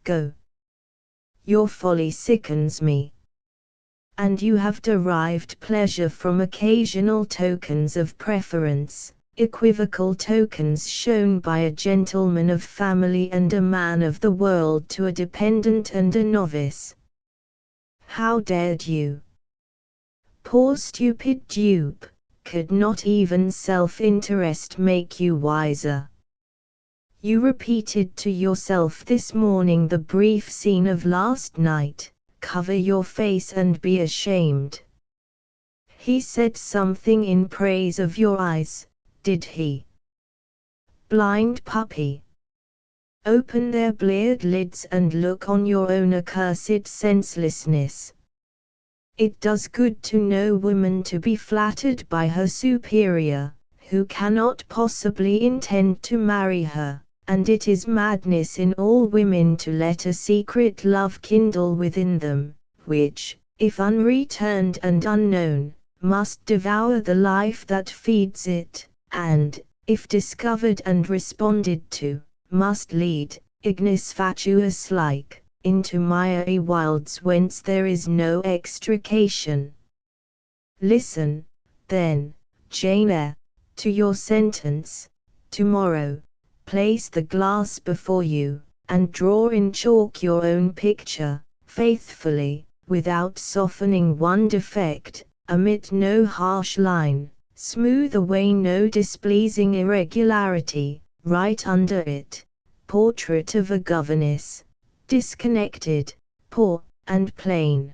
Go. Your folly sickens me. And you have derived pleasure from occasional tokens of preference, equivocal tokens shown by a gentleman of family and a man of the world to a dependent and a novice. How dared you? Poor stupid dupe, could not even self-interest make you wiser? You repeated to yourself this morning the brief scene of last night. Cover your face and be ashamed. He said something in praise of your eyes, did he? Blind puppy. Open their bleared lids and look on your own accursed senselessness. It does good to no woman to be flattered by her superior, who cannot possibly intend to marry her. And it is madness in all women to let a secret love kindle within them, which, if unreturned and unknown, must devour the life that feeds it, and, if discovered and responded to, must lead, ignis fatuus like, into miry wilds whence there is no extrication. Listen, then, Jane Eyre, to your sentence. Tomorrow, place the glass before you, and draw in chalk your own picture, faithfully, without softening one defect, omit no harsh line, smooth away no displeasing irregularity, write under it, portrait of a governess, disconnected, poor, and plain.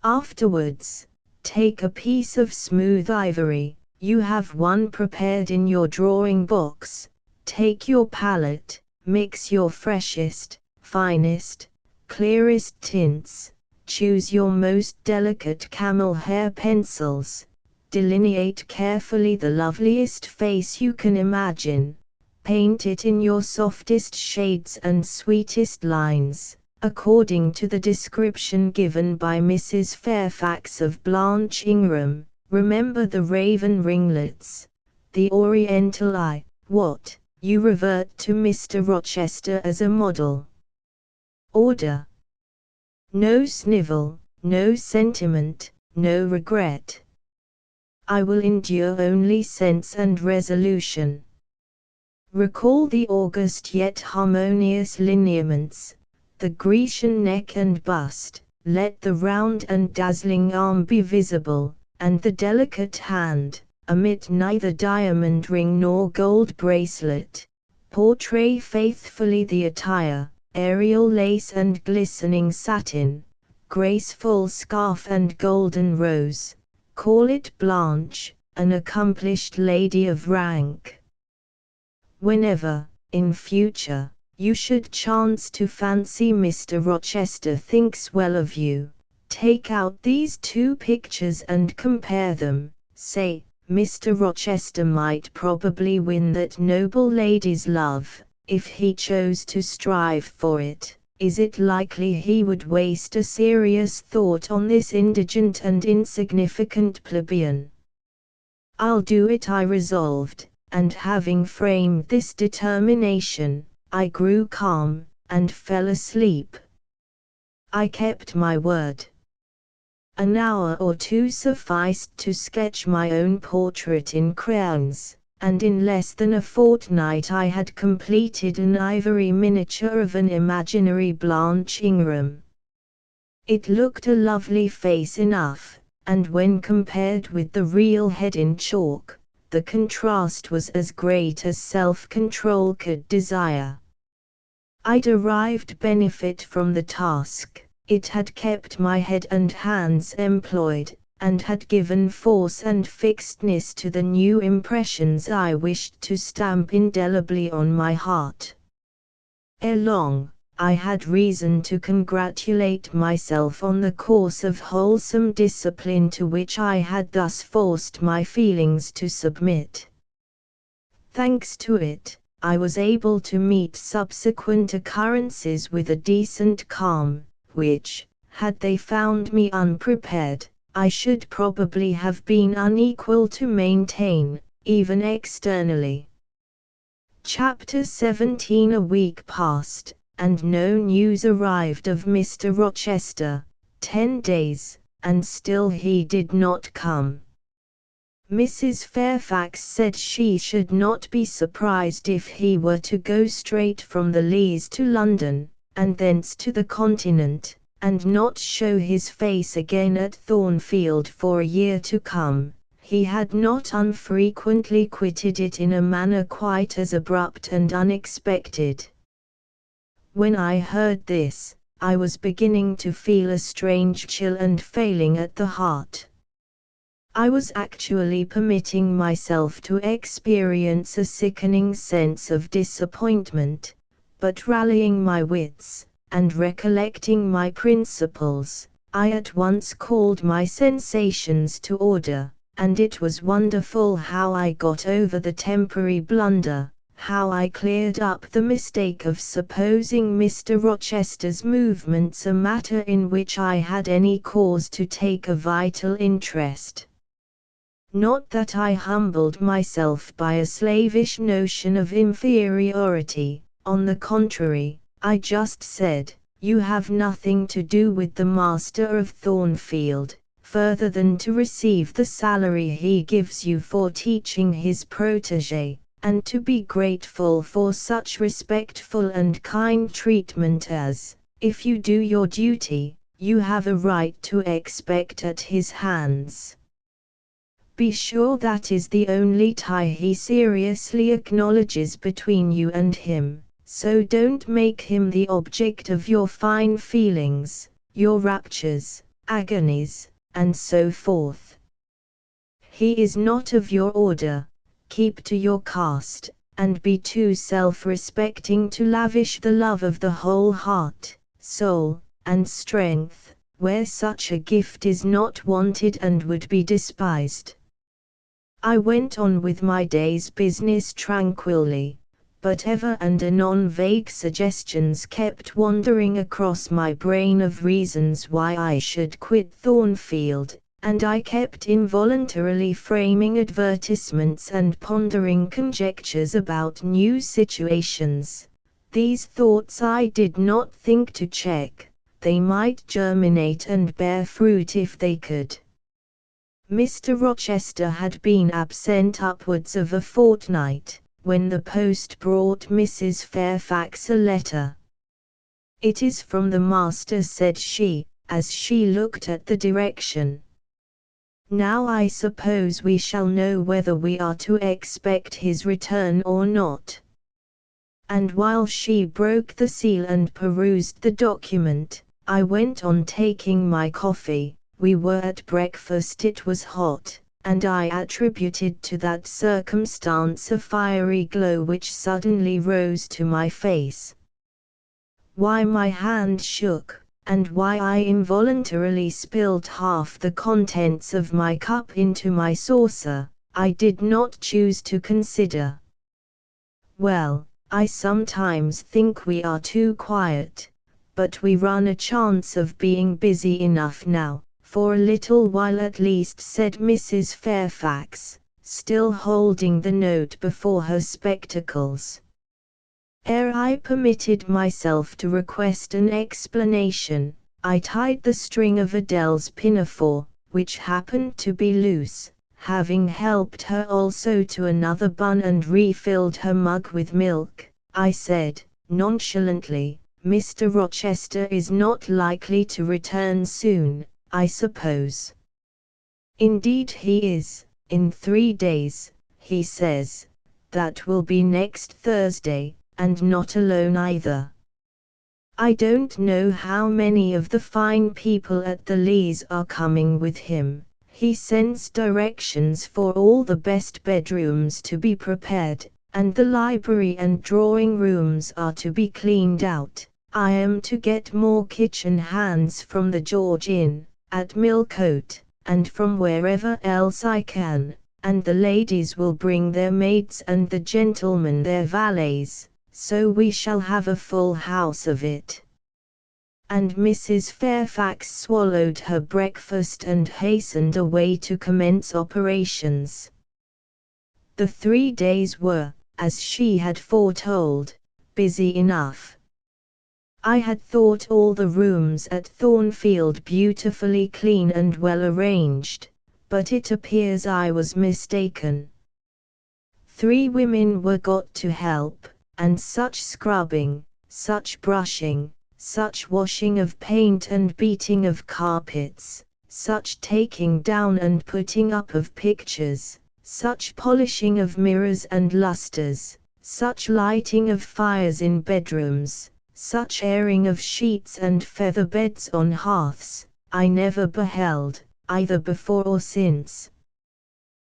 Afterwards, take a piece of smooth ivory, you have one prepared in your drawing box. Take your palette, mix your freshest, finest, clearest tints, choose your most delicate camel hair pencils, Delineate carefully the loveliest face you can imagine. Paint it in your softest shades and sweetest lines, according to the description given by Mrs. Fairfax of Blanche Ingram. Remember the raven ringlets, the oriental eye. What? You revert to Mr. Rochester as a model. Order. No snivel, no sentiment, no regret. I will endure only sense and resolution. Recall the august yet harmonious lineaments, the Grecian neck and bust. Let the round and dazzling arm be visible, and the delicate hand, amid neither diamond ring nor gold bracelet. Portray faithfully the attire, aerial lace and glistening satin, graceful scarf and golden rose. Call it Blanche, an accomplished lady of rank. Whenever, in future, you should chance to fancy Mr. Rochester thinks well of you, take out these two pictures and compare them. Say, Mr. Rochester might probably win that noble lady's love, if he chose to strive for it. Is it likely he would waste a serious thought on this indigent and insignificant plebeian? I'll do it, I resolved, and having framed this determination, I grew calm, and fell asleep. I kept my word. An hour or two sufficed to sketch my own portrait in crayons, and in less than a fortnight I had completed an ivory miniature of an imaginary Blanche Ingram. It looked a lovely face enough, and when compared with the real head in chalk, the contrast was as great as self-control could desire. I derived benefit from the task. It had kept my head and hands employed, and had given force and fixedness to the new impressions I wished to stamp indelibly on my heart. Ere long, I had reason to congratulate myself on the course of wholesome discipline to which I had thus forced my feelings to submit. Thanks to it, I was able to meet subsequent occurrences with a decent calm, which, had they found me unprepared, I should probably have been unequal to maintain, even externally. Chapter 17. A week passed, and no news arrived of Mr. Rochester. 10 days, and still he did not come. Mrs. Fairfax said she should not be surprised if he were to go straight from the Leas to London, and thence to the Continent, and not show his face again at Thornfield for a year to come. He had not unfrequently quitted it in a manner quite as abrupt and unexpected. When I heard this, I was beginning to feel a strange chill and failing at the heart. I was actually permitting myself to experience a sickening sense of disappointment, but rallying my wits, and recollecting my principles, I at once called my sensations to order, and it was wonderful how I got over the temporary blunder, how I cleared up the mistake of supposing Mr. Rochester's movements a matter in which I had any cause to take a vital interest. Not that I humbled myself by a slavish notion of inferiority, on the contrary, I just said, "You have nothing to do with the master of Thornfield, further than to receive the salary he gives you for teaching his protégé, and to be grateful for such respectful and kind treatment as, if you do your duty, you have a right to expect at his hands. Be sure that is the only tie he seriously acknowledges between you and him, so don't make him the object of your fine feelings, your raptures, agonies, and so forth. He is not of your order, keep to your caste, and be too self-respecting to lavish the love of the whole heart, soul, and strength, where such a gift is not wanted and would be despised. I went on with my day's business tranquilly, but ever and anon vague suggestions kept wandering across my brain of reasons why I should quit Thornfield, and I kept involuntarily framing advertisements and pondering conjectures about new situations. These thoughts I did not think to check. They might germinate and bear fruit if they could. Mr. Rochester had been absent upwards of a fortnight, when the post brought Mrs. Fairfax a letter. "It is from the master," said she, as she looked at the direction. "Now I suppose we shall know whether we are to expect his return or not." And while she broke the seal and perused the document, I went on taking my coffee. We were at breakfast. It was hot, and I attributed to that circumstance a fiery glow which suddenly rose to my face. Why my hand shook, and why I involuntarily spilled half the contents of my cup into my saucer, I did not choose to consider. Well, I sometimes think we are too quiet, but we run a chance of being busy enough now, for a little while at least, said Mrs. Fairfax, still holding the note before her spectacles. Ere I permitted myself to request an explanation, I tied the string of Adele's pinafore, which happened to be loose, having helped her also to another bun and refilled her mug with milk. I said, nonchalantly, "Mr. Rochester is not likely to return soon, I suppose?" "Indeed he is, in 3 days, he says. That will be next Thursday, and not alone either. I don't know how many of the fine people at the Leas are coming with him. He sends directions for all the best bedrooms to be prepared, and the library and drawing rooms are to be cleaned out. I am to get more kitchen hands from the George Inn, at Millcote, and from wherever else I can, and the ladies will bring their maids and the gentlemen their valets, so we shall have a full house of it." And Mrs. Fairfax swallowed her breakfast and hastened away to commence operations. The 3 days were, as she had foretold, busy enough. I had thought all the rooms at Thornfield beautifully clean and well arranged, but it appears I was mistaken. 3 women were got to help, and such scrubbing, such brushing, such washing of paint and beating of carpets, such taking down and putting up of pictures, such polishing of mirrors and lustres, such lighting of fires in bedrooms, such airing of sheets and feather beds on hearths, I never beheld, either before or since.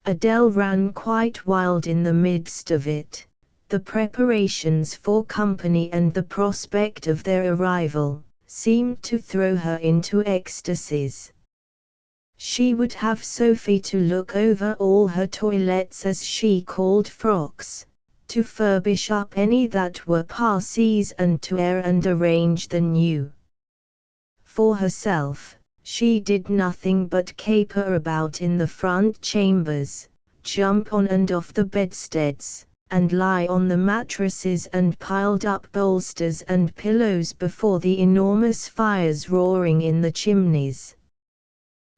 Adele ran quite wild in the midst of it. The preparations for company and the prospect of their arrival seemed to throw her into ecstasies. She would have Sophie to look over all her toilettes, as she called frocks, to furbish up any that were passées, and to air and arrange the new. For herself, she did nothing but caper about in the front chambers, jump on and off the bedsteads, and lie on the mattresses and piled up bolsters and pillows before the enormous fires roaring in the chimneys.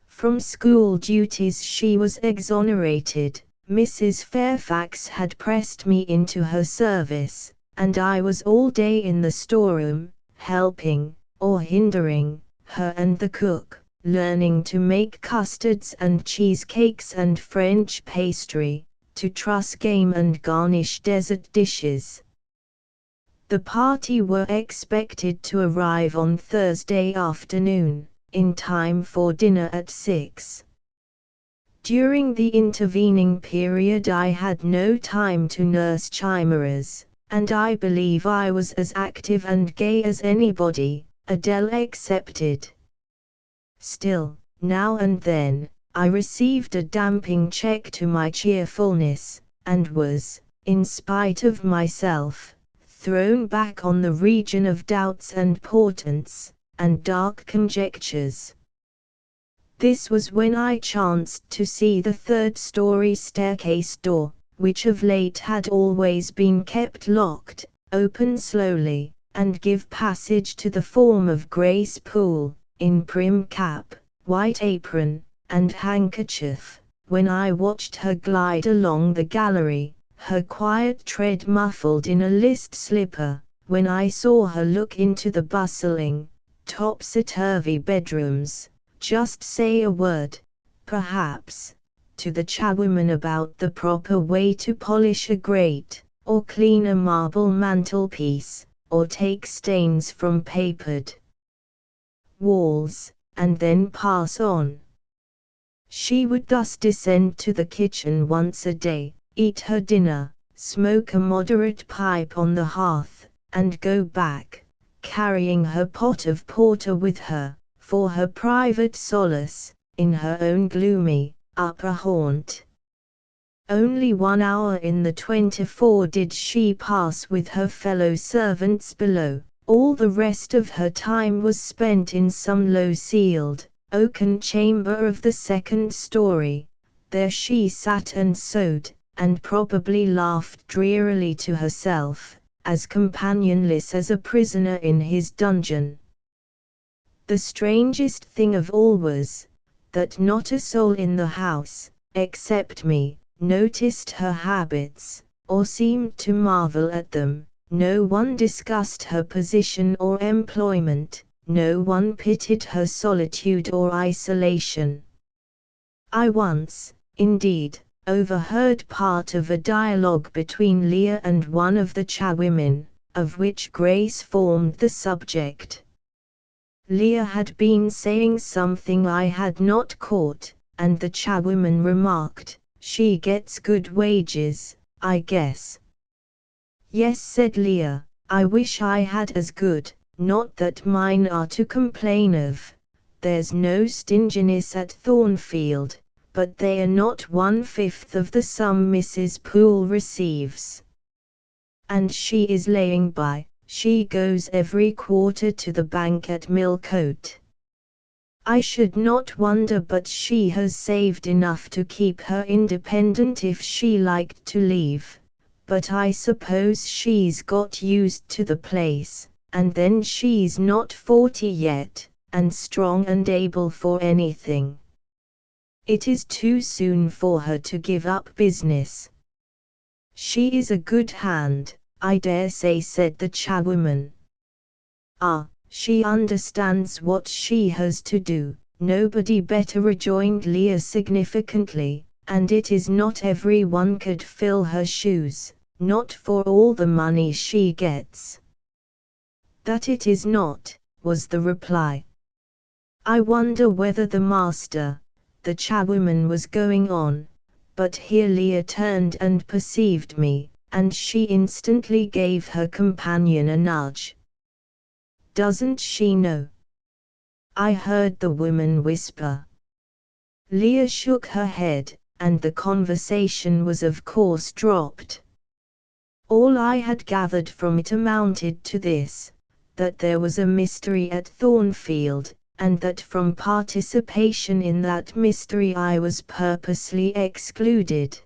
From school duties she was exonerated. Mrs. Fairfax had pressed me into her service, and I was all day in the storeroom, helping, or hindering, her and the cook, learning to make custards and cheesecakes and French pastry, to truss game and garnish dessert dishes. The party were expected to arrive on Thursday afternoon, in time for dinner at 6. During the intervening period I had no time to nurse chimeras, and I believe I was as active and gay as anybody, Adele excepted. Still, now and then, I received a damping check to my cheerfulness, and was, in spite of myself, thrown back on the region of doubts and portents, and dark conjectures. This was when I chanced to see the third-story staircase door, which of late had always been kept locked, open slowly, and give passage to the form of Grace Poole, in prim cap, white apron, and handkerchief, when I watched her glide along the gallery, her quiet tread muffled in a list slipper, when I saw her look into the bustling, topsy-turvy bedrooms, just say a word, perhaps, to the charwoman about the proper way to polish a grate, or clean a marble mantelpiece, or take stains from papered walls, and then pass on. She would thus descend to the kitchen once a day, eat her dinner, smoke a moderate pipe on the hearth, and go back, carrying her pot of porter with her, for her private solace, in her own gloomy, upper haunt. Only 1 hour in the 24 did she pass with her fellow servants below, all the rest of her time was spent in some low-ceiled, oaken chamber of the second story. There she sat and sewed, and probably laughed drearily to herself, as companionless as a prisoner in his dungeon. The strangest thing of all was, that not a soul in the house, except me, noticed her habits, or seemed to marvel at them. No one discussed her position or employment, no one pitied her solitude or isolation. I once, indeed, overheard part of a dialogue between Leah and one of the charwomen, of which Grace formed the subject. Leah had been saying something I had not caught, and the charwoman remarked, "She gets good wages, I guess." "Yes," said Leah, "I wish I had as good, not that mine are to complain of. There's no stinginess at Thornfield, but they are not 1/5 of the sum Mrs. Poole receives. And she is laying by, she goes every quarter to the bank at Millcote. I should not wonder but she has saved enough to keep her independent if she liked to leave. But I suppose she's got used to the place, and then she's not 40 yet, and strong and able for anything. It is too soon for her to give up business." "She is a good hand, I dare say," said the charwoman. "Ah, she understands what she has to do, nobody better," rejoined Leah significantly, "and it is not every one could fill her shoes, not for all the money she gets." "That it is not," was the reply. "I wonder whether the master," the charwoman was going on, but here Leah turned and perceived me, and she instantly gave her companion a nudge. "Doesn't she know?" I heard the woman whisper. Leah shook her head, and the conversation was of course dropped. All I had gathered from it amounted to this, that there was a mystery at Thornfield, and that from participation in that mystery I was purposely excluded.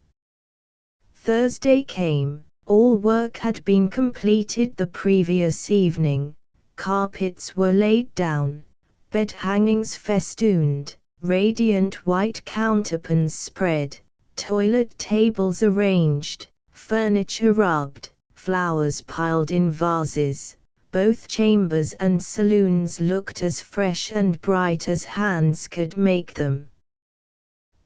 Thursday came, all work had been completed the previous evening, carpets were laid down, bed hangings festooned, radiant white counterpanes spread, toilet tables arranged, furniture rubbed, flowers piled in vases. Both chambers and saloons looked as fresh and bright as hands could make them.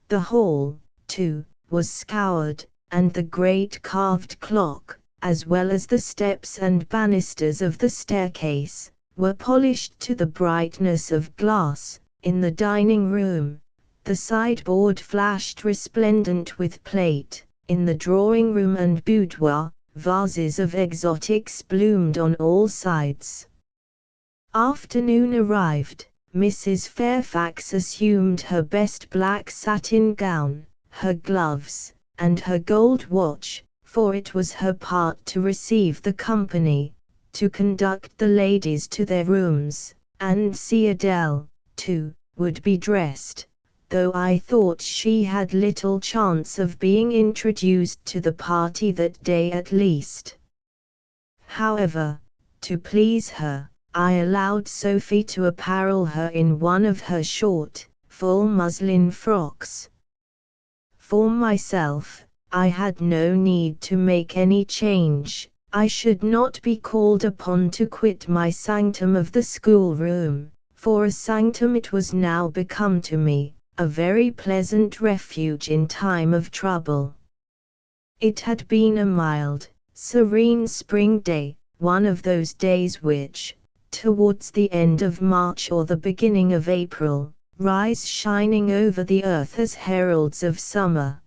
The hall, too, was scoured, and the great carved clock, as well as the steps and banisters of the staircase, were polished to the brightness of glass. In the dining room, the sideboard flashed resplendent with plate. In the drawing room and boudoir, vases of exotics bloomed on all sides. Afternoon arrived, Mrs. Fairfax assumed her best black satin gown, her gloves, and her gold watch, for it was her part to receive the company, to conduct the ladies to their rooms, and see Adele, too, would be dressed, though I thought she had little chance of being introduced to the party that day at least. However, to please her, I allowed Sophie to apparel her in one of her short, full muslin frocks. For myself, I had no need to make any change. I should not be called upon to quit my sanctum of the schoolroom, for a sanctum it was now become to me, a very pleasant refuge in time of trouble. It had been a mild, serene spring day, one of those days which, towards the end of March or the beginning of April, rise shining over the earth as heralds of summer.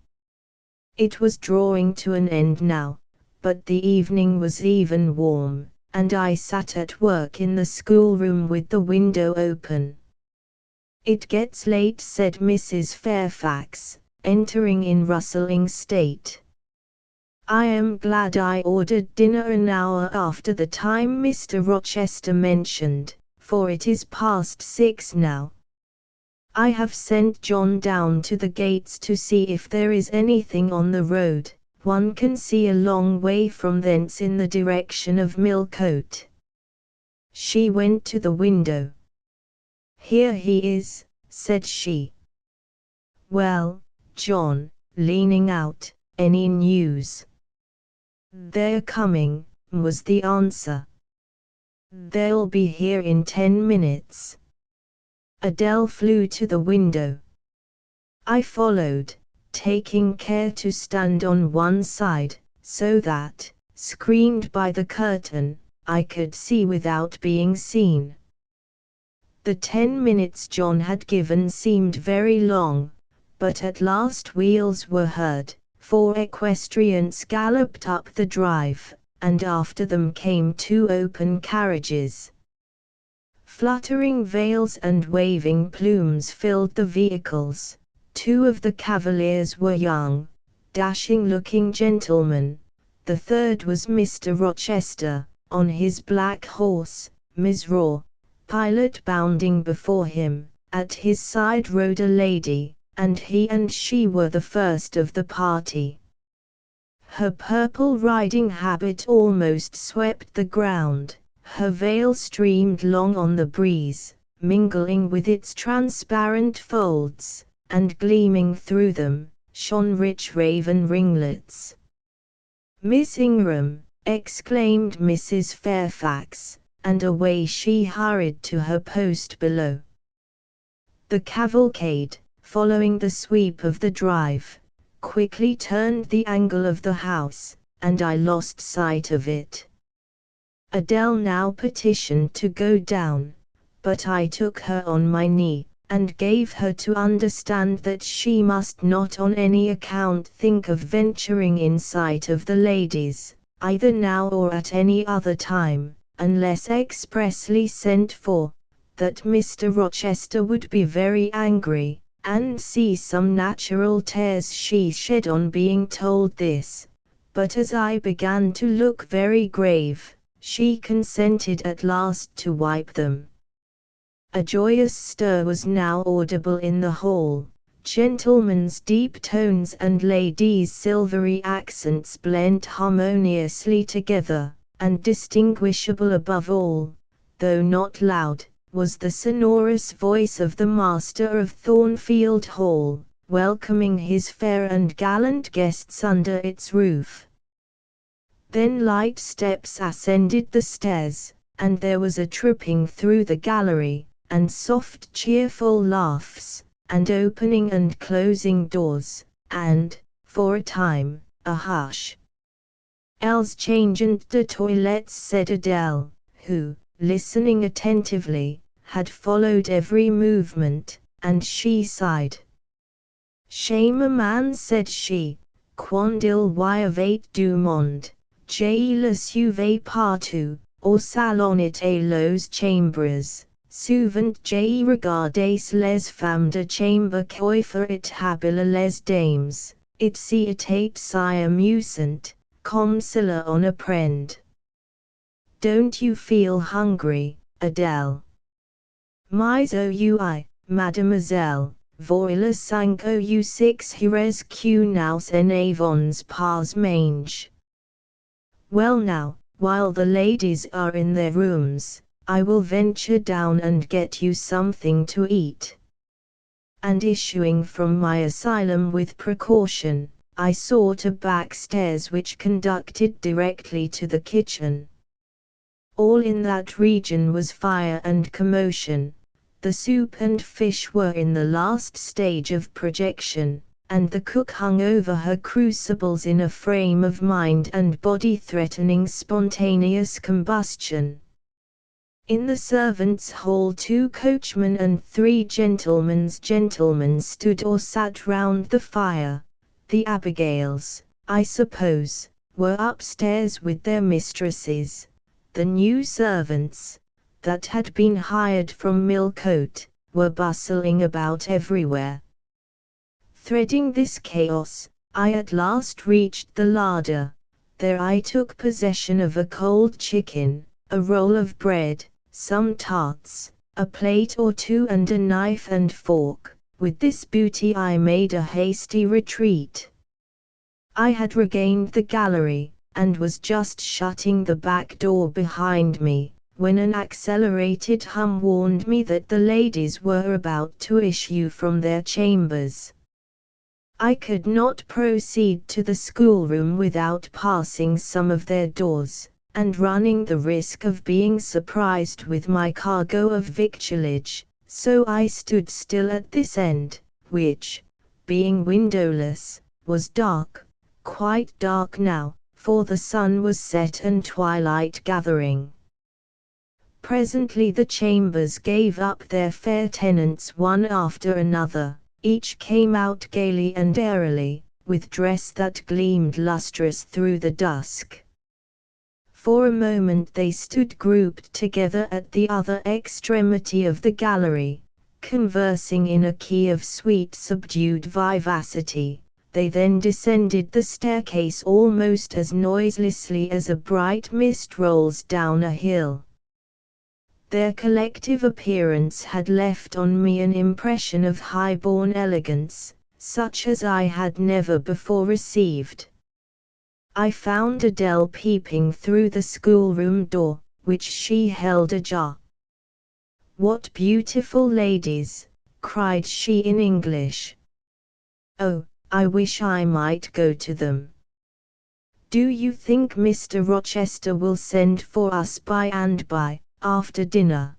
It was drawing to an end now, but the evening was even warm, and I sat at work in the schoolroom with the window open. "It gets late," said Mrs. Fairfax, entering in rustling state. "I am glad I ordered dinner an hour after the time Mr. Rochester mentioned, for it is past 6 now. I have sent John down to the gates to see if there is anything on the road. One can see a long way from thence in the direction of Millcote." She went to the window. "Here he is," said she. "Well, John," leaning out, "any news?" "They're coming," was the answer. "They'll be here in 10 minutes." Adele flew to the window. I followed, taking care to stand on one side, so that, screened by the curtain, I could see without being seen. The 10 minutes John had given seemed very long, but at last wheels were heard, 4 equestrians galloped up the drive, and after them came 2 open carriages. Fluttering veils and waving plumes filled the vehicles. 2 of the cavaliers were young, dashing-looking gentlemen. The third was Mr. Rochester, on his black horse, Mizraw, pilot bounding before him. At his side rode a lady, and he and she were the first of the party. Her purple riding habit almost swept the ground, her veil streamed long on the breeze, mingling with its transparent folds, and gleaming through them, shone rich raven ringlets. "Miss Ingram!" exclaimed Mrs. Fairfax, and away she hurried to her post below. The cavalcade, following the sweep of the drive, quickly turned the angle of the house, and I lost sight of it. Adele now petitioned to go down, but I took her on my knee, and gave her to understand that she must not on any account think of venturing in sight of the ladies, either now or at any other time, unless expressly sent for, that Mr. Rochester would be very angry, and see some natural tears she shed on being told this. But as I began to look very grave, she consented at last to wipe them. A joyous stir was now audible in the hall. Gentlemen's deep tones and ladies' silvery accents blent harmoniously together, and distinguishable above all, though not loud, was the sonorous voice of the master of Thornfield Hall, welcoming his fair and gallant guests under its roof. Then light steps ascended the stairs, and there was a tripping through the gallery, and soft cheerful laughs, and opening and closing doors, and, for a time, a hush. "Elles changent de toilettes," said Adele, who, listening attentively, had followed every movement, and she sighed. "Shame a man," said she, "quand il y avait du monde, j'ai le sauvé partout, au salon et aux chambres, Souvent je regardais les femmes de chambre coiffer et habiller les dames, it c'était si amusant, comme cela on apprend. Don't you feel hungry, Adele? Mais oui, mademoiselle, voilà 5 ou 6 heures que nous en avons pas mange. Well now, while the ladies are in their rooms, I will venture down and get you something to eat. And issuing from my asylum with precaution, I sought a back stairs which conducted directly to the kitchen. All in that region was fire and commotion. The soup and fish were in the last stage of projection, and the cook hung over her crucibles in a frame of mind and body threatening spontaneous combustion. In the servants' hall 2 coachmen and 3 gentlemen stood or sat round the fire. The Abigails, I suppose, were upstairs with their mistresses. The new servants, that had been hired from Millcote, were bustling about everywhere. Threading this chaos, I at last reached the larder. There I took possession of a cold chicken, a roll of bread, some tarts, a plate or 2 and a knife and fork. With this booty I made a hasty retreat. I had regained the gallery, and was just shutting the back door behind me, when an accelerated hum warned me that the ladies were about to issue from their chambers. I could not proceed to the schoolroom without passing some of their doors, and running the risk of being surprised with my cargo of victuallage, so I stood still at this end, which, being windowless, was dark, quite dark now, for the sun was set and twilight gathering. Presently the chambers gave up their fair tenants one after another. Each came out gaily and airily, with dress that gleamed lustrous through the dusk. For a moment they stood grouped together at the other extremity of the gallery, conversing in a key of sweet subdued vivacity. They then descended the staircase almost as noiselessly as a bright mist rolls down a hill. Their collective appearance had left on me an impression of high-born elegance, such as I had never before received. I found Adele peeping through the schoolroom door, which she held ajar. "What beautiful ladies!" cried she in English. "Oh, I wish I might go to them. Do you think Mr. Rochester will send for us by and by, after dinner?"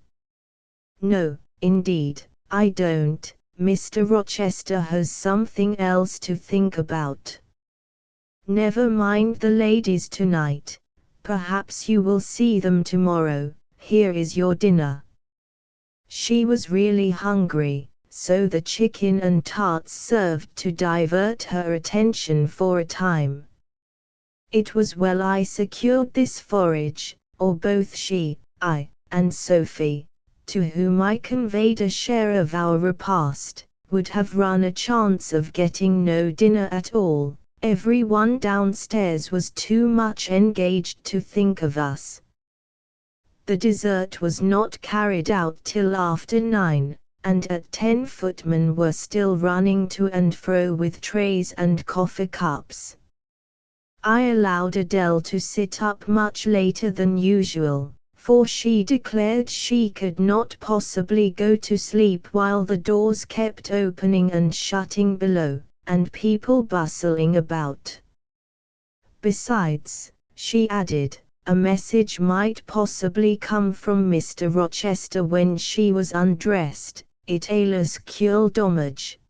"No, indeed, I don't. Mr. Rochester has something else to think about. Never mind the ladies tonight. Perhaps you will see them tomorrow. Here is your dinner." She was really hungry, so the chicken and tarts served to divert her attention for a time. It was well I secured this forage, or both she, I, and Sophie, to whom I conveyed a share of our repast, would have run a chance of getting no dinner at all. Every one downstairs was too much engaged to think of us. The dessert was not carried out till after 9, and at 10 footmen were still running to and fro with trays and coffee cups. I allowed Adele to sit up much later than usual, for she declared she could not possibly go to sleep while the doors kept opening and shutting below, and people bustling about. Besides, she added, a message might possibly come from Mr. Rochester when she was undressed, it allait cure dommage.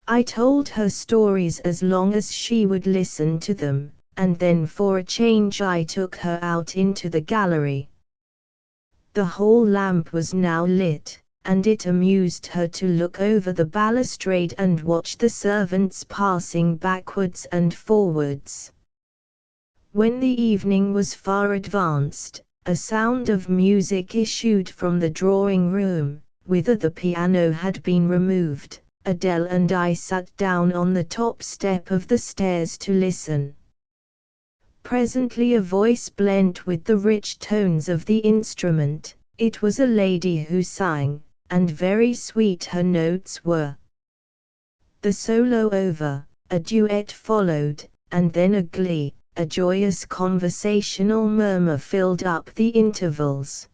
I told her stories as long as she would listen to them, and then for a change I took her out into the gallery. The hall lamp was now lit, and it amused her to look over the balustrade and watch the servants passing backwards and forwards. When the evening was far advanced, a sound of music issued from the drawing-room, whither the piano had been removed. Adele and I sat down on the top step of the stairs to listen. Presently a voice blent with the rich tones of the instrument. It was a lady who sang, and very sweet her notes were. The solo over, a duet followed, and then a glee, a joyous conversational murmur filled up the intervals.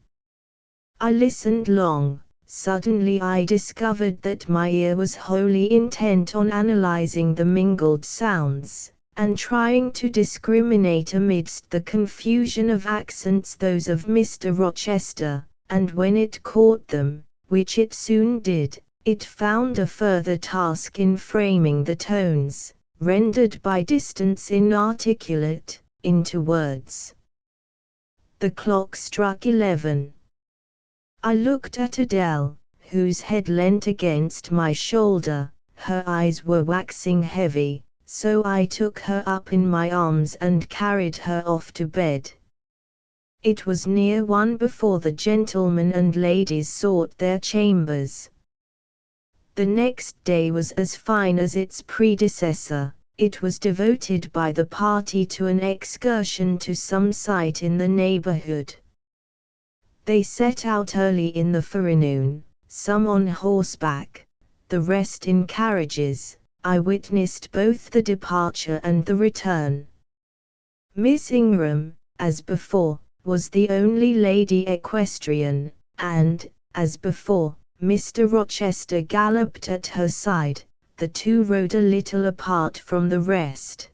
I listened long. Suddenly I discovered that my ear was wholly intent on analyzing the mingled sounds, and trying to discriminate amidst the confusion of accents those of Mr. Rochester, and when it caught them, which it soon did, it found a further task in framing the tones, rendered by distance inarticulate, into words. The clock struck 11. I looked at Adele, whose head leant against my shoulder. Her eyes were waxing heavy, so I took her up in my arms and carried her off to bed. It was near 1 before the gentlemen and ladies sought their chambers. The next day was as fine as its predecessor. It was devoted by the party to an excursion to some site in the neighborhood. They set out early in the forenoon, some on horseback, the rest in carriages. I witnessed both the departure and the return. Miss Ingram, as before, was the only lady equestrian, and, as before, Mr. Rochester galloped at her side. The two rode a little apart from the rest.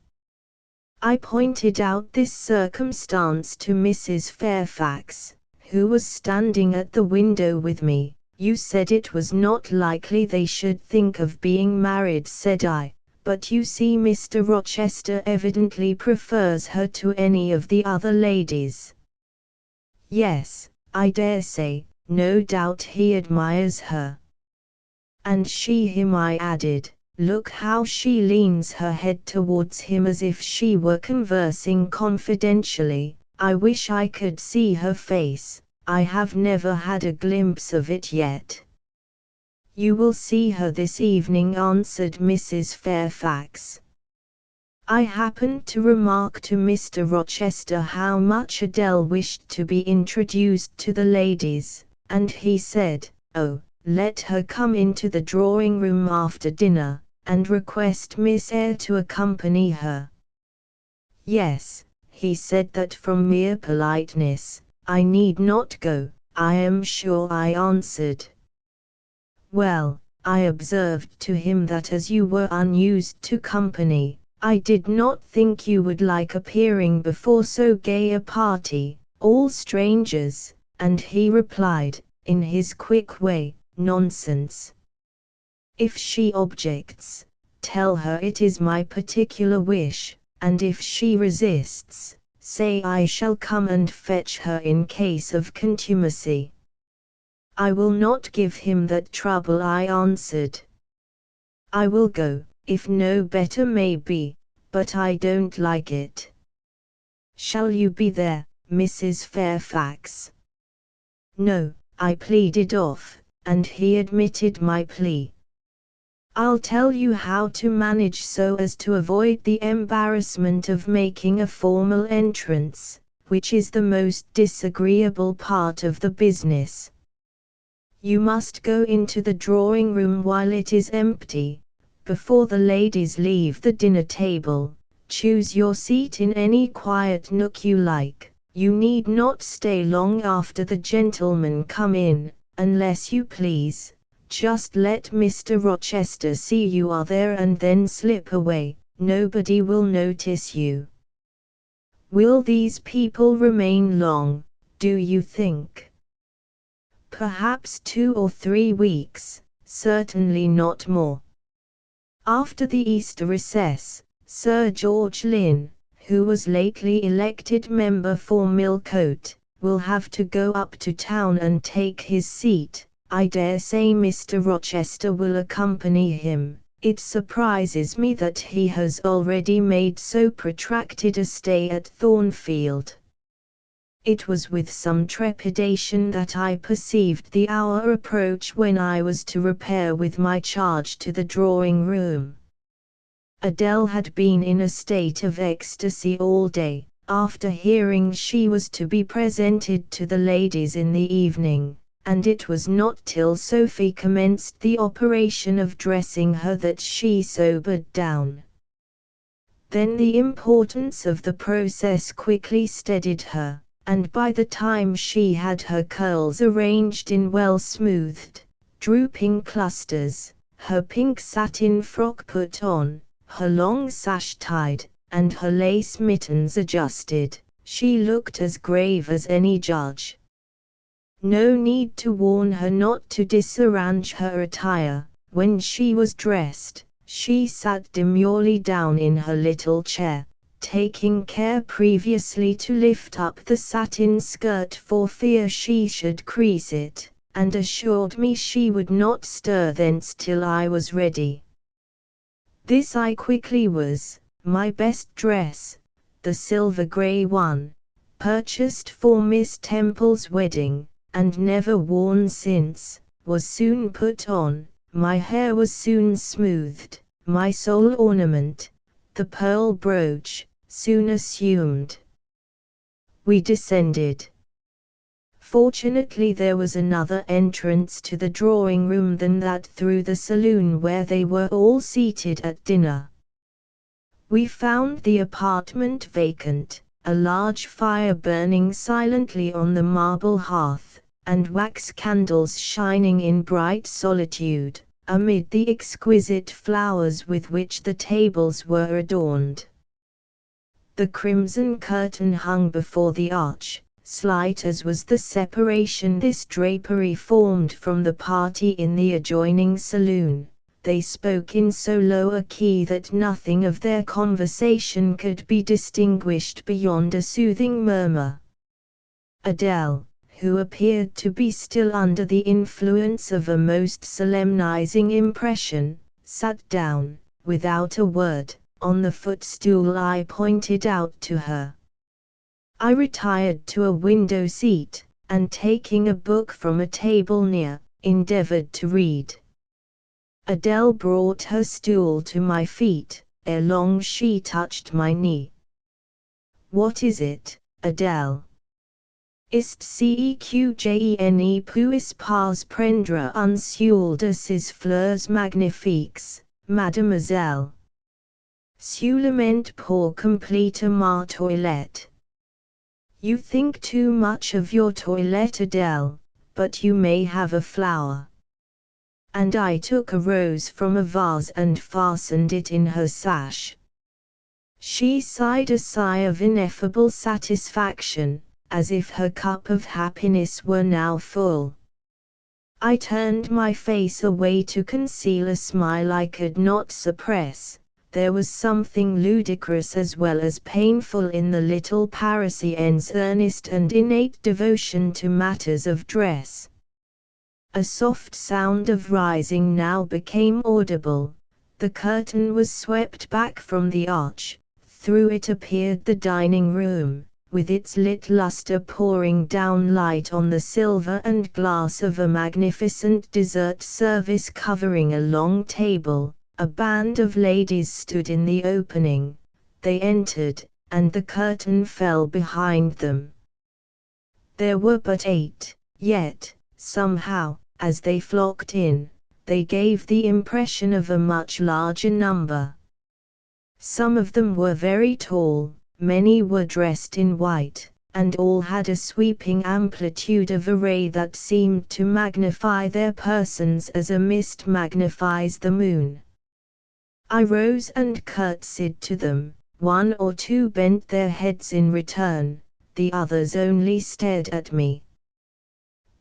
I pointed out this circumstance to Mrs. Fairfax, who was standing at the window with me. You said it was not likely they should think of being married, said I, but you see Mr. Rochester evidently prefers her to any of the other ladies. Yes, I dare say, no doubt he admires her. And she him, I added. Look how she leans her head towards him as if she were conversing confidentially. I wish I could see her face. I have never had a glimpse of it yet. You will see her this evening, answered Mrs. Fairfax. I happened to remark to Mr. Rochester how much Adele wished to be introduced to the ladies, and he said, "Oh, let her come into the drawing-room after dinner, and request Miss Eyre to accompany her." Yes, he said that from mere politeness, I need not go, I am sure, I answered. Well, I observed to him that as you were unused to company, I did not think you would like appearing before so gay a party, all strangers, and he replied, in his quick way, "Nonsense. If she objects, tell her it is my particular wish, and if she resists, say I shall come and fetch her in case of contumacy." I will not give him that trouble, I answered. I will go, if no better may be, but I don't like it. Shall you be there, Mrs. Fairfax? No, I pleaded off, and he admitted my plea. I'll tell you how to manage so as to avoid the embarrassment of making a formal entrance, which is the most disagreeable part of the business. You must go into the drawing-room while it is empty, before the ladies leave the dinner table. Choose your seat in any quiet nook you like. You need not stay long after the gentlemen come in, unless you please. Just let Mr. Rochester see you are there and then slip away. Nobody will notice you. Will these people remain long, do you think? Perhaps 2 or 3 weeks, certainly not more. After the Easter recess, Sir George Lynn, who was lately elected member for Millcote, will have to go up to town and take his seat. I dare say Mr. Rochester will accompany him. It surprises me that he has already made so protracted a stay at Thornfield. It was with some trepidation that I perceived the hour approach when I was to repair with my charge to the drawing-room. Adele had been in a state of ecstasy all day, after hearing she was to be presented to the ladies in the evening, and it was not till Sophie commenced the operation of dressing her that she sobered down. Then the importance of the process quickly steadied her, and by the time she had her curls arranged in well-smoothed, drooping clusters, her pink satin frock put on, her long sash tied, and her lace mittens adjusted, she looked as grave as any judge. No need to warn her not to disarrange her attire. When she was dressed, she sat demurely down in her little chair, taking care previously to lift up the satin skirt for fear she should crease it, and assured me she would not stir thence till I was ready. This I quickly was. My best dress, the silver-grey one, purchased for Miss Temple's wedding, and never worn since, was soon put on. My hair was soon smoothed, my sole ornament, the pearl brooch, soon assumed. We descended. Fortunately there was another entrance to the drawing-room than that through the saloon where they were all seated at dinner. We found the apartment vacant, a large fire burning silently on the marble hearth, and wax candles shining in bright solitude, amid the exquisite flowers with which the tables were adorned. The crimson curtain hung before the arch. Slight as was the separation this drapery formed from the party in the adjoining saloon, they spoke in so low a key that nothing of their conversation could be distinguished beyond a soothing murmur. Adele, who appeared to be still under the influence of a most solemnizing impression, sat down, without a word, on the footstool I pointed out to her. I retired to a window seat, and taking a book from a table near, endeavored to read. Adele brought her stool to my feet, ere long she touched my knee. "What is it, Adele? Ist ceqjene puis pas prendre un seul de ces fleurs magnifiques, mademoiselle? Seulement pour compléter ma toilette." "You think too much of your toilette, Adele, but you may have a flower." And I took a rose from a vase and fastened it in her sash. She sighed a sigh of ineffable satisfaction, as if her cup of happiness were now full. I turned my face away to conceal a smile I could not suppress. There was something ludicrous as well as painful in the little Parisienne's earnest and innate devotion to matters of dress. A soft sound of rising now became audible. The curtain was swept back from the arch. Through it appeared the dining room, with its lit lustre pouring down light on the silver and glass of a magnificent dessert service covering a long table. A band of ladies stood in the opening. They entered, and the curtain fell behind them. There were but 8, yet, somehow, as they flocked in, they gave the impression of a much larger number. Some of them were very tall, many were dressed in white, and all had a sweeping amplitude of array that seemed to magnify their persons as a mist magnifies the moon. I rose and curtsied to them. 1 or 2 bent their heads in return, the others only stared at me.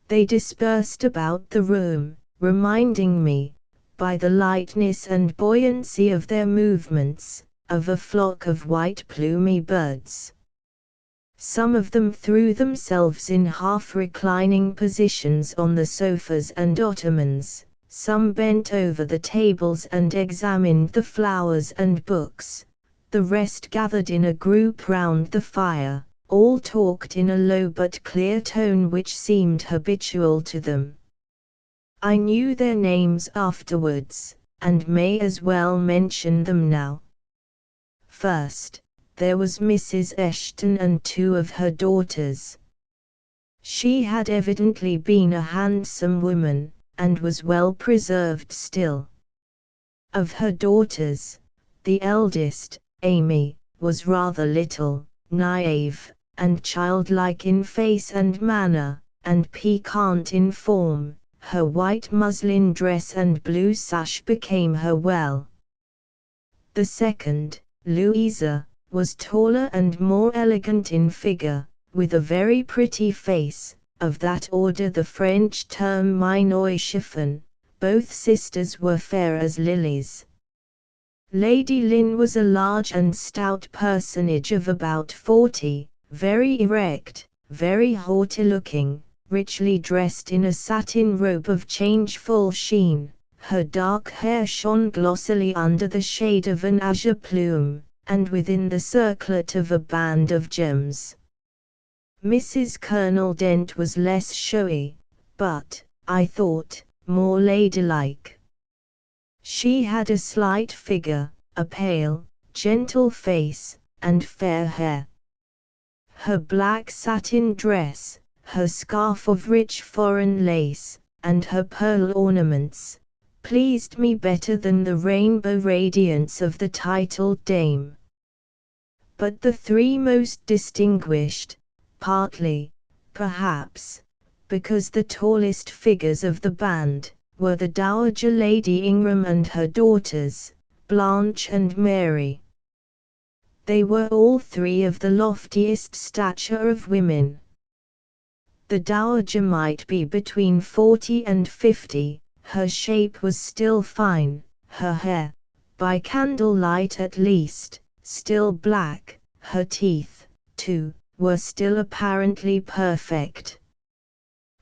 They dispersed about the room, reminding me, by the lightness and buoyancy of their movements, of a flock of white plumy birds. Some of them threw themselves in half-reclining positions on the sofas and ottomans. Some bent over the tables and examined the flowers and books. The rest gathered in a group round the fire, all talked in a low but clear tone which seemed habitual to them. I knew their names afterwards, and may as well mention them now. First, there was Mrs. Eshton and 2 of her daughters. She had evidently been a handsome woman, and was well preserved still. Of her daughters, the eldest, Amy, was rather little, naive, and childlike in face and manner, and piquant in form. Her white muslin dress and blue sash became her well. The second, Louisa, was taller and more elegant in figure, with a very pretty face, of that order the French term minois chiffon. Both sisters were fair as lilies. Lady Lynn was a large and stout personage of about 40, very erect, very haughty-looking, richly dressed in a satin robe of changeful sheen. Her dark hair shone glossily under the shade of an azure plume, and within the circlet of a band of gems. Mrs. Colonel Dent was less showy, but, I thought, more ladylike. She had a slight figure, a pale, gentle face, and fair hair. Her black satin dress, her scarf of rich foreign lace, and her pearl ornaments, pleased me better than the rainbow radiance of the titled dame. But the 3 most distinguished, partly, perhaps, because the tallest figures of the band, were the Dowager Lady Ingram and her daughters, Blanche and Mary. They were all 3 of the loftiest stature of women. The Dowager might be between 40 and 50, her shape was still fine, her hair, by candlelight at least, still black, her teeth, too, were still apparently perfect.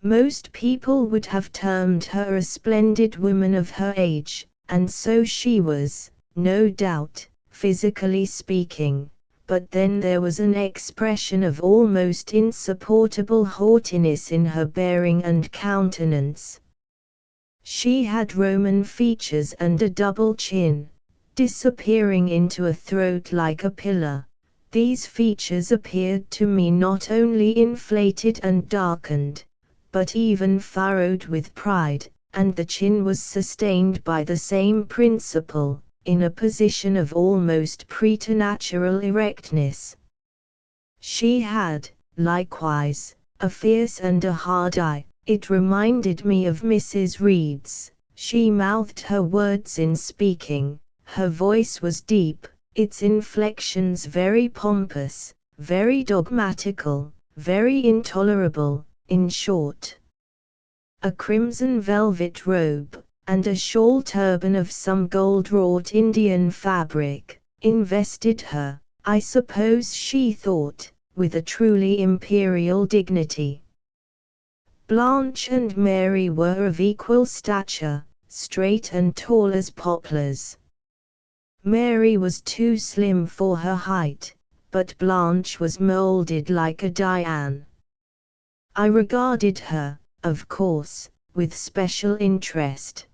Most people would have termed her a splendid woman of her age, and so she was, no doubt, physically speaking, but then there was an expression of almost insupportable haughtiness in her bearing and countenance. She had Roman features and a double chin, disappearing into a throat like a pillar. These features appeared to me not only inflated and darkened, but even furrowed with pride, and the chin was sustained by the same principle, in a position of almost preternatural erectness. She had, likewise, a fierce and a hard eye. It reminded me of Mrs. Reed's. She mouthed her words in speaking, her voice was deep, its inflections very pompous, very dogmatical, very intolerable, in short. A crimson velvet robe, and a shawl turban of some gold-wrought Indian fabric, invested her, I suppose she thought, with a truly imperial dignity. Blanche and Mary were of equal stature, straight and tall as poplars. Mary was too slim for her height, but Blanche was molded like a Dian. I regarded her, of course, with special interest.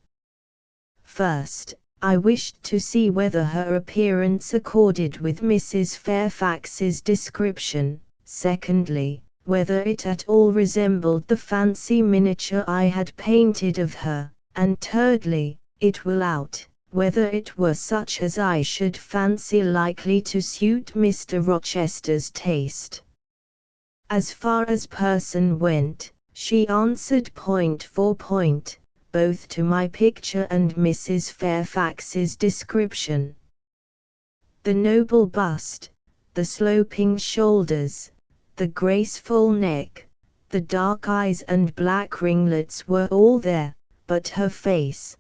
First, I wished to see whether her appearance accorded with Mrs. Fairfax's description, secondly, whether it at all resembled the fancy miniature I had painted of her, and thirdly, it will out, whether it were such as I should fancy likely to suit Mr. Rochester's taste. As far as person went, she answered point for point, both to my picture and Mrs. Fairfax's description. The noble bust, the sloping shoulders, the graceful neck, the dark eyes and black ringlets were all there, but her face.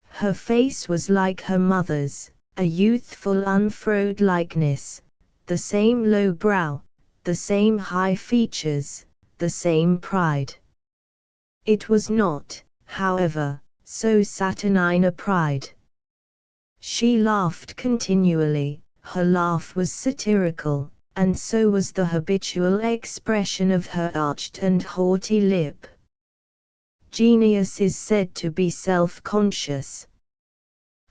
Her face was like her mother's, a youthful unfurrowed likeness, the same low brow, the same high features, the same pride. It was not, however, so saturnine a pride. She laughed continually, her laugh was satirical, and so was the habitual expression of her arched and haughty lip. Genius is said to be self-conscious.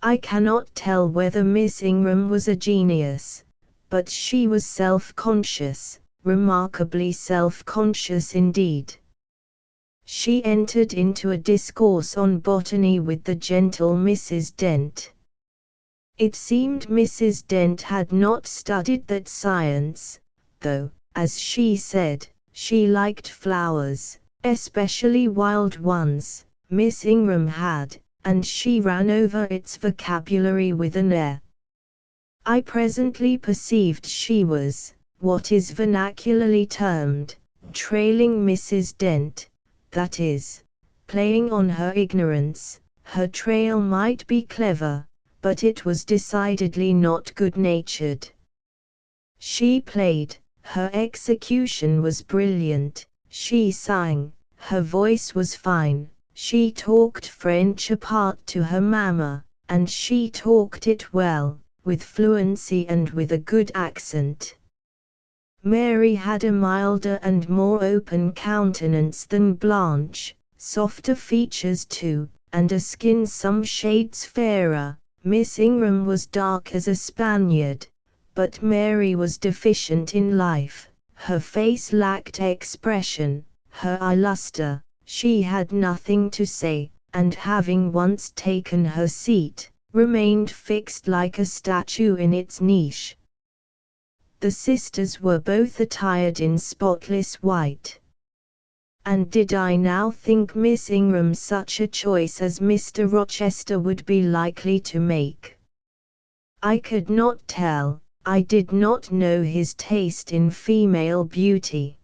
I cannot tell whether Miss Ingram was a genius, but she was self-conscious, remarkably self-conscious indeed. She entered into a discourse on botany with the gentle Mrs. Dent. It seemed Mrs. Dent had not studied that science, though, as she said, she liked flowers, especially wild ones. Miss Ingram had, and she ran over its vocabulary with an air. I presently perceived she was, what is vernacularly termed, trailing Mrs. Dent, that is, playing on her ignorance. Her trail might be clever, but it was decidedly not good-natured. She played, her execution was brilliant, she sang, her voice was fine, she talked French apart to her mamma, and she talked it well, with fluency and with a good accent. Mary had a milder and more open countenance than Blanche, softer features too, and a skin some shades fairer. Miss Ingram was dark as a Spaniard, but Mary was deficient in life, her face lacked expression, her eye luster, she had nothing to say, and having once taken her seat, remained fixed like a statue in its niche. The sisters were both attired in spotless white. And did I now think Miss Ingram such a choice as Mr. Rochester would be likely to make? I could not tell. I did not know his taste in female beauty.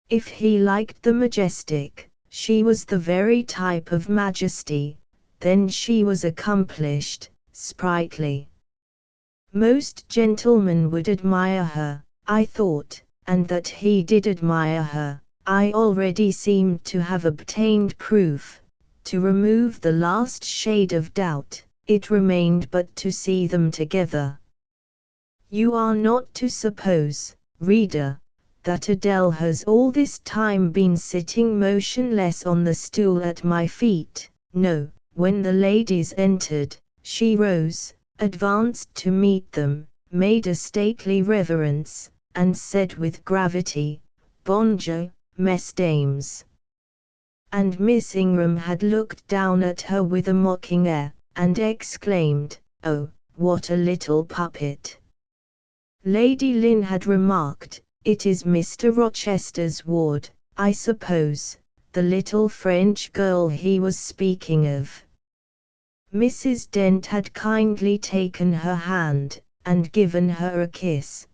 If he liked the majestic, she was the very type of majesty, then she was accomplished, sprightly. Most gentlemen would admire her, I thought, and that he did admire her, I already seemed to have obtained proof. To remove the last shade of doubt, it remained but to see them together. You are not to suppose, reader, that Adele has all this time been sitting motionless on the stool at my feet. No, when the ladies entered, she rose, advanced to meet them, made a stately reverence, and said with gravity, "Bonjour, mesdames." And Miss Ingram had looked down at her with a mocking air, and exclaimed, "Oh, what a little puppet!" Lady Lynn had remarked, "It is Mr. Rochester's ward, I suppose, the little French girl he was speaking of." Mrs. Dent had kindly taken her hand, and given her a kiss.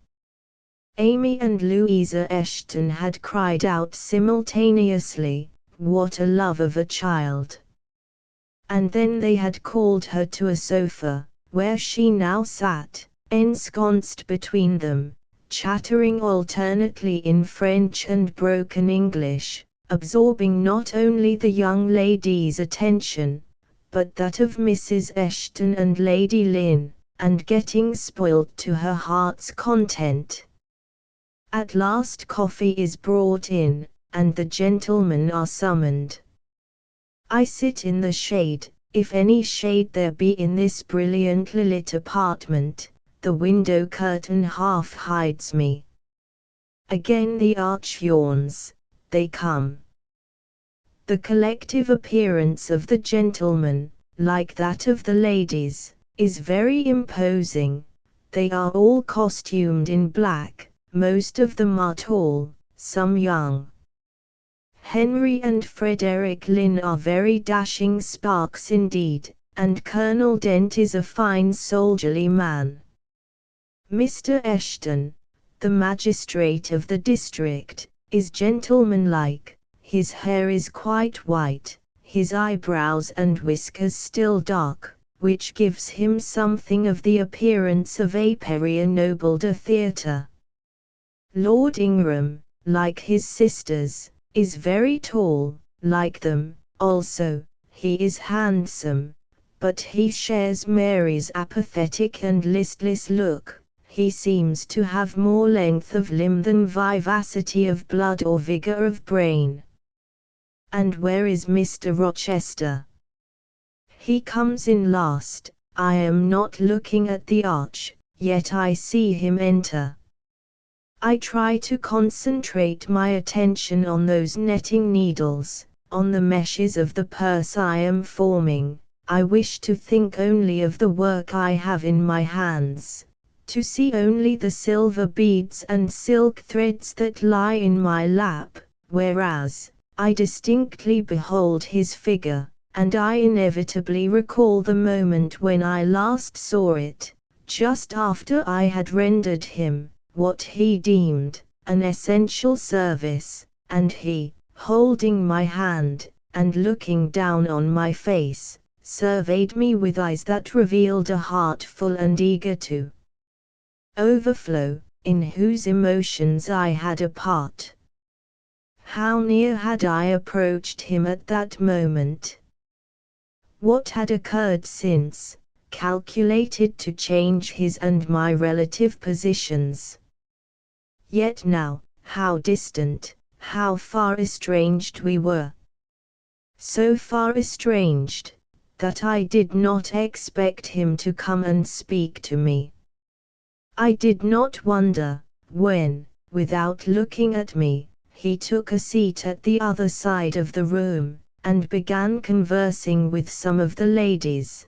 Amy and Louisa Eshton had cried out simultaneously, "What a love of a child!" And then they had called her to a sofa, where she now sat, ensconced between them, chattering alternately in French and broken English, absorbing not only the young lady's attention, but that of Mrs. Eshton and Lady Lynn, and getting spoilt to her heart's content. At last coffee is brought in, and the gentlemen are summoned. I sit in the shade, if any shade there be in this brilliantly lit apartment. The window curtain half hides me. Again the arch yawns, they come. The collective appearance of the gentlemen, like that of the ladies, is very imposing. They are all costumed in black, most of them are tall, some young. Henry and Frederick Lynn are very dashing sparks indeed, and Colonel Dent is a fine soldierly man. Mr. Eshton, the magistrate of the district, is gentlemanlike, his hair is quite white, his eyebrows and whiskers still dark, which gives him something of the appearance of a ennobled theatre. Lord Ingram, like his sisters, is very tall, like them, also, he is handsome, but he shares Mary's apathetic and listless look. he seems to have more length of limb than vivacity of blood or vigor of brain. And where is Mr. Rochester? He comes in last. I am not looking at the arch, yet I see him enter. I try to concentrate my attention on those netting needles, on the meshes of the purse I am forming. I wish to think only of the work I have in my hands, to see only the silver beads and silk threads that lie in my lap, whereas, I distinctly behold his figure, and I inevitably recall the moment when I last saw it, just after I had rendered him what he deemed an essential service, and he, holding my hand, and looking down on my face, surveyed me with eyes that revealed a heart full and eager to overflow, in whose emotions I had a part. How near had I approached him at that moment? What had occurred since, calculated to change his and my relative positions? Yet now, how distant, how far estranged we were. So far estranged, that I did not expect him to come and speak to me. I did not wonder, when, without looking at me, he took a seat at the other side of the room, and began conversing with some of the ladies.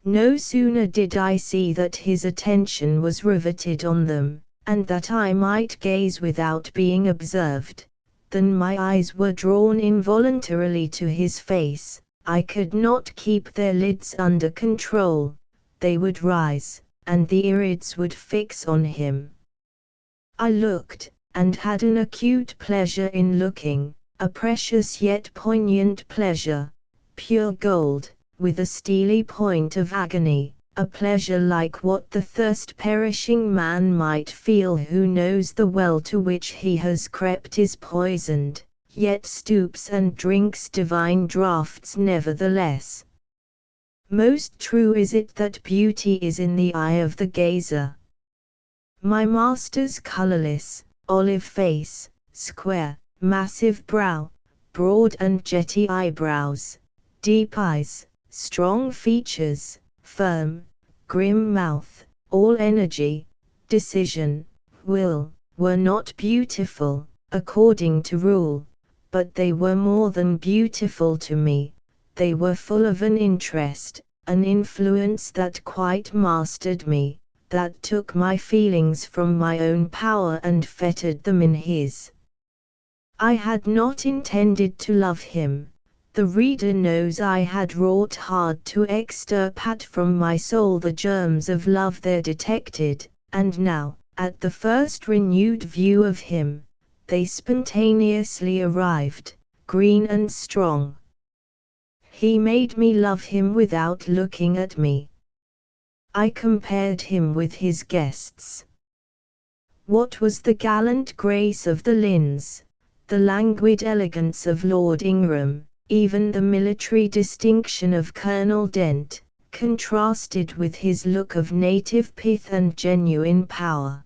No sooner did I see that his attention was riveted on them, and that I might gaze without being observed, than my eyes were drawn involuntarily to his face. I could not keep their lids under control. They would rise, and the irids would fix on him. I looked, and had an acute pleasure in looking, a precious yet poignant pleasure, pure gold, with a steely point of agony, a pleasure like what the thirst-perishing man might feel who knows the well to which he has crept is poisoned, yet stoops and drinks divine draughts nevertheless. Most true is it that beauty is in the eye of the gazer. My master's colourless, olive face, square, massive brow, broad and jetty eyebrows, deep eyes, strong features, firm, grim mouth, all energy, decision, will, were not beautiful, according to rule, but they were more than beautiful to me. They were full of an interest, an influence that quite mastered me, that took my feelings from my own power and fettered them in his. I had not intended to love him. The reader knows I had wrought hard to extirpate from my soul the germs of love there detected, and now, at the first renewed view of him, they spontaneously arrived, green and strong. He made me love him without looking at me. I compared him with his guests. What was the gallant grace of the Lynns, the languid elegance of Lord Ingram, even the military distinction of Colonel Dent, contrasted with his look of native pith and genuine power?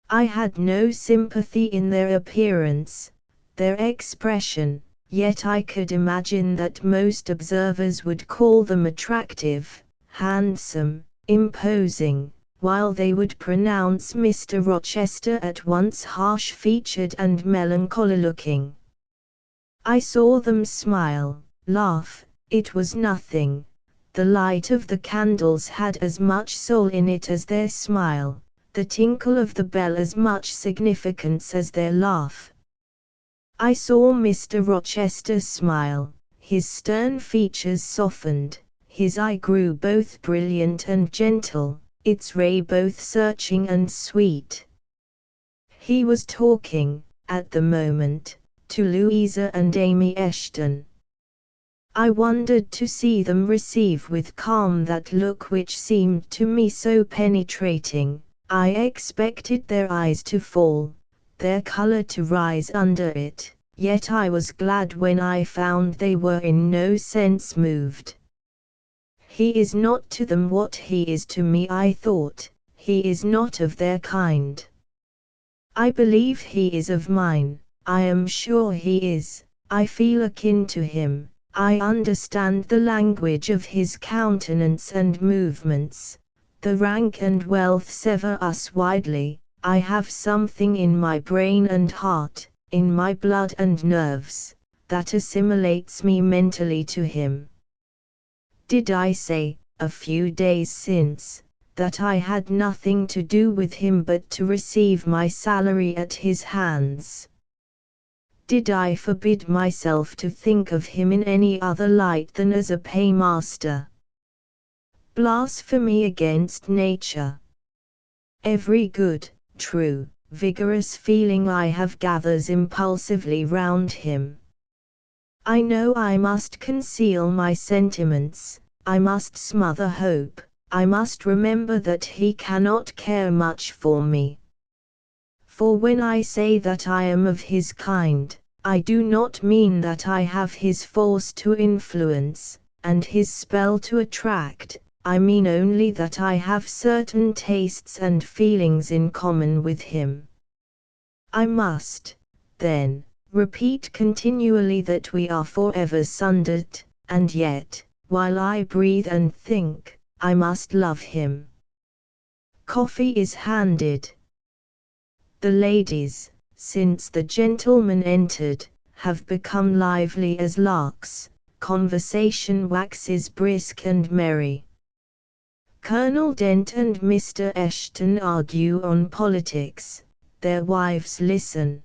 I had no sympathy in their appearance, their expression, yet I could imagine that most observers would call them attractive, handsome, imposing, while they would pronounce Mr. Rochester at once harsh-featured and melancholy-looking. I saw them smile, laugh. It was nothing. The light of the candles had as much soul in it as their smile, the tinkle of the bell as much significance as their laugh. I saw Mr. Rochester smile, his stern features softened, his eye grew both brilliant and gentle, its ray both searching and sweet. He was talking, at the moment, to Louisa and Amy Eshton. I wondered to see them receive with calm that look which seemed to me so penetrating. I expected their eyes to fall, their color to rise under it, yet I was glad when I found they were in no sense moved. He is not to them what he is to me, I thought. he is not of their kind. I believe he is of mine, I am sure he is, I feel akin to him, I understand the language of his countenance and movements. The rank and wealth sever us widely, I have something in my brain and heart, in my blood and nerves, that assimilates me mentally to him. Did I say, a few days since, that I had nothing to do with him but to receive my salary at his hands? Did I forbid myself to think of him in any other light than as a paymaster? Blasphemy against nature. Every good, true, vigorous feeling I have gathers impulsively round him. I know I must conceal my sentiments, I must smother hope, I must remember that he cannot care much for me. For when I say that I am of his kind, I do not mean that I have his force to influence, and his spell to attract, I mean only that I have certain tastes and feelings in common with him. I must, then, repeat continually that we are forever sundered, and yet, while I breathe and think, I must love him. Coffee is handed. The ladies, since the gentlemen entered, have become lively as larks, conversation waxes brisk and merry. Colonel Dent and Mr. Eshton argue on politics, their wives listen.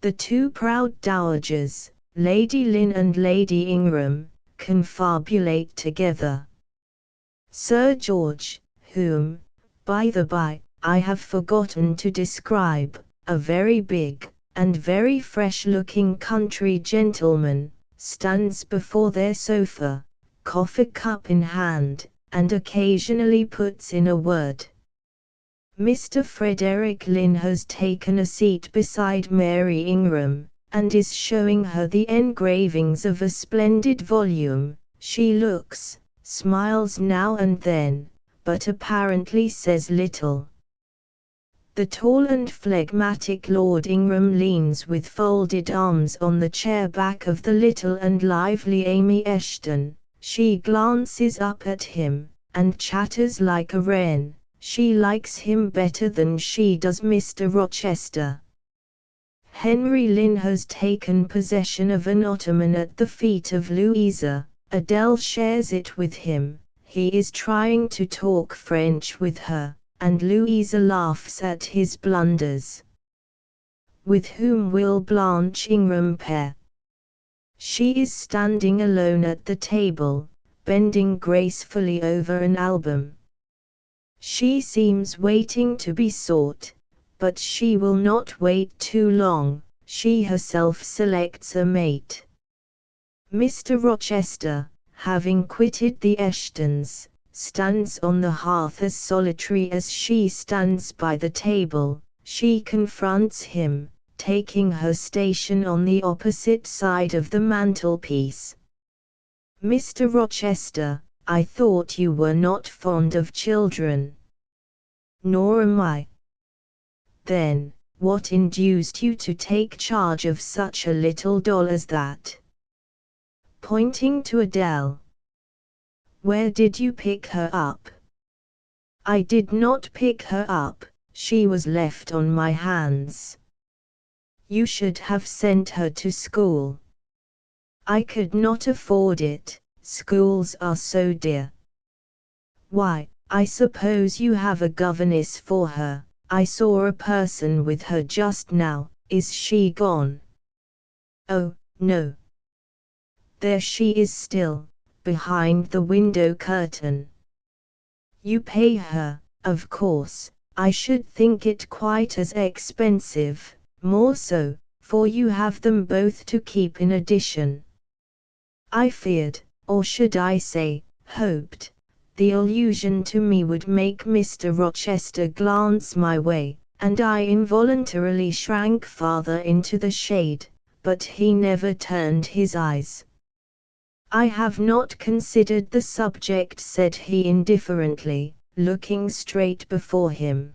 The two proud dowagers, Lady Lynn and Lady Ingram, confabulate together. Sir George, whom, by the by, I have forgotten to describe, a very big, and very fresh-looking country gentleman, stands before their sofa, coffee cup in hand, and occasionally puts in a word. Mr. Frederick Lynn has taken a seat beside Mary Ingram, and is showing her the engravings of a splendid volume. She looks, smiles now and then, but apparently says little. The tall and phlegmatic Lord Ingram leans with folded arms on the chair back of the little and lively Amy Eshton. She glances up at him, and chatters like a wren. She likes him better than she does Mr. Rochester. Henry Lynn has taken possession of an ottoman at the feet of Louisa. Adele shares it with him. He is trying to talk French with her, and Louisa laughs at his blunders. With whom will Blanche Ingram pair? She is standing alone at the table, bending gracefully over an album. She seems waiting to be sought, but she will not wait too long. She herself selects a mate. Mr. Rochester, having quitted the Eshtons, stands on the hearth as solitary as she stands by the table. She confronts him, taking her station on the opposite side of the mantelpiece. Mr. Rochester, I thought you were not fond of children. Nor am I. Then, what induced you to take charge of such a little doll as that? Pointing to Adele. Where did you pick her up? I did not pick her up, she was left on my hands. You should have sent her to school. I could not afford it, schools are so dear. Why, I suppose you have a governess for her. I saw a person with her just now. Is she gone? Oh, no. There she is still, behind the window curtain. You pay her, of course. I should think it quite as expensive, more so, for you have them both to keep in addition. I feared, or should I say, hoped, the allusion to me would make Mr. Rochester glance my way, and I involuntarily shrank farther into the shade, but he never turned his eyes. I have not considered the subject, said he indifferently. looking straight before him.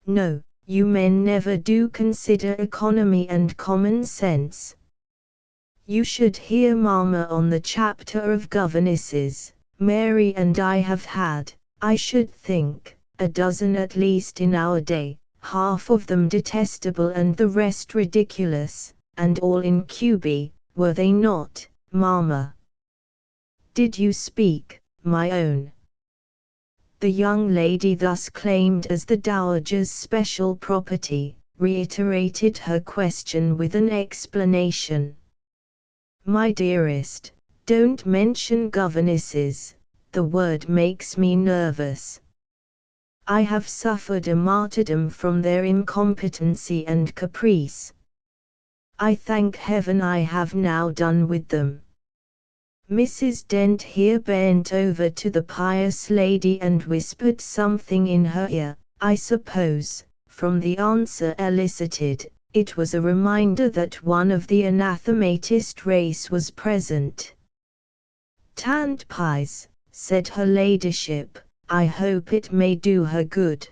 No, you men never do consider economy and common sense. You should hear Mama on the chapter of governesses. Mary and I have had, I should think, a dozen at least in our day, half of them detestable and the rest ridiculous, and all in QB, were they not, Mama? Did you speak, my own? The young lady thus claimed as the dowager's special property, reiterated her question with an explanation. My dearest, don't mention governesses, the word makes me nervous. I have suffered a martyrdom from their incompetency and caprice. I thank heaven I have now done with them. Mrs. Dent here bent over to the pious lady and whispered something in her ear. I suppose, from the answer elicited, it was a reminder that one of the anathematist race was present. Tanned pies, said her ladyship, I hope it may do her good.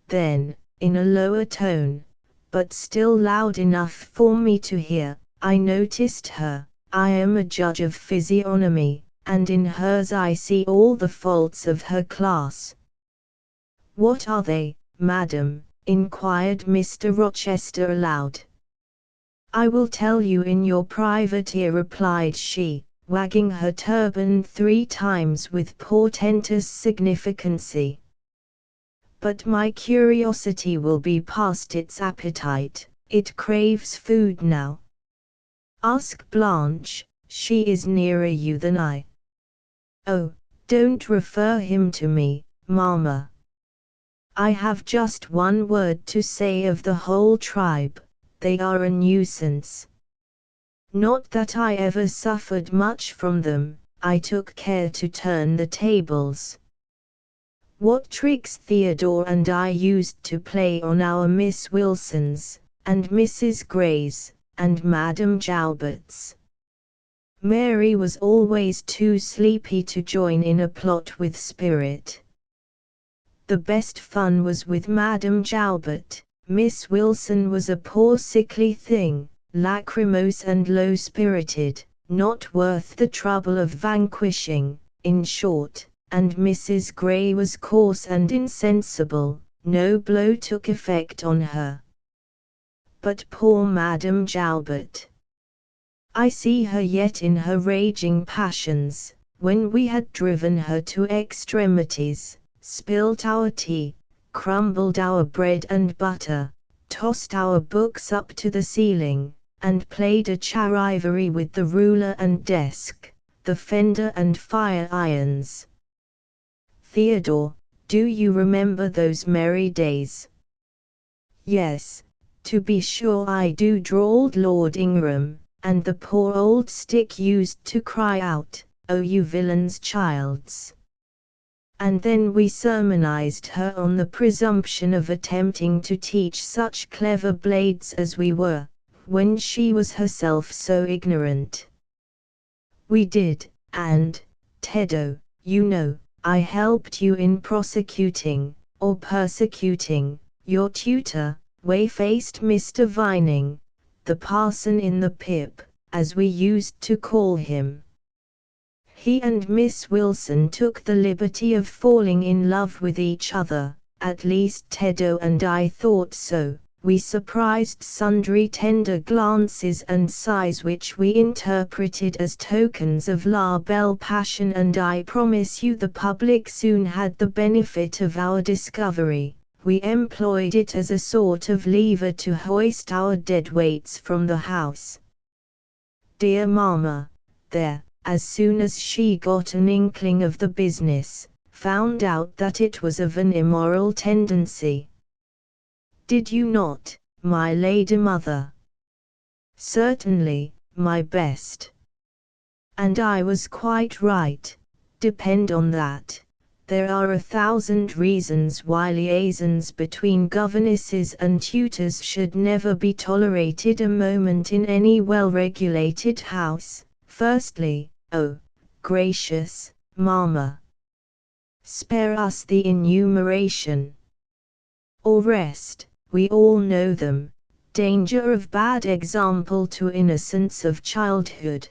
Then, in a lower tone, but still loud enough for me to hear, I noticed her. I am a judge of physiognomy, and in hers I see all the faults of her class. What are they, madam? Inquired Mr. Rochester aloud. I will tell you in your private ear, replied she, wagging her turban 3 times with portentous significancy. But my curiosity will be past its appetite, it craves food now. Ask Blanche, she is nearer you than I. Oh, don't refer him to me, Mama. I have just one word to say of the whole tribe, they are a nuisance. Not that I ever suffered much from them, I took care to turn the tables. What tricks Theodore and I used to play on our Miss Wilsons, and Mrs. Greys, and Madame Jalbert's. Mary was always too sleepy to join in a plot with spirit. The best fun was with Madame Jalbert. Miss Wilson was a poor sickly thing, lachrymose and low-spirited, not worth the trouble of vanquishing, in short, and Mrs. Grey was coarse and insensible, no blow took effect on her. But poor Madame Jalbert! I see her yet in her raging passions, when we had driven her to extremities, spilt our tea, crumbled our bread and butter, tossed our books up to the ceiling, and played a charivari with the ruler and desk, the fender and fire irons. Theodore, do you remember those merry days? Yes, to be sure I do, drawled Lord Ingram, and the poor old stick used to cry out, "Oh, you villain's childs!" And then we sermonized her on the presumption of attempting to teach such clever blades as we were, when she was herself so ignorant. We did, and, Teddo, you know, I helped you in prosecuting, or persecuting, your tutor, whey-faced Mr. Vining, the parson in the pip, as we used to call him. He and Miss Wilson took the liberty of falling in love with each other, at least Teddo and I thought so. We surprised sundry tender glances and sighs which we interpreted as tokens of la belle passion, and I promise you the public soon had the benefit of our discovery. We employed it as a sort of lever to hoist our dead weights from the house. Dear Mama, there, as soon as she got an inkling of the business, found out that it was of an immoral tendency. Did you not, my lady mother? Certainly, my best. And I was quite right, depend on that. There are 1,000 reasons why liaisons between governesses and tutors should never be tolerated a moment in any well-regulated house. Firstly, oh, gracious, Mama! Spare us the enumeration. Or rest, we all know them. Danger of bad example to innocence of childhood,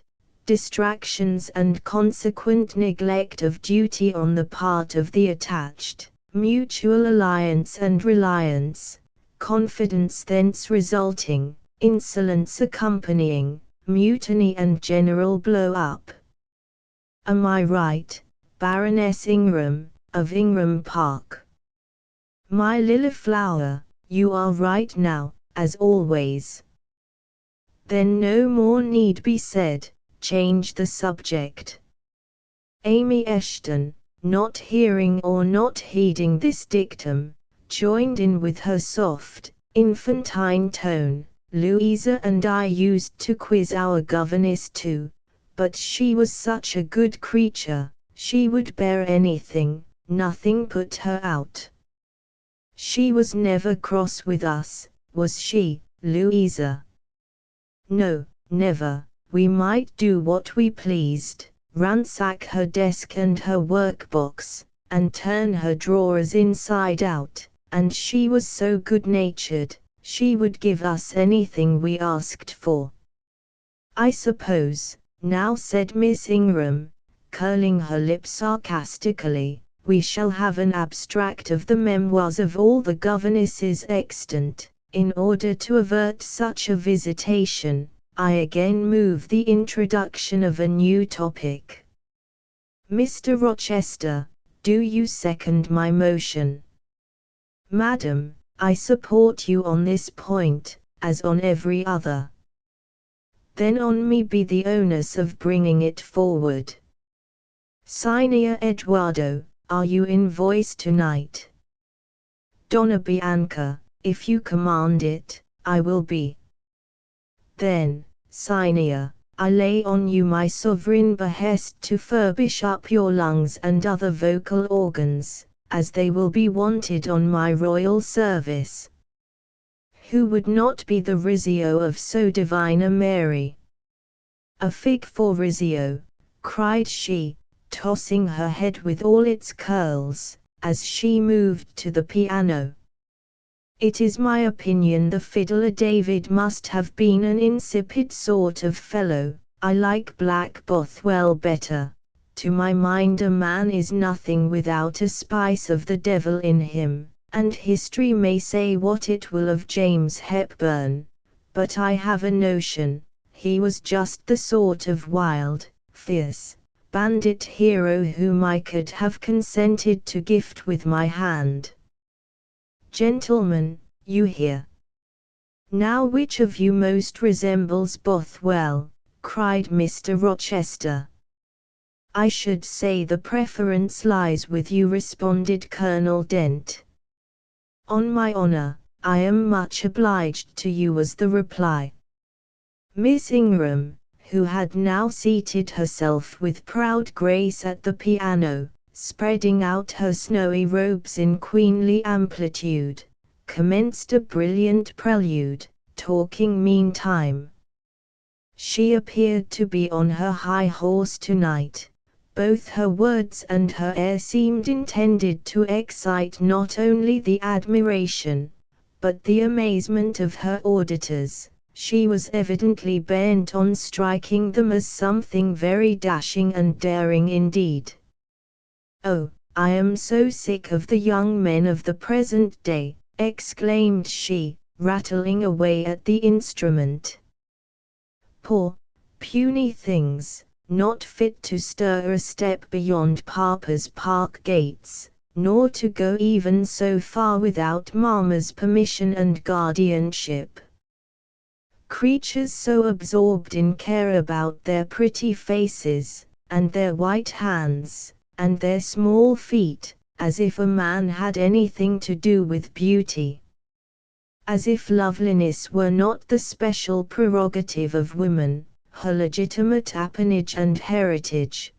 distractions and consequent neglect of duty on the part of the attached, mutual alliance and reliance, confidence thence resulting, insolence accompanying, mutiny and general blow-up. Am I right, Baroness Ingram, of Ingram Park? My lily flower, you are right now, as always. Then no more need be said, change the subject. Amy Eshton, not hearing or not heeding this dictum, joined in with her soft, infantine tone. Louisa and I used to quiz our governess too, but she was such a good creature, she would bear anything, nothing put her out. She was never cross with us, was she, Louisa? No, never. We might do what we pleased, ransack her desk and her workbox, and turn her drawers inside out, and she was so good-natured, she would give us anything we asked for. I suppose, now said Miss Ingram, curling her lip sarcastically, we shall have an abstract of the memoirs of all the governesses extant. In order to avert such a visitation, I again move the introduction of a new topic. Mr. Rochester, do you second my motion? Madam, I support you on this point, as on every other. Then on me be the onus of bringing it forward. Signor Eduardo, are you in voice tonight? Donna Bianca, if you command it, I will be. Then, Signor, I lay on you my sovereign behest to furbish up your lungs and other vocal organs, as they will be wanted on my royal service. Who would not be the Rizzio of so divine a Mary? A fig for Rizzio, cried she, tossing her head with all its curls, as she moved to the piano. It is my opinion the fiddler David must have been an insipid sort of fellow. I like Black Bothwell better. To my mind a man is nothing without a spice of the devil in him, and history may say what it will of James Hepburn, but I have a notion, he was just the sort of wild, fierce, bandit hero whom I could have consented to gift with my hand. Gentlemen, you hear. Now which of you most resembles Bothwell? Cried Mr. Rochester. I should say the preference lies with you, responded Colonel Dent. On my honor, I am much obliged to you, was the reply. Miss Ingram, who had now seated herself with proud grace at the piano, spreading out her snowy robes in queenly amplitude, commenced a brilliant prelude, talking meantime. She appeared to be on her high horse tonight. Both her words and her air seemed intended to excite not only the admiration, but the amazement of her auditors. She was evidently bent on striking them as something very dashing and daring indeed. Oh, I am so sick of the young men of the present day, exclaimed she, rattling away at the instrument. Poor, puny things, not fit to stir a step beyond Papa's park gates, nor to go even so far without Mamma's permission and guardianship. Creatures so absorbed in care about their pretty faces, and their white hands, and their small feet, as if a man had anything to do with beauty. As if loveliness were not the special prerogative of woman, her legitimate appanage and heritage.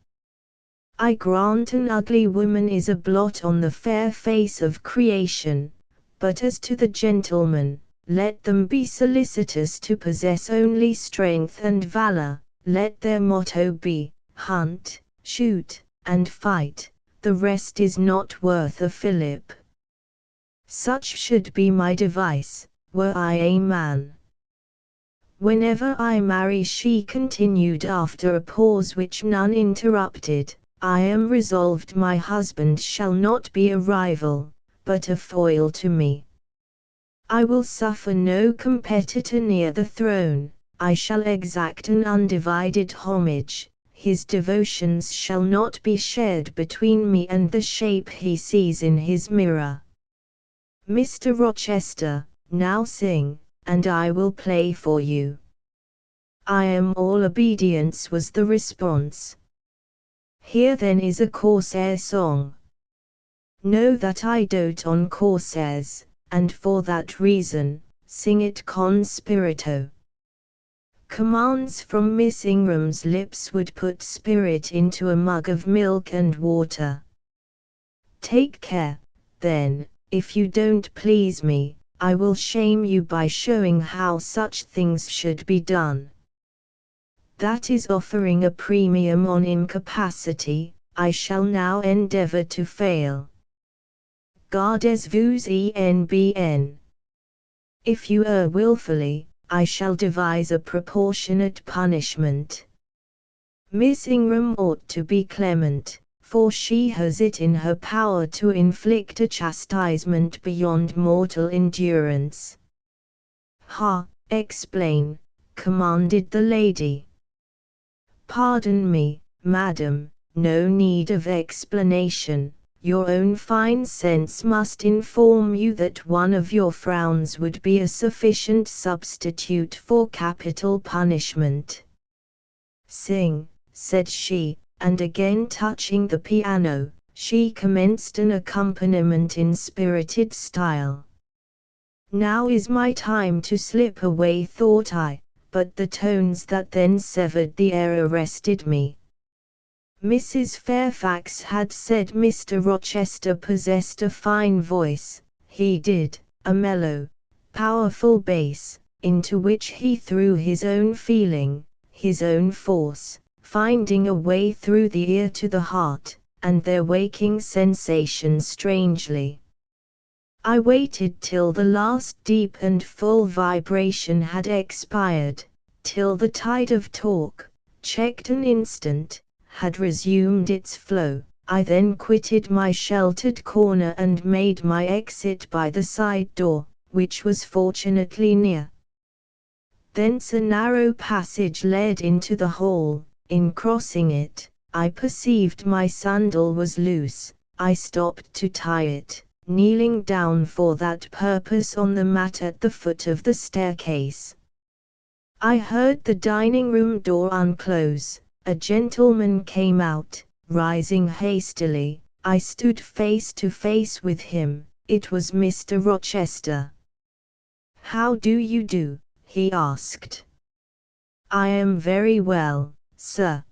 I grant an ugly woman is a blot on the fair face of creation, but as to the gentlemen, let them be solicitous to possess only strength and valor, let their motto be, hunt, shoot, and fight, the rest is not worth a fillip. Such should be my device, were I a man. Whenever I marry, she continued after a pause which none interrupted, I am resolved my husband shall not be a rival, but a foil to me. I will suffer no competitor near the throne, I shall exact an undivided homage, his devotions shall not be shared between me and the shape he sees in his mirror. Mr. Rochester, now sing, and I will play for you. I am all obedience, was the response. Here then is a corsair song. Know that I dote on corsairs, and for that reason, sing it con spirito. Commands from Miss Ingram's lips would put spirit into a mug of milk and water. Take care, then, if you don't please me, I will shame you by showing how such things should be done. That is offering a premium on incapacity, I shall now endeavor to fail. Gardez-vous enbn. If you err wilfully, I shall devise a proportionate punishment. Miss Ingram ought to be clement, for she has it in her power to inflict a chastisement beyond mortal endurance. Ha, explain, commanded the lady. Pardon me, madam, no need of explanation, your own fine sense must inform you that one of your frowns would be a sufficient substitute for capital punishment. Sing, said she, and again touching the piano, she commenced an accompaniment in spirited style. Now is my time to slip away, thought I, but the tones that then severed the air arrested me. Mrs. Fairfax had said Mr. Rochester possessed a fine voice, he did, a mellow, powerful bass, into which he threw his own feeling, his own force, finding a way through the ear to the heart, and their waking sensation strangely. I waited till the last deep and full vibration had expired, till the tide of talk, checked an instant, had resumed its flow. I then quitted my sheltered corner and made my exit by the side door, which was fortunately near. Thence a narrow passage led into the hall. In crossing it, I perceived my sandal was loose. I stopped to tie it, kneeling down for that purpose on the mat at the foot of the staircase. I heard the dining-room door unclose. A gentleman came out. Rising hastily, I stood face to face with him. It was Mr. Rochester. "How do you do?" he asked. "I am very well, sir."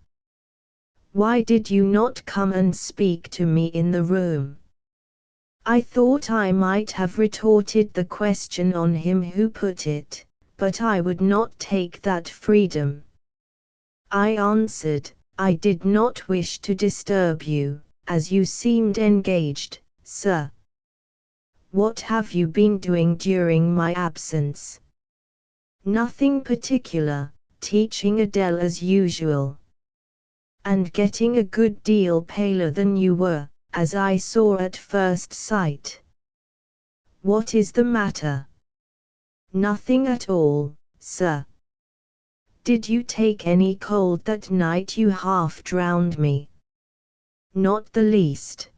"Why did you not come and speak to me in the room?" I thought I might have retorted the question on him who put it, but I would not take that freedom. I answered, "I did not wish to disturb you, as you seemed engaged, sir." "What have you been doing during my absence?" "Nothing particular, teaching Adele as usual." "And getting a good deal paler than you were, as I saw at first sight." "What is the matter?" "Nothing at all, sir." "Did you take any cold that night? You half drowned me." "Not the least."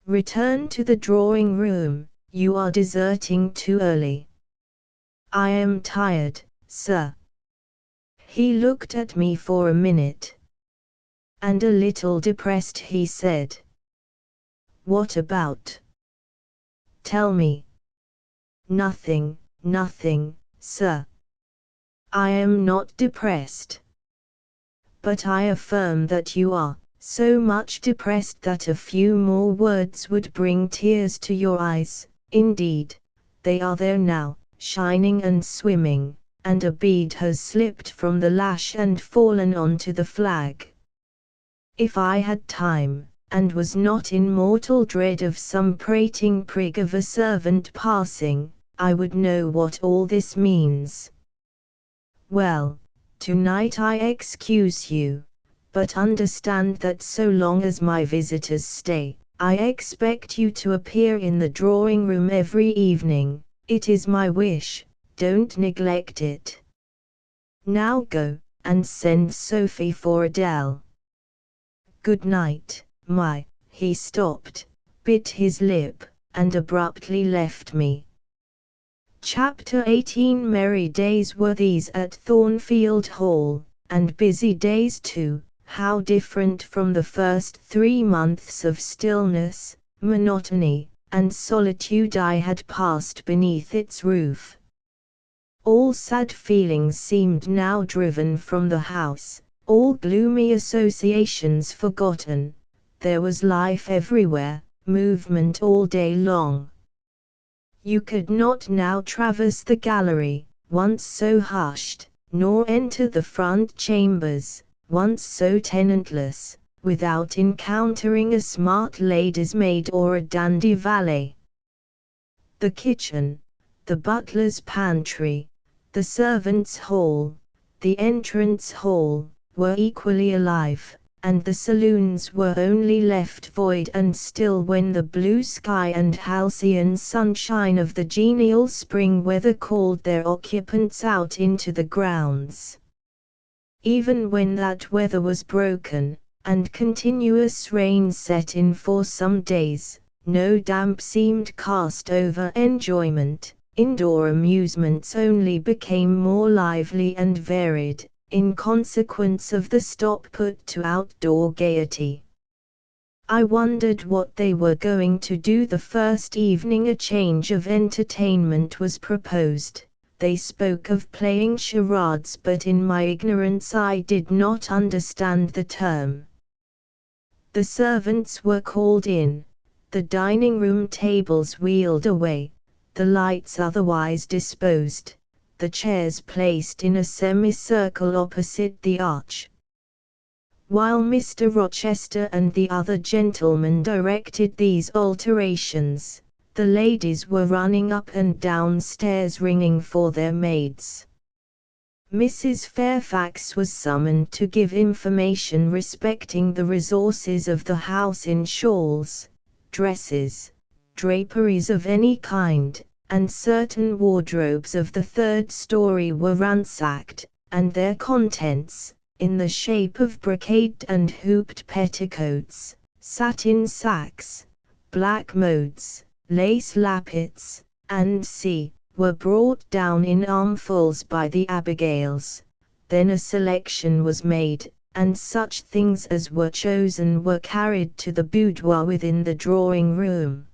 "Return to the drawing room, you are deserting too early." "I am tired, sir." He looked at me for a minute. And a little depressed he said, "What about?" "Tell me." "Nothing, nothing, sir." "I am not depressed." "But I affirm that you are, so much depressed that a few more words would bring tears to your eyes. Indeed, they are there now, shining and swimming, and a bead has slipped from the lash and fallen onto the flag. If I had time, and was not in mortal dread of some prating prig of a servant passing, I would know what all this means. Well, tonight I excuse you, but understand that so long as my visitors stay, I expect you to appear in the drawing room every evening. It is my wish, don't neglect it. Now go, and send Sophie for Adele. Good night, He stopped, bit his lip, and abruptly left me. Chapter 18. Merry days were these at Thornfield Hall, and busy days too. How different from the first 3 months of stillness, monotony, and solitude I had passed beneath its roof. All sad feelings seemed now driven from the house, all gloomy associations forgotten. There was life everywhere, movement all day long. You could not now traverse the gallery, once so hushed, nor enter the front chambers, once so tenantless, without encountering a smart lady's maid or a dandy valet. The kitchen, the butler's pantry, the servants' hall, the entrance hall, were equally alive, and the saloons were only left void and still when the blue sky and halcyon sunshine of the genial spring weather called their occupants out into the grounds. Even when that weather was broken, and continuous rain set in for some days, no damp seemed cast over enjoyment. Indoor amusements only became more lively and varied, in consequence of the stop put to outdoor gaiety. I wondered what they were going to do the first evening a change of entertainment was proposed. They spoke of playing charades, but in my ignorance I did not understand the term. The servants were called in, the dining room tables wheeled away, the lights otherwise disposed, the chairs placed in a semicircle opposite the arch. While Mr. Rochester and the other gentlemen directed these alterations, the ladies were running up and down stairs ringing for their maids. Mrs. Fairfax was summoned to give information respecting the resources of the house in shawls, dresses, draperies of any kind, and certain wardrobes of the 3rd story were ransacked, and their contents, in the shape of brocade and hooped petticoats, satin sacks, black modes, lace lappets, and were brought down in armfuls by the Abigails. Then a selection was made, and such things as were chosen were carried to the boudoir within the drawing room.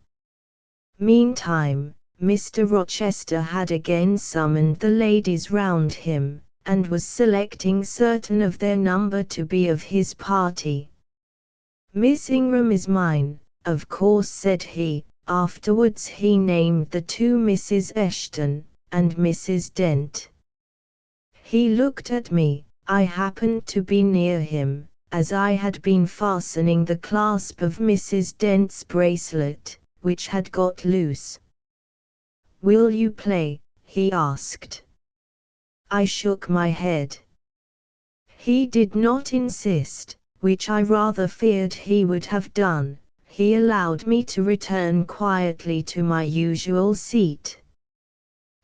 Meantime, Mr. Rochester had again summoned the ladies round him, and was selecting certain of their number to be of his party. "Miss Ingram is mine, of course," said he. Afterwards he named the 2 Mrs. Eshton, and Mrs. Dent. He looked at me. I happened to be near him, as I had been fastening the clasp of Mrs. Dent's bracelet, which had got loose. "Will you play?" he asked. I shook my head. He did not insist, which I rather feared he would have done. He allowed me to return quietly to my usual seat.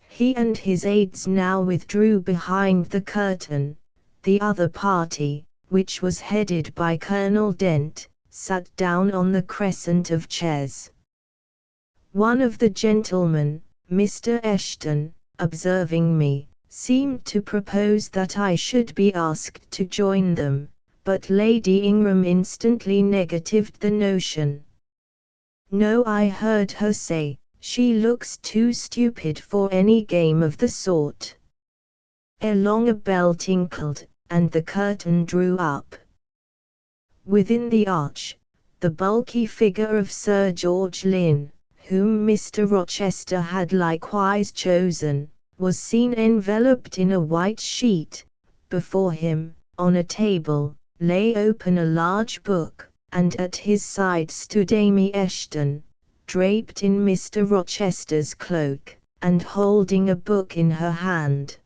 He and his aides now withdrew behind the curtain. The other party, which was headed by Colonel Dent, sat down on the crescent of chairs. One of the gentlemen, Mr. Eshton, observing me, seemed to propose that I should be asked to join them, but Lady Ingram instantly negatived the notion. "No," I heard her say, "she looks too stupid for any game of the sort." Ere long a bell tinkled, and the curtain drew up. Within the arch, the bulky figure of Sir George Lynn, whom Mr. Rochester had likewise chosen, was seen enveloped in a white sheet. Before him, on a table, lay open a large book, and at his side stood Amy Eshton, draped in Mr. Rochester's cloak, and holding a book in her hand.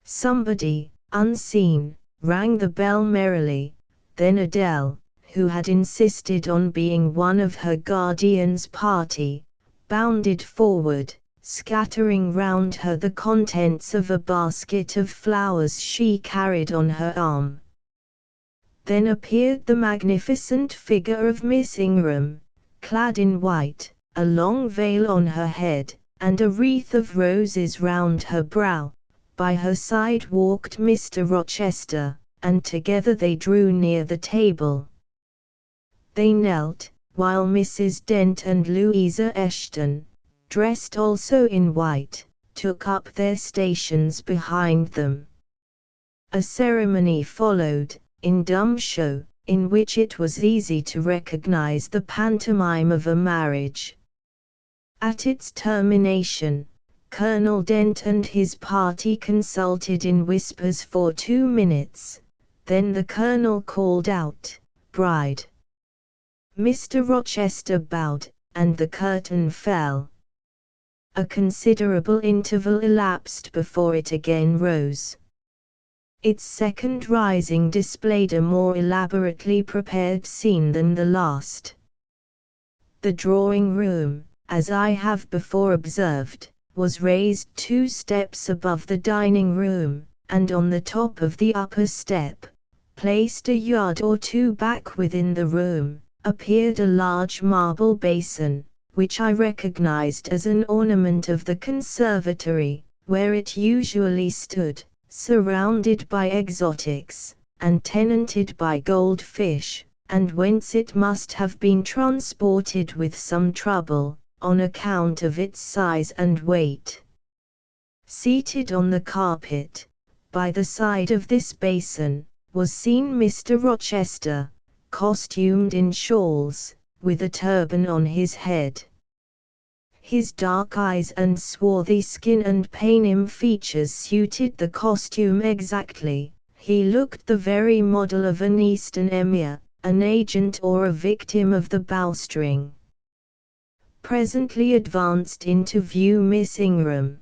Somebody, unseen, rang the bell merrily, then Adele, who had insisted on being one of her guardian's party, bounded forward, scattering round her the contents of a basket of flowers she carried on her arm. Then appeared the magnificent figure of Miss Ingram, clad in white, a long veil on her head, and a wreath of roses round her brow. By her side walked Mr. Rochester, and together they drew near the table. They knelt, while Mrs. Dent and Louisa Eshton, dressed also in white, took up their stations behind them. A ceremony followed, in dumb show, in which it was easy to recognize the pantomime of a marriage. At its termination, Colonel Dent and his party consulted in whispers for 2 minutes, then the Colonel called out, "Bride." Mr. Rochester bowed, and the curtain fell. A considerable interval elapsed before it again rose. Its second rising displayed a more elaborately prepared scene than the last. The drawing-room, as I have before observed, was raised 2 steps above the dining-room, and on the top of the upper step, placed a yard or 2 back within the room, appeared a large marble basin, which I recognized as an ornament of the conservatory, where it usually stood, surrounded by exotics, and tenanted by goldfish, and whence it must have been transported with some trouble, on account of its size and weight. Seated on the carpet, by the side of this basin, was seen Mr. Rochester, costumed in shawls, with a turban on his head. His dark eyes and swarthy skin and Paynim features suited the costume exactly. He looked the very model of an Eastern emir, an agent or a victim of the bowstring. Presently advanced into view Miss Ingram.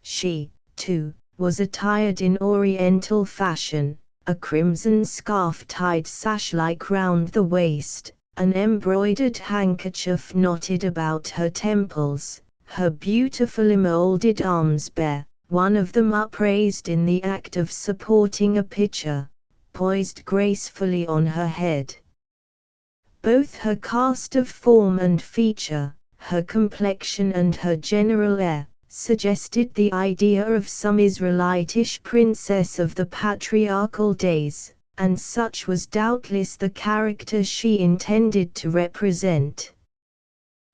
She, too, was attired in Oriental fashion, a crimson scarf tied sash-like round the waist, an embroidered handkerchief knotted about her temples, her beautiful emoulded arms bare, one of them upraised in the act of supporting a pitcher, poised gracefully on her head. Both her cast of form and feature, her complexion and her general air, suggested the idea of some Israelitish princess of the patriarchal days, and such was doubtless the character she intended to represent.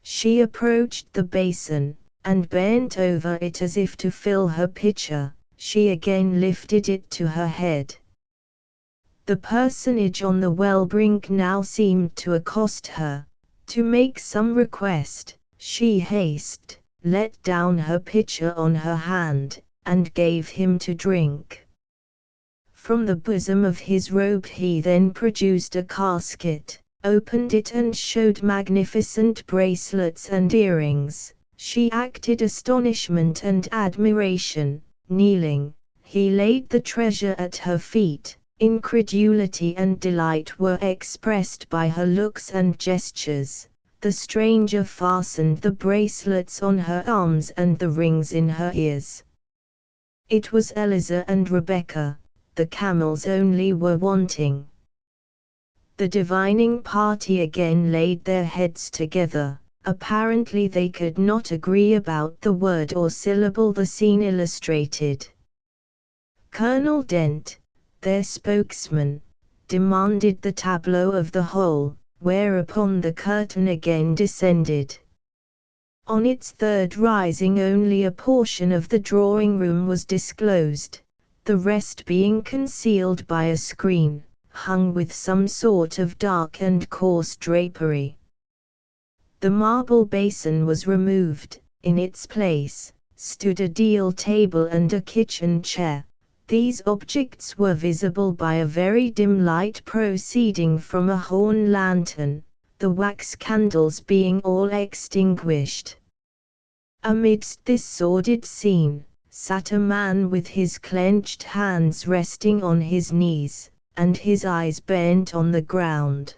She approached the basin, and bent over it as if to fill her pitcher. She again lifted it to her head. The personage on the well-brink now seemed to accost her, to make some request. She hastened, let down her pitcher on her hand, and gave him to drink. From the bosom of his robe he then produced a casket, opened it and showed magnificent bracelets and earrings. She acted astonishment and admiration. Kneeling, he laid the treasure at her feet. Incredulity and delight were expressed by her looks and gestures. The stranger fastened the bracelets on her arms and the rings in her ears. It was Eliza and Rebecca, the camels only were wanting. The divining party again laid their heads together. Apparently they could not agree about the word or syllable the scene illustrated. Colonel Dent, their spokesman, demanded the tableau of the whole, whereupon the curtain again descended. On its third rising only a portion of the drawing-room was disclosed, the rest being concealed by a screen, hung with some sort of dark and coarse drapery. The marble basin was removed. In its place stood a deal table and a kitchen chair, These objects were visible by a very dim light proceeding from a horn lantern, the wax candles being all extinguished. Amidst this sordid scene, sat a man with his clenched hands resting on his knees, and his eyes bent on the ground.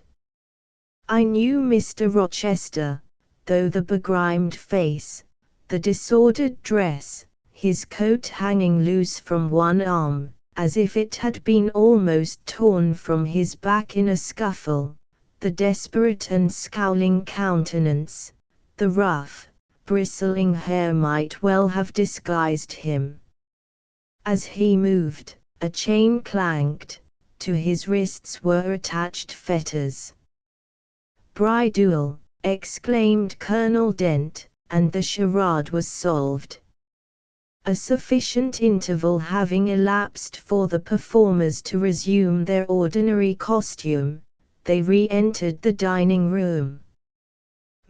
I knew Mr. Rochester, though the begrimed face, the disordered dress, his coat hanging loose from one arm, as if it had been almost torn from his back in a scuffle, the desperate and scowling countenance, the rough, bristling hair might well have disguised him. As he moved, a chain clanked, to his wrists were attached fetters. "Bridule!" exclaimed Colonel Dent, and the charade was solved. A sufficient interval having elapsed for the performers to resume their ordinary costume, they re-entered the dining room.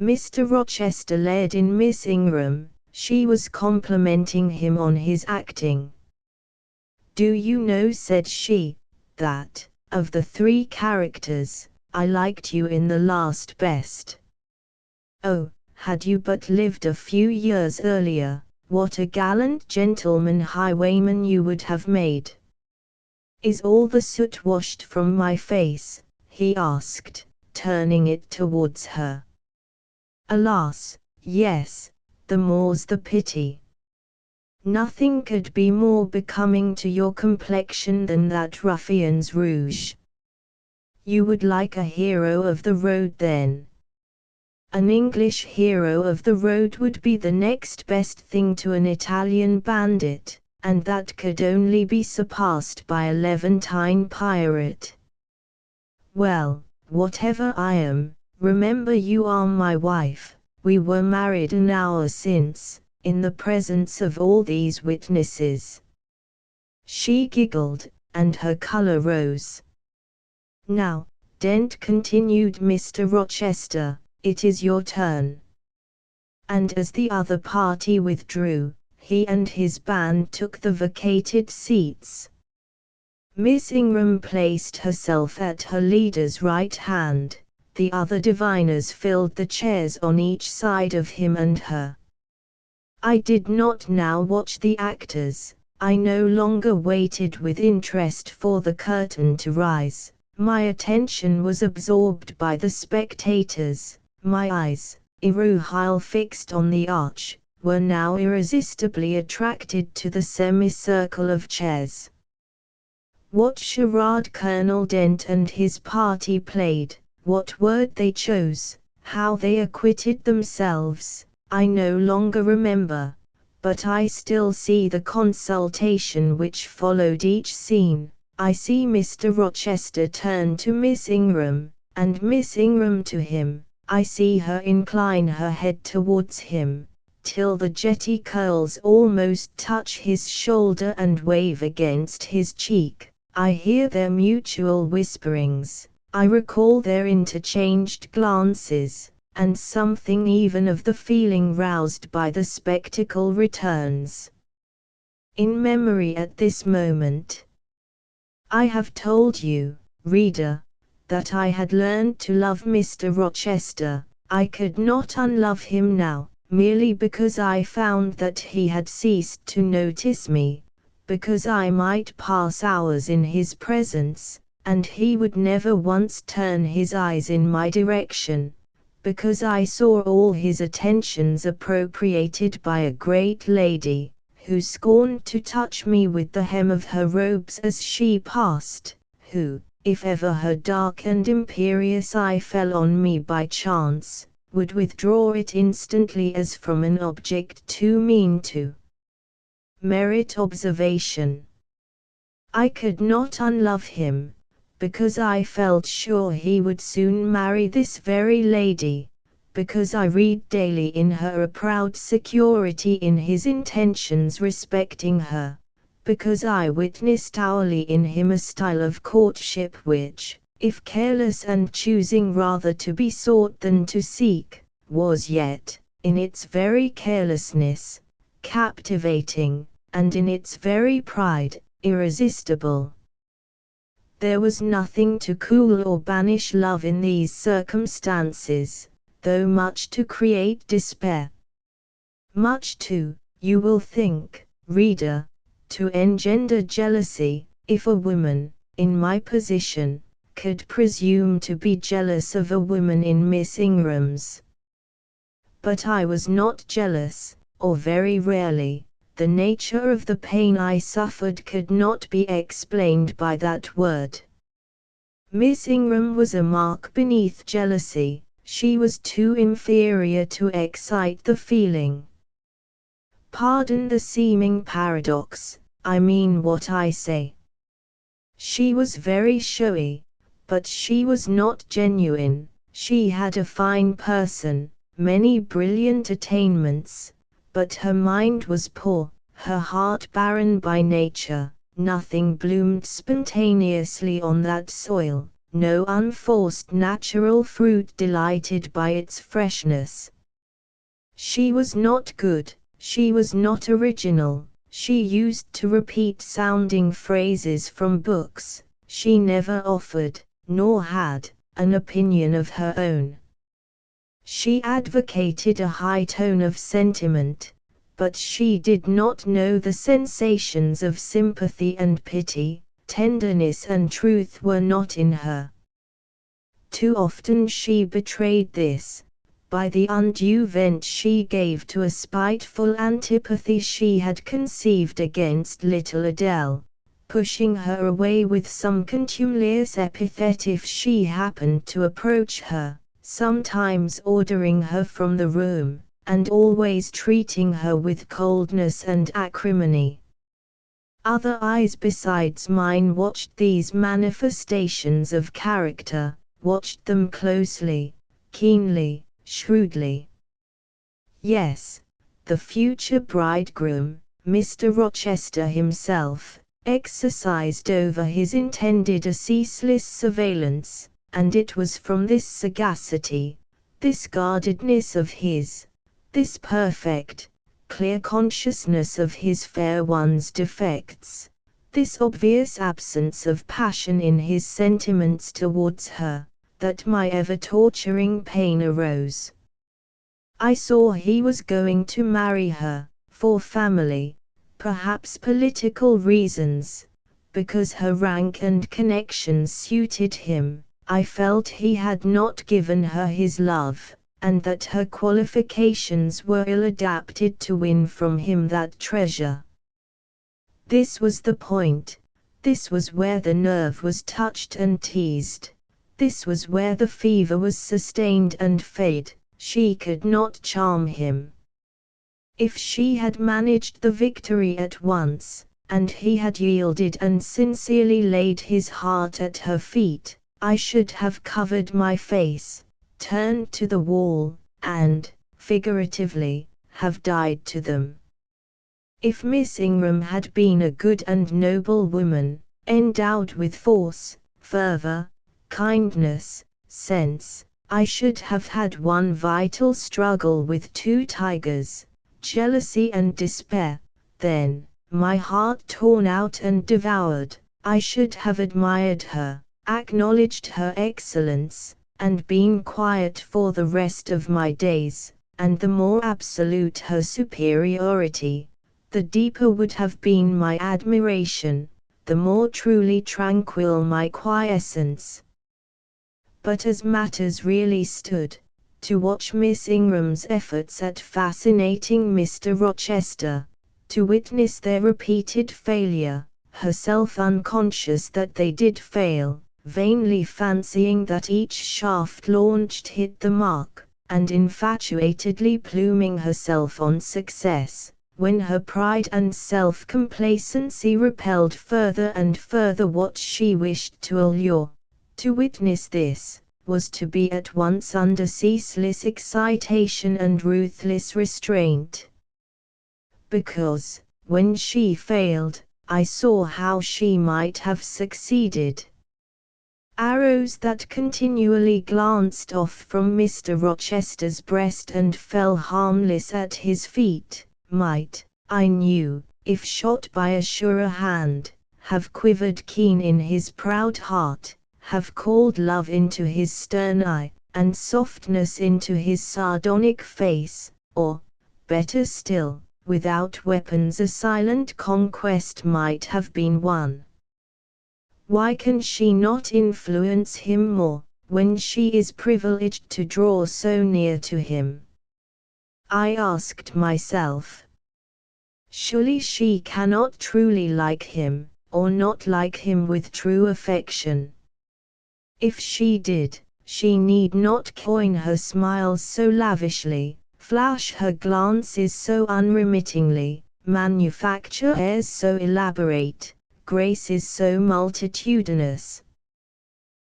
Mr. Rochester led in Miss Ingram. She was complimenting him on his acting. "Do you know," said she, "that, of the three characters, I liked you in the last best. Oh, had you but lived a few years earlier, what a gallant gentleman highwayman you would have made." "Is all the soot washed from my face?" he asked, turning it towards her. "Alas, yes, the more's the pity. Nothing could be more becoming to your complexion than that ruffian's rouge. You would like a hero of the road then?" "An English hero of the road would be the next best thing to an Italian bandit, and that could only be surpassed by a Levantine pirate." "Well, whatever I am, remember you are my wife. We were married an hour since, in the presence of all these witnesses." She giggled, and her color rose. "Now, Dent," continued Mr. Rochester, "it is your turn." And as the other party withdrew, he and his band took the vacated seats. Miss Ingram placed herself at her leader's right hand, the other diviners filled the chairs on each side of him and her. I did not now watch the actors, I no longer waited with interest for the curtain to rise, my attention was absorbed by the spectators, my eyes, erewhile fixed on the arch, were now irresistibly attracted to the semicircle of chairs. What charade Colonel Dent and his party played, what word they chose, how they acquitted themselves, I no longer remember, but I still see the consultation which followed each scene. I see Mr. Rochester turn to Miss Ingram, and Miss Ingram to him. I see her incline her head towards him, till the jetty curls almost touch his shoulder and wave against his cheek. I hear their mutual whisperings, I recall their interchanged glances, and something even of the feeling roused by the spectacle returns in memory at this moment. I have told you, reader, that I had learned to love Mr. Rochester. I could not unlove him now, merely because I found that he had ceased to notice me, because I might pass hours in his presence, and he would never once turn his eyes in my direction, because I saw all his attentions appropriated by a great lady, who scorned to touch me with the hem of her robes as she passed, who, if ever her dark and imperious eye fell on me by chance, would withdraw it instantly as from an object too mean to merit observation. I could not unlove him, because I felt sure he would soon marry this very lady, because I read daily in her a proud security in his intentions respecting her, because I witnessed hourly in him a style of courtship which, if careless and choosing rather to be sought than to seek, was yet, in its very carelessness, captivating, and in its very pride, irresistible. There was nothing to cool or banish love in these circumstances, though much to create despair. Much too, you will think, reader, to engender jealousy, if a woman, in my position, could presume to be jealous of a woman in Miss Ingram's. But I was not jealous, or very rarely. The nature of the pain I suffered could not be explained by that word. Miss Ingram was a mark beneath jealousy, she was too inferior to excite the feeling. Pardon the seeming paradox, I mean what I say. She was very showy, but she was not genuine. She had a fine person, many brilliant attainments, but her mind was poor, her heart barren by nature. Nothing bloomed spontaneously on that soil, no unforced natural fruit delighted by its freshness. She was not good, she was not original, she used to repeat sounding phrases from books, she never offered, nor had, an opinion of her own. She advocated a high tone of sentiment, but she did not know the sensations of sympathy and pity, tenderness and truth were not in her. Too often she betrayed this, by the undue vent she gave to a spiteful antipathy she had conceived against little Adele, pushing her away with some contumelious epithet if she happened to approach her, sometimes ordering her from the room, and always treating her with coldness and acrimony. Other eyes besides mine watched these manifestations of character, watched them closely, keenly, shrewdly. Yes, the future bridegroom, Mr. Rochester himself, exercised over his intended a ceaseless surveillance, and it was from this sagacity, this guardedness of his, this perfect, clear consciousness of his fair one's defects, this obvious absence of passion in his sentiments towards her, that my ever-torturing pain arose. I saw he was going to marry her, for family, perhaps political reasons, because her rank and connections suited him. I felt he had not given her his love, and that her qualifications were ill-adapted to win from him that treasure. This was the point, this was where the nerve was touched and teased, this was where the fever was sustained and fed. She could not charm him. If she had managed the victory at once, and he had yielded and sincerely laid his heart at her feet, I should have covered my face, turned to the wall, and, figuratively, have died to them. If Miss Ingram had been a good and noble woman, endowed with force, fervor, kindness, sense, I should have had one vital struggle with two tigers, jealousy and despair. Then, my heart torn out and devoured, I should have admired her, acknowledged her excellence, and been quiet for the rest of my days, and the more absolute her superiority, the deeper would have been my admiration, the more truly tranquil my quiescence. But as matters really stood, to watch Miss Ingram's efforts at fascinating Mr. Rochester, to witness their repeated failure, herself unconscious that they did fail, vainly fancying that each shaft launched hit the mark, and infatuatedly pluming herself on success, when her pride and self-complacency repelled further and further what she wished to allure. To witness this, was to be at once under ceaseless excitation and ruthless restraint. Because, when she failed, I saw how she might have succeeded. Arrows that continually glanced off from Mr. Rochester's breast and fell harmless at his feet, might, I knew, if shot by a surer hand, have quivered keen in his proud heart, have called love into his stern eye, and softness into his sardonic face, or, better still, without weapons a silent conquest might have been won. Why can she not influence him more, when she is privileged to draw so near to him? I asked myself. Surely she cannot truly like him, or not like him with true affection. If she did, she need not coin her smiles so lavishly, flash her glances so unremittingly, manufacture airs so elaborate, graces so multitudinous.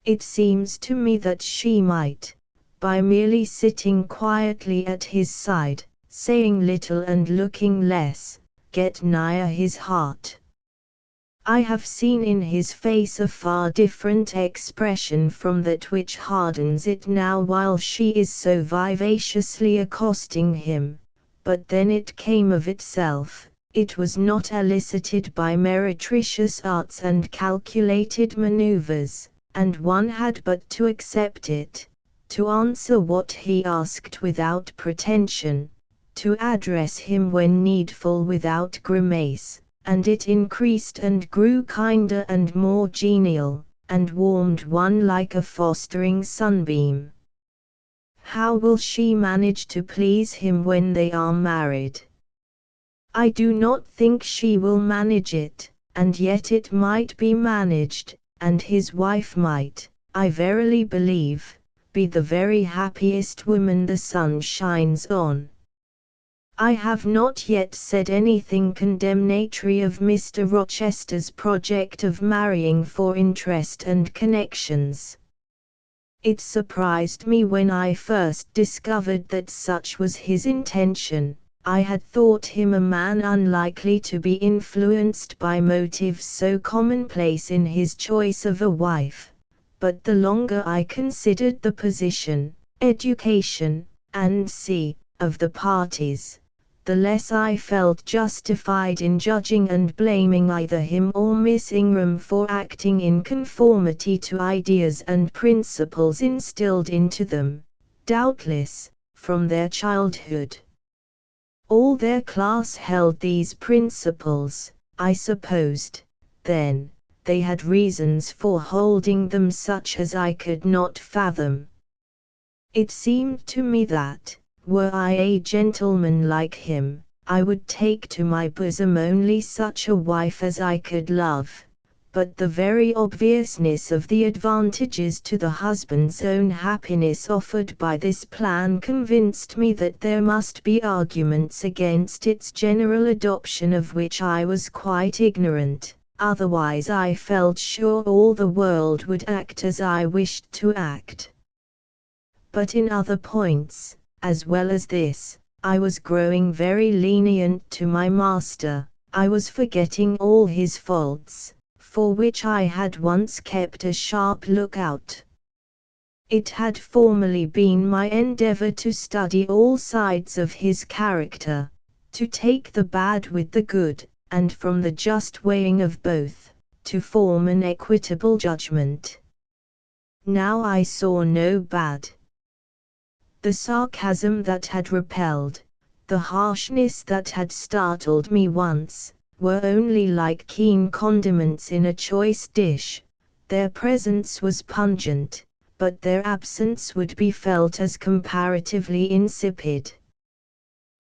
It seems to me that she might, by merely sitting quietly at his side, saying little and looking less, get nigher his heart. I have seen in his face a far different expression from that which hardens it now while she is so vivaciously accosting him, but then it came of itself, it was not elicited by meretricious arts and calculated maneuvers, and one had but to accept it, to answer what he asked without pretension, to address him when needful without grimace, and it increased and grew kinder and more genial, and warmed one like a fostering sunbeam. How will she manage to please him when they are married? I do not think she will manage it, and yet it might be managed, and his wife might, I verily believe, be the very happiest woman the sun shines on. I have not yet said anything condemnatory of Mr. Rochester's project of marrying for interest and connections. It surprised me when I first discovered that such was his intention. I had thought him a man unlikely to be influenced by motives so commonplace in his choice of a wife, but the longer I considered the position, education, and of the parties, the less I felt justified in judging and blaming either him or Miss Ingram for acting in conformity to ideas and principles instilled into them, doubtless, from their childhood. All their class held these principles, I supposed, then. They had reasons for holding them such as I could not fathom. It seemed to me that, were I a gentleman like him, I would take to my bosom only such a wife as I could love, but the very obviousness of the advantages to the husband's own happiness offered by this plan convinced me that there must be arguments against its general adoption of which I was quite ignorant. Otherwise I felt sure all the world would act as I wished to act. But in other points, as well as this, I was growing very lenient to my master. I was forgetting all his faults, for which I had once kept a sharp lookout. It had formerly been my endeavor to study all sides of his character, to take the bad with the good, and from the just weighing of both, to form an equitable judgment. Now I saw no bad. The sarcasm that had repelled, the harshness that had startled me once, were only like keen condiments in a choice dish. Their presence was pungent, but their absence would be felt as comparatively insipid.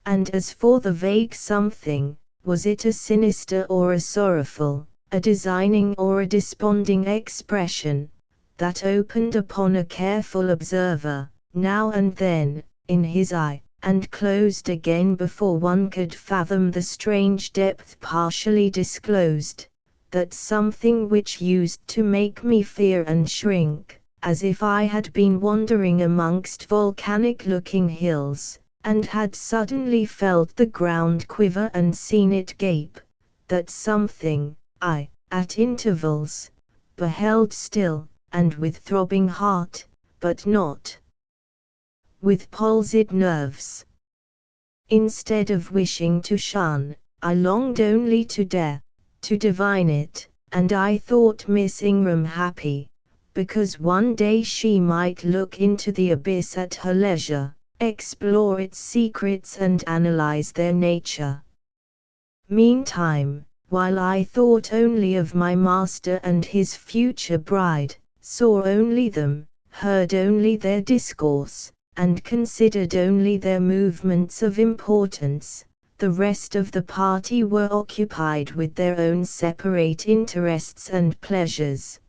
And as for the vague something, was it a sinister or a sorrowful, a designing or a desponding expression, that opened upon a careful observer, now and then, in his eye, and closed again before one could fathom the strange depth partially disclosed, that something which used to make me fear and shrink, as if I had been wandering amongst volcanic-looking hills, and had suddenly felt the ground quiver and seen it gape, that something, I, at intervals, beheld still, and with throbbing heart, but not with palsied nerves. Instead of wishing to shun, I longed only to dare, to divine it, and I thought Miss Ingram happy, because one day she might look into the abyss at her leisure, explore its secrets and analyze their nature. Meantime, while I thought only of my master and his future bride, saw only them, heard only their discourse, and considered only their movements of importance, the rest of the party were occupied with their own separate interests and pleasures.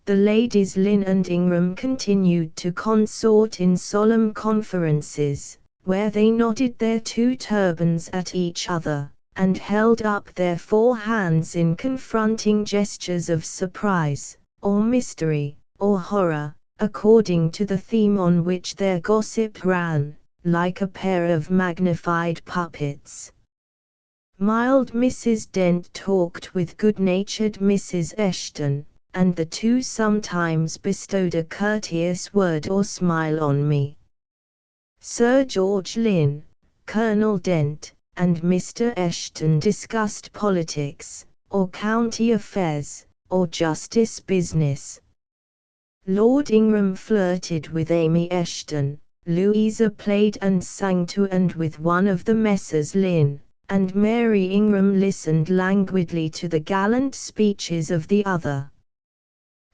The ladies Lynn and Ingram continued to consort in solemn conferences, where they nodded their two turbans at each other, and held up their four hands in confronting gestures of surprise, or mystery, or horror, according to the theme on which their gossip ran, like a pair of magnified puppets. Mild Mrs. Dent talked with good-natured Mrs. Eshton, and the two sometimes bestowed a courteous word or smile on me. Sir George Lynn, Colonel Dent, and Mr. Eshton discussed politics, or county affairs, or justice business. Lord Ingram flirted with Amy Eshton, Louisa played and sang to and with one of the Messrs. Lynn, and Mary Ingram listened languidly to the gallant speeches of the other.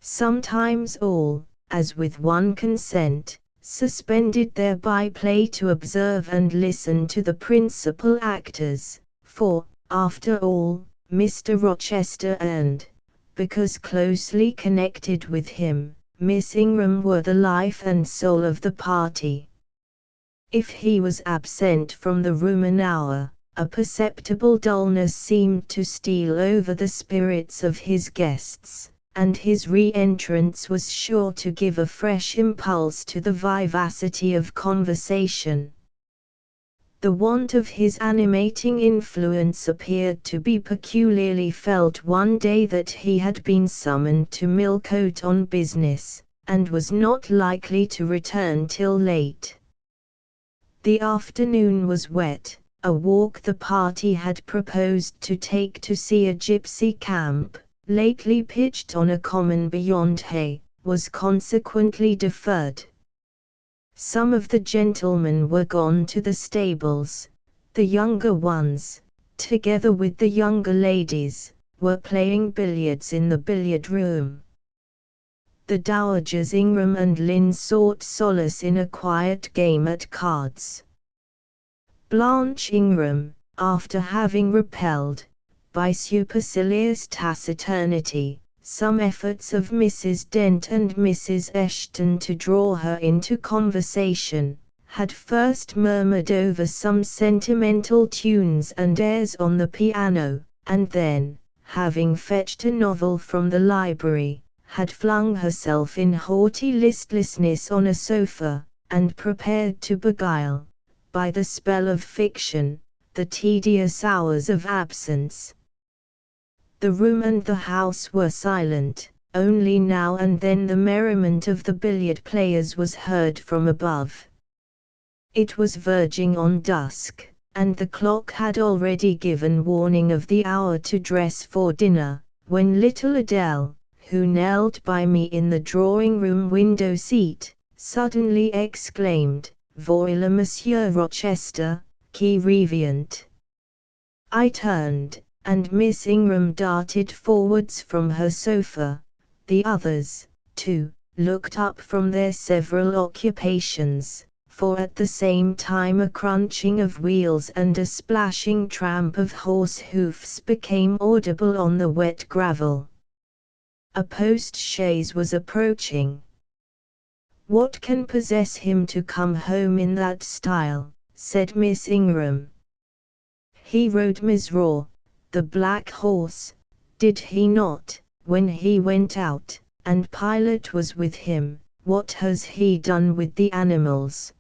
Sometimes all, as with one consent, suspended their by-play to observe and listen to the principal actors, for, after all, Mr. Rochester and, because closely connected with him, Miss Ingram were the life and soul of the party. If he was absent from the room an hour, a perceptible dullness seemed to steal over the spirits of his guests, and his re-entrance was sure to give a fresh impulse to the vivacity of conversation. The want of his animating influence appeared to be peculiarly felt one day that he had been summoned to Millcote on business, and was not likely to return till late. The afternoon was wet. A walk the party had proposed to take to see a gypsy camp, lately pitched on a common beyond Hay, was consequently deferred. Some of the gentlemen were gone to the stables. The younger ones, together with the younger ladies, were playing billiards in the billiard room. The dowagers Ingram and Lynn sought solace in a quiet game at cards. Blanche Ingram, after having repelled, by supercilious taciturnity, some efforts of Mrs. Dent and Mrs. Eshton to draw her into conversation, had first murmured over some sentimental tunes and airs on the piano, and then, having fetched a novel from the library, had flung herself in haughty listlessness on a sofa, and prepared to beguile, by the spell of fiction, the tedious hours of absence. The room and the house were silent, only now and then the merriment of the billiard players was heard from above. It was verging on dusk, and the clock had already given warning of the hour to dress for dinner, when little Adele, who knelt by me in the drawing-room window seat, suddenly exclaimed, "Voilà Monsieur Rochester, qui revient." I turned, and Miss Ingram darted forwards from her sofa. The others, too, looked up from their several occupations, for at the same time a crunching of wheels and a splashing tramp of horse hoofs became audible on the wet gravel. A post-chaise was approaching. "What can possess him to come home in that style?" said Miss Ingram. "He rode Mizraw, the black horse, did he not, when he went out, and Pilate was with him? What has he done with the animals?"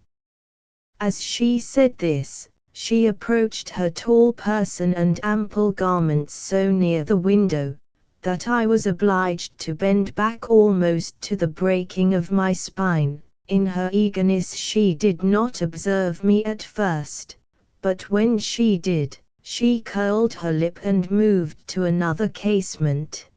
As she said this, she approached her tall person and ample garments so near the window, that I was obliged to bend back almost to the breaking of my spine. In her eagerness she did not observe me at first, but when she did, She curled her lip and moved to another casement.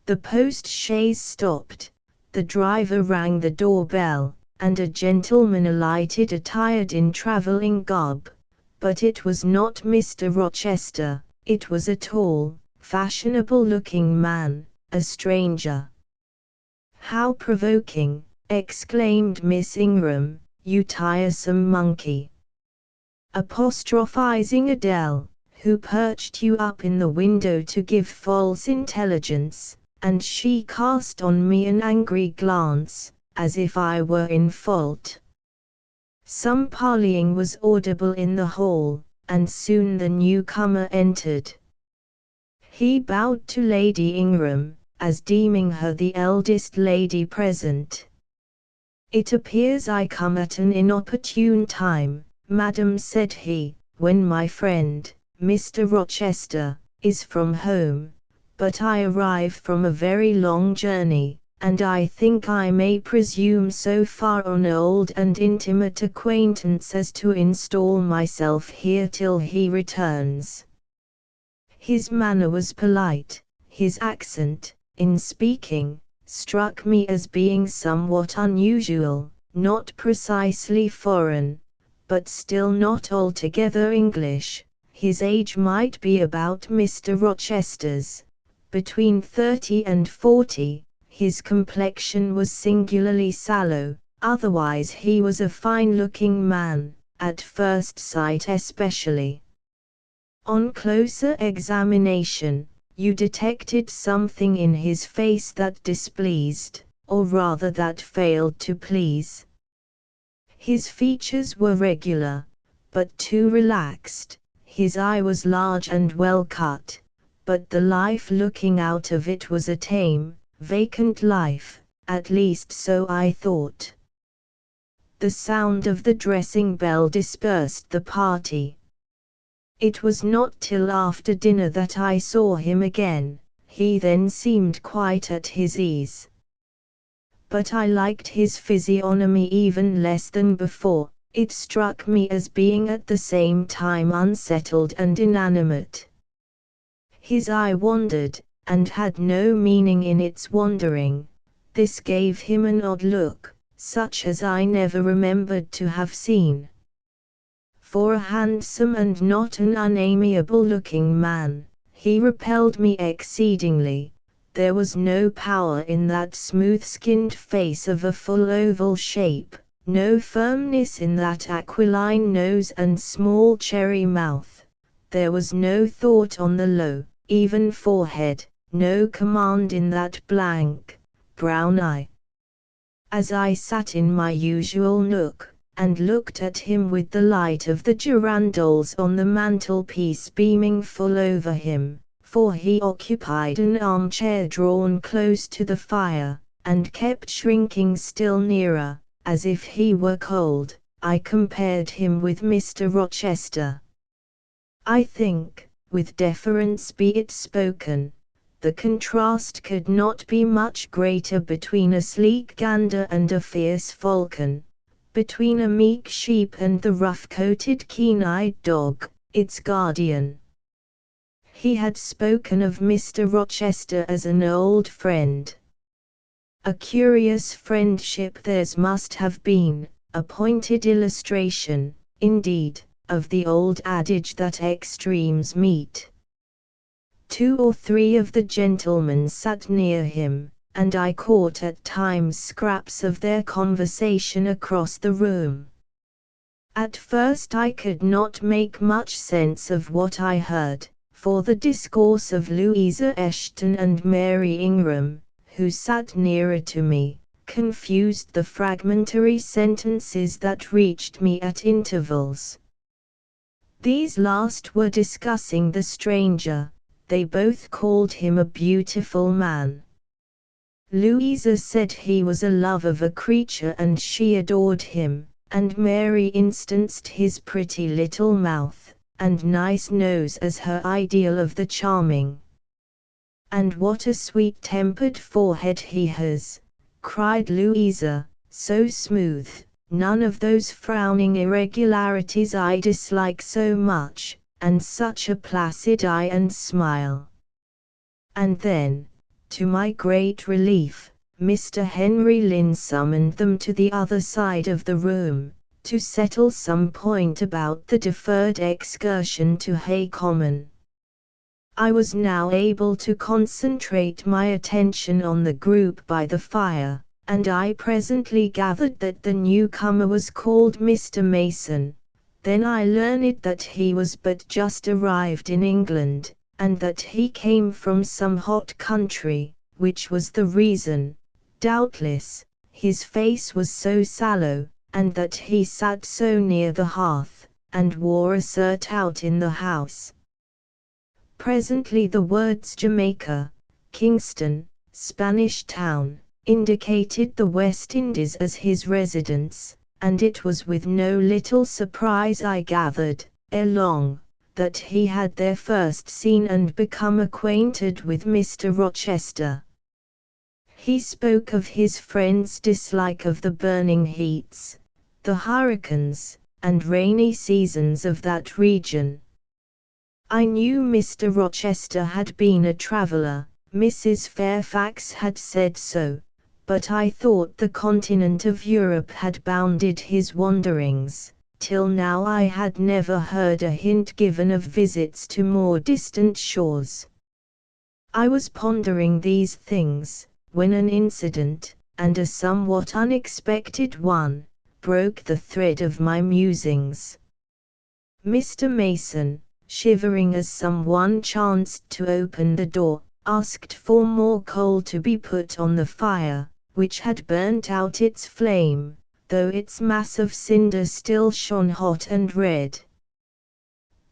The post-chaise stopped, the driver rang the doorbell, and a gentleman alighted attired in travelling garb. But it was not Mr. Rochester, it was a tall, fashionable-looking man, a stranger. "How provoking!" exclaimed Miss Ingram, "you tiresome monkey!" Apostrophizing Adele, who perched you up in the window to give false intelligence, and she cast on me an angry glance, as if I were in fault. Some parleying was audible in the hall, and soon the newcomer entered. He bowed to Lady Ingram, as deeming her the eldest lady present. "It appears I come at an inopportune time, madam," said he, "when my friend, Mr. Rochester, is from home, but I arrive from a very long journey, and I think I may presume so far on old and intimate acquaintance as to install myself here till he returns." His manner was polite. His accent, in speaking, struck me as being somewhat unusual, not precisely foreign, but still not altogether English. His age might be about Mr. Rochester's, between 30 and 40. His complexion was singularly sallow, otherwise he was a fine-looking man, at first sight especially. On closer examination, you detected something in his face that displeased, or rather that failed to please. His features were regular, but too relaxed. His eye was large and well cut, but the life looking out of it was a tame, vacant life, at least so I thought. The sound of the dressing bell dispersed the party. It was not till after dinner that I saw him again. He then seemed quite at his ease. But I liked his physiognomy even less than before. It struck me as being at the same time unsettled and inanimate. His eye wandered, and had no meaning in its wandering. This gave him an odd look, such as I never remembered to have seen. For a handsome and not an unamiable-looking man, he repelled me exceedingly. There was no power in that smooth-skinned face of a full oval shape, no firmness in that aquiline nose and small cherry mouth. There was no thought on the low, even forehead, no command in that blank, brown eye. As I sat in my usual nook, and looked at him with the light of the girandoles on the mantelpiece beaming full over him, for he occupied an armchair drawn close to the fire, and kept shrinking still nearer, as if he were cold, I compared him with Mr. Rochester. I think, with deference be it spoken, the contrast could not be much greater between a sleek gander and a fierce falcon, between a meek sheep and the rough-coated keen-eyed dog, its guardian. He had spoken of Mr. Rochester as an old friend. A curious friendship theirs must have been, a pointed illustration, indeed, of the old adage that extremes meet. 2 or 3 of the gentlemen sat near him, and I caught at times scraps of their conversation across the room. At first I could not make much sense of what I heard, for the discourse of Louisa Eshton and Mary Ingram, who sat nearer to me, confused the fragmentary sentences that reached me at intervals. These last were discussing the stranger. They both called him a beautiful man. Louisa said he was a love of a creature and she adored him, and Mary instanced his pretty little mouth and nice nose as her ideal of the charming. "And what a sweet-tempered forehead he has," cried Louisa, "so smooth, none of those frowning irregularities I dislike so much, and such a placid eye and smile. And then, to my great relief, Mr. Henry Lynn summoned them to the other side of the room, to settle some point about the deferred excursion to Hay Common. I was now able to concentrate my attention on the group by the fire, and I presently gathered that the newcomer was called Mr. Mason. Then I learned that he was but just arrived in England, and that he came from some hot country, which was the reason, doubtless, his face was so sallow, and that he sat so near the hearth, and wore a shirt out in the house. Presently the words Jamaica, Kingston, Spanish Town, indicated the West Indies as his residence, and it was with no little surprise I gathered, ere long, that he had there first seen and become acquainted with Mr. Rochester. He spoke of his friend's dislike of the burning heats, the hurricanes, and rainy seasons of that region. I knew Mr. Rochester had been a traveller, Mrs. Fairfax had said so, but I thought the continent of Europe had bounded his wanderings. Till now I had never heard a hint given of visits to more distant shores. I was pondering these things, when an incident, and a somewhat unexpected one, broke the thread of my musings. Mr. Mason, shivering as someone chanced to open the door, asked for more coal to be put on the fire, which had burnt out its flame, though its mass of cinder still shone hot and red.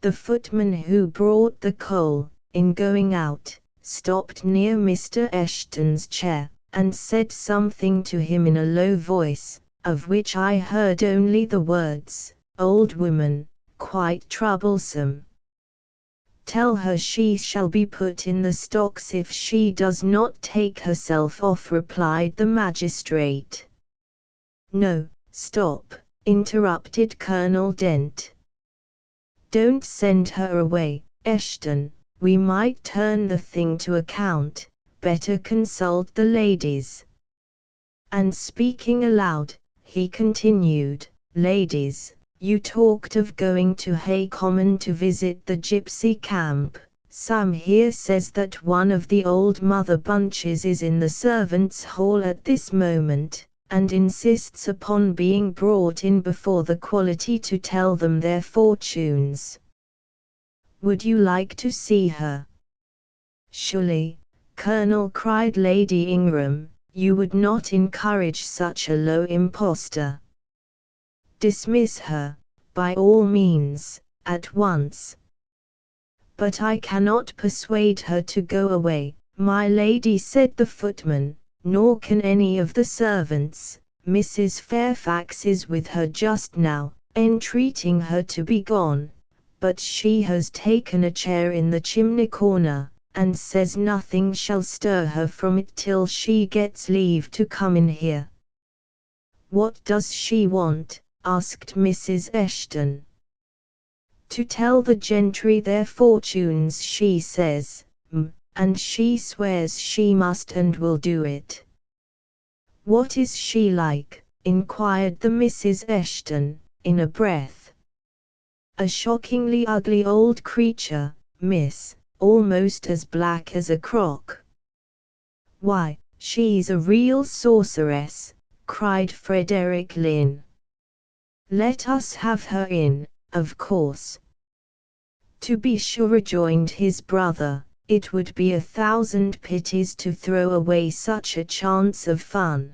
The footman who brought the coal, in going out, stopped near Mr. Eshton's chair, and said something to him in a low voice, of which I heard only the words, "Old woman, quite troublesome. Tell her she shall be put in the stocks if she does not take herself off," replied the magistrate. "No, stop," interrupted Colonel Dent. "Don't send her away, Eshton, we might turn the thing to account, better consult the ladies." And speaking aloud, he continued, "Ladies, you talked of going to Hay Common to visit the gypsy camp. Sam here says that one of the old Mother Bunches is in the servants' hall at this moment, and insists upon being brought in before the quality to tell them their fortunes. Would you like to see her?" "Surely, Colonel," cried Lady Ingram, "you would not encourage such a low impostor. Dismiss her, by all means, at once." "But I cannot persuade her to go away, my lady," said the footman, "nor can any of the servants. Mrs. Fairfax is with her just now, entreating her to be gone, but she has taken a chair in the chimney corner, and says nothing shall stir her from it till she gets leave to come in here." "What does she want?" asked Mrs. Eshton. "To tell the gentry their fortunes, she says, and she swears she must and will do it." "What is she like?" inquired the Mrs. Eshton, in a breath. "A shockingly ugly old creature, miss, almost as black as a crock." "Why, she's a real sorceress," cried Frederick Lynn. "Let us have her in, of course." "To be sure," rejoined his brother, "it would be 1,000 pities to throw away such a chance of fun."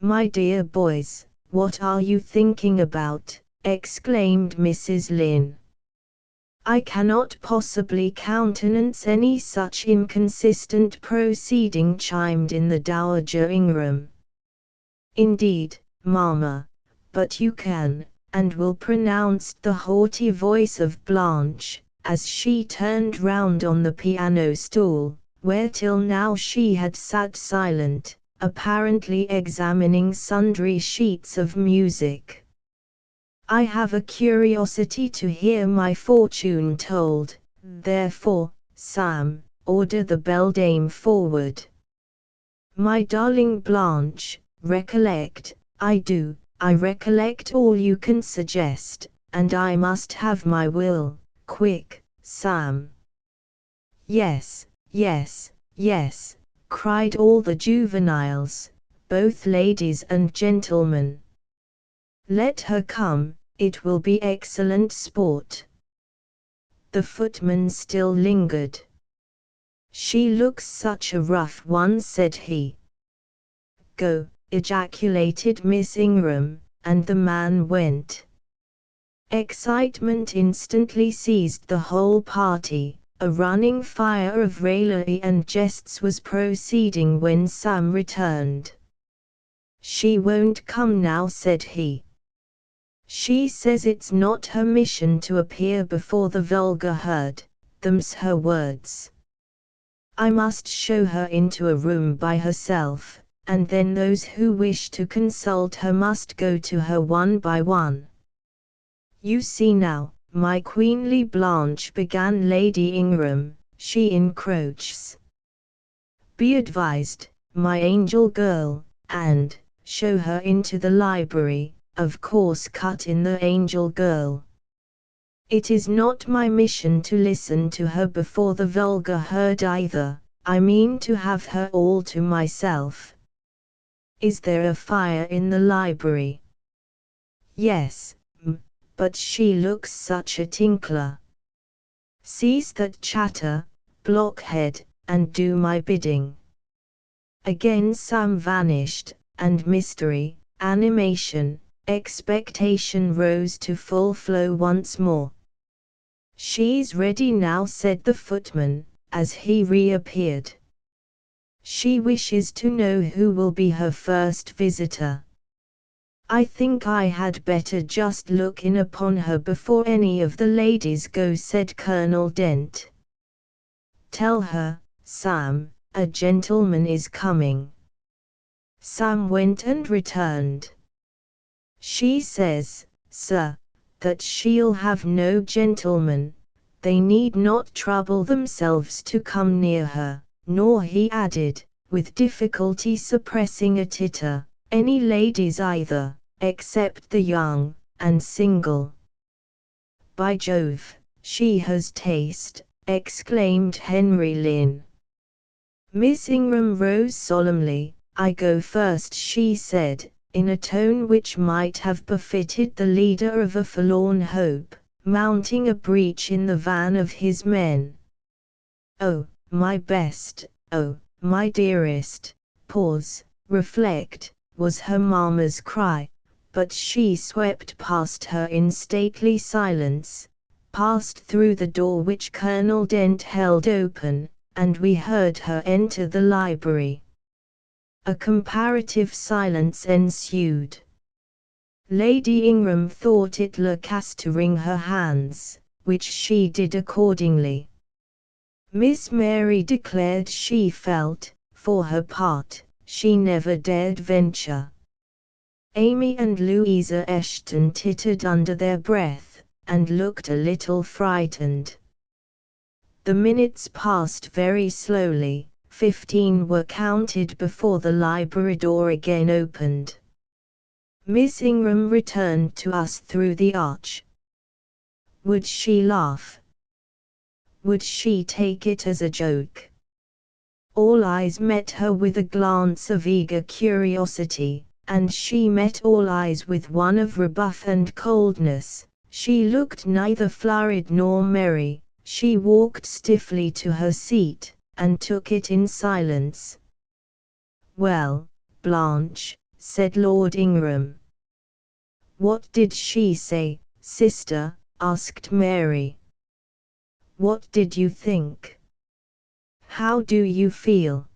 "My dear boys, what are you thinking about?" exclaimed Mrs. Lynn. "I cannot possibly countenance any such inconsistent proceeding," chimed in the Dowager Ingram. "Indeed, mamma, but you can," and will, pronounced the haughty voice of Blanche, as she turned round on the piano stool, where till now she had sat silent, apparently examining sundry sheets of music. I have a curiosity to hear my fortune told, therefore, Sam, order the beldame forward. My darling Blanche, recollect, I recollect all you can suggest, and I must have my will, quick, Sam. Yes, yes, yes, cried all the juveniles, both ladies and gentlemen. Let her come, it will be excellent sport. The footman still lingered. She looks such a rough one, said he. Go, ejaculated Miss Ingram, and the man went. Excitement instantly seized the whole party. A running fire of raillery and jests was proceeding when Sam returned. She won't come now, said he. She says it's not her mission to appear before the vulgar herd, them's her words. I must show her into a room by herself, and then those who wish to consult her must go to her one by one. You see now, my queenly Blanche, began Lady Ingram, she encroaches. Be advised, my angel girl, and show her into the library, of course cut in the angel girl. It is not my mission to listen to her before the vulgar herd either, I mean to have her all to myself. Is there a fire in the library? Yes, but she looks such a tinkler. Cease that chatter, blockhead, and do my bidding. Again Sam vanished, and mystery, animation, expectation rose to full flow once more. She's ready now, said the footman, as he reappeared. She wishes to know who will be her first visitor. I think I had better just look in upon her before any of the ladies go, said Colonel Dent. Tell her, Sam, a gentleman is coming. Sam went and returned. She says, sir, that she'll have no gentleman, they need not trouble themselves to come near her, nor, he added, with difficulty suppressing a titter, any ladies either, except the young, and single. By Jove, she has taste, exclaimed Henry Lynn. Miss Ingram rose solemnly. I go first, she said, in a tone which might have befitted the leader of a forlorn hope, mounting a breach in the van of his men. Oh, my best, oh, my dearest, pause, reflect, was her mamma's cry, but she swept past her in stately silence, passed through the door which Colonel Dent held open, and we heard her enter the library. A comparative silence ensued. Lady Ingram thought it lacasse to wring her hands, which she did accordingly. Miss Mary declared she felt, for her part, she never dared venture. Amy and Louisa Eshton tittered under their breath, and looked a little frightened. The minutes passed very slowly. 15 were counted before the library door again opened. Miss Ingram returned to us through the arch. Would she laugh? Would she take it as a joke? All eyes met her with a glance of eager curiosity, and she met all eyes with one of rebuff and coldness. She looked neither flurried nor merry, she walked stiffly to her seat, and took it in silence. Well, Blanche, said Lord Ingram. What did she say, sister? Asked Mary. What did you think? How do you feel?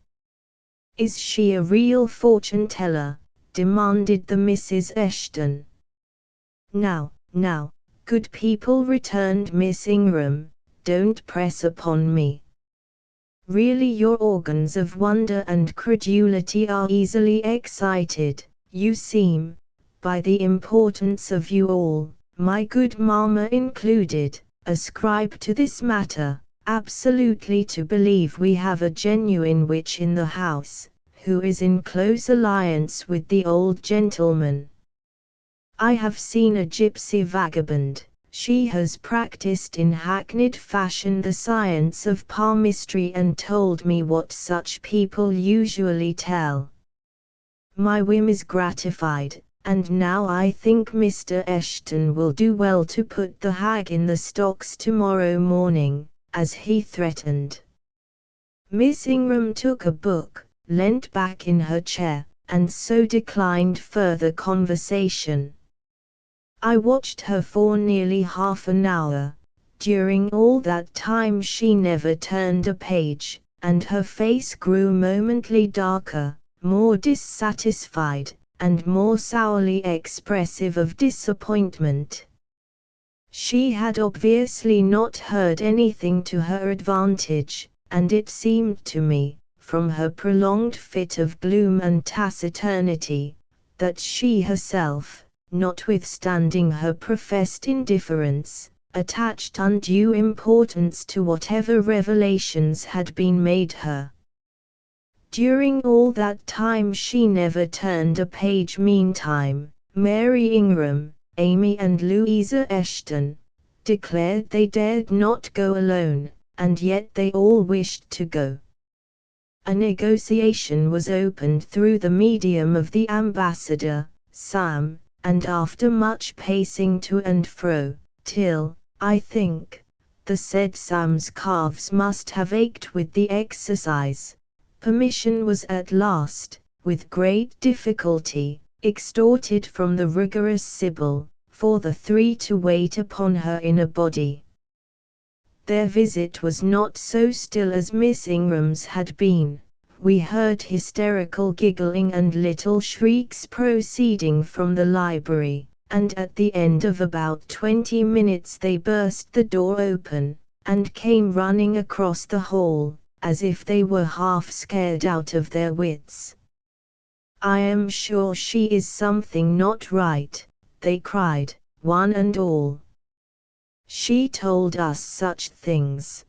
Is she a real fortune-teller? Demanded the Mrs. Eshton. Now, good people, returned Miss Ingram, don't press upon me. Really your organs of wonder and credulity are easily excited, you seem, by the importance of you all, my good mamma included, ascribe to this matter, absolutely to believe we have a genuine witch in the house, who is in close alliance with the old gentleman. I have seen a gypsy vagabond. She has practiced in hackneyed fashion the science of palmistry and told me what such people usually tell. My whim is gratified, and now I think Mr. Eshton will do well to put the hag in the stocks tomorrow morning, as he threatened. Miss Ingram took a book, leant back in her chair, and so declined further conversation. I watched her for nearly half an hour. During all that time she never turned a page, and her face grew momently darker, more dissatisfied, and more sourly expressive of disappointment. She had obviously not heard anything to her advantage, and it seemed to me, from her prolonged fit of gloom and taciturnity, that she herself, notwithstanding her professed indifference, attached undue importance to whatever revelations had been made her. During all that time she never turned a page. Meantime, Mary Ingram, Amy and Louisa Eshton declared they dared not go alone, and yet they all wished to go. A negotiation was opened through the medium of the ambassador, Sam, and after much pacing to and fro, till, I think, the said Sam's calves must have ached with the exercise, permission was at last, with great difficulty, extorted from the rigorous Sibyl, for the three to wait upon her in a body. Their visit was not so still as Miss Ingram's had been. We heard hysterical giggling and little shrieks proceeding from the library, and at the end of about 20 minutes they burst the door open, and came running across the hall, as if they were half scared out of their wits. "I am sure she is something not right," they cried, one and all. "She told us such things.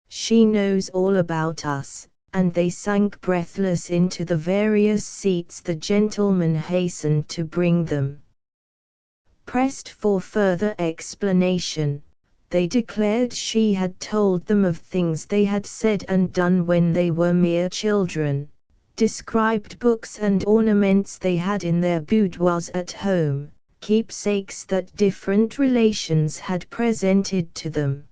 She knows all about us," and they sank breathless into the various seats the gentleman hastened to bring them. Pressed for further explanation, they declared she had told them of things they had said and done when they were mere children, described books and ornaments they had in their boudoirs at home, keepsakes that different relations had presented to them.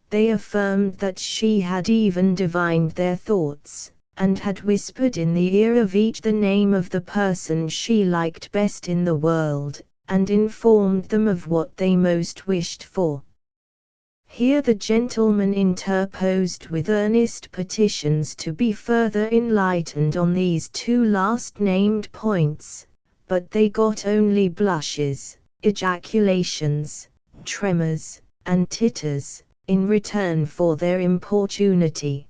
They affirmed that she had even divined their thoughts, and had whispered in the ear of each the name of the person she liked best in the world, and informed them of what they most wished for. Here the gentleman interposed with earnest petitions to be further enlightened on these two last named points, but they got only blushes, ejaculations, tremors, and titters, in return for their importunity.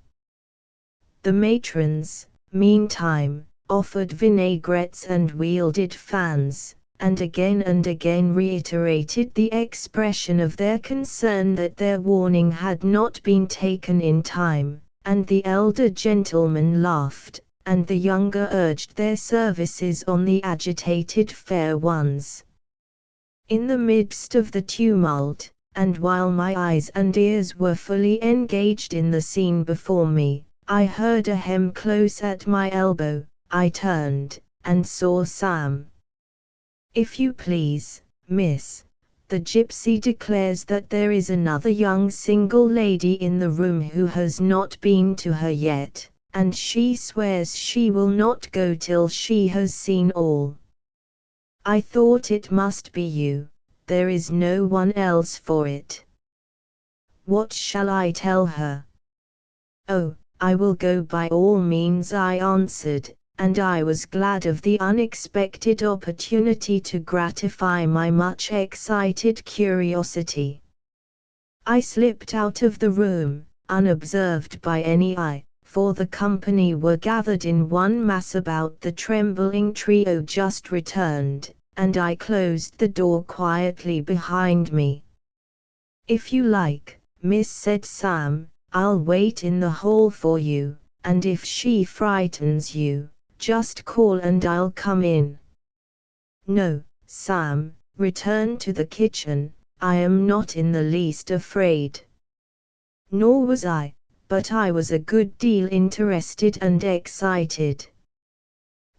The matrons, meantime, offered vinaigrettes and wielded fans, and again reiterated the expression of their concern that their warning had not been taken in time, and the elder gentlemen laughed, and the younger urged their services on the agitated fair ones. In the midst of the tumult, and while my eyes and ears were fully engaged in the scene before me, I heard a hem close at my elbow. I turned, and saw Sam. "If you please, miss, the gypsy declares that there is another young single lady in the room who has not been to her yet, and she swears she will not go till she has seen all. I thought it must be you. There is no one else for it. What shall I tell her?" "Oh, I will go by all means," I answered, and I was glad of the unexpected opportunity to gratify my much excited curiosity. I slipped out of the room, unobserved by any eye, for the company were gathered in one mass about the trembling trio just returned, and I closed the door quietly behind me. "If you like, miss," said Sam, "I'll wait in the hall for you, and if she frightens you, just call and I'll come in." "No, Sam, return to the kitchen, I am not in the least afraid." Nor was I, but I was a good deal interested and excited.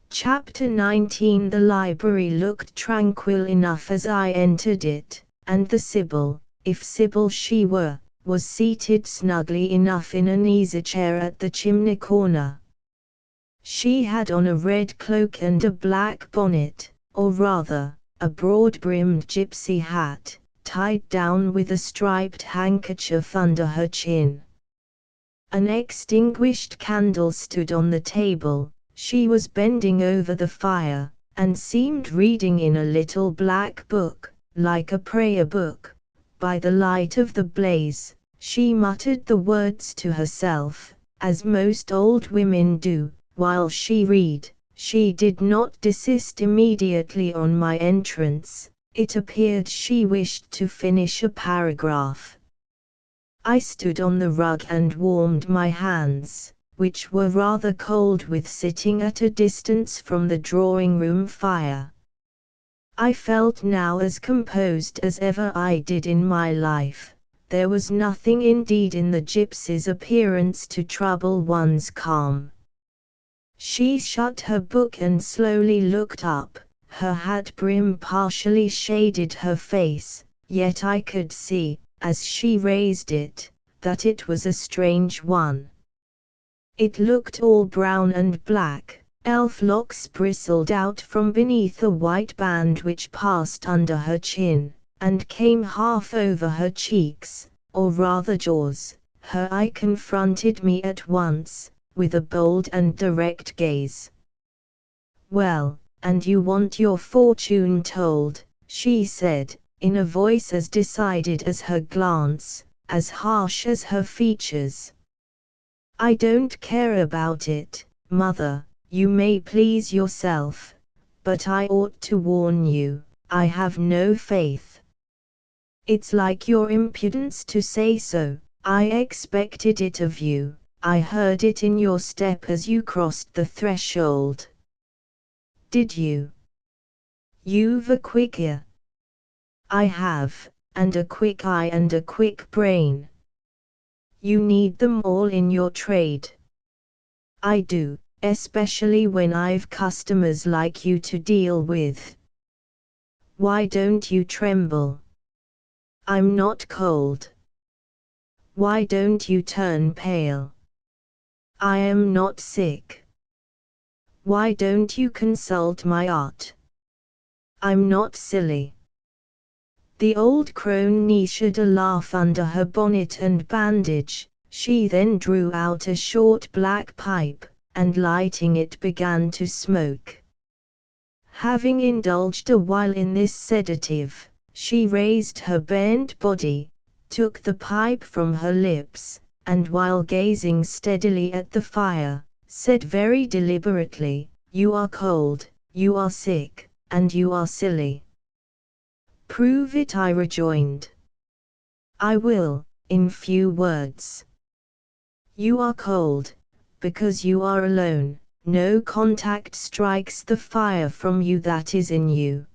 Chapter 19. The library looked tranquil enough as I entered it, and the Sibyl, if Sibyl she were, was seated snugly enough in an easy-chair at the chimney corner. She had on a red cloak and a black bonnet, or rather, a broad-brimmed gypsy hat, tied down with a striped handkerchief under her chin. An extinguished candle stood on the table. She was bending over the fire, and seemed reading in a little black book, like a prayer book. By the light of the blaze, she muttered the words to herself, as most old women do, while she read. She did not desist immediately on my entrance. It appeared she wished to finish a paragraph. I stood on the rug and warmed my hands, which were rather cold with sitting at a distance from the drawing-room fire. I felt now as composed as ever I did in my life. There was nothing indeed in the gypsy's appearance to trouble one's calm. She shut her book and slowly looked up. Her hat brim partially shaded her face, yet I could see, as she raised it, that it was a strange one. It looked all brown and black. Elf locks bristled out from beneath a white band which passed under her chin, and came half over her cheeks, or rather jaws. Her eye confronted me at once, with a bold and direct gaze. "Well, and you want your fortune told," she said, in a voice as decided as her glance, as harsh as her features. "I don't care about it, mother, you may please yourself, but I ought to warn you, I have no faith." "It's like your impudence to say so. I expected it of you. I heard it in your step as you crossed the threshold." "Did you? You've a quick ear." "I have, and a quick eye and a quick brain." "You need them all in your trade." "I do, especially when I've customers like you to deal with." "Why don't you tremble?" "I'm not cold." "Why don't you turn pale?" "I am not sick." "Why don't you consult my art?" "I'm not silly." The old crone neished a laugh under her bonnet and bandage. She then drew out a short black pipe, and lighting it began to smoke. Having indulged a while in this sedative, she raised her bent body, took the pipe from her lips, and while gazing steadily at the fire, said very deliberately, "You are cold, you are sick, and you are silly." "Prove it," I rejoined. "I will, in few words. You are cold, because you are alone, no contact strikes the fire from you that is in you.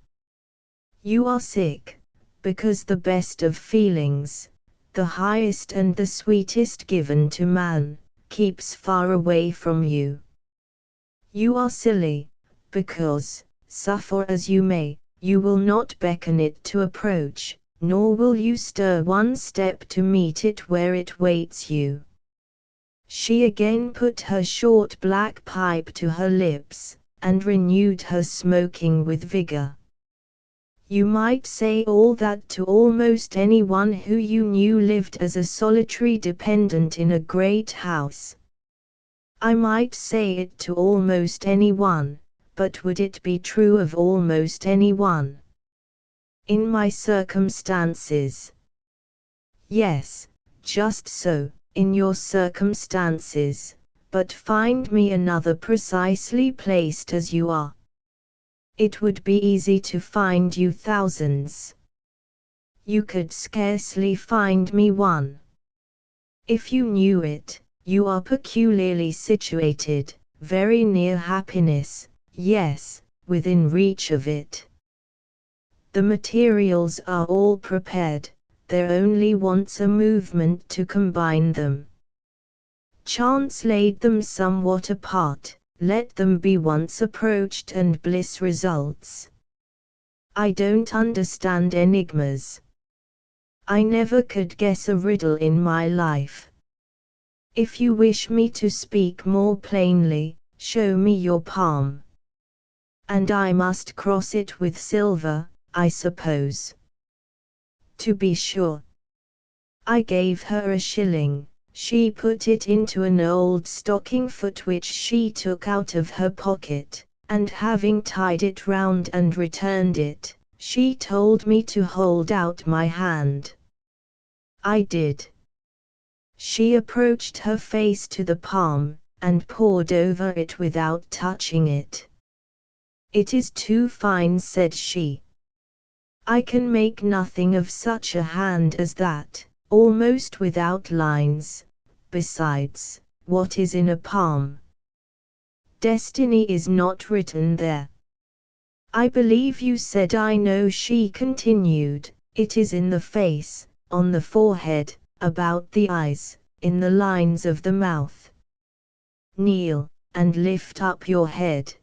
You are sick, because the best of feelings, the highest and the sweetest given to man, keeps far away from you. You are silly, because, suffer as you may, you will not beckon it to approach, nor will you stir one step to meet it where it waits you." She again put her short black pipe to her lips, and renewed her smoking with vigor. "You might say all that to almost anyone who you knew lived as a solitary dependent in a great house. I might say it to almost anyone, but would it be true of almost anyone? In my circumstances? Yes, just so, in your circumstances, but find me another precisely placed as you are. It would be easy to find you thousands. You could scarcely find me one. If you knew it, you are peculiarly situated, very near happiness, yes, within reach of it. The materials are all prepared, there only wants a movement to combine them. Chance laid them somewhat apart, let them be once approached and bliss results. I don't understand enigmas. I never could guess a riddle in my life. If you wish me to speak more plainly, show me your palm. And I must cross it with silver, I suppose. To be sure. I gave her a shilling, she put it into an old stocking foot which she took out of her pocket, and having tied it round and returned it, she told me to hold out my hand. I did. She approached her face to the palm, and pored over it without touching it. "It is too fine," said she. "I can make nothing of such a hand as that, almost without lines. Besides, what is in a palm? Destiny is not written there." "I believe you said I know," she continued. "It is in the face, on the forehead, about the eyes, in the lines of the mouth. Kneel, and lift up your head."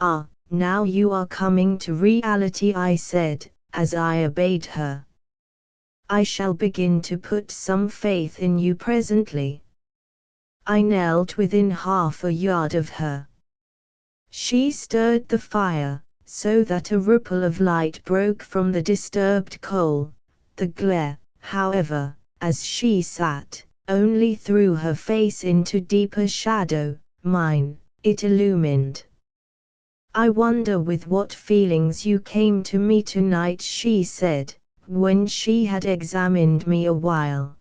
"Ah, now you are coming to reality," I said, as I obeyed her. "I shall begin to put some faith in you presently." I knelt within half a yard of her. She stirred the fire, so that a ripple of light broke from the disturbed coal. The glare, however, as she sat, only threw her face into deeper shadow, mine, it illumined. "I wonder with what feelings you came to me tonight," she said, when she had examined me a while.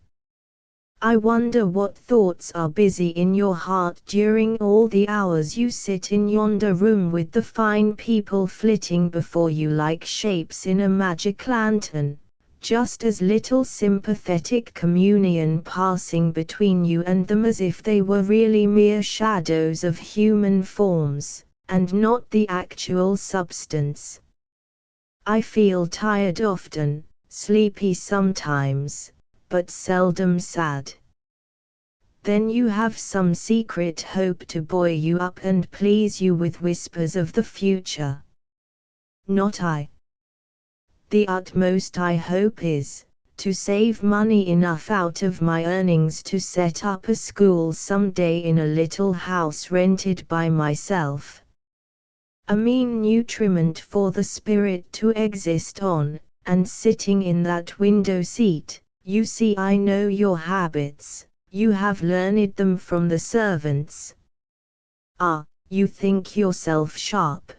"I wonder what thoughts are busy in your heart during all the hours you sit in yonder room with the fine people flitting before you like shapes in a magic lantern, just as little sympathetic communion passing between you and them as if they were really mere shadows of human forms, and not the actual substance. I feel tired often, sleepy sometimes, but seldom sad. Then you have some secret hope to buoy you up and please you with whispers of the future. Not I. The utmost I hope is, to save money enough out of my earnings to set up a school some day in a little house rented by myself. A mean nutriment for the spirit to exist on, and sitting in that window seat, you see I know your habits, you have learned them from the servants. Ah, you think yourself sharp.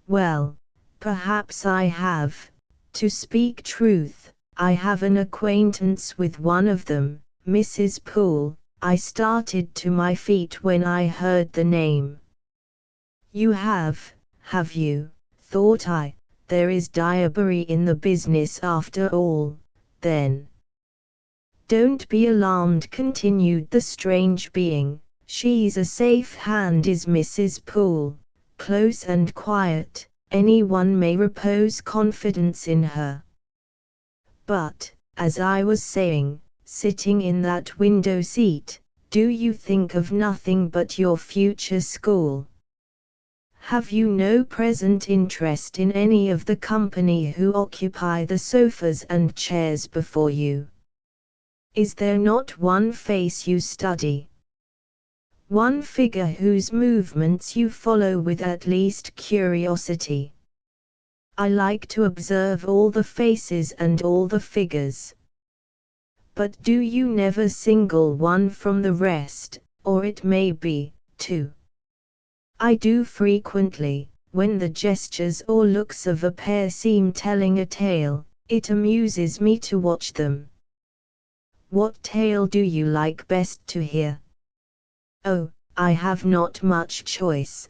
Well, perhaps I have. To speak truth, I have an acquaintance with one of them, Mrs. Poole. I started to my feet when I heard the name. You have you, thought I, there is diablerie in the business after all, then. Don't be alarmed, continued the strange being, she's a safe hand is Mrs. Poole, close and quiet, anyone may repose confidence in her. But, as I was saying, sitting in that window seat, do you think of nothing but your future school? Have you no present interest in any of the company who occupy the sofas and chairs before you? Is there not one face you study? One figure whose movements you follow with at least curiosity? I like to observe all the faces and all the figures. But do you never single one from the rest, or it may be, two? I do frequently, when the gestures or looks of a pair seem telling a tale, it amuses me to watch them. What tale do you like best to hear? Oh, I have not much choice.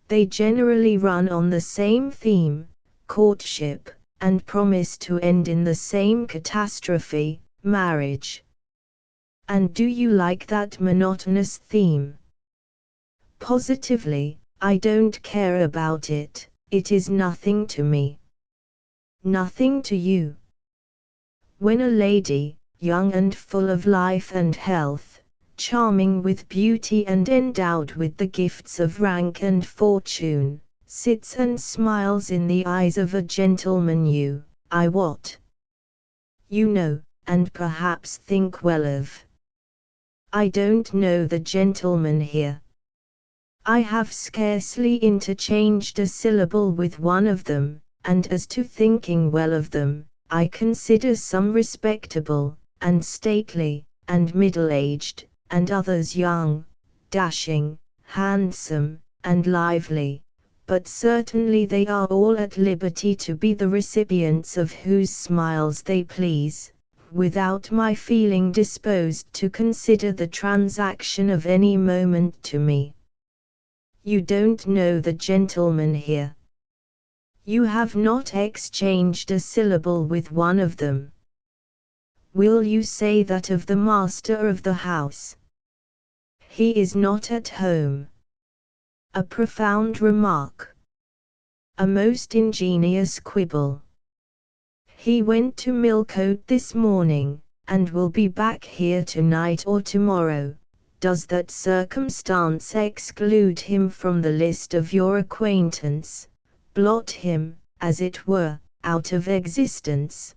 They generally run on the same theme, courtship, and promise to end in the same catastrophe, marriage. And do you like that monotonous theme? Positively, I don't care about it, it is nothing to me. Nothing to you. When a lady, young and full of life and health, charming with beauty and endowed with the gifts of rank and fortune, sits and smiles in the eyes of a gentleman I what? You know, and perhaps think well of. I don't know the gentleman here. I have scarcely interchanged a syllable with one of them, and as to thinking well of them, I consider some respectable, and stately, and middle-aged, and others young, dashing, handsome, and lively, but certainly they are all at liberty to be the recipients of whose smiles they please, without my feeling disposed to consider the transaction of any moment to me. You don't know the gentleman here. You have not exchanged a syllable with one of them. Will you say that of the master of the house? He is not at home. A profound remark. A most ingenious quibble. He went to Millcote this morning, and will be back here tonight or tomorrow. Does that circumstance exclude him from the list of your acquaintance, blot him, as it were, out of existence?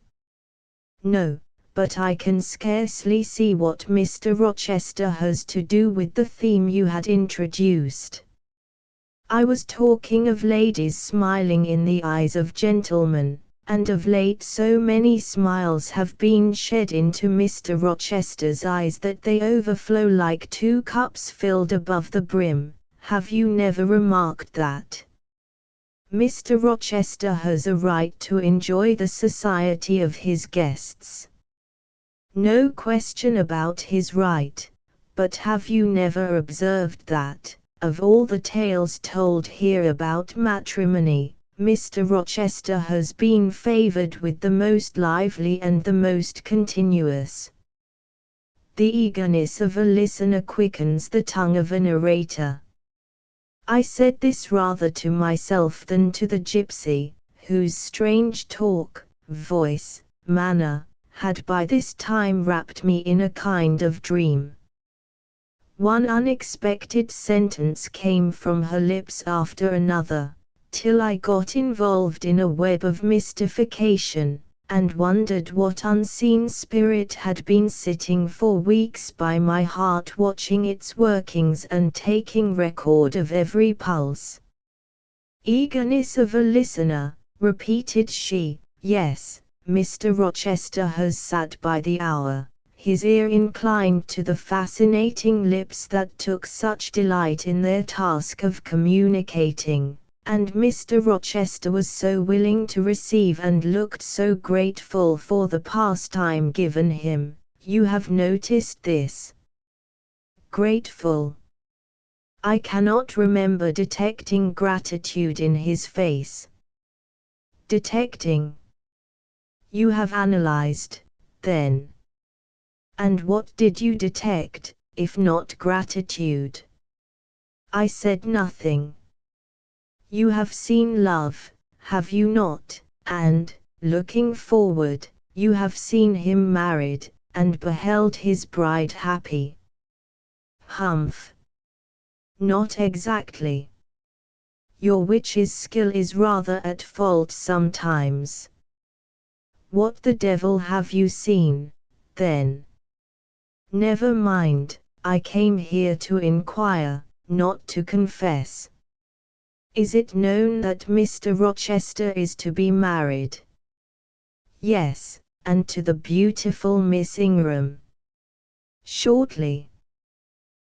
No, but I can scarcely see what Mr. Rochester has to do with the theme you had introduced. I was talking of ladies smiling in the eyes of gentlemen, and of late so many smiles have been shed into Mr. Rochester's eyes that they overflow like 2 cups filled above the brim. Have you never remarked that? Mr. Rochester has a right to enjoy the society of his guests. No question about his right, but have you never observed that, of all the tales told here about matrimony, Mr. Rochester has been favored with the most lively and the most continuous? The eagerness of a listener quickens the tongue of a narrator. I said this rather to myself than to the gypsy, whose strange talk, voice, manner, had by this time wrapped me in a kind of dream. One unexpected sentence came from her lips after another, till I got involved in a web of mystification, and wondered what unseen spirit had been sitting for weeks by my heart watching its workings and taking record of every pulse. Eagerness of a listener, repeated she. Yes, Mr. Rochester has sat by the hour, his ear inclined to the fascinating lips that took such delight in their task of communicating. And Mr. Rochester was so willing to receive and looked so grateful for the pastime given him. You have noticed this? Grateful. I cannot remember detecting gratitude in his face. Detecting. You have analyzed, then. And what did you detect, if not gratitude? I said nothing. You have seen love, have you not, and, looking forward, you have seen him married, and beheld his bride happy. Humph. Not exactly. Your witch's skill is rather at fault sometimes. What the devil have you seen, then? Never mind, I came here to inquire, not to confess. Is it known that Mr. Rochester is to be married? Yes, and to the beautiful Miss Ingram. Shortly.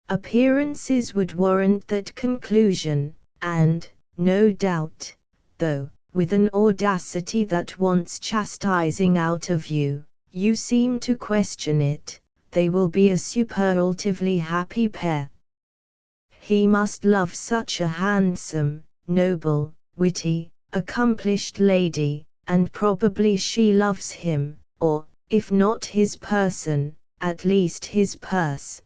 Appearances would warrant that conclusion, and, no doubt, though, with an audacity that wants chastising out of you, you seem to question it, they will be a superlatively happy pair. He must love such a handsome, noble, witty, accomplished lady, and probably she loves him, or, if not his person, at least his purse.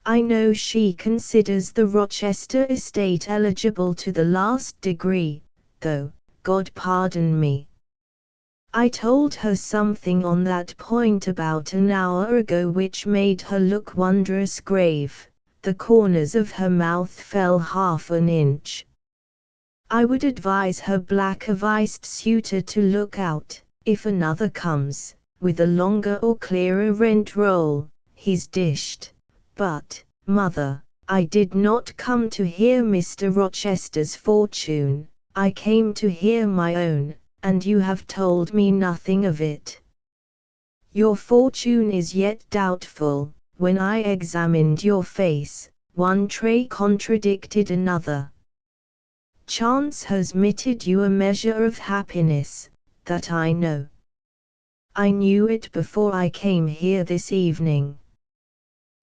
I know she considers the Rochester estate eligible to the last degree, though, God pardon me. I told her something on that point about an hour ago which made her look wondrous grave. The corners of her mouth fell half an inch. I would advise her black-aviced suitor to look out. If another comes, with a longer or clearer rent roll, he's dished. But, mother, I did not come to hear Mr. Rochester's fortune, I came to hear my own, and you have told me nothing of it. Your fortune is yet doubtful. When I examined your face, one trait contradicted another. Chance has meted you a measure of happiness, that I know. I knew it before I came here this evening.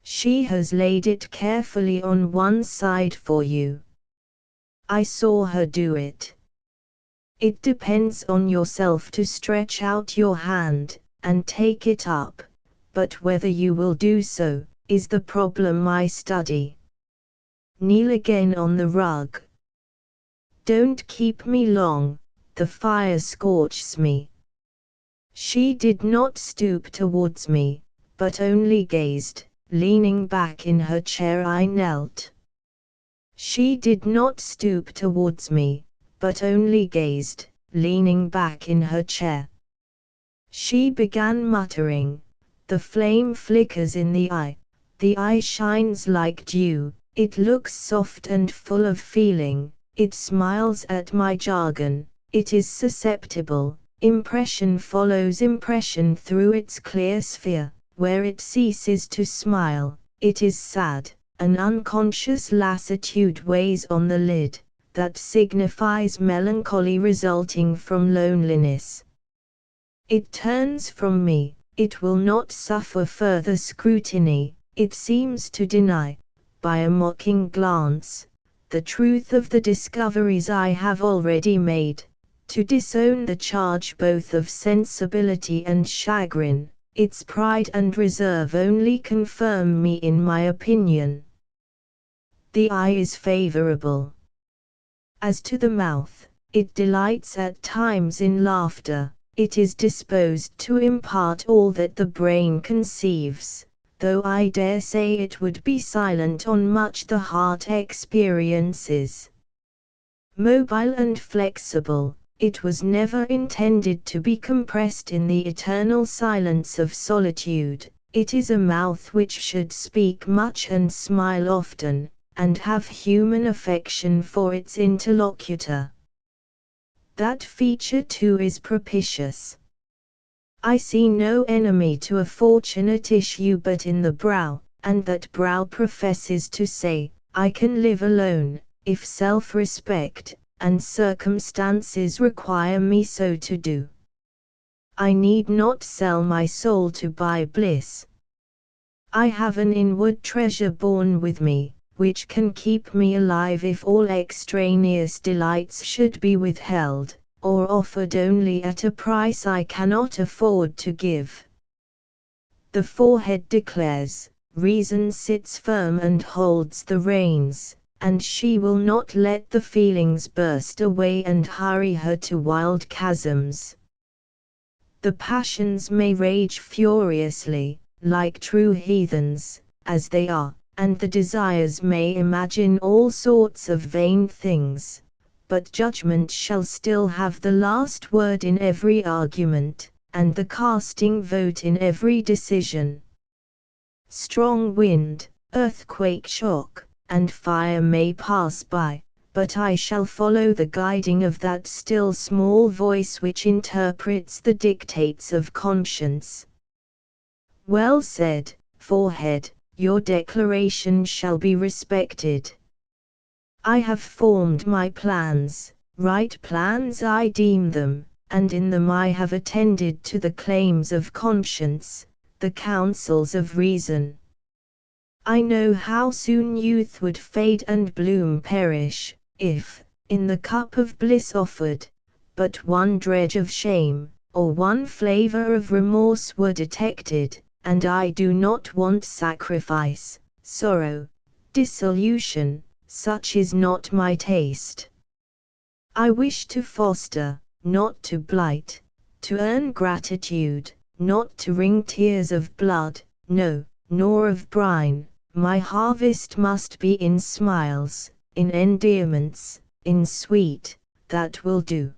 She has laid it carefully on one side for you. I saw her do it. It depends on yourself to stretch out your hand, and take it up, but whether you will do so, is the problem I study. Kneel again on the rug. Don't keep me long, the fire scorches me. She did not stoop towards me, but only gazed, leaning back in her chair. I knelt. She did not stoop towards me, but only gazed, leaning back in her chair. She began muttering. The flame flickers in the eye shines like dew, it looks soft and full of feeling, it smiles at my jargon, it is susceptible, impression follows impression through its clear sphere, where it ceases to smile, it is sad, an unconscious lassitude weighs on the lid, that signifies melancholy resulting from loneliness. It turns from me, it will not suffer further scrutiny, it seems to deny, by a mocking glance, the truth of the discoveries I have already made, to disown the charge both of sensibility and chagrin. Its pride and reserve only confirm me in my opinion. The eye is favorable. As to the mouth, it delights at times in laughter, it is disposed to impart all that the brain conceives, though I dare say it would be silent on much the heart experiences. Mobile and flexible, it was never intended to be compressed in the eternal silence of solitude. It is a mouth which should speak much and smile often, and have human affection for its interlocutor. That feature too is propitious. I see no enemy to a fortunate issue but in the brow, and that brow professes to say, I can live alone, if self-respect and circumstances require me so to do. I need not sell my soul to buy bliss. I have an inward treasure born with me, which can keep me alive if all extraneous delights should be withheld, or offered only at a price I cannot afford to give. The forehead declares, reason sits firm and holds the reins, and she will not let the feelings burst away and hurry her to wild chasms. The passions may rage furiously, like true heathens, as they are, and the desires may imagine all sorts of vain things, but judgment shall still have the last word in every argument, and the casting vote in every decision. Strong wind, earthquake shock, and fire may pass by, but I shall follow the guiding of that still small voice which interprets the dictates of conscience. Well said, forehead, your declaration shall be respected. I have formed my plans, right plans I deem them, and in them I have attended to the claims of conscience, the counsels of reason. I know how soon youth would fade and bloom perish, if, in the cup of bliss offered, but one dredge of shame, or one flavor of remorse were detected, and I do not want sacrifice, sorrow, dissolution, such is not my taste. I wish to foster, not to blight, to earn gratitude, not to wring tears of blood, no, nor of brine. My harvest must be in smiles, in endearments, in sweet, that will do.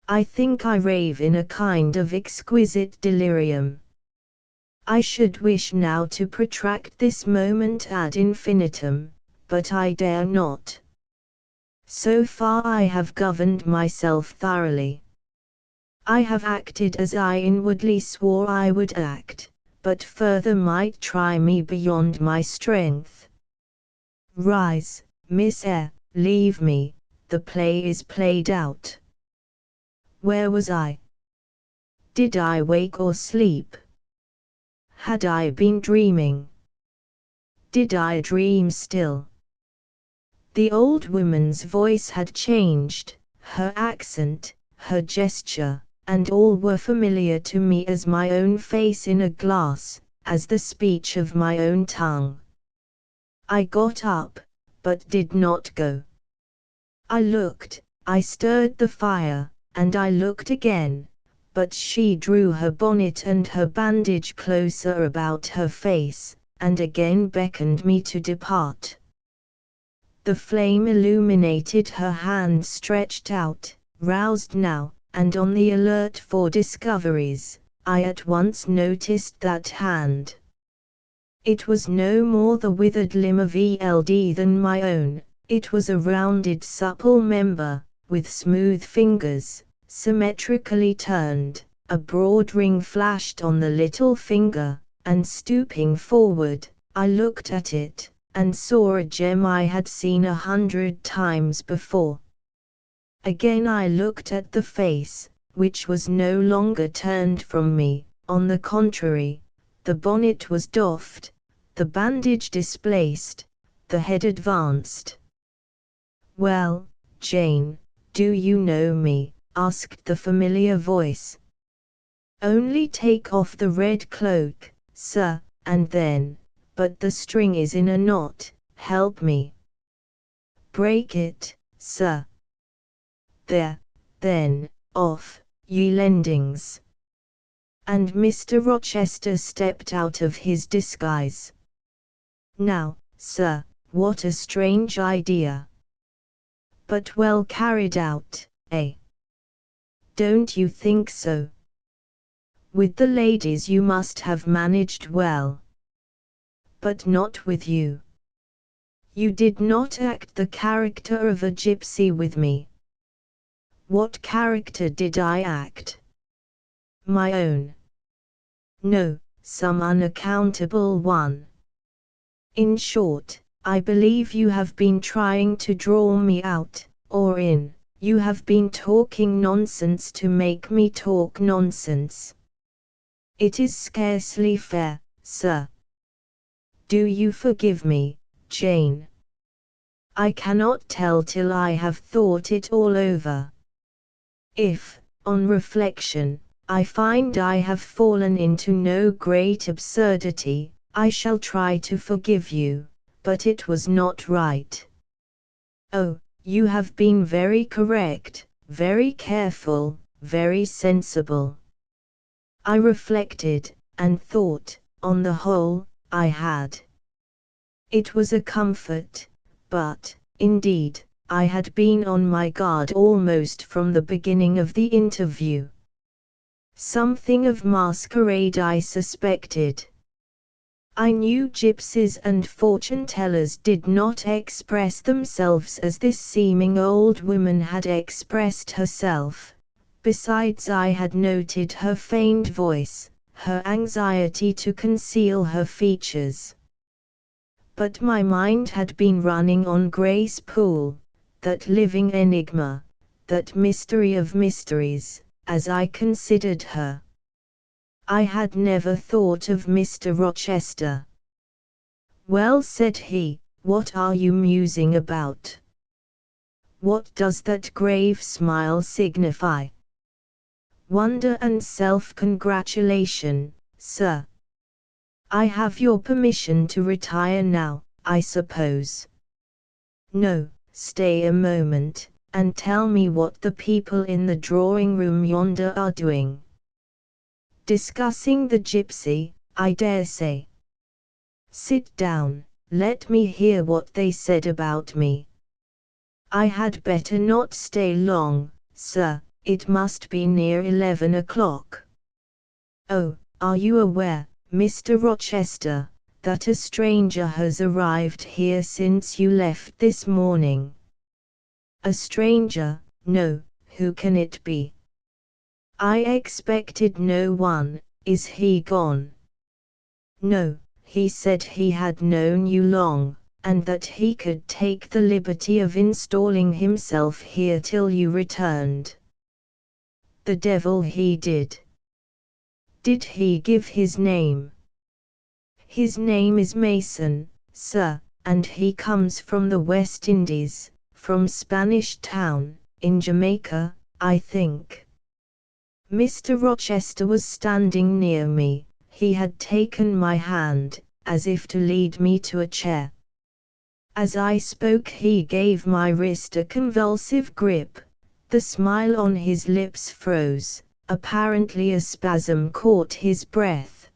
I think I rave in a kind of exquisite delirium. I should wish now to protract this moment ad infinitum, but I dare not. So far I have governed myself thoroughly. I have acted as I inwardly swore I would act, but further might try me beyond my strength. Rise, Miss Eyre, leave me, the play is played out. Where was I? Did I wake or sleep? Had I been dreaming? Did I dream still? The old woman's voice had changed, her accent, her gesture, and all were familiar to me as my own face in a glass, as the speech of my own tongue. I got up, but did not go. I looked, I stirred the fire, and I looked again, but she drew her bonnet and her bandage closer about her face, and again beckoned me to depart. The flame illuminated her hand stretched out, roused now, and on the alert for discoveries. I at once noticed that hand. It was no more the withered limb of Eld than my own, it was a rounded supple member, with smooth fingers, symmetrically turned, a broad ring flashed on the little finger, and stooping forward, I looked at it, and saw a gem I had seen 100 times before. Again I looked at the face, which was no longer turned from me, on the contrary, the bonnet was doffed, the bandage displaced, the head advanced. "Well, Jane, do you know me?" asked the familiar voice. "Only take off the red cloak, sir, and then, but the string is in a knot, help me. Break it, sir. There, then, off, ye lendings." And Mr. Rochester stepped out of his disguise. Now, sir, what a strange idea! But well carried out, eh? Don't you think so? With the ladies you must have managed well. But not with you. You did not act the character of a gypsy with me. What character did I act? My own? No, some unaccountable one. In short, I believe you have been trying to draw me out, or you have been talking nonsense to make me talk nonsense. It is scarcely fair, sir. Do you forgive me, Jane? I cannot tell till I have thought it all over. If, on reflection, I find I have fallen into no great absurdity, I shall try to forgive you, but it was not right. Oh, you have been very correct, very careful, very sensible. I reflected, and thought, on the whole, I had. It was a comfort, but, indeed, I had been on my guard almost from the beginning of the interview. Something of masquerade I suspected. I knew gypsies and fortune-tellers did not express themselves as this seeming old woman had expressed herself. Besides, I had noted her feigned voice, her anxiety to conceal her features. But my mind had been running on Grace Poole, that living enigma, that mystery of mysteries, as I considered her. I had never thought of Mr. Rochester. "Well," said he, "what are you musing about?" What does that grave smile signify? Wonder and self-congratulation, sir. I have your permission to retire now, I suppose. No, stay a moment, and tell me what the people in the drawing-room yonder are doing. Discussing the gypsy, I dare say. Sit down, let me hear what they said about me. I had better not stay long, sir, it must be near 11 o'clock. Oh, are you aware, Mr. Rochester, that a stranger has arrived here since you left this morning? A stranger? No, who can it be? I expected no one. Is he gone? No, he said he had known you long, and that he could take the liberty of installing himself here till you returned. The devil he did. Did he give his name? His name is Mason, sir, and he comes from the West Indies, from Spanish Town, in Jamaica, I think. Mr. Rochester was standing near me. He had taken my hand, as if to lead me to a chair. As I spoke he gave my wrist a convulsive grip. The smile on his lips froze, apparently a spasm caught his breath.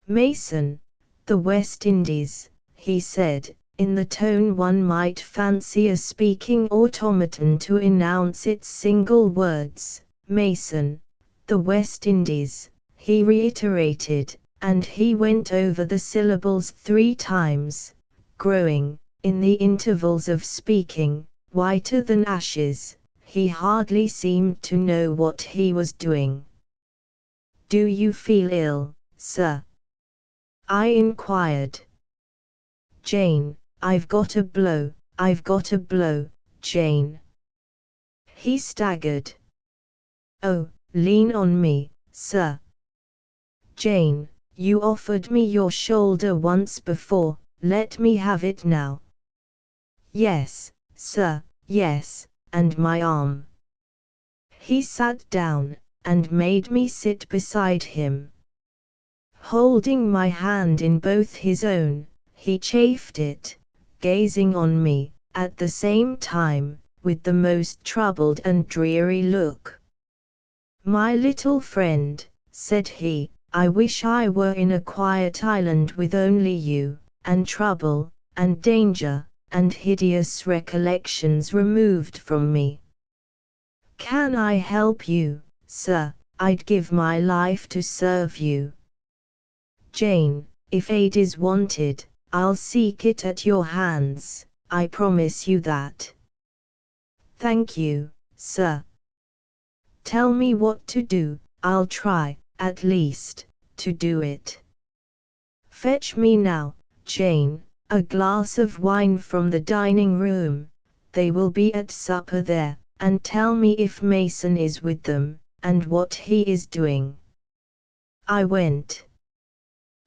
Mason, the West Indies, he said, in the tone one might fancy a speaking automaton to enounce its single words. Mason, the West Indies, he reiterated, and he went over the syllables 3 times, growing, in the intervals of speaking, whiter than ashes. He hardly seemed to know what he was doing. Do you feel ill, sir? I inquired. Jane, I've got a blow, Jane. He staggered. Oh, lean on me, sir. Jane, you offered me your shoulder once before, let me have it now. Yes, sir, yes, and my arm. He sat down, and made me sit beside him. Holding my hand in both his own, he chafed it, gazing on me, at the same time, with the most troubled and dreary look. My little friend, said he, I wish I were in a quiet island with only you, and trouble, and danger, and hideous recollections removed from me. Can I help you, sir? I'd give my life to serve you. Jane, if aid is wanted, I'll seek it at your hands, I promise you that. Thank you, sir. Tell me what to do, I'll try, at least, to do it. Fetch me now, Jane, a glass of wine from the dining room, they will be at supper there, and tell me if Mason is with them, and what he is doing. I went.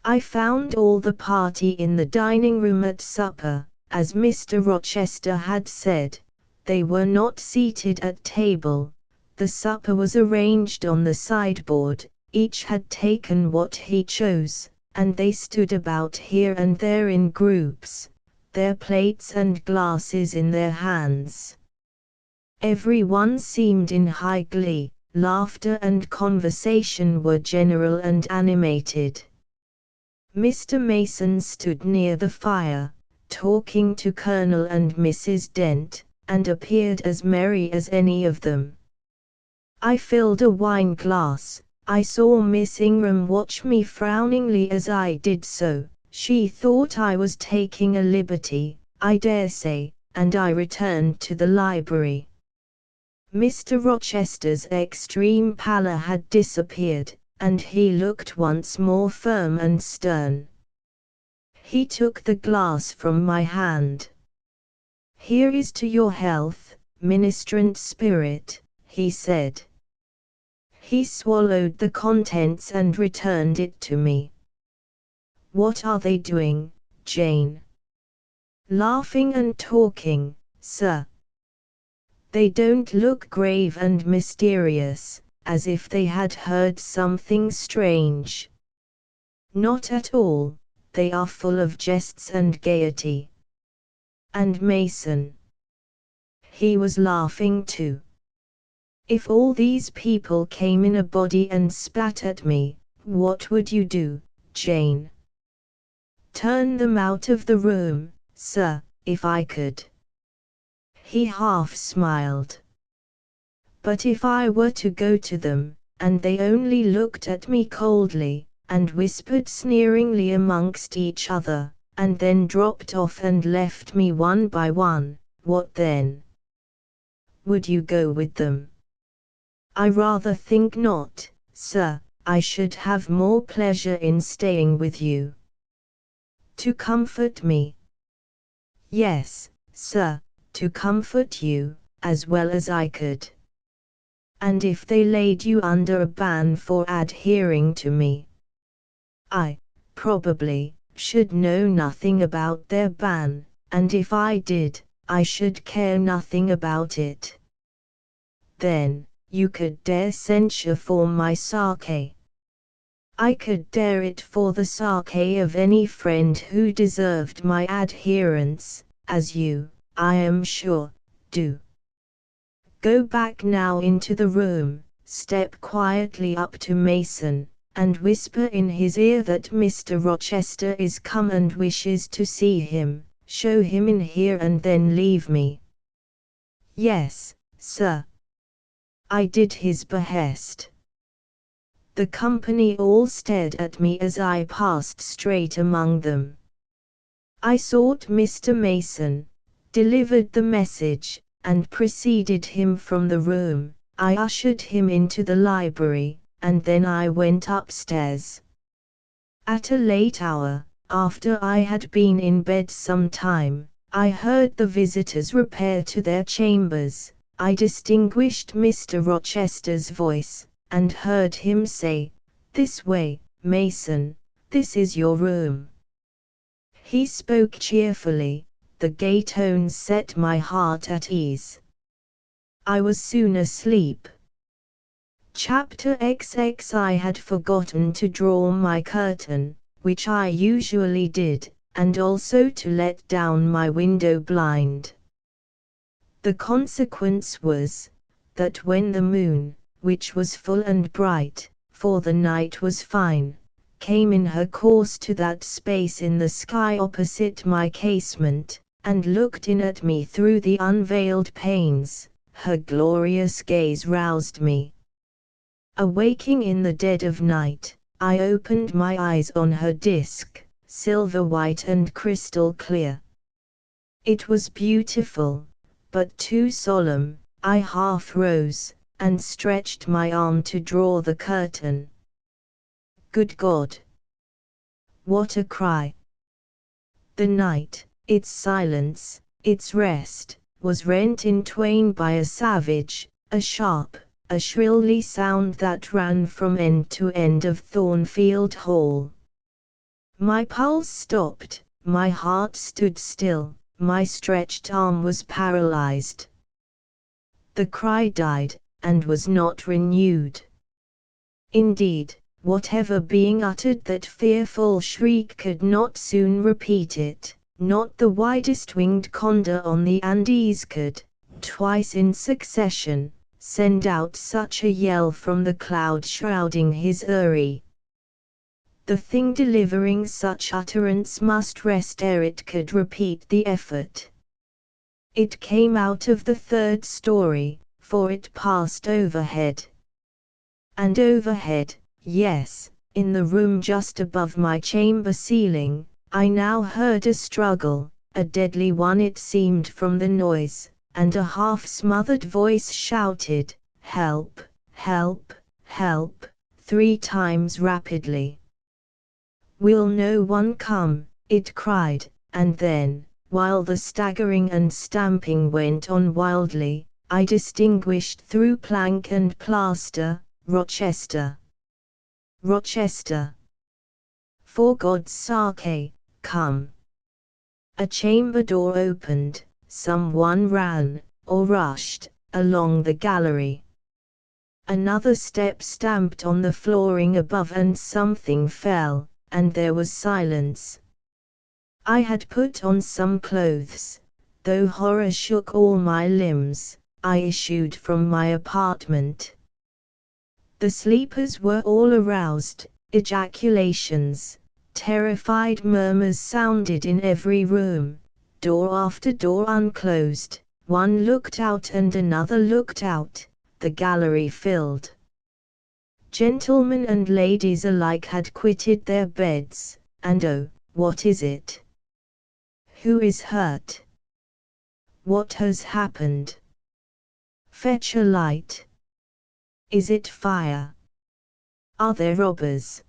I found all the party in the dining room at supper, as Mr. Rochester had said. They were not seated at table. The supper was arranged on the sideboard, each had taken what he chose, and they stood about here and there in groups, their plates and glasses in their hands. Every one seemed in high glee, laughter and conversation were general and animated. Mr. Mason stood near the fire, talking to Colonel and Mrs. Dent, and appeared as merry as any of them. I filled a wine glass. I saw Miss Ingram watch me frowningly as I did so. She thought I was taking a liberty, I dare say, and I returned to the library. Mr. Rochester's extreme pallor had disappeared, and he looked once more firm and stern. He took the glass from my hand. Here is to your health, ministrant spirit, he said. He swallowed the contents and returned it to me. What are they doing, Jane? Laughing and talking, sir. They don't look grave and mysterious, as if they had heard something strange. Not at all, they are full of jests and gaiety. And Mason. He was laughing too. If all these people came in a body and spat at me, what would you do, Jane? Turn them out of the room, sir, if I could. He half smiled. But if I were to go to them, and they only looked at me coldly, and whispered sneeringly amongst each other, and then dropped off and left me one by one, what then? Would you go with them? I rather think not, sir. I should have more pleasure in staying with you. To comfort me? Yes, sir, to comfort you, as well as I could. And if they laid you under a ban for adhering to me, I, probably, should know nothing about their ban, and if I did, I should care nothing about it. Then, you could dare censure for my sake. I could dare it for the sake of any friend who deserved my adherence, as you, I am sure, do. Go back now into the room, step quietly up to Mason, and whisper in his ear that Mr. Rochester is come and wishes to see him. Show him in here and then leave me. Yes, sir. I did his behest. The company all stared at me as I passed straight among them. I sought Mr. Mason, delivered the message, and preceded him from the room. I ushered him into the library, and then I went upstairs. At a late hour, after I had been in bed some time, I heard the visitors repair to their chambers. I distinguished Mr. Rochester's voice, and heard him say, "This way, Mason, this is your room." He spoke cheerfully, the gay tones set my heart at ease. I was soon asleep. Chapter XX. I had forgotten to draw my curtain, which I usually did, and also to let down my window blind. The consequence was, that when the moon, which was full and bright, for the night was fine, came in her course to that space in the sky opposite my casement, and looked in at me through the unveiled panes, her glorious gaze roused me. Awaking in the dead of night, I opened my eyes on her disk, silver white and crystal clear. It was beautiful, but too solemn. I half rose, and stretched my arm to draw the curtain. Good God! What a cry! The night, its silence, its rest, was rent in twain by a savage, a sharp, a shrilly sound that ran from end to end of Thornfield Hall. My pulse stopped, my heart stood still, my stretched arm was paralyzed. The cry died, and was not renewed. Indeed, whatever being uttered that fearful shriek could not soon repeat it, not the widest winged condor on the Andes could, twice in succession, send out such a yell from the cloud shrouding his eyrie. The thing delivering such utterance must rest ere it could repeat the effort. It came out of the third story, for it passed overhead. And overhead, yes, in the room just above my chamber ceiling, I now heard a struggle, a deadly one it seemed from the noise, and a half-smothered voice shouted, "Help! Help! Help!" 3 times rapidly. "Will no one come?" it cried, and then, while the staggering and stamping went on wildly, I distinguished through plank and plaster, "Rochester! Rochester! For God's sake, come!" A chamber door opened, someone ran, or rushed, along the gallery. Another step stamped on the flooring above and something fell, and there was silence. I had put on some clothes. Though horror shook all my limbs, I issued from my apartment. The sleepers were all aroused. Ejaculations, terrified murmurs sounded in every room. Door after door unclosed. One looked out and another looked out. The gallery filled. Gentlemen and ladies alike had quitted their beds, and oh, what is it? Who is hurt? What has happened? Fetch a light. Is it fire? Are there robbers?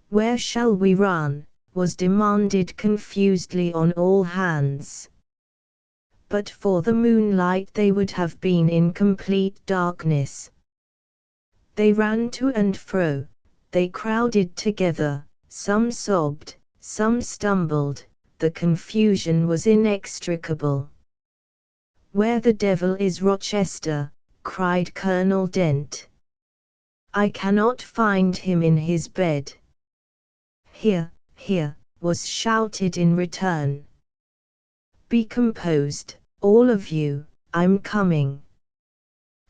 Where shall we run? Was demanded confusedly on all hands. But for the moonlight they would have been in complete darkness. They ran to and fro, they crowded together, some sobbed, some stumbled, the confusion was inextricable. "Where the devil is Rochester?" cried Colonel Dent. "I cannot find him in his bed." "Here, here," was shouted in return. "Be composed, all of you, I'm coming."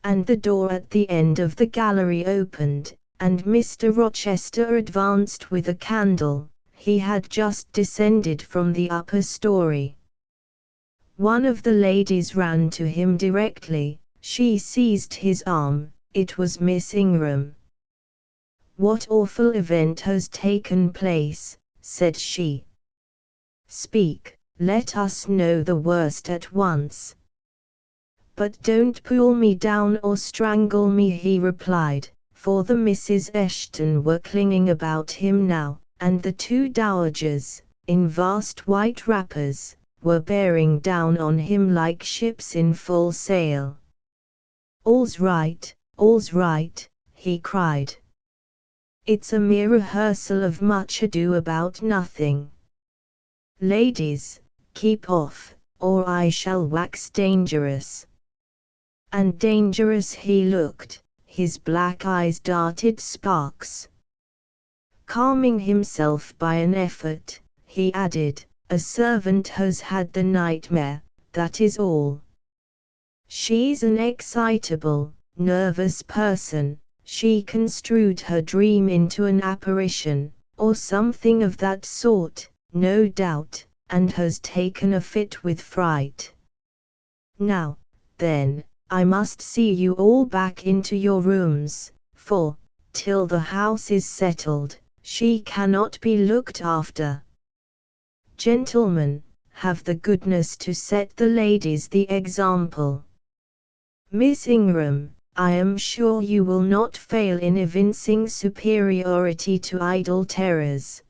And the door at the end of the gallery opened, and Mr. Rochester advanced with a candle. He had just descended from the upper story. One of the ladies ran to him directly. She seized his arm. It was Miss Ingram. "What awful event has taken place?" said she. "Speak, let us know the worst at once." "But don't pull me down or strangle me," he replied, for the Misses Eshton were clinging about him now, and the two dowagers, in vast white wrappers, were bearing down on him like ships in full sail. All's right, he cried. "It's a mere rehearsal of Much Ado About Nothing. Ladies, keep off, or I shall wax dangerous." And dangerous he looked, his black eyes darted sparks. Calming himself by an effort, he added, "A servant has had the nightmare, that is all. She's an excitable, nervous person. She construed her dream into an apparition, or something of that sort, no doubt, and has taken a fit with fright. Now, then, I must see you all back into your rooms, for, till the house is settled, she cannot be looked after. Gentlemen, have the goodness to set the ladies the example. Miss Ingram, I am sure you will not fail in evincing superiority to idle terrors.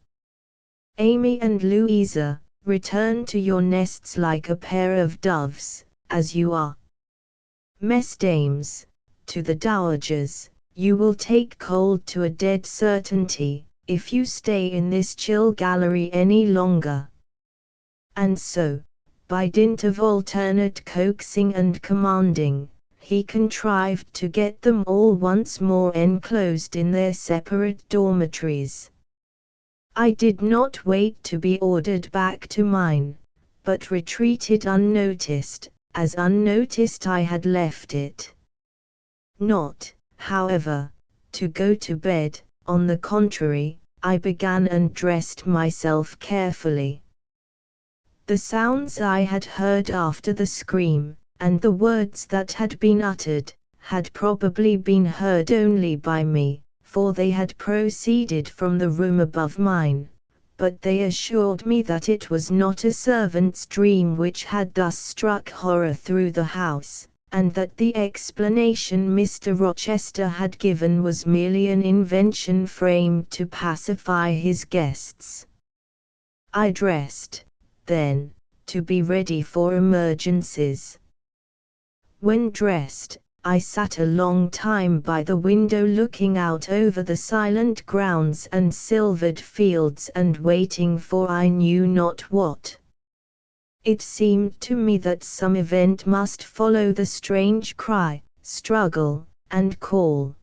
Amy and Louisa, return to your nests like a pair of doves, as you are. Messdames, to the dowagers, you will take cold to a dead certainty, if you stay in this chill gallery any longer." And so, by dint of alternate coaxing and commanding, he contrived to get them all once more enclosed in their separate dormitories. I did not wait to be ordered back to mine, but retreated unnoticed, as unnoticed I had left it. Not, however, to go to bed, on the contrary, I began and dressed myself carefully. The sounds I had heard after the scream, and the words that had been uttered, had probably been heard only by me, for they had proceeded from the room above mine, but they assured me that it was not a servant's dream which had thus struck horror through the house, and that the explanation Mr. Rochester had given was merely an invention framed to pacify his guests. I dressed, then, to be ready for emergencies. When dressed, I sat a long time by the window looking out over the silent grounds and silvered fields and waiting for I knew not what. It seemed to me that some event must follow the strange cry, struggle, and call.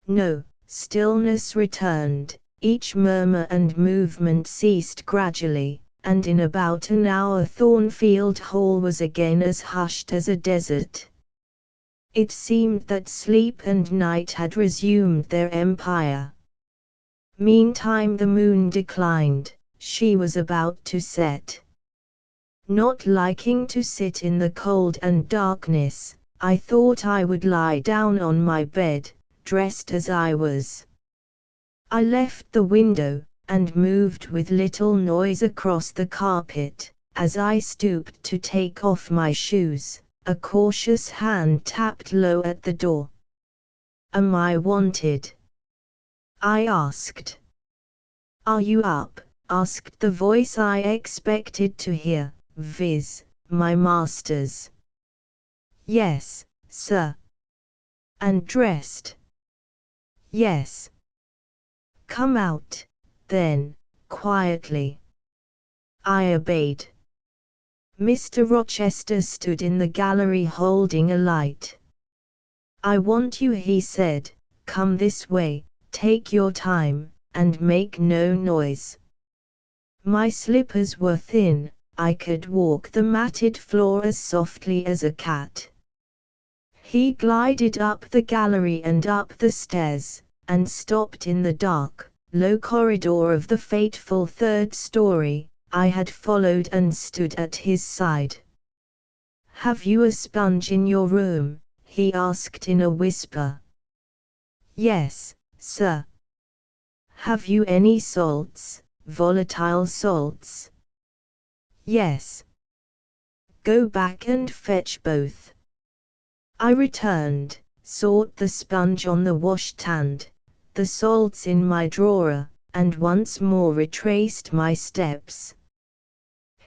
No, stillness returned, each murmur and movement ceased gradually, and in about an hour Thornfield Hall was again as hushed as a desert. It seemed that sleep and night had resumed their empire. Meantime the moon declined, she was about to set. Not liking to sit in the cold and darkness, I thought I would lie down on my bed, dressed as I was. I left the window, and moved with little noise across the carpet. As I stooped to take off my shoes, a cautious hand tapped low at the door. "Am I wanted?" I asked. "Are you up?" asked the voice I expected to hear, viz., my master's. "Yes, sir." "And dressed?" "Yes." "Come out, then, quietly." I obeyed. Mr. Rochester stood in the gallery holding a light. "I want you," he said. "Come this way, take your time, and make no noise." My slippers were thin, I could walk the matted floor as softly as a cat. He glided up the gallery and up the stairs, and stopped in the dark, low corridor of the fateful third story. I had followed and stood at his side. "Have you a sponge in your room?" he asked in a whisper. "Yes, sir." "Have you any salts, volatile salts?" "Yes." "Go back and fetch both." I returned, sought the sponge on the washstand, the salts in my drawer, and once more retraced my steps.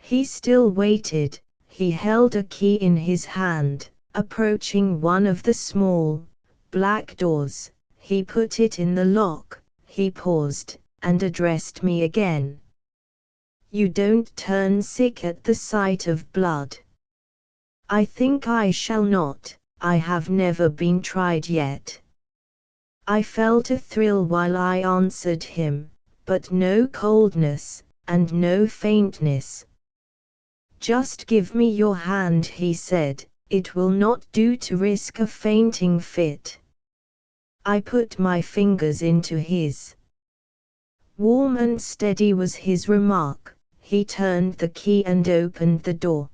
He still waited. He held a key in his hand. Approaching one of the small, black doors, he put it in the lock. He paused, and addressed me again. "You don't turn sick at the sight of blood?" "I think I shall not. I have never been tried yet." I felt a thrill while I answered him, but no coldness, and no faintness. "Just give me your hand," he said. "It will not do to risk a fainting fit." I put my fingers into his. Warm and steady was his remark. He turned the key and opened the door.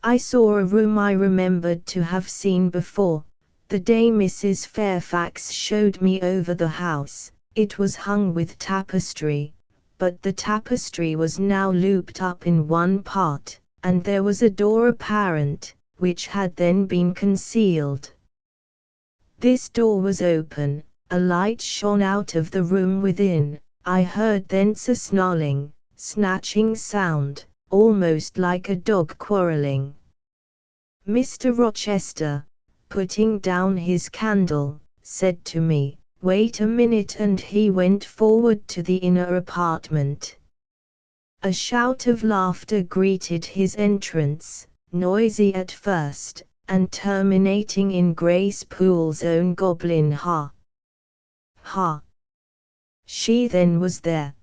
I saw a room I remembered to have seen before, the day Mrs. Fairfax showed me over the house. It was hung with tapestry, but the tapestry was now looped up in one part, and there was a door apparent, which had then been concealed. This door was open, a light shone out of the room within. I heard thence a snarling, snatching sound, almost like a dog quarrelling. Mr. Rochester, putting down his candle, said to me, "Wait a minute," and he went forward to the inner apartment. A shout of laughter greeted his entrance, noisy at first, and terminating in Grace Poole's own goblin ha! Ha! She then was there.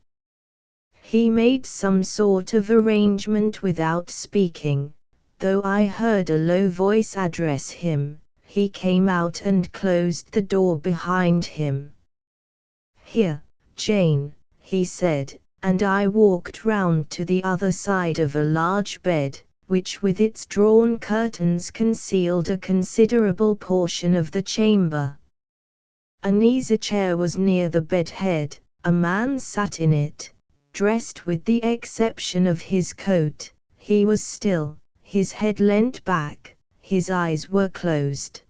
He made some sort of arrangement without speaking, though I heard a low voice address him. He came out and closed the door behind him. "Here, Jane," he said, and I walked round to the other side of a large bed, which with its drawn curtains concealed a considerable portion of the chamber. An easy chair was near the bed head. A man sat in it, dressed with the exception of his coat. He was still, his head leant back, his eyes were closed.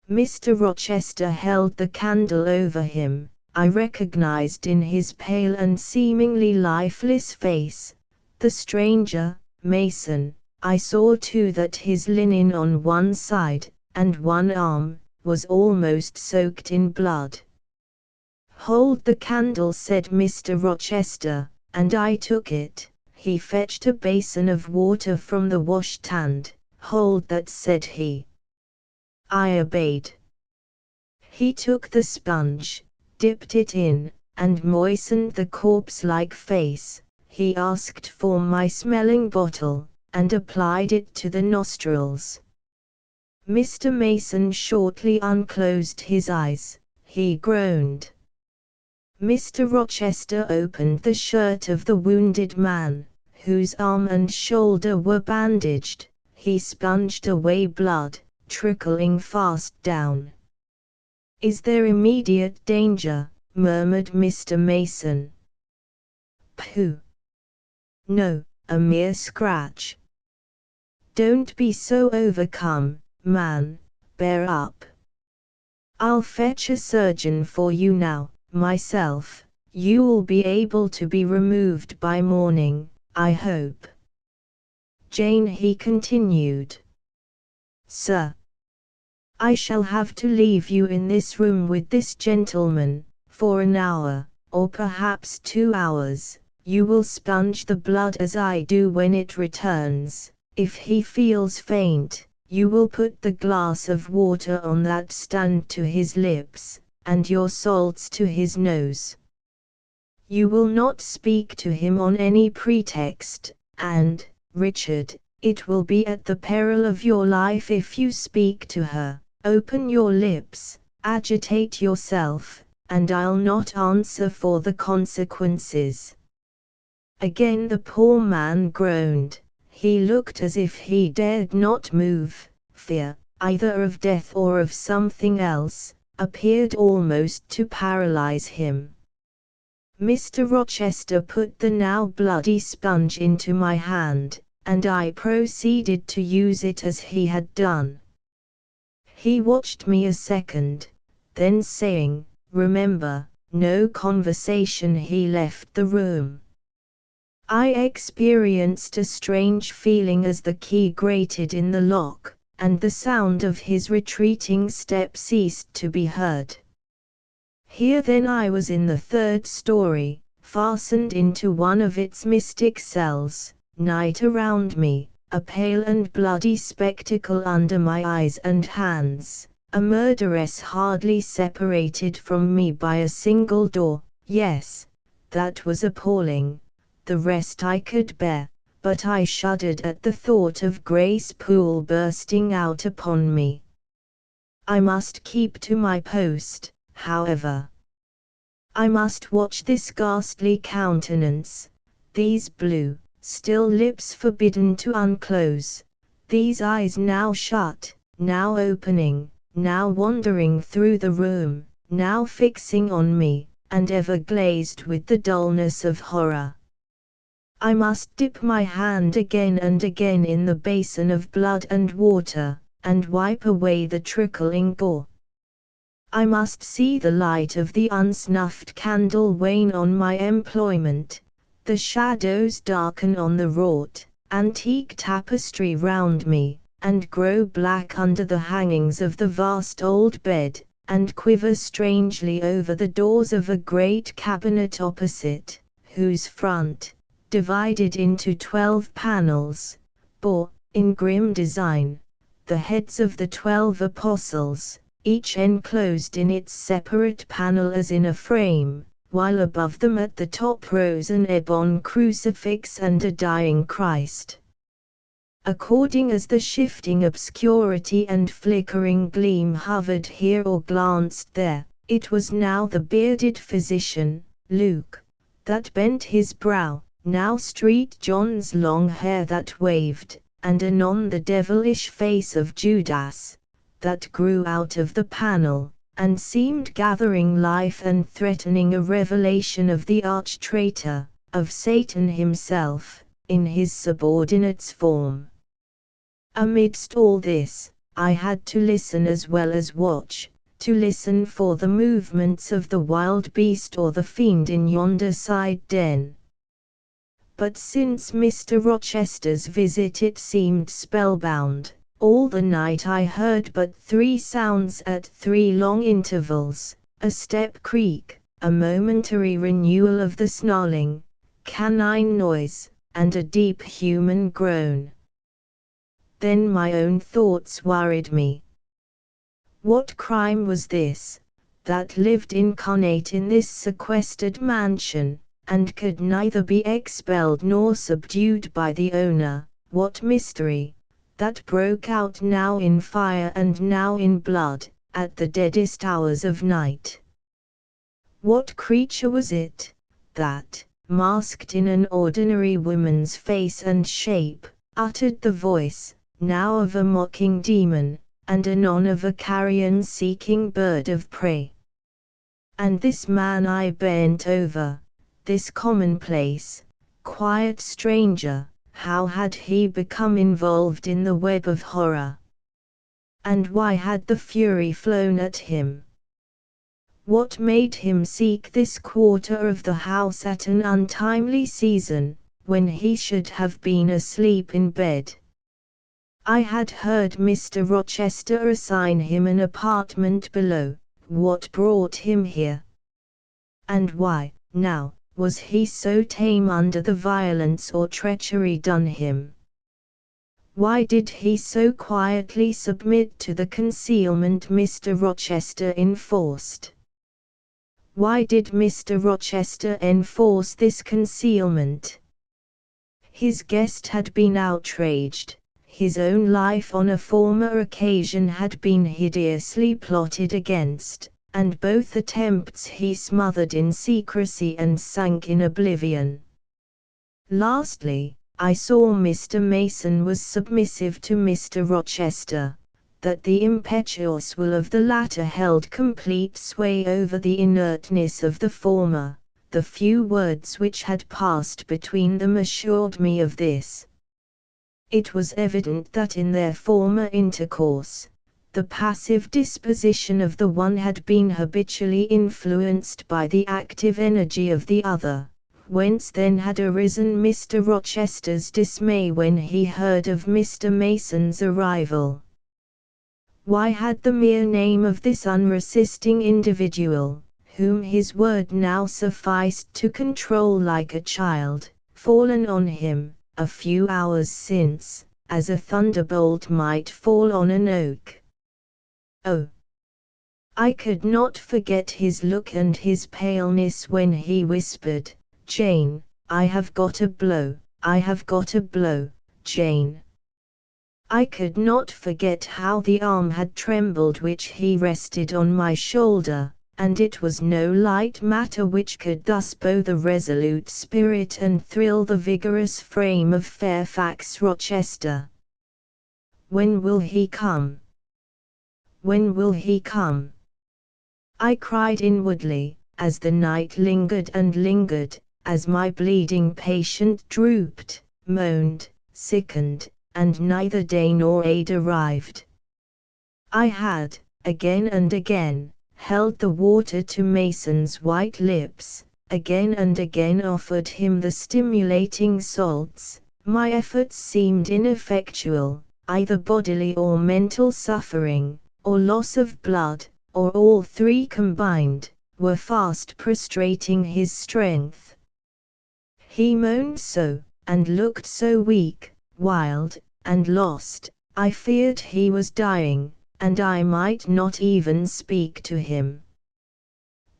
Mr. Rochester held the candle over him. I recognized in his pale and seemingly lifeless face the stranger, Mason. I saw too that his linen on one side, and one arm, was almost soaked in blood. "Hold the candle," said Mr. Rochester, and I took it. He fetched a basin of water from the washstand. "Hold that," said he. I obeyed. He took the sponge, dipped it in, and moistened the corpse-like face. He asked for my smelling bottle, and applied it to the nostrils. Mr. Mason shortly unclosed his eyes. He groaned. Mr. Rochester opened the shirt of the wounded man, whose arm and shoulder were bandaged. He sponged away blood, trickling fast down. "Is there immediate danger?" murmured Mr. Mason. "Pooh! No, a mere scratch." "Don't be so overcome, man, bear up. I'll fetch a surgeon for you now, myself. You'll be able to be removed by morning, I hope." "Jane," he continued. "Sir, I shall have to leave you in this room with this gentleman, for an hour, or perhaps 2 hours. You will sponge the blood as I do when it returns. If he feels faint, you will put the glass of water on that stand to his lips, and your salts to his nose. You will not speak to him on any pretext, and, Richard, it will be at the peril of your life if you speak to her. Open your lips, agitate yourself, and I'll not answer for the consequences." Again the poor man groaned. He looked as if he dared not move. Fear, either of death or of something else, appeared almost to paralyze him. Mr. Rochester put the now bloody sponge into my hand, and I proceeded to use it as he had done. He watched me a second, then saying, "Remember, no conversation," he left the room. I experienced a strange feeling as the key grated in the lock, and the sound of his retreating step ceased to be heard. Here then I was in the 3rd story, fastened into one of its mystic cells, night around me, a pale and bloody spectacle under my eyes and hands, a murderess hardly separated from me by a single door. Yes, that was appalling. The rest I could bear, but I shuddered at the thought of Grace Poole bursting out upon me. I must keep to my post, however. I must watch this ghastly countenance, these blue, still lips forbidden to unclose, these eyes now shut, now opening, now wandering through the room, now fixing on me, and ever glazed with the dullness of horror. I must dip my hand again and again in the basin of blood and water, and wipe away the trickling gore. I must see the light of the unsnuffed candle wane on my employment, the shadows darken on the wrought, antique tapestry round me, and grow black under the hangings of the vast old bed, and quiver strangely over the doors of a great cabinet opposite, whose front, divided into 12 panels, bore, in grim design, the heads of the 12 apostles, each enclosed in its separate panel as in a frame, while above them at the top rose an ebon crucifix and a dying Christ. According as the shifting obscurity and flickering gleam hovered here or glanced there, it was now the bearded physician, Luke, that bent his brow, now Street John's long hair that waved, and anon the devilish face of Judas, that grew out of the panel, and seemed gathering life and threatening a revelation of the arch-traitor, of Satan himself, in his subordinate's form. Amidst all this, I had to listen as well as watch, to listen for the movements of the wild beast or the fiend in yonder side den. But since Mr. Rochester's visit it seemed spellbound. All the night I heard but 3 sounds at 3 long intervals, a step creak, a momentary renewal of the snarling, canine noise, and a deep human groan. Then my own thoughts worried me. What crime was this, that lived incarnate in this sequestered mansion, and could neither be expelled nor subdued by the owner? What mystery, that broke out now in fire and now in blood, at the deadest hours of night? What creature was it, that, masked in an ordinary woman's face and shape, uttered the voice, now of a mocking demon, and anon of a carrion-seeking bird of prey? And this man I bent over, this commonplace, quiet stranger, how had he become involved in the web of horror? And why had the fury flown at him? What made him seek this quarter of the house at an untimely season, when he should have been asleep in bed? I had heard Mr. Rochester assign him an apartment below. What brought him here? And why, now, was he so tame under the violence or treachery done him? Why did he so quietly submit to the concealment Mr. Rochester enforced? Why did Mr. Rochester enforce this concealment? His guest had been outraged. His own life on a former occasion had been hideously plotted against, and both attempts he smothered in secrecy and sank in oblivion. Lastly, I saw Mr. Mason was submissive to Mr. Rochester, that the impetuous will of the latter held complete sway over the inertness of the former. The few words which had passed between them assured me of this. It was evident that in their former intercourse, the passive disposition of the one had been habitually influenced by the active energy of the other, whence then had arisen Mr. Rochester's dismay when he heard of Mr. Mason's arrival. Why had the mere name of this unresisting individual, whom his word now sufficed to control like a child, fallen on him, a few hours since, as a thunderbolt might fall on an oak? Oh! I could not forget his look and his paleness when he whispered, "Jane, I have got a blow, I have got a blow, Jane." I could not forget how the arm had trembled which he rested on my shoulder, and it was no light matter which could thus bow the resolute spirit and thrill the vigorous frame of Fairfax Rochester. When will he come? When will he come? I cried inwardly, as the night lingered and lingered, as my bleeding patient drooped, moaned, sickened, and neither day nor aid arrived. I had, again and again, held the water to Mason's white lips, again and again offered him the stimulating salts. My efforts seemed ineffectual. Either bodily or mental suffering, or loss of blood, or all three combined, were fast prostrating his strength. He moaned so, and looked so weak, wild, and lost, I feared he was dying, and I might not even speak to him.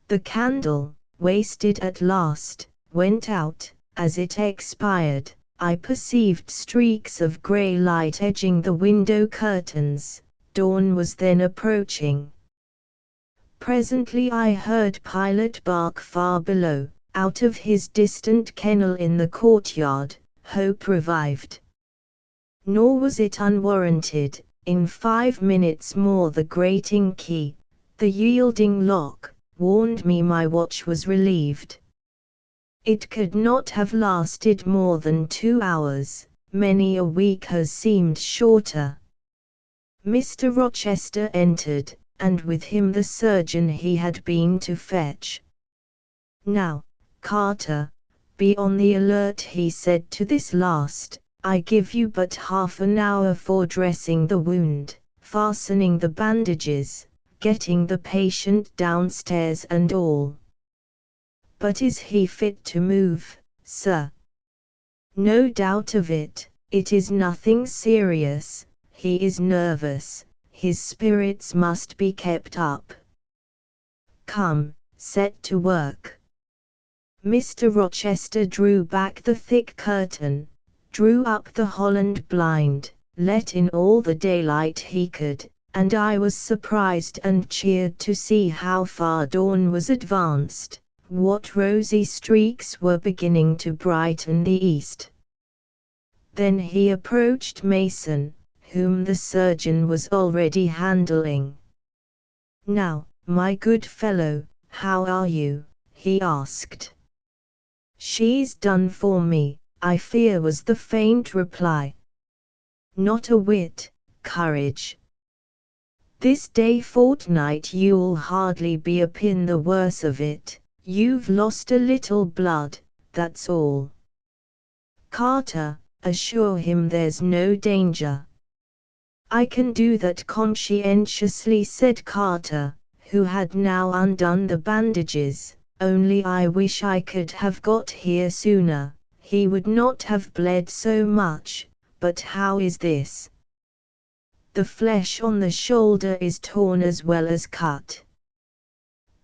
The candle, wasted at last, went out. As it expired, I perceived streaks of grey light edging the window curtains. Dawn was then approaching. Presently I heard Pilot bark far below. Out of his distant kennel in the courtyard, hope revived. Nor was it unwarranted. In 5 minutes more the grating key, the yielding lock, warned me my watch was relieved. It could not have lasted more than 2 hours, many a week has seemed shorter. Mr. Rochester entered, and with him the surgeon he had been to fetch. "Now, Carter, be on the alert," he said to this last. "I give you but half an hour for dressing the wound, fastening the bandages, getting the patient downstairs and all." "But is he fit to move, sir?" No doubt of it, it is nothing serious. He is nervous, his spirits must be kept up. Come, set to work. Mr. Rochester drew back the thick curtain, drew up the Holland blind, let in all the daylight he could, and I was surprised and cheered to see how far dawn was advanced, what rosy streaks were beginning to brighten the east. Then he approached Mason, whom the surgeon was already handling. "Now, my good fellow, how are you?" he asked. "She's done for me, I fear," was the faint reply. "Not a whit, courage. This day fortnight you'll hardly be a pin the worse of it, you've lost a little blood, that's all. Carter, assure him there's no danger." "I can do that conscientiously," said Carter, who had now undone the bandages, "only I wish I could have got here sooner, he would not have bled so much. But how is this?" "The flesh on the shoulder is torn as well as cut.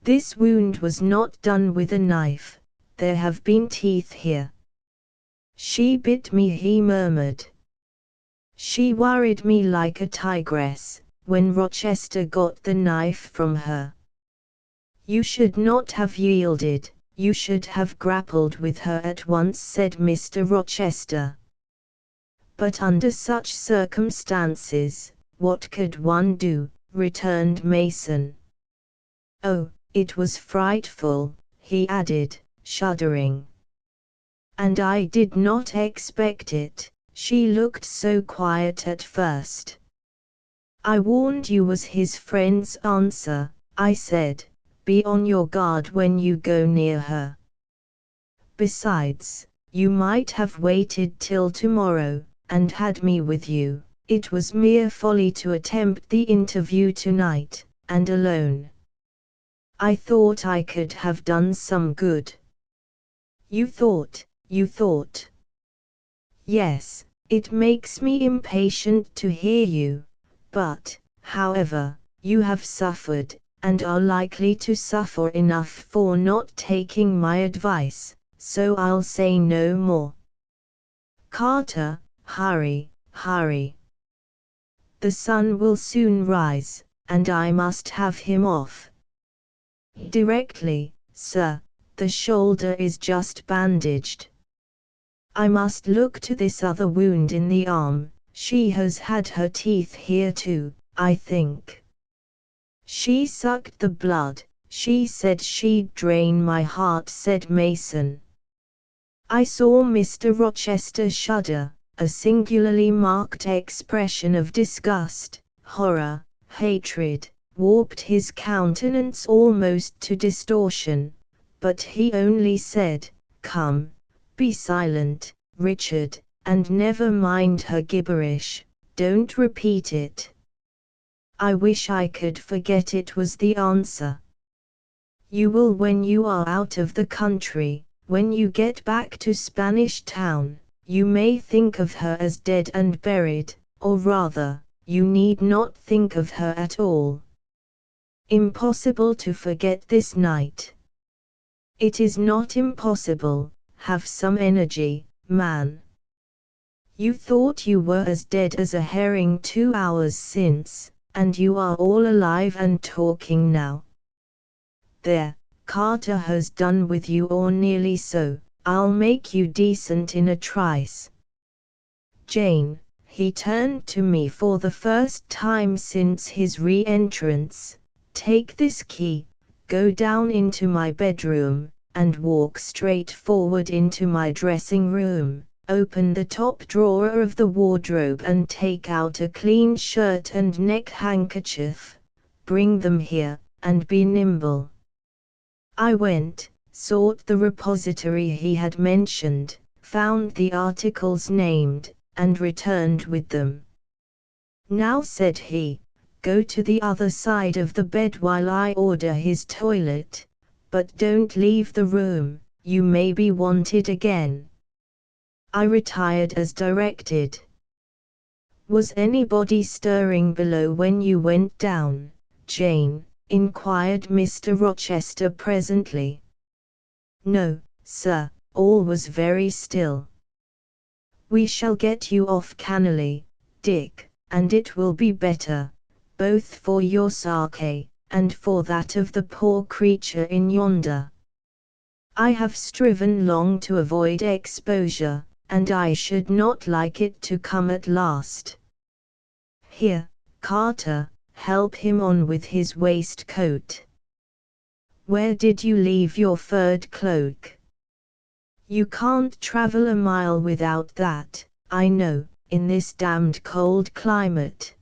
This wound was not done with a knife, there have been teeth here." "She bit me," he murmured. "She worried me like a tigress, when Rochester got the knife from her." "You should not have yielded, you should have grappled with her at once," said Mr. Rochester. "But under such circumstances, what could one do?" returned Mason. "Oh, it was frightful," he added, shuddering. "And I did not expect it, she looked so quiet at first." "I warned you," was his friend's answer. "I said, be on your guard when you go near her. Besides, you might have waited till tomorrow, and had me with you. It was mere folly to attempt the interview tonight, and alone. I thought I could have done some good." You thought. "Yes, it makes me impatient to hear you. But, however, you have suffered, and are likely to suffer enough for not taking my advice, so I'll say no more. Carter, hurry. The sun will soon rise, and I must have him off." "Directly, sir, the shoulder is just bandaged. I must look to this other wound in the arm, she has had her teeth here too, I think. She sucked the blood, she said she'd drain my heart," said Mason. I saw Mr. Rochester shudder, a singularly marked expression of disgust, horror, hatred, warped his countenance almost to distortion, but he only said, "Come, be silent, Richard, and never mind her gibberish, don't repeat it." "I wish I could forget it," was the answer. "You will when you are out of the country, when you get back to Spanish Town, you may think of her as dead and buried, or rather, you need not think of her at all. Impossible to forget this night." "It is not impossible, have some energy, man. You thought you were as dead as a herring 2 hours since, and you are all alive and talking now. There, Carter has done with you, or nearly so. I'll make you decent in a trice. Jane," he turned to me for the first time since his re-entrance, "take this key, go down into my bedroom, and walk straight forward into my dressing room, open the top drawer of the wardrobe and take out a clean shirt and neck handkerchief. Bring them here, and be nimble." I went, sought the repository he had mentioned, found the articles named, and returned with them. "Now," said he, "go to the other side of the bed while I order his toilet, but don't leave the room, you may be wanted again." I retired as directed. Was anybody stirring below when you went down, Jane? Inquired Mr. Rochester presently. No, sir, all was very still. We shall get you off cannily, Dick, and it will be better, both for your sake, and for that of the poor creature in yonder. I have striven long to avoid exposure, and I should not like it to come at last. Here, Carter, help him on with his waistcoat. Where did you leave your furred cloak? You can't travel a mile without that, I know, in this damned cold climate.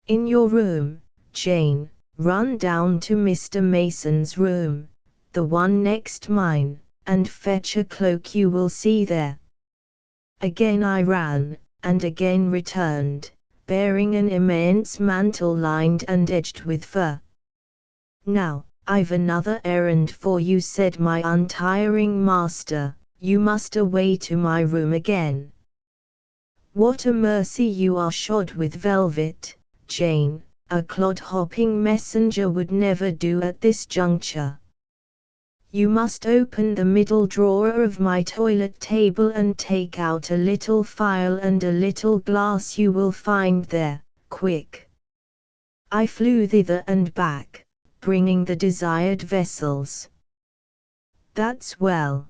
In your room, Jane. Run down to Mr. Mason's room, the one next mine, and fetch a cloak you will see there. Again I ran, and again returned, bearing an immense mantle lined and edged with fur. Now, I've another errand for you, said my untiring master. You must away to my room again. What a mercy you are shod with velvet, Jane. A clod-hopping messenger would never do at this juncture. You must open the middle drawer of my toilet table and take out a little phial and a little glass you will find there, quick. I flew thither and back, bringing the desired vessels. That's well.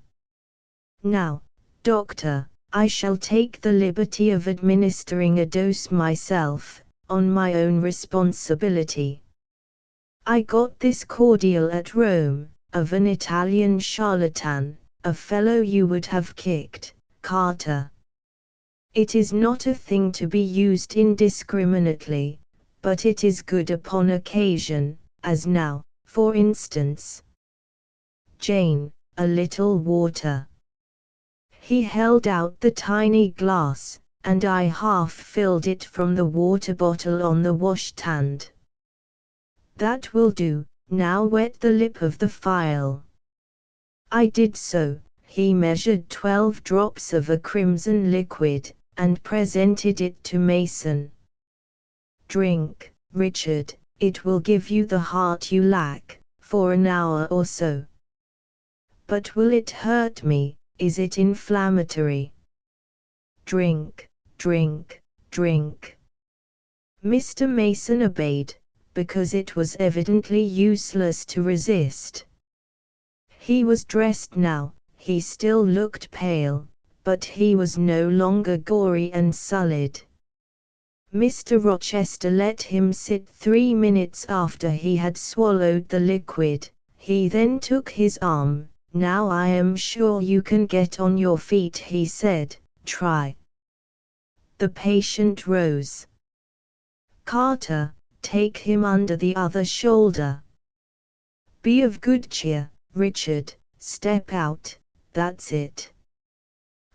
Now, doctor, I shall take the liberty of administering a dose myself, on my own responsibility. I got this cordial at Rome, of an Italian charlatan, a fellow you would have kicked, Carter. It is not a thing to be used indiscriminately, but it is good upon occasion, as now, for instance. Jane, a little water. He held out the tiny glass, and I half filled it from the water bottle on the washstand. That will do, now wet the lip of the phial. I did so. He measured 12 drops of a crimson liquid, and presented it to Mason. Drink, Richard, it will give you the heart you lack, for an hour or so. But will it hurt me? Is it inflammatory? Drink, drink, drink. Mr. Mason obeyed, because it was evidently useless to resist. He was dressed now, he still looked pale, but he was no longer gory and sullied. Mr. Rochester let him sit 3 minutes after he had swallowed the liquid. He then took his arm. Now I am sure you can get on your feet, he said. Try. The patient rose. Carter, take him under the other shoulder. Be of good cheer, Richard, step out, that's it.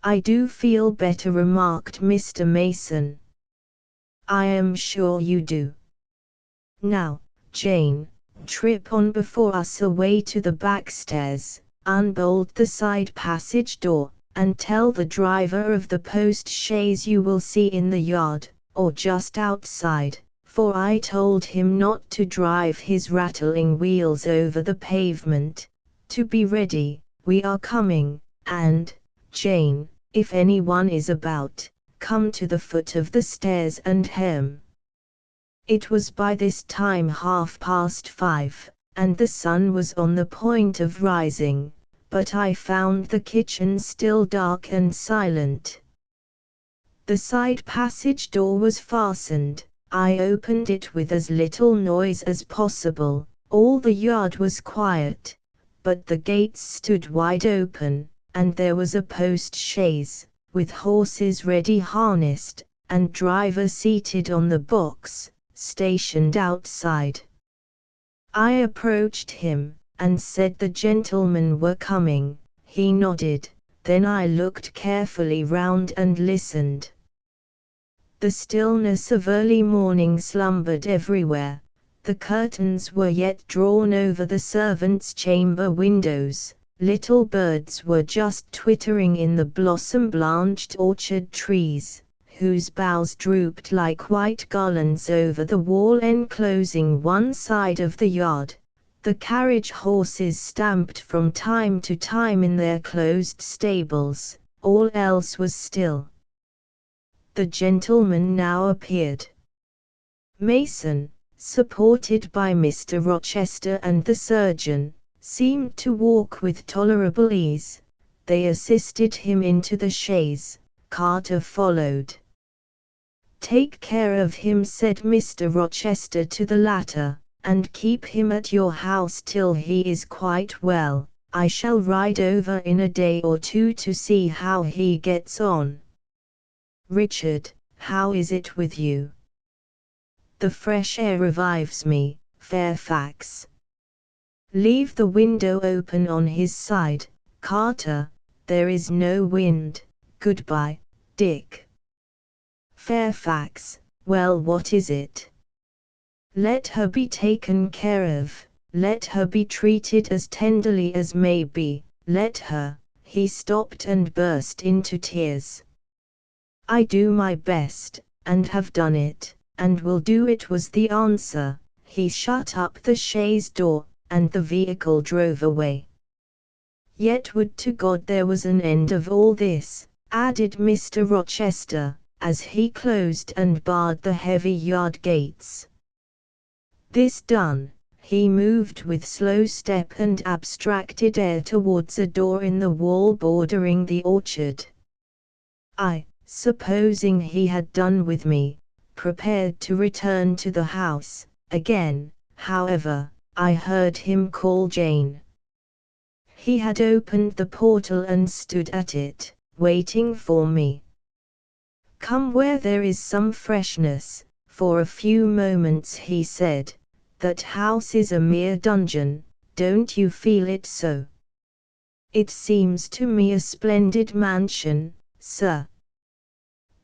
I do feel better, remarked Mr. Mason. I am sure you do. Now, Jane, trip on before us away to the back stairs. Unbolt the side passage door, and tell the driver of the post-chaise you will see in the yard, or just outside, for I told him not to drive his rattling wheels over the pavement, to be ready, we are coming, and, Jane, if anyone is about, come to the foot of the stairs and hem. It was by this time 5:30. And the sun was on the point of rising, but I found the kitchen still dark and silent. The side passage door was fastened. I opened it with as little noise as possible. All the yard was quiet, but the gates stood wide open, and there was a post-chaise, with horses ready harnessed, and driver seated on the box, stationed outside. I approached him, and said the gentlemen were coming. He nodded, then I looked carefully round and listened. The stillness of early morning slumbered everywhere. The curtains were yet drawn over the servants' chamber windows, Little birds were just twittering in the blossom-blanched orchard trees, whose boughs drooped like white garlands over the wall enclosing one side of the yard. The carriage horses stamped from time to time in their closed stables. All else was still. The gentleman now appeared. Mason, supported by Mr. Rochester and the surgeon, seemed to walk with tolerable ease. They assisted him into the chaise. Carter followed. "Take care of him," said Mr. Rochester to the latter, "and keep him at your house till he is quite well. I shall ride over in a day or two to see how he gets on. Richard, how is it with you?" "The fresh air revives me, Fairfax." "Leave the window open on his side, Carter. There is no wind. Goodbye, Dick." "Fairfax, well, what is it?" "Let her be taken care of. Let her be treated as tenderly as may be. Let her—" He stopped and burst into tears. "I do my best, and have done it, and will do it," was the answer. He shut up the chaise door, and the vehicle drove away. "Yet would to God there was an end of all this," added Mr. Rochester, as he closed and barred the heavy yard gates. This done, he moved with slow step and abstracted air towards a door in the wall bordering the orchard. I, supposing he had done with me, prepared to return to the house. Again, however, I heard him call Jane. He had opened the portal and stood at it, waiting for me. "Come where there is some freshness." For a few moments he said, "That house is a mere dungeon, don't you feel it so?" "It seems to me a splendid mansion, sir."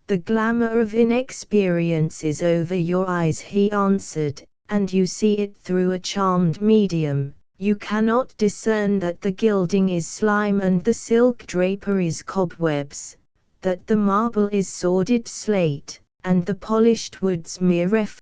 "The glamour of inexperience is over your eyes," he answered, "and you see it through a charmed medium. You cannot discern that the gilding is slime and the silk draperies cobwebs, that the marble is sordid slate, and the polished woods mere